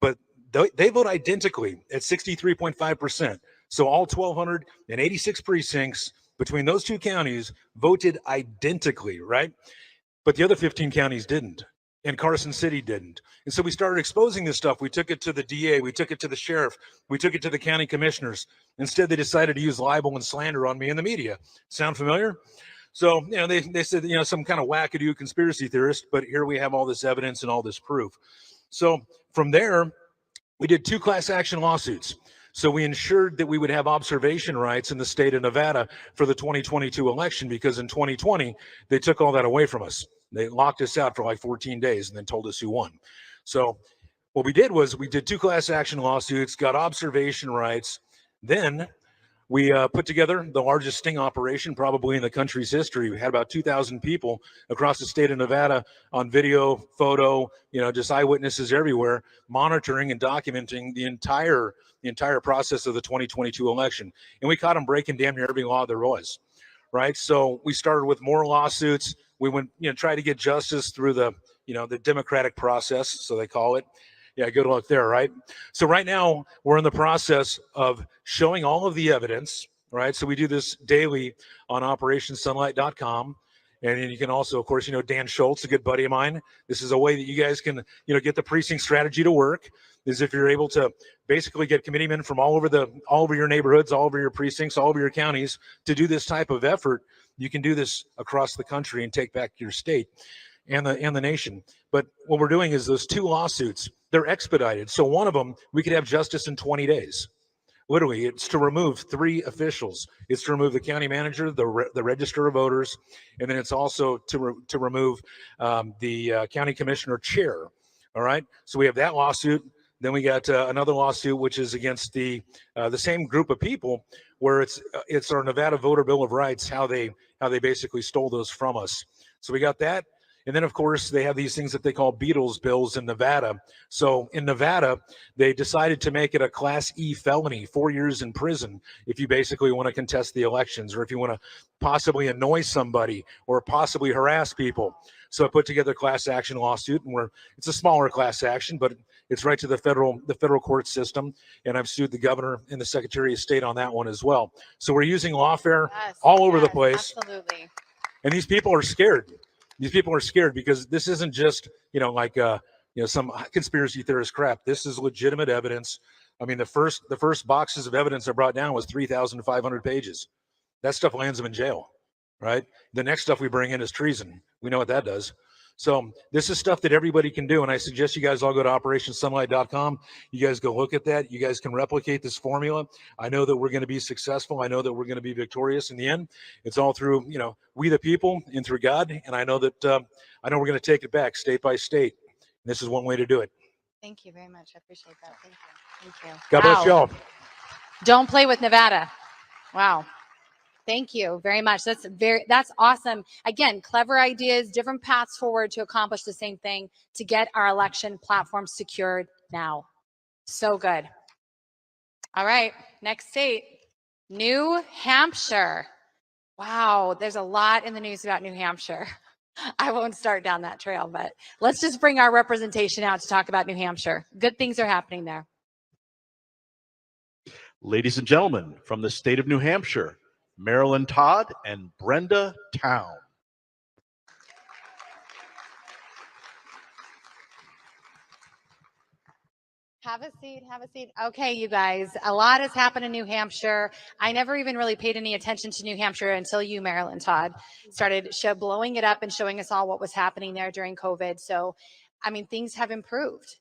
but they vote identically at 63.5%. So all 1,286 precincts between those two counties voted identically, right? But the other 15 counties didn't, and Carson City didn't. And so we started exposing this stuff. We took it to the DA, we took it to the sheriff, we took it to the county commissioners. Instead, they decided to use libel and slander on me in the media. Sound familiar? So, they said, some kind of wackadoo conspiracy theorist, but here we have all this evidence and all this proof. So from there, we did 2 class action lawsuits. So we ensured that we would have observation rights in the state of Nevada for the 2022 election, because in 2020, they took all that away from us. They locked us out for like 14 days and then told us who won. So what we did was we did 2 class action lawsuits, got observation rights. Then we put together the largest sting operation probably in the country's history. We had about 2,000 people across the state of Nevada on video, photo, just eyewitnesses everywhere, monitoring and documenting the entire process of the 2022 election. And we caught them breaking damn near every law there was, right? So we started with more lawsuits. We went, try to get justice through the democratic process, so they call it. Yeah, good luck there, right? So right now, we're in the process of showing all of the evidence, right? So we do this daily on operationsunlight.com. And then you can also, of course, Dan Schultz, a good buddy of mine. This is a way that you guys can, get the precinct strategy to work, is if you're able to basically get committeemen from all over your neighborhoods, all over your precincts, all over your counties to do this type of effort. You can do this across the country and take back your state and the nation. But what we're doing is those 2 lawsuits, they're expedited. So one of them, we could have justice in 20 days. Literally, it's to remove 3 officials. It's to remove the county manager, the register of voters, and then it's also to remove the county commissioner chair. All right. So we have that lawsuit. Then we got another lawsuit, which is against the same group of people, where it's our Nevada Voter Bill of Rights, how they basically stole those from us. So we got that. And then, of course, they have these things that they call Beatles bills in Nevada. So in Nevada, they decided to make it a Class E felony, 4 years in prison, if you basically want to contest the elections, or if you want to possibly annoy somebody or possibly harass people. So I put together a class action lawsuit, and it's a smaller class action, but it's right to the federal court system. And I've sued the governor and the Secretary of State on that one as well. So we're using lawfare all over the place. Absolutely. And these people are scared. These people are scared because this isn't just, some conspiracy theorist crap. This is legitimate evidence. I mean, the first boxes of evidence I brought down was 3,500 pages. That stuff lands them in jail, right? The next stuff we bring in is treason. We know what that does. So this is stuff that everybody can do. And I suggest you guys all go to operationsunlight.com. You guys go look at that. You guys can replicate this formula. I know that we're going to be successful. I know that we're going to be victorious in the end. It's all through, we the people and through God. And I know that, we're going to take it back state by state. And this is one way to do it. Thank you very much. I appreciate that. Thank you. Thank you. God bless y'all. Don't play with Nevada. Wow. Thank you very much. That's awesome. Again, clever ideas, different paths forward to accomplish the same thing, to get our election platform secured now. So good. All right, next state, New Hampshire. Wow, there's a lot in the news about New Hampshire. I won't start down that trail, but let's just bring our representation out to talk about New Hampshire. Good things are happening there. Ladies and gentlemen, from the state of New Hampshire, Marilyn Todd and Brenda Town. Have a seat, have a seat. Okay, you guys, a lot has happened in New Hampshire. I never even really paid any attention to New Hampshire until you, Marilyn Todd, started blowing it up and showing us all what was happening there during COVID. So, I mean, things have improved.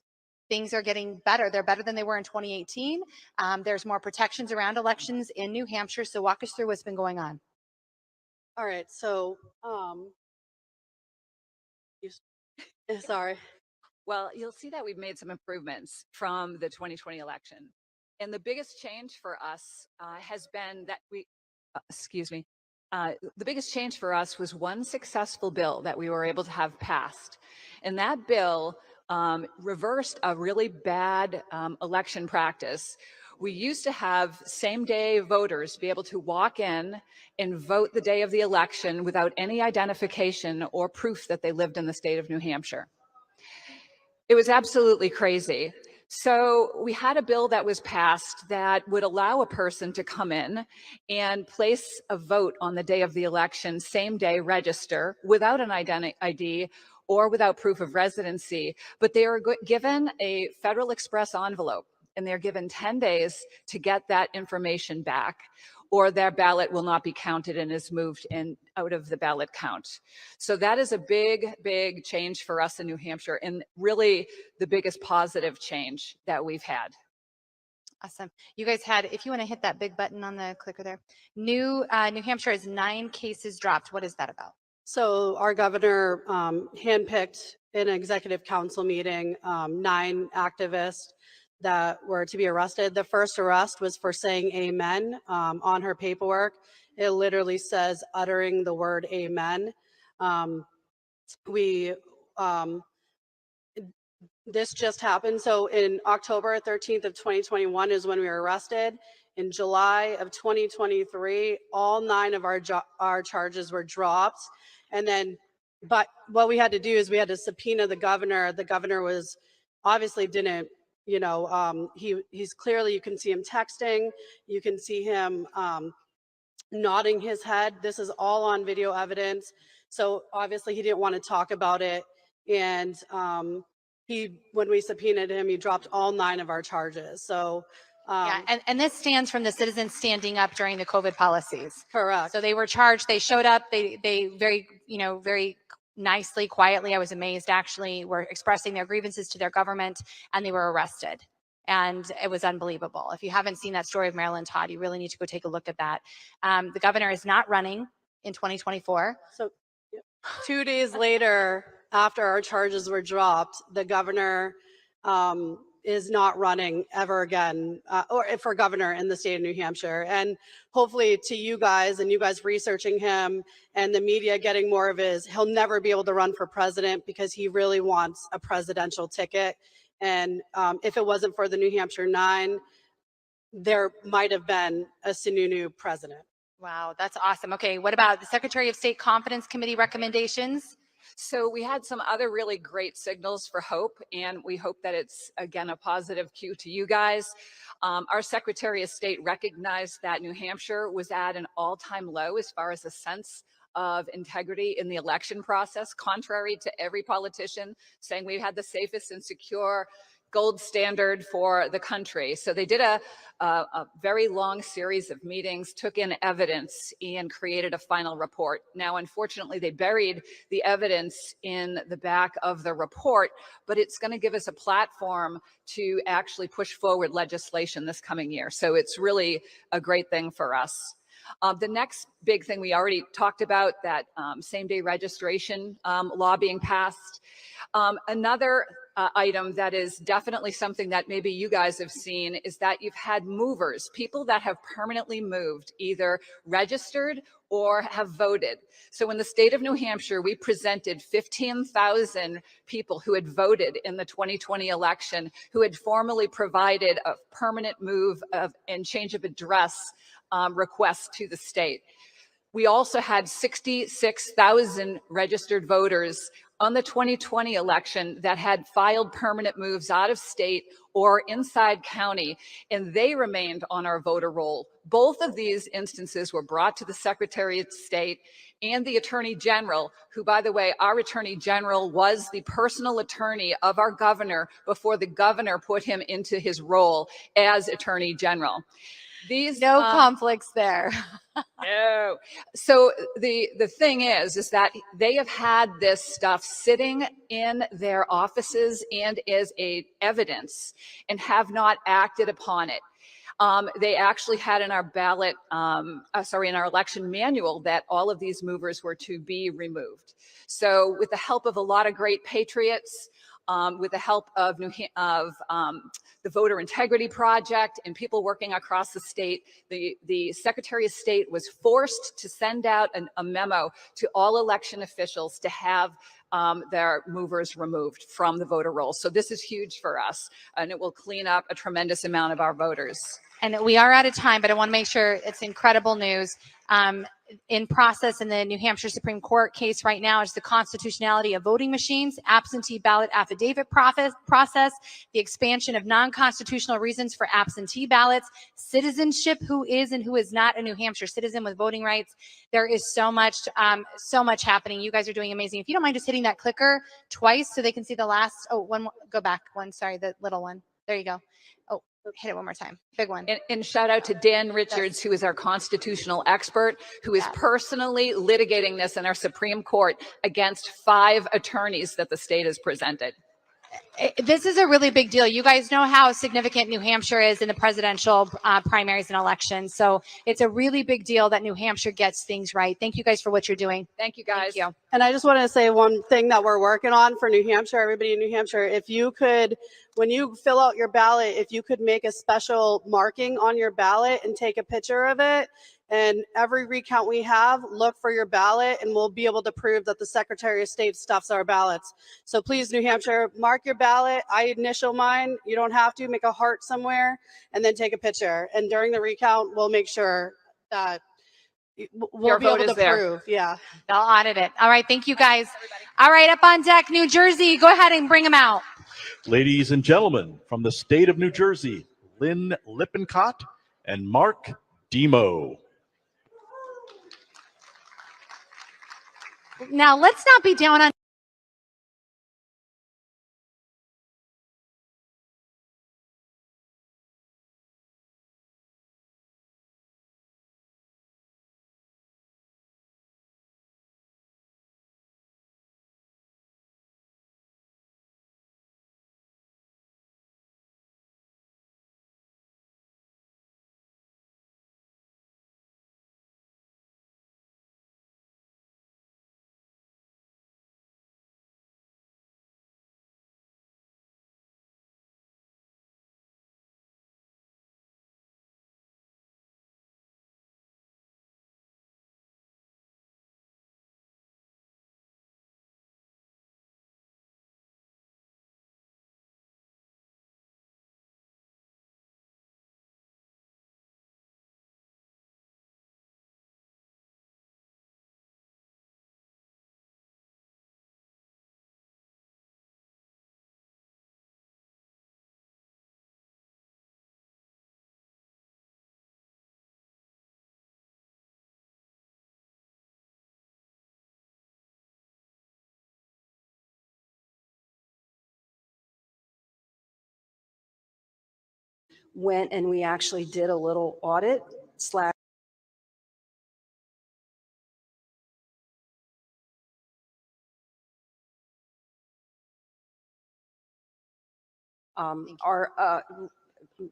Things are getting better. They're better than they were in 2018. There's more protections around elections in New Hampshire. So walk us through what's been going on. All right, so, sorry. Well, you'll see that we've made some improvements from the 2020 election. And the biggest change for us has been that the biggest change for us was one successful bill that we were able to have passed. And that bill reversed a really bad election practice. We used to have same-day voters be able to walk in and vote the day of the election without any identification or proof that they lived in the state of New Hampshire. It was absolutely crazy. So we had a bill that was passed that would allow a person to come in and place a vote on the day of the election, same day, register without an ID or without proof of residency, but they are given a Federal Express envelope and they're given 10 days to get that information back, or their ballot will not be counted and is moved out of the ballot count. So that is a big, big change for us in New Hampshire, and really the biggest positive change that we've had. Awesome. You guys had, if you want to hit that big button on the clicker there, New Hampshire has 9 cases dropped. What is that about? So our governor handpicked in an executive council meeting 9 activists that were to be arrested. The first arrest was for saying amen on her paperwork. It literally says uttering the word amen. This just happened. So in October 13th of 2021 is when we were arrested. In July of 2023, all 9 of our charges were dropped. And then, but what we had to do is we had to subpoena the governor. The governor was obviously didn't, you know, he's clearly, you can see him texting, you can see him nodding his head. This is all on video evidence. So obviously he didn't want to talk about it. And when we subpoenaed him, he dropped all 9 of our charges. So yeah, and this stands from the citizens standing up during the COVID policies. Correct. So they were charged, they showed up, they very, you know, very nicely, quietly, I was amazed actually, were expressing their grievances to their government, and they were arrested. And it was unbelievable. If you haven't seen that story of Marilyn Todd, you really need to go take a look at that. The governor is not running in 2024. So 2 days later, after our charges were dropped, the governor is not running ever again, or for governor in the state of New Hampshire. And hopefully to you guys and you guys researching him and the media getting more of his, he'll never be able to run for president because he really wants a presidential ticket. And if it wasn't for the New Hampshire 9, there might have been a Sununu president. Wow, that's awesome. Okay, what about the Secretary of State Confidence Committee recommendations? So we had some other really great signals for hope, and we hope that it's, again, a positive cue to you guys. Our Secretary of State recognized that New Hampshire was at an all-time low as far as a sense of integrity in the election process, contrary to every politician saying we had the safest and secure gold standard for the country. So they did a very long series of meetings, took in evidence, and created a final report. Now, unfortunately, they buried the evidence in the back of the report, but it's going to give us a platform to actually push forward legislation this coming year. So it's really a great thing for us. The next big thing we already talked about, that same-day registration law being passed. Another item that is definitely something that maybe you guys have seen is that you've had movers, people that have permanently moved, either registered or have voted. So in the state of New Hampshire, we presented 15,000 people who had voted in the 2020 election, who had formally provided a permanent move and change of address request to the state. We also had 66,000 registered voters on the 2020 election that had filed permanent moves out of state or inside county, and they remained on our voter roll. Both of these instances were brought to the Secretary of State and the Attorney General, who, by the way, our Attorney General was the personal attorney of our governor before the governor put him into his role as Attorney General. These No conflicts there. No. So the thing is that they have had this stuff sitting in their offices and as evidence and have not acted upon it. They actually had in our ballot, in our election manual that all of these movers were to be removed. So with the help of a lot of great patriots, with the help of the Voter Integrity Project and people working across the state, the Secretary of State was forced to send out a memo to all election officials to have their movers removed from the voter rolls. So this is huge for us, and it will clean up a tremendous amount of our voters. And we are out of time, but I want to make sure it's incredible news. In process in the New Hampshire Supreme Court case right now is the constitutionality of voting machines, absentee ballot affidavit process, the expansion of non-constitutional reasons for absentee ballots, citizenship, who is and who is not a New Hampshire citizen with voting rights. There is so much happening. You guys are doing amazing. If you don't mind just hitting that clicker twice so they can see the last, one more, go back one, sorry, the little one. There you go. Oh, hit it one more time. Big one. And shout out to Dan Richards, who is our constitutional expert, who is personally litigating this in our Supreme Court against 5 attorneys that the state has presented. This is a really big deal. You guys know how significant New Hampshire is in the presidential primaries and elections. So it's a really big deal that New Hampshire gets things right. Thank you guys for what you're doing. Thank you, guys. Thank you. And I just want to say one thing that we're working on for New Hampshire, everybody in New Hampshire, if you could, when you fill out your ballot, if you could make a special marking on your ballot and take a picture of it, and every recount we have, look for your ballot and we'll be able to prove that the Secretary of State stuffs our ballots. So please, New Hampshire, mark your ballot. I initial mine. You don't have to. Make a heart somewhere and then take a picture. And during the recount, we'll make sure that we'll Your be able vote to is there. prove. Yeah. They'll audit it. All right. Thank you, guys. All right. Up on deck, New Jersey. Go ahead and bring them out. Ladies and gentlemen, from the state of New Jersey, Lynn Lippincott and Mark Demo. Now, let's not be down on went and we actually did a little audit /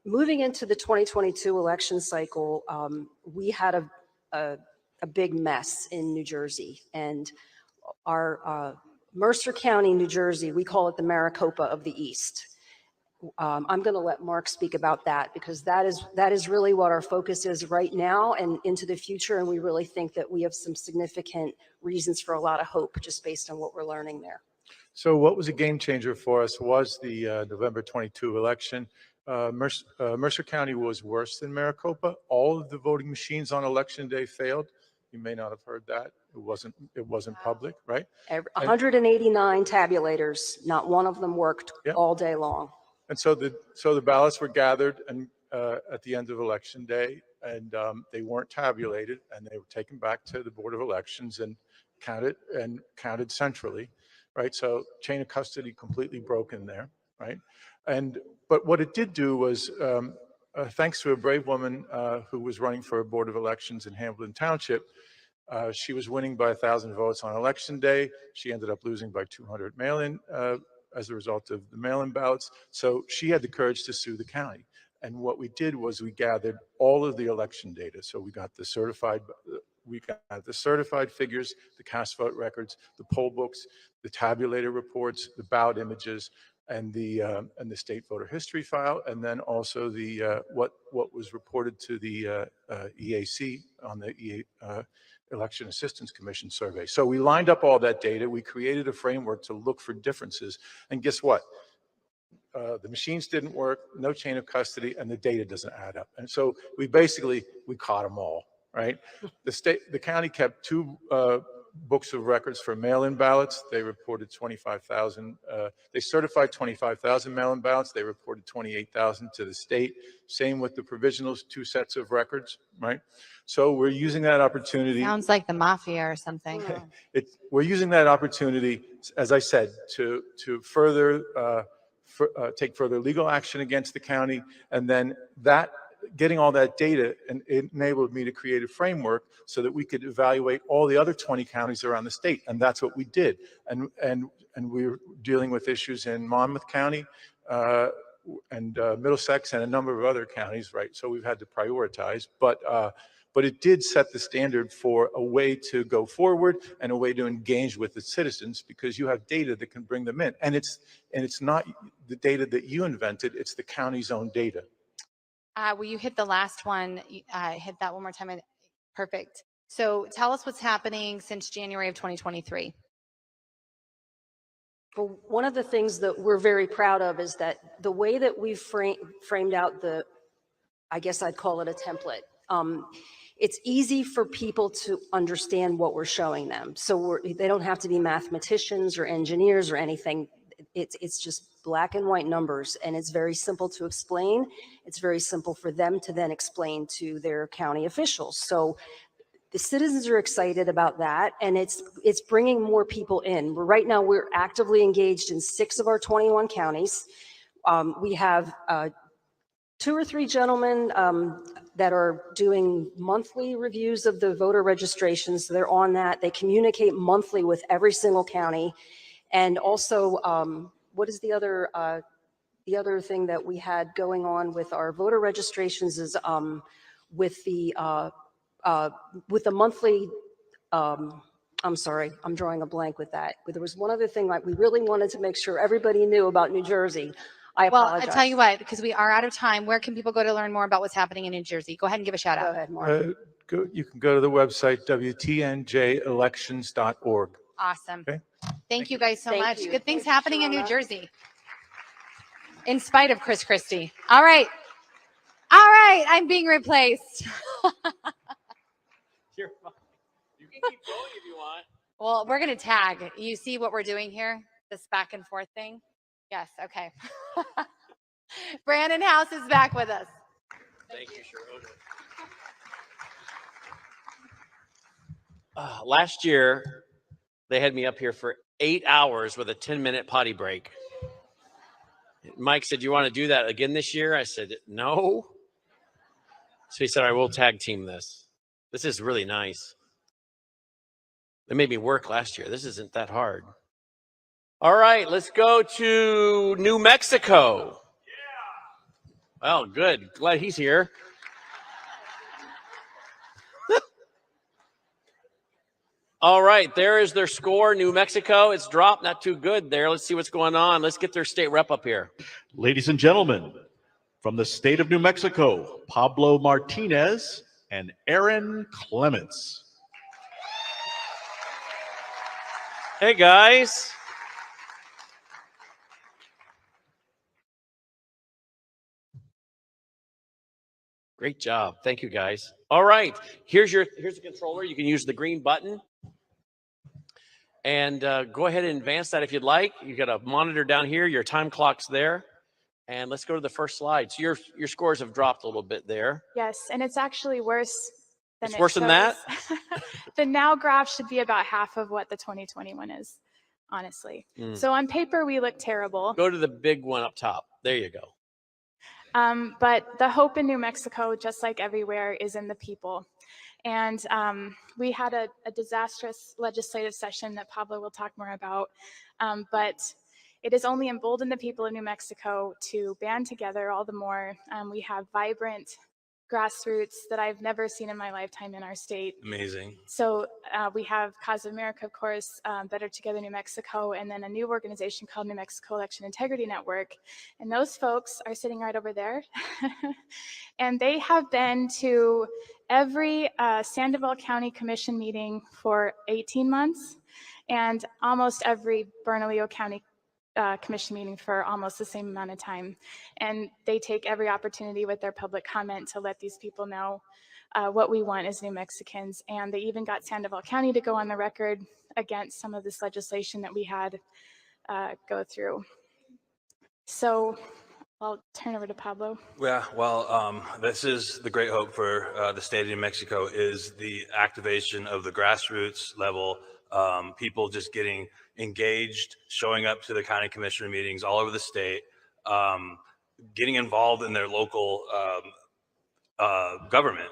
moving into the 2022 election cycle, we had a big mess in New Jersey, and our Mercer County, New Jersey, we call it the Maricopa of the East. I'm going to let Mark speak about that because that is really what our focus is right now and into the future, and we really think that we have some significant reasons for a lot of hope just based on what we're learning there. So what was a game changer for us was the November 22 election. Mercer County was worse than Maricopa. All of the voting machines on election day failed. You may not have heard that. It wasn't public, right? 189 tabulators, not one of them worked all day long. And so the ballots were gathered and at the end of election day, and they weren't tabulated, and they were taken back to the Board of Elections and counted centrally, right? So chain of custody completely broken there, right? But what it did do was, thanks to a brave woman who was running for a Board of Elections in Hamilton Township, she was winning by 1,000 votes on election day. She ended up losing by 200 mail-in as a result of the mail-in ballots. So she had the courage to sue the county. And what we did was we gathered all of the election data. So we got the certified figures, the cast vote records, the poll books, the tabulator reports, the ballot images, and the state voter history file, and then also the what was reported to the EAC on the Election Assistance Commission survey. So we lined up all that data. We created a framework to look for differences, and guess what? The machines didn't work, no chain of custody, and the data doesn't add up. And so we caught them all, right? The county kept two books of records for mail-in ballots. They reported 25,000. They certified 25,000 mail-in ballots. They reported 28,000 to the state. Same with the provisionals, two sets of records, right? So we're using that opportunity. Sounds like the mafia or something. We're using that opportunity, as I said, to further take further legal action against the county, and then getting all that data, and it enabled me to create a framework so that we could evaluate all the other 20 counties around the state, and that's what we did. And we're dealing with issues in Monmouth County and Middlesex and a number of other counties, right? So we've had to prioritize, but it did set the standard for a way to go forward and a way to engage with the citizens, because you have data that can bring them in, and it's not the data that you invented; it's the county's own data. Will you hit the last one? Hit that one more time. Perfect. So tell us what's happening since January of 2023. Well, one of the things that we're very proud of is that the way that we've framed out I guess I'd call it a template. It's easy for people to understand what we're showing them. So they don't have to be mathematicians or engineers or anything. It's just black and white numbers, and it's very simple to explain. It's very simple for them to then explain to their county officials. So the citizens are excited about that, and it's bringing more people in. Right now, we're actively engaged in 6 of our 21 counties. We have 2 or 3 gentlemen that are doing monthly reviews of the voter registrations. They're on that. They communicate monthly with every single county. And also, what is the other thing that we had going on with our voter registrations is with the monthly, I'm sorry, I'm drawing a blank with that. But there was one other thing, like we really wanted to make sure everybody knew about New Jersey. I apologize. Well, I tell you what, because we are out of time, where can people go to learn more about what's happening in New Jersey? Go ahead and give a shout out. Go ahead, Mark. You can go to the website, WTNJelections.org. Awesome. Okay. Thank you guys so Thank much. you. Good things Thank you, happening in New Shauna. Jersey. In spite of Chris Christie. All right. All right. I'm being replaced. You're fine. You can keep going if you want. Well, we're going to tag. You see what we're doing here? This back and forth thing? Yes. Okay. Brandon House is back with us. Thank you, Sharona. Last year, they had me up here for 8 hours with a 10-minute potty break. Mike said, "You want to do that again this year?" I said, "No." So he said, "I will tag team this. This is really nice. They made me work last year. This isn't that hard." All right, let's go to New Mexico. Well, good. Glad he's here. All right, there is their score. New Mexico, it's dropped, not too good there. Let's see what's going on. Let's get their state rep up here. Ladies and gentlemen, from the state of New Mexico, Pablo Martinez and Aaron Clements. Hey, guys. Great job. Thank you, guys. All right. Here's the controller. You can use the green button. And go ahead and advance that if you'd like. You got a monitor down here. Your time clock's there. And let's go to the first slide. So your scores have dropped a little bit there. Yes, and it's actually worse than It's it worse than that? shows. The now graph should be about half of what the 2021 is, honestly. Mm. So on paper, we look terrible. Go to the big one up top. There you go. But the hope in New Mexico, just like everywhere, is in the people. And we had a disastrous legislative session that Pablo will talk more about. But it has only emboldened the people of New Mexico to band together all the more. We have vibrant grassroots that I've never seen in my lifetime in our state. Amazing. So we have Cause of America, of course, Better Together New Mexico, and then a new organization called New Mexico Election Integrity Network. And those folks are sitting right over there. And they have been to every Sandoval County Commission meeting for 18 months and almost every Bernalillo County Commission meeting for almost the same amount of time. And they take every opportunity with their public comment to let these people know what we want as New Mexicans. And they even got Sandoval County to go on the record against some of this legislation that we had go through. So I'll turn over to Pablo. Yeah, well, this is the great hope for the state of New Mexico is the activation of the grassroots level, people just getting engaged, showing up to the county commissioner meetings all over the state, getting involved in their local government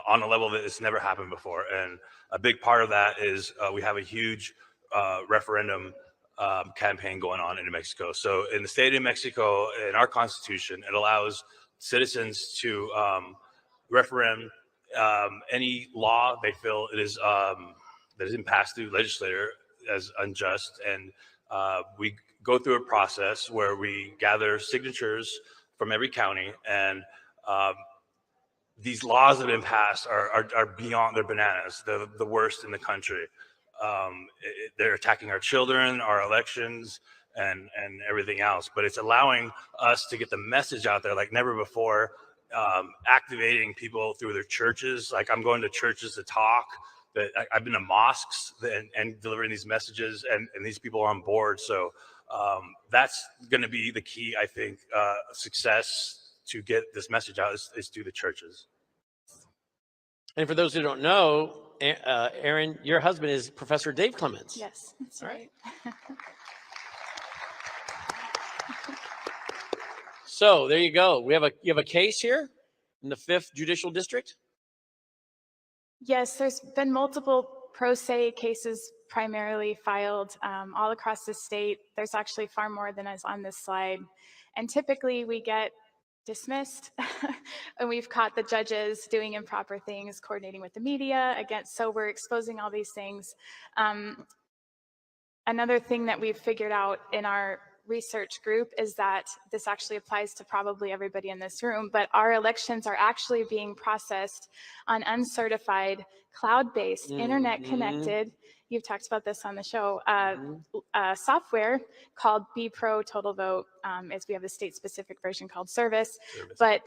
on a level that has never happened before. And a big part of that is we have a huge referendum campaign going on in New Mexico. So in the state of New Mexico, in our constitution, it allows citizens to referendum any law they feel it is that isn't passed through legislature as unjust. And we go through a process where we gather signatures from every county, and these laws that have been passed are beyond, they're bananas. They're the worst in the country. They're attacking our children, our elections, and everything else. But it's allowing us to get the message out there like never before, activating people through their churches. Like I'm going to churches to talk. I've been to mosques and delivering these messages, and these people are on board. So that's going to be the key, I think, success to get this message out is through the churches. And for those who don't know, Aaron, your husband is Professor Dave Clements. Yes, that's right. So there you go. You have a case here in the 5th Judicial District? Yes, there's been multiple pro se cases primarily filed all across the state. There's actually far more than is on this slide. And typically we get dismissed and we've caught the judges doing improper things, coordinating with the media so we're exposing all these things. Another thing that we've figured out in our research group is that this actually applies to probably everybody in this room, but our elections are actually being processed on uncertified, cloud-based, internet-connected, you've talked about this on the show, software called BPro Total Vote, as we have a state-specific version called Service. But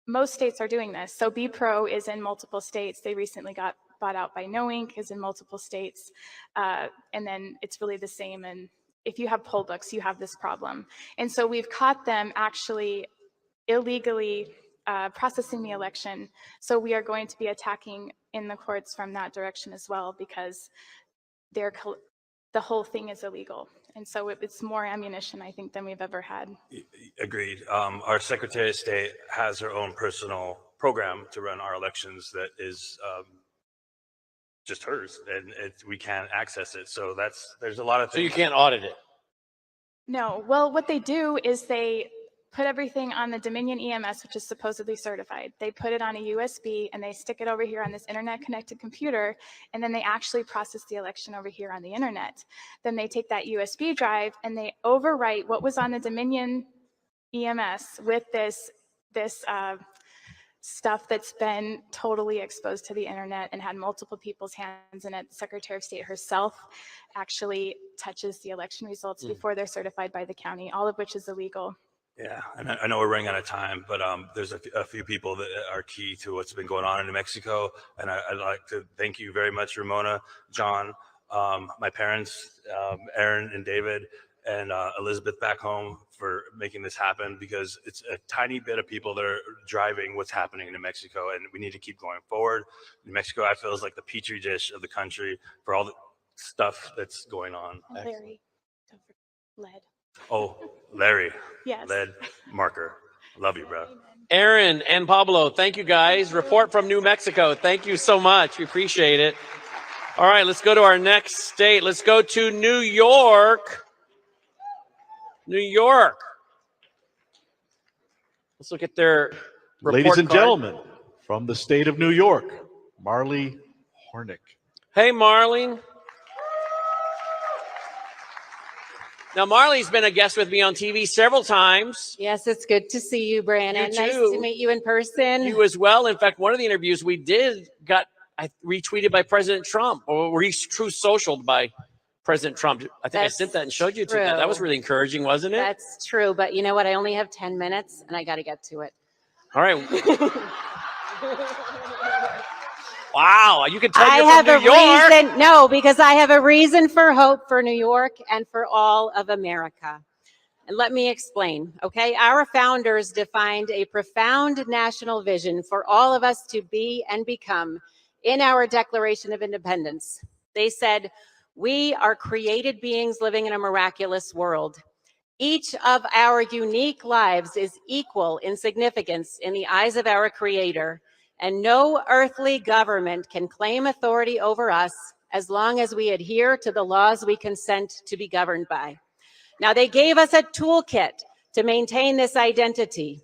most states are doing this. So BPro is in multiple states. They recently got bought out by Knowink, is in multiple states, and then it's really the same. And if you have poll books, you have this problem. And so we've caught them actually illegally processing the election. So we are going to be attacking in the courts from that direction as well, because the whole thing is illegal. And so it's more ammunition, I think, than we've ever had. Agreed. Our Secretary of State has her own personal program to run our elections that is just hers, and we can't access it. So there's a lot of things. So you can't audit it? No. Well, what they do is they put everything on the Dominion EMS, which is supposedly certified. They put it on a USB and they stick it over here on this internet connected computer, and then they actually process the election over here on the internet. Then they take that USB drive and they overwrite what was on the Dominion EMS with this stuff that's been totally exposed to the internet and had multiple people's hands in it. The Secretary of State herself actually touches the election results before they're certified by the county, all of which is illegal. Yeah, and I know we're running out of time, but there's a few people that are key to what's been going on in New Mexico, and I'd like to thank you very much, Ramona, John, my parents, Aaron and David, and Elizabeth back home for making this happen, because it's a tiny bit of people that are driving what's happening in New Mexico, and we need to keep going forward. New Mexico, I feel, is like the petri dish of the country for all the stuff that's going on. Larry, don't forget lead. Oh, Larry. Yes. Lead marker. Love you, bro. Aaron and Pablo, thank you guys. Report from New Mexico. Thank you so much. We appreciate it. All right, let's go to our next state. Let's go to New York. New York. Let's look at their report Ladies and card. gentlemen, from the state of New York, Marley Hornick. Hey, Marlene. Now, Marley's been a guest with me on TV several times. Yes, it's good to see you, Brandon. You Nice too. to meet you in person. You as well. In fact, one of the interviews we did got retweeted by President Trump, or true socialed by President Trump. I think I sent that and showed you to that. That was really encouraging, wasn't it? That's true, but you know what? I only have 10 minutes and I got to get to it. All right. Wow, you can tell I you're have from a New York. reason. No, because I have a reason for hope for New York and for all of America. And let me explain, okay? Our founders defined a profound national vision for all of us to be and become in our Declaration of Independence. They said, we are created beings living in a miraculous world. Each of our unique lives is equal in significance in the eyes of our Creator, and no earthly government can claim authority over us as long as we adhere to the laws we consent to be governed by. Now, they gave us a toolkit to maintain this identity.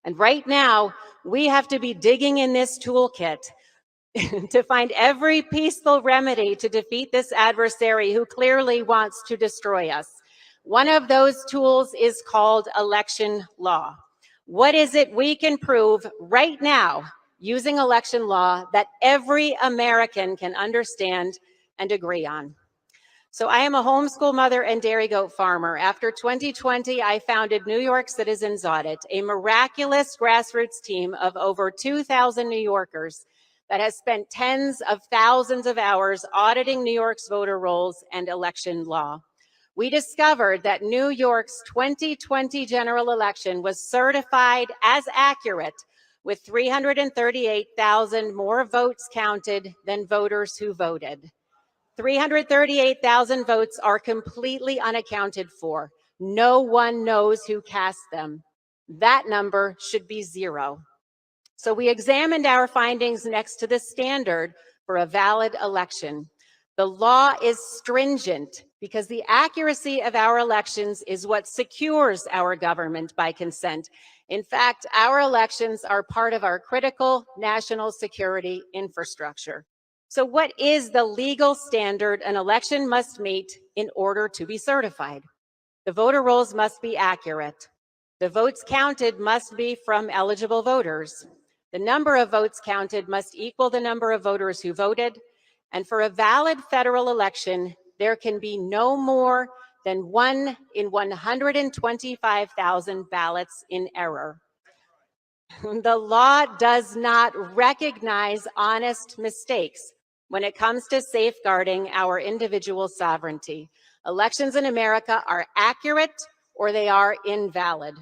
And right now, we have to be digging in this toolkit to find every peaceful remedy to defeat this adversary who clearly wants to destroy us. One of those tools is called election law. What is it we can prove right now using election law that every American can understand and agree on? So I am a homeschool mother and dairy goat farmer. After 2020, I founded New York Citizens Audit, a miraculous grassroots team of over 2,000 New Yorkers that has spent tens of thousands of hours auditing New York's voter rolls and election law. We discovered that New York's 2020 general election was certified as accurate, with 338,000 more votes counted than voters who voted. 338,000 votes are completely unaccounted for. No one knows who cast them. That number should be 0. So we examined our findings next to the standard for a valid election. The law is stringent because the accuracy of our elections is what secures our government by consent. In fact, our elections are part of our critical national security infrastructure. So what is the legal standard an election must meet in order to be certified? The voter rolls must be accurate. The votes counted must be from eligible voters. The number of votes counted must equal the number of voters who voted. And for a valid federal election, there can be no more than 1 in 125,000 ballots in error. The law does not recognize honest mistakes when it comes to safeguarding our individual sovereignty. Elections in America are accurate or they are invalid.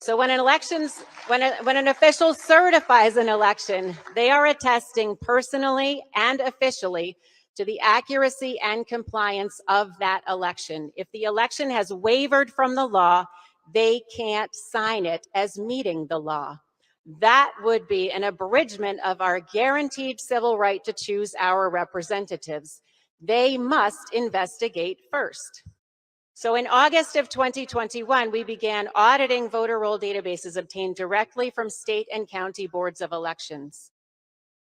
So when an official certifies an election, they are attesting personally and officially to the accuracy and compliance of that election. If the election has wavered from the law, they can't sign it as meeting the law. That would be an abridgment of our guaranteed civil right to choose our representatives. They must investigate first. So in August of 2021, we began auditing voter roll databases obtained directly from state and county boards of elections.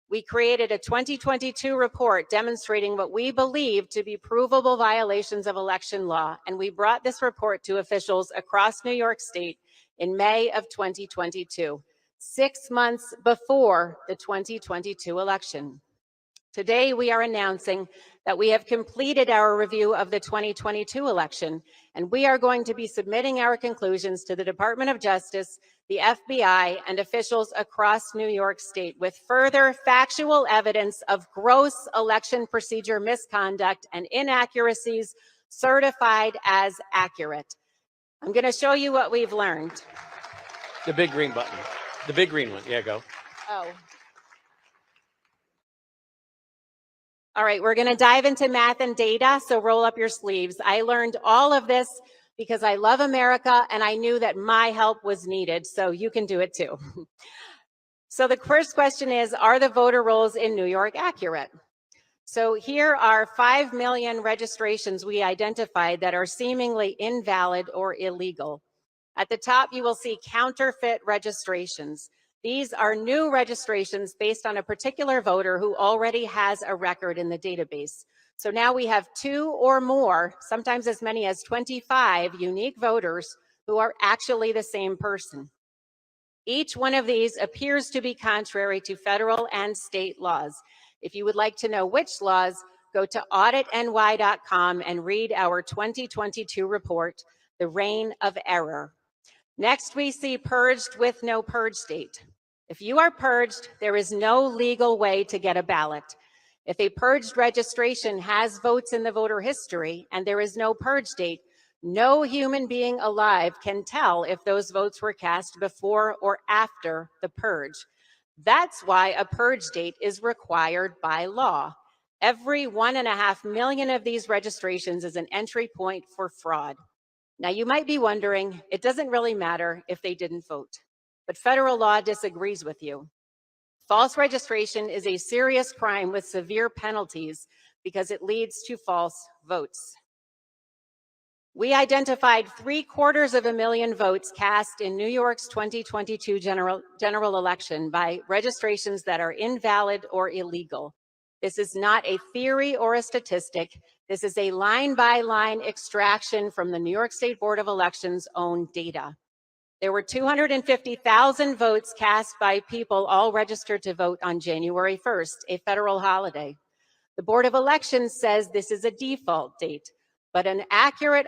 We created a 2022 report demonstrating what we believe to be provable violations of election law, and we brought this report to officials across New York State in May of 2022, 6 months before the 2022 election. Today, we are announcing that we have completed our review of the 2022 election, and we are going to be submitting our conclusions to the Department of Justice, the FBI, and officials across New York State with further factual evidence of gross election procedure misconduct and inaccuracies certified as accurate. I'm going to show you what we've learned. The big green button. The big green one. Yeah, go. Oh. All right, we're going to dive into math and data, so roll up your sleeves. I learned all of this because I love America and I knew that my help was needed, so you can do it too. So the first question is, are the voter rolls in New York accurate? So here are 5 million registrations we identified that are seemingly invalid or illegal. At the top, you will see counterfeit registrations. These are new registrations based on a particular voter who already has a record in the database. So now we have 2 or more, sometimes as many as 25 unique voters who are actually the same person. Each one of these appears to be contrary to federal and state laws. If you would like to know which laws, go to auditny.com and read our 2022 report, The Reign of Error. Next, we see purged with no purge date. If you are purged, there is no legal way to get a ballot. If a purged registration has votes in the voter history and there is no purge date, no human being alive can tell if those votes were cast before or after the purge. That's why a purge date is required by law. Every 1.5 million of these registrations is an entry point for fraud. Now, you might be wondering, it doesn't really matter if they didn't vote, but federal law disagrees with you. False registration is a serious crime with severe penalties because it leads to false votes. We identified 750,000 votes cast in New York's 2022 general election by registrations that are invalid or illegal. This is not a theory or a statistic. This is a line-by-line extraction from the New York State Board of Elections' own data. There were 250,000 votes cast by people all registered to vote on January 1st, a federal holiday. The Board of Elections says this is a default date, but an accurate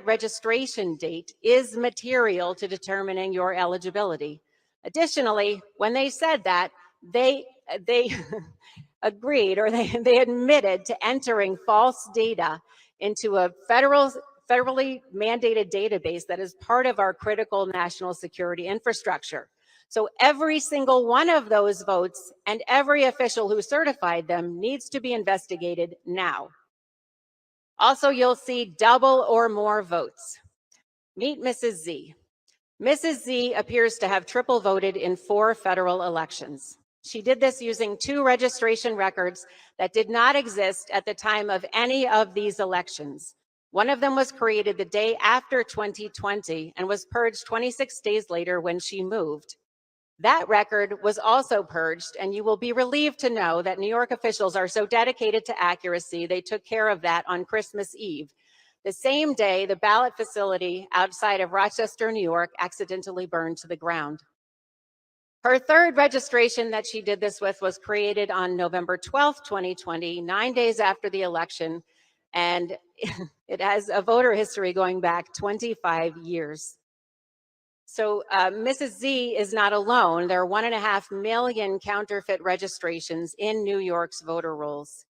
registration date is material to determining your eligibility. Additionally, when they said that, they agreed, or they admitted to entering false data into a federally mandated database that is part of our critical national security infrastructure. So every single one of those votes and every official who certified them needs to be investigated now. Also, you'll see double or more votes. Meet Mrs. Z. Mrs. Z appears to have triple voted in 4 federal elections. She did this using 2 registration records that did not exist at the time of any of these elections. One of them was created the day after 2020 and was purged 26 days later when she moved. That record was also purged, and you will be relieved to know that New York officials are so dedicated to accuracy, they took care of that on Christmas Eve. The same day, the ballot facility outside of Rochester, New York, accidentally burned to the ground. Her third registration that she did this with was created on November 12th, 2020, 9 days after the election, and it has a voter history going back 25 years. So Mrs. Z is not alone. There are 1.5 million counterfeit registrations in New York's voter rolls.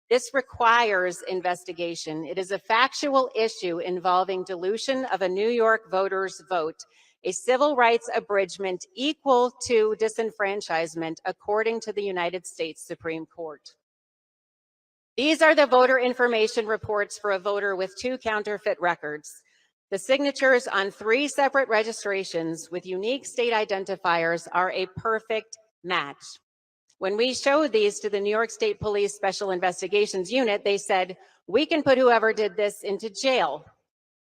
This requires investigation. It is a factual issue involving dilution of a New York voter's vote, a civil rights abridgment equal to disenfranchisement, according to the United States Supreme Court. These are the voter information reports for a voter with 2 counterfeit records. The signatures on 3 separate registrations with unique state identifiers are a perfect match. When we showed these to the New York State Police Special Investigations Unit, they said, "We can put whoever did this into jail."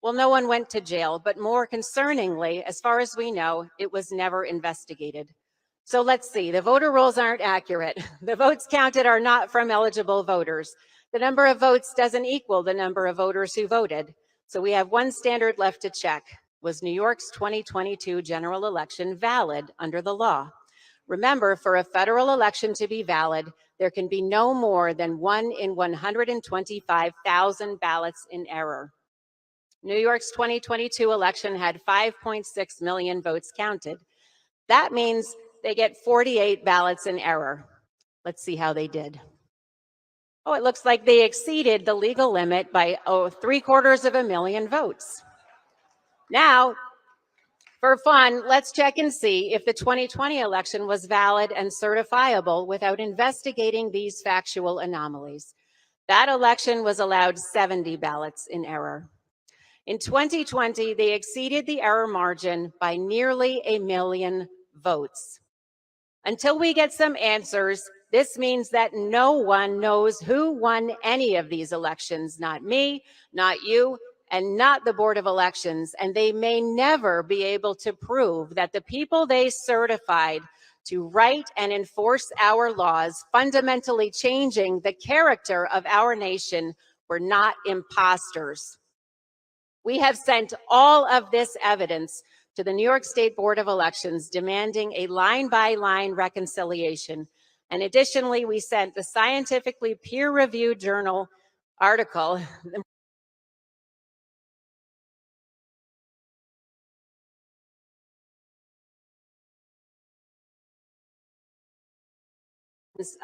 Well, no one went to jail, but more concerningly, as far as we know, it was never investigated. So let's see, the voter rolls aren't accurate. The votes counted are not from eligible voters. The number of votes doesn't equal the number of voters who voted. So we have one standard left to check. Was New York's 2022 general election valid under the law? Remember, for a federal election to be valid, there can be no more than 1 in 125,000 ballots in error. New York's 2022 election had 5.6 million votes counted. That means they get 48 ballots in error. Let's see how they did. Oh, it looks like they exceeded the legal limit by 750,000 votes. Now, for fun, let's check and see if the 2020 election was valid and certifiable without investigating these factual anomalies. That election was allowed 70 ballots in error. In 2020, they exceeded the error margin by nearly 1 million votes. Until we get some answers, this means that no one knows who won any of these elections, not me, not you, and not the Board of Elections, and they may never be able to prove that the people they certified to write and enforce our laws, fundamentally changing the character of our nation, were not imposters. We have sent all of this evidence to the New York State Board of Elections, demanding a line-by-line reconciliation. And additionally, we sent the scientifically peer-reviewed journal article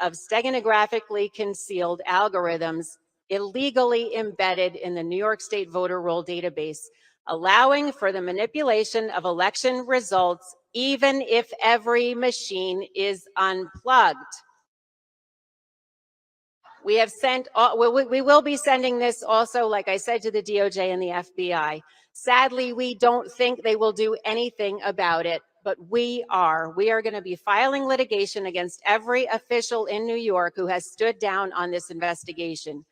of steganographically concealed algorithms illegally embedded in the New York State voter roll database, allowing for the manipulation of election results even if every machine is unplugged. We have sent, we will be sending this also, like I said, to the DOJ and the FBI. Sadly, we don't think they will do anything about it, but we are. We are going to be filing litigation against every official in New York who has stood down on this investigation.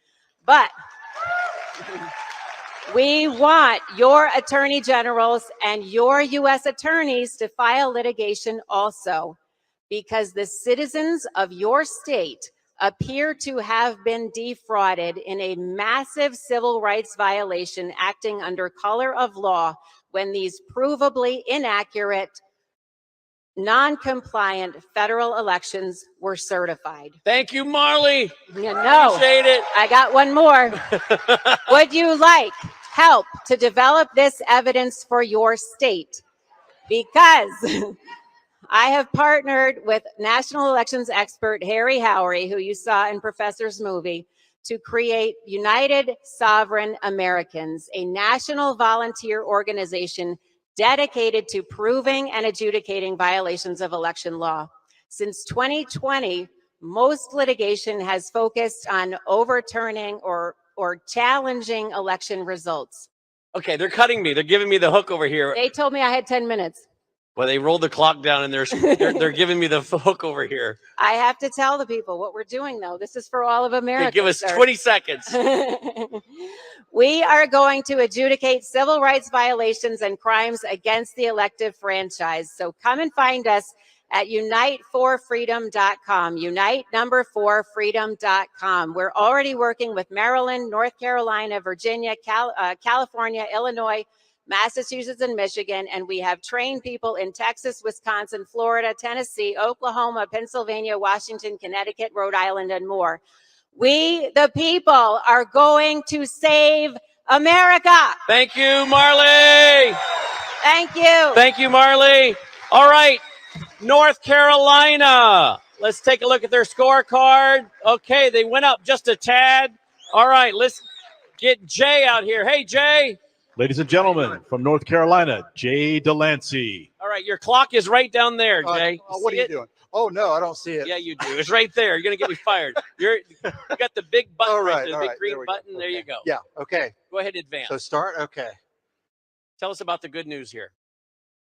But we want your attorney generals and your U.S. attorneys to file litigation also, because the citizens of your state appear to have been defrauded in a massive civil rights violation acting under color of law when these provably inaccurate, non-compliant federal elections were certified. Thank you, Marley. No, Appreciate it. I got one more. Would you like help to develop this evidence for your state? Because I have partnered with national elections expert Harry Howery, who you saw in Professor's movie, to create United Sovereign Americans, a national volunteer organization dedicated to proving and adjudicating violations of election law. Since 2020, most litigation has focused on overturning or challenging election results. Okay, they're cutting me. They're giving me the hook over here. They told me I had 10 minutes. Well, they rolled the clock down and they're giving me the hook over here. I have to tell the people what we're doing, though. This is for all of America. Okay, give us sir. 20 seconds. We are going to adjudicate civil rights violations and crimes against the elective franchise. So come and find us at unite4freedom.com, unite4freedom.com. We're already working with Maryland, North Carolina, Virginia, California, Illinois, Massachusetts, and Michigan, and we have trained people in Texas, Wisconsin, Florida, Tennessee, Oklahoma, Pennsylvania, Washington, Connecticut, Rhode Island, and more. We, the people, are going to save America. Thank you, Marley. Thank you. Thank you, Marley. All right, North Carolina. Let's take a look at their scorecard. Okay, they went up just a tad. All right, let's get Jay out here. Hey, Jay. Ladies and gentlemen, from North Carolina, Jay Delancey. All right, your clock is right down there, Jay. What are you doing? Oh, no, I don't see it. Yeah, you do. It's right there. You're going to get me fired. You got the big button All right there, all the big right, green there we go. button. There you go. Yeah, okay. Go ahead and advance. So start, okay. Tell us about the good news here.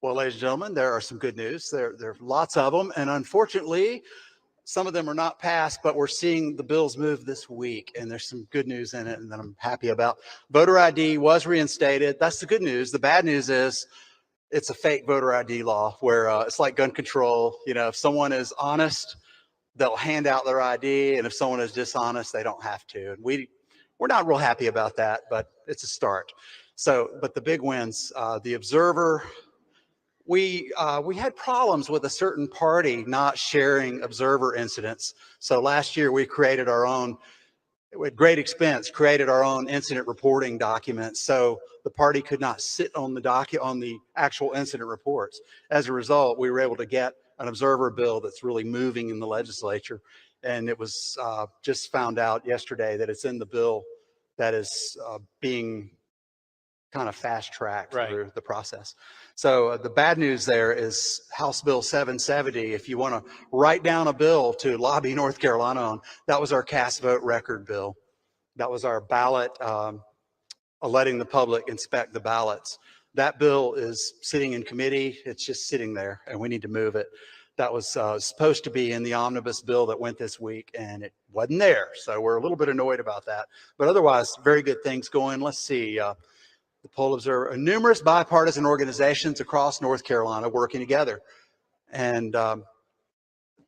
Well, ladies and gentlemen, there are some good news. There are lots of them, and unfortunately, some of them are not passed, but we're seeing the bills move this week, and there's some good news in it, and that I'm happy about. Voter ID was reinstated. That's the good news. The bad news is it's a fake voter ID law where it's like gun control. You know, if someone is honest, they'll hand out their ID, and if someone is dishonest, they don't have to. And we're not real happy about that, but it's a start. So, but the big wins, the Observer we had problems with a certain party not sharing observer incidents. So last year we created our own, at great expense, created our own incident reporting documents. So the party could not sit on the actual incident reports. As a result, we were able to get an observer bill that's really moving in the legislature. And it was just found out yesterday that it's in the bill that is being kind of fast tracked through the process. So the bad news there is House Bill 770. If you want to write down a bill to lobby North Carolina on, that was our cast vote record bill. That was our ballot, letting the public inspect the ballots. That bill is sitting in committee. It's just sitting there, and we need to move it. That was supposed to be in the omnibus bill that went this week, and it wasn't there. So we're a little bit annoyed about that. But otherwise, very good things going. Let's see. The Poll Observer, numerous bipartisan organizations across North Carolina working together. And a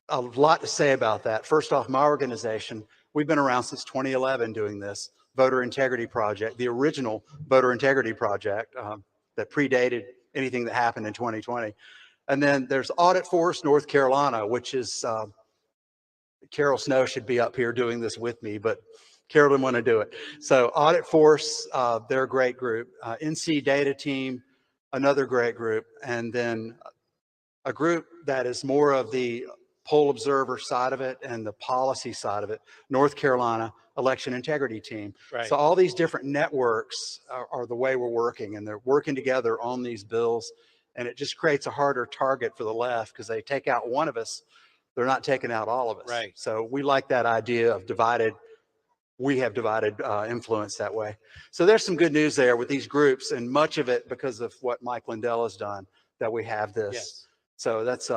lot to say about that. First off, my organization, we've been around since 2011 doing this, Voter Integrity Project, the original Voter Integrity Project that predated anything that happened in 2020. And then there's Audit Force North Carolina, which is, Carol Snow should be up here doing this with me, but Carol didn't want to do it. So Audit Force, they're a great group. NC Data Team, another great group. And then a group that is more of the poll observer side of it and the policy side of it, North Carolina Election Integrity Team. Right. So all these different networks are the way we're working, and they're working together on these bills. And it just creates a harder target for the left because they take out one of us, they're not taking out all of us. Right. So we like that idea of divided. We have divided influence that way. So there's some good news there with these groups, and much of it because of what Mike Lindell has done, that we have this. Yes. So that's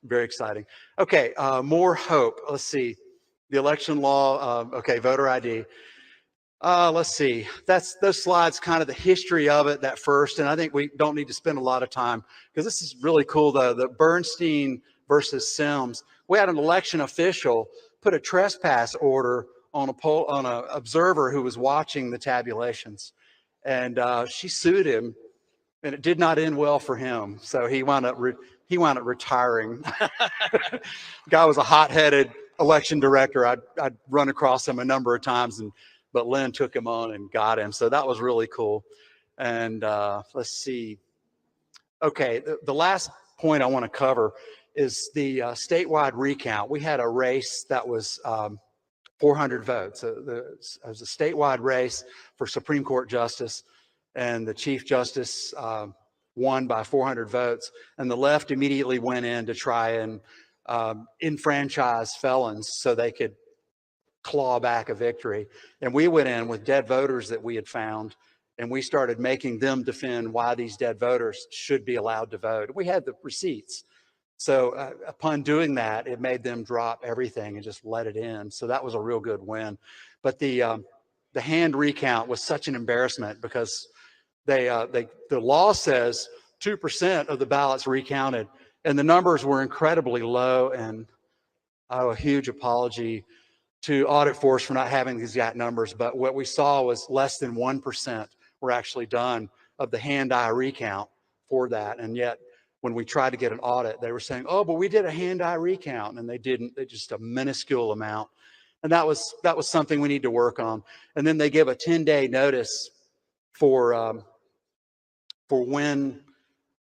very exciting. Okay, more hope. Let's see. The election law, okay, voter ID. Let's see. Those slides, kind of the history of it, that first, and I think we don't need to spend a lot of time because this is really cool, though. The Bernstein versus Sims. We had an election official put a trespass order on an observer who was watching the tabulations, and she sued him, and it did not end well for him. So he wound up retiring. Guy was a hot-headed election director. I'd run across him a number of times, but Lynn took him on and got him. So that was really cool. And let's see. Okay, the last point I want to cover is the statewide recount. We had a race that was 400 votes. It was a statewide race for Supreme Court Justice, and the Chief Justice won by 400 votes. And the left immediately went in to try and enfranchise felons so they could claw back a victory. And we went in with dead voters that we had found, and we started making them defend why these dead voters should be allowed to vote. We had the receipts. So upon doing that, it made them drop everything and just let it in. So that was a real good win. But the hand recount was such an embarrassment because the law says 2% of the ballots recounted, and the numbers were incredibly low. And I owe a huge apology to Audit Force for not having these exact numbers. But what we saw was less than 1% were actually done of the hand-eye recount for that. And yet, when we tried to get an audit, they were saying, oh, but we did a hand-eye recount, and they didn't. They just a minuscule amount. And that was something we need to work on. And then they give a 10-day notice for when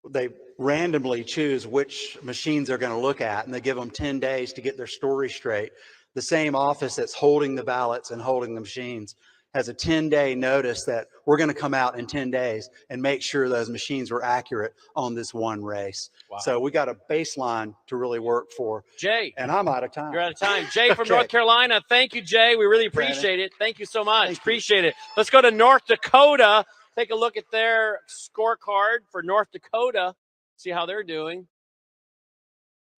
they randomly choose which machines they're going to look at, and they give them 10 days to get their story straight. The same office that's holding the ballots and holding the machines has a 10-day notice that we're going to come out in 10 days and make sure those machines were accurate on this one race. Wow. So we got a baseline to really work for. Jay. And I'm out of time. You're out of time. Jay from Okay. North Carolina. Thank you, Jay. We really appreciate it. Thank you so much. Appreciate it. Let's go to North Dakota. Take a look at their scorecard for North Dakota. See how they're doing.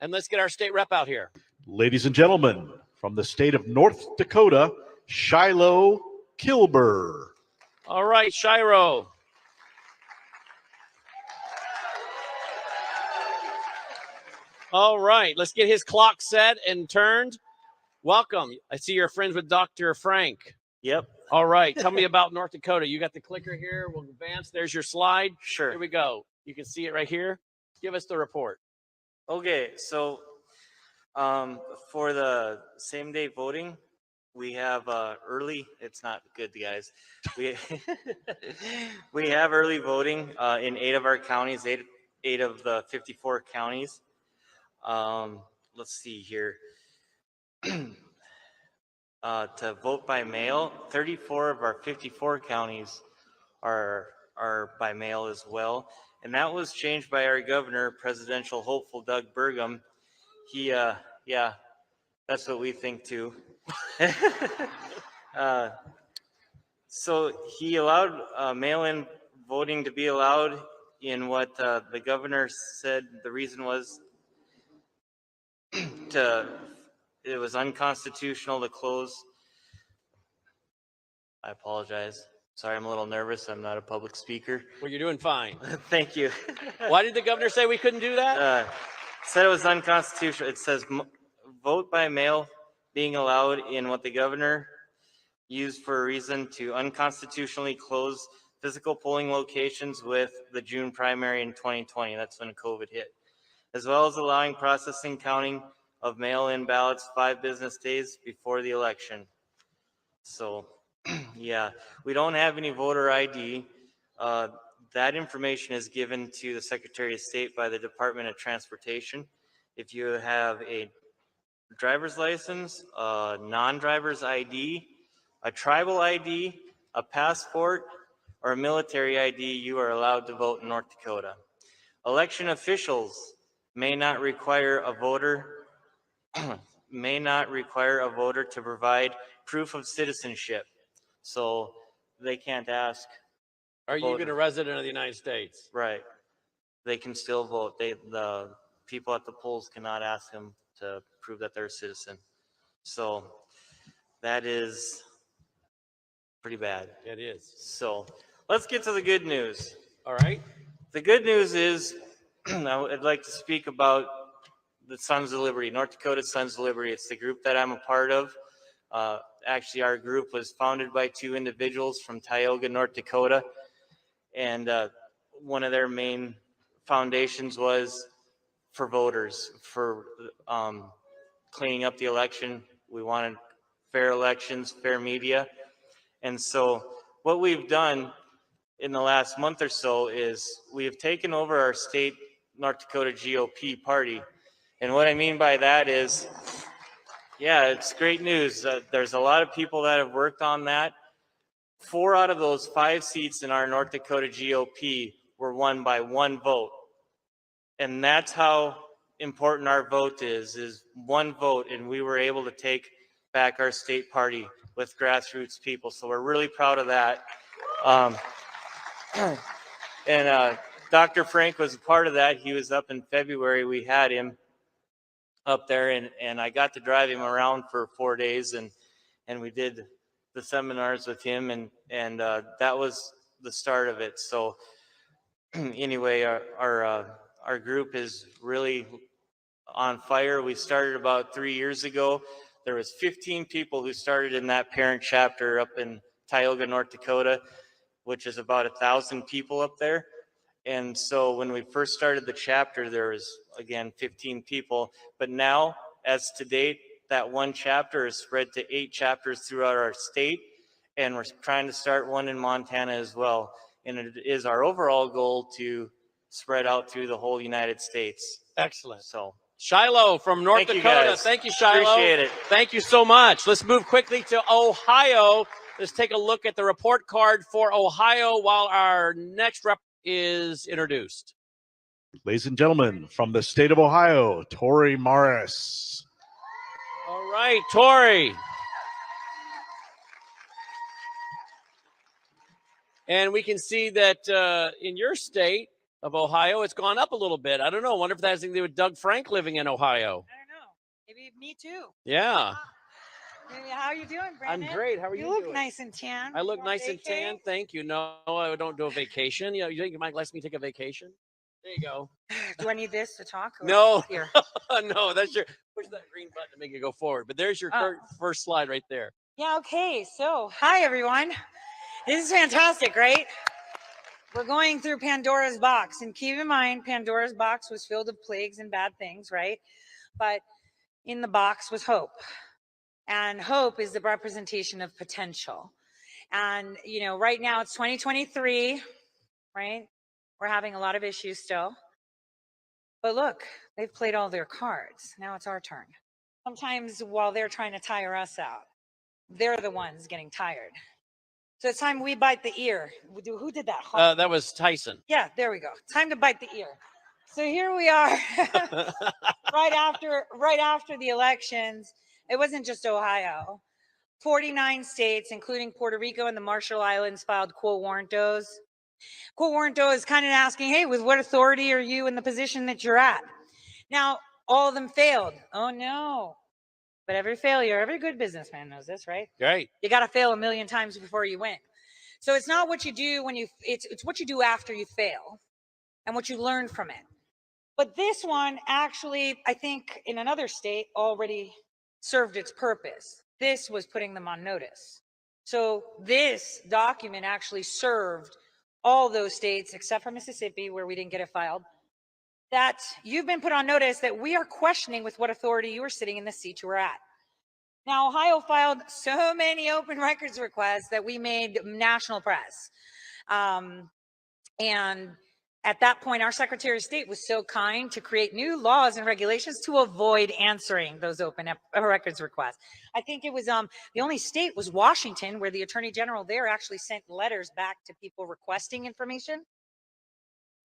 And let's get our state rep out here. Ladies and gentlemen, from the state of North Dakota, Shiloh Kilber. All right, Shiro. All right, let's get his clock set and turned. Welcome. I see you're friends with Dr. Frank. Yep. All right, tell me about North Dakota. You got the clicker here. We'll advance. There's your slide. Sure. Here we go. You can see it right here. Give us the report. Okay, so for the same day voting, we have early. It's not good, guys. We we have early voting in 8 of our counties, eight of the 54 counties. Let's see here. To vote by mail, 34 of our 54 counties are by mail as well, and that was changed by our governor, presidential hopeful Doug Burgum. He, yeah, that's what we think too. So he allowed mail-in voting to be allowed in what the governor said the reason was it was unconstitutional to close. I apologize. Sorry, I'm a little nervous. I'm not a public speaker. Well, you're doing fine. Thank you. Why did the governor say we couldn't do that? Said it was unconstitutional. It says vote by mail being allowed in what the governor used for a reason to unconstitutionally close physical polling locations with the June primary in 2020. That's when COVID hit. As well as allowing processing counting of mail-in ballots 5 business days before the election. So, yeah, we don't have any voter ID. That information is given to the Secretary of State by the Department of Transportation. If you have a driver's license, a non-driver's ID, a tribal ID, a passport, or a military ID, you are allowed to vote in North Dakota. Election officials may not require a voter to provide proof of citizenship. So they can't ask. Are you even a resident of the United States? Right. They can still vote. The people at the polls cannot ask them to prove that they're a citizen. So that is pretty bad. It is. So let's get to the good news. All right. The good news is I'd like to speak about the Sons of Liberty, North Dakota Sons of Liberty. It's the group that I'm a part of. Actually, our group was founded by 2 individuals from Tioga, North Dakota. And one of their main foundations was for voters, for cleaning up the election. We wanted fair elections, fair media. And so what we've done in the last month or so is we have taken over our state North Dakota GOP party. And what I mean by that is, yeah, it's great news. There's a lot of people that have worked on that. 4 out of those 5 seats in our North Dakota GOP were won by 1 vote. And that's how important our vote is 1 vote. And we were able to take back our state party with grassroots people. So we're really proud of that. And Dr. Frank was a part of that. He was up in February. We had him up there, and I got to drive him around for 4 days, and we did the seminars with him, and that was the start of it. So anyway, our group is really on fire. We started about 3 years ago. There was 15 people who started in that parent chapter up in Tioga, North Dakota, which is about 1,000 people up there. And so when we first started the chapter, there was, again, 15 people. But now, as to date, that 1 chapter is spread to 8 chapters throughout our state. And we're trying to start one in Montana as well. And it is our overall goal to spread out through the whole United States. Excellent. So Shiloh from North Thank you, Dakota. guys. Thank you, Shiloh. Appreciate it. Thank you so much. Let's move quickly to Ohio. Let's take a look at the report card for Ohio while our next rep is introduced. Ladies and gentlemen, from the state of Ohio, Tori Morris. All right, Tori. And we can see that in your state of Ohio, it's gone up a little bit. I don't know. I wonder if that has anything to do with Doug Frank living in Ohio. Maybe me too. Yeah. How are you doing, Brandon? I'm great. How are you You look doing? nice and tan. I look You on nice and vacay? tan. Thank you. No, I don't do a vacation. You think you might let me take a vacation? There you go. Do I need this to talk? Or No. Here. No, that's your push that green button to make it go forward. But there's your first slide right there. Yeah, okay. So, hi, everyone. This is fantastic, right? we're going through Pandora's box, and keep in mind, Pandora's box was filled with plagues and bad things, right? But in the box was hope. And hope is the representation of potential. And, you know, right now it's 2023, right? We're having a lot of issues still. But look, they've played all their cards. Now it's our turn. Sometimes while they're trying to tire us out, they're the ones getting tired. So it's time we bite the ear. Who did that? That was Tyson. Yeah, there we go. Time to bite the ear. So here we are, right after the elections. It wasn't just Ohio. 49 states, including Puerto Rico and the Marshall Islands, filed quo warrantos. Quo warranto is kind of asking, hey, with what authority are you in the position that you're at? Now, all of them failed. Oh no. But every failure, every good businessman knows this, right? Right. You got to fail a million times before you win. So it's not what you do when it's what you do after you fail and what you learn from it. But this one actually, I think in another state already served its purpose. This was putting them on notice. So this document actually served all those states except for Mississippi, where we didn't get it filed, that you've been put on notice that we are questioning with what authority you are sitting in the seat you were at. Now, Ohio filed so many open records requests that we made national press. And at that point, our Secretary of State was so kind to create new laws and regulations to avoid answering those open records requests. I think it was the only state was Washington, where the Attorney General there actually sent letters back to people requesting information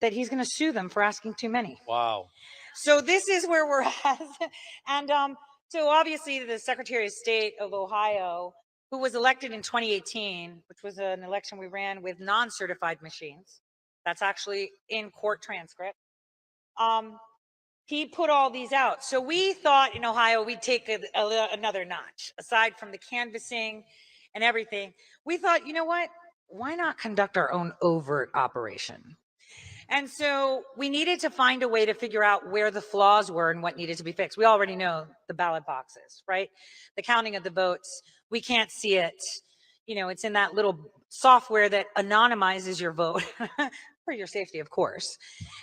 that he's going to sue them for asking too many. Wow. So this is where we're at. And so obviously the Secretary of State of Ohio, who was elected in 2018, which was an election we ran with non-certified machines. That's actually in court transcript. He put all these out. So we thought in Ohio we'd take another notch. Aside from the canvassing and everything, we thought, you know what? Why not conduct our own overt operation? And so we needed to find a way to figure out where the flaws were and what needed to be fixed. We already know the ballot boxes, right? The counting of the votes, we can't see it. You know, it's in that little software that anonymizes your vote for your safety, of course.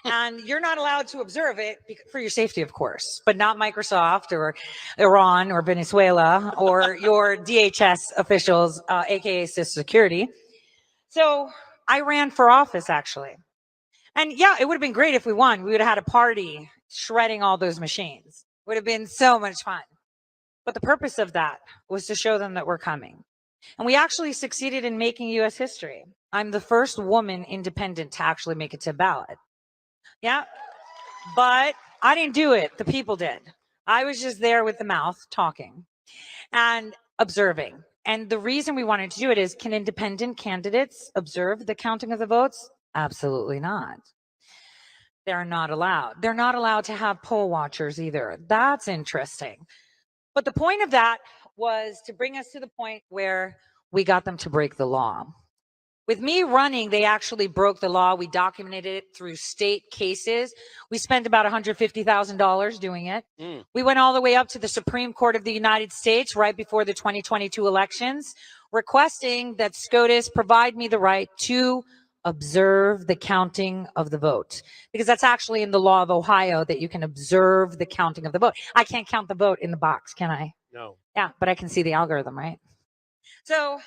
And you're not allowed to observe it for your safety, of course, but not Microsoft or Iran or Venezuela or your DHS officials, AKA Social Security. So I ran for office, actually. And yeah, it would have been great if we won. We would have had a party shredding all those machines. It would have been so much fun. But the purpose of that was to show them that we're coming. And we actually succeeded in making U.S. history. I'm the first woman independent to actually make it to ballot. Yeah, but I didn't do it. The people did. I was just there with the mouth talking and observing. And the reason we wanted to do it is, can independent candidates observe the counting of the votes? Absolutely not. They're not allowed. They're not allowed to have poll watchers either. That's interesting. But the point of that was to bring us to the point where we got them to break the law. With me running, they actually broke the law. We documented it through state cases. We spent about $150,000 doing it. We went all the way up to the Supreme Court of the United States right before the 2022 elections, requesting that SCOTUS provide me the right to observe the counting of the vote, because that's actually in the law of Ohio that you can observe the counting of the vote. I can't count the vote in the box, can I? No. Yeah, but I can see the algorithm, right? So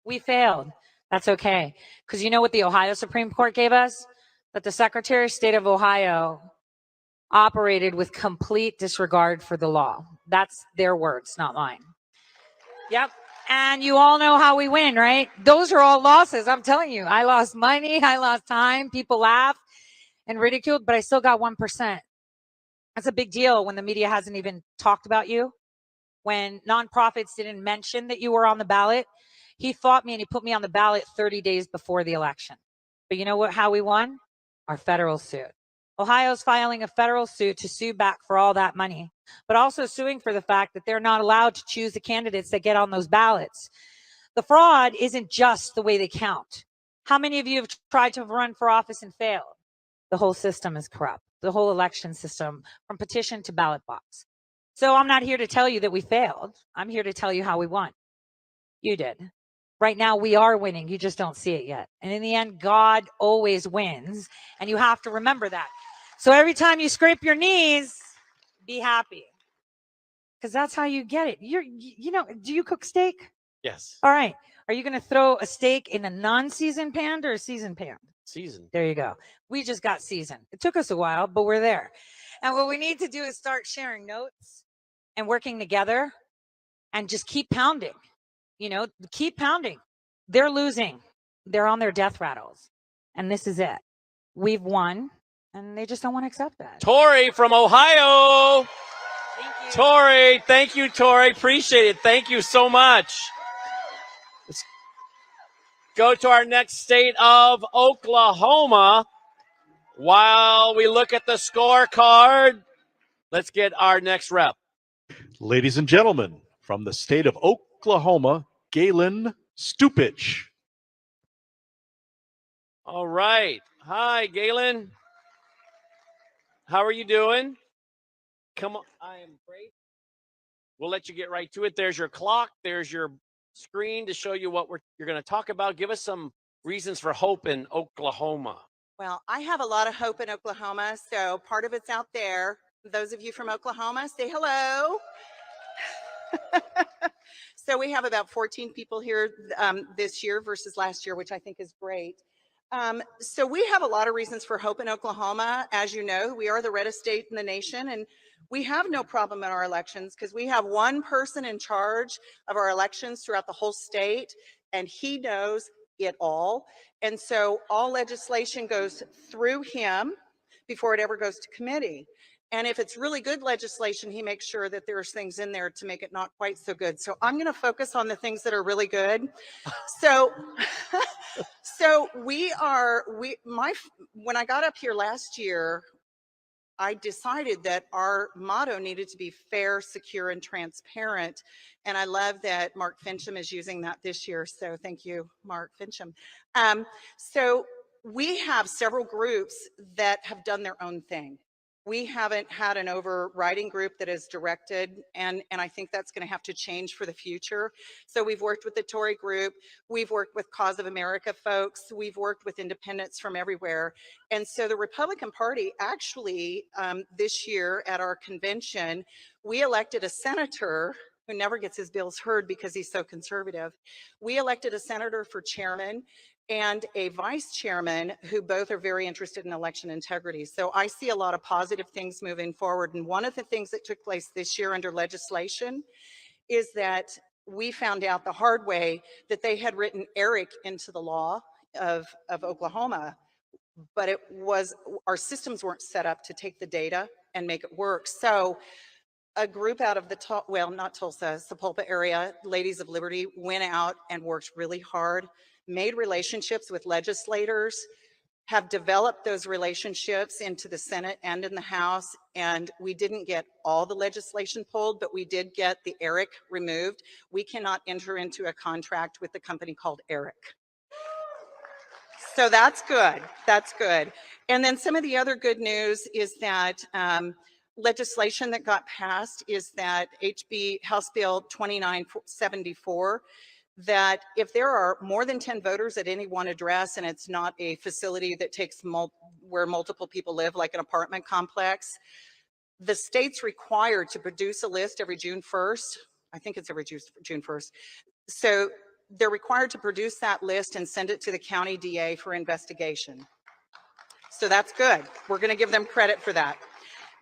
we failed. That's okay. Because you know what the Ohio Supreme Court gave us? That the Secretary of State of Ohio operated with complete disregard for the law. That's their words, not mine. Yep. And you all know how we win, right? Those are all losses. I'm telling you, I lost money. I lost time. People laughed and ridiculed, but I still got 1%. That's a big deal when the media hasn't even talked about you. When nonprofits didn't mention that you were on the ballot. He fought me and he put me on the ballot 30 days before the election. But you know what? How we won? Our federal suit. Ohio's filing a federal suit to sue back for all that money, but also suing for the fact that they're not allowed to choose the candidates that get on those ballots. The fraud isn't just the way they count. How many of you have tried to run for office and failed? The whole system is corrupt. The whole election system, from petition to ballot box. So I'm not here to tell you that we failed. I'm here to tell you how we won. You did. Right now, we are winning. You just don't see it yet. And in the end, God always wins. And you have to remember that. So every time you scrape your knees, be happy. Because that's how you get it. Do you cook steak? Yes. All right. Are you going to throw a steak in a non-seasoned pan or a seasoned pan? Season. There you go. We just got seasoned. It took us a while, but we're there. And what we need to do is start sharing notes and working together and just keep pounding. Keep pounding. They're losing. They're on their death rattles. And this is it. We've won, and they just don't want to accept that. Tori from Ohio. Tori, thank you, Tori. Appreciate it. Thank you so much. Let's go to our next state of Oklahoma. While we look at the scorecard, let's get our next rep. Ladies and gentlemen, from the state of Oklahoma, Galen Stupich. All right. Hi, Galen. How are you doing? Come on. I am great. We'll let you get right to it. There's your clock. There's your screen to show you what you're going to talk about. Give us some reasons for hope in Oklahoma. Well, I have a lot of hope in Oklahoma, so part of it's out there. Those of you from Oklahoma, say hello. So we have about 14 people here this year versus last year, which I think is great. So we have a lot of reasons for hope in Oklahoma. As you know, we are the reddest state in the nation, and we have no problem in our elections because we have one person in charge of our elections throughout the whole state, and he knows it all. And so all legislation goes through him before it ever goes to committee. And if it's really good legislation, he makes sure that there's things in there to make it not quite so good. So I'm going to focus on the things that are really good. So, when I got up here last year, I decided that our motto needed to be fair, secure, and transparent. And I love that Mark Fincham is using that this year. So thank you, Mark Fincham. So we have several groups that have done their own thing. We haven't had an overriding group that is directed, and I think that's going to have to change for the future. So we've worked with the Tory group, we've worked with Cause of America folks, we've worked with independents from everywhere. And so the Republican Party actually, this year at our convention, we elected a senator who never gets his bills heard because he's so conservative. We elected a senator for chairman and a vice chairman who both are very interested in election integrity. So I see a lot of positive things moving forward. And one of the things that took place this year under legislation is that we found out the hard way that they had written ERIC into the law of Oklahoma, but our systems weren't set up to take the data and make it work. So a group out of not Tulsa, Sapulpa area, Ladies of Liberty, went out and worked really hard, made relationships with legislators, have developed those relationships into the Senate and in the House, and we didn't get all the legislation pulled, but we did get the ERIC removed. We cannot enter into a contract with the company called ERIC. So that's good. That's good. And then some of the other good news is that legislation that got passed is that House Bill 2974, that if there are more than 10 voters at any one address and it's not a facility that takes where multiple people live, like an apartment complex, the state's required to produce a list every June 1st. I think it's every June 1st. So they're required to produce that list and send it to the county DA for investigation. So that's good. We're going to give them credit for that.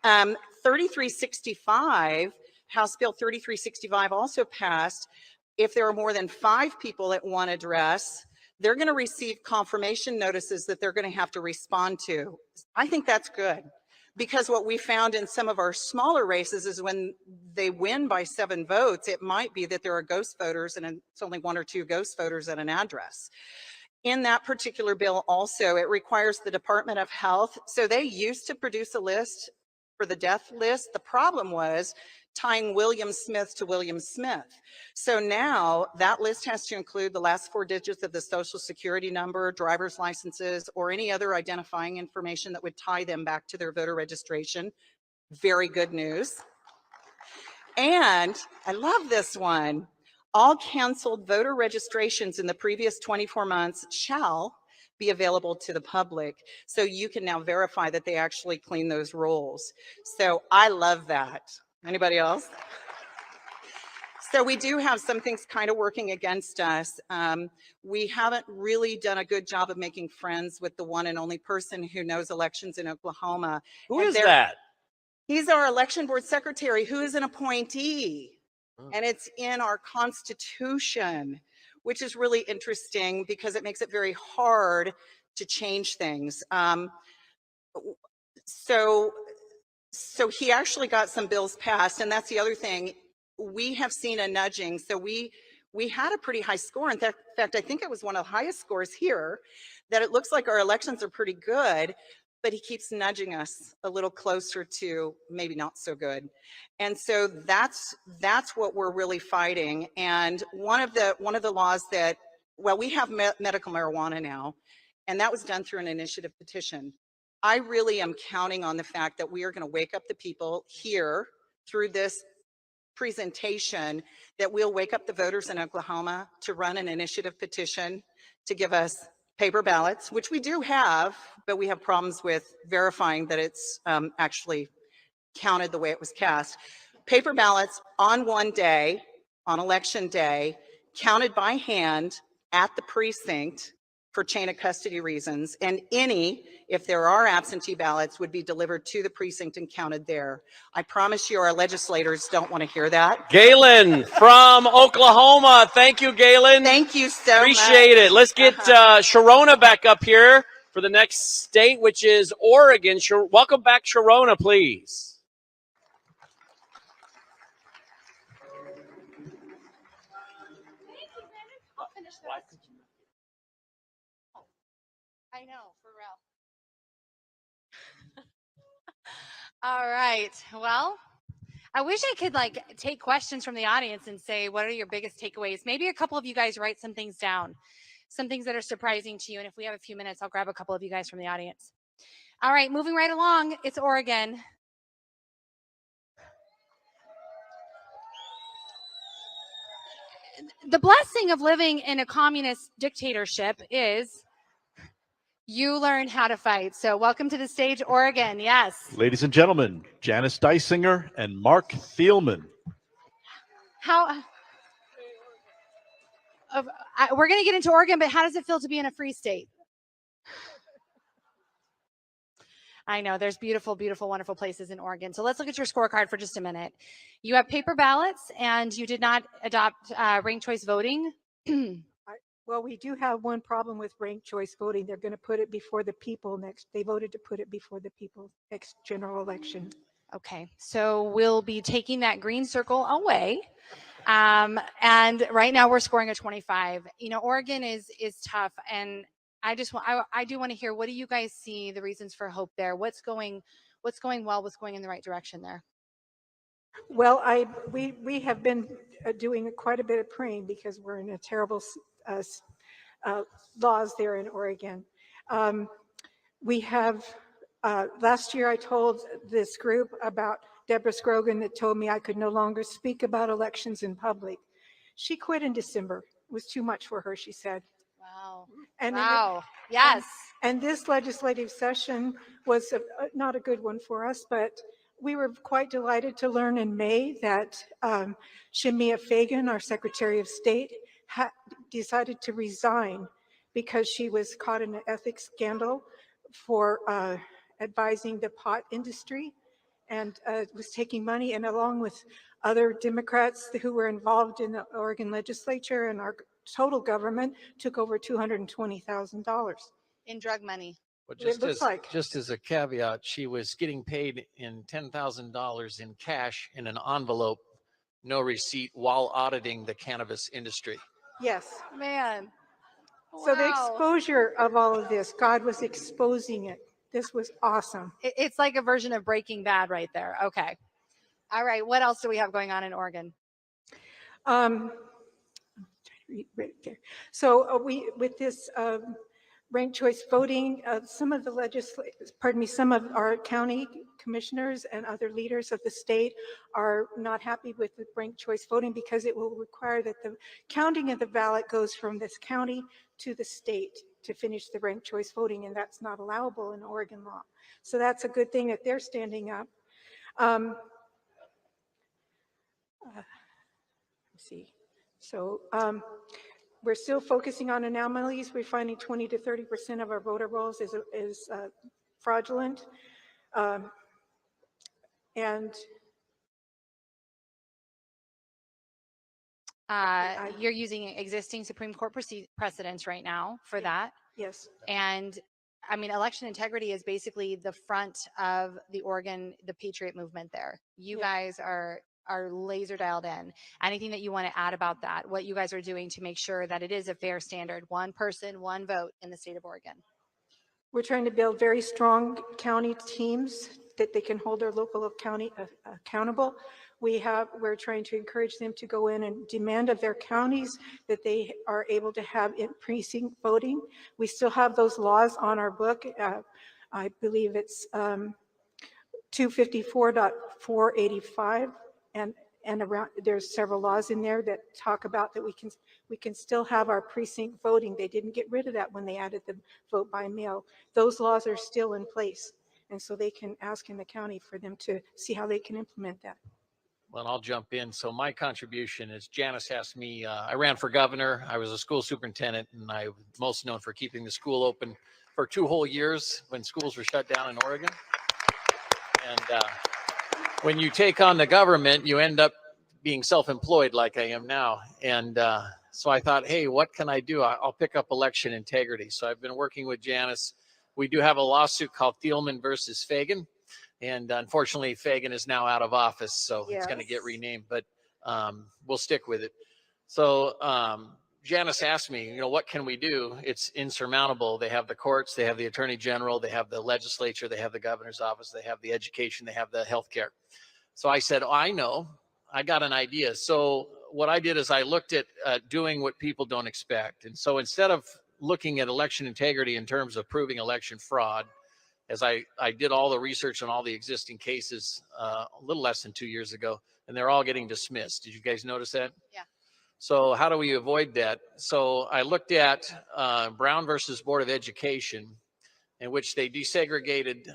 3365, House Bill 3365 also passed. If there are more than 5 people at one address, they're going to receive confirmation notices that they're going to have to respond to. I think that's good, because what we found in some of our smaller races is when they win by 7 votes, it might be that there are ghost voters and it's only 1 or 2 ghost voters at an address. In that particular bill also, it requires the Department of Health. So they used to produce a list for the death list. The problem was tying William Smith to William Smith. So now that list has to include the last 4 digits of the social security number, driver's licenses, or any other identifying information that would tie them back to their voter registration. Very good news. And I love this one. All canceled voter registrations in the previous 24 months shall be available to the public. So you can now verify that they actually clean those rolls. So I love that. Anybody else? So we do have some things kind of working against us. We haven't really done a good job of making friends with the one and only person who knows elections in Oklahoma. Who is that? He's our election board secretary, who is an appointee. And it's in our Constitution, which is really interesting because it makes it very hard to change things. So he actually got some bills passed, and that's the other thing. We have seen a nudging. So we had a pretty high score. In fact, I think it was one of the highest scores here, that it looks like our elections are pretty good, but he keeps nudging us a little closer to maybe not so good. And so that's what we're really fighting. And one of the laws that, well, we have medical marijuana now, and that was done through an initiative petition. I really am counting on the fact that we are going to wake up the people here through this presentation, that we'll wake up the voters in Oklahoma to run an initiative petition to give us paper ballots, which we do have, but we have problems with verifying that it's actually counted the way it was cast. Paper ballots on one day, on election day, counted by hand at the precinct for chain of custody reasons, and if there are absentee ballots, would be delivered to the precinct and counted there. I promise you our legislators don't want to hear that. Galen from Oklahoma. Thank you, Galen. Thank you so much. Appreciate it. Let's get Sharona back up here for the next state, which is Oregon. Welcome back, Sharona, please. I know, for real. All right. Well, I wish I could take questions from the audience and say, what are your biggest takeaways? Maybe a couple of you guys write some things down, some things that are surprising to you. And if we have a few minutes, I'll grab a couple of you guys from the audience. All right, moving right along. It's Oregon. The blessing of living in a communist dictatorship is you learn how to fight. So welcome to the stage, Oregon. Yes. Ladies and gentlemen, Janice Dysinger and Mark Thielman. We're going to get into Oregon, but how does it feel to be in a free state? I know there's beautiful, beautiful, wonderful places in Oregon. So let's look at your scorecard for just a minute. You have paper ballots and you did not adopt ranked choice voting. Well, we do have one problem with ranked choice voting. They're going to put it before the people next. They voted to put it before the people next general election. Okay, so we'll be taking that green circle away. And right now we're scoring a 25. You know, Oregon is tough. And I do want to hear, what do you guys see the reasons for hope there? What's going well, what's going in the right direction there? Well, we have been doing quite a bit of praying because we're in a terrible laws there in Oregon. We have, last year I told this group about Deborah Scrogan that told me I could no longer speak about elections in public. She quit in December. It was too much for her, she said. Wow. And wow. Yes. And this legislative session was not a good one for us, but we were quite delighted to learn in May that Shemia Fagan, our Secretary of State, decided to resign because she was caught in an ethics scandal for advising the pot industry and was taking money, and along with other Democrats who were involved in the Oregon legislature and our total government, took over $220,000 in drug money. But just as a caveat, she was getting paid in $10,000 in cash in an envelope, no receipt, while auditing the cannabis industry. Yes. Man. So the Wow. exposure of all of this, God was exposing it. This was awesome. It's like a version of Breaking Bad right there. Okay. All right. What else do we have going on in Oregon? Right there. So we, with this ranked choice voting, some of our county commissioners and other leaders of the state are not happy with the ranked choice voting because it will require that the counting of the ballot goes from this county to the state to finish the ranked choice voting, and that's not allowable in Oregon law. So that's a good thing that they're standing up. Let's see. So we're still focusing on anomalies. We're finding 20 to 30% of our voter rolls is fraudulent. And you're using existing Supreme Court precedents right now for that. Yes. And I mean, election integrity is basically the front of the Oregon, the Patriot movement there. You guys are laser dialed in. Anything that you want to add about that, what you guys are doing to make sure that it is a fair standard, one person, one vote in the state of Oregon? We're trying to build very strong county teams that they can hold their local county accountable. We're trying to encourage them to go in and demand of their counties that they are able to have in precinct voting. We still have those laws on our book. I believe it's 254.485 and around, there's several laws in there that talk about that we can still have our precinct voting. They didn't get rid of that when they added the vote by mail. Those laws are still in place. And so they can ask in the county for them to see how they can implement that. Well, I'll jump in. So my contribution is Janice asked me, I ran for governor. I was a school superintendent, and I was most known for keeping the school open for 2 whole years when schools were shut down in Oregon. And when you take on the government, you end up being self-employed like I am now. And so I thought, hey, what can I do? I'll pick up election integrity. So I've been working with Janice. We do have a lawsuit called Thielman versus Fagan. And unfortunately, Fagan is now out of office, so it's going to get renamed, but we'll stick with it. So Janice asked me, what can we do? It's insurmountable. They have the courts, they have the attorney general, they have the legislature, they have the governor's office, they have the education, they have the healthcare. So I said, I know, I got an idea. So what I did is I looked at doing what people don't expect. And so instead of looking at election integrity in terms of proving election fraud, as I did all the research on all the existing cases a little less than 2 years ago, and they're all getting dismissed. Did you guys notice that? Yeah. So how do we avoid that? So I looked at Brown versus Board of Education, in which they desegregated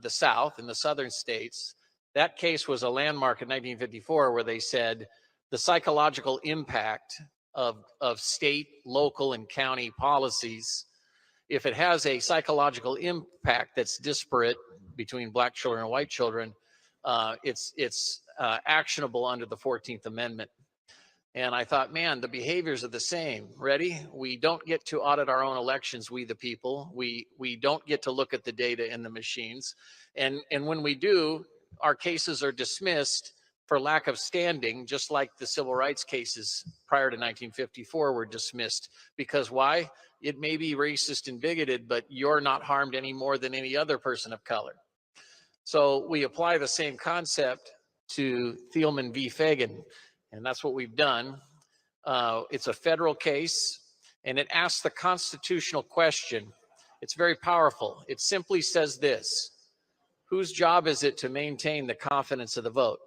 the South and the southern states. That case was a landmark in 1954 where they said the psychological impact of state, local, and county policies, if it has a psychological impact that's disparate between black children and white children, it's actionable under the 14th Amendment. And I thought, man, the behaviors are the same. Ready? We don't get to audit our own elections, we the people. We don't get to look at the data in the machines. And when we do, our cases are dismissed for lack of standing, just like the civil rights cases prior to 1954 were dismissed. Because why? It may be racist and bigoted, but you're not harmed any more than any other person of color. So we apply the same concept to Thielman v. Fagan, and that's what we've done. It's a federal case, and it asks the constitutional question. It's very powerful. It simply says this: whose job is it to maintain the confidence of the vote?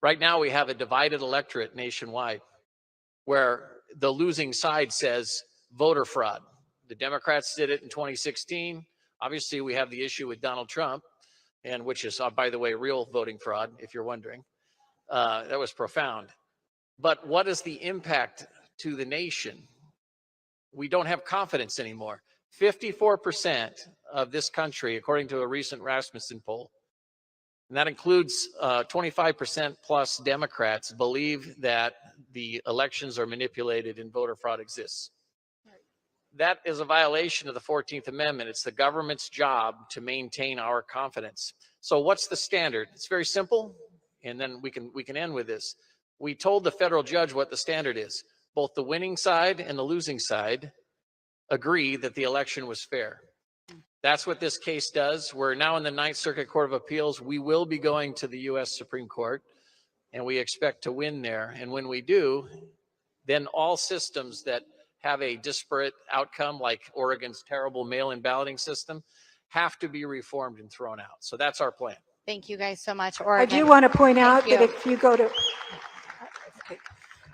Right now, we have a divided electorate nationwide where the losing side says voter fraud. The Democrats did it in 2016. Obviously, we have the issue with Donald Trump, and which is, by the way, real voting fraud, if you're wondering. That was profound. But what is the impact to the nation? We don't have confidence anymore. 54% of this country, according to a recent Rasmussen poll, and that includes 25% plus Democrats, believe that the elections are manipulated and voter fraud exists. That is a violation of the 14th Amendment. It's the government's job to maintain our confidence. So what's the standard? It's very simple, and then we can end with this. We told the federal judge what the standard is. Both the winning side and the losing side agree that the election was fair. That's what this case does. We're now in the Ninth Circuit Court of Appeals. We will be going to the U.S. Supreme Court, and we expect to win there. And when we do, then all systems that have a disparate outcome, like Oregon's terrible mail-in balloting system, have to be reformed and thrown out. So that's our plan. Thank you guys so much, I Oregon. do want to point Thank out that you. if you go to,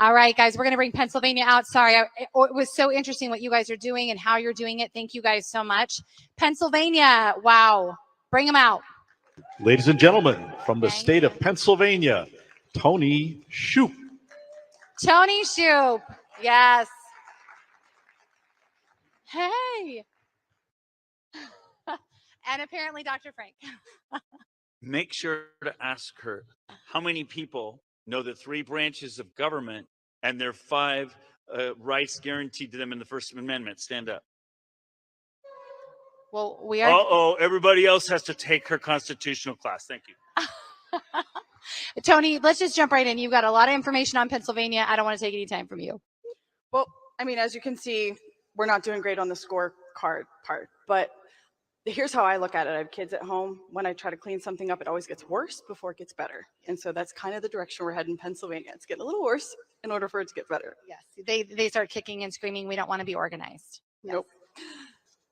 All right, guys, we're going to bring Pennsylvania out. Sorry, it was so interesting what you guys are doing and how you're doing it. Thank you guys so much. Pennsylvania, wow. Bring them out. Ladies and gentlemen, from the state of Pennsylvania, Tony Shoup. Tony Shoup. Yes. Hey. And apparently Dr. Frank. Make sure to ask her how many people know the 3 branches of government and their 5 rights guaranteed to them in the First Amendment. Stand up. Well, we are. Uh-oh, everybody else has to take her constitutional class. Thank you. Tony, let's just jump right in. You've got a lot of information on Pennsylvania. I don't want to take any time from you. Well, I mean, as you can see, we're not doing great on the scorecard part, but here's how I look at it. I have kids at home. When I try to clean something up, it always gets worse before it gets better. And so that's kind of the direction we're heading in Pennsylvania. It's getting a little worse in order for it to get better. Yes, they start kicking and screaming, we don't want to be organized. Yes. Nope.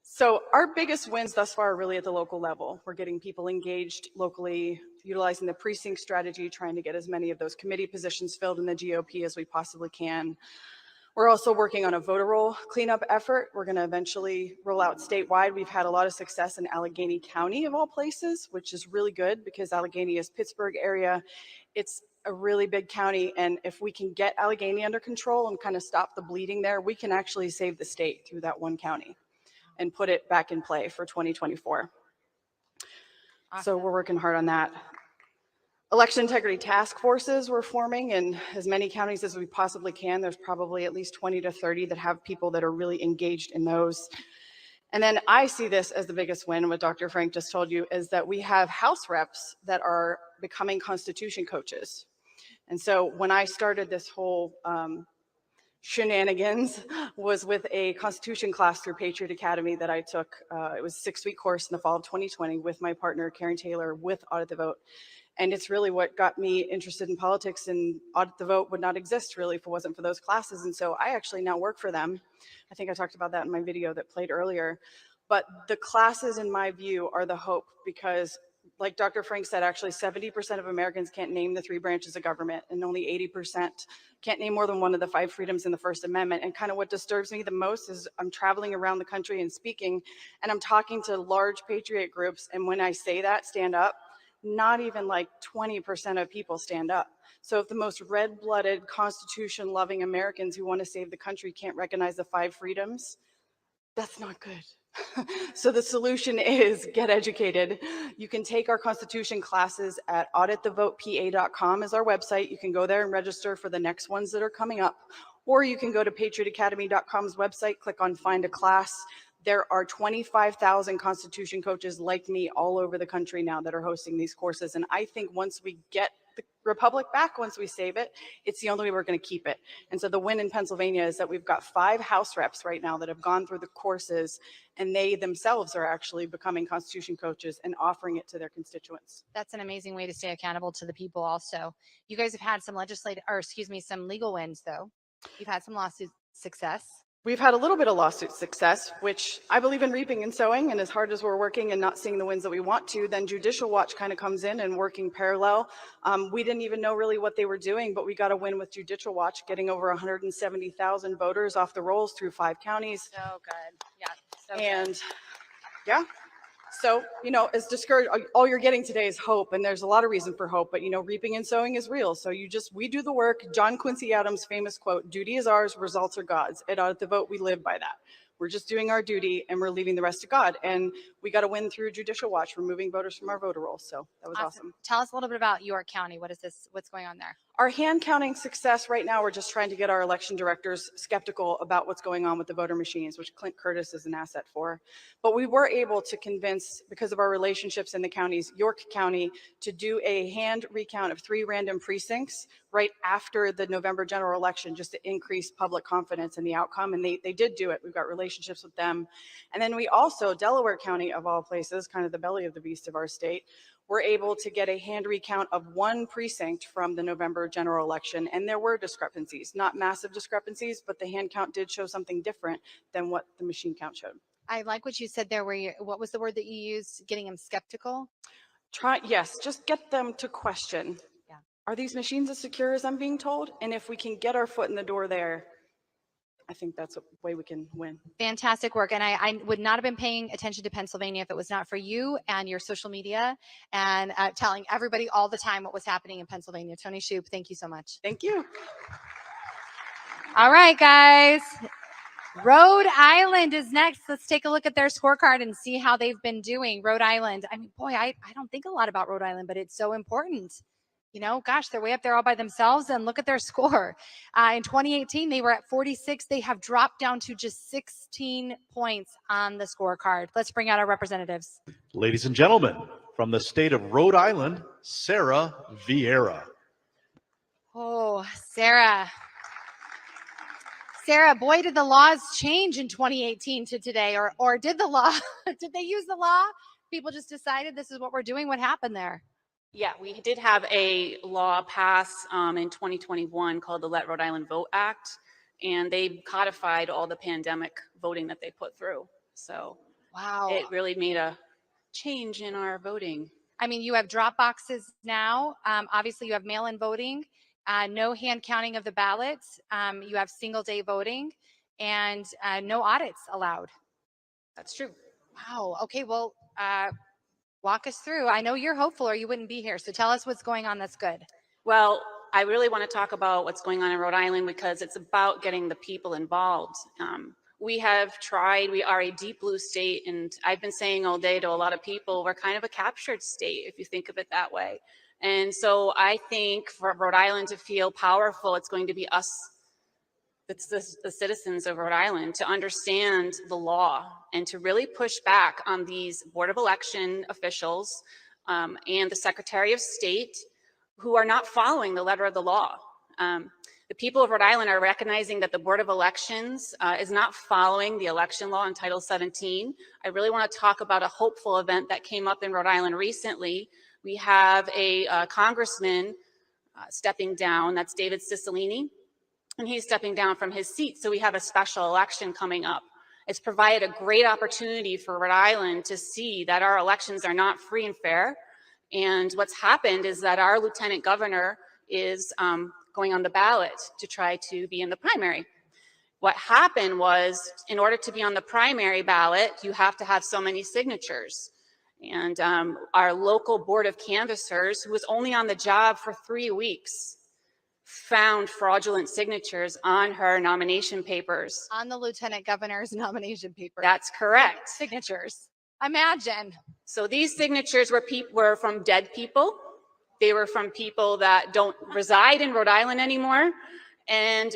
So our biggest wins thus far are really at the local level. We're getting people engaged locally, utilizing the precinct strategy, trying to get as many of those committee positions filled in the GOP as we possibly can. We're also working on a voter roll cleanup effort. We're going to eventually roll out statewide. We've had a lot of success in Allegheny County of all places, which is really good because Allegheny is Pittsburgh area. It's a really big county, and if we can get Allegheny under control and kind of stop the bleeding there, we can actually save the state through that one county and put it back in play for 2024. Awesome. So we're working hard on that. Election integrity task forces we're forming in as many counties as we possibly can. There's probably at least 20 to 30 that have people that are really engaged in those. And then I see this as the biggest win, what Dr. Frank just told you, is that we have House reps that are becoming Constitution coaches. And so when I started this whole shenanigans was with a Constitution class through Patriot Academy that I took. It was a 6-week course in the fall of 2020 with my partner, Karen Taylor, with Audit the Vote. And it's really what got me interested in politics, and Audit the Vote would not exist really if it wasn't for those classes. And so I actually now work for them. I think I talked about that in my video that played earlier. But the classes, in my view, are the hope because, like Dr. Frank said, actually 70% of Americans can't name the 3 branches of government, and only 80% can't name more than one of the 5 freedoms in the First Amendment. And kind of what disturbs me the most is I'm traveling around the country and speaking, and I'm talking to large patriot groups, and when I say that, stand up, not even like 20% of people stand up. So if the most red-blooded, Constitution-loving Americans who want to save the country can't recognize the 5 freedoms, that's not good. So the solution is get educated. You can take our Constitution classes at auditthevotepa.com is our website. You can go there and register for the next ones that are coming up. Or you can go to patriotacademy.com's website, click on Find a Class. There are 25,000 Constitution coaches like me all over the country now that are hosting these courses. And I think once we get the Republic back, once we save it, it's the only way we're going to keep it. And so the win in Pennsylvania is that we've got 5 House reps right now that have gone through the courses, and they themselves are actually becoming Constitution coaches and offering it to their constituents. That's an amazing way to stay accountable to the people also. You guys have had some some legal wins though. You've had some lawsuit success. We've had a little bit of lawsuit success, which I believe in reaping and sowing, and as hard as we're working and not seeing the wins that we want to, then Judicial Watch kind of comes in and working parallel. We didn't even know really what they were doing, but we got a win with Judicial Watch, getting over 170,000 voters off the rolls through 5 counties. So good. Yeah. So And good. yeah. So, as discouraged, all you're getting today is hope, and there's a lot of reason for hope, but reaping and sowing is real. So we do the work. John Quincy Adams' famous quote, "Duty is ours, results are God's." At Audit the Vote, we live by that. We're just doing our duty and we're leaving the rest to God. And we got to win through Judicial Watch, removing voters from our voter rolls. So that was awesome. Tell us a little bit about York County. What's going on there? Our hand counting success right now, we're just trying to get our election directors skeptical about what's going on with the voter machines, which Clint Curtis is an asset for. But we were able to convince, because of our relationships in the counties, York County to do a hand recount of 3 random precincts right after the November general election, just to increase public confidence in the outcome. And they did do it. We've got relationships with them. And then we also, Delaware County of all places, kind of the belly of the beast of our state, we're able to get a hand recount of 1 precinct from the November general election. And there were discrepancies, not massive discrepancies, but the hand count did show something different than what the machine count showed. I like what you said there, where you, what was the word that you used? Getting them skeptical? Yes, just get them to question. Yeah. Are these machines as secure as I'm being told? And if we can get our foot in the door there, I think that's a way we can win. Fantastic work. And I would not have been paying attention to Pennsylvania if it was not for you and your social media and telling everybody all the time what was happening in Pennsylvania. Tony Shoup, thank you so much. Thank you. All right, guys. Rhode Island is next. Let's take a look at their scorecard and see how they've been doing. Rhode Island. I mean, boy, I don't think a lot about Rhode Island, but it's so important. You know, gosh, they're way up there all by themselves, and look at their score. In 2018, they were at 46. They have dropped down to just 16 points on the scorecard. Let's bring out our representatives. Ladies and gentlemen, from the state of Rhode Island, Sarah Vieira. Oh, Sarah. Sarah, boy, did the laws change in 2018 to today, or did the law, did they use the law? People just decided this is what we're doing. What happened there? Yeah, we did have a law pass in 2021 called the Let Rhode Island Vote Act, and they codified all the pandemic voting that they put through. So wow, it really made a change in our voting. I mean, you have drop boxes now. Obviously, you have mail-in voting, no hand counting of the ballots. You have single day voting, and no audits allowed. That's true. Wow. Okay. Well, walk us through. I know you're hopeful, or you wouldn't be here. So tell us what's going on. That's good. Well, I really want to talk about what's going on in Rhode Island because it's about getting the people involved. We have tried, we are a deep blue state, and I've been saying all day to a lot of people, we're kind of a captured state, if you think of it that way. And so I think for Rhode Island to feel powerful, it's going to be us, it's the citizens of Rhode Island, to understand the law and to really push back on these Board of Election officials and the Secretary of State who are not following the letter of the law. The people of Rhode Island are recognizing that the Board of Elections is not following the election law in Title 17. I really want to talk about a hopeful event that came up in Rhode Island recently. We have a congressman stepping down, that's David Cicilline, and he's stepping down from his seat. So we have a special election coming up. It's provided a great opportunity for Rhode Island to see that our elections are not free and fair. And what's happened is that our lieutenant governor is going on the ballot to try to be in the primary. What happened was, in order to be on the primary ballot, you have to have so many signatures. And our local board of canvassers, who was only on the job for 3 weeks, found fraudulent signatures on her nomination papers. On the lieutenant governor's nomination paper. That's correct. Signatures. Imagine. So these signatures were from dead people. They were from people that don't reside in Rhode Island anymore. And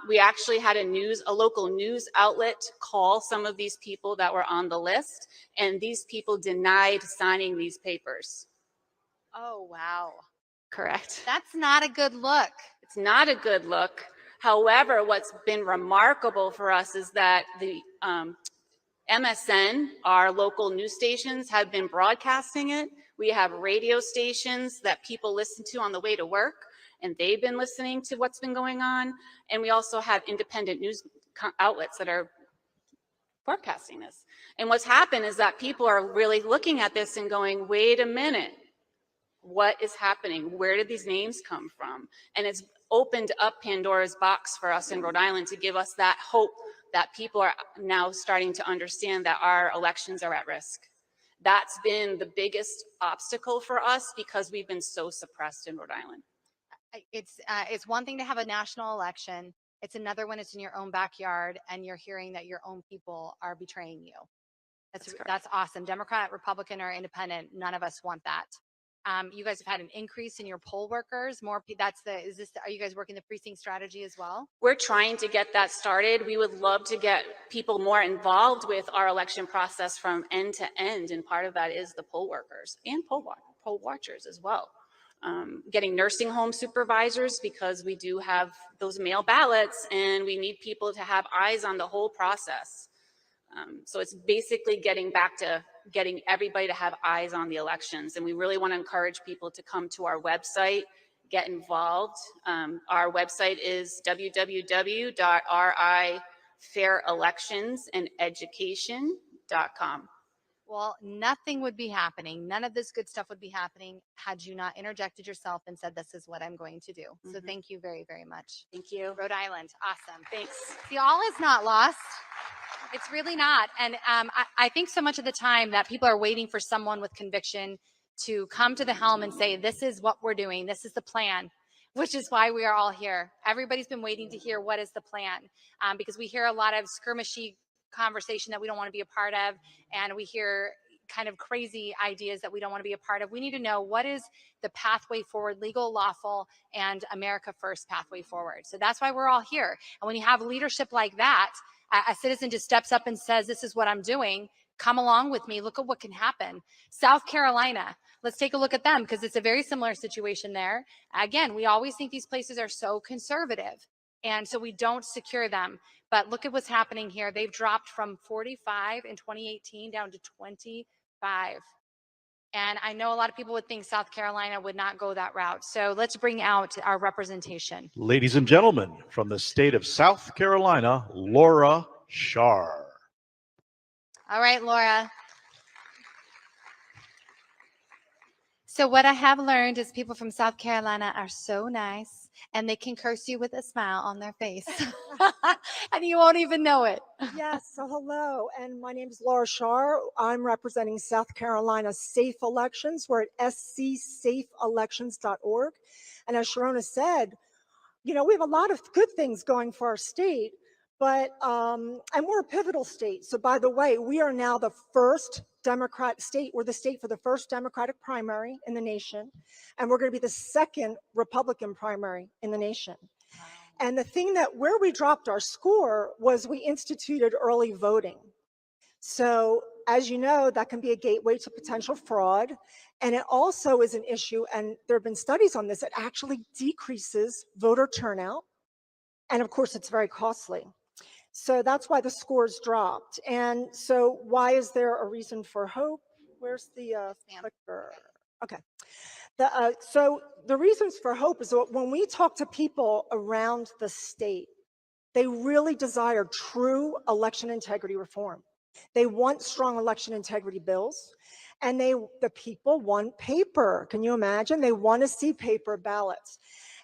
we actually had a local news outlet call some of these people that were on the list, and these people denied signing these papers. Oh, wow. Correct. That's not a good look. It's not a good look. However, what's been remarkable for us is that the MSN, our local news stations, have been broadcasting it. We have radio stations that people listen to on the way to work, and they've been listening to what's been going on. And we also have independent news outlets that are broadcasting this. And what's happened is that people are really looking at this and going, wait a minute, what is happening? Where did these names come from? And it's opened up Pandora's box for us in Rhode Island to give us that hope that people are now starting to understand that our elections are at risk. That's been the biggest obstacle for us because we've been so suppressed in Rhode Island. It's one thing to have a national election. It's another when it's in your own backyard and you're hearing that your own people are betraying you. That's awesome. Democrat, Republican, or independent, none of us want that. You guys have had an increase in your poll workers. Are you guys working the precinct strategy as well? We're trying to get that started. We would love to get people more involved with our election process from end to end. And part of that is the poll workers and poll watchers as well. Getting nursing home supervisors, because we do have those mail ballots and we need people to have eyes on the whole process. So it's basically getting back to getting everybody to have eyes on the elections. And we really want to encourage people to come to our website, get involved. Our website is www.ri fairelectionsandeducation.com. Well, nothing would be happening. None of this good stuff would be happening had you not interjected yourself and said, this is what I'm going to do. So thank you very, very much. Thank you. Rhode Island. Awesome. Thanks. See, all is not lost. It's really not. And I think so much of the time that people are waiting for someone with conviction to come to the helm and say, this is what we're doing. This is the plan, which is why we are all here. Everybody's been waiting to hear what is the plan, because we hear a lot of skirmishy conversation that we don't want to be a part of, and we hear kind of crazy ideas that we don't want to be a part of. We need to know what is the pathway forward, legal, lawful, and America first pathway forward. So that's why we're all here. And when you have leadership like that, a citizen just steps up and says, this is what I'm doing. Come along with me. Look at what can happen. South Carolina, let's take a look at them because it's a very similar situation there. Again, we always think these places are so conservative, and so we don't secure them. But look at what's happening here. They've dropped from 45 in 2018 down to 25. And I know a lot of people would think South Carolina would not go that route. So let's bring out our representation. Ladies and gentlemen, from the state of South Carolina, Laura Shar. All right, Laura. So what I have learned is people from South Carolina are so nice, and they can curse you with a smile on their face. And you won't even know it. Yes, so hello, and my name is Laura Shar. I'm representing South Carolina Safe Elections. We're at scsafeelections.org. And as Sharona said, you know, we have a lot of good things going for our state, but, and we're a pivotal state. So by the way, we are now the first Democrat state. We're the state for the first Democratic primary in the nation. And we're going to be the second Republican primary in the nation. And the thing that where we dropped our score was we instituted early voting. So as you know, that can be a gateway to potential fraud. And it also is an issue, and there have been studies on this, it actually decreases voter turnout. And of course, it's very costly. So that's why the scores dropped. And so why is there a reason for hope? Where's the clicker? Okay. So the reasons for hope is that when we talk to people around the state, they really desire true election integrity reform. They want strong election integrity bills, and the people want paper. Can you imagine? They want to see paper ballots.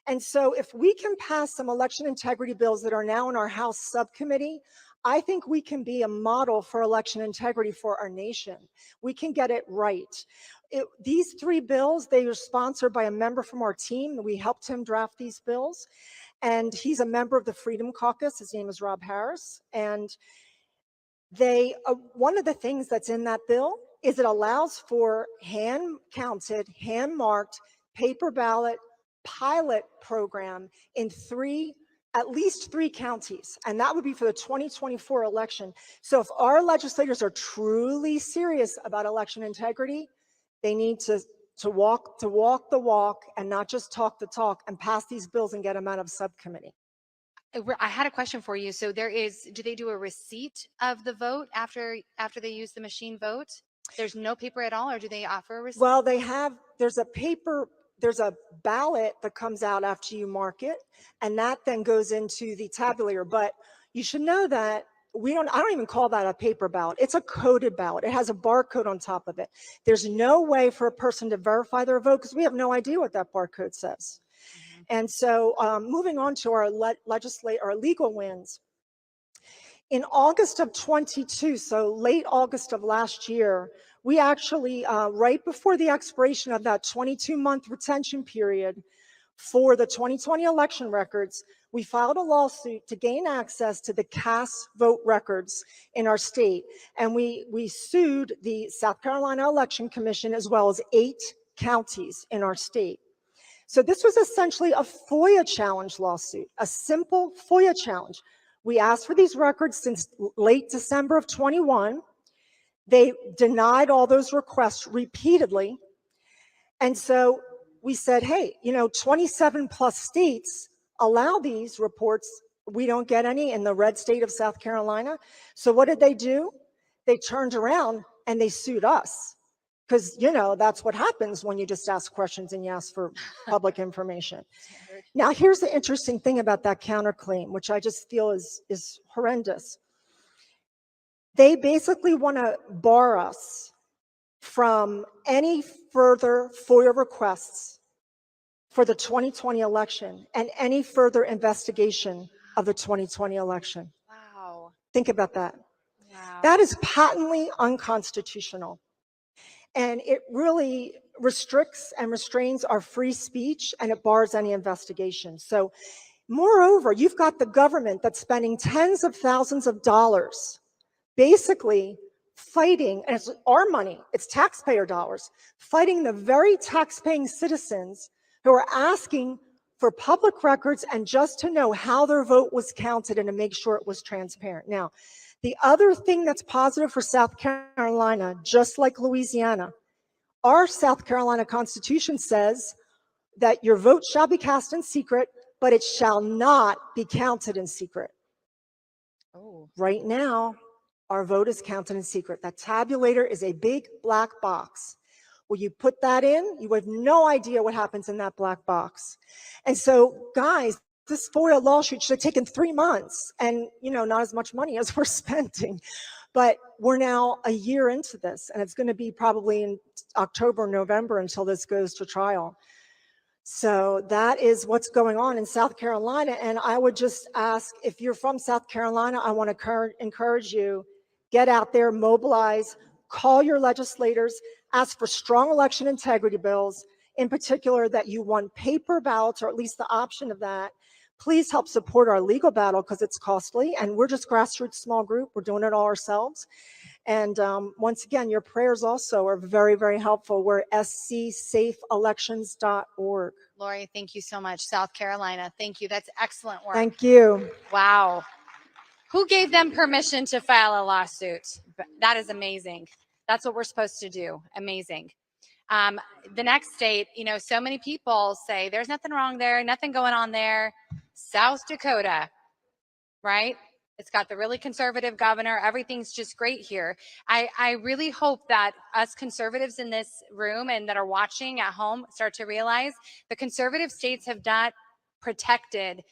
And so if we can pass some election integrity bills that are now in our House subcommittee, I think we can be a model for election integrity for our nation. We can get it right. These three bills, they are sponsored by a member from our team. We helped him draft these bills. And he's a member of the Freedom Caucus. His name is Rob Harris. And one of the things that's in that bill is it allows for hand-counted, hand-marked paper ballot pilot program in at least three counties, and that would be for the 2024 election. So if our legislators are truly serious about election integrity, they need to walk the walk and not just talk the talk and pass these bills and get them out of subcommittee. I had a question for you. So do they do a receipt of the vote after they use the machine vote? There's no paper at all, or do they offer a receipt? Well, there's a ballot that comes out after you mark it, and that then goes into the tabulator. But you should know that I don't even call that a paper ballot. It's a coded ballot. It has a barcode on top of it. There's no way for a person to verify their vote because we have no idea what that barcode says. And so moving on to our legal wins. In August of 22, so late August of last year, we actually, right before the expiration of that 22-month retention period for the 2020 election records, we filed a lawsuit to gain access to the cast vote records in our state. And we sued the South Carolina Election Commission as well as 8 counties in our state. So this was essentially a FOIA challenge lawsuit, a simple FOIA challenge. We asked for these records since late December of 21. They denied all those requests repeatedly. And so we said, hey, 27 plus states allow these reports. We don't get any in the red state of South Carolina. So what did they do? They turned around and they sued us. Because, you know, that's what happens when you just ask questions and you ask for public information. Now, here's the interesting thing about that counterclaim, which I just feel is horrendous. They basically want to bar us from any further FOIA requests for the 2020 election and any further investigation of the 2020 election. Wow. Think about that. Wow. That is patently unconstitutional. And it really restricts and restrains our free speech, and it bars any investigation. So moreover, you've got the government that's spending tens of thousands of dollars basically fighting, and it's our money, it's taxpayer dollars, fighting the very tax-paying citizens who are asking for public records and just to know how their vote was counted and to make sure it was transparent. Now, the other thing that's positive for South Carolina, just like Louisiana, our South Carolina Constitution says that your vote shall be cast in secret, but it shall not be counted in secret. Oh. Right now, our vote is counted in secret. That tabulator is a big black box. When you put that in, you have no idea what happens in that black box. And so, guys, this FOIA lawsuit should have taken 3 months and, you know, not as much money as we're spending. But we're now a year into this, and it's going to be probably in October, November until this goes to trial. So that is what's going on in South Carolina. And I would just ask, if you're from South Carolina, I want to encourage you, get out there, mobilize, call your legislators, ask for strong election integrity bills, in particular that you want paper ballots, or at least the option of that. Please help support our legal battle because it's costly, and we're just grassroots small group. We're doing it all ourselves. And once again, your prayers also are very, very helpful. We're scsafeelections.org. Lori, thank you so much. South Carolina, thank you. That's excellent work. Thank you. Wow. Who gave them permission to file a lawsuit? That is amazing. That's what we're supposed to do. Amazing. The next state, you know, so many people say there's nothing wrong there, nothing going on there. South Dakota, right? It's got the really conservative governor. Everything's just great here. I really hope that us conservatives in this room and that are watching at home start to realize the conservative states have not protected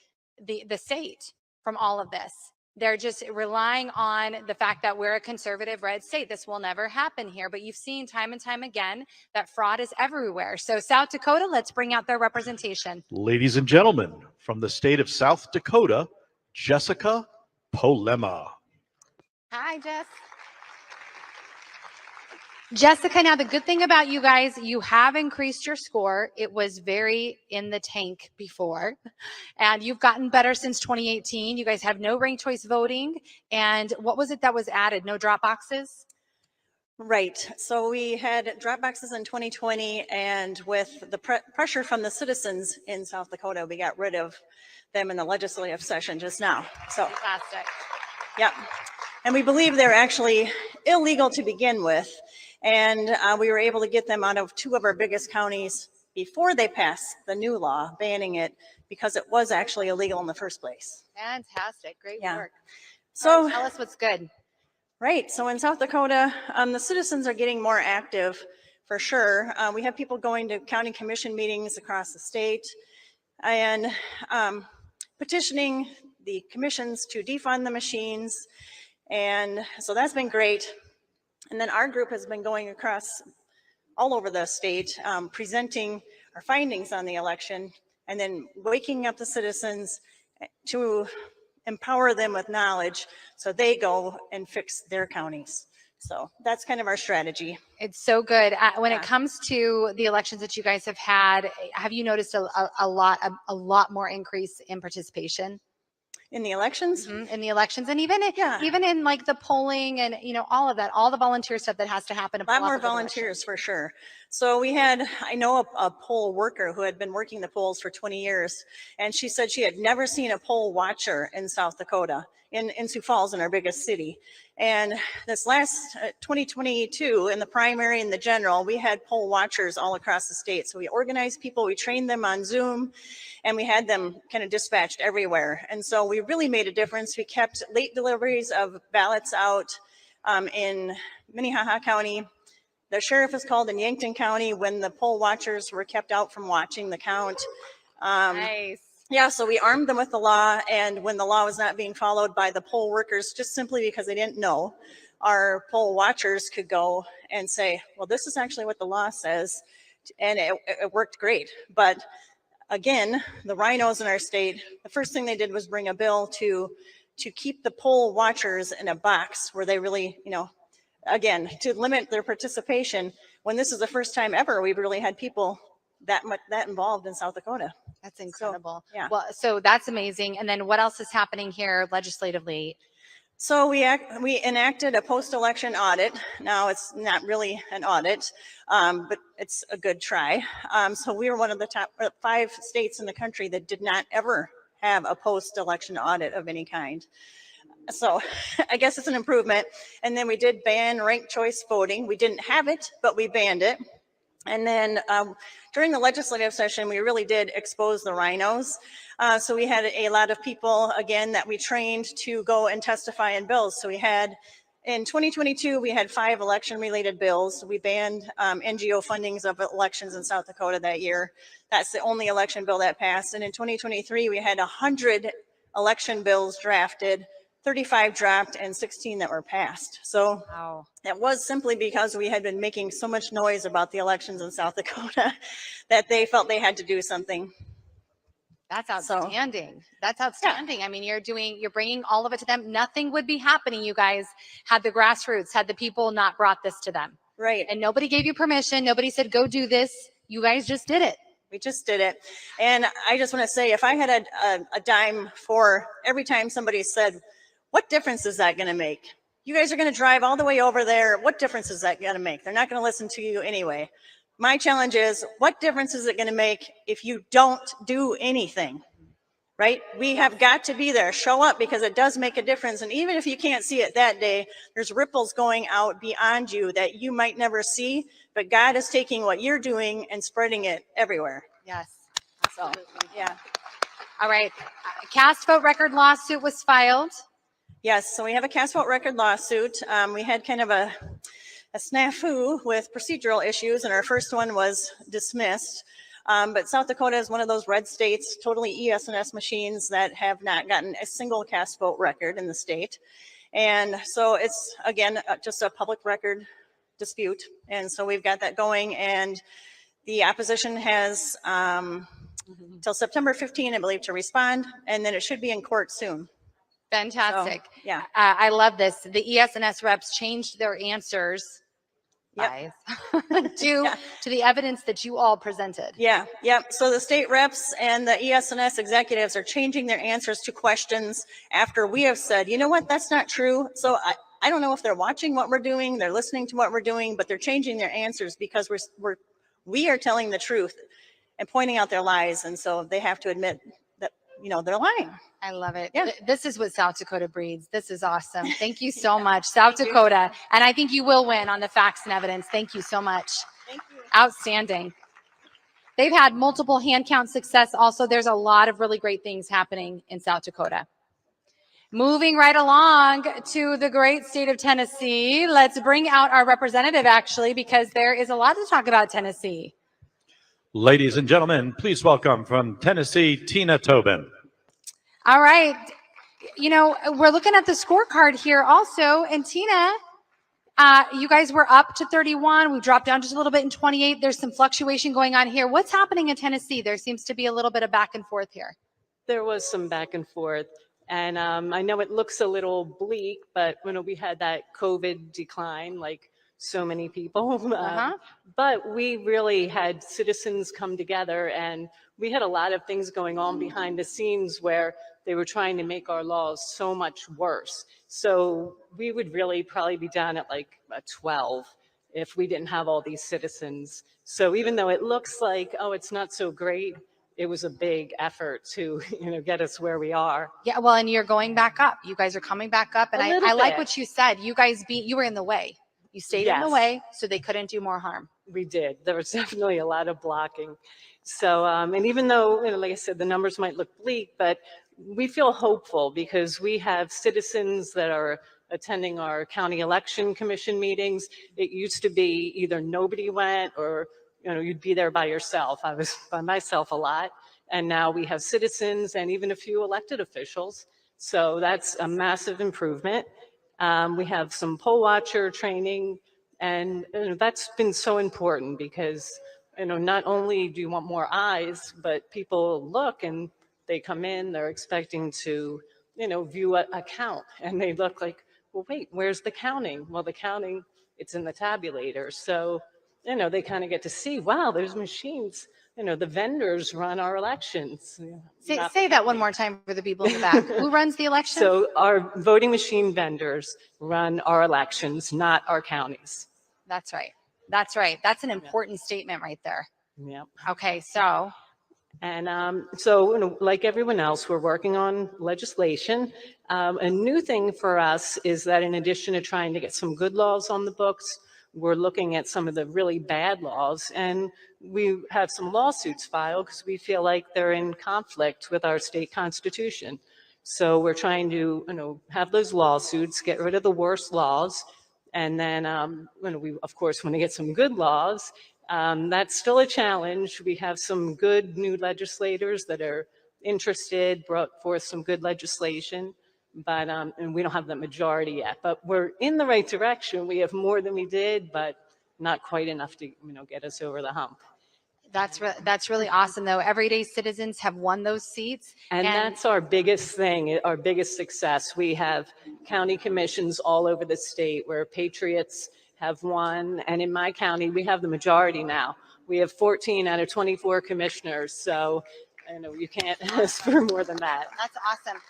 the state from all of this. They're just relying on the fact that we're a conservative red state. This will never happen here, but you've seen time and time again that fraud is everywhere. So South Dakota, let's bring out their representation. Ladies and gentlemen, from the state of South Dakota, Jessica Polema. Hi, Jess. Jessica, now the good thing about you guys, you have increased your score. It was very in the tank before, and you've gotten better since 2018. You guys have no ranked choice voting. And what was it that was added? No drop boxes? Right. So we had drop boxes in 2020, and with the pressure from the citizens in South Dakota, we got rid of them in the legislative session just now. So, fantastic. Yeah. And we believe they're actually illegal to begin with. And we were able to get them out of 2 of our biggest counties before they passed the new law banning it, because it was actually illegal in the first place. Fantastic. Great work. So all right, tell us what's good. Right. So in South Dakota, the citizens are getting more active for sure. We have people going to county commission meetings across the state and petitioning the commissions to defund the machines. And so that's been great. And then our group has been going across all over the state, presenting our findings on the election, and then waking up the citizens to empower them with knowledge so they go and fix their counties. So that's kind of our strategy. It's so good. When it comes to the elections that you guys have you noticed a lot more increase in participation? In the elections? Mm-hmm. In the elections, and even in like the polling and, you know, all of that, all the volunteer stuff that has to happen. A lot more volunteers for sure. So we had, I know a poll worker who had been working the polls for 20 years, and she said she had never seen a poll watcher in South Dakota, in Sioux Falls, in our biggest city. And this last 2022, in the primary and the general, we had poll watchers all across the state. So we organized people, we trained them on Zoom, and we had them kind of dispatched everywhere. And so we really made a difference. We kept late deliveries of ballots out in Minnehaha County, The sheriff is called in Yankton County when the poll watchers were kept out from watching the count. Nice. Yeah, so we armed them with the law, and when the law was not being followed by the poll workers, just simply because they didn't know, our poll watchers could go and say, well, this is actually what the law says, and it worked great. But again, the rhinos in our state, the first thing they did was bring a bill to keep the poll watchers in a box where they really, again, to limit their participation, when this is the first time ever we've really had people that involved in South Dakota. That's incredible. So, yeah. Well, so that's amazing. And then what else is happening here legislatively? So we enacted a post-election audit. Now it's not really an audit, but it's a good try. So we were one of the top 5 states in the country that did not ever have a post-election audit of any kind. So I guess it's an improvement. And then we did ban ranked choice voting. We didn't have it, but we banned it. And then during the legislative session, we really did expose the rhinos. So we had a lot of people, again, that we trained to go and testify in bills. So we had, in 2022, we had 5 election-related bills. We banned NGO fundings of elections in South Dakota that year. That's the only election bill that passed. And in 2023, we had 100 election bills drafted, 35 dropped, and 16 that were passed. So wow. That was simply because we had been making so much noise about the elections in South Dakota that they felt they had to do something. That's outstanding. That's outstanding. Yeah. I mean, you're bringing all of it to them. Nothing would be happening, you guys, had the grassroots, had the people not brought this to them. Right. And nobody gave you permission. Nobody said, go do this. You guys just did it. We just did it. And I just want to say, if I had a dime for every time somebody said, what difference is that going to make? You guys are going to drive all the way over there. What difference is that going to make? They're not going to listen to you anyway. My challenge is, what difference is it going to make if you don't do anything, right? We have got to be there, show up, because it does make a difference. And even if you can't see it that day, there's ripples going out beyond you that you might never see, but God is taking what you're doing and spreading it everywhere. Yes. So, yeah. All right. Cast vote record lawsuit was filed. Yes, so we have a cast vote record lawsuit. We had kind of a snafu with procedural issues, and our first one was dismissed. But South Dakota is one of those red states, totally ES&S machines, that have not gotten a single cast vote record in the state. And so it's, again, just a public record dispute. And so we've got that going, and the opposition has till September 15, I believe, to respond, and then it should be in court soon. Fantastic. So, yeah. I love this. The ES&S reps changed their answers to the evidence that you all presented. Yeah. So the state reps and the ES&S executives are changing their answers to questions after we have said, you know what, that's not true. So I don't know if they're watching what we're doing, they're listening to what we're doing, but they're changing their answers because we are telling the truth and pointing out their lies. And so they have to admit that, they're lying. I love it. Yeah. This is what South Dakota breeds. This is awesome. Thank you so much, South Dakota. And I think you will win on the facts and evidence. Thank you so much. Thank you. Outstanding. They've had multiple hand count success. Also, there's a lot of really great things happening in South Dakota. Moving right along to the great state of Tennessee. Let's bring out our representative, actually, because there is a lot to talk about Tennessee. Ladies and gentlemen, please welcome from Tennessee, Tina Tobin. All right. We're looking at the scorecard here also. And Tina, you guys were up to 31. We dropped down just a little bit in 28. There's some fluctuation going on here. What's happening in Tennessee? There seems to be a little bit of back and forth here. There was some back and forth. And I know it looks a little bleak, but when we had that COVID decline, like so many people, but we really had citizens come together, and we had a lot of things going on behind the scenes where they were trying to make our laws so much worse. So we would really probably be down at like a 12 if we didn't have all these citizens. So even though it looks like, oh, it's not so great, it was a big effort to, get us where we are. Yeah, well, and you're going back up. You guys are coming back up. And I like what you said. You guys you were in the way. You stayed in the way so they couldn't do more harm. We did. There was definitely a lot of blocking. So, and even though, like I said, the numbers might look bleak, but we feel hopeful because we have citizens that are attending our county election commission meetings. It used to be either nobody went or, you'd be there by yourself. I was by myself a lot. And now we have citizens and even a few elected officials. So that's a massive improvement. We have some poll watcher training, and that's been so important because, not only do you want more eyes, but people look and they come in, they're expecting to, view a count, and they look like, well, wait, where's the counting? Well, the counting, it's in the tabulator. So, they kind of get to see, wow, there's machines. The vendors run our elections. Say that one more time for the people in the back. Who runs the election? So our voting machine vendors run our elections, not our counties. That's right. That's right. That's an important statement right there. Yep. Okay, so. And so, like everyone else, we're working on legislation. A new thing for us is that in addition to trying to get some good laws on the books, we're looking at some of the really bad laws, and we have some lawsuits filed because we feel like they're in conflict with our state constitution. So we're trying to, have those lawsuits, get rid of the worst laws, and then, we of course want to get some good laws. That's still a challenge. We have some good new legislators that are interested, brought forth some good legislation, but and we don't have the majority yet. But we're in the right direction. We have more than we did, but not quite enough to get us over the hump. That's really awesome, though. Everyday citizens have won those seats. And that's our biggest thing, our biggest success. We have county commissions all over the state where patriots have won. And in my county, we have the majority now. We have 14 out of 24 commissioners. So, you can't ask for more than that. That's awesome.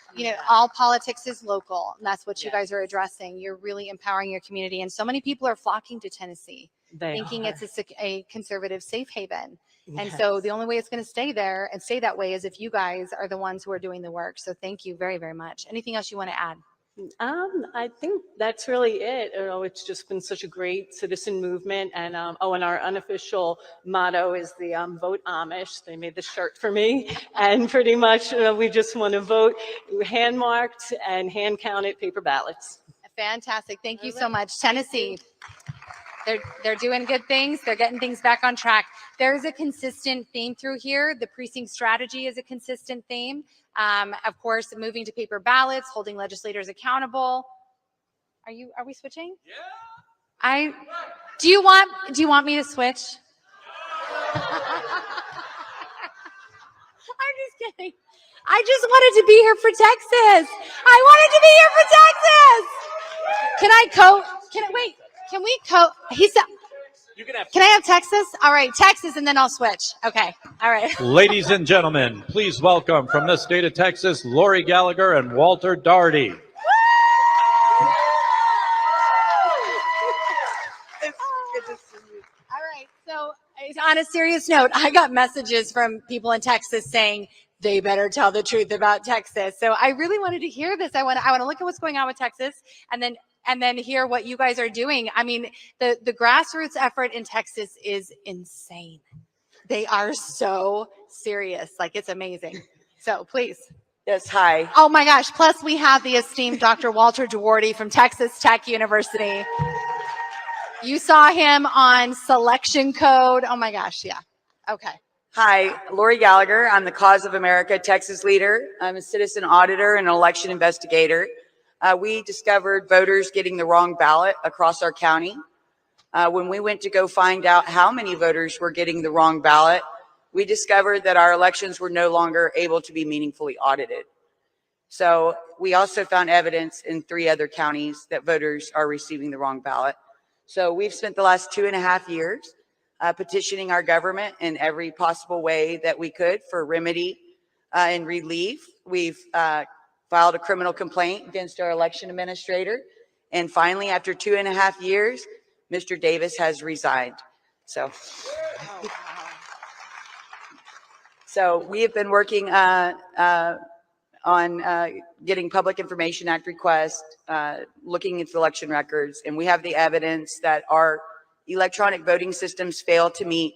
All politics is local. And that's what you guys are addressing. You're really empowering your community. And so many people are flocking to Tennessee, thinking it's a conservative safe haven. And so the only way it's going to stay there and stay that way is if you guys are the ones who are doing the work. So thank you very, very much. Anything else you want to add? I think that's really it. It's just been such a great citizen movement. And and our unofficial motto is the vote Amish. They made the shirt for me. And pretty much we just want to vote hand marked and hand counted paper ballots. Fantastic. Thank you so much. Tennessee. They're doing good things. They're getting things back on track. There's a consistent theme through here. The precinct strategy is a consistent theme. Of course, moving to paper ballots, holding legislators accountable. Are we switching? Yeah. Do you want me to switch? I'm just kidding. I just wanted to be here for Texas. I wanted to be here for Texas. Can I have Texas? All right, Texas, and then I'll switch. Okay. All right. Ladies and gentlemen, please welcome from the state of Texas, Lori Gallagher and Walter Daugherty. All right. So on a serious note, I got messages from people in Texas saying they better tell the truth about Texas. So I really wanted to hear this. I want to look at what's going on with Texas and then hear what you guys are doing. I mean, the grassroots effort in Texas is insane. They are so serious. Like, it's amazing. So please. Yes, hi. Oh my gosh. Plus we have the esteemed Dr. Walter Daugherty from Texas Tech University. You saw him on Selection Code. Oh my gosh. Yeah. Okay. Hi, Lori Gallagher. I'm the Cause of America Texas leader. I'm a citizen auditor and an election investigator. We discovered voters getting the wrong ballot across our county. When we went to go find out how many voters were getting the wrong ballot, we discovered that our elections were no longer able to be meaningfully audited. So we also found evidence in 3 other counties that voters are receiving the wrong ballot. So we've spent the last 2.5 years petitioning our government in every possible way that we could for remedy and relief. We've filed a criminal complaint against our election administrator. And finally, after 2.5 years, Mr. Davis has resigned. So we have been working on getting Public Information Act requests, looking into election records, and we have the evidence that our electronic voting systems fail to meet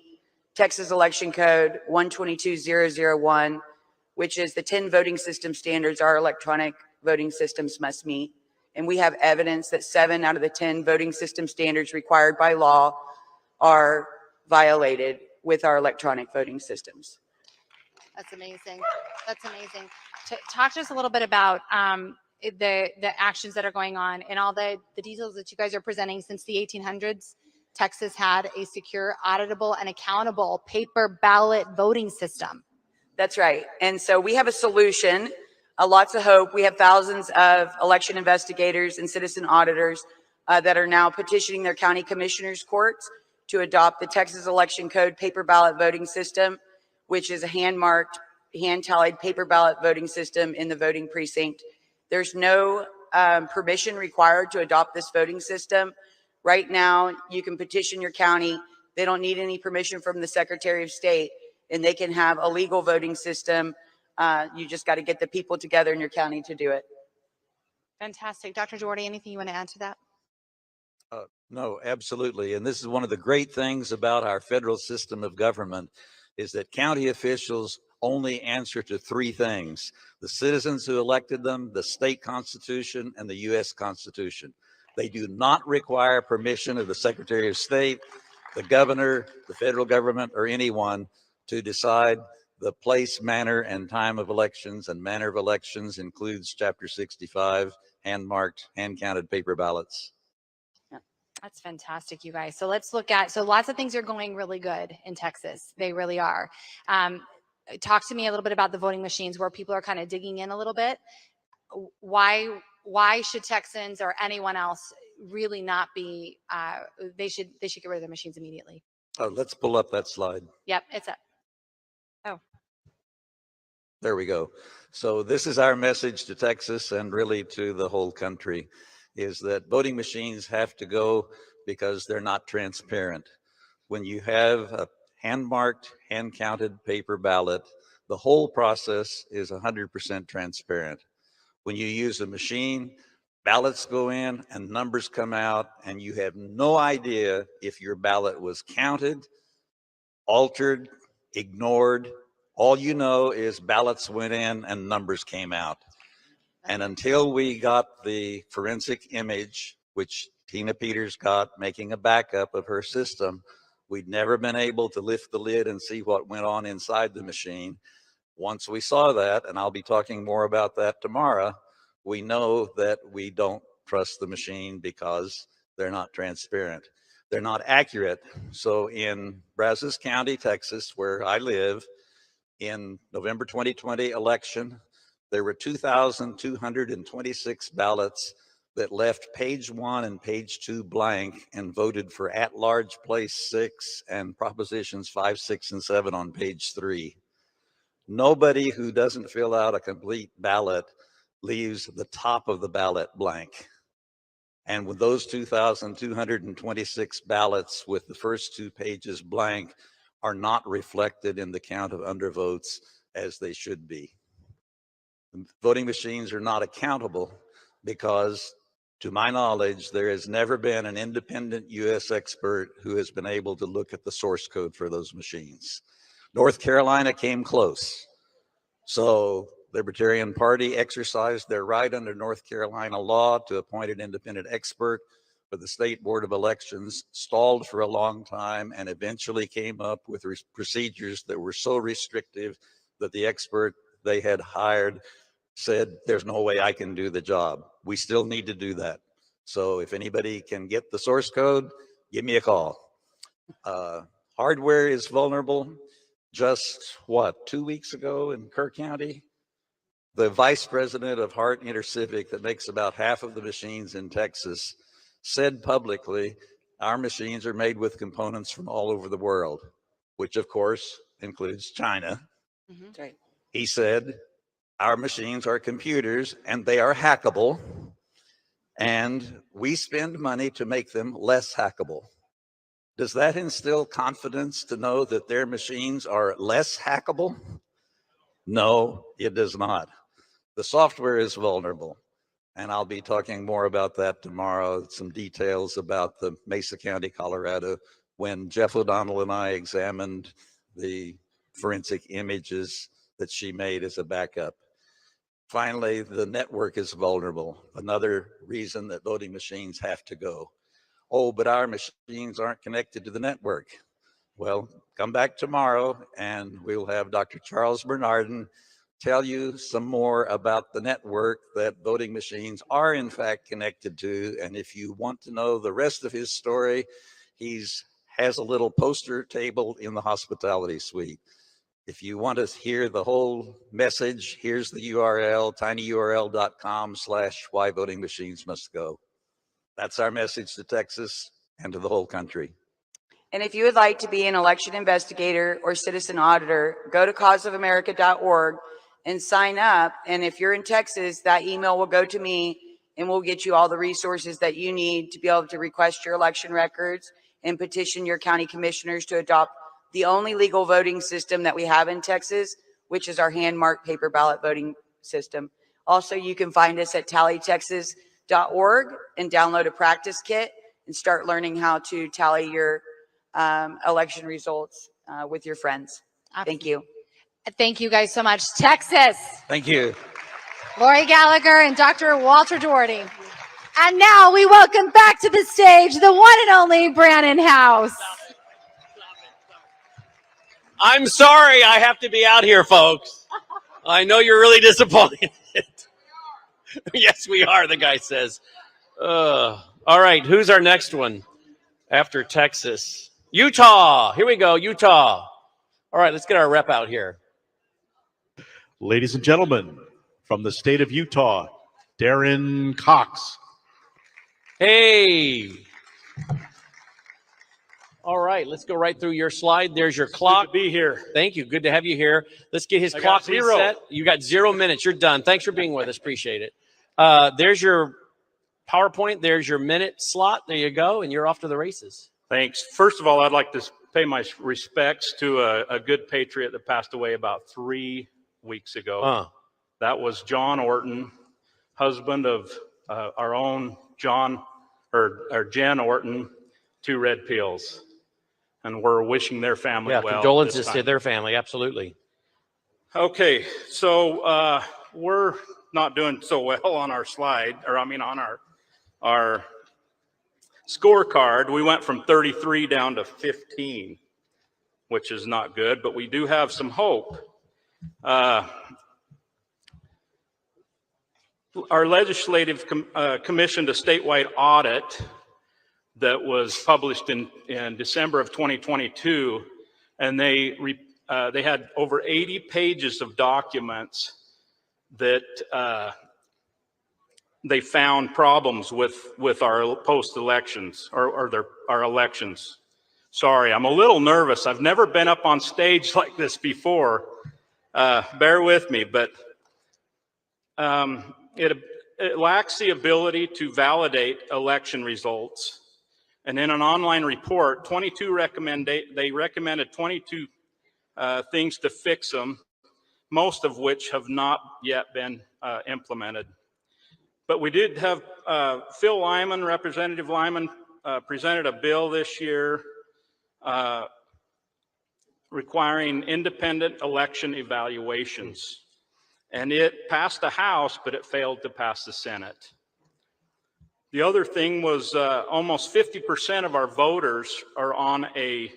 Texas Election Code 122001, which is the 10 voting system standards our electronic voting systems must meet. And we have evidence that 7 out of the 10 voting system standards required by law are violated with our electronic voting systems. That's amazing. That's amazing. Talk to us a little bit about the actions that are going on and all the details that you guys are presenting. Since the 1800s, Texas had a secure, auditable, and accountable paper ballot voting system. That's right. And so we have a solution, lots of hope. We have thousands of election investigators and citizen auditors that are now petitioning their county commissioners' courts to adopt the Texas Election Code paper ballot voting system, which is a hand-marked, hand-tallied paper ballot voting system in the voting precinct. There's no permission required to adopt this voting system. Right now, you can petition your county. They don't need any permission from the Secretary of State, and they can have a legal voting system. You just got to get the people together in your county to do it. Fantastic. Dr. Jordy, anything you want to add to that? No, absolutely. And this is one of the great things about our federal system of government is that county officials only answer to 3 things: the citizens who elected them, the state constitution, and the U.S. Constitution. They do not require permission of the Secretary of State, the governor, the federal government, or anyone to decide the place, manner, and time of elections. And manner of elections includes Chapter 65, hand-marked, hand-counted paper ballots. That's fantastic, you guys. So let's look at, so lots of things are going really good in Texas. They really are. Talk to me a little bit about the voting machines where people are kind of digging in a little bit. Why should Texans or anyone else really not be, they should get rid of their machines immediately? Oh, let's pull up that slide. Yep, it's up. Oh. There we go. So this is our message to Texas and really to the whole country, is that voting machines have to go because they're not transparent. When you have a hand-marked, hand-counted paper ballot, the whole process is 100% transparent. When you use a machine, ballots go in and numbers come out, and you have no idea if your ballot was counted, altered, ignored. All you know is ballots went in and numbers came out. And until we got the forensic image, which Tina Peters got making a backup of her system, we'd never been able to lift the lid and see what went on inside the machine. Once we saw that, and I'll be talking more about that tomorrow, we know that we don't trust the machine because they're not transparent. They're not accurate. So in Brazos County, Texas, where I live, in November 2020 election, there were 2,226 ballots that left page 1 and page 2 blank and voted for at-large place 6 and propositions 5, 6, and 7 on page 3. Nobody who doesn't fill out a complete ballot leaves the top of the ballot blank. And with those 2,226 ballots with the first 2 pages blank are not reflected in the count of undervotes as they should be. Voting machines are not accountable because, to my knowledge, there has never been an independent U.S. expert who has been able to look at the source code for those machines. North Carolina came close. So the Libertarian Party exercised their right under North Carolina law to appoint an independent expert, but the State Board of Elections stalled for a long time and eventually came up with procedures that were so restrictive that the expert they had hired said, there's no way I can do the job. We still need to do that. So if anybody can get the source code, give me a call. Hardware is vulnerable. Just 2 weeks ago in Kerr County, the vice president of Hart Intercivic, that makes about half of the machines in Texas, said publicly, our machines are made with components from all over the world, which of course includes China. Mm-hmm. Right. He said, our machines are computers and they are hackable, and we spend money to make them less hackable. Does that instill confidence to know that their machines are less hackable? No, it does not. The software is vulnerable, and I'll be talking more about that tomorrow, some details about the Mesa County, Colorado, when Jeff O'Donnell and I examined the forensic images that she made as a backup. Finally, the network is vulnerable. Another reason that voting machines have to go. Oh, but our machines aren't connected to the network. Well, come back tomorrow and we'll have Dr. Charles Bernardin tell you some more about the network that voting machines are in fact connected to. And if you want to know the rest of his story, has a little poster table in the hospitality suite. If you want to hear the whole message, here's the URL, tinyurl.com/why voting machines must go. That's our message to Texas and to the whole country. And if you would like to be an election investigator or citizen auditor, go to causeofamerica.org and sign up. And if you're in Texas, that email will go to me and we'll get you all the resources that you need to be able to request your election records and petition your county commissioners to adopt the only legal voting system that we have in Texas, which is our hand-marked paper ballot voting system. Also, you can find us at tallytexas.org and download a practice kit and start learning how to tally your election results with your friends. Thank you. Thank you guys so much. Texas, Thank you. Lori Gallagher and Dr. Walter Doherty. And now we welcome back to the stage the one and only Brannon House. I'm sorry I have to be out here, folks. I know you're really disappointed. Yes, we are, the guy says. All right, who's our next one after Texas? Utah. Here we go, Utah. All right, let's get our rep out here. Ladies and gentlemen, from the state of Utah, Darren Cox. Hey. All right, let's go right through your slide. There's your clock. Good to be here. Thank you. Good to have you here. Let's get his I clock got 0. reset. You got 0 minutes. You're done. Thanks for being with us. Appreciate it. There's your PowerPoint. There's your minute slot. There you go. And you're off to the races. Thanks. First of all, I'd like to pay my respects to a good patriot that passed away about 3 weeks ago. That was John Orton, husband of our own Jen Orton, 2 red pills. And we're wishing their family well. Condolences to their family. Absolutely. Okay, so we're not doing so well on our slide, or I mean on our scorecard. We went from 33 down to 15, which is not good, but we do have some hope. Our legislative commissioned a statewide audit that was published in December of 2022, and they had over 80 pages of documents that they found problems with our post-elections or our elections. Sorry, I'm a little nervous. I've never been up on stage like this before. Bear with me, but it lacks the ability to validate election results. And in an online report, they recommended 22 things to fix them, most of which have not yet been implemented. But we did have Phil Lyman, Representative Lyman, presented a bill this year requiring independent election evaluations. And it passed the House, but it failed to pass the Senate. The other thing was almost 50% of our voters are on a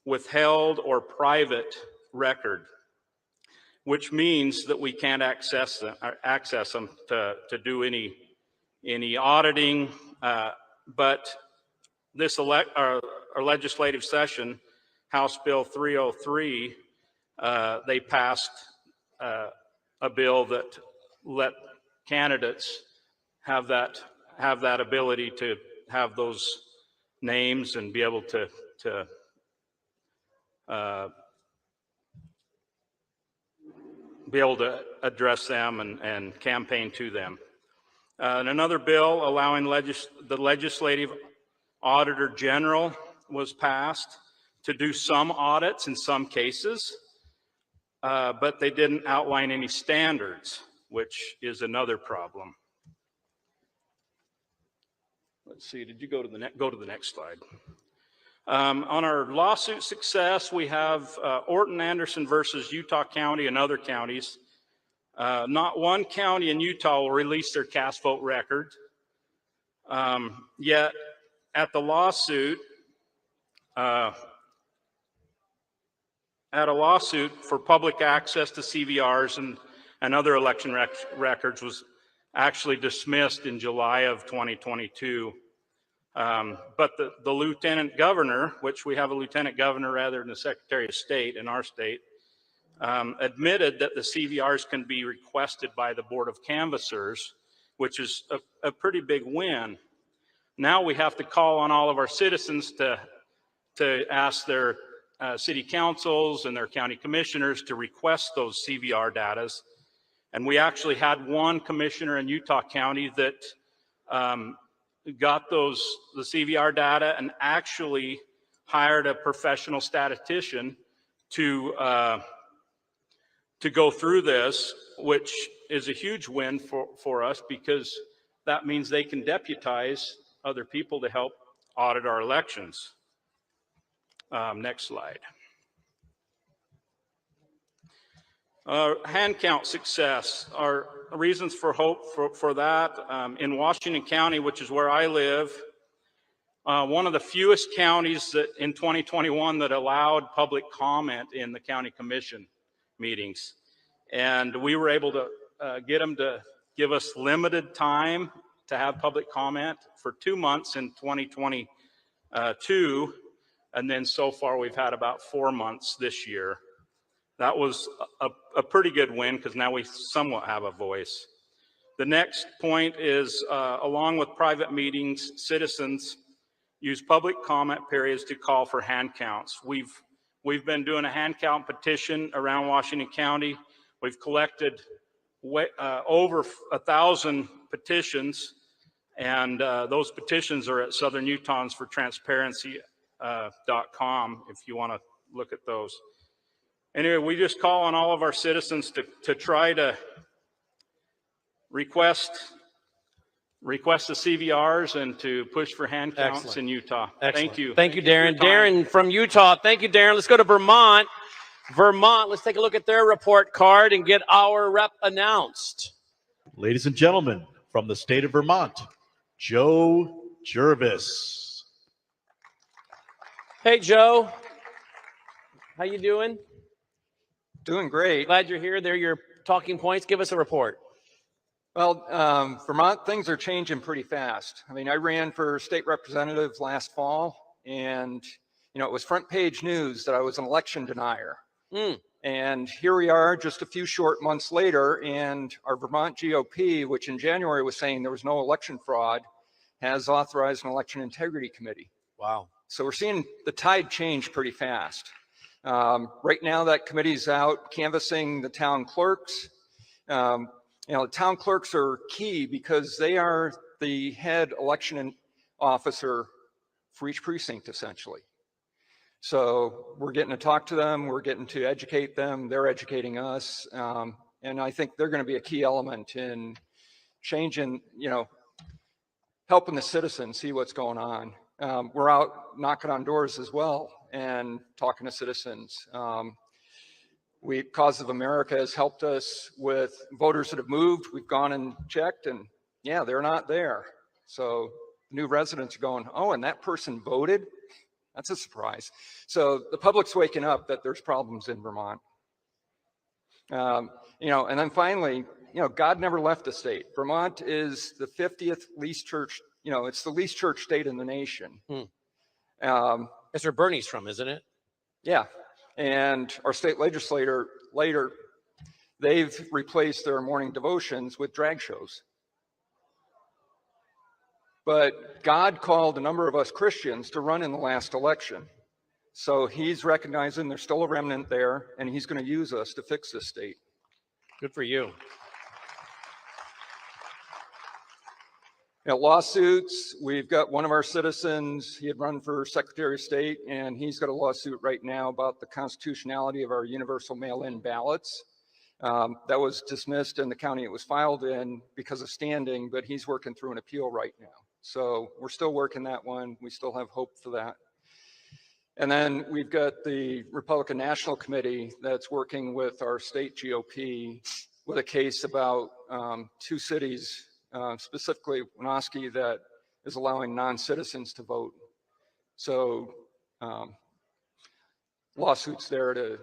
withheld or private record, which means that we can't access them to do any auditing. But this our legislative session, House Bill 303, they passed a bill that let candidates have that ability to have those names and be able to address them and campaign to them. And another bill allowing the legislative auditor general was passed to do some audits in some cases, but they didn't outline any standards, which is another problem. Let's see, did you go to the next slide? On our lawsuit success, we have Orton Anderson versus Utah County and other counties. Not one county in Utah will release their cast vote record. Yet at the lawsuit, for public access to CVRs and other election records was actually dismissed in July of 2022. But the lieutenant governor, which we have a lieutenant governor rather than a secretary of state in our state, admitted that the CVRs can be requested by the Board of Canvassers, which is a pretty big win. Now we have to call on all of our citizens to ask their city councils and their county commissioners to request those CVR datas. And we actually had one commissioner in Utah County that got the CVR data and actually hired a professional statistician to go through this, which is a huge win for us, because that means they can deputize other people to help audit our elections. Next slide. Hand count success. Our reasons for hope for that. In Washington County, which is where I live, one of the fewest counties that in 2021 that allowed public comment in the county commission meetings. And we were able to get them to give us limited time to have public comment for 2 months in 2022. And then so far we've had about 4 months this year. That was a pretty good win, because now we somewhat have a voice. The next point is, along with private meetings, citizens use public comment periods to call for hand counts. We've been doing a hand count petition around Washington County. We've collected over 1,000 petitions, and those petitions are at Southern Utahns for Transparency.com if you want to look at those. Anyway, we just call on all of our citizens to try to request the CVRs and to push for hand counts. Excellent. In Utah. Excellent. Thank you. Thank you, Darren. for your time. Darren from Utah. Thank you, Darren. Let's go to Vermont. Vermont, let's take a look at their report card and get our rep announced. Ladies and gentlemen, from the state of Vermont, Joe Jervis. Hey, Joe. How you doing? Doing great. Glad you're here. They're your talking points. Give us a report. Well, Vermont, things are changing pretty fast. I mean, I ran for state representative last fall, and it was front page news that I was an election denier. And here we are just a few short months later, and our Vermont GOP, which in January was saying there was no election fraud, has authorized an election integrity committee. Wow. So we're seeing the tide change pretty fast. Right now, that committee's out canvassing the town clerks. The town clerks are key because they are the head election officer for each precinct, essentially. So we're getting to talk to them, we're getting to educate them, they're educating us. And I think they're going to be a key element in changing, helping the citizens see what's going on. We're out knocking on doors as well and talking to citizens. Cause of America has helped us with voters that have moved. We've gone and checked, and yeah, they're not there. So new residents are going, oh, and that person voted? That's a surprise. So the public's waking up that there's problems in Vermont. And then finally, God never left the state. Vermont is the 50th least church, it's the least church state in the nation. That's where Bernie's from, isn't it? Yeah. And our state legislator later, they've replaced their morning devotions with drag shows. But God called a number of us Christians to run in the last election. So he's recognizing there's still a remnant there, and he's going to use us to fix this state. Good for you. Lawsuits, we've got one of our citizens, he had run for Secretary of State, and he's got a lawsuit right now about the constitutionality of our universal mail-in ballots. That was dismissed in the county it was filed in because of standing, but he's working through an appeal right now. So we're still working that one. We still have hope for that. And then we've got the Republican National Committee that's working with our state GOP with a case about two cities, specifically Winooski, that is allowing non-citizens to vote. So lawsuits there to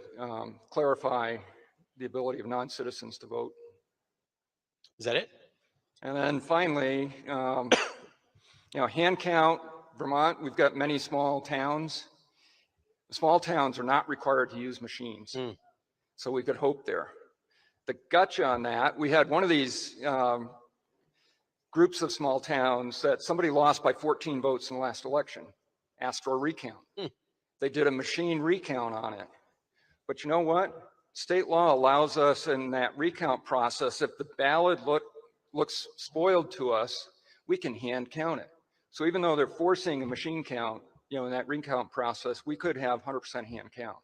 clarify the ability of non-citizens to vote. Is that it? And then finally, hand count, Vermont, we've got many small towns. Small towns are not required to use machines. So we could hope there. The gotcha on that, we had one of these groups of small towns that somebody lost by 14 votes in the last election, asked for a recount. They did a machine recount on it. But you know what? State law allows us in that recount process, if the ballot looks spoiled to us, we can hand count it. So even though they're forcing a machine count, in that recount process, we could have 100% hand count.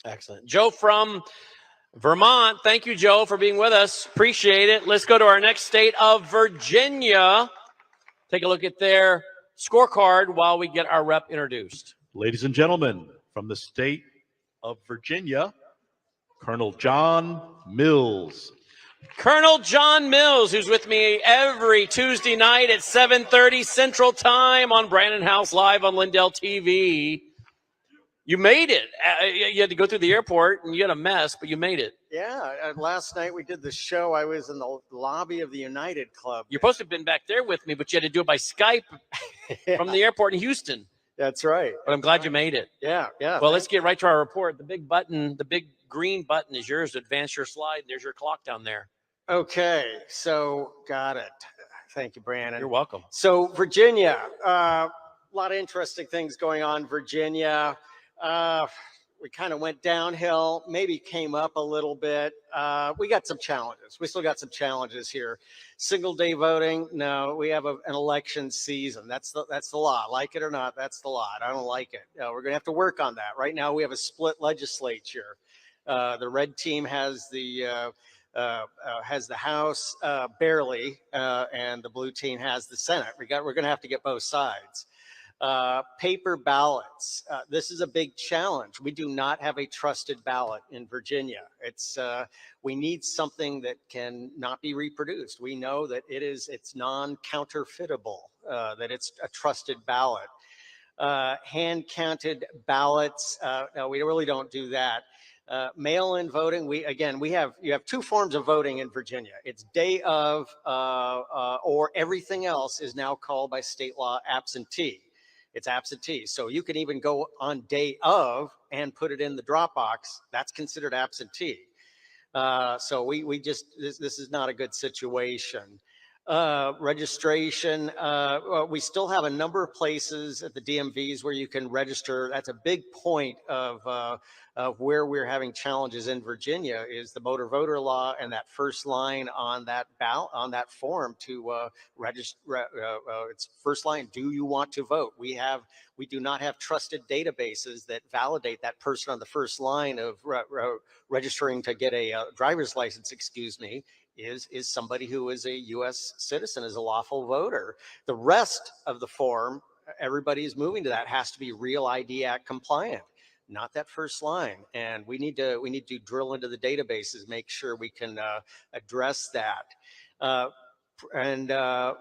Excellent. Joe from Vermont. Thank you, Joe, for being with us. Appreciate it. Let's go to our next state of Virginia. Take a look at their scorecard while we get our rep introduced. Ladies and gentlemen, from the state of Virginia, Colonel John Mills. Colonel John Mills, who's with me every Tuesday night at 7:30 Central Time on Brandon House Live on Lindell TV. You made it. You had to go through the airport, and you had a mess, but you made it. Yeah, last night we did the show. I was in the lobby of the United Club. You're supposed to have been back there with me, but you had to do it by Skype from the airport in Houston. That's right. But I'm glad you made it. Yeah. Well, let's get right to our report. The big button, the big green button is yours to advance your slide. There's your clock down there. Okay, so got it. Thank you, Brandon. You're welcome. So Virginia, a lot of interesting things going on. Virginia, we kind of went downhill, maybe came up a little bit. We got some challenges. We still got some challenges here. Single day voting, no, we have an election season. That's the law. Like it or not, that's the law. I don't like it. We're gonna have to work on that. Right now we have a split legislature. The red team has the House barely, and the blue team has the Senate. We're going to have to get both sides. Paper ballots. This is a big challenge. We do not have a trusted ballot in Virginia. We need something that can not be reproduced. We know that it's non-counterfeitable, that it's a trusted ballot. Hand counted ballots. No, we really don't do that. Mail-in voting, you have two forms of voting in Virginia. It's day of, or everything else is now called by state law absentee. It's absentee. So you can even go on day of and put it in the drop box. That's considered absentee. So this is not a good situation. Registration, we still have a number of places at the DMVs where you can register. That's a big point of where we're having challenges in Virginia is the motor voter law and that first line on that ballot, on that form to register. It's first line, do you want to vote? We do not have trusted databases that validate that person on the first line of registering to get a driver's license, is somebody who is a U.S. citizen, is a lawful voter. The rest of the form, everybody is moving to that, has to be Real ID Act compliant, not that first line. And we need to drill into the databases, make sure we can address that. And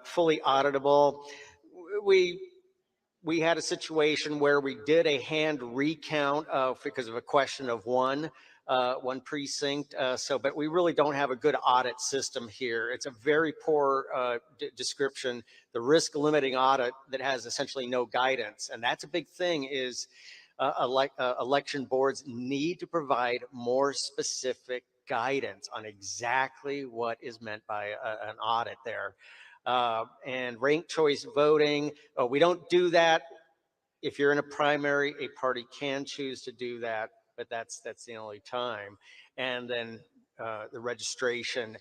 fully auditable. We had a situation where we did a hand recount because of a question of one precinct. But we really don't have a good audit system here. It's a very poor description. The risk limiting audit that has essentially no guidance. And that's a big thing is election boards need to provide more specific guidance on exactly what is meant by an audit there. And ranked choice voting, we don't do that. If you're in a primary, a party can choose to do that, but that's the only time. And then the registration,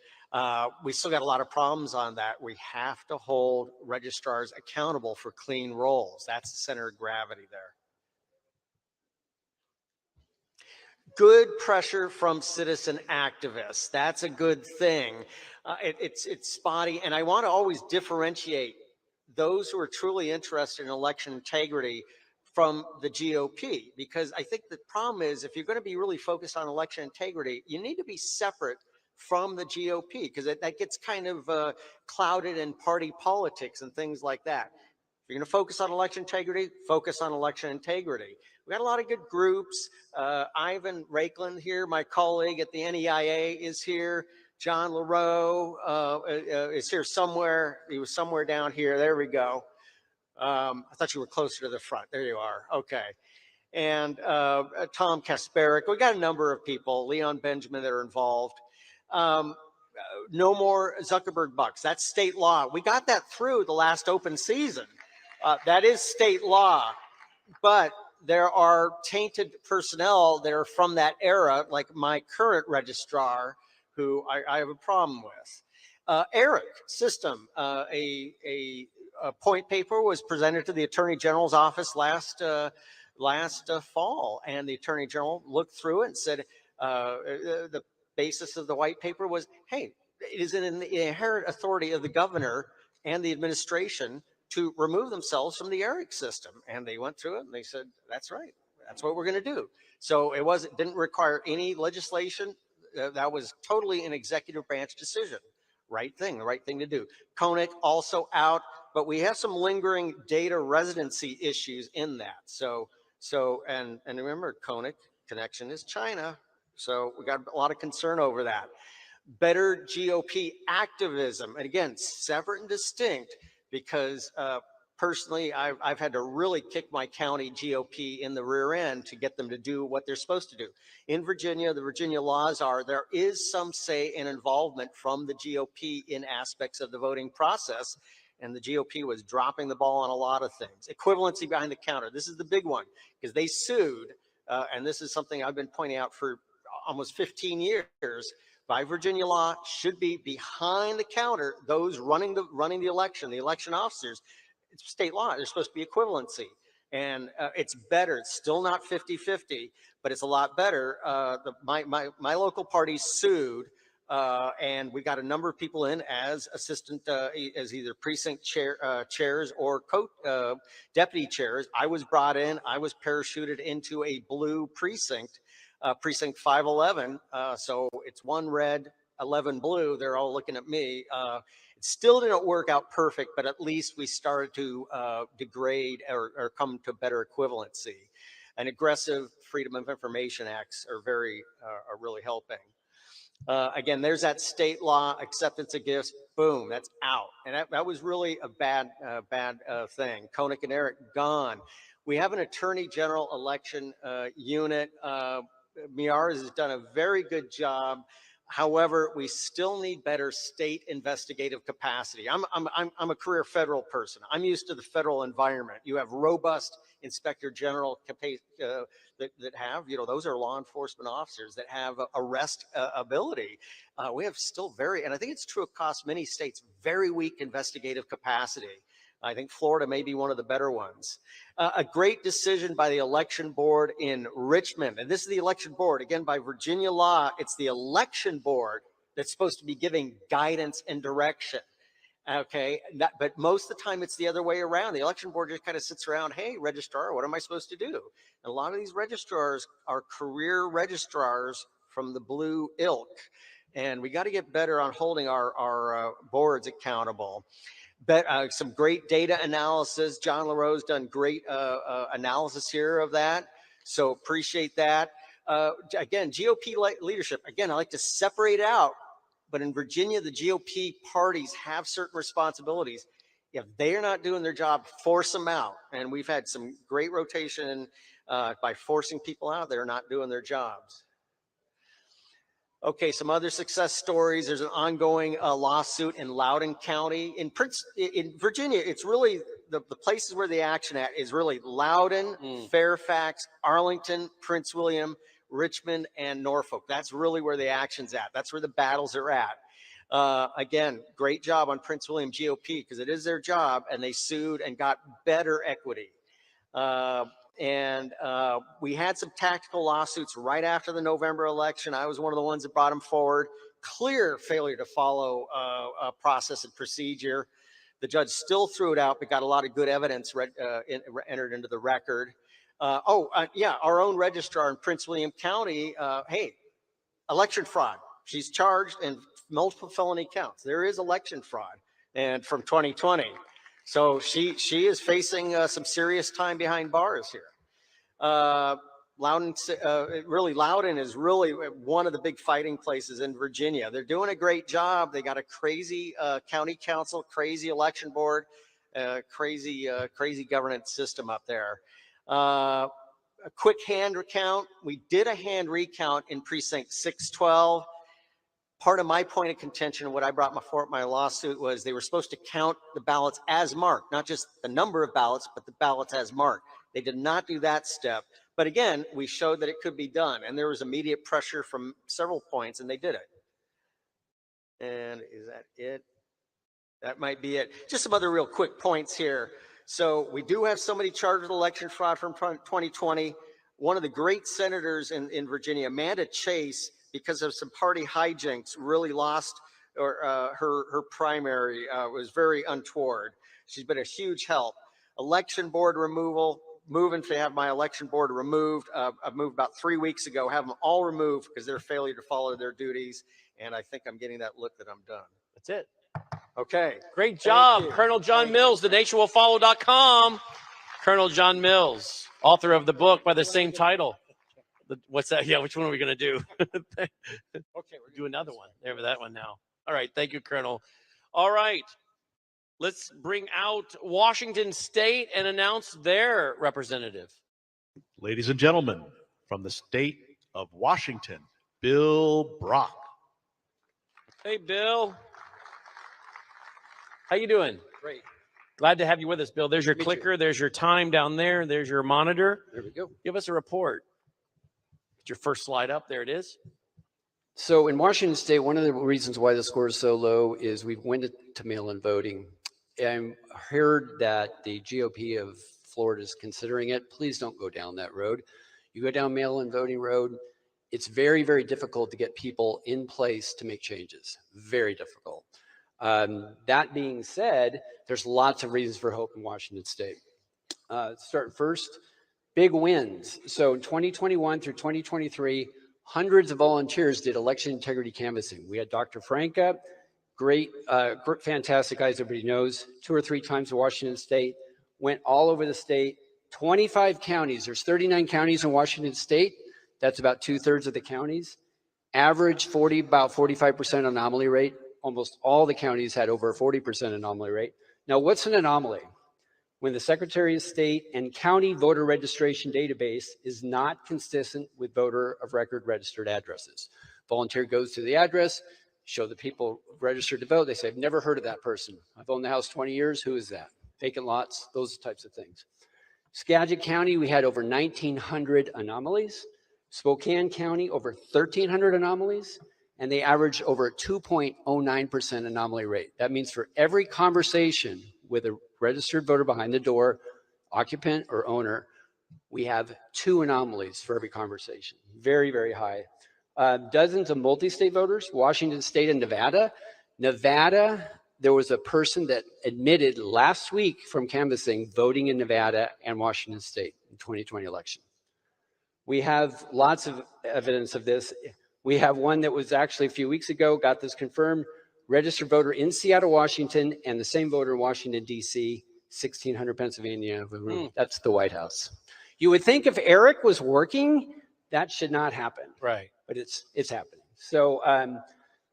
we still got a lot of problems on that. We have to hold registrars accountable for clean rolls. That's the center of gravity there. Good pressure from citizen activists. That's a good thing. It's spotty, and I want to always differentiate those who are truly interested in election integrity from the GOP, because I think the problem is if you're going to be really focused on election integrity, you need to be separate from the GOP, because that gets kind of clouded in party politics and things like that. If you're going to focus on election integrity, focus on election integrity. We got a lot of good groups. Ivan Rakeland here, my colleague at the NEIA, is here. John LaRoe is here somewhere. He was somewhere down here. There we go. I thought you were closer to the front. There you are. Okay. And Tom Kasperick. We got a number of people, Leon Benjamin, that are involved. No more Zuckerberg bucks. That's state law. We got that through the last open season. That is state law. But there are tainted personnel that are from that era, like my current registrar, who I have a problem with. ERIC system, a point paper was presented to the Attorney General's office last fall, and the Attorney General looked through it and said the basis of the white paper was, hey, it is in the inherent authority of the governor and the administration to remove themselves from the ERIC system. And they went through it and they said, that's right. That's what we're going to do. So it didn't require any legislation. That was totally an executive branch decision. Right thing, the right thing to do. Koenig also out, but we have some lingering data residency issues in that. And remember, Koenig connection is China. So we got a lot of concern over that. Better GOP activism. And again, separate and distinct, because personally, I've had to really kick my county GOP in the rear end to get them to do what they're supposed to do. In Virginia, the Virginia laws are, there is some say and involvement from the GOP in aspects of the voting process. And the GOP was dropping the ball on a lot of things. Equivalency behind the counter. This is the big one, because they sued, and this is something I've been pointing out for almost 15 years. By Virginia law, should be behind the counter, those running the election officers. It's state law. There's supposed to be equivalency. And it's better. It's still not 50-50, but it's a lot better. My local party sued, and we got a number of people in as assistant, as either precinct chairs or deputy chairs. I was brought in. I was parachuted into a blue precinct. Precinct 511, so it's 1 red, 11 blue. They're all looking at me. It still didn't work out perfect, but at least we started to degrade or come to better equivalency. And aggressive Freedom of Information Acts are really helping. Again, there's that state law, acceptance of gifts, boom, that's out. And that was really a bad thing. Koenig and Eric, gone. We have an Attorney General election unit. Miara's has done a very good job. However, we still need better state investigative capacity. I'm a career federal person. I'm used to the federal environment. You have robust inspector general that have, those are law enforcement officers that have arrest ability. We have still and I think it's true across many states, very weak investigative capacity. I think Florida may be one of the better ones. A great decision by the election board in Richmond. And this is the election board, again, by Virginia law, it's the election board that's supposed to be giving guidance and direction. Okay, but most of the time it's the other way around. The election board just kind of sits around, hey, registrar, what am I supposed to do? And a lot of these registrars are career registrars from the blue ilk. And we got to get better on holding our boards accountable. Some great data analysis. John LaRoe's done great analysis here of that. So appreciate that. Again, GOP leadership. Again, I like to separate out, but in Virginia, the GOP parties have certain responsibilities. If they're not doing their job, force them out. And we've had some great rotation by forcing people out that are not doing their jobs. Okay, some other success stories. There's an ongoing lawsuit in Loudoun County. In Virginia, it's really the places where the action at is really Loudoun, Fairfax, Arlington, Prince William, Richmond, and Norfolk. That's really where the action's at. That's where the battles are at. Again, great job on Prince William GOP, because it is their job, and they sued and got better equity. We had some tactical lawsuits right after the November election. I was one of the ones that brought them forward. Clear failure to follow a process and procedure. The judge still threw it out, but got a lot of good evidence entered into the record. Our own registrar in Prince William County, hey, election fraud. She's charged in multiple felony counts. There is election fraud, and from 2020. So she is facing some serious time behind bars here. Loudon is really one of the big fighting places in Virginia. They're doing a great job. They got a crazy county council, crazy election board, crazy governance system up there. A quick hand recount. We did a hand recount in precinct 612. Part of my point of contention, what I brought my lawsuit was they were supposed to count the ballots as marked, not just the number of ballots, but the ballots as marked. They did not do that step. But again, we showed that it could be done, and there was immediate pressure from several points, and they did it. And is that it? That might be it. Just some other real quick points here. So we do have somebody charged with election fraud from 2020. One of the great senators in Virginia, Amanda Chase, because of some party hijinks, really lost her primary, was very untoward. She's been a huge help. Election board removal, moving to have my election board removed. I've moved about 3 weeks ago, have them all removed because their failure to follow their duties. And I think I'm getting that look that I'm done. That's it. Okay. Great job, Colonel John Mills, thenationwillfollow.com. Colonel John Mills, author of the book by the same title. What's that? Yeah, which one are we going to do? Okay, we'll do another one. There for that one now. All right, thank you, Colonel. All right, let's bring out Washington State and announce their representative. Ladies and gentlemen, from the state of Washington, Bill Brock. Hey, Bill. How you doing? Great. Glad to have you with us, Bill. There's your clicker. There's your time down there. There's your monitor. There we go. Give us a report. Your first slide up. There it is. So in Washington State, one of the reasons why the score is so low is we went to mail-in voting. And I heard that the GOP of Florida is considering it. Please don't go down that road. You go down mail-in voting road, it's very, very difficult to get people in place to make changes. Very difficult. That being said, there's lots of reasons for hope in Washington State. Start first. Big wins. So in 2021 through 2023, hundreds of volunteers did election integrity canvassing. We had Dr. Franca, great, fantastic guys everybody knows, 2 or 3 times to Washington State, went all over the state, 25 counties. There's 39 counties in Washington State. That's about 2/3 of the counties. Average about 45% anomaly rate. Almost all the counties had over a 40% anomaly rate. Now, what's an anomaly? When the Secretary of State and county voter registration database is not consistent with voter of record registered addresses. Volunteer goes to the address, show the people registered to vote. They say, I've never heard of that person. I've owned the house 20 years. Who is that? Vacant lots, those types of things. Skagit County, we had over 1,900 anomalies. Spokane County, over 1,300 anomalies. And they averaged over a 2.09% anomaly rate. That means for every conversation with a registered voter behind the door, occupant or owner, we have 2 anomalies for every conversation. Very, very high. Dozens of multi-state voters, Washington State and Nevada. Nevada, there was a person that admitted last week from canvassing voting in Nevada and Washington State in 2020 election. We have lots of evidence of this. We have one that was actually a few weeks ago, got this confirmed, registered voter in Seattle, Washington, and the same voter in Washington, D.C., 1600 Pennsylvania. That's the White House. You would think if Eric was working, that should not happen. Right. But it's happening. So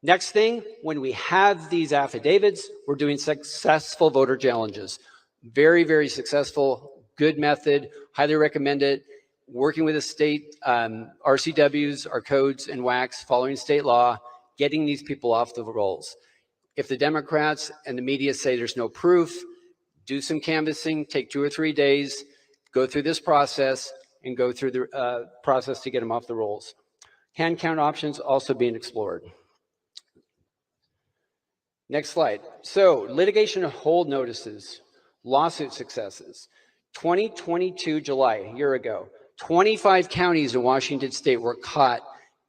next thing, when we have these affidavits, we're doing successful voter challenges. Very, very successful, good method, highly recommend it. Working with the state RCWs, our codes and WACs, following state law, getting these people off the rolls. If the Democrats and the media say there's no proof, do some canvassing, take 2 or 3 days, go through this process, and go through the process to get them off the rolls. Hand count options also being explored. Next slide. So litigation hold notices, lawsuit successes. 2022 July, a year ago, 25 counties in Washington State were caught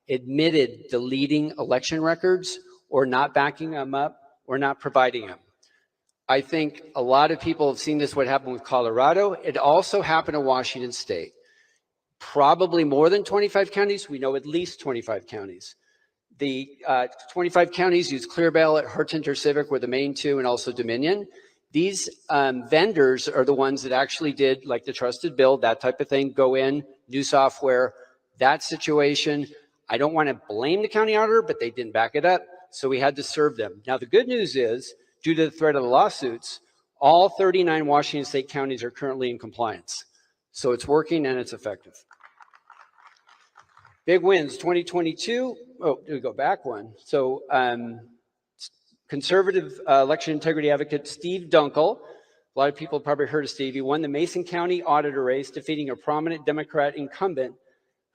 admitted deleting election records or not backing them up or not providing them. I think a lot of people have seen this, what happened with Colorado. It also happened in Washington State. Probably more than 25 counties. We know at least 25 counties. The 25 counties use Clear Ballot, Hearts Civic were the main two, and also Dominion. These vendors are the ones that actually did, like the trusted build, that type of thing, go in, new software, that situation. I don't want to blame the county auditor, but they didn't back it up, so we had to serve them. Now, the good news is, due to the threat of the lawsuits, all 39 Washington state counties are currently in compliance. So it's working and it's effective. Big wins, 2022. Oh, did we go back one? So conservative election integrity advocate Steve Dunkel, a lot of people probably heard of Steve, he won the Mason County auditor race, defeating a prominent Democrat incumbent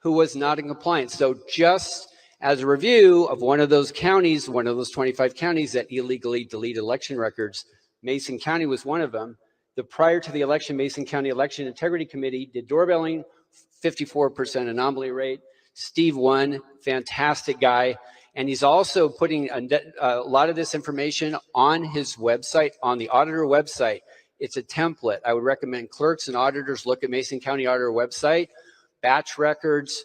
who was not in compliance. So just as a review of one of those counties, one of those 25 counties that illegally deleted election records, Mason County was one of them. Prior to the election, Mason County Election Integrity Committee did doorbelling, 54% anomaly rate. Steve won, fantastic guy. And he's also putting a lot of this information on his website, on the auditor website. It's a template. I would recommend clerks and auditors look at Mason County Auditor website, batch records,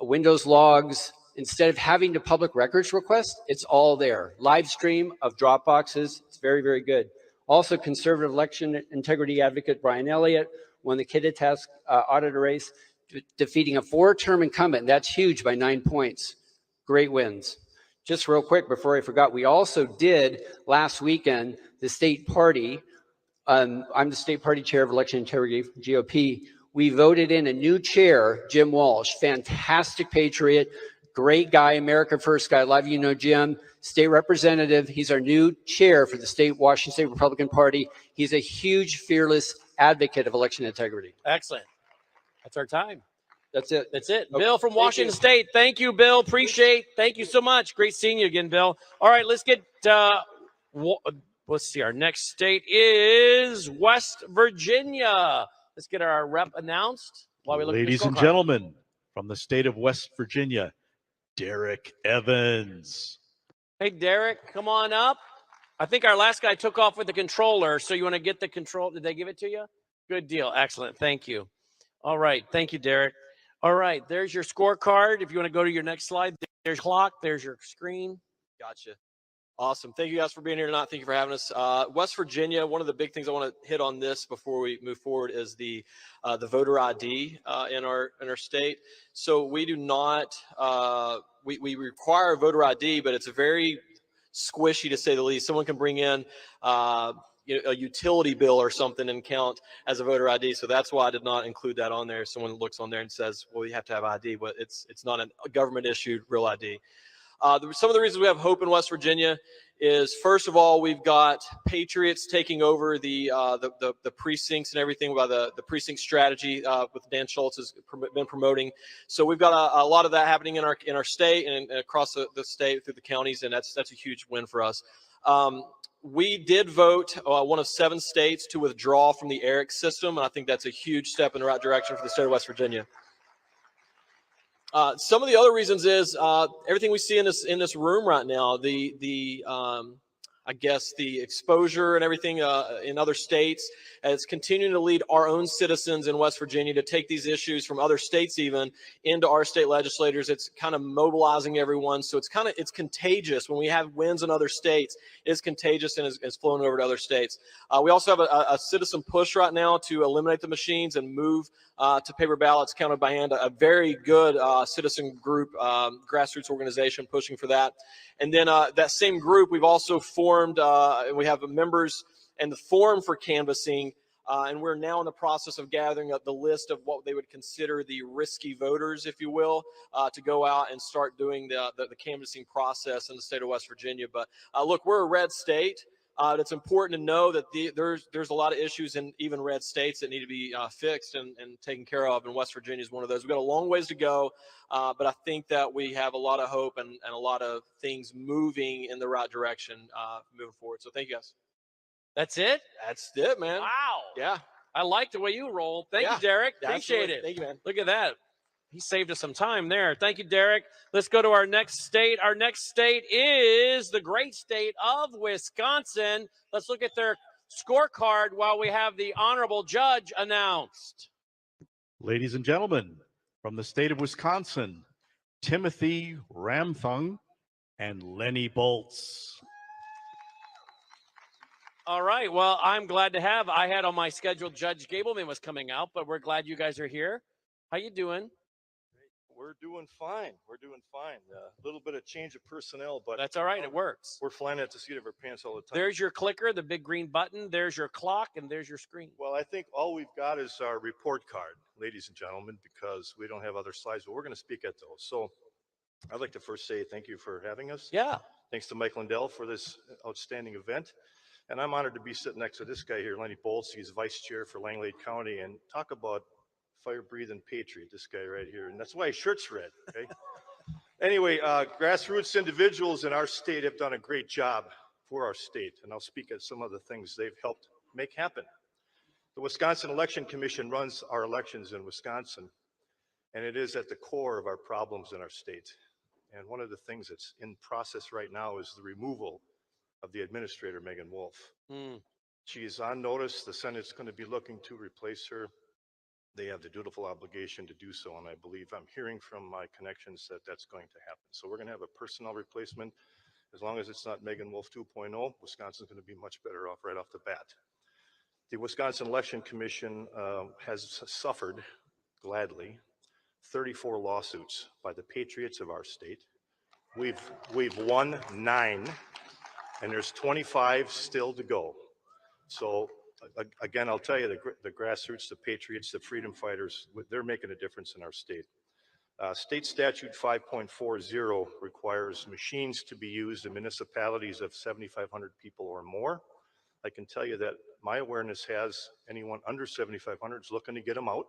Windows logs. Instead of having the public records request, it's all there. Live stream of Dropboxes, it's very, very good. Also, conservative election integrity advocate Brian Elliott won the Kittitas auditor race, defeating a 4-term incumbent. That's huge by 9 points. Great wins. Just real quick before I forgot, we also did last weekend the state party. I'm the state party chair of election integrity, GOP. We voted in a new chair, Jim Walsh, fantastic patriot, great guy, America First guy. A lot of you know Jim, state representative. He's our new chair for the Washington State Republican Party. He's a huge, fearless advocate of election integrity. Excellent. That's our time. That's it. That's it. Okay. Bill from Thank Washington you. State. Thank you, Bill. Appreciate. Thank you so much. Great seeing you again, Bill. All right, let's get. Let's see. Our next state is West Virginia. Let's get our rep announced while we look. Ladies at the and scorecard. gentlemen, from the state of West Virginia, Derek Evans. Hey, Derek, come on up. I think our last guy took off with the controller, so you want to get the control. Did they give it to you? Good deal. Excellent. Thank you. All right. Thank you, Derek. All right. There's your scorecard. If you want to go to your next slide, there's your clock. There's your screen. Gotcha. Awesome. Thank you guys for being here tonight. Thank you for having us. West Virginia, one of the big things I want to hit on this before we move forward is the voter ID in our state. So we do not, we require voter ID, but it's a very squishy to say the least. Someone can bring in a utility bill or something and count as a voter ID. So that's why I did not include that on there. Someone looks on there and says, well, you have to have ID, but it's not a government issued real ID. Some of the reasons we have hope in West Virginia is, first of all, we've got patriots taking over the precincts and everything by the precinct strategy with Dan Schultz has been promoting. So we've got a lot of that happening in our state and across the state through the counties, and that's a huge win for us. We did vote one of 7 states to withdraw from the ERIC system, and I think that's a huge step in the right direction for the state of West Virginia. Some of the other reasons is everything we see in this room right now, I guess the exposure and everything in other states, is continuing to lead our own citizens in West Virginia to take these issues from other states even into our state legislators. It's kind of mobilizing everyone. So it's contagious. When we have wins in other states, it's contagious and is flowing over to other states. We also have a citizen push right now to eliminate the machines and move to paper ballots counted by hand. A very good citizen group, grassroots organization pushing for that. And then that same group, we've also formed, we have members and the form for canvassing, and we're now in the process of gathering up the list of what they would consider the risky voters, if you will, to go out and start doing the canvassing process in the state of West Virginia. But look, we're a red state. It's important to know that there's a lot of issues in even red states that need to be fixed and taken care of, and West Virginia is one of those. We've got a long ways to go, but I think that we have a lot of hope and a lot of things moving in the right direction moving forward. So thank you, guys. That's it? That's it, man. Wow. Yeah. I like the way you roll. Thank you, Derek. Appreciate Absolutely. it. Thank you, man. Look at that. He saved us some time there. Thank you, Derek. Let's go to our next state. Our next state is the great state of Wisconsin. Let's look at their scorecard while we have the honorable judge announced. Ladies and gentlemen, from the state of Wisconsin, Timothy Ramthung and Lenny Bolts. All right. Well, I'm glad to have. I had on my schedule Judge Gableman was coming out, but we're glad you guys are here. How you doing? We're doing fine. We're doing fine. A little bit of change of personnel, but That's all right. It works. we're flying at the seat of our pants all the time. There's your clicker, the big green button. There's your clock, and there's your screen. Well, I think all we've got is our report card, ladies and gentlemen, because we don't have other slides, but we're going to speak at those. So I'd like to first say thank you for having us. Yeah. Thanks to Mike Lindell for this outstanding event. And I'm honored to be sitting next to this guy here, Lenny Bolts. He's vice chair for Langlade County, and talk about fire-breathing patriot, this guy right here. And that's why his shirt's red, okay? Anyway, grassroots individuals in our state have done a great job for our state, and I'll speak at some of the things they've helped make happen. The Wisconsin Election Commission runs our elections in Wisconsin, and it is at the core of our problems in our state. And one of the things that's in process right now is the removal of the administrator, Megan Wolf. She is on notice. The Senate's going to be looking to replace her. They have the dutiful obligation to do so, and I believe I'm hearing from my connections that that's going to happen. So we're going to have a personnel replacement. As long as it's not Megan Wolf 2.0, Wisconsin's going to be much better off right off the bat. The Wisconsin Election Commission has suffered, gladly, 34 lawsuits by the patriots of our state. We've won 9, and there's 25 still to go. So again, I'll tell you, the grassroots, the patriots, the freedom fighters, they're making a difference in our state. State Statute 5.40 requires machines to be used in municipalities of 7,500 people or more. I can tell you that my awareness has anyone under 7,500 is looking to get them out.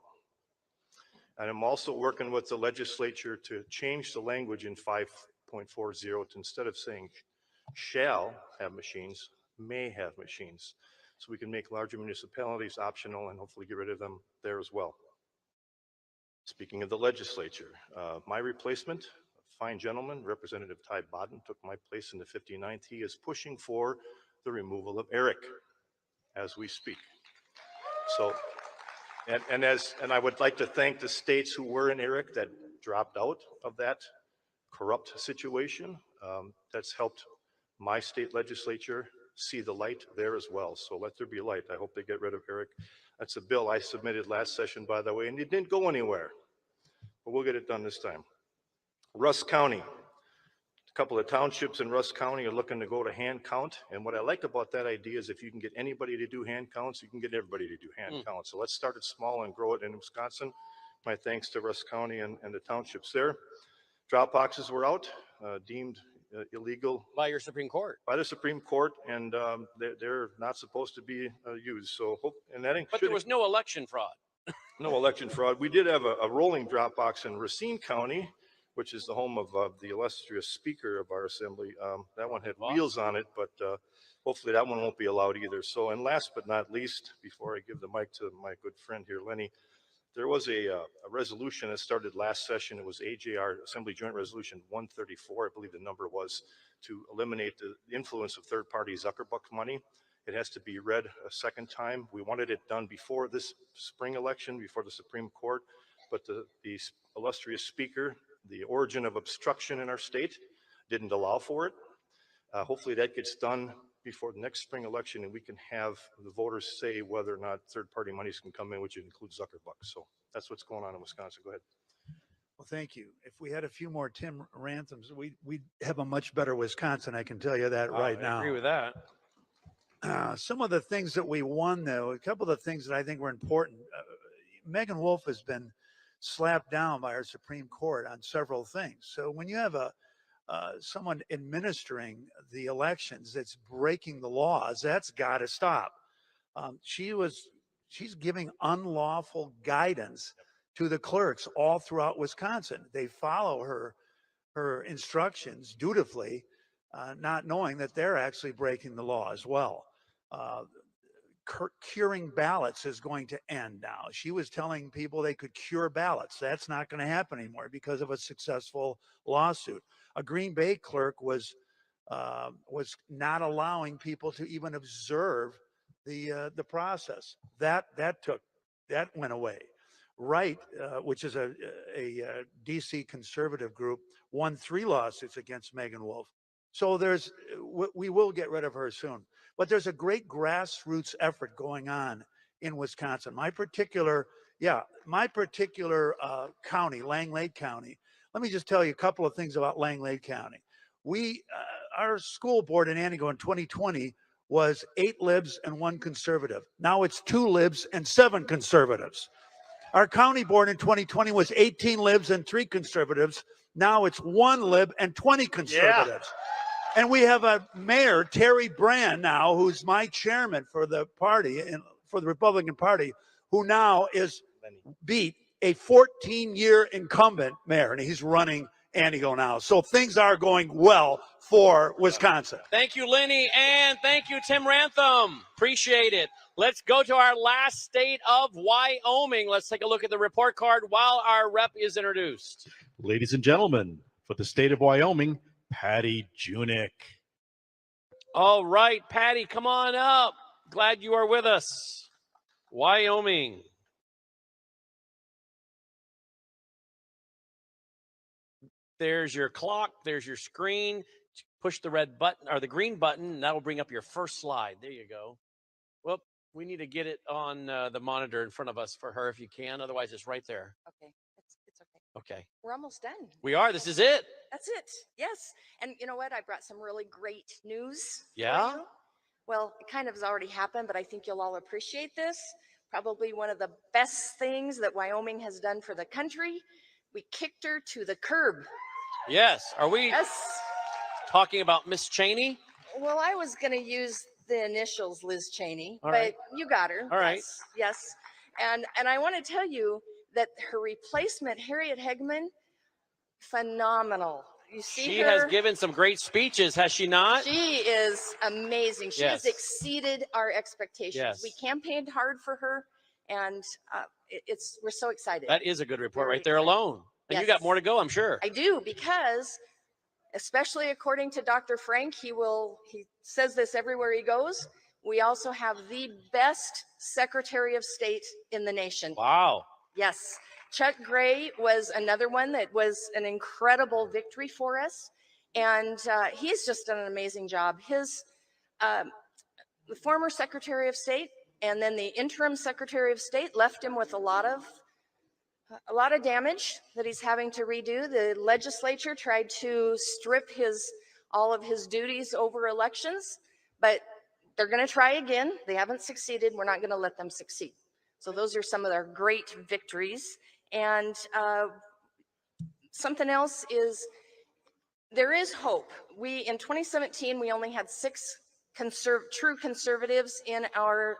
And I'm also working with the legislature to change the language in 5.40 to, instead of saying shall have machines, may have machines. So we can make larger municipalities optional and hopefully get rid of them there as well. Speaking of the legislature, my replacement, a fine gentleman, Representative Ty Bodden, took my place in the 59th. He is pushing for the removal of Eric as we speak. So, and I would like to thank the states who were in Eric that dropped out of that corrupt situation. That's helped my state legislature see the light there as well. So let there be light. I hope they get rid of Eric. That's a bill I submitted last session, by the way, and it didn't go anywhere. But we'll get it done this time. Russ County. A couple of townships in Russ County are looking to go to hand count. And what I like about that idea is if you can get anybody to do hand counts, you can get everybody to do hand counts. So let's start it small and grow it in Wisconsin. My thanks to Russ County and the townships there. Drop boxes were out, deemed illegal by your Supreme Court. By the Supreme Court, and they're not supposed to be used. So, and that But there was no election fraud. No election fraud. We did have a rolling drop box in Racine County, which is the home of the illustrious Speaker of our Assembly. That one had wheels on it, but hopefully that one won't be allowed either. So, and last but not least, before I give the mic to my good friend here, Lenny, there was a resolution that started last session. It was AJR, Assembly Joint Resolution 134, I believe the number was, to eliminate the influence of third-party Zuckerbuck money. It has to be read a second time. We wanted it done before this spring election, before the Supreme Court, but the illustrious Speaker, the origin of obstruction in our state, didn't allow for it. Hopefully that gets done before the next spring election, and we can have the voters say whether or not third-party monies can come in, which includes Zuckerbuck. So that's what's going on in Wisconsin. Go ahead. Well, thank you. If we had a few more Tim Ranthams, we'd have a much better Wisconsin. I can tell you that right now. I agree with that. Some of the things that we won, though, a couple of things that I think were important. Megan Wolf has been slapped down by our Supreme Court on several things. So when you have someone administering the elections that's breaking the laws, that's got to stop. She's giving unlawful guidance to the clerks all throughout Wisconsin. They follow her instructions dutifully, not knowing that they're actually breaking the law as well. Curing ballots is going to end now. She was telling people they could cure ballots. That's not going to happen anymore because of a successful lawsuit. A Green Bay clerk was not allowing people to even observe the process. That went away. Right, which is a DC conservative group, won 3 lawsuits against Megan Wolf. So we will get rid of her soon. But there's a great grassroots effort going on in Wisconsin. My particular county, Langlade County. Let me just tell you a couple of things about Langlade County. Our school board in Antigo in 2020 was 8 libs and 1 conservative. Now it's 2 libs and 7 conservatives. Our county board in 2020 was 18 libs and 3 conservatives. Now it's 1 lib and 20 conservatives. Yeah. And we have a mayor, Terry Brand, now, who's my chairman for the party and for the Republican Party, who now beat a 14-year incumbent mayor, and he's running Antigo now. So things are going well for Wisconsin. Thank you, Lenny, and thank you, Tim Rantham. Appreciate it. Let's go to our last state of Wyoming. Let's take a look at the report card while our rep is introduced. Ladies and gentlemen, for the state of Wyoming, Patty Junick. All right, Patty, come on up. Glad you are with us. Wyoming. There's your clock. There's your screen. Push the red button or the green button, and that will bring up your first slide. There you go. Well, we need to get it on the monitor in front of us for her if you can. Otherwise, it's right there. Okay, it's okay. Okay. We're almost done. We are. This is it. That's it. Yes. And you know what? I brought some really great news. Yeah? For you. Well, it kind of has already happened, but I think you'll all appreciate this. Probably one of the best things that Wyoming has done for the country. We kicked her to the curb. Yes. Are we talking about Miss Cheney? Well, I was going to use the initials Liz Cheney, All but right. you got her. All right. Yes. And I want to tell you that her replacement, Harriet Hegman, phenomenal. You see She her? has given some great speeches, has she not? She is amazing. She has Yes. exceeded our expectations. Yes. We campaigned hard for her, and we're so excited. That is a good report Very right there alone. And you Yes. got more to go, I'm sure. I do, because especially according to Dr. Frank, he says this everywhere he goes. We also have the best Secretary of State in the nation. Wow. Yes. Chuck Gray was another one that was an incredible victory for us. And he's just done an amazing job. The former Secretary of State and then the interim Secretary of State left him with a lot of damage that he's having to redo. The legislature tried to strip all of his duties over elections, but they're going to try again. They haven't succeeded. We're not going to let them succeed. So those are some of their great victories. And something else is there is hope. In 2017, we only had 6 true conservatives in our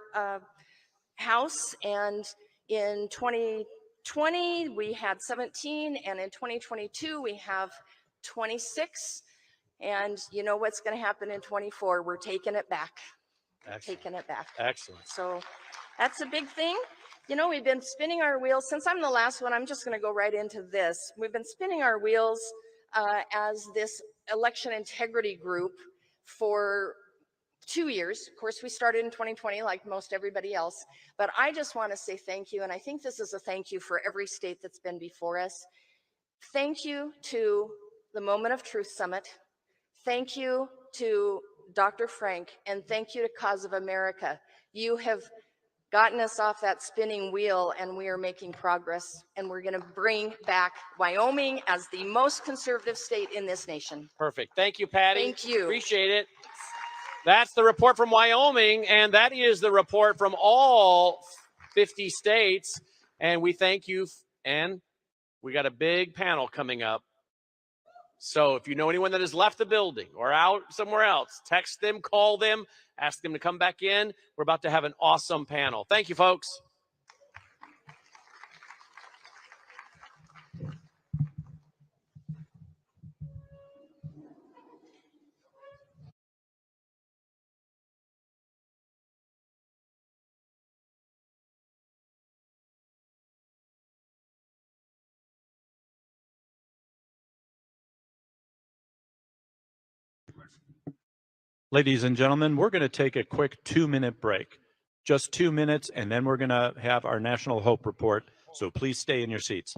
House, and in 2020 we had 17, and in 2022 we have 26. And you know what's going to happen in 24? We're taking it back. Excellent. Taking it back. Excellent. So that's a big thing. You know, we've been spinning our wheels. Since I'm the last one, I'm just going to go right into this. We've been spinning our wheels as this election integrity group for 2 years. Of course, we started in 2020 like most everybody else. But I just want to say thank you. And I think this is a thank you for every state that's been before us. Thank you to the Moment of Truth Summit. Thank you to Dr. Frank, and thank you to Cause of America. You have gotten us off that spinning wheel, and we are making progress, and we're going to bring back Wyoming as the most conservative state in this nation. Perfect. Thank you, Patty. Thank you. Appreciate it. That's the report from Wyoming, and that is the report from all 50 states. And we thank you, and we got a big panel coming up. So if you know anyone that has left the building or out somewhere else, text them, call them, ask them to come back in. We're about to have an awesome panel. Thank you, folks. Ladies and gentlemen, we're going to take a quick 2-minute break. Just 2 minutes, and then we're going to have our National Hope Report So please stay in your seats.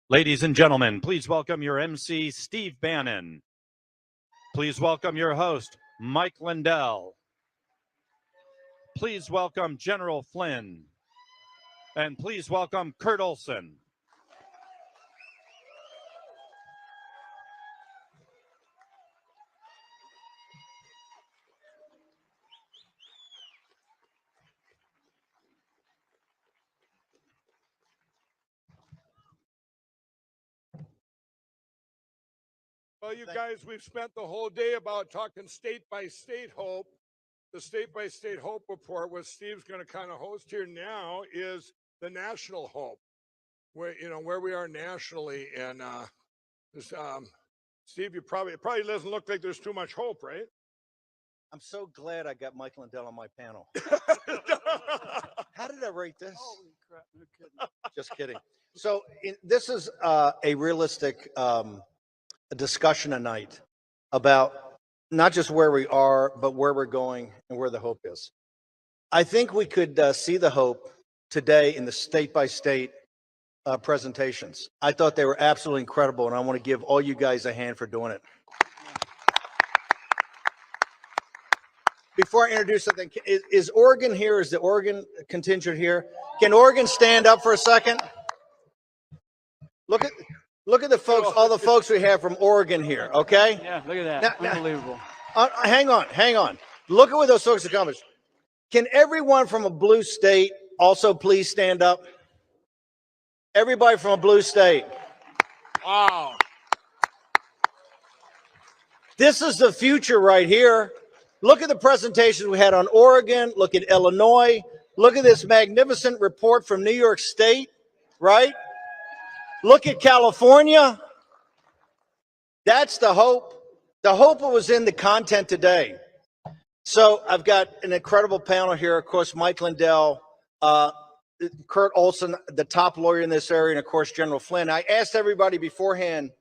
Ladies and gentlemen, please welcome your MC, Steve Bannon. Please welcome your host, Mike Lindell. Please welcome General Flynn. And please welcome Kurt Olson. Well, you guys, we've spent the whole day about talking state by state hope. The state by state hope report, what Steve's going to kind of host here now, is the national hope, where we are nationally. And Steve, it probably doesn't look like there's too much hope, right? I'm so glad I got Mike Lindell on my panel. How did I write this? Holy crap, no kidding. Just kidding. So this is a realistic discussion tonight about not just where we are, but where we're going and where the hope is. I think we could see the hope today in the state by state presentations. I thought they were absolutely incredible, and I want to give all you guys a hand for doing it. Before I introduce something, is Oregon here? Is the Oregon contingent here? Can Oregon stand up for a second? Look at the folks, all the folks we have from Oregon here, okay? Yeah, look at that. Unbelievable. Hang on. Look at what those folks accomplished. Can everyone from a blue state also please stand up? Everybody from a blue state. Wow. This is the future right here. Look at the presentations we had on Oregon. Look at Illinois. Look at this magnificent report from New York State, right? Look at California. That's the hope. The hope was in the content today. So I've got an incredible panel here. Of course, Mike Lindell, Kurt Olson, the top lawyer in this area, and of course, General Flynn. I asked everybody beforehand,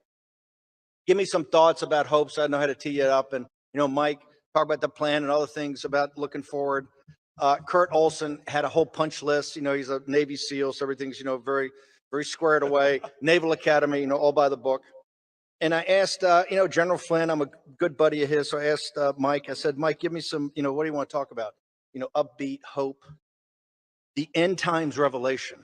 give me some thoughts about hope so I know how to tee it up. And, you know, Mike, talk about the plan and other things about looking forward. Kurt Olson had a whole punch list. You know, he's a Navy SEAL, so everything's, you know, very, very squared away. Naval Academy, you know, all by the book. And I asked, you know, General Flynn, I'm a good buddy of his. So I asked Mike, I said, Mike, give me some, you know, what do you want to talk about? You know, upbeat, hope, the end times revelation.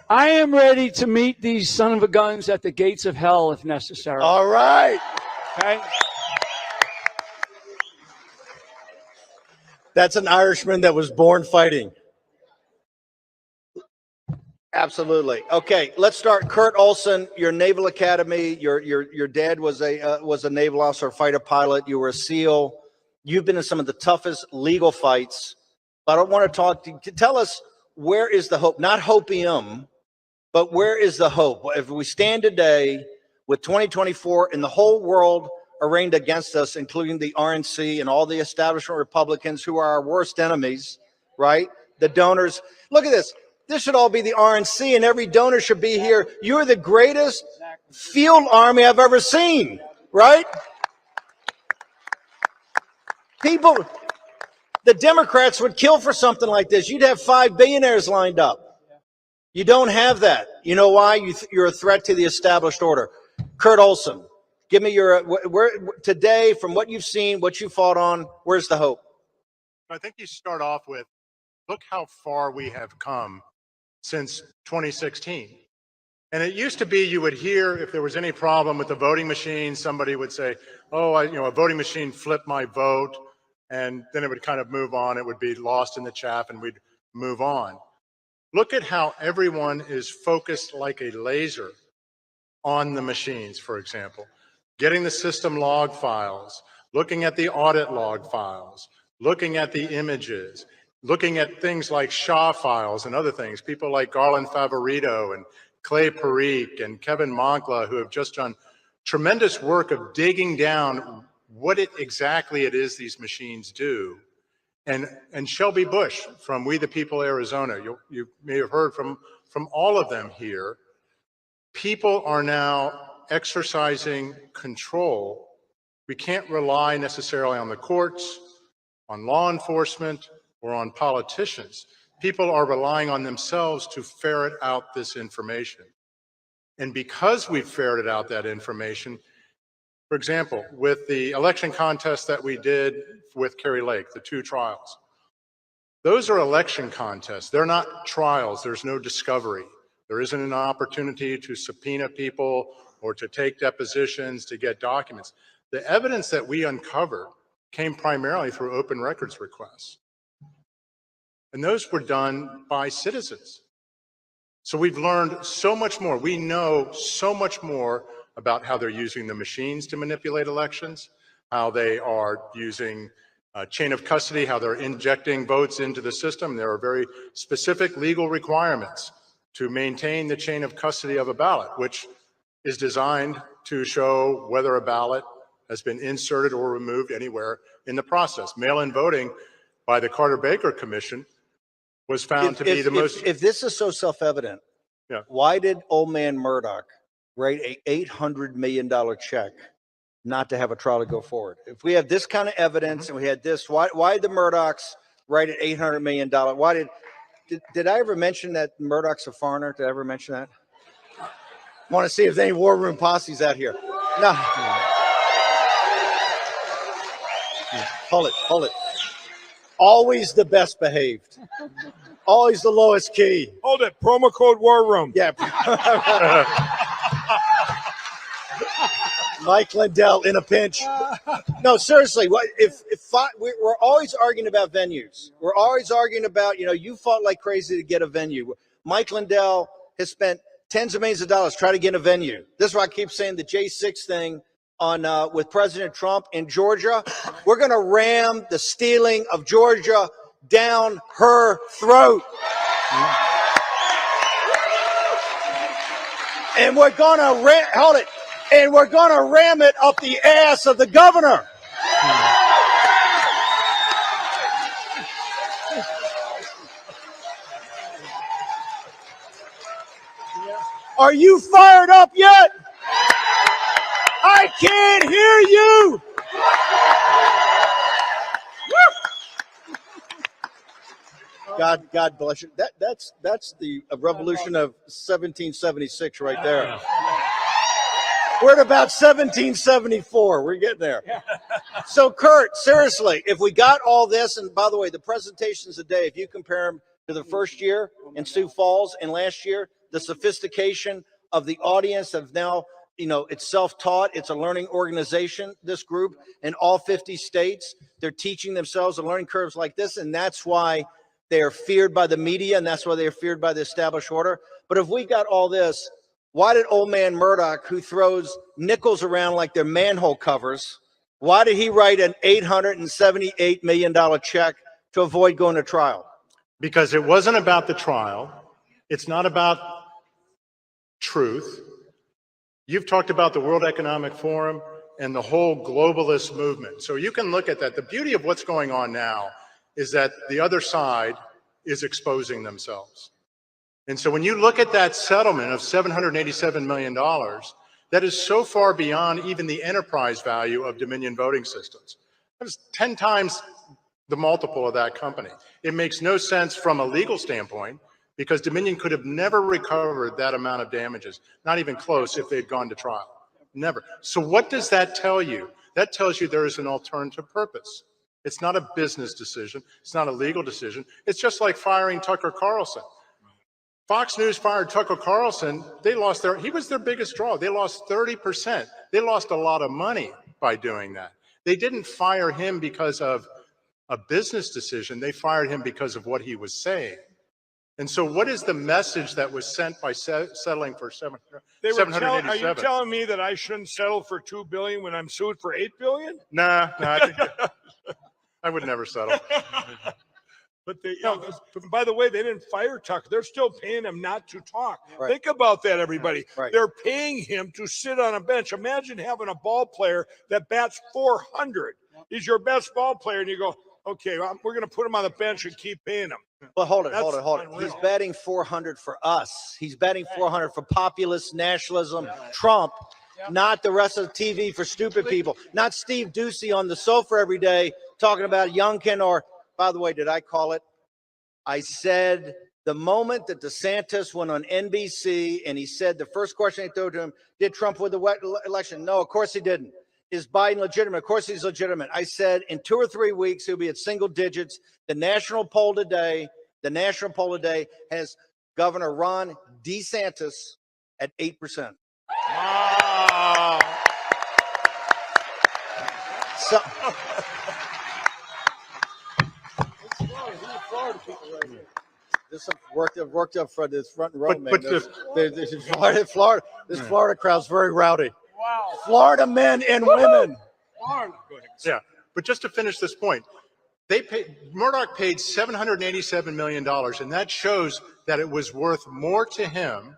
I am ready to meet these son of a guns at the gates of hell if necessary. All right. Okay. That's an Irishman that was born fighting. Absolutely. Okay, let's start. Kurt Olson, your Naval Academy. Your dad was a naval officer, fighter pilot. You were a SEAL. You've been in some of the toughest legal fights. But I want to talk to tell us, where is the hope? Not hopium, but where is the hope? If we stand today with 2024 and the whole world arraigned against us, including the RNC and all the establishment Republicans who are our worst enemies, right? The donors. Look at this. This should all be the RNC, and every donor should be here. You're the greatest field army I've ever seen, right? People, the Democrats would kill for something like this. You'd have 5 billionaires lined up. You don't have that. You know why? You're a threat to the established order. Kurt Olson, give me your, where today, from what you've seen, what you fought on, where's the hope? I think you start off with, look how far we have come since 2016. And it used to be you would hear if there was any problem with the voting machine, somebody would say, oh, a voting machine flipped my vote. And then it would kind of move on. It would be lost in the chaff and we'd move on. Look at how everyone is focused like a laser on the machines, for example. Getting the system log files, looking at the audit log files, looking at the images, looking at things like SHA files and other things. People like Garland Favorito and Clay Parikh and Kevin Moncla, who have just done tremendous work of digging down what exactly it is these machines do. And Shelby Bush from We the People Arizona, you may have heard from all of them here. People are now exercising control. We can't rely necessarily on the courts, on law enforcement, or on politicians. People are relying on themselves to ferret out this information. And because we've ferreted out that information, for example, with the election contest that we did with Kerry Lake, the 2 trials, those are election contests. They're not trials. There's no discovery. There isn't an opportunity to subpoena people or to take depositions, to get documents. The evidence that we uncovered came primarily through open records requests. And those were done by citizens. So we've learned so much more. We know so much more about how they're using the machines to manipulate elections, how they are using chain of custody, how they're injecting votes into the system. There are very specific legal requirements to maintain the chain of custody of a ballot, which is designed to show whether a ballot has been inserted or removed anywhere in the process. Mail-in voting by the Carter-Baker Commission was found to be the most. If this is so self-evident, why did old man Murdoch write a $800 million check not to have a trial to go forward? If we have this kind of evidence and we had this, why did the Murdochs write an $800 million? Why did I ever mention that Murdoch's a foreigner? Did I ever mention that? Want to see if there's any war room posses out here? No. Hold it. Always the best behaved. Always the lowest key. Hold it. Promo code War Room. Yeah. Mike Lindell in a pinch. No, seriously. We're always arguing about venues. We're always arguing about, you fought like crazy to get a venue. Mike Lindell has spent tens of millions of dollars, try to get a venue. This is why I keep saying the J6 thing on with President Trump in Georgia. We're going to ram the stealing of Georgia down her throat. And we're going to hold it. And we're going to ram it up the ass of the governor. Are you fired up yet? I can't hear you. God bless you. That's the revolution of 1776 right there. We're at about 1774. We're getting there. So, Kurt, seriously, if we got all this, and by the way, the presentations today, if you compare them to the first year in Sioux Falls and last year, the sophistication of the audience of now, it's self-taught. It's a learning organization, this group, in all 50 states. They're teaching themselves the learning curves like this, and that's why they are feared by the media, and that's why they are feared by the established order. But if we got all this, why did old man Murdoch, who throws nickels around like they're manhole covers, why did he write an $878 million check to avoid going to trial? Because it wasn't about the trial. It's not about truth. You've talked about the World Economic Forum and the whole globalist movement. So you can look at that. The beauty of what's going on now is that the other side is exposing themselves. And so when you look at that settlement of $787 million, that is so far beyond even the enterprise value of Dominion Voting Systems. That was 10 times the multiple of that company. It makes no sense from a legal standpoint because Dominion could have never recovered that amount of damages, not even close if they'd gone to trial. Never. So what does that tell you? That tells you there is an alternative purpose. It's not a business decision. It's not a legal decision. It's just like firing Tucker Carlson. Fox News fired Tucker Carlson. He was their biggest draw. They lost 30%. They lost a lot of money by doing that. They didn't fire him because of a business decision. They fired him because of what he was saying. And so what is the message that was sent by settling for $787? Are you telling me that I shouldn't settle for $2 billion when I'm sued for $8 billion? Nah, I think I would never settle. But by the way, they didn't fire Tucker. They're still paying him not to talk. Right. Think about that, everybody. Right. They're paying him to sit on a bench. Imagine having a ball player that bats 400. He's your best ball player, and you go, okay, we're going to put him on the bench and keep paying him. But hold it. Unreal. He's batting 400 for us. He's batting 400 for populist nationalism, Trump, not the rest of the TV for stupid people, not Steve Ducey on the sofa every day talking about Youngkin or, by the way, did I call it? I said the moment that DeSantis went on NBC and he said the first question they threw to him, did Trump win the election? No, of course he didn't. Is Biden legitimate? Of course he's legitimate. I said in 2 or 3 weeks, he'll be at single digits. The national poll today has Governor Ron DeSantis at 8%. Wow. So, this worked up for this front row, man. This Florida crowd's very rowdy. Wow. Florida men and women. Yeah, but just to finish this point, Murdoch paid $787 million, and that shows that it was worth more to him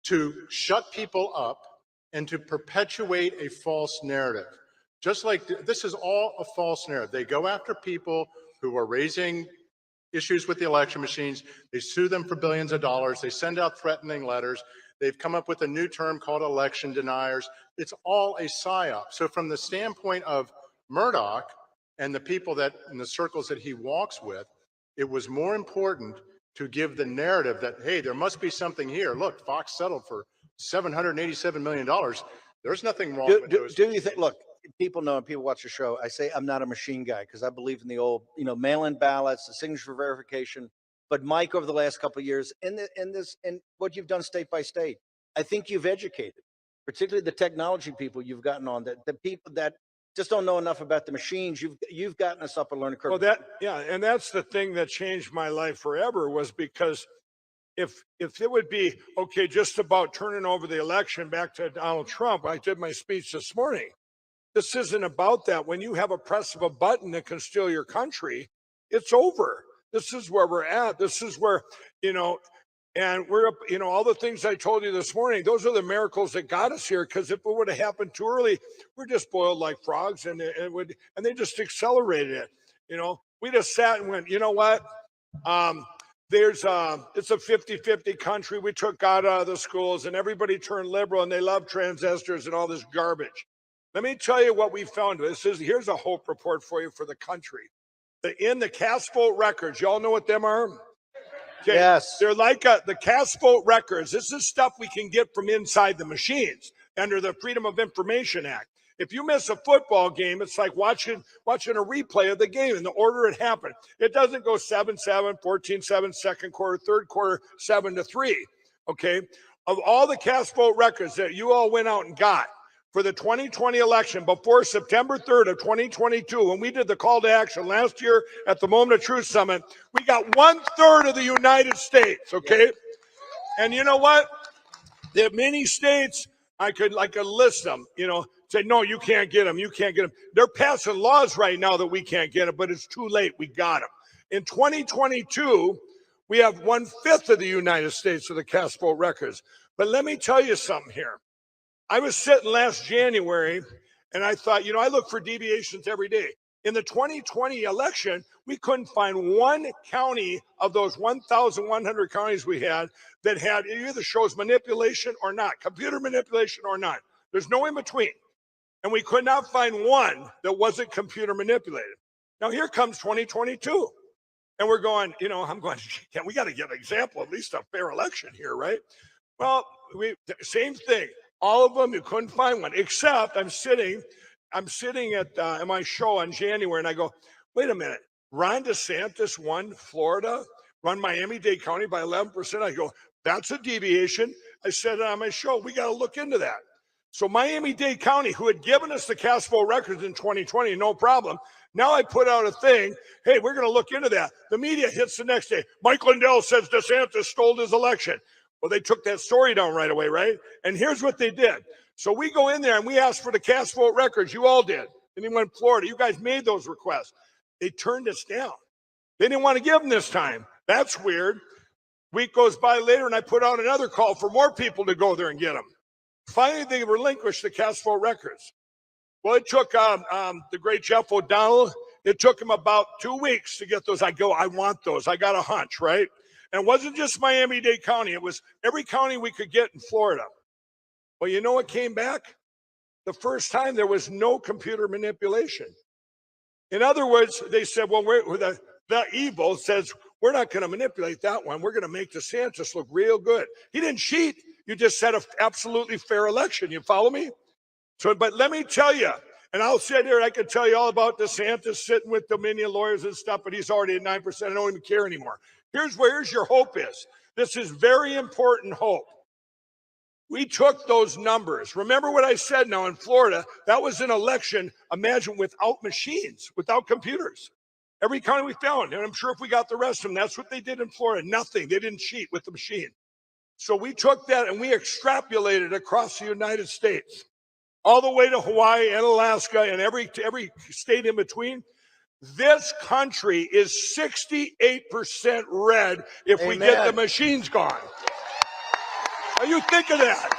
to shut people up and to perpetuate a false narrative. Just like this is all a false narrative. They go after people who are raising issues with the election machines. They sue them for billions of dollars. They send out threatening letters. They've come up with a new term called election deniers. It's all a psyop. So from the standpoint of Murdoch and the people that in the circles that he walks with, it was more important to give the narrative that, hey, there must be something here. Look, Fox settled for $787 million. There's nothing wrong with those. Do you think, look, people know and people watch the show, I say I'm not a machine guy because I believe in the old, mail-in ballots, the signature verification. But Mike, over the last couple of years, in what you've done state by state, I think you've educated, particularly the technology people you've gotten on, the people that just don't know enough about the machines. You've gotten us up a learning curve. Well, and that's the thing that changed my life forever was because if it would be okay just about turning over the election back to Donald Trump, I did my speech this morning. This isn't about that. When you have a press of a button that can steal your country, it's over. This is where we're at. This is where, and we're up, all the things I told you this morning, those are the miracles that got us here. Because if it would have happened too early, we're just boiled like frogs, and they just accelerated it. We just sat and went, you know what? It's a 50-50 country. We took God out of the schools, and everybody turned liberal, and they love transistors and all this garbage. Let me tell you what we found. Here's a hope report for you for the country. In the cast vote records, y'all know what them are? Okay. Yes. They're like the cast vote records. This is stuff we can get from inside the machines under the Freedom of Information Act. If you miss a football game, it's like watching a replay of the game in the order it happened. It doesn't go 7-7, 14-7, second quarter, third quarter, 7-3. Okay. Of all the cast vote records that you all went out and got for the 2020 election before September 3rd of 2022, when we did the call to action last year at the Moment of Truth Summit, we got 1/3 of the United States, okay? And you know what? There are many states, I could list them, say, no, you can't get them, you can't get them. They're passing laws right now that we can't get them, but it's too late, we got them. In 2022, we have 1/5 of the United States of the cast vote records. But let me tell you something here. I was sitting last January and I thought, I look for deviations every day. In the 2020 election, we couldn't find one county of those 1,100 counties we had that had either shows manipulation or not, computer manipulation or not. There's no in between. And we could not find one that wasn't computer manipulated. Now here comes 2022. And we're going, I'm going, we got to get an example, at least a fair election here, right? Well, same thing. All of them, you couldn't find one, except I'm sitting at my show in January, and I go, wait a minute, Ron DeSantis won Florida, won Miami-Dade County by 11%. I go, that's a deviation. I said on my show, we got to look into that. So Miami-Dade County, who had given us the cast vote records in 2020, no problem. Now I put out a thing, hey, we're going to look into that. The media hits the next day. Mike Lindell says DeSantis stole his election. Well, they took that story down right away, right? And here's what they did. So we go in there and we ask for the cast vote records. You all did. Anyone in Florida, you guys made those requests. They turned us down. They didn't want to give them this time. That's weird. Week goes by later and I put out another call for more people to go there and get them. Finally, they relinquished the cast vote records. Well, it took the great Jeff O'Donnell, it took him about 2 weeks to get those. I go, I want those. I got a hunch, right? And it wasn't just Miami-Dade County. It was every county we could get in Florida. Well, you know what came back? The first time there was no computer manipulation. In other words, they said, well, the evil says, we're not going to manipulate that one. We're going to make DeSantis look real good. He didn't cheat. You just said an absolutely fair election. You follow me? So, but let me tell you, and I'll sit here, I could tell you all about DeSantis sitting with Dominion lawyers and stuff, but he's already at 9%. I don't even care anymore. Here's where your hope is. This is very important hope. We took those numbers. Remember what I said now in Florida, that was an election, imagine, without machines, without computers. Every county we found, and I'm sure if we got the rest of them, that's what they did in Florida. Nothing. They didn't cheat with the machine. So we took that and we extrapolated across the United States, all the way to Hawaii and Alaska and every state in between. This country is 68% red if we get the machines gone. Now you think of that.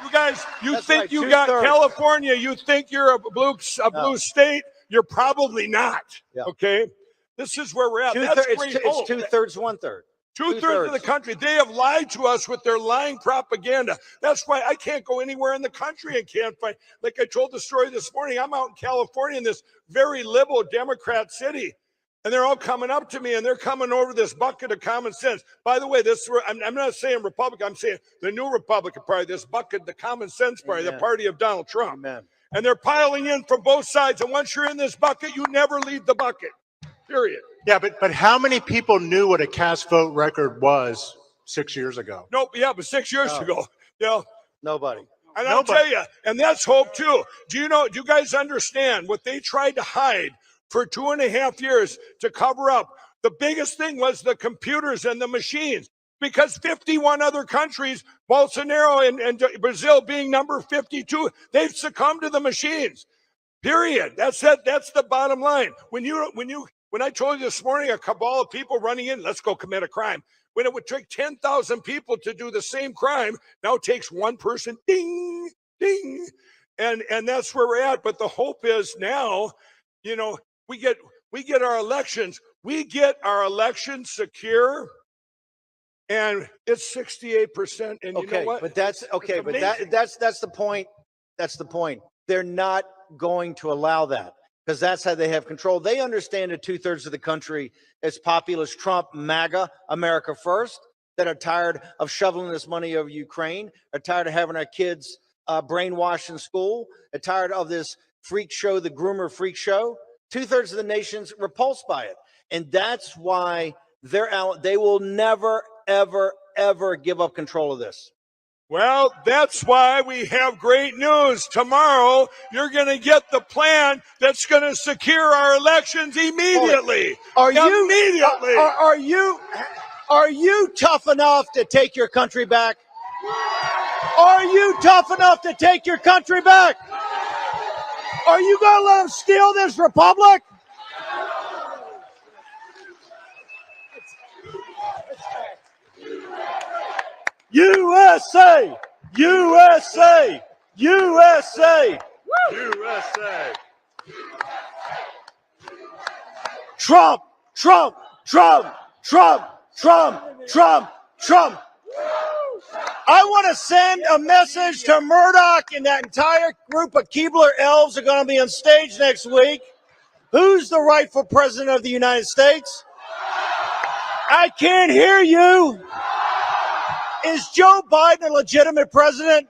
You guys, you That's think right, you got California, you think you're a blue state, you're probably not. Yeah. Okay? This is where we're at. That's great hope. It's 2/3, 1/3. Two-thirds of the country. They have lied to us with their lying propaganda. That's why I can't go anywhere in the country and can't find. Like I told the story this morning, I'm out in California in this very liberal Democrat city, and they're all coming up to me and they're coming over this bucket of common sense. By the way, I'm not saying Republican. I'm saying the new Republican Party, this bucket, the common sense party, the party of Donald Trump. Amen. And they're piling in from both sides. And once you're in this bucket, you never leave the bucket. Period. Yeah, but how many people knew what a cast vote record was 6 years ago? Nope. Yeah, but 6 years ago, nobody. And I'll tell you, and that's hope too. Do you guys understand what they tried to hide for 2.5 years to cover up? The biggest thing was the computers and the machines. because 51 other countries, Bolsonaro and Brazil being number 52, they've succumbed to the machines. Period. That's it. That's the bottom line. When I told you this morning, a cabal of people running in, let's go commit a crime. When it would take 10,000 people to do the same crime, now it takes one person, ding, ding. And that's where we're at. But the hope is now, you know, we get our elections secure, and it's 68%. And you know what? But that's okay. But that's the point. That's the point. They're not going to allow that because that's how they have control. They understand that 2/3 of the country is populist Trump, MAGA, America First, that are tired of shoveling this money over Ukraine, are tired of having our kids brainwashed in school, are tired of this freak show, the groomer freak show. 2/3 of the nation's repulsed by it. And that's why they're out. They will never, ever, ever give up control of this. Well, that's why we have great news. Tomorrow, you're going to get the plan that's going to secure our elections immediately. Are you immediately? Are you tough enough to take your country back? Are you tough enough to take your country back? Are you going to let them steal this republic? USA! USA! USA! USA! Trump! Trump! Trump! Trump! Trump! Trump! Trump! I want to send a message to Murdoch and that entire group of Keebler elves are going to be on stage next week. Who's the rightful president of the United States? I can't hear you. Is Joe Biden a legitimate president?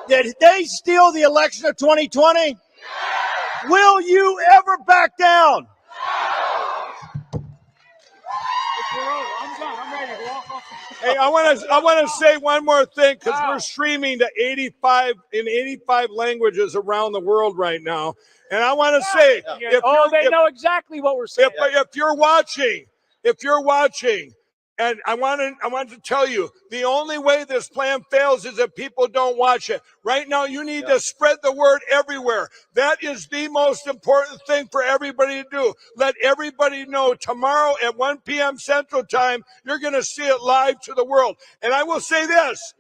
Did they steal the election of 2020? Will you ever back down? Hey, I want to say one more thing because we're streaming to 85 languages around the world right now, and I want to say, they know exactly what we're saying. If you're watching, and I want to tell you, the only way this plan fails is if people don't watch it. Right now, you need to spread the word everywhere. That is the most important thing for everybody to do. Let everybody know tomorrow at 1 p.m. Central Time, you're going to see it live to the world. And I will say this,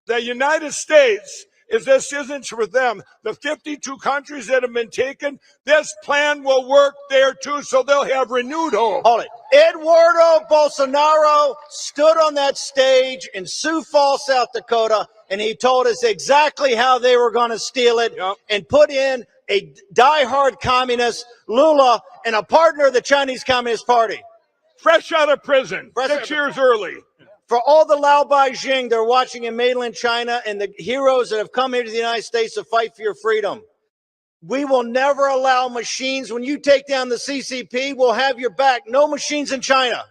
the United States, this isn't for them. The 52 countries that have been taken, this plan will work there too, so they'll have renewed hope. Hold it. Eduardo Bolsonaro stood on that stage in Sioux Falls, South Dakota, and he told us exactly how they were going to steal it and put in a diehard communist, Lula, and a partner of the Chinese Communist Party. Fresh out of prison, 6 years early. For all the Lao Beijing they're watching in mainland China and the heroes that have come here to the United States to fight for your freedom, we will never allow machines. When you take down the CCP, we'll have your back. No machines in China.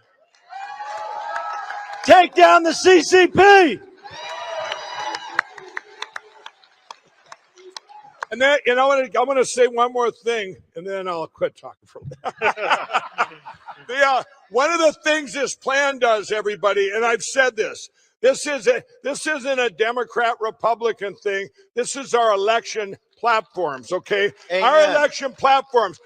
Take down the CCP. And then, I want to say one more thing, and then I'll quit talking for a minute. One of the things this plan does, everybody, and I've said this isn't a Democrat-Republican thing. This is our election platforms, okay? Amen. Our election platforms.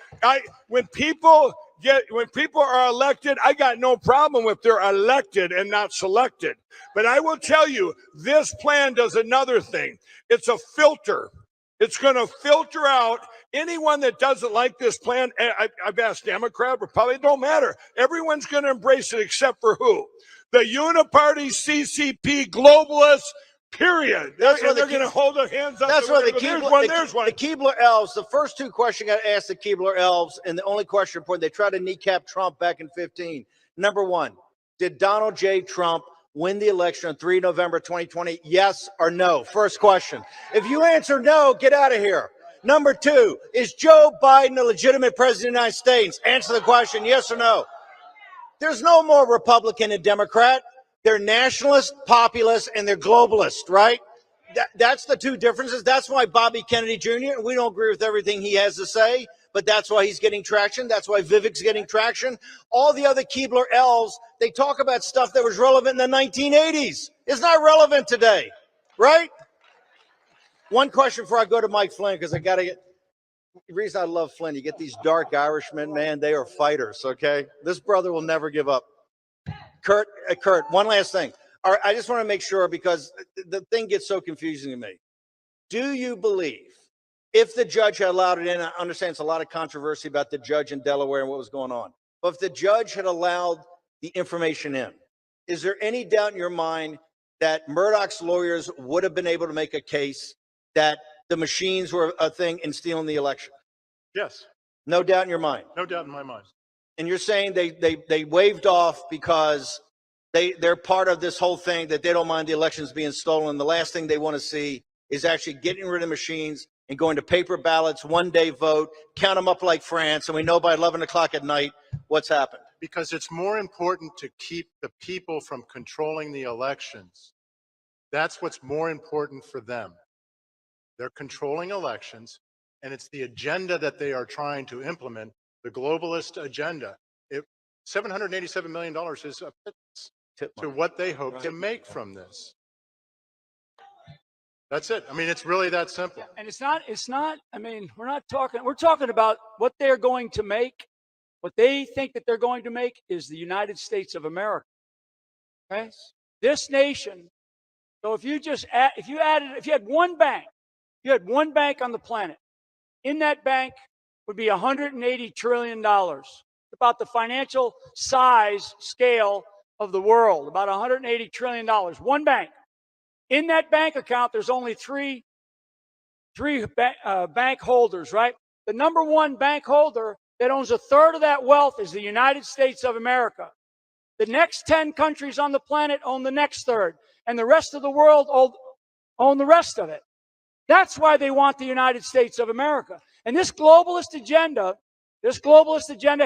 When people are elected, I got no problem if they're elected and not selected. But I will tell you, this plan does another thing. It's a filter. It's going to filter out anyone that doesn't like this plan. I've asked Democrat, Republican, it don't matter. Everyone's going to embrace it except for who? The uniparty CCP globalists, period. They're going to hold their hands up. That's why there's one. The Keebler elves, the first two questions I asked the Keebler elves, and the only question report, they tried to kneecap Trump back in 2015. Number one, did Donald J. Trump win the election on 3 November 2020? Yes or no? First question. If you answer no, get out of here. Number two, is Joe Biden a legitimate president of the United States? Answer the question, yes or no. There's no more Republican and Democrat. They're nationalist, populist, and they're globalist, right? That's the two differences. That's why Bobby Kennedy Jr., we don't agree with everything he has to say, but that's why he's getting traction. That's why Vivek's getting traction. All the other Keebler elves, they talk about stuff that was relevant in the 1980s. It's not relevant today, right? One question before I go to Mike Flynn, because I got to get, the reason I love Flynn, you get these dark Irishmen, man, they are fighters, okay? This brother will never give up. Kurt, one last thing. All right, I just want to make sure, because the thing gets so confusing to me. Do you believe if the judge had allowed it in, I understand it's a lot of controversy about the judge in Delaware and what was going on, but if the judge had allowed the information in, is there any doubt in your mind that Murdoch's lawyers would have been able to make a case that the machines were a thing in stealing the election? Yes. No doubt in your mind. No doubt in my mind. And you're saying they waved off because they're part of this whole thing, that they don't mind the elections being stolen. The last thing they want to see is actually getting rid of machines and going to paper ballots, one-day vote, count them up like France, and we know by 11 o'clock at night what's happened. Because it's more important to keep the people from controlling the elections. That's what's more important for them. They're controlling elections, and it's the agenda that they are trying to implement, the globalist agenda. $787 million is a pittance to what they hope to make from this. That's it. I mean, it's really that simple. And it's not, I mean, we're talking about what they're going to make. What they think that they're going to make is the United States of America. Okay? This nation. So if you had one bank, you had one bank on the planet. In that bank would be $180 trillion. About the financial size scale of the world, about $180 trillion. One bank. In that bank account, there's only three bank holders, right? The number one bank holder that owns a third of that wealth is the United States of America. The next 10 countries on the planet own the next third, and the rest of the world own the rest of it. That's why they want the United States of America. And this globalist agenda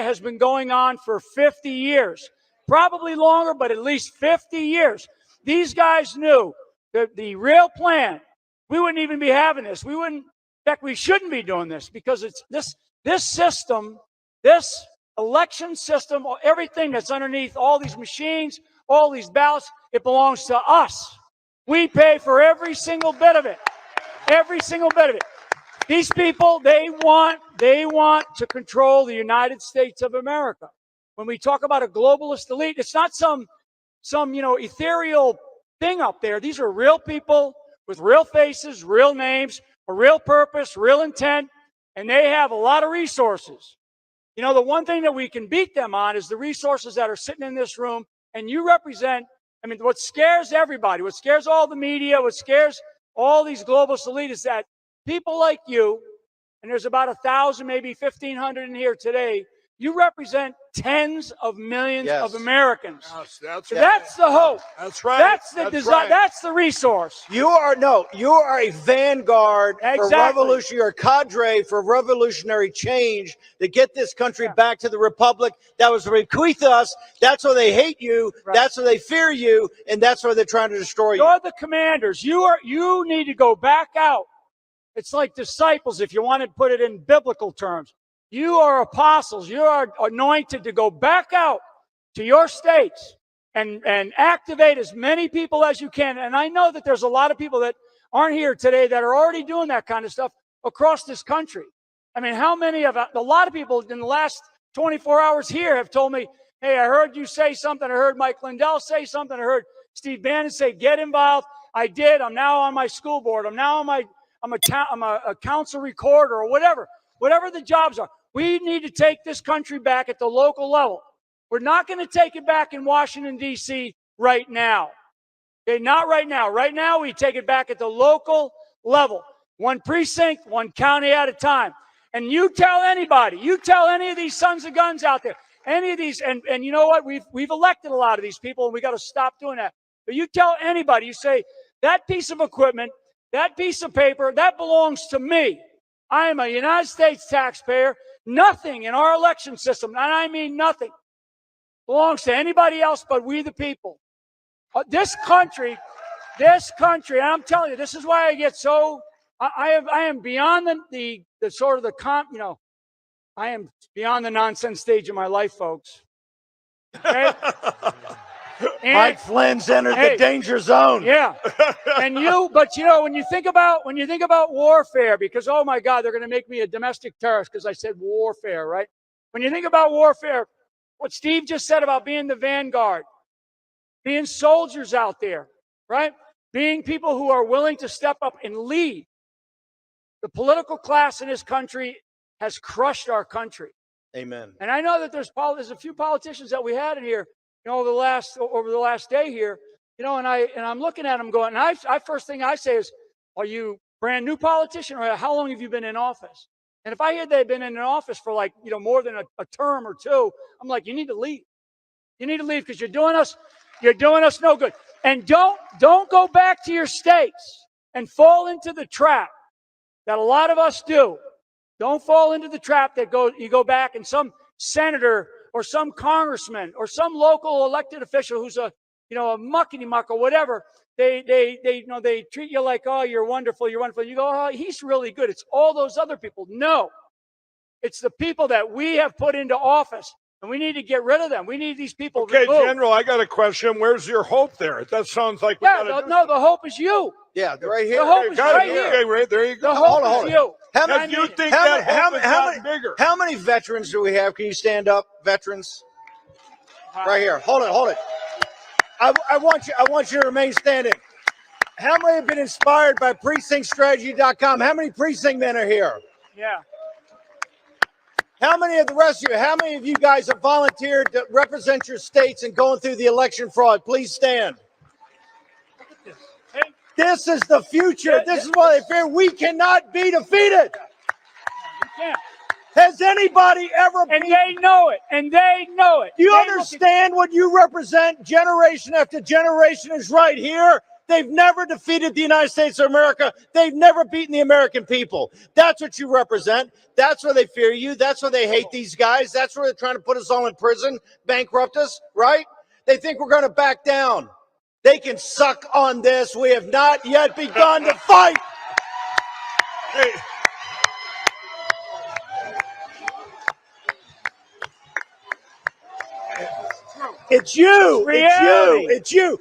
has been going on for 50 years, probably longer, but at least 50 years. These guys knew that the real plan, we wouldn't even be having this. In fact, we shouldn't be doing this, because it's this system, this election system, everything that's underneath all these machines, all these ballots, it belongs to us. We pay for every single bit of it. Every single bit of it. These people, they want to control the United States of America. When we talk about a globalist elite, it's not some ethereal thing up there. These are real people with real faces, real names, a real purpose, real intent, and they have a lot of resources. You know, the one thing that we can beat them on is the resources that are sitting in this room, and you represent, I mean, what scares everybody, what scares all the media, what scares all these globalist elites is that people like you, and there's about 1,000, maybe 1,500 in here today, you represent tens of millions of Americans. Yes, that's the hope. That's right. That's the design. That's the resource. You are a vanguard for revolution. You're a cadre for revolutionary change to get this country back to the republic that was bequeathed us. That's why they hate you. Right. That's why they fear you, and that's why they're trying to destroy you. You're the commanders. You need to go back out. It's like disciples, if you want to put it in biblical terms. You are apostles. You are anointed to go back out to your states and activate as many people as you can. And I know that there's a lot of people that aren't here today that are already doing that kind of stuff across this country. I mean, a lot of people in the last 24 hours here have told me, hey, I heard you say something. I heard Mike Lindell say something. I heard Steve Bannon say, get involved. I did. I'm now on my school board. I'm a council recorder or whatever the jobs are. We need to take this country back at the local level. We're not going to take it back in Washington, D.C. right now. Okay, not right now. Right now, we take it back at the local level. One precinct, one county at a time. And you tell any of these sons of guns out there, any of these, and you know what? We've elected a lot of these people, and we got to stop doing that. But you tell anybody, you say, that piece of equipment, that piece of paper, that belongs to me. I am a United States taxpayer. Nothing in our election system, and I mean nothing, belongs to anybody else but we the people. This country, and I'm telling you, this is why I get so, I am beyond the sort of I am beyond the nonsense stage of my life, folks. Okay? Mike Flynn's entered the danger zone. Yeah. But when you think about warfare, because oh my God, they're going to make me a domestic terrorist because I said warfare, right? When you think about warfare, what Steve just said about being the vanguard, being soldiers out there, right? Being people who are willing to step up and lead. The political class in this country has crushed our country. Amen. And I know that there's a few politicians that we had in here, over the last day here, and I'm looking at them going, and I first thing I say is, are you brand new politician or how long have you been in office? And if I hear they've been in an office for more than a term or two, I'm like, you need to leave. You need to leave because you're doing us no good. And don't go back to your states and fall into the trap that a lot of us do. Don't fall into the trap that you go back and some senator or some congressman or some local elected official who's a muckety muck or whatever, they treat you like, oh, you're wonderful. You go, oh, he's really good. It's all those other people. No, it's the people that we have put into office. And we need to get rid of them. We need these people. Okay, removed. General, I got a question. Where's your hope there? That sounds like the hope is you. Yeah, right here. The hope is right here. Okay, right there you go. The hope is you. How many? You think that hope has gotten bigger? How many veterans do we have? Can you stand up, veterans? Right here. Hold it. I want you to remain standing. How many have been inspired by precinctstrategy.com? How many precinct men are here? Yeah. How many of the rest of you, how many of you guys have volunteered to represent your states and going through the election fraud? Please stand. This is the future. This is what they fear. We cannot be defeated. You can't. Has anybody ever And they know it. Do you understand what you represent? Generation after generation is right here. They've never defeated the United States of America. They've never beaten the American people. That's what you represent. That's why they fear you. That's why they hate these guys. That's why they're trying to put us all in prison, bankrupt us, right? They think we're going to back down. They can suck on this. We have not yet begun to fight. Hey. It's you. It's you.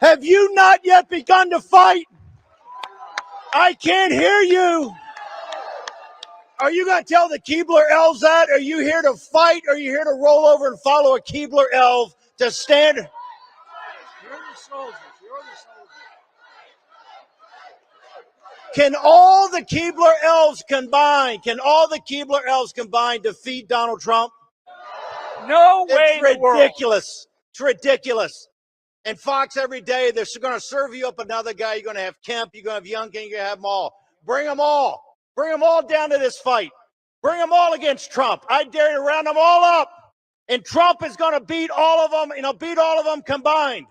Have you not yet begun to fight? I can't hear you. Are you going to tell the Keebler elves that? Are you here to fight? Or are you here to roll over and follow a Keebler elf to stand? You're the soldiers. Can all the Keebler elves combine defeat Donald Trump? No way. It's ridiculous. It's ridiculous. And Fox every day, they're going to serve you up another guy. You're going to have Kemp. You're going to have Youngkin. You're going to have them all. Bring them all. Bring them all down to this fight. Bring them all against Trump. I dare you to round them all up. And Trump is going to beat all of them, beat all of them combined.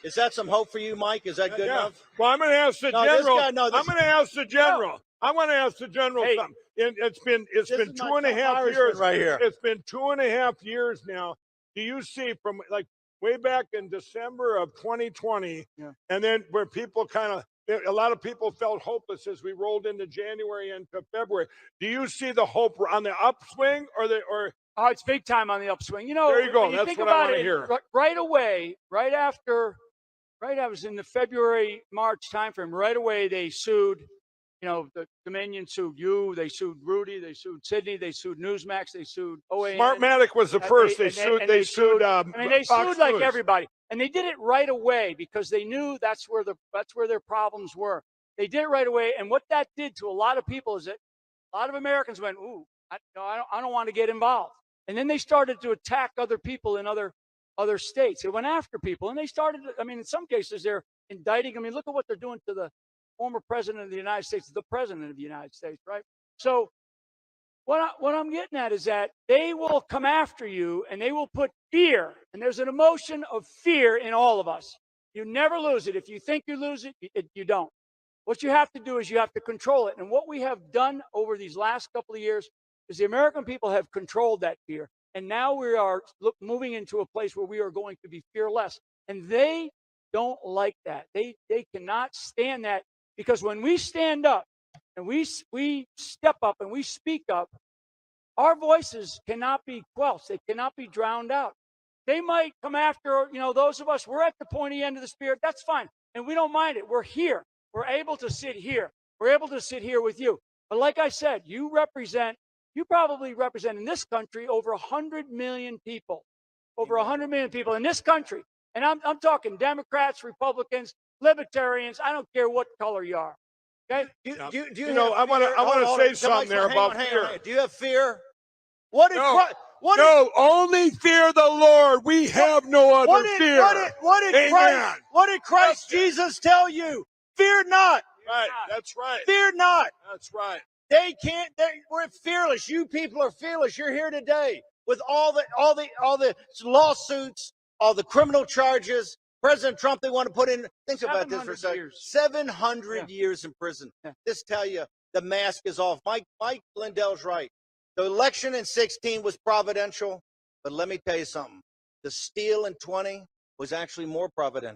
Is that some hope for you, Mike? Is that good enough? Well, I'm going to ask the general. I'm going to ask the general. No. I want to ask the general something. It's been 2.5 years right here. It's been 2.5 years now. Do you see from way back in December of 2020, and then where people a lot of people felt hopeless as we rolled into January and to February. Do you see the hope on the upswing Oh, it's big time on the upswing. There you go. That's what I want to hear. Right away, I was in the February, March timeframe. Right away, they sued. The Dominion sued you. They sued Rudy. They sued Sydney. They sued Newsmax. They sued OAN. Smartmatic was the first. They sued. They sued Fox like News. Everybody, and they did it right away because they knew that's where their problems were. They did it right away, and what that did to a lot of people is that a lot of Americans went, "Ooh, I don't want to get involved," and then they started to attack other people in other states. They went after people, and they started. In some cases, they're indicting. Look at what they're doing to the former president of the United States, the president of the United States, right? So what I'm getting at is that they will come after you and they will put fear, and there's an emotion of fear in all of us. You never lose it. If you think you lose it, you don't. What you have to do is you have to control it. And what we have done over these last couple of years is the American people have controlled that fear. And now we are moving into a place where we are going to be fearless. And they don't like that. They cannot stand that. Because when we stand up and we step up and we speak up, our voices cannot be quelched. They cannot be drowned out. They might come after, those of us, we're at the pointy end of the spear. That's fine. And we don't mind it. We're here. We're able to sit here. We're able to sit here with you. But like I said, you probably represent in this country over 100 million people. Over 100 million people in this country. And I'm talking Democrats, Republicans, Libertarians. I don't care what color you are. Okay? I want to say something there about fear. Do you have fear? What did only fear the Lord. We have no other fear. What did Christ Jesus tell you? Fear not. Right. That's right. Fear not. That's right. We're fearless. You people are fearless. You're here today with all the lawsuits, all the criminal charges. President Trump, they want to put in. Think about this for a second. 700 years in prison. This tell you the mask is off. Mike Lindell's right. The election in 16 was providential, but let me tell you something. The steal in 20 was actually more providential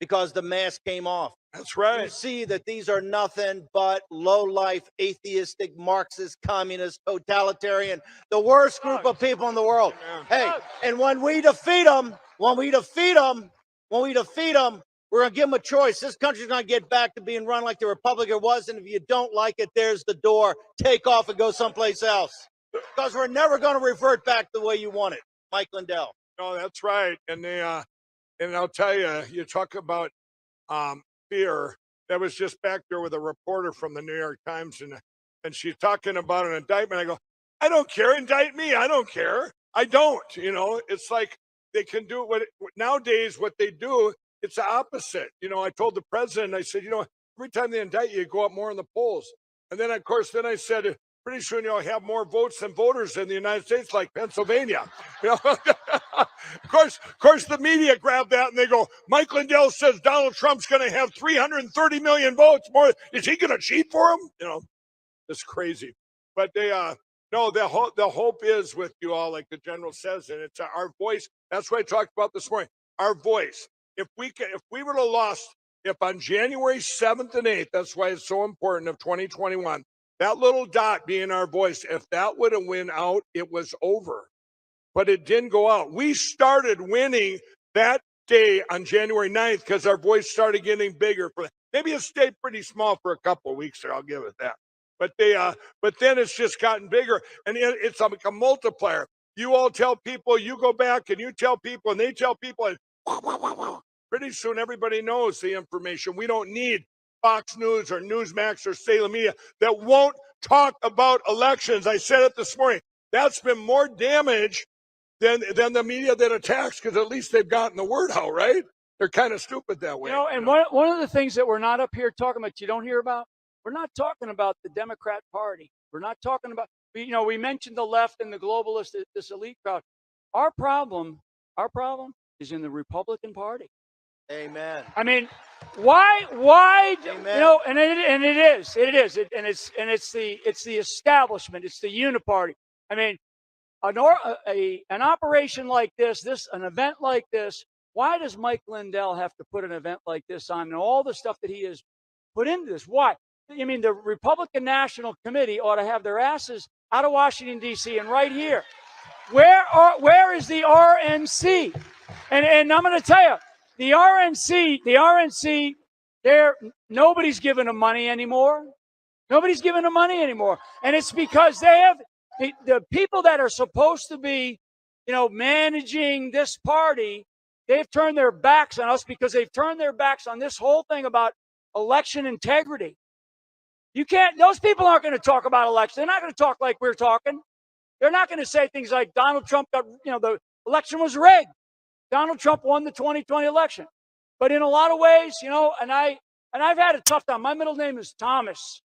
because the mask came off. That's right. You see that these are nothing but low-life, atheistic, Marxist, communist, totalitarian, the worst group of people in the world. Hey, and when we defeat them, we're going to give them a choice. This country's going to get back to being run like the Republic it was, and if you don't like it, there's the door. Take off and go someplace else. Because we're never going to revert back the way you want it. Mike Lindell. No, that's right. And I'll tell you, you talk about fear. That was just back there with a reporter from the New York Times, and she's talking about an indictment. I go, I don't care. Indict me. I don't care. I don't. It's like they can do nowadays. What they do, it's the opposite. I told the president, I said, every time they indict you, you go up more in the polls. And then, of course, I said, pretty soon you'll have more votes than voters in the United States, like Pennsylvania. Of course, the media grab that and they go, Mike Lindell says Donald Trump's going to have 330 million votes more. Is he going to cheat for him? It's crazy. But the hope is with you all, like the general says, and it's our voice. That's what I talked about this morning. Our voice. If we would have lost, if on January 7th and 8th, that's why it's so important of 2021. That little dot being our voice, if that would have went out, it was over. But it didn't go out. We started winning that day on January 9th because our voice started getting bigger. Maybe it stayed pretty small for a couple of weeks there, I'll give it that. But then it's just gotten bigger, and it's like a multiplier. You all tell people, you go back and you tell people, and they tell people, and pretty soon everybody knows the information. We don't need Fox News or Newsmax or Salem Media that won't talk about elections. I said it this morning. That's been more damage than the media that attacks, because at least they've gotten the word out, right? They're kind of stupid that way. One of the things that we're not up here talking about, you don't hear about, we're not talking about the Democrat Party. We're not talking about, we mentioned the left and the globalist, this elite crowd. Our problem is in the Republican Party. Amen. I mean, why? Amen. It's the establishment. It's the uniparty. I mean, an operation like this, an event like this. Why does Mike Lindell have to put an event like this on, and all the stuff that he has put into this? Why? I mean, the Republican National Committee ought to have their asses out of Washington D.C. and right here. Where is the RNC? And I'm going to tell you. The RNC, nobody's giving them money anymore. Nobody's giving them money anymore. And it's because they have the people that are supposed to be, managing this party, they've turned their backs on us because they've turned their backs on this whole thing about election integrity. Those people aren't going to talk about election. They're not going to talk like we're talking. They're not going to say things like Donald Trump got, the election was rigged. Donald Trump won the 2020 election. But in a lot of ways, and I've had a tough time. My middle name is Thomas.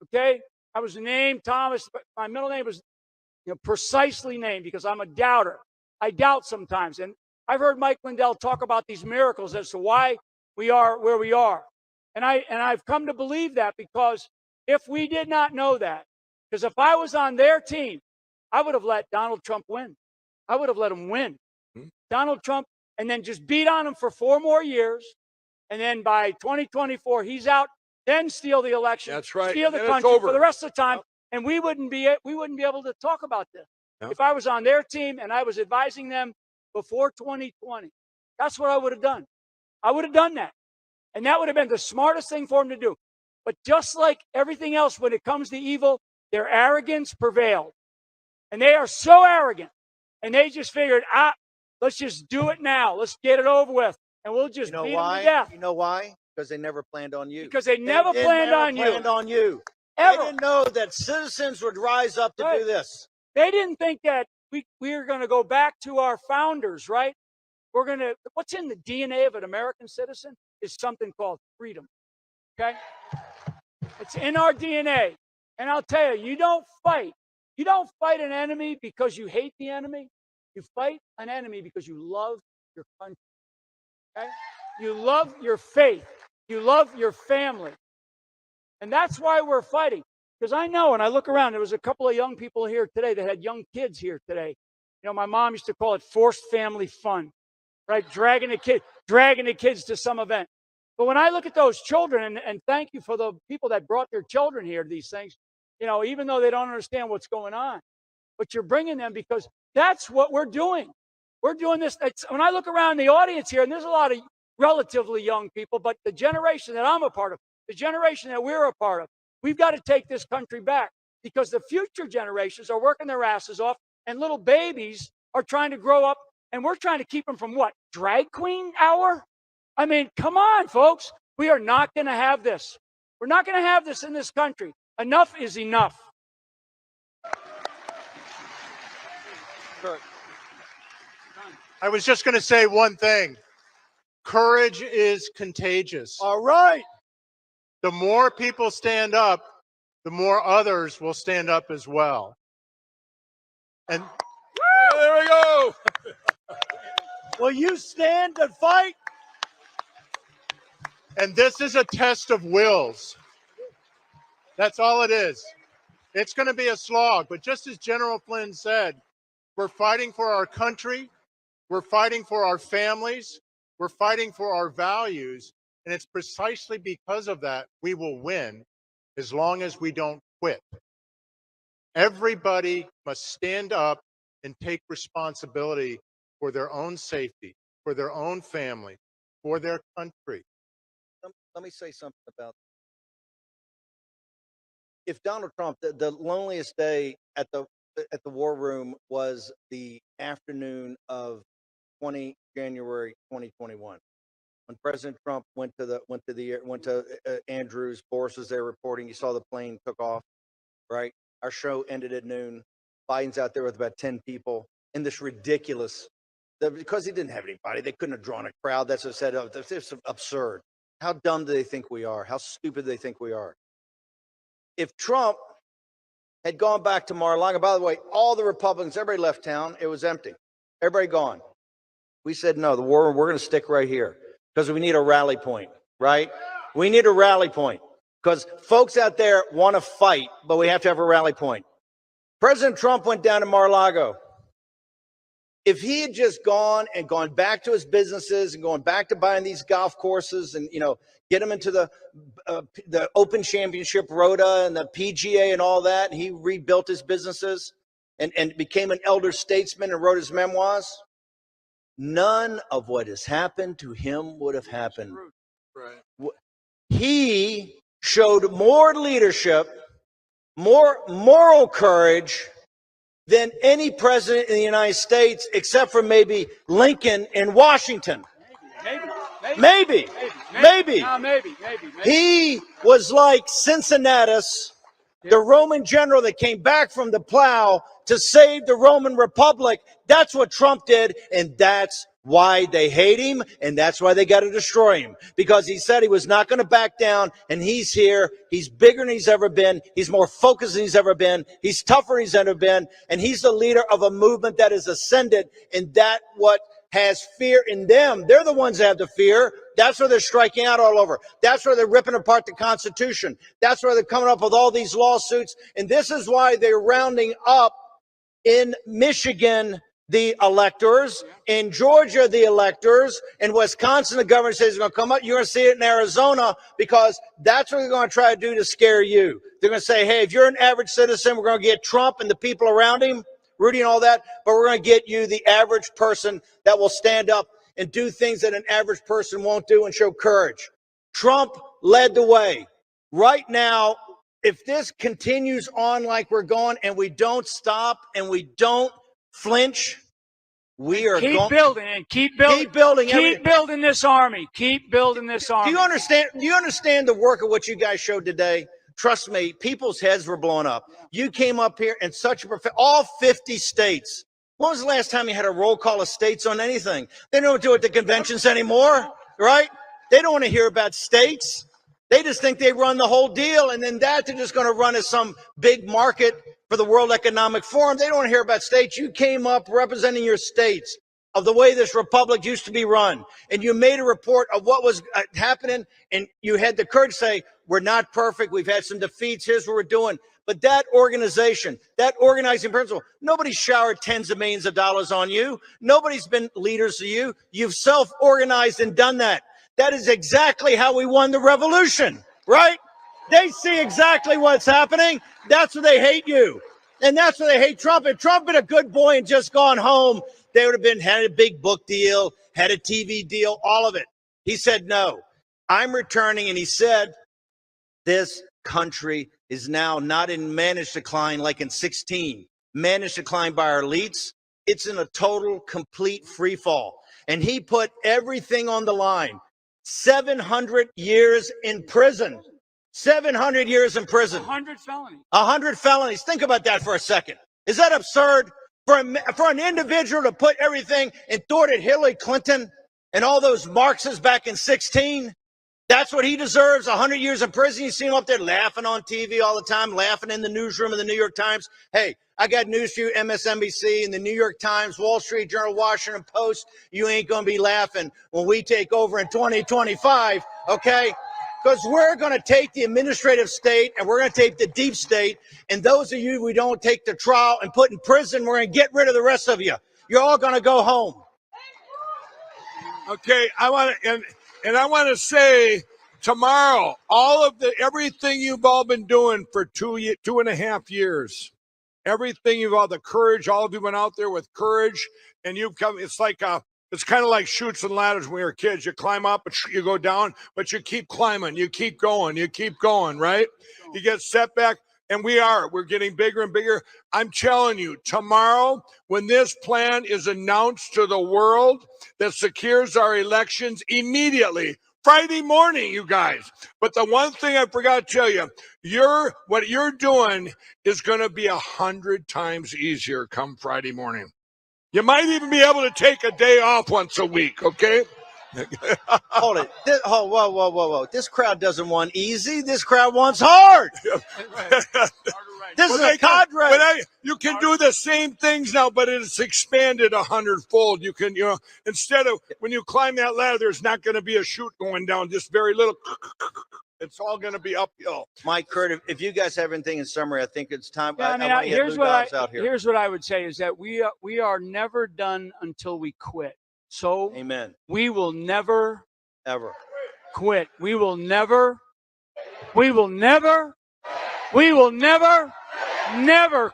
Okay? I was named Thomas, but my middle name was precisely named because I'm a doubter. I doubt sometimes. And I've heard Mike Lindell talk about these miracles as to why we are where we are. And I've come to believe that because if we did not know that, because if I was on their team, I would have let Donald Trump win. I would have let him win. Donald Trump, and then just beat on him for 4 more years. And then by 2024, he's out. then steal the election. That's right. Steal the Then it's country for over. the rest of the time, and we wouldn't be able to talk about this. Yep. If I was on their team and I was advising them before 2020, that's what I would have done. I would have done that. And that would have been the smartest thing for them to do. But just like everything else, when it comes to evil, their arrogance prevailed. And they are so arrogant. And they just figured, let's just do it now. Let's get it over with. And we'll just beat them to death. You know why? Because they never planned on you. Because they never planned on you. Planned on you. Ever. They didn't know that citizens would rise up to do this. They didn't think that we are going to go back to our founders, right? What's in the DNA of an American citizen is something called freedom. Okay? It's in our DNA. And I'll tell you, you don't fight. You don't fight an enemy because you hate the enemy. You fight an enemy because you love your country. Okay? You love your faith. You love your family. And that's why we're fighting. Because I know, and I look around, there was a couple of young people here today that had young kids here today. You know, my mom used to call it forced family fun, right? Dragging the kids to some event. But when I look at those children, and thank you for the people that brought their children here to these things, you know, even though they don't understand what's going on, but you're bringing them because that's what we're doing. We're doing this. When I look around the audience here, and there's a lot of relatively young people, but the generation that I'm a part of, the generation that we're a part of, we've got to take this country back because the future generations are working their asses off and little babies are trying to grow up and we're trying to keep them from what? Drag queen hour? I mean, come on, folks. We are not going to have this. We're not going to have this in this country. Enough is enough. I was just going to say one thing. Courage is contagious. All right. The more people stand up, the more others will stand up as well. And there we go. Will you stand and fight? And this is a test of wills. That's all it is. It's going to be a slog, but just as General Flynn said, we're fighting for our country, we're fighting for our families, we're fighting for our values, and it's precisely because of that we will win as long as we don't quit. Everybody must stand up and take responsibility for their own safety, for their own family, for their country. Let me say something about that. If Donald Trump, the loneliest day at the war room was the afternoon of January 2021, when President Trump went to Andrews. Boris was there reporting. You saw the plane took off, right? Our show ended at noon. Biden's out there with about 10 people in this ridiculous, because he didn't have anybody. They couldn't have drawn a crowd. That's what I said. Oh, this is absurd. How dumb do they think we are? How stupid do they think we are? If Trump had gone back to Mar-a-Lago, by the way, all the Republicans, everybody left town. It was empty. Everybody gone. We said, no, we're going to stick right here because we need a rally point, right? We need a rally point because folks out there want to fight, but we have to have a rally point. President Trump went down to Mar-a-Lago. If he had just gone back to his businesses and going back to buying these golf courses and, you know, get him into the Open Championship Rota and the PGA and all that, and he rebuilt his businesses and became an elder statesman and wrote his memoirs, none of what has happened to him would have happened. Right. He showed more leadership, more moral courage than any president in the United States, except for maybe Lincoln in Washington. Maybe. He was like Cincinnatus, the Roman general that came back from the plow to save the Roman Republic. That's what Trump did, and that's why they hate him, and that's why they got to destroy him. Because he said he was not going to back down, and he's here. He's bigger than he's ever been. He's more focused than he's ever been. He's tougher than he's ever been, and he's the leader of a movement that has ascended, and that what has fear in them. They're the ones that have the fear. That's where they're striking out all over. That's where they're ripping apart the Constitution. That's where they're coming up with all these lawsuits, and this is why they're rounding up in Michigan the electors. In Georgia, the electors. In Wisconsin, the governor says it's going to come up. You're going to see it in Arizona because that's what they're going to try to do to scare you. They're going to say, hey, if you're an average citizen, we're going to get Trump and the people around him, Rudy and all that, but we're going to get you, the average person, that will stand up and do things that an average person won't do and show courage. Trump led the way. Right now, if this continues on like we're going and we don't stop and we don't flinch, we are keep going building and keep building. Keep building this army. Keep building this army. Do you understand the work of what you guys showed today? Trust me, people's heads were blown up. You came up here in such a all 50 states. When was the last time you had a roll call of states on anything? They don't do it at the conventions anymore, right? They don't want to hear about states. They just think they run the whole deal, and then that they're just going to run as some big market for the World Economic Forum. They don't want to hear about states. You came up representing your states of the way this republic used to be run, and you made a report of what was happening, and you had the courage to say, we're not perfect. We've had some defeats. Here's what we're doing. But that organization, that organizing principle, nobody showered tens of millions of dollars on you. Nobody's been leaders to you. You've self-organized and done that. That is exactly how we won the revolution, right? They see exactly what's happening. That's why they hate you. And that's why they hate Trump. If Trump been a good boy and just gone home, they would have had a big book deal, had a TV deal, all of it. He said, no, I'm returning. And he said, this country is now not in managed decline like in 16, managed decline by our elites. It's in a total, complete free fall. And he put everything on the line. 700 years in prison. 700 years in prison. 100 felonies. 100 felonies. Think about that for a second. Is that absurd? For an individual to put everything and throw it at Hillary Clinton and all those Marxists back in 16? That's what he deserves, 100 years in prison. You see him up there laughing on TV all the time, laughing in the newsroom of the New York Times. Hey, I got news for you, MSNBC and the New York Times, Wall Street Journal, Washington Post. You ain't going to be laughing when we take over in 2025, okay? Because we're going to take the administrative state and we're going to take the deep state. And those of you we don't take to trial and put in prison, we're going to get rid of the rest of you. You're all going to go home. Okay, I want to, and I want to say tomorrow, everything you've all been doing for 2.5 years, everything all the courage, all of you went out there with courage, and you've come. It's kind of like chutes and ladders when you're kids. You climb up, you go down, but you keep climbing, you keep going, right? You get setback, and we're getting bigger and bigger. I'm telling you, tomorrow, when this plan is announced to the world that secures our elections immediately, Friday morning, you guys. But the one thing I forgot to tell you, what you're doing is going to be 100 times easier come Friday morning. You might even be able to take a day off once a week, okay? Hold it. Whoa. This crowd doesn't want easy. This crowd wants hard. This is a cadre. But you can do the same things now, but it's expanded 100-fold. You can, instead of when you climb that ladder, there's not going to be a chute going down, just very little. It's all going to be uphill. Mike, Kurt, if you guys have anything in summary, I think it's time. Yeah, here's what I would say is that we are never done until we quit. So amen. We will never ever quit. We will never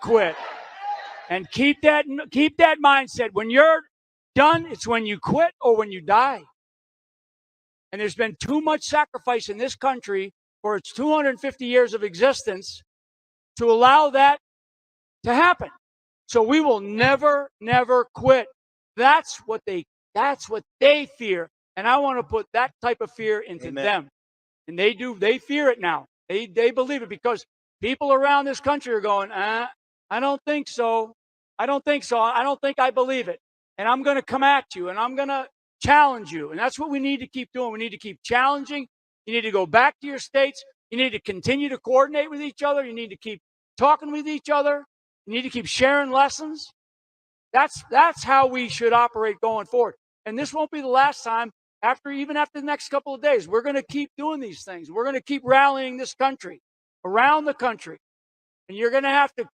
quit. And keep that mindset. When you're done, it's when you quit or when you die. And there's been too much sacrifice in this country for its 250 years of existence to allow that to happen. So we will never quit. That's what they fear. And I want to put that type of fear into them. And they fear it now. They believe it because people around this country are going, I don't think so. I don't think I believe it. And I'm going to come at you and I'm going to challenge you. And that's what we need to keep doing. We need to keep challenging. You need to go back to your states. You need to continue to coordinate with each other. You need to keep talking with each other. You need to keep sharing lessons. That's how we should operate going forward. And this won't be the last time. Even after the next couple of days, we're going to keep doing these things. We're going to keep rallying this country, around the country. And you're going to have to,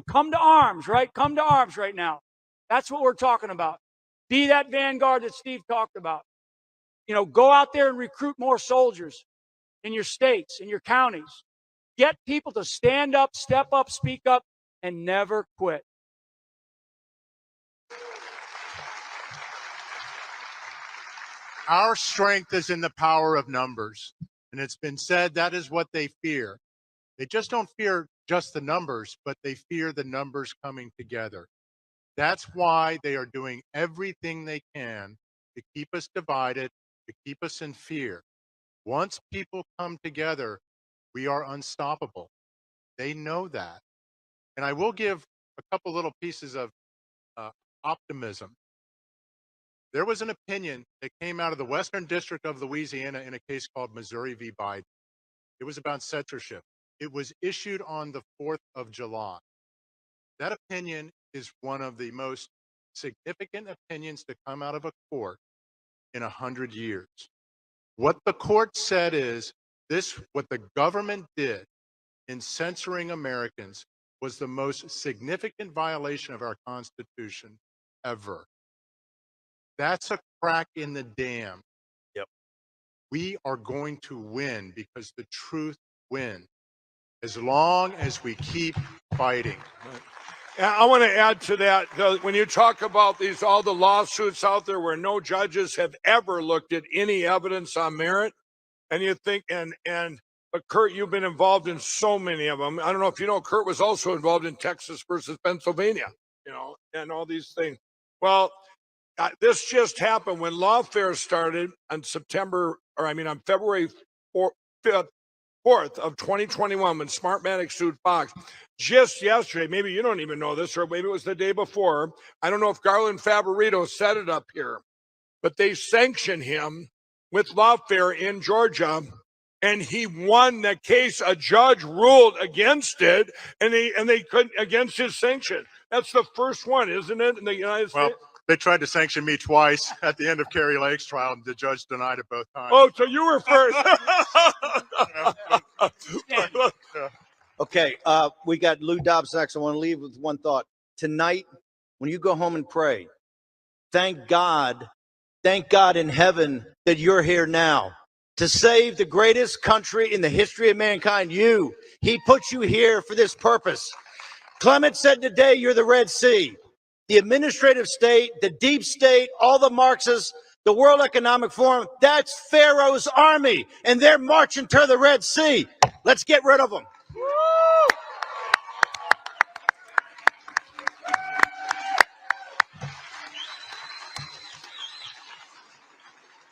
come to arms, right? Come to arms right now. That's what we're talking about. Be that vanguard that Steve talked about. Go out there and recruit more soldiers in your states, in your counties. Get people to stand up, step up, speak up, and never quit. Our strength is in the power of numbers. And it's been said that is what they fear. They just don't fear just the numbers, but they fear the numbers coming together. That's why they are doing everything they can to keep us divided, to keep us in fear. Once people come together, we are unstoppable. They know that. And I will give a couple little pieces of optimism. There was an opinion that came out of the Western District of Louisiana in a case called Missouri v. Biden. It was about censorship. It was issued on the 4th of July. That opinion is one of the most significant opinions to come out of a court in 100 years. What the court said is what the government did in censoring Americans was the most significant violation of our Constitution ever. That's a crack in the dam. Yep. We are going to win because the truth wins as long as we keep fighting. I want to add to that, when you talk about all the lawsuits out there where no judges have ever looked at any evidence on merit, and you think, but Kurt, you've been involved in so many of them. I don't know if you know, Kurt was also involved in Texas versus Pennsylvania, and all these things. Well, this just happened when lawfare started on February 4th of 2021, when Smartmatic sued Fox. Just yesterday, maybe you don't even know this, or maybe it was the day before. I don't know if Garland Favorito set it up here, but they sanctioned him with lawfare in Georgia, and he won the case. A judge ruled against it, and they couldn't, against his sanction. That's the first one, isn't it, in the United States? They tried to sanction me twice at the end of Kerry Lake's trial, and the judge denied it both times. Oh, so you were first. Okay, we got Lou Dobbs next. I want to leave with one thought. Tonight, when you go home and pray, thank God in heaven that you're here now to save the greatest country in the history of mankind. He put you here for this purpose. Clement said today, you're the Red Sea. The administrative state, the deep state, all the Marxists, the World Economic Forum, that's Pharaoh's army, and they're marching to the Red Sea. Let's get rid of them.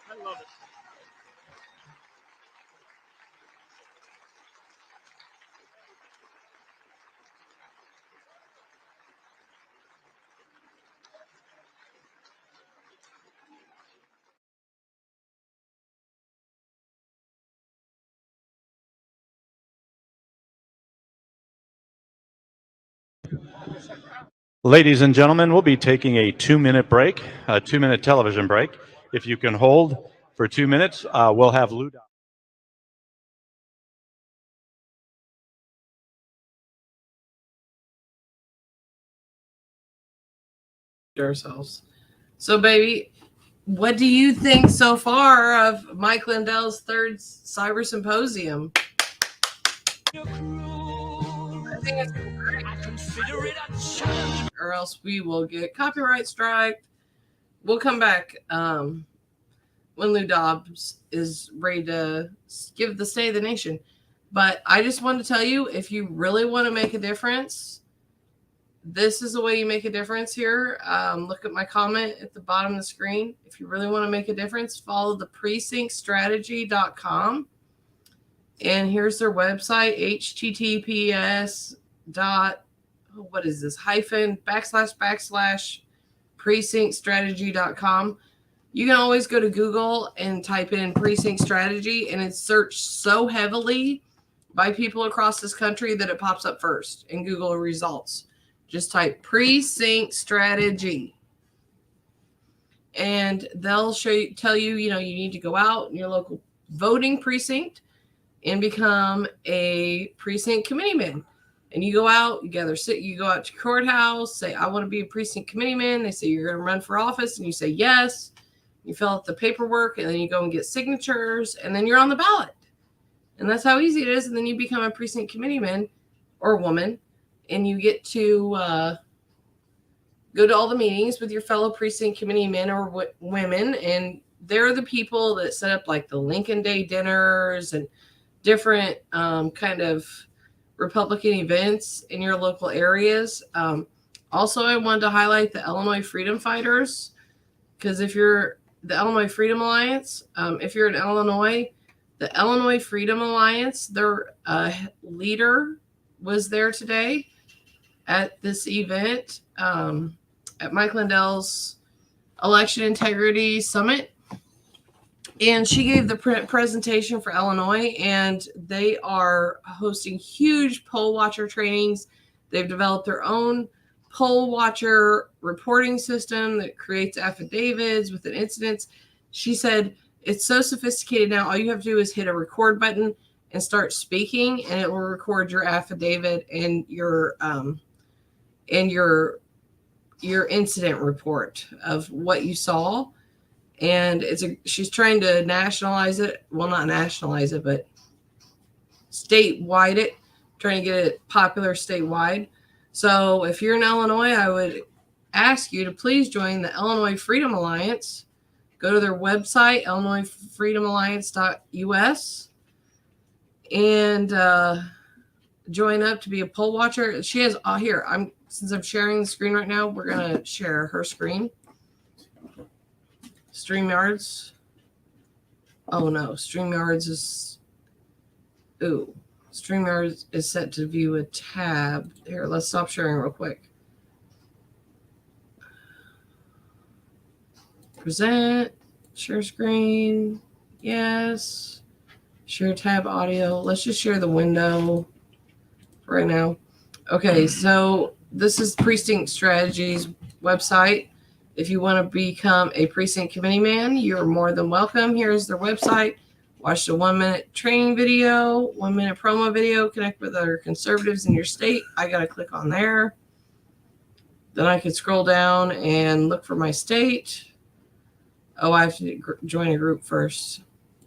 I love it. Ladies and gentlemen, we'll be taking a 2-minute break, a 2-minute television break. If you can hold for 2 minutes, we'll have Lou. Ourselves. So, baby, what do you think so far of Mike Lindell's third Cyber Symposium? I think it's great. Or else we will get copyright strike. We'll come back when Lou Dobbs is ready to give the State of the Nation. But I just want to tell you, if you really want to make a difference, this is the way you make a difference here. Look at my comment at the bottom of the screen. If you really want to make a difference, follow the precinctstrategy.com. And here's their website, https://precinctstrategy.com. You can always go to Google and type in precinct strategy, and it's searched so heavily by people across this country that it pops up first in Google results. Just type precinct strategy, and they'll tell you, you need to go out in your local voting precinct and become a precinct committeeman. And you go out, you go out to courthouse, say, I want to be a precinct committeeman. They say you're going to run for office, and you say yes. You fill out the paperwork, and then you go and get signatures, and then you're on the ballot. And that's how easy it is. And then you become a precinct committeeman or woman, and you get to go to all the meetings with your fellow precinct committee men or women. And they're the people that set up like the Lincoln Day dinners and different kind of Republican events in your local areas. Also, I wanted to highlight the Illinois Freedom Fighters, because if you're the Illinois Freedom Alliance, if you're in Illinois, the Illinois Freedom Alliance, their leader was there today at this event at Mike Lindell's Election Integrity Summit. And she gave the presentation for Illinois, and they are hosting huge poll watcher trainings. They've developed their own poll watcher reporting system that creates affidavits within incidents. She said it's so sophisticated now. All you have to do is hit a record button and start speaking, and it will record your affidavit and your incident report of what you saw. And she's trying to nationalize it. Well, not nationalize it, but statewide it, trying to get it popular statewide. So if you're in Illinois, I would ask you to please join the Illinois Freedom Alliance. Go to their website, illinoisfreedomalliance.us, and join up to be a poll watcher. She has here. Since I'm sharing the screen right now, we're gonna share her screen. StreamYards. Oh no, StreamYards is. Ooh, StreamYards is set to view a tab. Here, let's stop sharing real quick. Present, share screen, yes. Share tab audio. Let's just share the window right now. Okay, so this is Precinct Strategies website. If you want to become a precinct committee man, you're more than welcome. Here's their website. Watch the 1-minute training video, 1-minute promo video, connect with other conservatives in your state. I got to click on there. Then I can scroll down and look for my state. Oh, I have to join a group first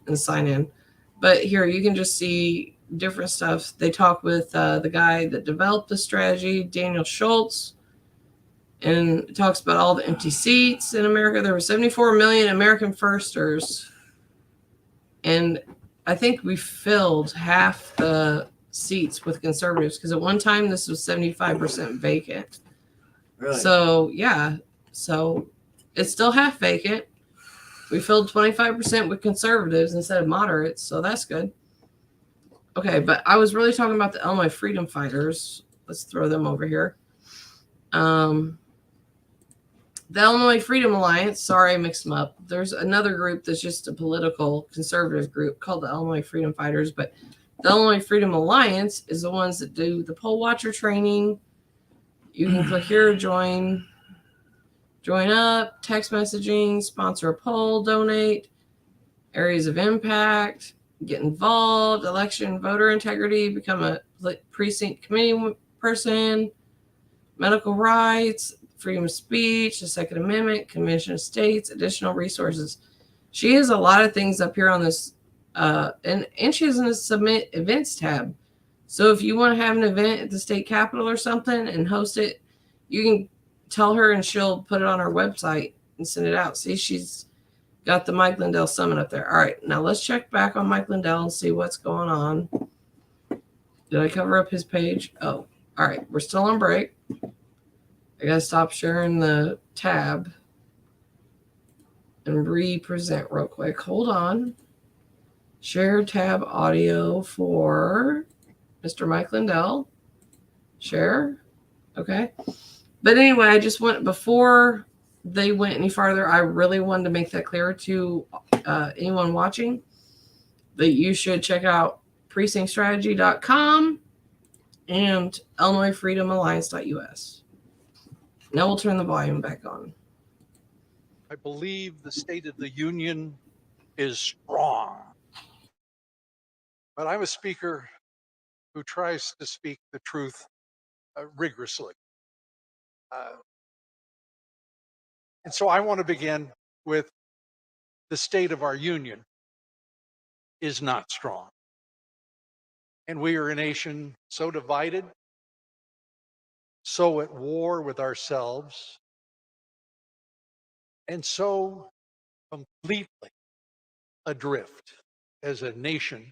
and sign in. But here you can just see different stuff. They talk with the guy that developed the strategy, Daniel Schultz, and it talks about all the empty seats in America. There were 74 million American firsters, and I think we filled half the seats with conservatives, because at one time this was 75% vacant. Really? So yeah, so it's still half vacant. We filled 25% with conservatives instead of moderates, so that's good. Okay, but I was really talking about the Illinois Freedom Fighters. Let's throw them over here. The Illinois Freedom Alliance, sorry I mixed them up. There's another group that's just a political conservative group called the Illinois Freedom Fighters, but the Illinois Freedom Alliance is the ones that do the poll watcher training. You can click here, join up, text messaging, sponsor a poll, donate, areas of impact, get involved, election, voter integrity, become a precinct committee person, medical rights, freedom of speech, the Second Amendment, Convention of States, additional resources. She has a lot of things up here on this, and she has a submit events tab. So if you want to have an event at the state capitol or something and host it, you can tell her and she'll put it on her website and send it out. See, she's got the Mike Lindell Summit up there. All right, now let's check back on Mike Lindell and see what's going on. Did I cover up his page? Oh, all right, we're still on break. I gotta stop sharing the tab and re-present real quick. Hold on. Share tab audio for Mr. Mike Lindell. Share. Okay. But anyway, I just went, before they went any farther, I really wanted to make that clear to anyone watching that you should check out precinctstrategy.com and IllinoisFreedomAlliance.us. Now we'll turn the volume back on. I believe the State of the Union is strong. But I'm a speaker who tries to speak the truth rigorously. And so I want to begin with the state of our union is not strong. And we are a nation so divided, so at war with ourselves, and so completely adrift as a nation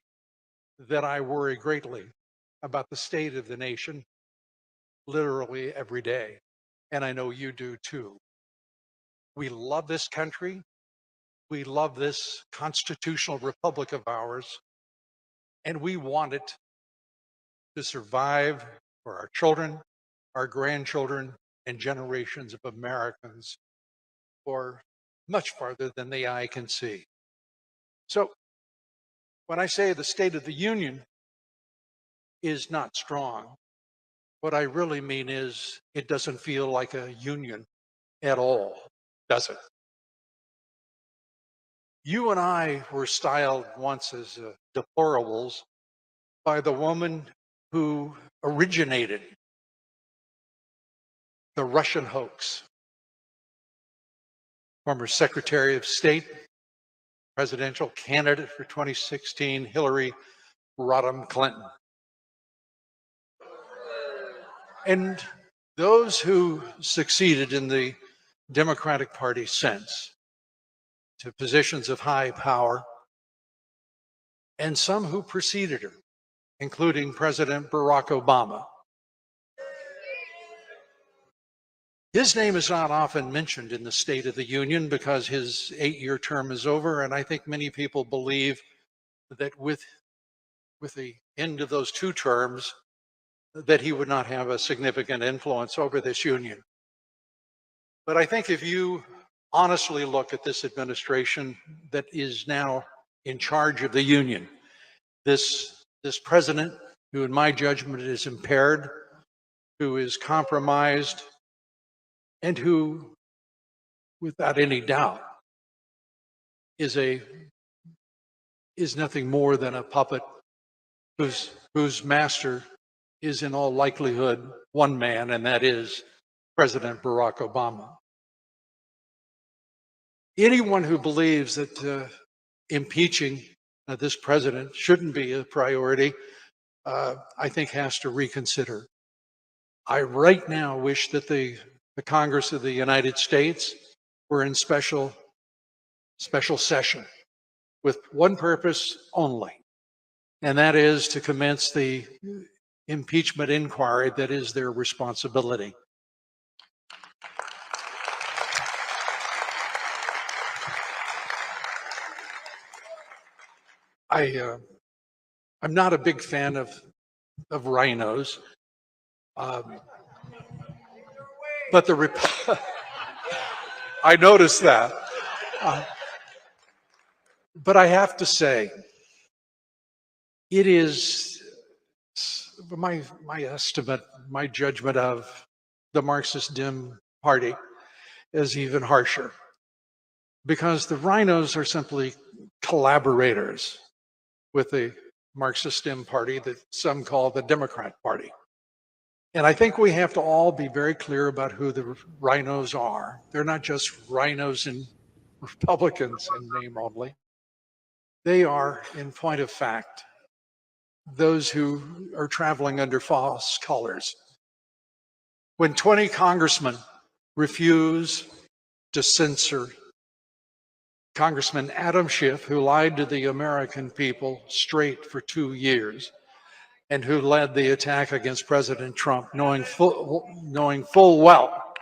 that I worry greatly about the state of the nation literally every day. And I know you do too. We love this country. We love this constitutional republic of ours. And we want it to survive for our children, our grandchildren, and generations of Americans for much farther than the eye can see. So when I say the State of the Union is not strong, what I really mean is it doesn't feel like a union at all, does it? You and I were styled once as deplorables by the woman who originated the Russian hoax. Former Secretary of State, presidential candidate for 2016, Hillary Rodham Clinton. And those who succeeded in the Democratic Party since to positions of high power, and some who preceded her, including President Barack Obama. His name is not often mentioned in the State of the Union because his 8-year term is over, and I think many people believe that with the end of those 2 terms, that he would not have a significant influence over this union. But I think if you honestly look at this administration that is now in charge of the union, this president, who in my judgment is impaired, who is compromised, and who, without any doubt, is nothing more than a puppet whose master is in all likelihood one man, and that is President Barack Obama. Anyone who believes that impeaching this president shouldn't be a priority, I think has to reconsider. I right now wish that the Congress of the United States were in special session with one purpose only, and that is to commence the impeachment inquiry that is their responsibility. I'm not a big fan of rhinos, but I noticed that. But I have to say, it is my estimate, my judgment of the Marxist Dim Party is even harsher, because the rhinos are simply collaborators with the Marxist Dim Party that some call the Democrat Party. And I think we have to all be very clear about who the rhinos are. They're not just rhinos and Republicans in name only. They are, in point of fact, those who are traveling under false colors. When 20 congressmen refuse to censor Congressman Adam Schiff, who lied to the American people straight for 2 years, and who led the attack against President Trump, knowing full well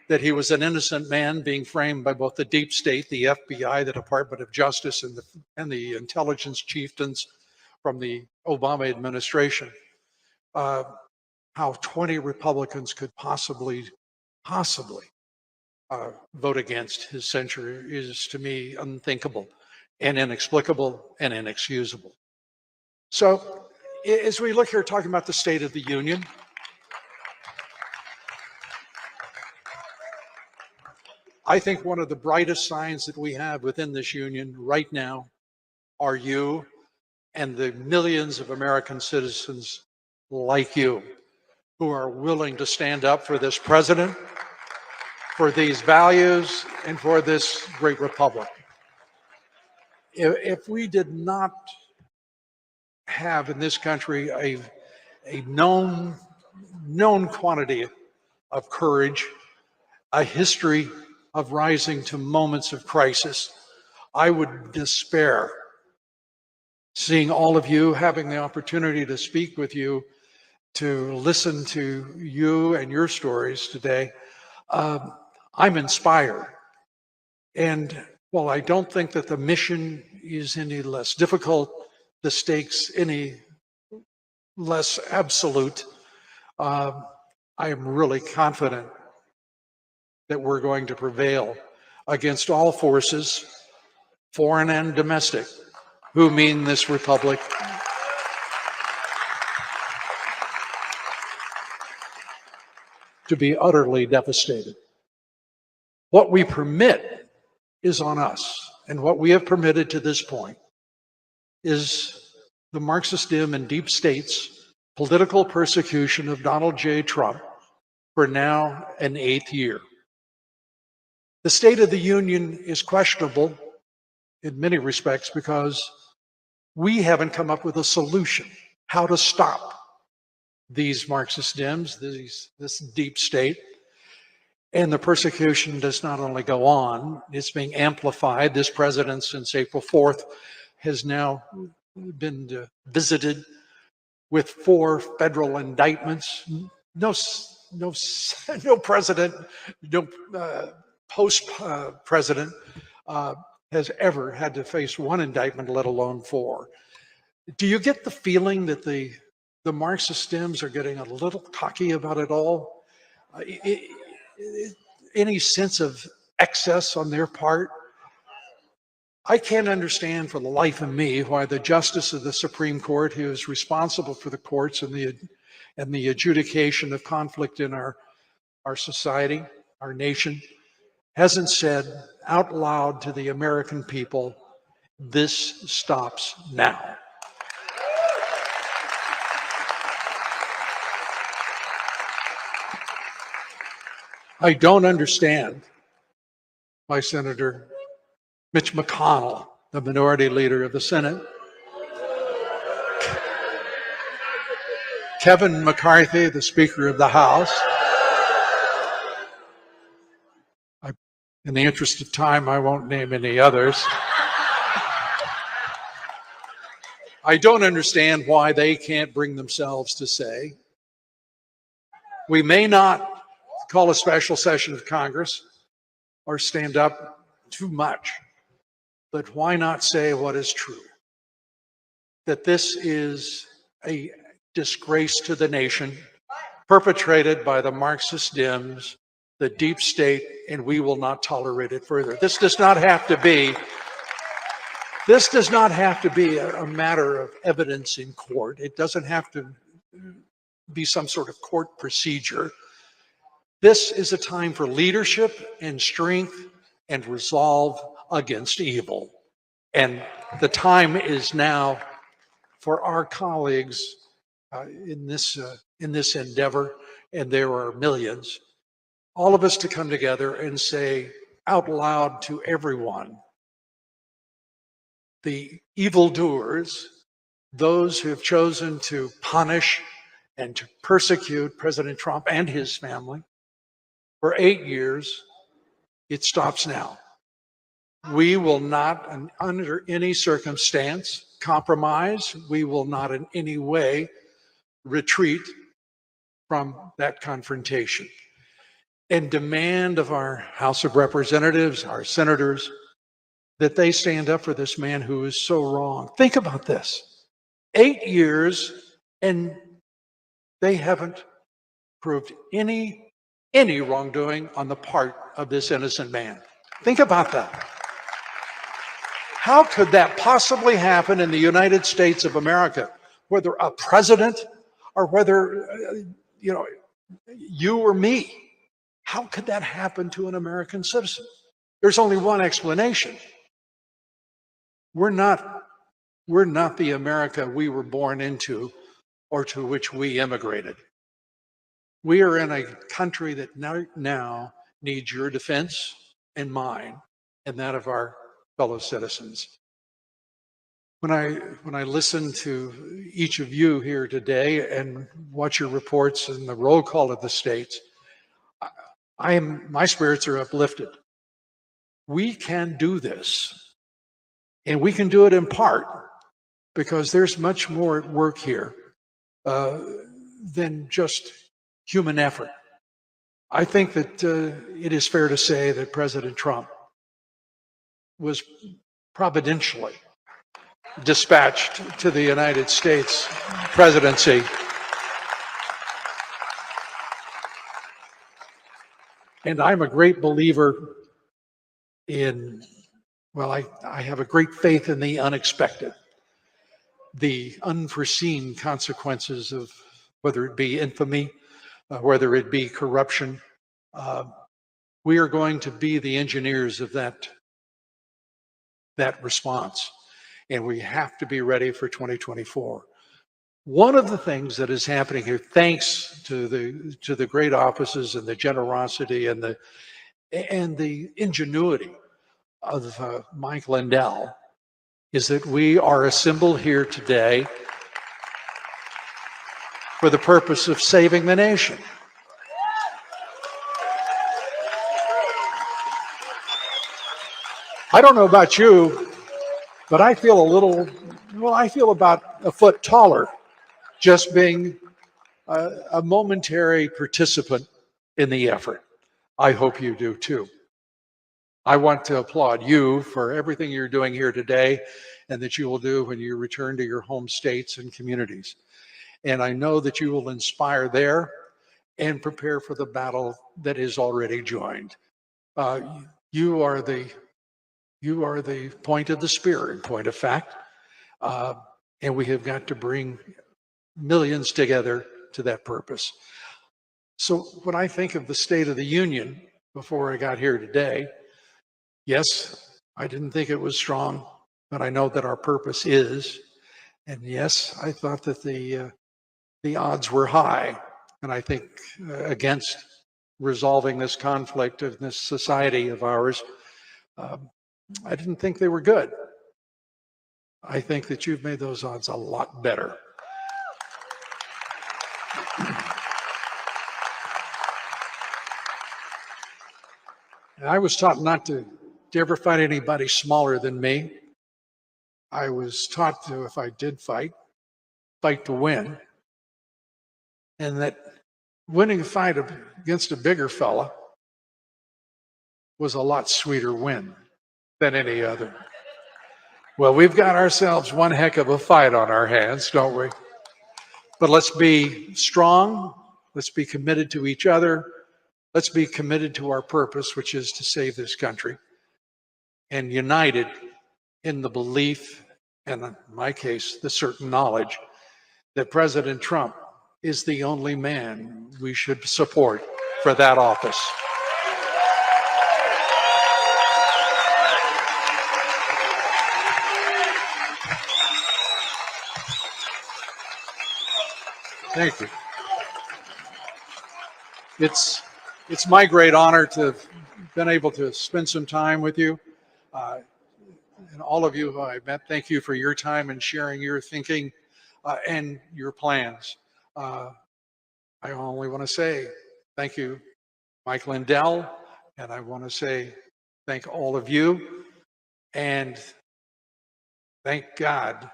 that he was an innocent man being framed by both the deep state, the FBI, the Department of Justice, and the intelligence chieftains from the Obama administration. How 20 Republicans could possibly vote against his censure is, to me, unthinkable and inexplicable and inexcusable. So as we look here talking about the State of the Union, I think one of the brightest signs that we have within this union right now are you and the millions of American citizens like you who are willing to stand up for this president, for these values, and for this great republic. If we did not have in this country a known quantity of courage, a history of rising to moments of crisis, I would despair seeing all of you, having the opportunity to speak with you, to listen to you and your stories today. I'm inspired. And while I don't think that the mission is any less difficult, the stakes any less absolute, I am really confident that we're going to prevail against all forces, foreign and domestic, who mean this republic to be utterly devastated. What we permit is on us, and what we have permitted to this point is the Marxist dim and deep state's political persecution of Donald J. Trump for now an 8th year. The State of the Union is questionable in many respects because we haven't come up with a solution how to stop these Marxist Dems, this deep state. And the persecution does not only go on, it's being amplified. This president, since April 4th, has now been visited with 4 federal indictments. No president, no post-president has ever had to face 1 indictment, let alone 4. Do you get the feeling that the Marxist Dems are getting a little cocky about it all? Any sense of excess on their part? I can't understand for the life of me why the justice of the Supreme Court, who is responsible for the courts and the adjudication of conflict in our society, our nation, hasn't said out loud to the American people, this stops now. I don't understand why Senator Mitch McConnell, the minority leader of the Senate, Kevin McCarthy, the Speaker of the House. In the interest of time, I won't name any others. I don't understand why they can't bring themselves to say, we may not call a special session of Congress or stand up too much, but why not say what is true? That this is a disgrace to the nation perpetrated by the Marxist Dems, the deep state, and we will not tolerate it further. This does not have to be a matter of evidence in court. It doesn't have to be some sort of court procedure. This is a time for leadership and strength and resolve against evil. And the time is now for our colleagues in this endeavor, and there are millions, all of us to come together and say out loud to everyone, the evildoers, those who have chosen to punish and to persecute President Trump and his family for 8 years, it stops now. We will not, under any circumstance, compromise. We will not in any way retreat from that confrontation and demand of our House of Representatives, our senators, that they stand up for this man who is so wrong. Think about this. 8 years, and they haven't proved any wrongdoing on the part of this innocent man. Think about that. How could that possibly happen in the United States of America? Whether a president or whether, you or me. How could that happen to an American citizen? There's only one explanation. We're not the America we were born into or to which we immigrated. We are in a country that now needs your defense and mine and that of our fellow citizens. When I listen to each of you here today and watch your reports and the roll call of the states, my spirits are uplifted. We can do this, and we can do it in part because there's much more at work here than just human effort. I think that it is fair to say that President Trump was providentially dispatched to the United States presidency and I'm a great believer in, well, I have a great faith in the unexpected, the unforeseen consequences of whether it be infamy, whether it be corruption. We are going to be the engineers of that response, and we have to be ready for 2024. One of the things that is happening here, thanks to the great offices and the generosity and the ingenuity of Mike Lindell, is that we are assembled here today for the purpose of saving the nation. I don't know about you, but I feel I feel about a foot taller just being a momentary participant in the effort. I hope you do too. I want to applaud you for everything you're doing here today and that you will do when you return to your home states and communities. And I know that you will inspire there and prepare for the battle that is already joined. You are the point of the spear, in point of fact, and we have got to bring millions together to that purpose. So when I think of the State of the Union before I got here today, yes, I didn't think it was strong, but I know that our purpose is. And yes, I thought that the odds were high, and I think against resolving this conflict in this society of ours, I didn't think they were good. I think that you've made those odds a lot better. And I was taught not to ever fight anybody smaller than me. I was taught to, if I did fight to win. And that winning a fight against a bigger fella was a lot sweeter win than any other. Well, we've got ourselves one heck of a fight on our hands, don't we? But let's be strong. Let's be committed to each other. Let's be committed to our purpose, which is to save this country, and united in the belief, and in my case, the certain knowledge, that President Trump is the only man we should support for that office. Thank you. It's my great honor to have been able to spend some time with you. And all of you who I met, thank you for your time and sharing your thinking and your plans. I only want to say thank you, Mike Lindell, and I want to say thank all of you, and thank God,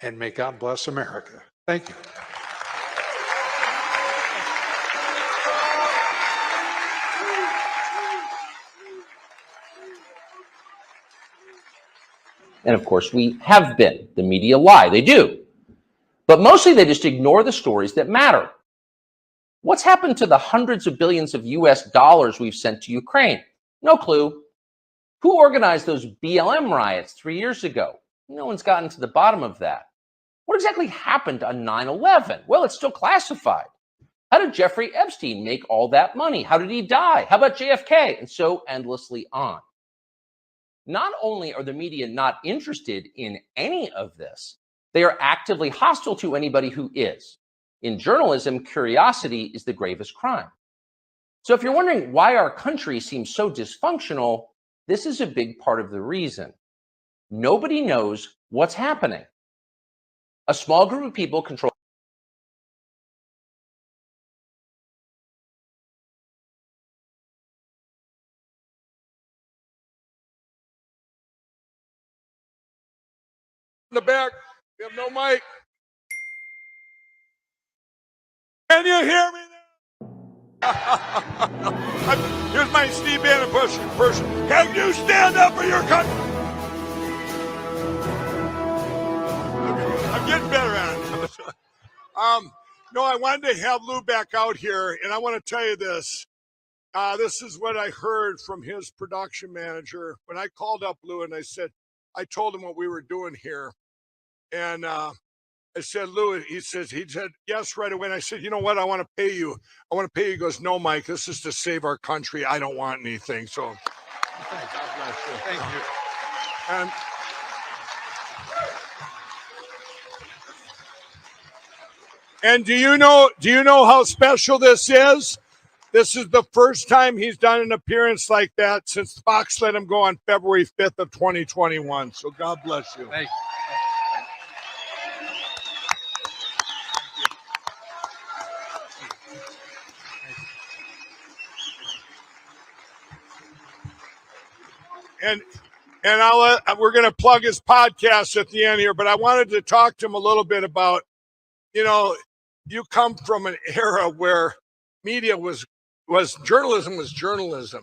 and may God bless America. Thank you. And of course, we have been. The media lie. They do. But mostly they just ignore the stories that matter. What's happened to the hundreds of billions of US dollars we've sent to Ukraine? No clue. Who organized those BLM riots 3 years ago? No one's gotten to the bottom of that. What exactly happened on 9/11? Well, it's still classified. How did Jeffrey Epstein make all that money? How did he die? How about JFK? And so endlessly on. Not only are the media not interested in any of this, they are actively hostile to anybody who is. In journalism, curiosity is the gravest crime. So if you're wondering why our country seems so dysfunctional, this is a big part of the reason. Nobody knows what's happening. A small group of people control In the back, we have no mic. Can you hear me now? Here's my Steve Bannon person. Can you stand up for your country? I'm getting better at it. No, I wanted to have Lou back out here, and I want to tell you this. This is what I heard from his production manager when I called up Lou, and I told him what we were doing here, and I said, Lou, he said yes right away. And I said, you know what? I want to pay you. I want to pay you. He goes, no, Mike, this is to save our country. I don't want anything. So, God bless you. Thank you. And do you know how special this is? This is the first time he's done an appearance like that since Fox let him go on February 5th of 2021. So God bless you. Thank you. And we're going to plug his podcast at the end here, but I wanted to talk to him a little bit about, you come from an era where media was journalism was journalism.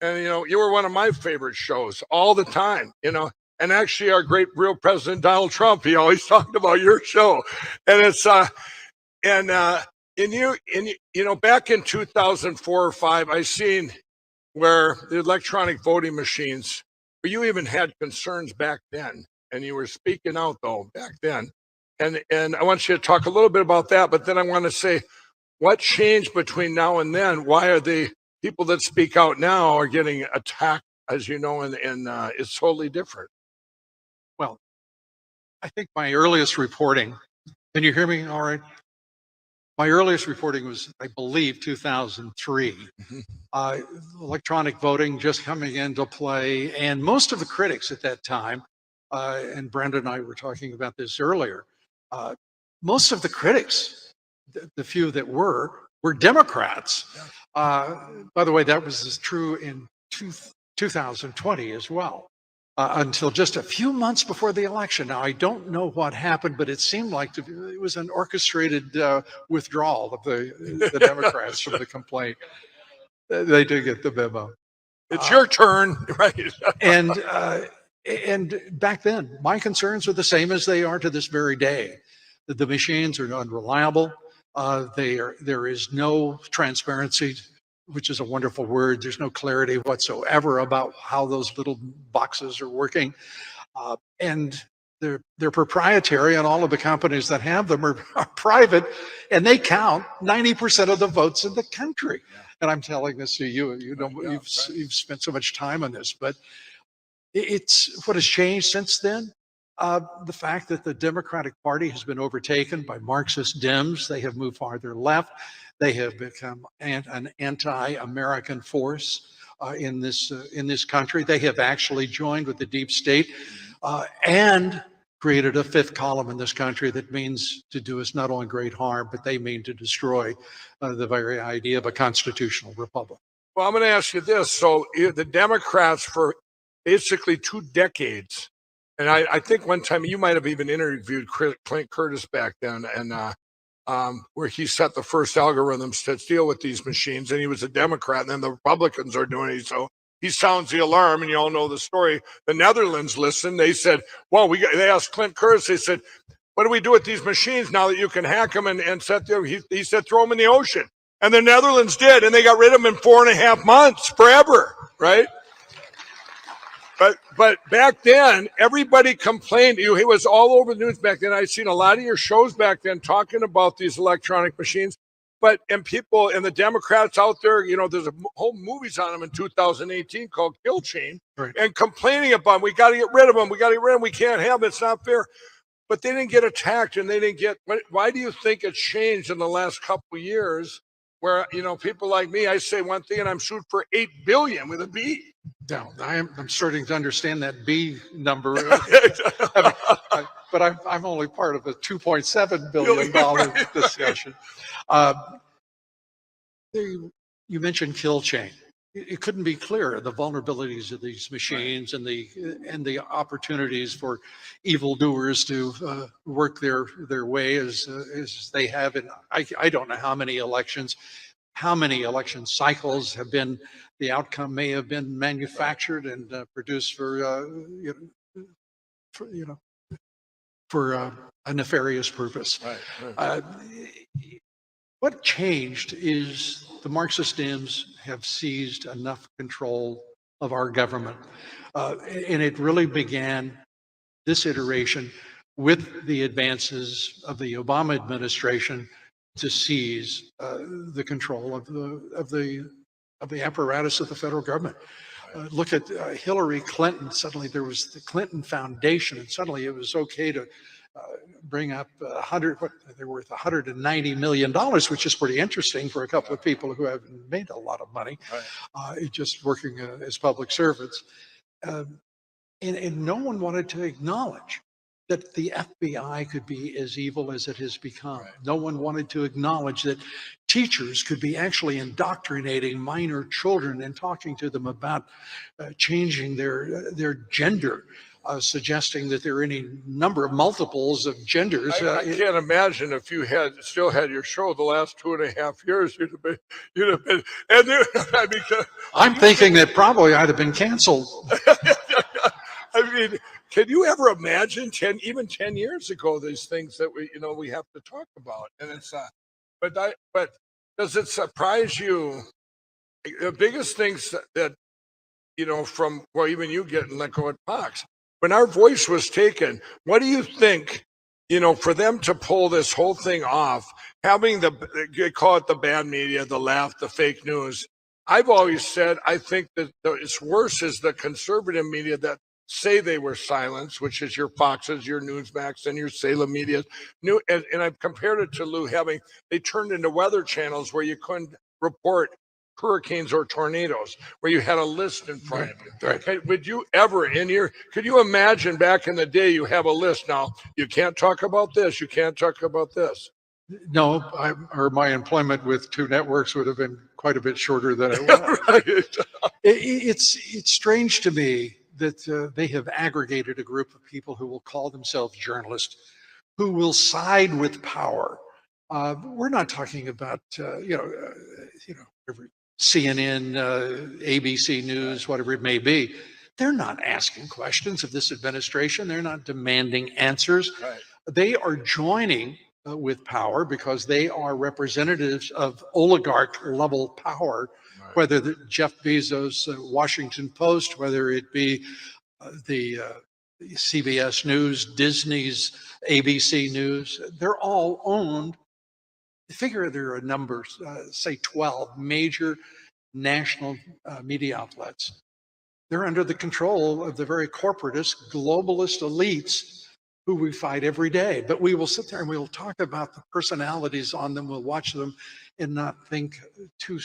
And, you were one of my favorite shows all the time, and actually our great real president, Donald Trump, he always talked about your show. And it's, back in 2004 or 5, I seen where the electronic voting machines, where you even had concerns back then, and you were speaking out though back then. And I want you to talk a little bit about that, but then I want to say, what changed between now and then? Why are the people that speak out now are getting attacked, as you know, and it's totally different? Well, I think my earliest reporting, can you hear me all right? My earliest reporting was, I believe, 2003. Electronic voting just coming into play. And most of the critics at that time, and Brenda and I were talking about this earlier, most of the critics, the few that were Democrats. By the way, that was true in 2020 as well. Until just a few months before the election. Now, I don't know what happened, but it seemed like it was an orchestrated withdrawal of the Democrats from the complaint. They did get the memo. It's your turn, right? And back then, my concerns were the same as they are to this very day. The machines are unreliable. There is no transparency, which is a wonderful word. There's no clarity whatsoever about how those little boxes are working. And they're proprietary, and all of the companies that have them are private, and they count 90% of the votes in the country. And I'm telling this to you, you've spent so much time on this, but it's what has changed since then. The fact that the Democratic Party has been overtaken by Marxist Dems. They have moved farther left. They have become an anti-American force in this country. They have actually joined with the deep state and created a fifth column in this country that means to do us not only great harm, but they mean to destroy the very idea of a constitutional republic. Well, I'm going to ask you this. So the Democrats for basically 2 decades, and I think one time you might have even interviewed Clint Curtis back then, and where he set the first algorithms to deal with these machines, and he was a Democrat, and then the Republicans are doing it. So he sounds the alarm, and you all know the story. The Netherlands listened. They said, well, they asked Clint Curtis, they said, what do we do with these machines now that you can hack them and set them? He said, throw them in the ocean. And the Netherlands did, and they got rid of them in 4.5 months, forever, right? But back then, everybody complained. It was all over the news back then. I'd seen a lot of your shows back then talking about these electronic machines. And people and the Democrats out there, there's a whole movies on them in 2018 called Kill Chain, right, and complaining about them. We got to get rid of them. We got to get rid of them. We can't have them. It's not fair. but they didn't get attacked, and they didn't get. Why do you think it changed in the last couple of years? Where people like me, I say one thing and I'm sued for $8 billion with a B. No, I'm starting to understand that B number, but I'm only part of a $2.7 billion discussion. You mentioned kill chain. It couldn't be clearer, the vulnerabilities of these machines and the opportunities for evildoers to work their way as they have in I don't know how many elections, how many election cycles have been, the outcome may have been manufactured and produced for a nefarious purpose. What changed is the Marxist Dems have seized enough control of our government. And it really began this iteration with the advances of the Obama administration to seize the control of the apparatus of the federal government. Look at Hillary Clinton. Suddenly there was the Clinton Foundation, and suddenly it was okay to bring up they're worth $190 million, which is pretty interesting for a couple of people who haven't made a lot of money, just working as public servants. And no one wanted to acknowledge that the FBI could be as evil as it has become. No one wanted to acknowledge that teachers could be actually indoctrinating minor children and talking to them about changing their gender, suggesting that there are any number of multiples of genders. I can't imagine if you still had your show the last 2.5 years, you'd have been. And there, I'm thinking that probably I'd have been canceled. I mean, can you ever imagine even 10 years ago these things that we have to talk about? And it's but does it surprise you? The biggest things that from even you getting let go at Fox, when our voice was taken, what do you think? For them to pull this whole thing off, having they call it the bad media, the left, the fake news. I've always said I think that it's worse is the conservative media that say they were silenced, which is your Foxes, your Newsmax, and your Salem media. And I've compared it to Lou they turned into weather channels where you couldn't report hurricanes or tornadoes, where you had a list in front of you. Okay, would you ever could you imagine back in the day you have a list now, you can't talk about this, you can't talk about this? No, my employment with two networks would have been quite a bit shorter than it was. It's strange to me that they have aggregated a group of people who will call themselves journalists, who will side with power. We're not talking about CNN, ABC News, whatever it may be. They're not asking questions of this administration. They're not demanding answers. They are joining with power because they are representatives of oligarch level power, whether Jeff Bezos, Washington Post, whether it be the CBS News, Disney's ABC News, they're all owned. Figure there are numbers, say 12 major national media outlets. They're under the control of the very corporatist, globalist elites who we fight every day. But we will sit there and we will talk about the personalities on them. We'll watch them and not think too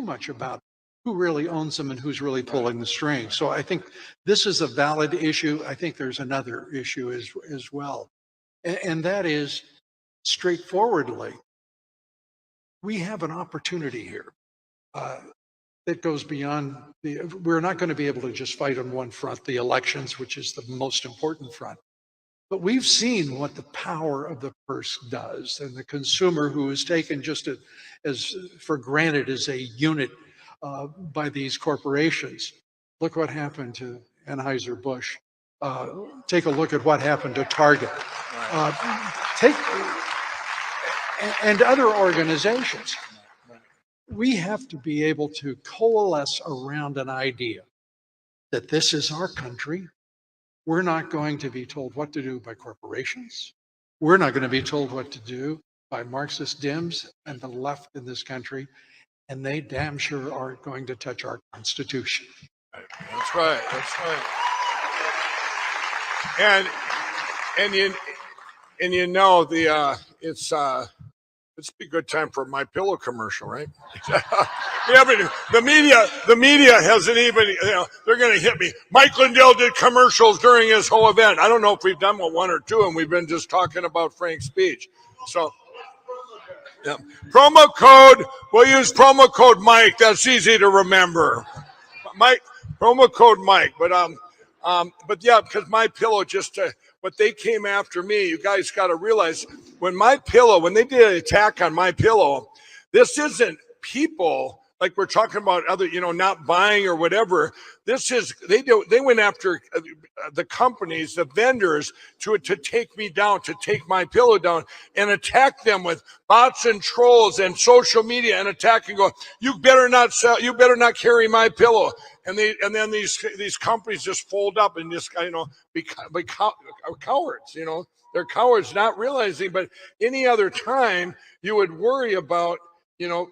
much about who really owns them and who's really pulling the strings. So I think this is a valid issue. I think there's another issue as well. And that is, straightforwardly, we have an opportunity here that goes beyond we're not going to be able to just fight on one front, the elections, which is the most important front. But we've seen what the power of the purse does, and the consumer who is taken just as for granted as a unit by these corporations. Look what happened to Anheuser-Busch. Take a look at what happened to Target. And other organizations. We have to be able to coalesce around an idea that this is our country. We're not going to be told what to do by corporations. We're not going to be told what to do by Marxist Dems and the left in this country. And they damn sure aren't going to touch our Constitution. That's right. That's right. And And you know it's be a good time for my pillow commercial, right? Yeah, but the media hasn't even, they're going to hit me. Mike Lindell did commercials during his whole event. I don't know if we've done one or two, and we've been just talking about Frank's speech. So, yeah. Promo code, we'll use promo code Mike. That's easy to remember. Mike, promo code Mike. But yeah, because my pillow but they came after me. You guys got to realize when they did an attack on my pillow, this isn't people like we're talking about other, not buying or whatever. This is, they went after the companies, the vendors to take me down, to take my pillow down and attack them with bots and trolls and social media and attack and go, you better not sell, you better not carry my pillow. And then these companies just fold up and just, be cowards, they're cowards not realizing, but any other time you would worry about,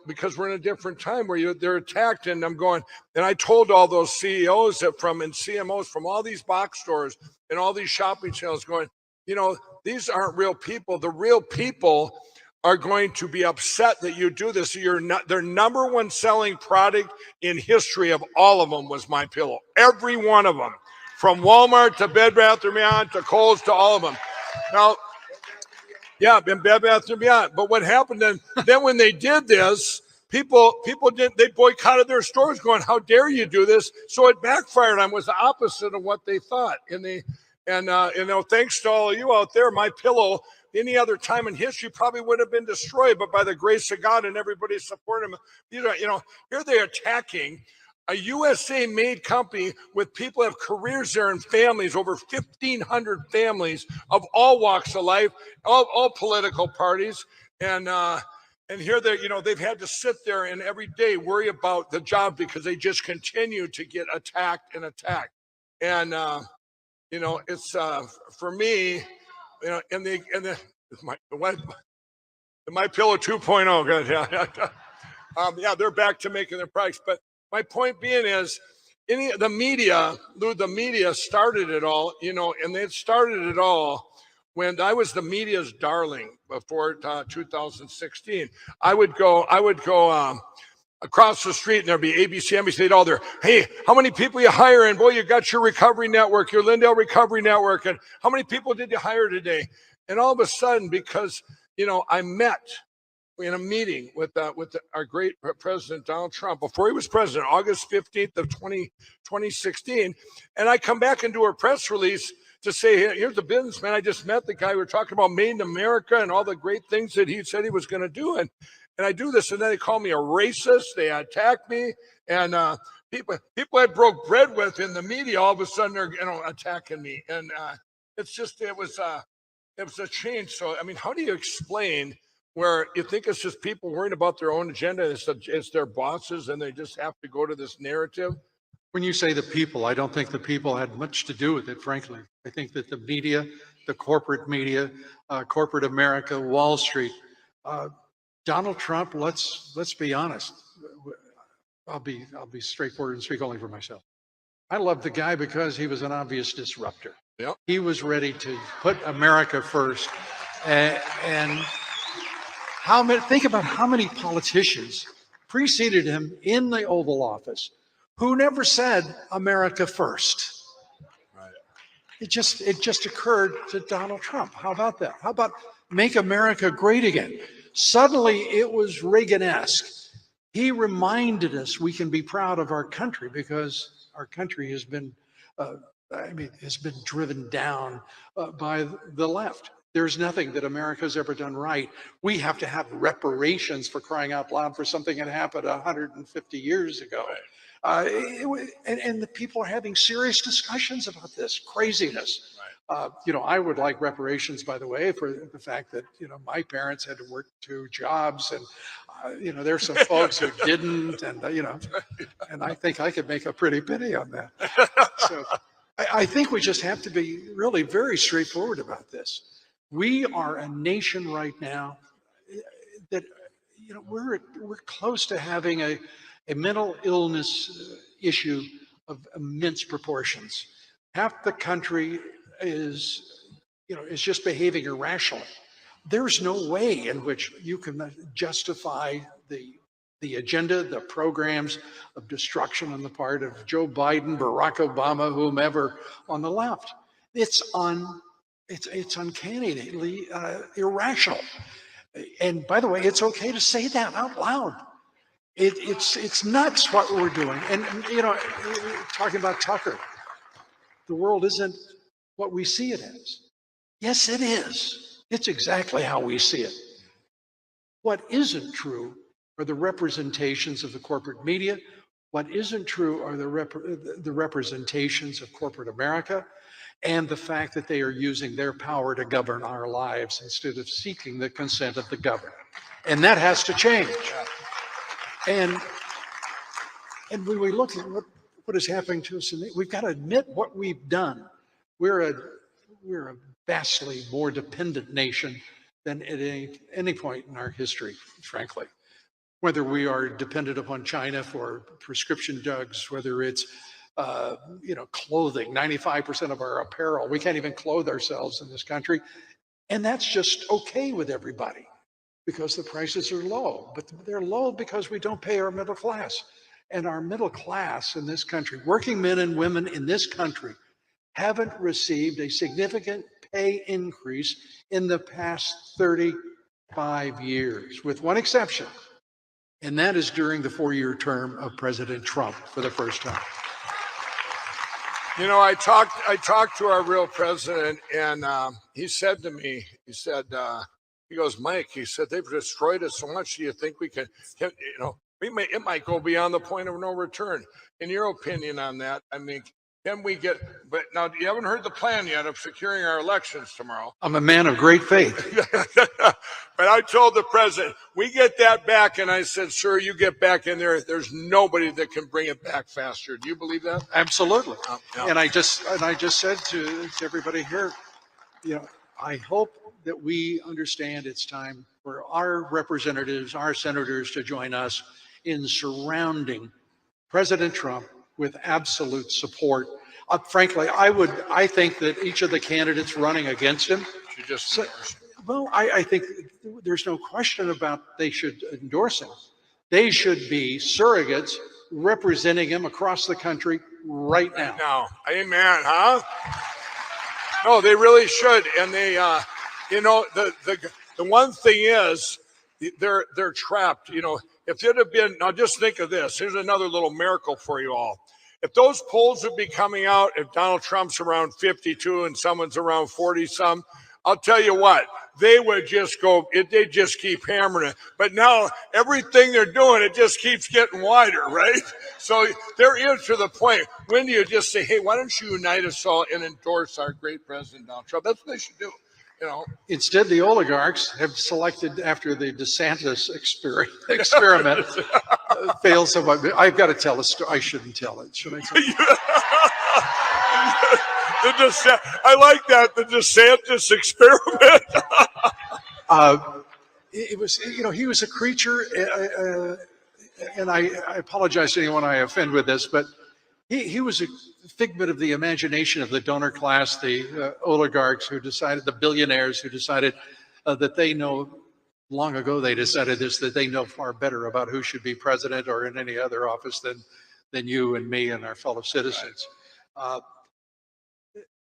because we're in a different time where they're attacked. And I'm going, and I told all those CEOs and CMOs from all these box stores and all these shopping channels going, these aren't real people. The real people are going to be upset that you do this. Their number one selling product in history of all of them was my pillow. Every one of them, from Walmart to Bed Bath & Beyond to Kohl's to all of them. Now, yeah, in Bed Bath & Beyond. But what happened then when they did this, people they boycotted their stores going, how dare you do this? So it backfired on them. Was the opposite of what they thought. Thanks to all of you out there, my pillow, any other time in history probably would have been destroyed, but by the grace of God and everybody supporting them, here they're attacking a USA-made company with people who have careers there and families, over 1,500 families of all walks of life, all political parties, and here they've had to sit there and every day worry about the job because they just continue to get attacked and attacked, and it's for me, my pillow 2.0. Yeah, they're back to making their products. But my point being is, the media started it all, and they started it all when I was the media's darling before 2016. I would go across the street and there'd be ABC, NBC, they'd all there. Hey, how many people you hiring? Boy, you got your recovery network, your Lindell recovery network. And how many people did you hire today? And all of a sudden, because, I met in a meeting with our great President Donald Trump before he was president, August 15th of 2016. And I come back and do a press release to say, hey, here's the businessman. I just met the guy. We were talking about Made in America and all the great things that he said he was going to do. And I do this, and then they call me a racist. They attack me, and people I broke bread with in the media, all of a sudden they're attacking me, and it was a change. So I mean, how do you explain where you think it's just people worrying about their own agenda? It's their bosses, and they just have to go to this narrative. When you say the people, I don't think the people had much to do with it, frankly. I think that the media, the corporate media, corporate America, Wall Street, Donald Trump, let's be honest. I'll be straightforward and speak only for myself. I love the guy because he was an obvious disruptor. Yep. He was ready to put America first. And think about how many politicians preceded him in the Oval Office who never said America first. Right. It just occurred to Donald Trump. How about that? How about make America great again? Suddenly it was Reagan-esque. He reminded us we can be proud of our country because our country has been driven down by the left. There's nothing that America's ever done right. We have to have reparations, for crying out loud, for something that happened 150 years ago. Right. And the people are having serious discussions about this craziness. Right. I would like reparations, by the way, for the fact that, my parents had to work 2 jobs and, there's some folks who didn't, and, and I think I could make a pretty penny on that. So I think we just have to be really very straightforward about this. We are a nation right now that, we're close to having a mental illness issue of immense proportions. Half the country is is just behaving irrationally. There's no way in which you can justify the agenda, the programs of destruction on the part of Joe Biden, Barack Obama, whomever on the left. It's uncannily irrational. And by the way, it's okay to say that out loud. It's nuts what we're doing. And talking about Tucker, the world isn't what we see it as. Yes, it is. It's exactly how we see it. What isn't true are the representations of the corporate media. What isn't true are the representations of corporate America, and the fact that they are using their power to govern our lives instead of seeking the consent of the governed. And that has to change. And when we look at what is happening to us, we've got to admit what we've done. We're a vastly more dependent nation than at any point in our history, frankly. Whether we are dependent upon China for prescription drugs, whether it's clothing, 95% of our apparel, we can't even clothe ourselves in this country. And that's just okay with everybody because the prices are low. But they're low because we don't pay our middle class. And our middle class in this country, working men and women in this country, haven't received a significant pay increase in the past 35 years, with one exception. And that is during the 4-year term of President Trump for the first time. I talked to our real president, and he said to me, he goes, Mike, he said, they've destroyed us so much. Do you think we can, it might go beyond the point of no return. In your opinion on that, can we get, but now you haven't heard the plan yet of securing our elections tomorrow. I'm a man of great faith. But I told the president, we get that back. And I said, sir, you get back in there. There's nobody that can bring it back faster. Do you believe that? Absolutely. Yeah. And I just said to everybody here, I hope that we understand it's time for our representatives, our senators to join us in surrounding President Trump with absolute support. Frankly, I think that each of the candidates running against him, I think there's no question about they should endorse him. They should be surrogates representing him across the country right now. Amen, huh? No, they really should. And they, the one thing is, they're trapped. If it had been, now just think of this. Here's another little miracle for you all. If those polls would be coming out, if Donald Trump's around 52 and someone's around 40 some, I'll tell you what, they would just go, they just keep hammering it. But now everything they're doing, it just keeps getting wider, right? So there is to the point. When do you just say, hey, why don't you unite us all and endorse our great president, Donald Trump? That's what they should do. Instead, the oligarchs have selected after the DeSantis experiment failed so much. I've got to tell a story. I shouldn't tell it. Should I tell it? I like that, the DeSantis experiment. It was, he was a creature, and I apologize to anyone I offend with this, but he was a figment of the imagination of the donor class, the oligarchs who decided, the billionaires who decided that they know, long ago they decided this, that they know far better about who should be president or in any other office than you and me and our fellow citizens.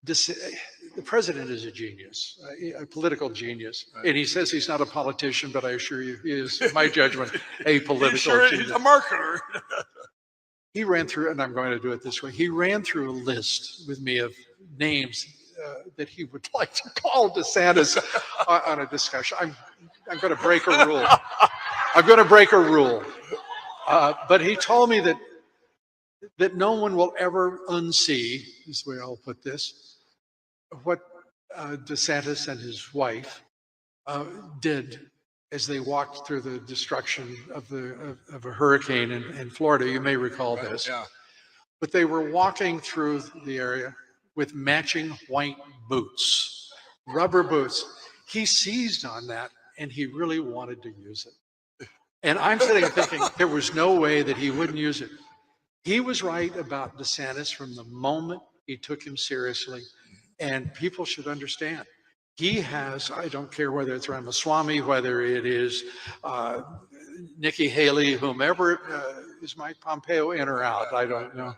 The president is a genius, a political genius. And he says he's not a politician, but I assure you, he is, in my judgment, a political genius. He's a marketer. He ran through, and I'm going to do it this way, he ran through a list with me of names that he would like to call DeSantis on a discussion. I'm going to break a rule. I'm going to break a rule. But he told me that no one will ever unsee, is the way I'll put this, what DeSantis and his wife did as they walked through the destruction of a hurricane in Florida. You may recall this. Yeah. But they were walking through the area with matching white boots, rubber boots. He seized on that, and he really wanted to use it. And I'm sitting there thinking there was no way that he wouldn't use it. He was right about DeSantis from the moment he took him seriously, and people should understand. he has, I don't care whether it's Ramaswamy, whether it is Nikki Haley, whomever, is Mike Pompeo in or out? I don't know.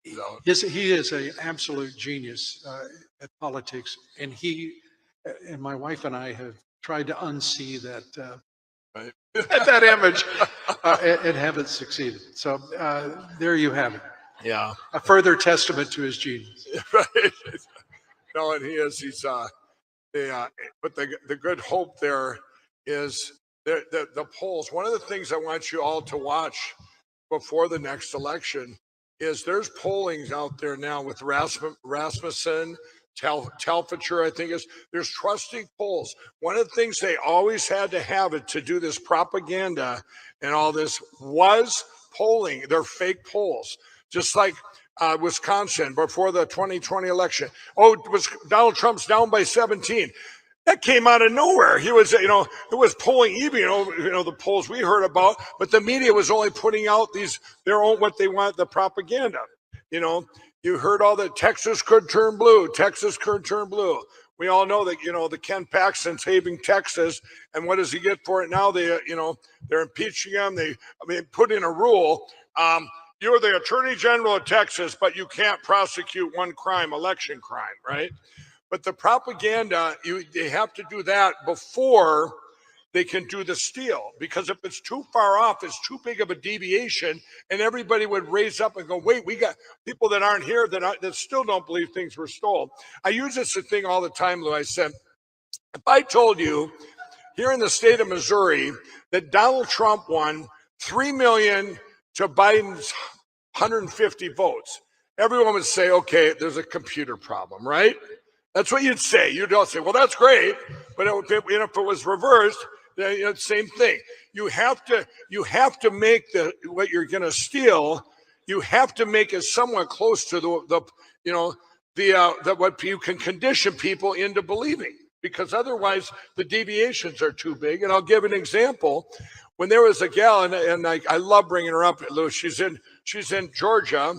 He is an absolute genius at politics, and and my wife and I have tried to unsee that that image and haven't succeeded. So there you have it. Yeah. A further testament to his genius. Right. No, and he's but the good hope there is the polls. One of the things I want you all to watch before the next election is there's pollings out there now with Rasmussen, Telfature, I think there's trusting polls. One of the things they always had to have it to do this propaganda and all this was polling. They're fake polls, just like Wisconsin before the 2020 election. Oh, Donald Trump's down by 17. That came out of nowhere. He was, it was polling even, the polls we heard about, but the media was only putting out their own, what they want, the propaganda. You heard all that Texas could turn blue. Texas could turn blue. We all know that, the Ken Paxton saving Texas. And what does he get for it now? They're impeaching him. They put in a rule. You're the Attorney General of Texas, but you can't prosecute one crime, election crime, right? But the propaganda, they have to do that before they can do the steal. Because if it's too far off, it's too big of a deviation, and everybody would raise up and go, wait, we got people that aren't here that still don't believe things were stolen. I use this thing all the time, Lou. I said, if I told you here in the state of Missouri that Donald Trump won 3 million to Biden's 150 votes, everyone would say, okay, there's a computer problem, right? That's what you'd say. You'd all say, well, that's great. But if it was reversed, then same thing. You have to make what you're going to steal. You have to make it somewhat close to what you can condition people into believing, because otherwise the deviations are too big. And I'll give an example. When there was a gal, and I love bringing her up, Lou. She's in Georgia,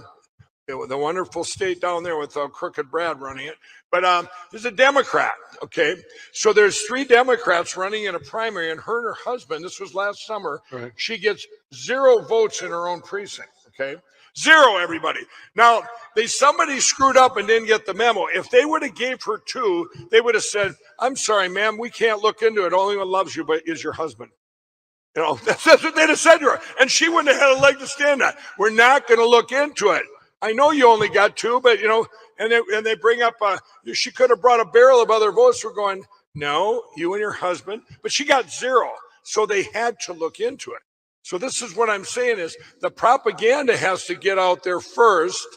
the wonderful state down there with Crooked Brad running it. But there's a Democrat, okay? So there's 3 Democrats running in a primary, and her husband, this was last summer, right. She gets 0 votes in her own precinct, okay? 0, everybody. Now, somebody screwed up and didn't get the memo. If they would have gave her 2, they would have said, I'm sorry, ma'am, we can't look into it. Only one loves you is your husband. That's what they'd have said to her. And she wouldn't have had a leg to stand on. We're not going to look into it. I know you only got 2, but and they bring up she could have brought a barrel of other votes. We're going, no, you and your husband, but she got 0. So they had to look into it. So this is what I'm saying is the propaganda has to get out there first,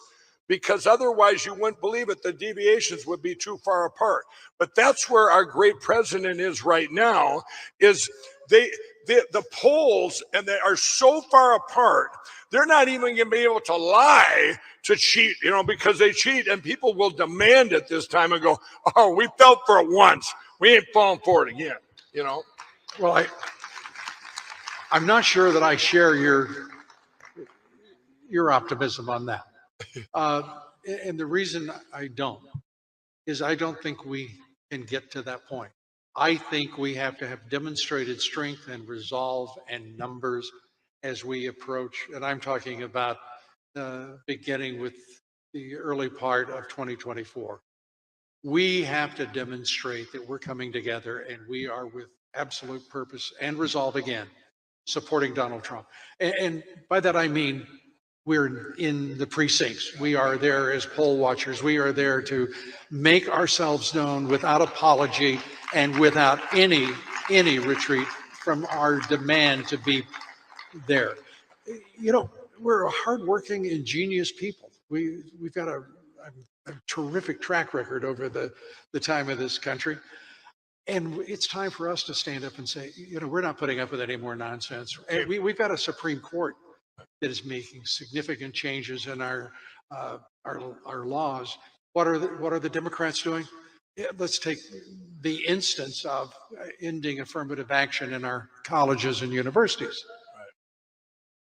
because otherwise you wouldn't believe it. The deviations would be too far apart. But that's where our great president is right now, is the polls, and they are so far apart, they're not even going to be able to lie to cheat, because they cheat, and people will demand it this time and go, oh, we fell for it once. We ain't falling for it again, Well, I'm not sure that I share your optimism on that. And the reason I don't is I don't think we can get to that point. I think we have to have demonstrated strength and resolve and numbers as we approach, and I'm talking about beginning with the early part of 2024. We have to demonstrate that we're coming together and we are with absolute purpose and resolve again, supporting Donald Trump. And by that I mean we're in the precincts. We are there as poll watchers. We are there to make ourselves known without apology and without any retreat from our demand to be there. We're a hardworking, ingenious people. We've got a terrific track record over the time of this country. And it's time for us to stand up and say, we're not putting up with any more nonsense. And we've got a Supreme Court that is making significant changes in our laws. What are the Democrats doing? Let's take the instance of ending affirmative action in our colleges and universities. Right.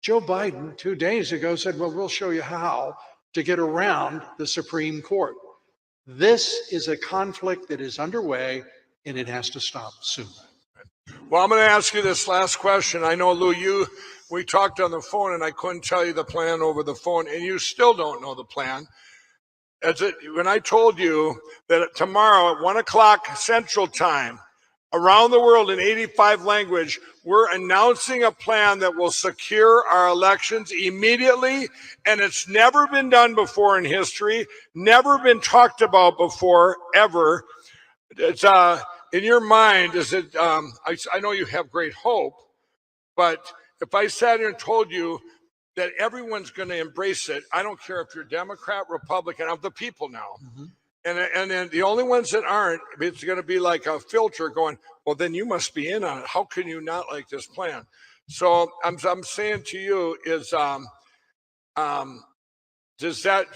Joe Biden 2 days ago said, well, we'll show you how to get around the Supreme Court. This is a conflict that is underway, and it has to stop soon. Well, I'm going to ask you this last question. I know, Lou, we talked on the phone, and I couldn't tell you the plan over the phone, and you still don't know the plan. When I told you that tomorrow at 1 o'clock Central Time, around the world in 85 languages, we're announcing a plan that will secure our elections immediately, and it's never been done before in history, never been talked about before, ever. It's in your mind, is it? I know you have great hope, but if I sat here and told you that everyone's going to embrace it, I don't care if you're Democrat, Republican, of the people now. And then the only ones that aren't, it's going to be like a filter going, well, then you must be in on it. How can you not like this plan? So I'm saying to you is, does that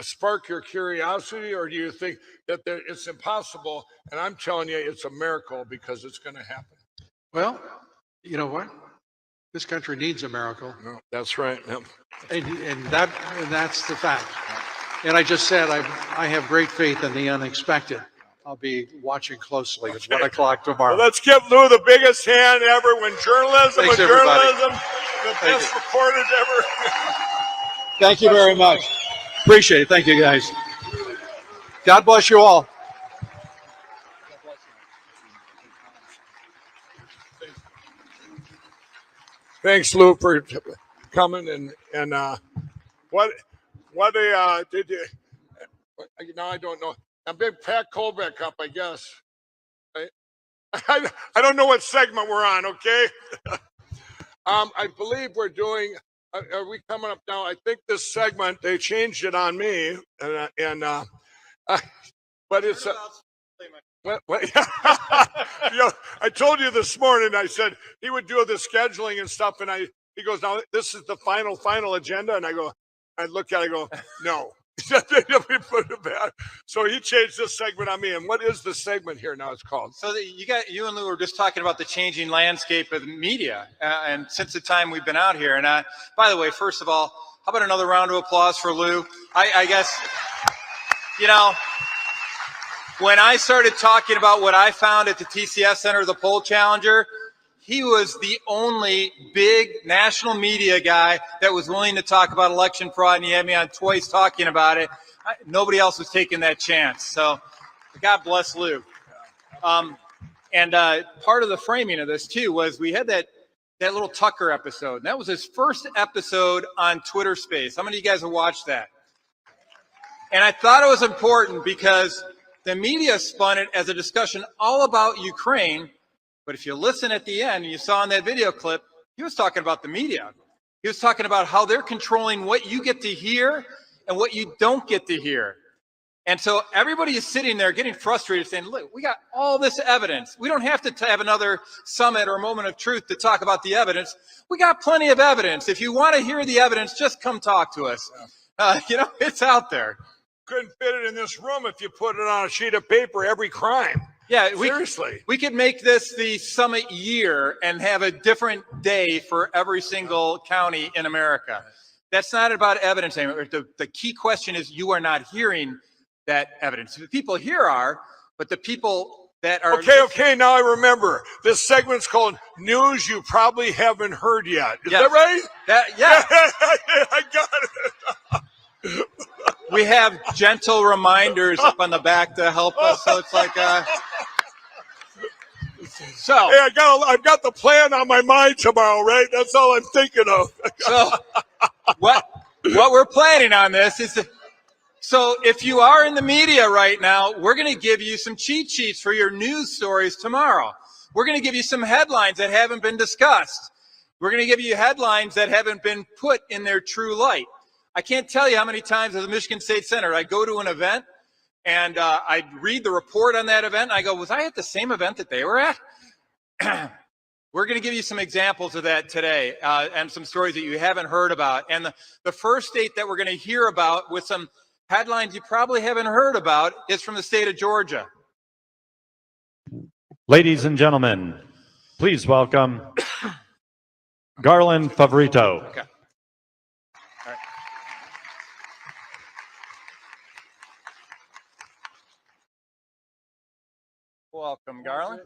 spark your curiosity, or do you think that it's impossible? And I'm telling you, it's a miracle because it's going to happen. Well, you know what? This country needs a miracle. No, that's right. Yep. And that's the fact. And I just said I have great faith in the unexpected. I'll be watching closely at 1 o'clock tomorrow. Well, let's give Lou the biggest hand ever when journalism, Thanks, everybody. the best reporters ever. Thank you very much. Appreciate it. Thank you, guys. God bless you all. Thanks, Lou, for coming and what did you? Now I don't know. A big Pat Colbeck up, I guess. Right? I don't know what segment we're on. Okay. I believe we're doing. Are we coming up now? I think this segment they changed it on me, but it's. What? You know, I told you this morning. I said he would do the scheduling and stuff, and he goes, "Now this is the final agenda," and I look at it, I go, "No." So he changed this segment on me. And what is the segment here now? It's called. So you and Lou were just talking about the changing landscape of the media, and since the time we've been out here. And by the way, first of all, how about another round of applause for Lou? I guess, you know, when I started talking about what I found at the TCS Center, the Poll Challenger, he was the only big national media guy that was willing to talk about election fraud, and he had me on twice talking about it. Nobody else was taking that chance. So God bless Lou. And part of the framing of this, too, was we had that little Tucker episode. And that was his first episode on Twitter Space. How many of you guys have watched that? And I thought it was important because the media spun it as a discussion all about Ukraine. But if you listen at the end, and you saw in that video clip, he was talking about the media. He was talking about how they're controlling what you get to hear and what you don't get to hear. And so everybody is sitting there getting frustrated saying, look, we got all this evidence. We don't have to have another summit or moment of truth to talk about the evidence. We got plenty of evidence. If you want to hear the evidence, just come talk to us. You know, it's out there. Couldn't fit it in this room if you put it on a sheet of paper, every crime. Yeah, seriously. We could make this the summit year and have a different day for every single county in America. That's not about evidence anymore. The key question is you are not hearing that evidence. The people here are, but the people that are... Okay, now I remember. This segment's called News You Probably Haven't Heard Yet. Is that right? Yeah. I got it. We have gentle reminders up on the back to help us, so it's like... So hey, I've got the plan on my mind tomorrow, right? That's all I'm thinking of. So what we're planning on this is so if you are in the media right now, we're going to give you some cheat sheets for your news stories tomorrow. We're going to give you some headlines that haven't been discussed. We're going to give you headlines that haven't been put in their true light. I can't tell you how many times as a Michigan State Senator I go to an event and I read the report on that event and I go, was I at the same event that they were at? We're going to give you some examples of that today and some stories that you haven't heard about. And the first state that we're going to hear about with some headlines you probably haven't heard about is from the state of Georgia. Ladies and gentlemen, please welcome Garland Favorito. Okay. Welcome, Garland.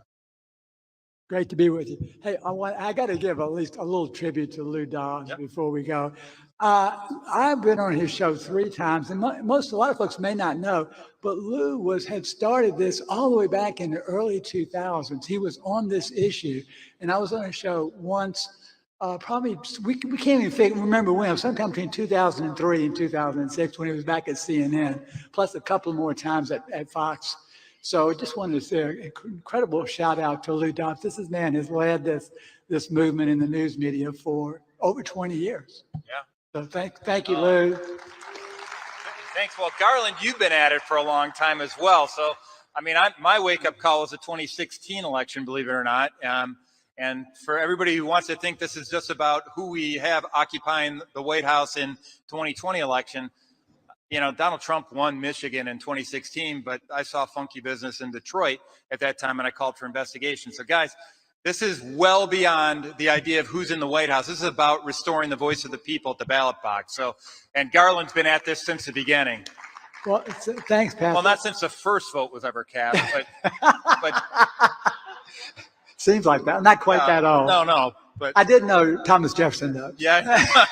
Great to be with you. Hey, I got to give at least a little tribute to Lou Dobbs before we go. I've been on his show 3 times, and a lot of folks may not know, but Lou had started this all the way back in the early 2000s. He was on this issue, and I was on a show once. Probably we can't even remember when. Sometime between 2003 and 2006 when he was back at CNN, plus a couple more times at Fox. So I just wanted to say an incredible shout out to Lou Dobbs. This man has led this movement in the news media for over 20 years. Yeah. So thank you, Lou. Thanks. Well, Garland, you've been at it for a long time as well. So, I mean, my wake-up call was the 2016 election, believe it or not. And for everybody who wants to think this is just about who we have occupying the White House in 2020 election, Donald Trump won Michigan in 2016, but I saw funky business in Detroit at that time, and I called for investigation. So, guys, this is well beyond the idea of who's in the White House. This is about restoring the voice of the people at the ballot box. So, and Garland's been at this since the beginning. Well, thanks, Pat. Well, not since the first vote was ever cast, but seems like that. Not quite that old. No, but I did know Thomas Jefferson, though. Yeah.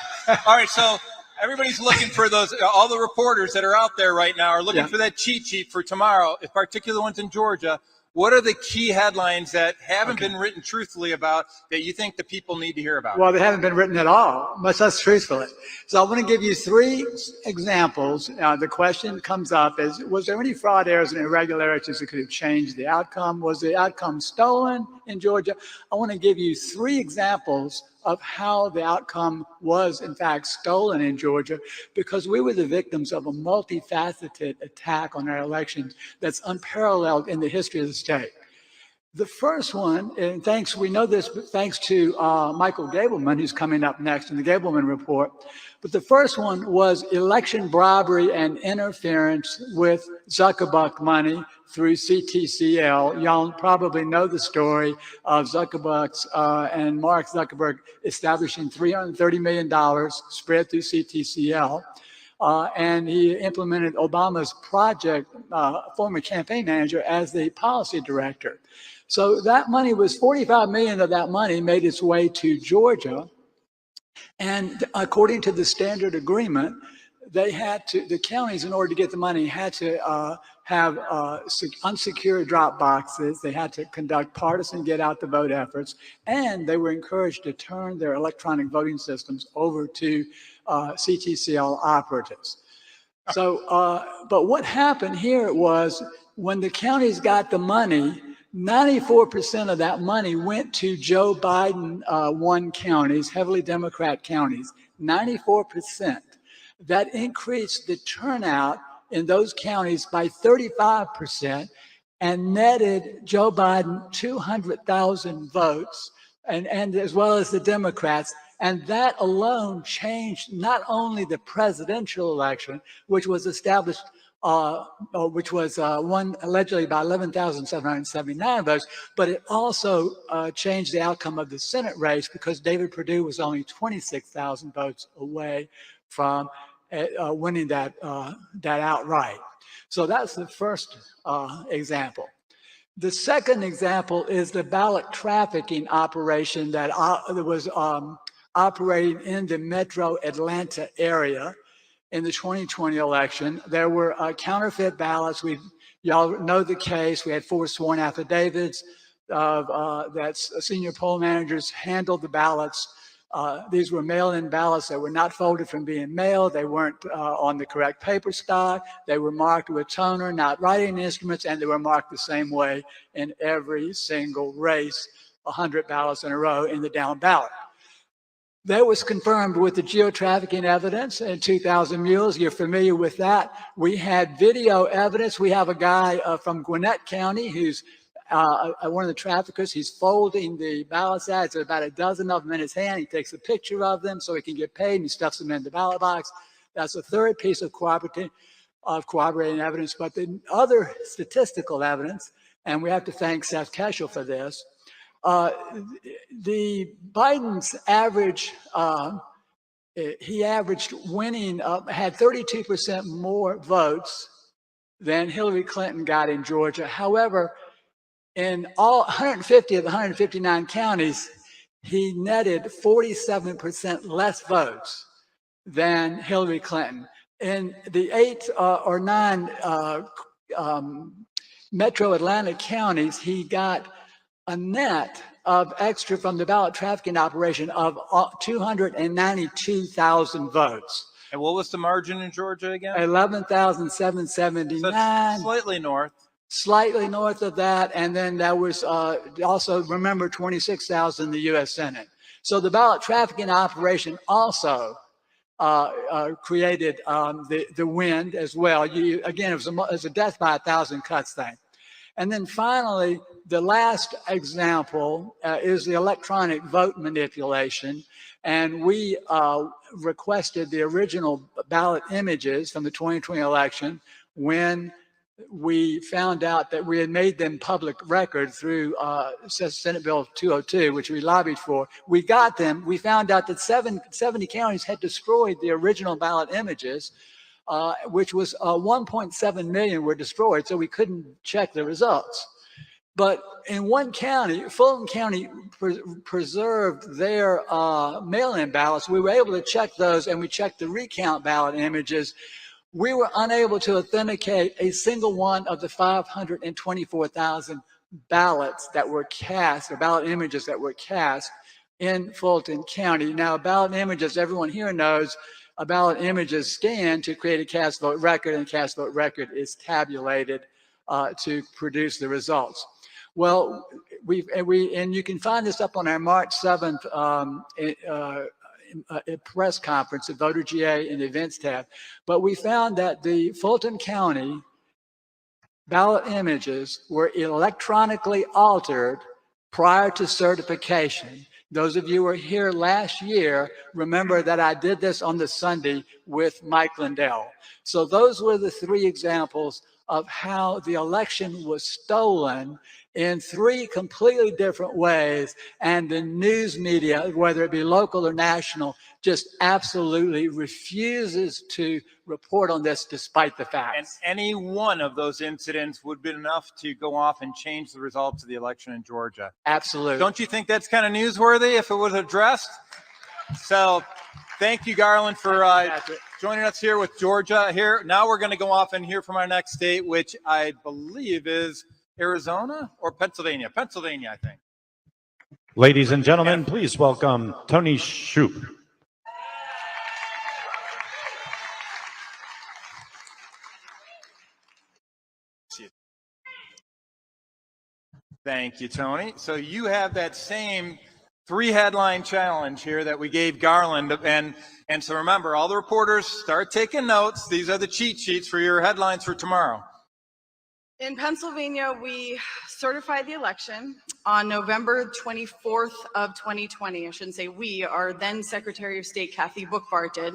All right, so everybody's looking for those. All the reporters that are out there right now are looking for that cheat sheet for tomorrow, particularly the ones in Georgia. What are the key headlines that haven't been written truthfully about that you think the people need to hear about? Well, they haven't been written at all, much less truthfully. So I want to give you 3 examples. The question comes up is, was there any fraud, errors, and irregularities that could have changed the outcome? Was the outcome stolen in Georgia? I want to give you 3 examples of how the outcome was, in fact, stolen in Georgia, because we were the victims of a multifaceted attack on our elections that's unparalleled in the history of the state. The first one, and we know this thanks to Michael Gableman, who's coming up next in the Gableman report, but the first one was election bribery and interference with Zuckerbuck money through CTCL. Y'all probably know the story of Zuckerbuck's and Mark Zuckerberg establishing $330 million spread through CTCL. And he implemented Obama's project, former campaign manager, as the policy director. So that money was $45 million of that money made its way to Georgia. And according to the standard agreement, the counties, in order to get the money, had to have unsecured drop boxes. They had to conduct partisan get out the vote efforts, and they were encouraged to turn their electronic voting systems over to CTCL operatives. So, but what happened here was when the counties got the money, 94% of that money went to Joe Biden won counties, heavily Democrat counties, 94%. That increased the turnout in those counties by 35% and netted Joe Biden 200,000 votes, and as well as the Democrats. And that alone changed not only the presidential election, which was established, which was won allegedly by 11,779 votes, but it also changed the outcome of the Senate race because David Perdue was only 26,000 votes away from winning that outright. So that's the first example. The second example is the ballot trafficking operation that was operating in the metro Atlanta area in the 2020 election. There were counterfeit ballots. Y'all know the case. We had 4 sworn affidavits that senior poll managers handled the ballots. These were mail-in ballots that were not folded from being mailed. They weren't on the correct paper stock. They were marked with toner, not writing instruments, and they were marked the same way in every single race, 100 ballots in a row in the down ballot. That was confirmed with the geo-trafficking evidence in 2,000 Mules. You're familiar with that. We had video evidence. We have a guy from Gwinnett County who's one of the traffickers. He's folding the ballots out. There's about a dozen of them in his hand. He takes a picture of them so he can get paid, and he stuffs them in the ballot box. That's the third piece of corroborating evidence. But the other statistical evidence, and we have to thank Seth Keshel for this, the Biden's average, he averaged winning, had 32% more votes than Hillary Clinton got in Georgia. However, In all 150 of the 159 counties, he netted 47% less votes than Hillary Clinton. In the 8 or 9 metro Atlanta counties, he got a net of extra from the ballot trafficking operation of 292,000 votes. And what was the margin in Georgia again? 11,779. Slightly north. Slightly north of that. And then there was also, remember, 26,000 in the U.S. Senate. So the ballot trafficking operation also created the wind as well. Again, it was a death by 1,000 cuts thing. And then finally, the last example is the electronic vote manipulation. And we requested the original ballot images from the 2020 election when we found out that we had made them public record through Senate Bill 202, which we lobbied for. We got them. We found out that 70 counties had destroyed the original ballot images, which was 1.7 million were destroyed, so we couldn't check the results. But in one county, Fulton County preserved their mail-in ballots. We were able to check those, and we checked the recount ballot images. We were unable to authenticate a single one of the 524,000 ballots that were cast, or ballot images that were cast in Fulton County. Now, ballot images, everyone here knows, a ballot image is scanned to create a cast vote record, and cast vote record is tabulated to produce the results. Well, and you can find this up on our March 7th press conference at Voter GA in the events tab. But we found that the Fulton County ballot images were electronically altered prior to certification. Those of you who were here last year remember that I did this on the Sunday with Mike Lindell. So those were the 3 examples of how the election was stolen in 3 completely different ways, and the news media, whether it be local or national, just absolutely refuses to report on this despite the facts. And any one of those incidents would be enough to go off and change the results of the election in Georgia. Absolutely. Don't you think that's kind of newsworthy if it was addressed? So thank you, Garland, for joining us here with Georgia. Here, now we're going to go off and hear from our next state, which I believe is Arizona or Pennsylvania? Pennsylvania, I think. Ladies and gentlemen, please welcome Tony Shoup. Thank you, Tony. So you have that same 3 headline challenge here that we gave Garland. And so remember, all the reporters start taking notes. These are the cheat sheets for your headlines for tomorrow. In Pennsylvania, we certified the election on November 24th of 2020. I shouldn't say we, our then Secretary of State, Kathy Bookbart, did.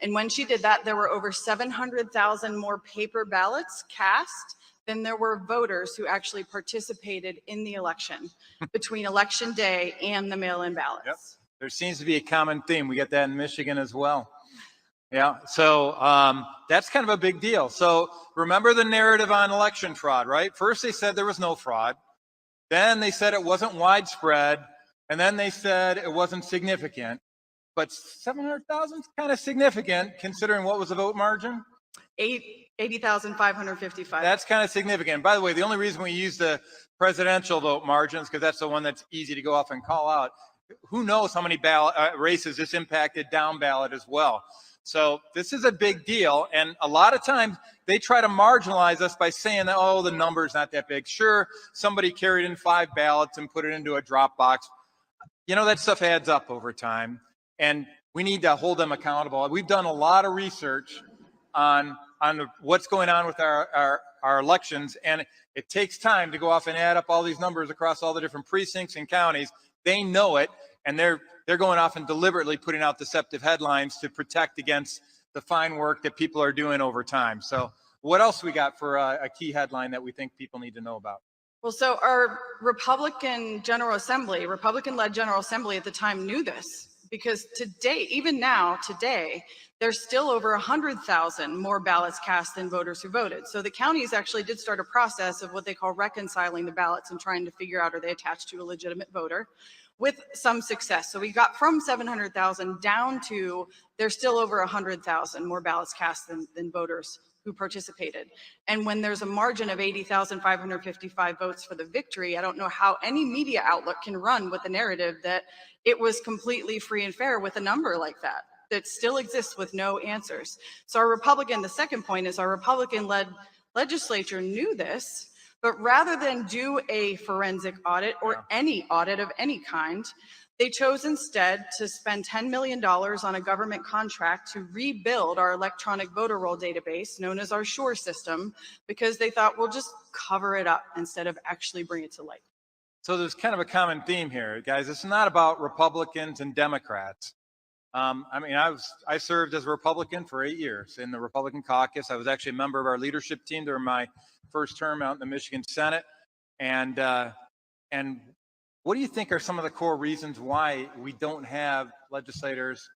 And when she did that, there were over 700,000 more paper ballots cast than there were voters who actually participated in the election between Election Day and the mail-in ballots. Yep. There seems to be a common theme. We get that in Michigan as well. Yeah, so that's kind of a big deal. So remember the narrative on election fraud, right? First they said there was no fraud. Then they said it wasn't widespread. And then they said it wasn't significant. But 700,000 is kind of significant considering what was the vote margin? 80,555. That's kind of significant. By the way, the only reason we use the presidential vote margins, because that's the one that's easy to go off and call out. Who knows how many races this impacted down ballot as well. So this is a big deal. And a lot of times they try to marginalize us by saying that, oh, the number's not that big. Sure, somebody carried in 5 ballots and put it into a drop box. You know, that stuff adds up over time. And we need to hold them accountable. We've done a lot of research on what's going on with our elections. And it takes time to go off and add up all these numbers across all the different precincts and counties. They know it. And they're going off and deliberately putting out deceptive headlines to protect against the fine work that people are doing over time. So what else we got for a key headline that we think people need to know about? Well, so our Republican-led General Assembly at the time knew this. because today, even now, today, there's still over 100,000 more ballots cast than voters who voted. So the counties actually did start a process of what they call reconciling the ballots and trying to figure out, are they attached to a legitimate voter, with some success. So we got from 700,000 down to, there's still over 100,000 more ballots cast than voters who participated. And when there's a margin of 80,555 votes for the victory, I don't know how any media outlet can run with the narrative that it was completely free and fair with a number like that still exists with no answers. So the second point is our Republican-led legislature knew this, but rather than do a forensic audit or any audit of any kind, they chose instead to spend $10 million on a government contract to rebuild our electronic voter roll database, known as our SURE system, because they thought we'll just cover it up instead of actually bring it to light. So there's kind of a common theme here, guys. It's not about Republicans and Democrats. I mean, I served as a Republican for 8 years in the Republican caucus. I was actually a member of our leadership team during my first term out in the Michigan Senate. And what do you think are some of the core reasons why we don't have legislators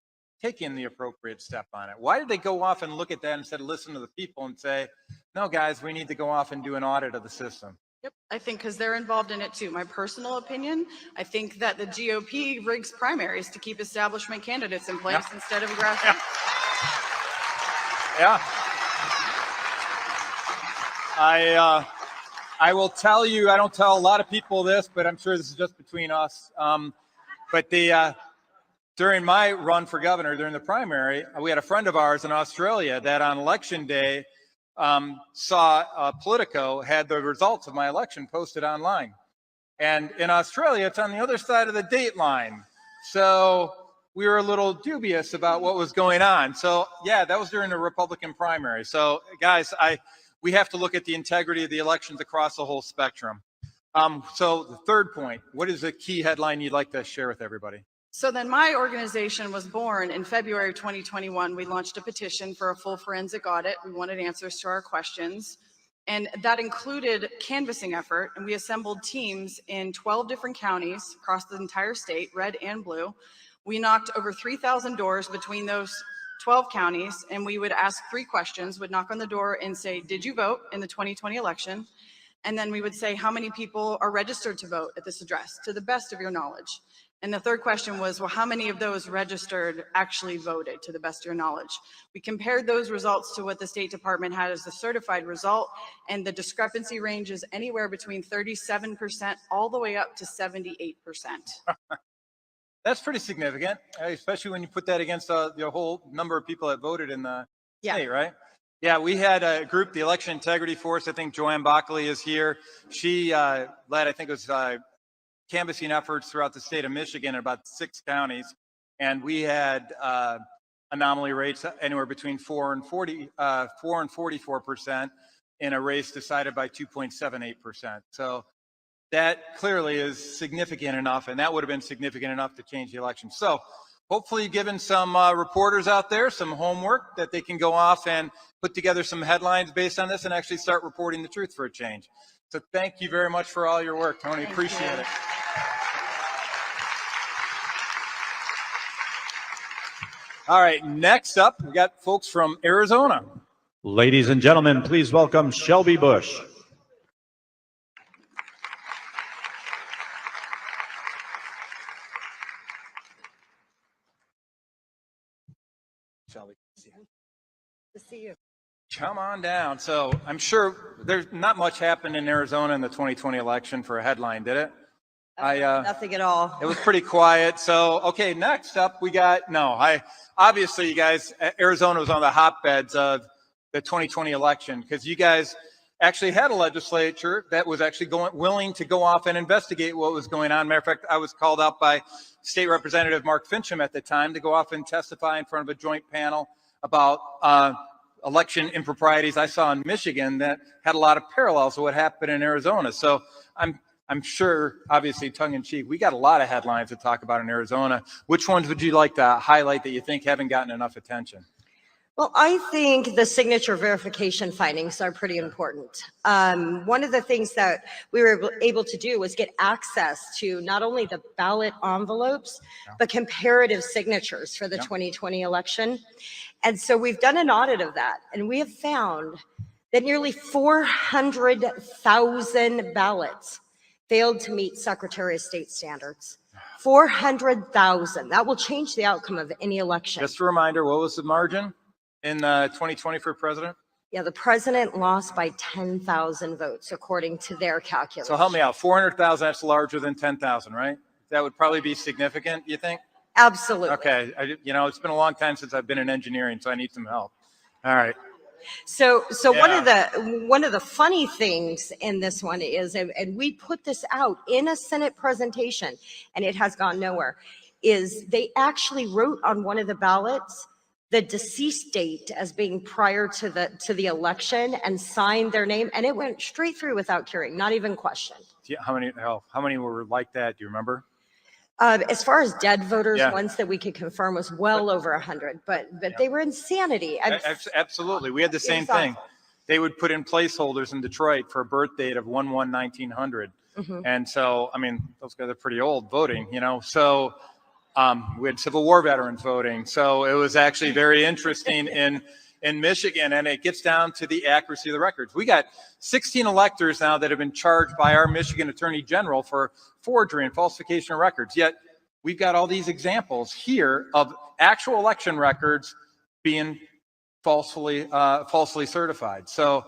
taking the appropriate step on it? Why did they go off and look at that instead of listen to the people and say, no, guys, we need to go off and do an audit of the system? Yep, I think because they're involved in it too. My personal opinion, I think that the GOP rigs primaries to keep establishment candidates in place instead of grassroots. Yeah. I will tell you, I don't tell a lot of people this, but I'm sure this is just between us. But during my run for governor, during the primary, we had a friend of ours in Australia that on election day saw Politico had the results of my election posted online. And in Australia, it's on the other side of the date line. So we were a little dubious about what was going on. So yeah, that was during the Republican primary. So guys, we have to look at the integrity of the elections across the whole spectrum. So the third point, what is the key headline you'd like to share with everybody? So then my organization was born in February of 2021. We launched a petition for a full forensic audit. We wanted answers to our questions. And that included canvassing effort. And we assembled teams in 12 different counties across the entire state, red and blue. We knocked over 3,000 doors between those 12 counties. And we would ask 3 questions, would knock on the door and say, did you vote in the 2020 election? And then we would say, how many people are registered to vote at this address, to the best of your knowledge? And the third question was, well, how many of those registered actually voted, to the best of your knowledge? We compared those results to what the State Department had as the certified result, and the discrepancy ranges anywhere between 37% all the way up to 78%. That's pretty significant, especially when you put that against the whole number of people that voted in the state, right? Yeah, we had a group, the Election Integrity Force. I think Joanne Bockley is here. She led, I think it was canvassing efforts throughout the state of Michigan in about 6 counties. And we had anomaly rates anywhere between 4 and 44% in a race decided by 2.78%. So that clearly is significant enough, and that would have been significant enough to change the election. So hopefully you've given some reporters out there some homework that they can go off and put together some headlines based on this and actually start reporting the truth for a change. So thank you very much for all your work, Tony. Appreciate it. All right, next up, we got folks from Arizona. Ladies and gentlemen, please welcome Shelby Bush. Shelby, Good to see you. come on down. So I'm sure there's not much happened in Arizona in the 2020 election for a headline, did it? Nothing at all. It was pretty quiet. So, okay, next up we got, obviously you guys, Arizona was on the hotbeds of the 2020 election because you guys actually had a legislature that was actually willing to go off and investigate what was going on. Matter of fact, I was called out by State Representative Mark Fincham at the time to go off and testify in front of a joint panel about election improprieties I saw in Michigan that had a lot of parallels to what happened in Arizona. So I'm sure, obviously, tongue-in-cheek, we got a lot of headlines to talk about in Arizona. Which ones would you like to highlight that you think haven't gotten enough attention? Well, I think the signature verification findings are pretty important. One of the things that we were able to do was get access to not only the ballot envelopes, but comparative signatures for the 2020 election. And so we've done an audit of that, and we have found that nearly 400,000 ballots failed to meet Secretary of State standards. 400,000. That will change the outcome of any election. Just a reminder, what was the margin in 2020 for president? Yeah, the president lost by 10,000 votes, according to their calculation. So help me out. 400,000, that's larger than 10,000, right? That would probably be significant, you think? Absolutely. Okay. It's been a long time since I've been in engineering, so I need some help. All right. So one of the funny things in this one is, and we put this out in a Senate presentation, and it has gone nowhere, is they actually wrote on one of the ballots the deceased date as being prior to the election and signed their name, and it went straight through without curing, not even questioned. Yeah, how many were like that? Do you remember? As far as dead voters, Yeah. ones that we could confirm was well over 100, but they were insanity. Absolutely. We had the same thing. They would put in placeholders in Detroit for a birth date of 1/1/1900. Mhm. And so, I mean, those guys are pretty old voting, So we had Civil War veterans voting. So it was actually very interesting in Michigan, and it gets down to the accuracy of the records. We got 16 electors now that have been charged by our Michigan Attorney General for forgery and falsification of records. Yet we've got all these examples here of actual election records being falsely certified. So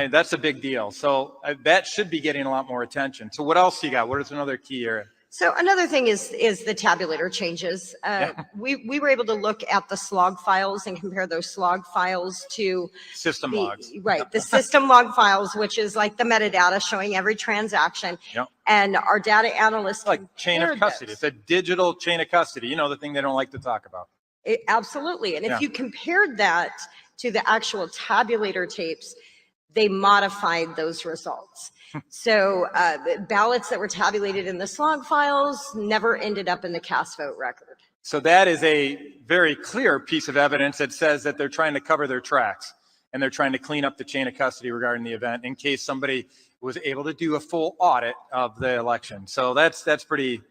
that's a big deal. So that should be getting a lot more attention. So what else you got? What is another key area? So another thing is the tabulator changes. We were able to look at the slog files and compare those slog files to system logs. Right, the system log files, which is like the metadata showing every transaction. Yep. And our data analysts Like chain of custody. It's a digital chain of custody. The thing they don't like to talk about. Absolutely. And Yeah. if you compared that to the actual tabulator tapes, they modified those results. So ballots that were tabulated in the slog files never ended up in the cast vote record. So that is a very clear piece of evidence that says that they're trying to cover their tracks and they're trying to clean up the chain of custody regarding the event in case somebody was able to do a full audit of the election. So that's pretty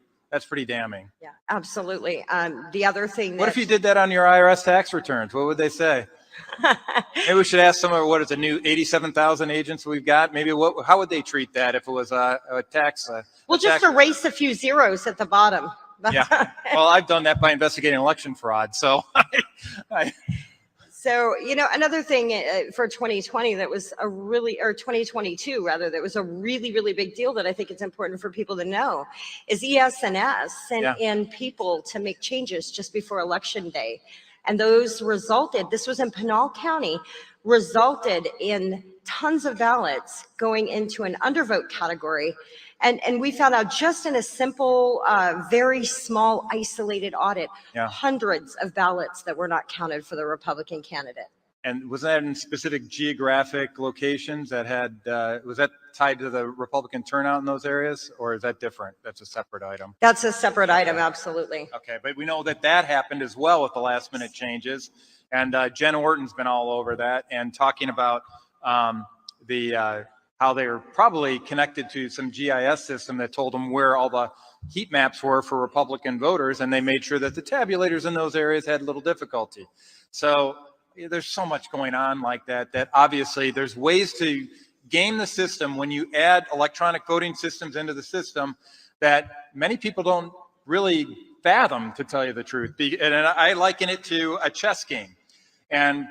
damning. Yeah, absolutely. The other thing. What if you did that on your IRS tax returns? What would they say? Maybe we should ask some of what is the new 87,000 agents we've got. Maybe how would they treat that if it was a tax? We'll just erase a few zeros at the bottom. Yeah. Well, I've done that by investigating election fraud. So, So, another thing for 2020 that was or 2022 rather, that was a really, really big deal that I think it's important for people to know is ES&S sent in people to make changes just before Election Day. And those this was in Pinal County, resulted in tons of ballots going into an undervote category. And we found out just in a simple, very small, isolated audit, hundreds of ballots that were not counted for the Republican candidate. And was that in specific geographic locations that had, was that tied to the Republican turnout in those areas, or is that different? That's a separate item. That's a separate item, absolutely. Okay, but we know that happened as well with the last minute changes. And Jen Orton's been all over that and talking about how they were probably connected to some GIS system that told them where all the heat maps were for Republican voters, and they made sure that the tabulators in those areas had little difficulty. So there's so much going on like that obviously there's ways to game the system when you add electronic voting systems into the system that many people don't really fathom, to tell you the truth. And I liken it to a chess game. And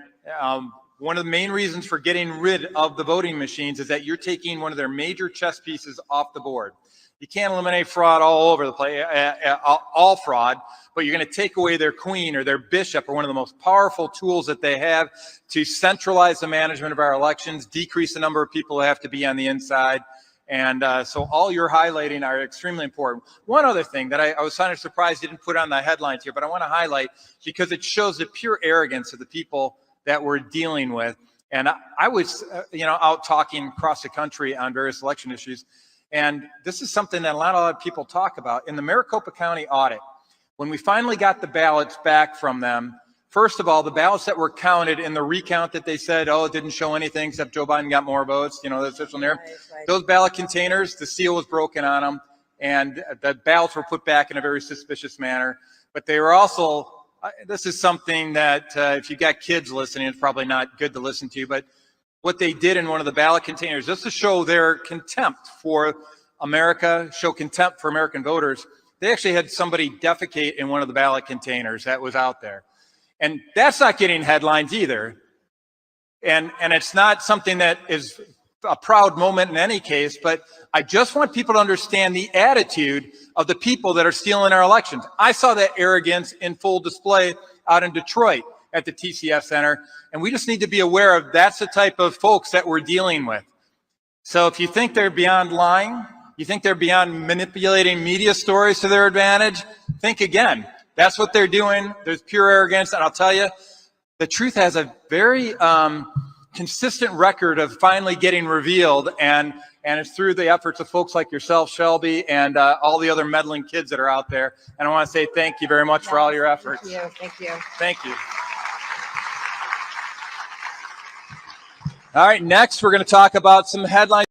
one of the main reasons for getting rid of the voting machines is that you're taking one of their major chess pieces off the board. You can't eliminate fraud all over the place, all fraud, but you're going to take away their queen or their bishop, or one of the most powerful tools that they have to centralize the management of our elections, decrease the number of people who have to be on the inside. And so all you're highlighting are extremely important. One other thing that I was kind of surprised you didn't put on the headlines here, but I want to highlight because it shows the pure arrogance of the people that we're dealing with. And I was, out talking across the country on various election issues. And this is something that a lot of people talk about. In the Maricopa County audit, when we finally got the ballots back from them First of all, the ballots that were counted in the recount that they said, oh, it didn't show anything except Joe Biden got more votes, you know, the official narrative. Those ballot containers, the seal was broken on them, and the ballots were put back in a very suspicious manner. But they were also, this is something that if you got kids listening, it's probably not good to listen to, but what they did in one of the ballot containers, just to show their contempt for America, show contempt for American voters, they actually had somebody defecate in one of the ballot containers that was out there. And that's not getting headlines either. And it's not something that is a proud moment in any case, but I just want people to understand the attitude of the people that are stealing our elections. I saw that arrogance in full display out in Detroit at the TCF Center, and we just need to be aware of that's the type of folks that we're dealing with. So if you think they're beyond lying, you think they're beyond manipulating media stories to their advantage, think again. That's what they're doing. There's pure arrogance, and I'll tell you, the truth has a very consistent record of finally getting revealed, and it's through the efforts of folks like yourself, Shelby, and all the other meddling kids that are out there. And I want to say thank you very much for all your efforts. Thank you. Thank you. Thank you. All right, next we're going to talk about some headlines.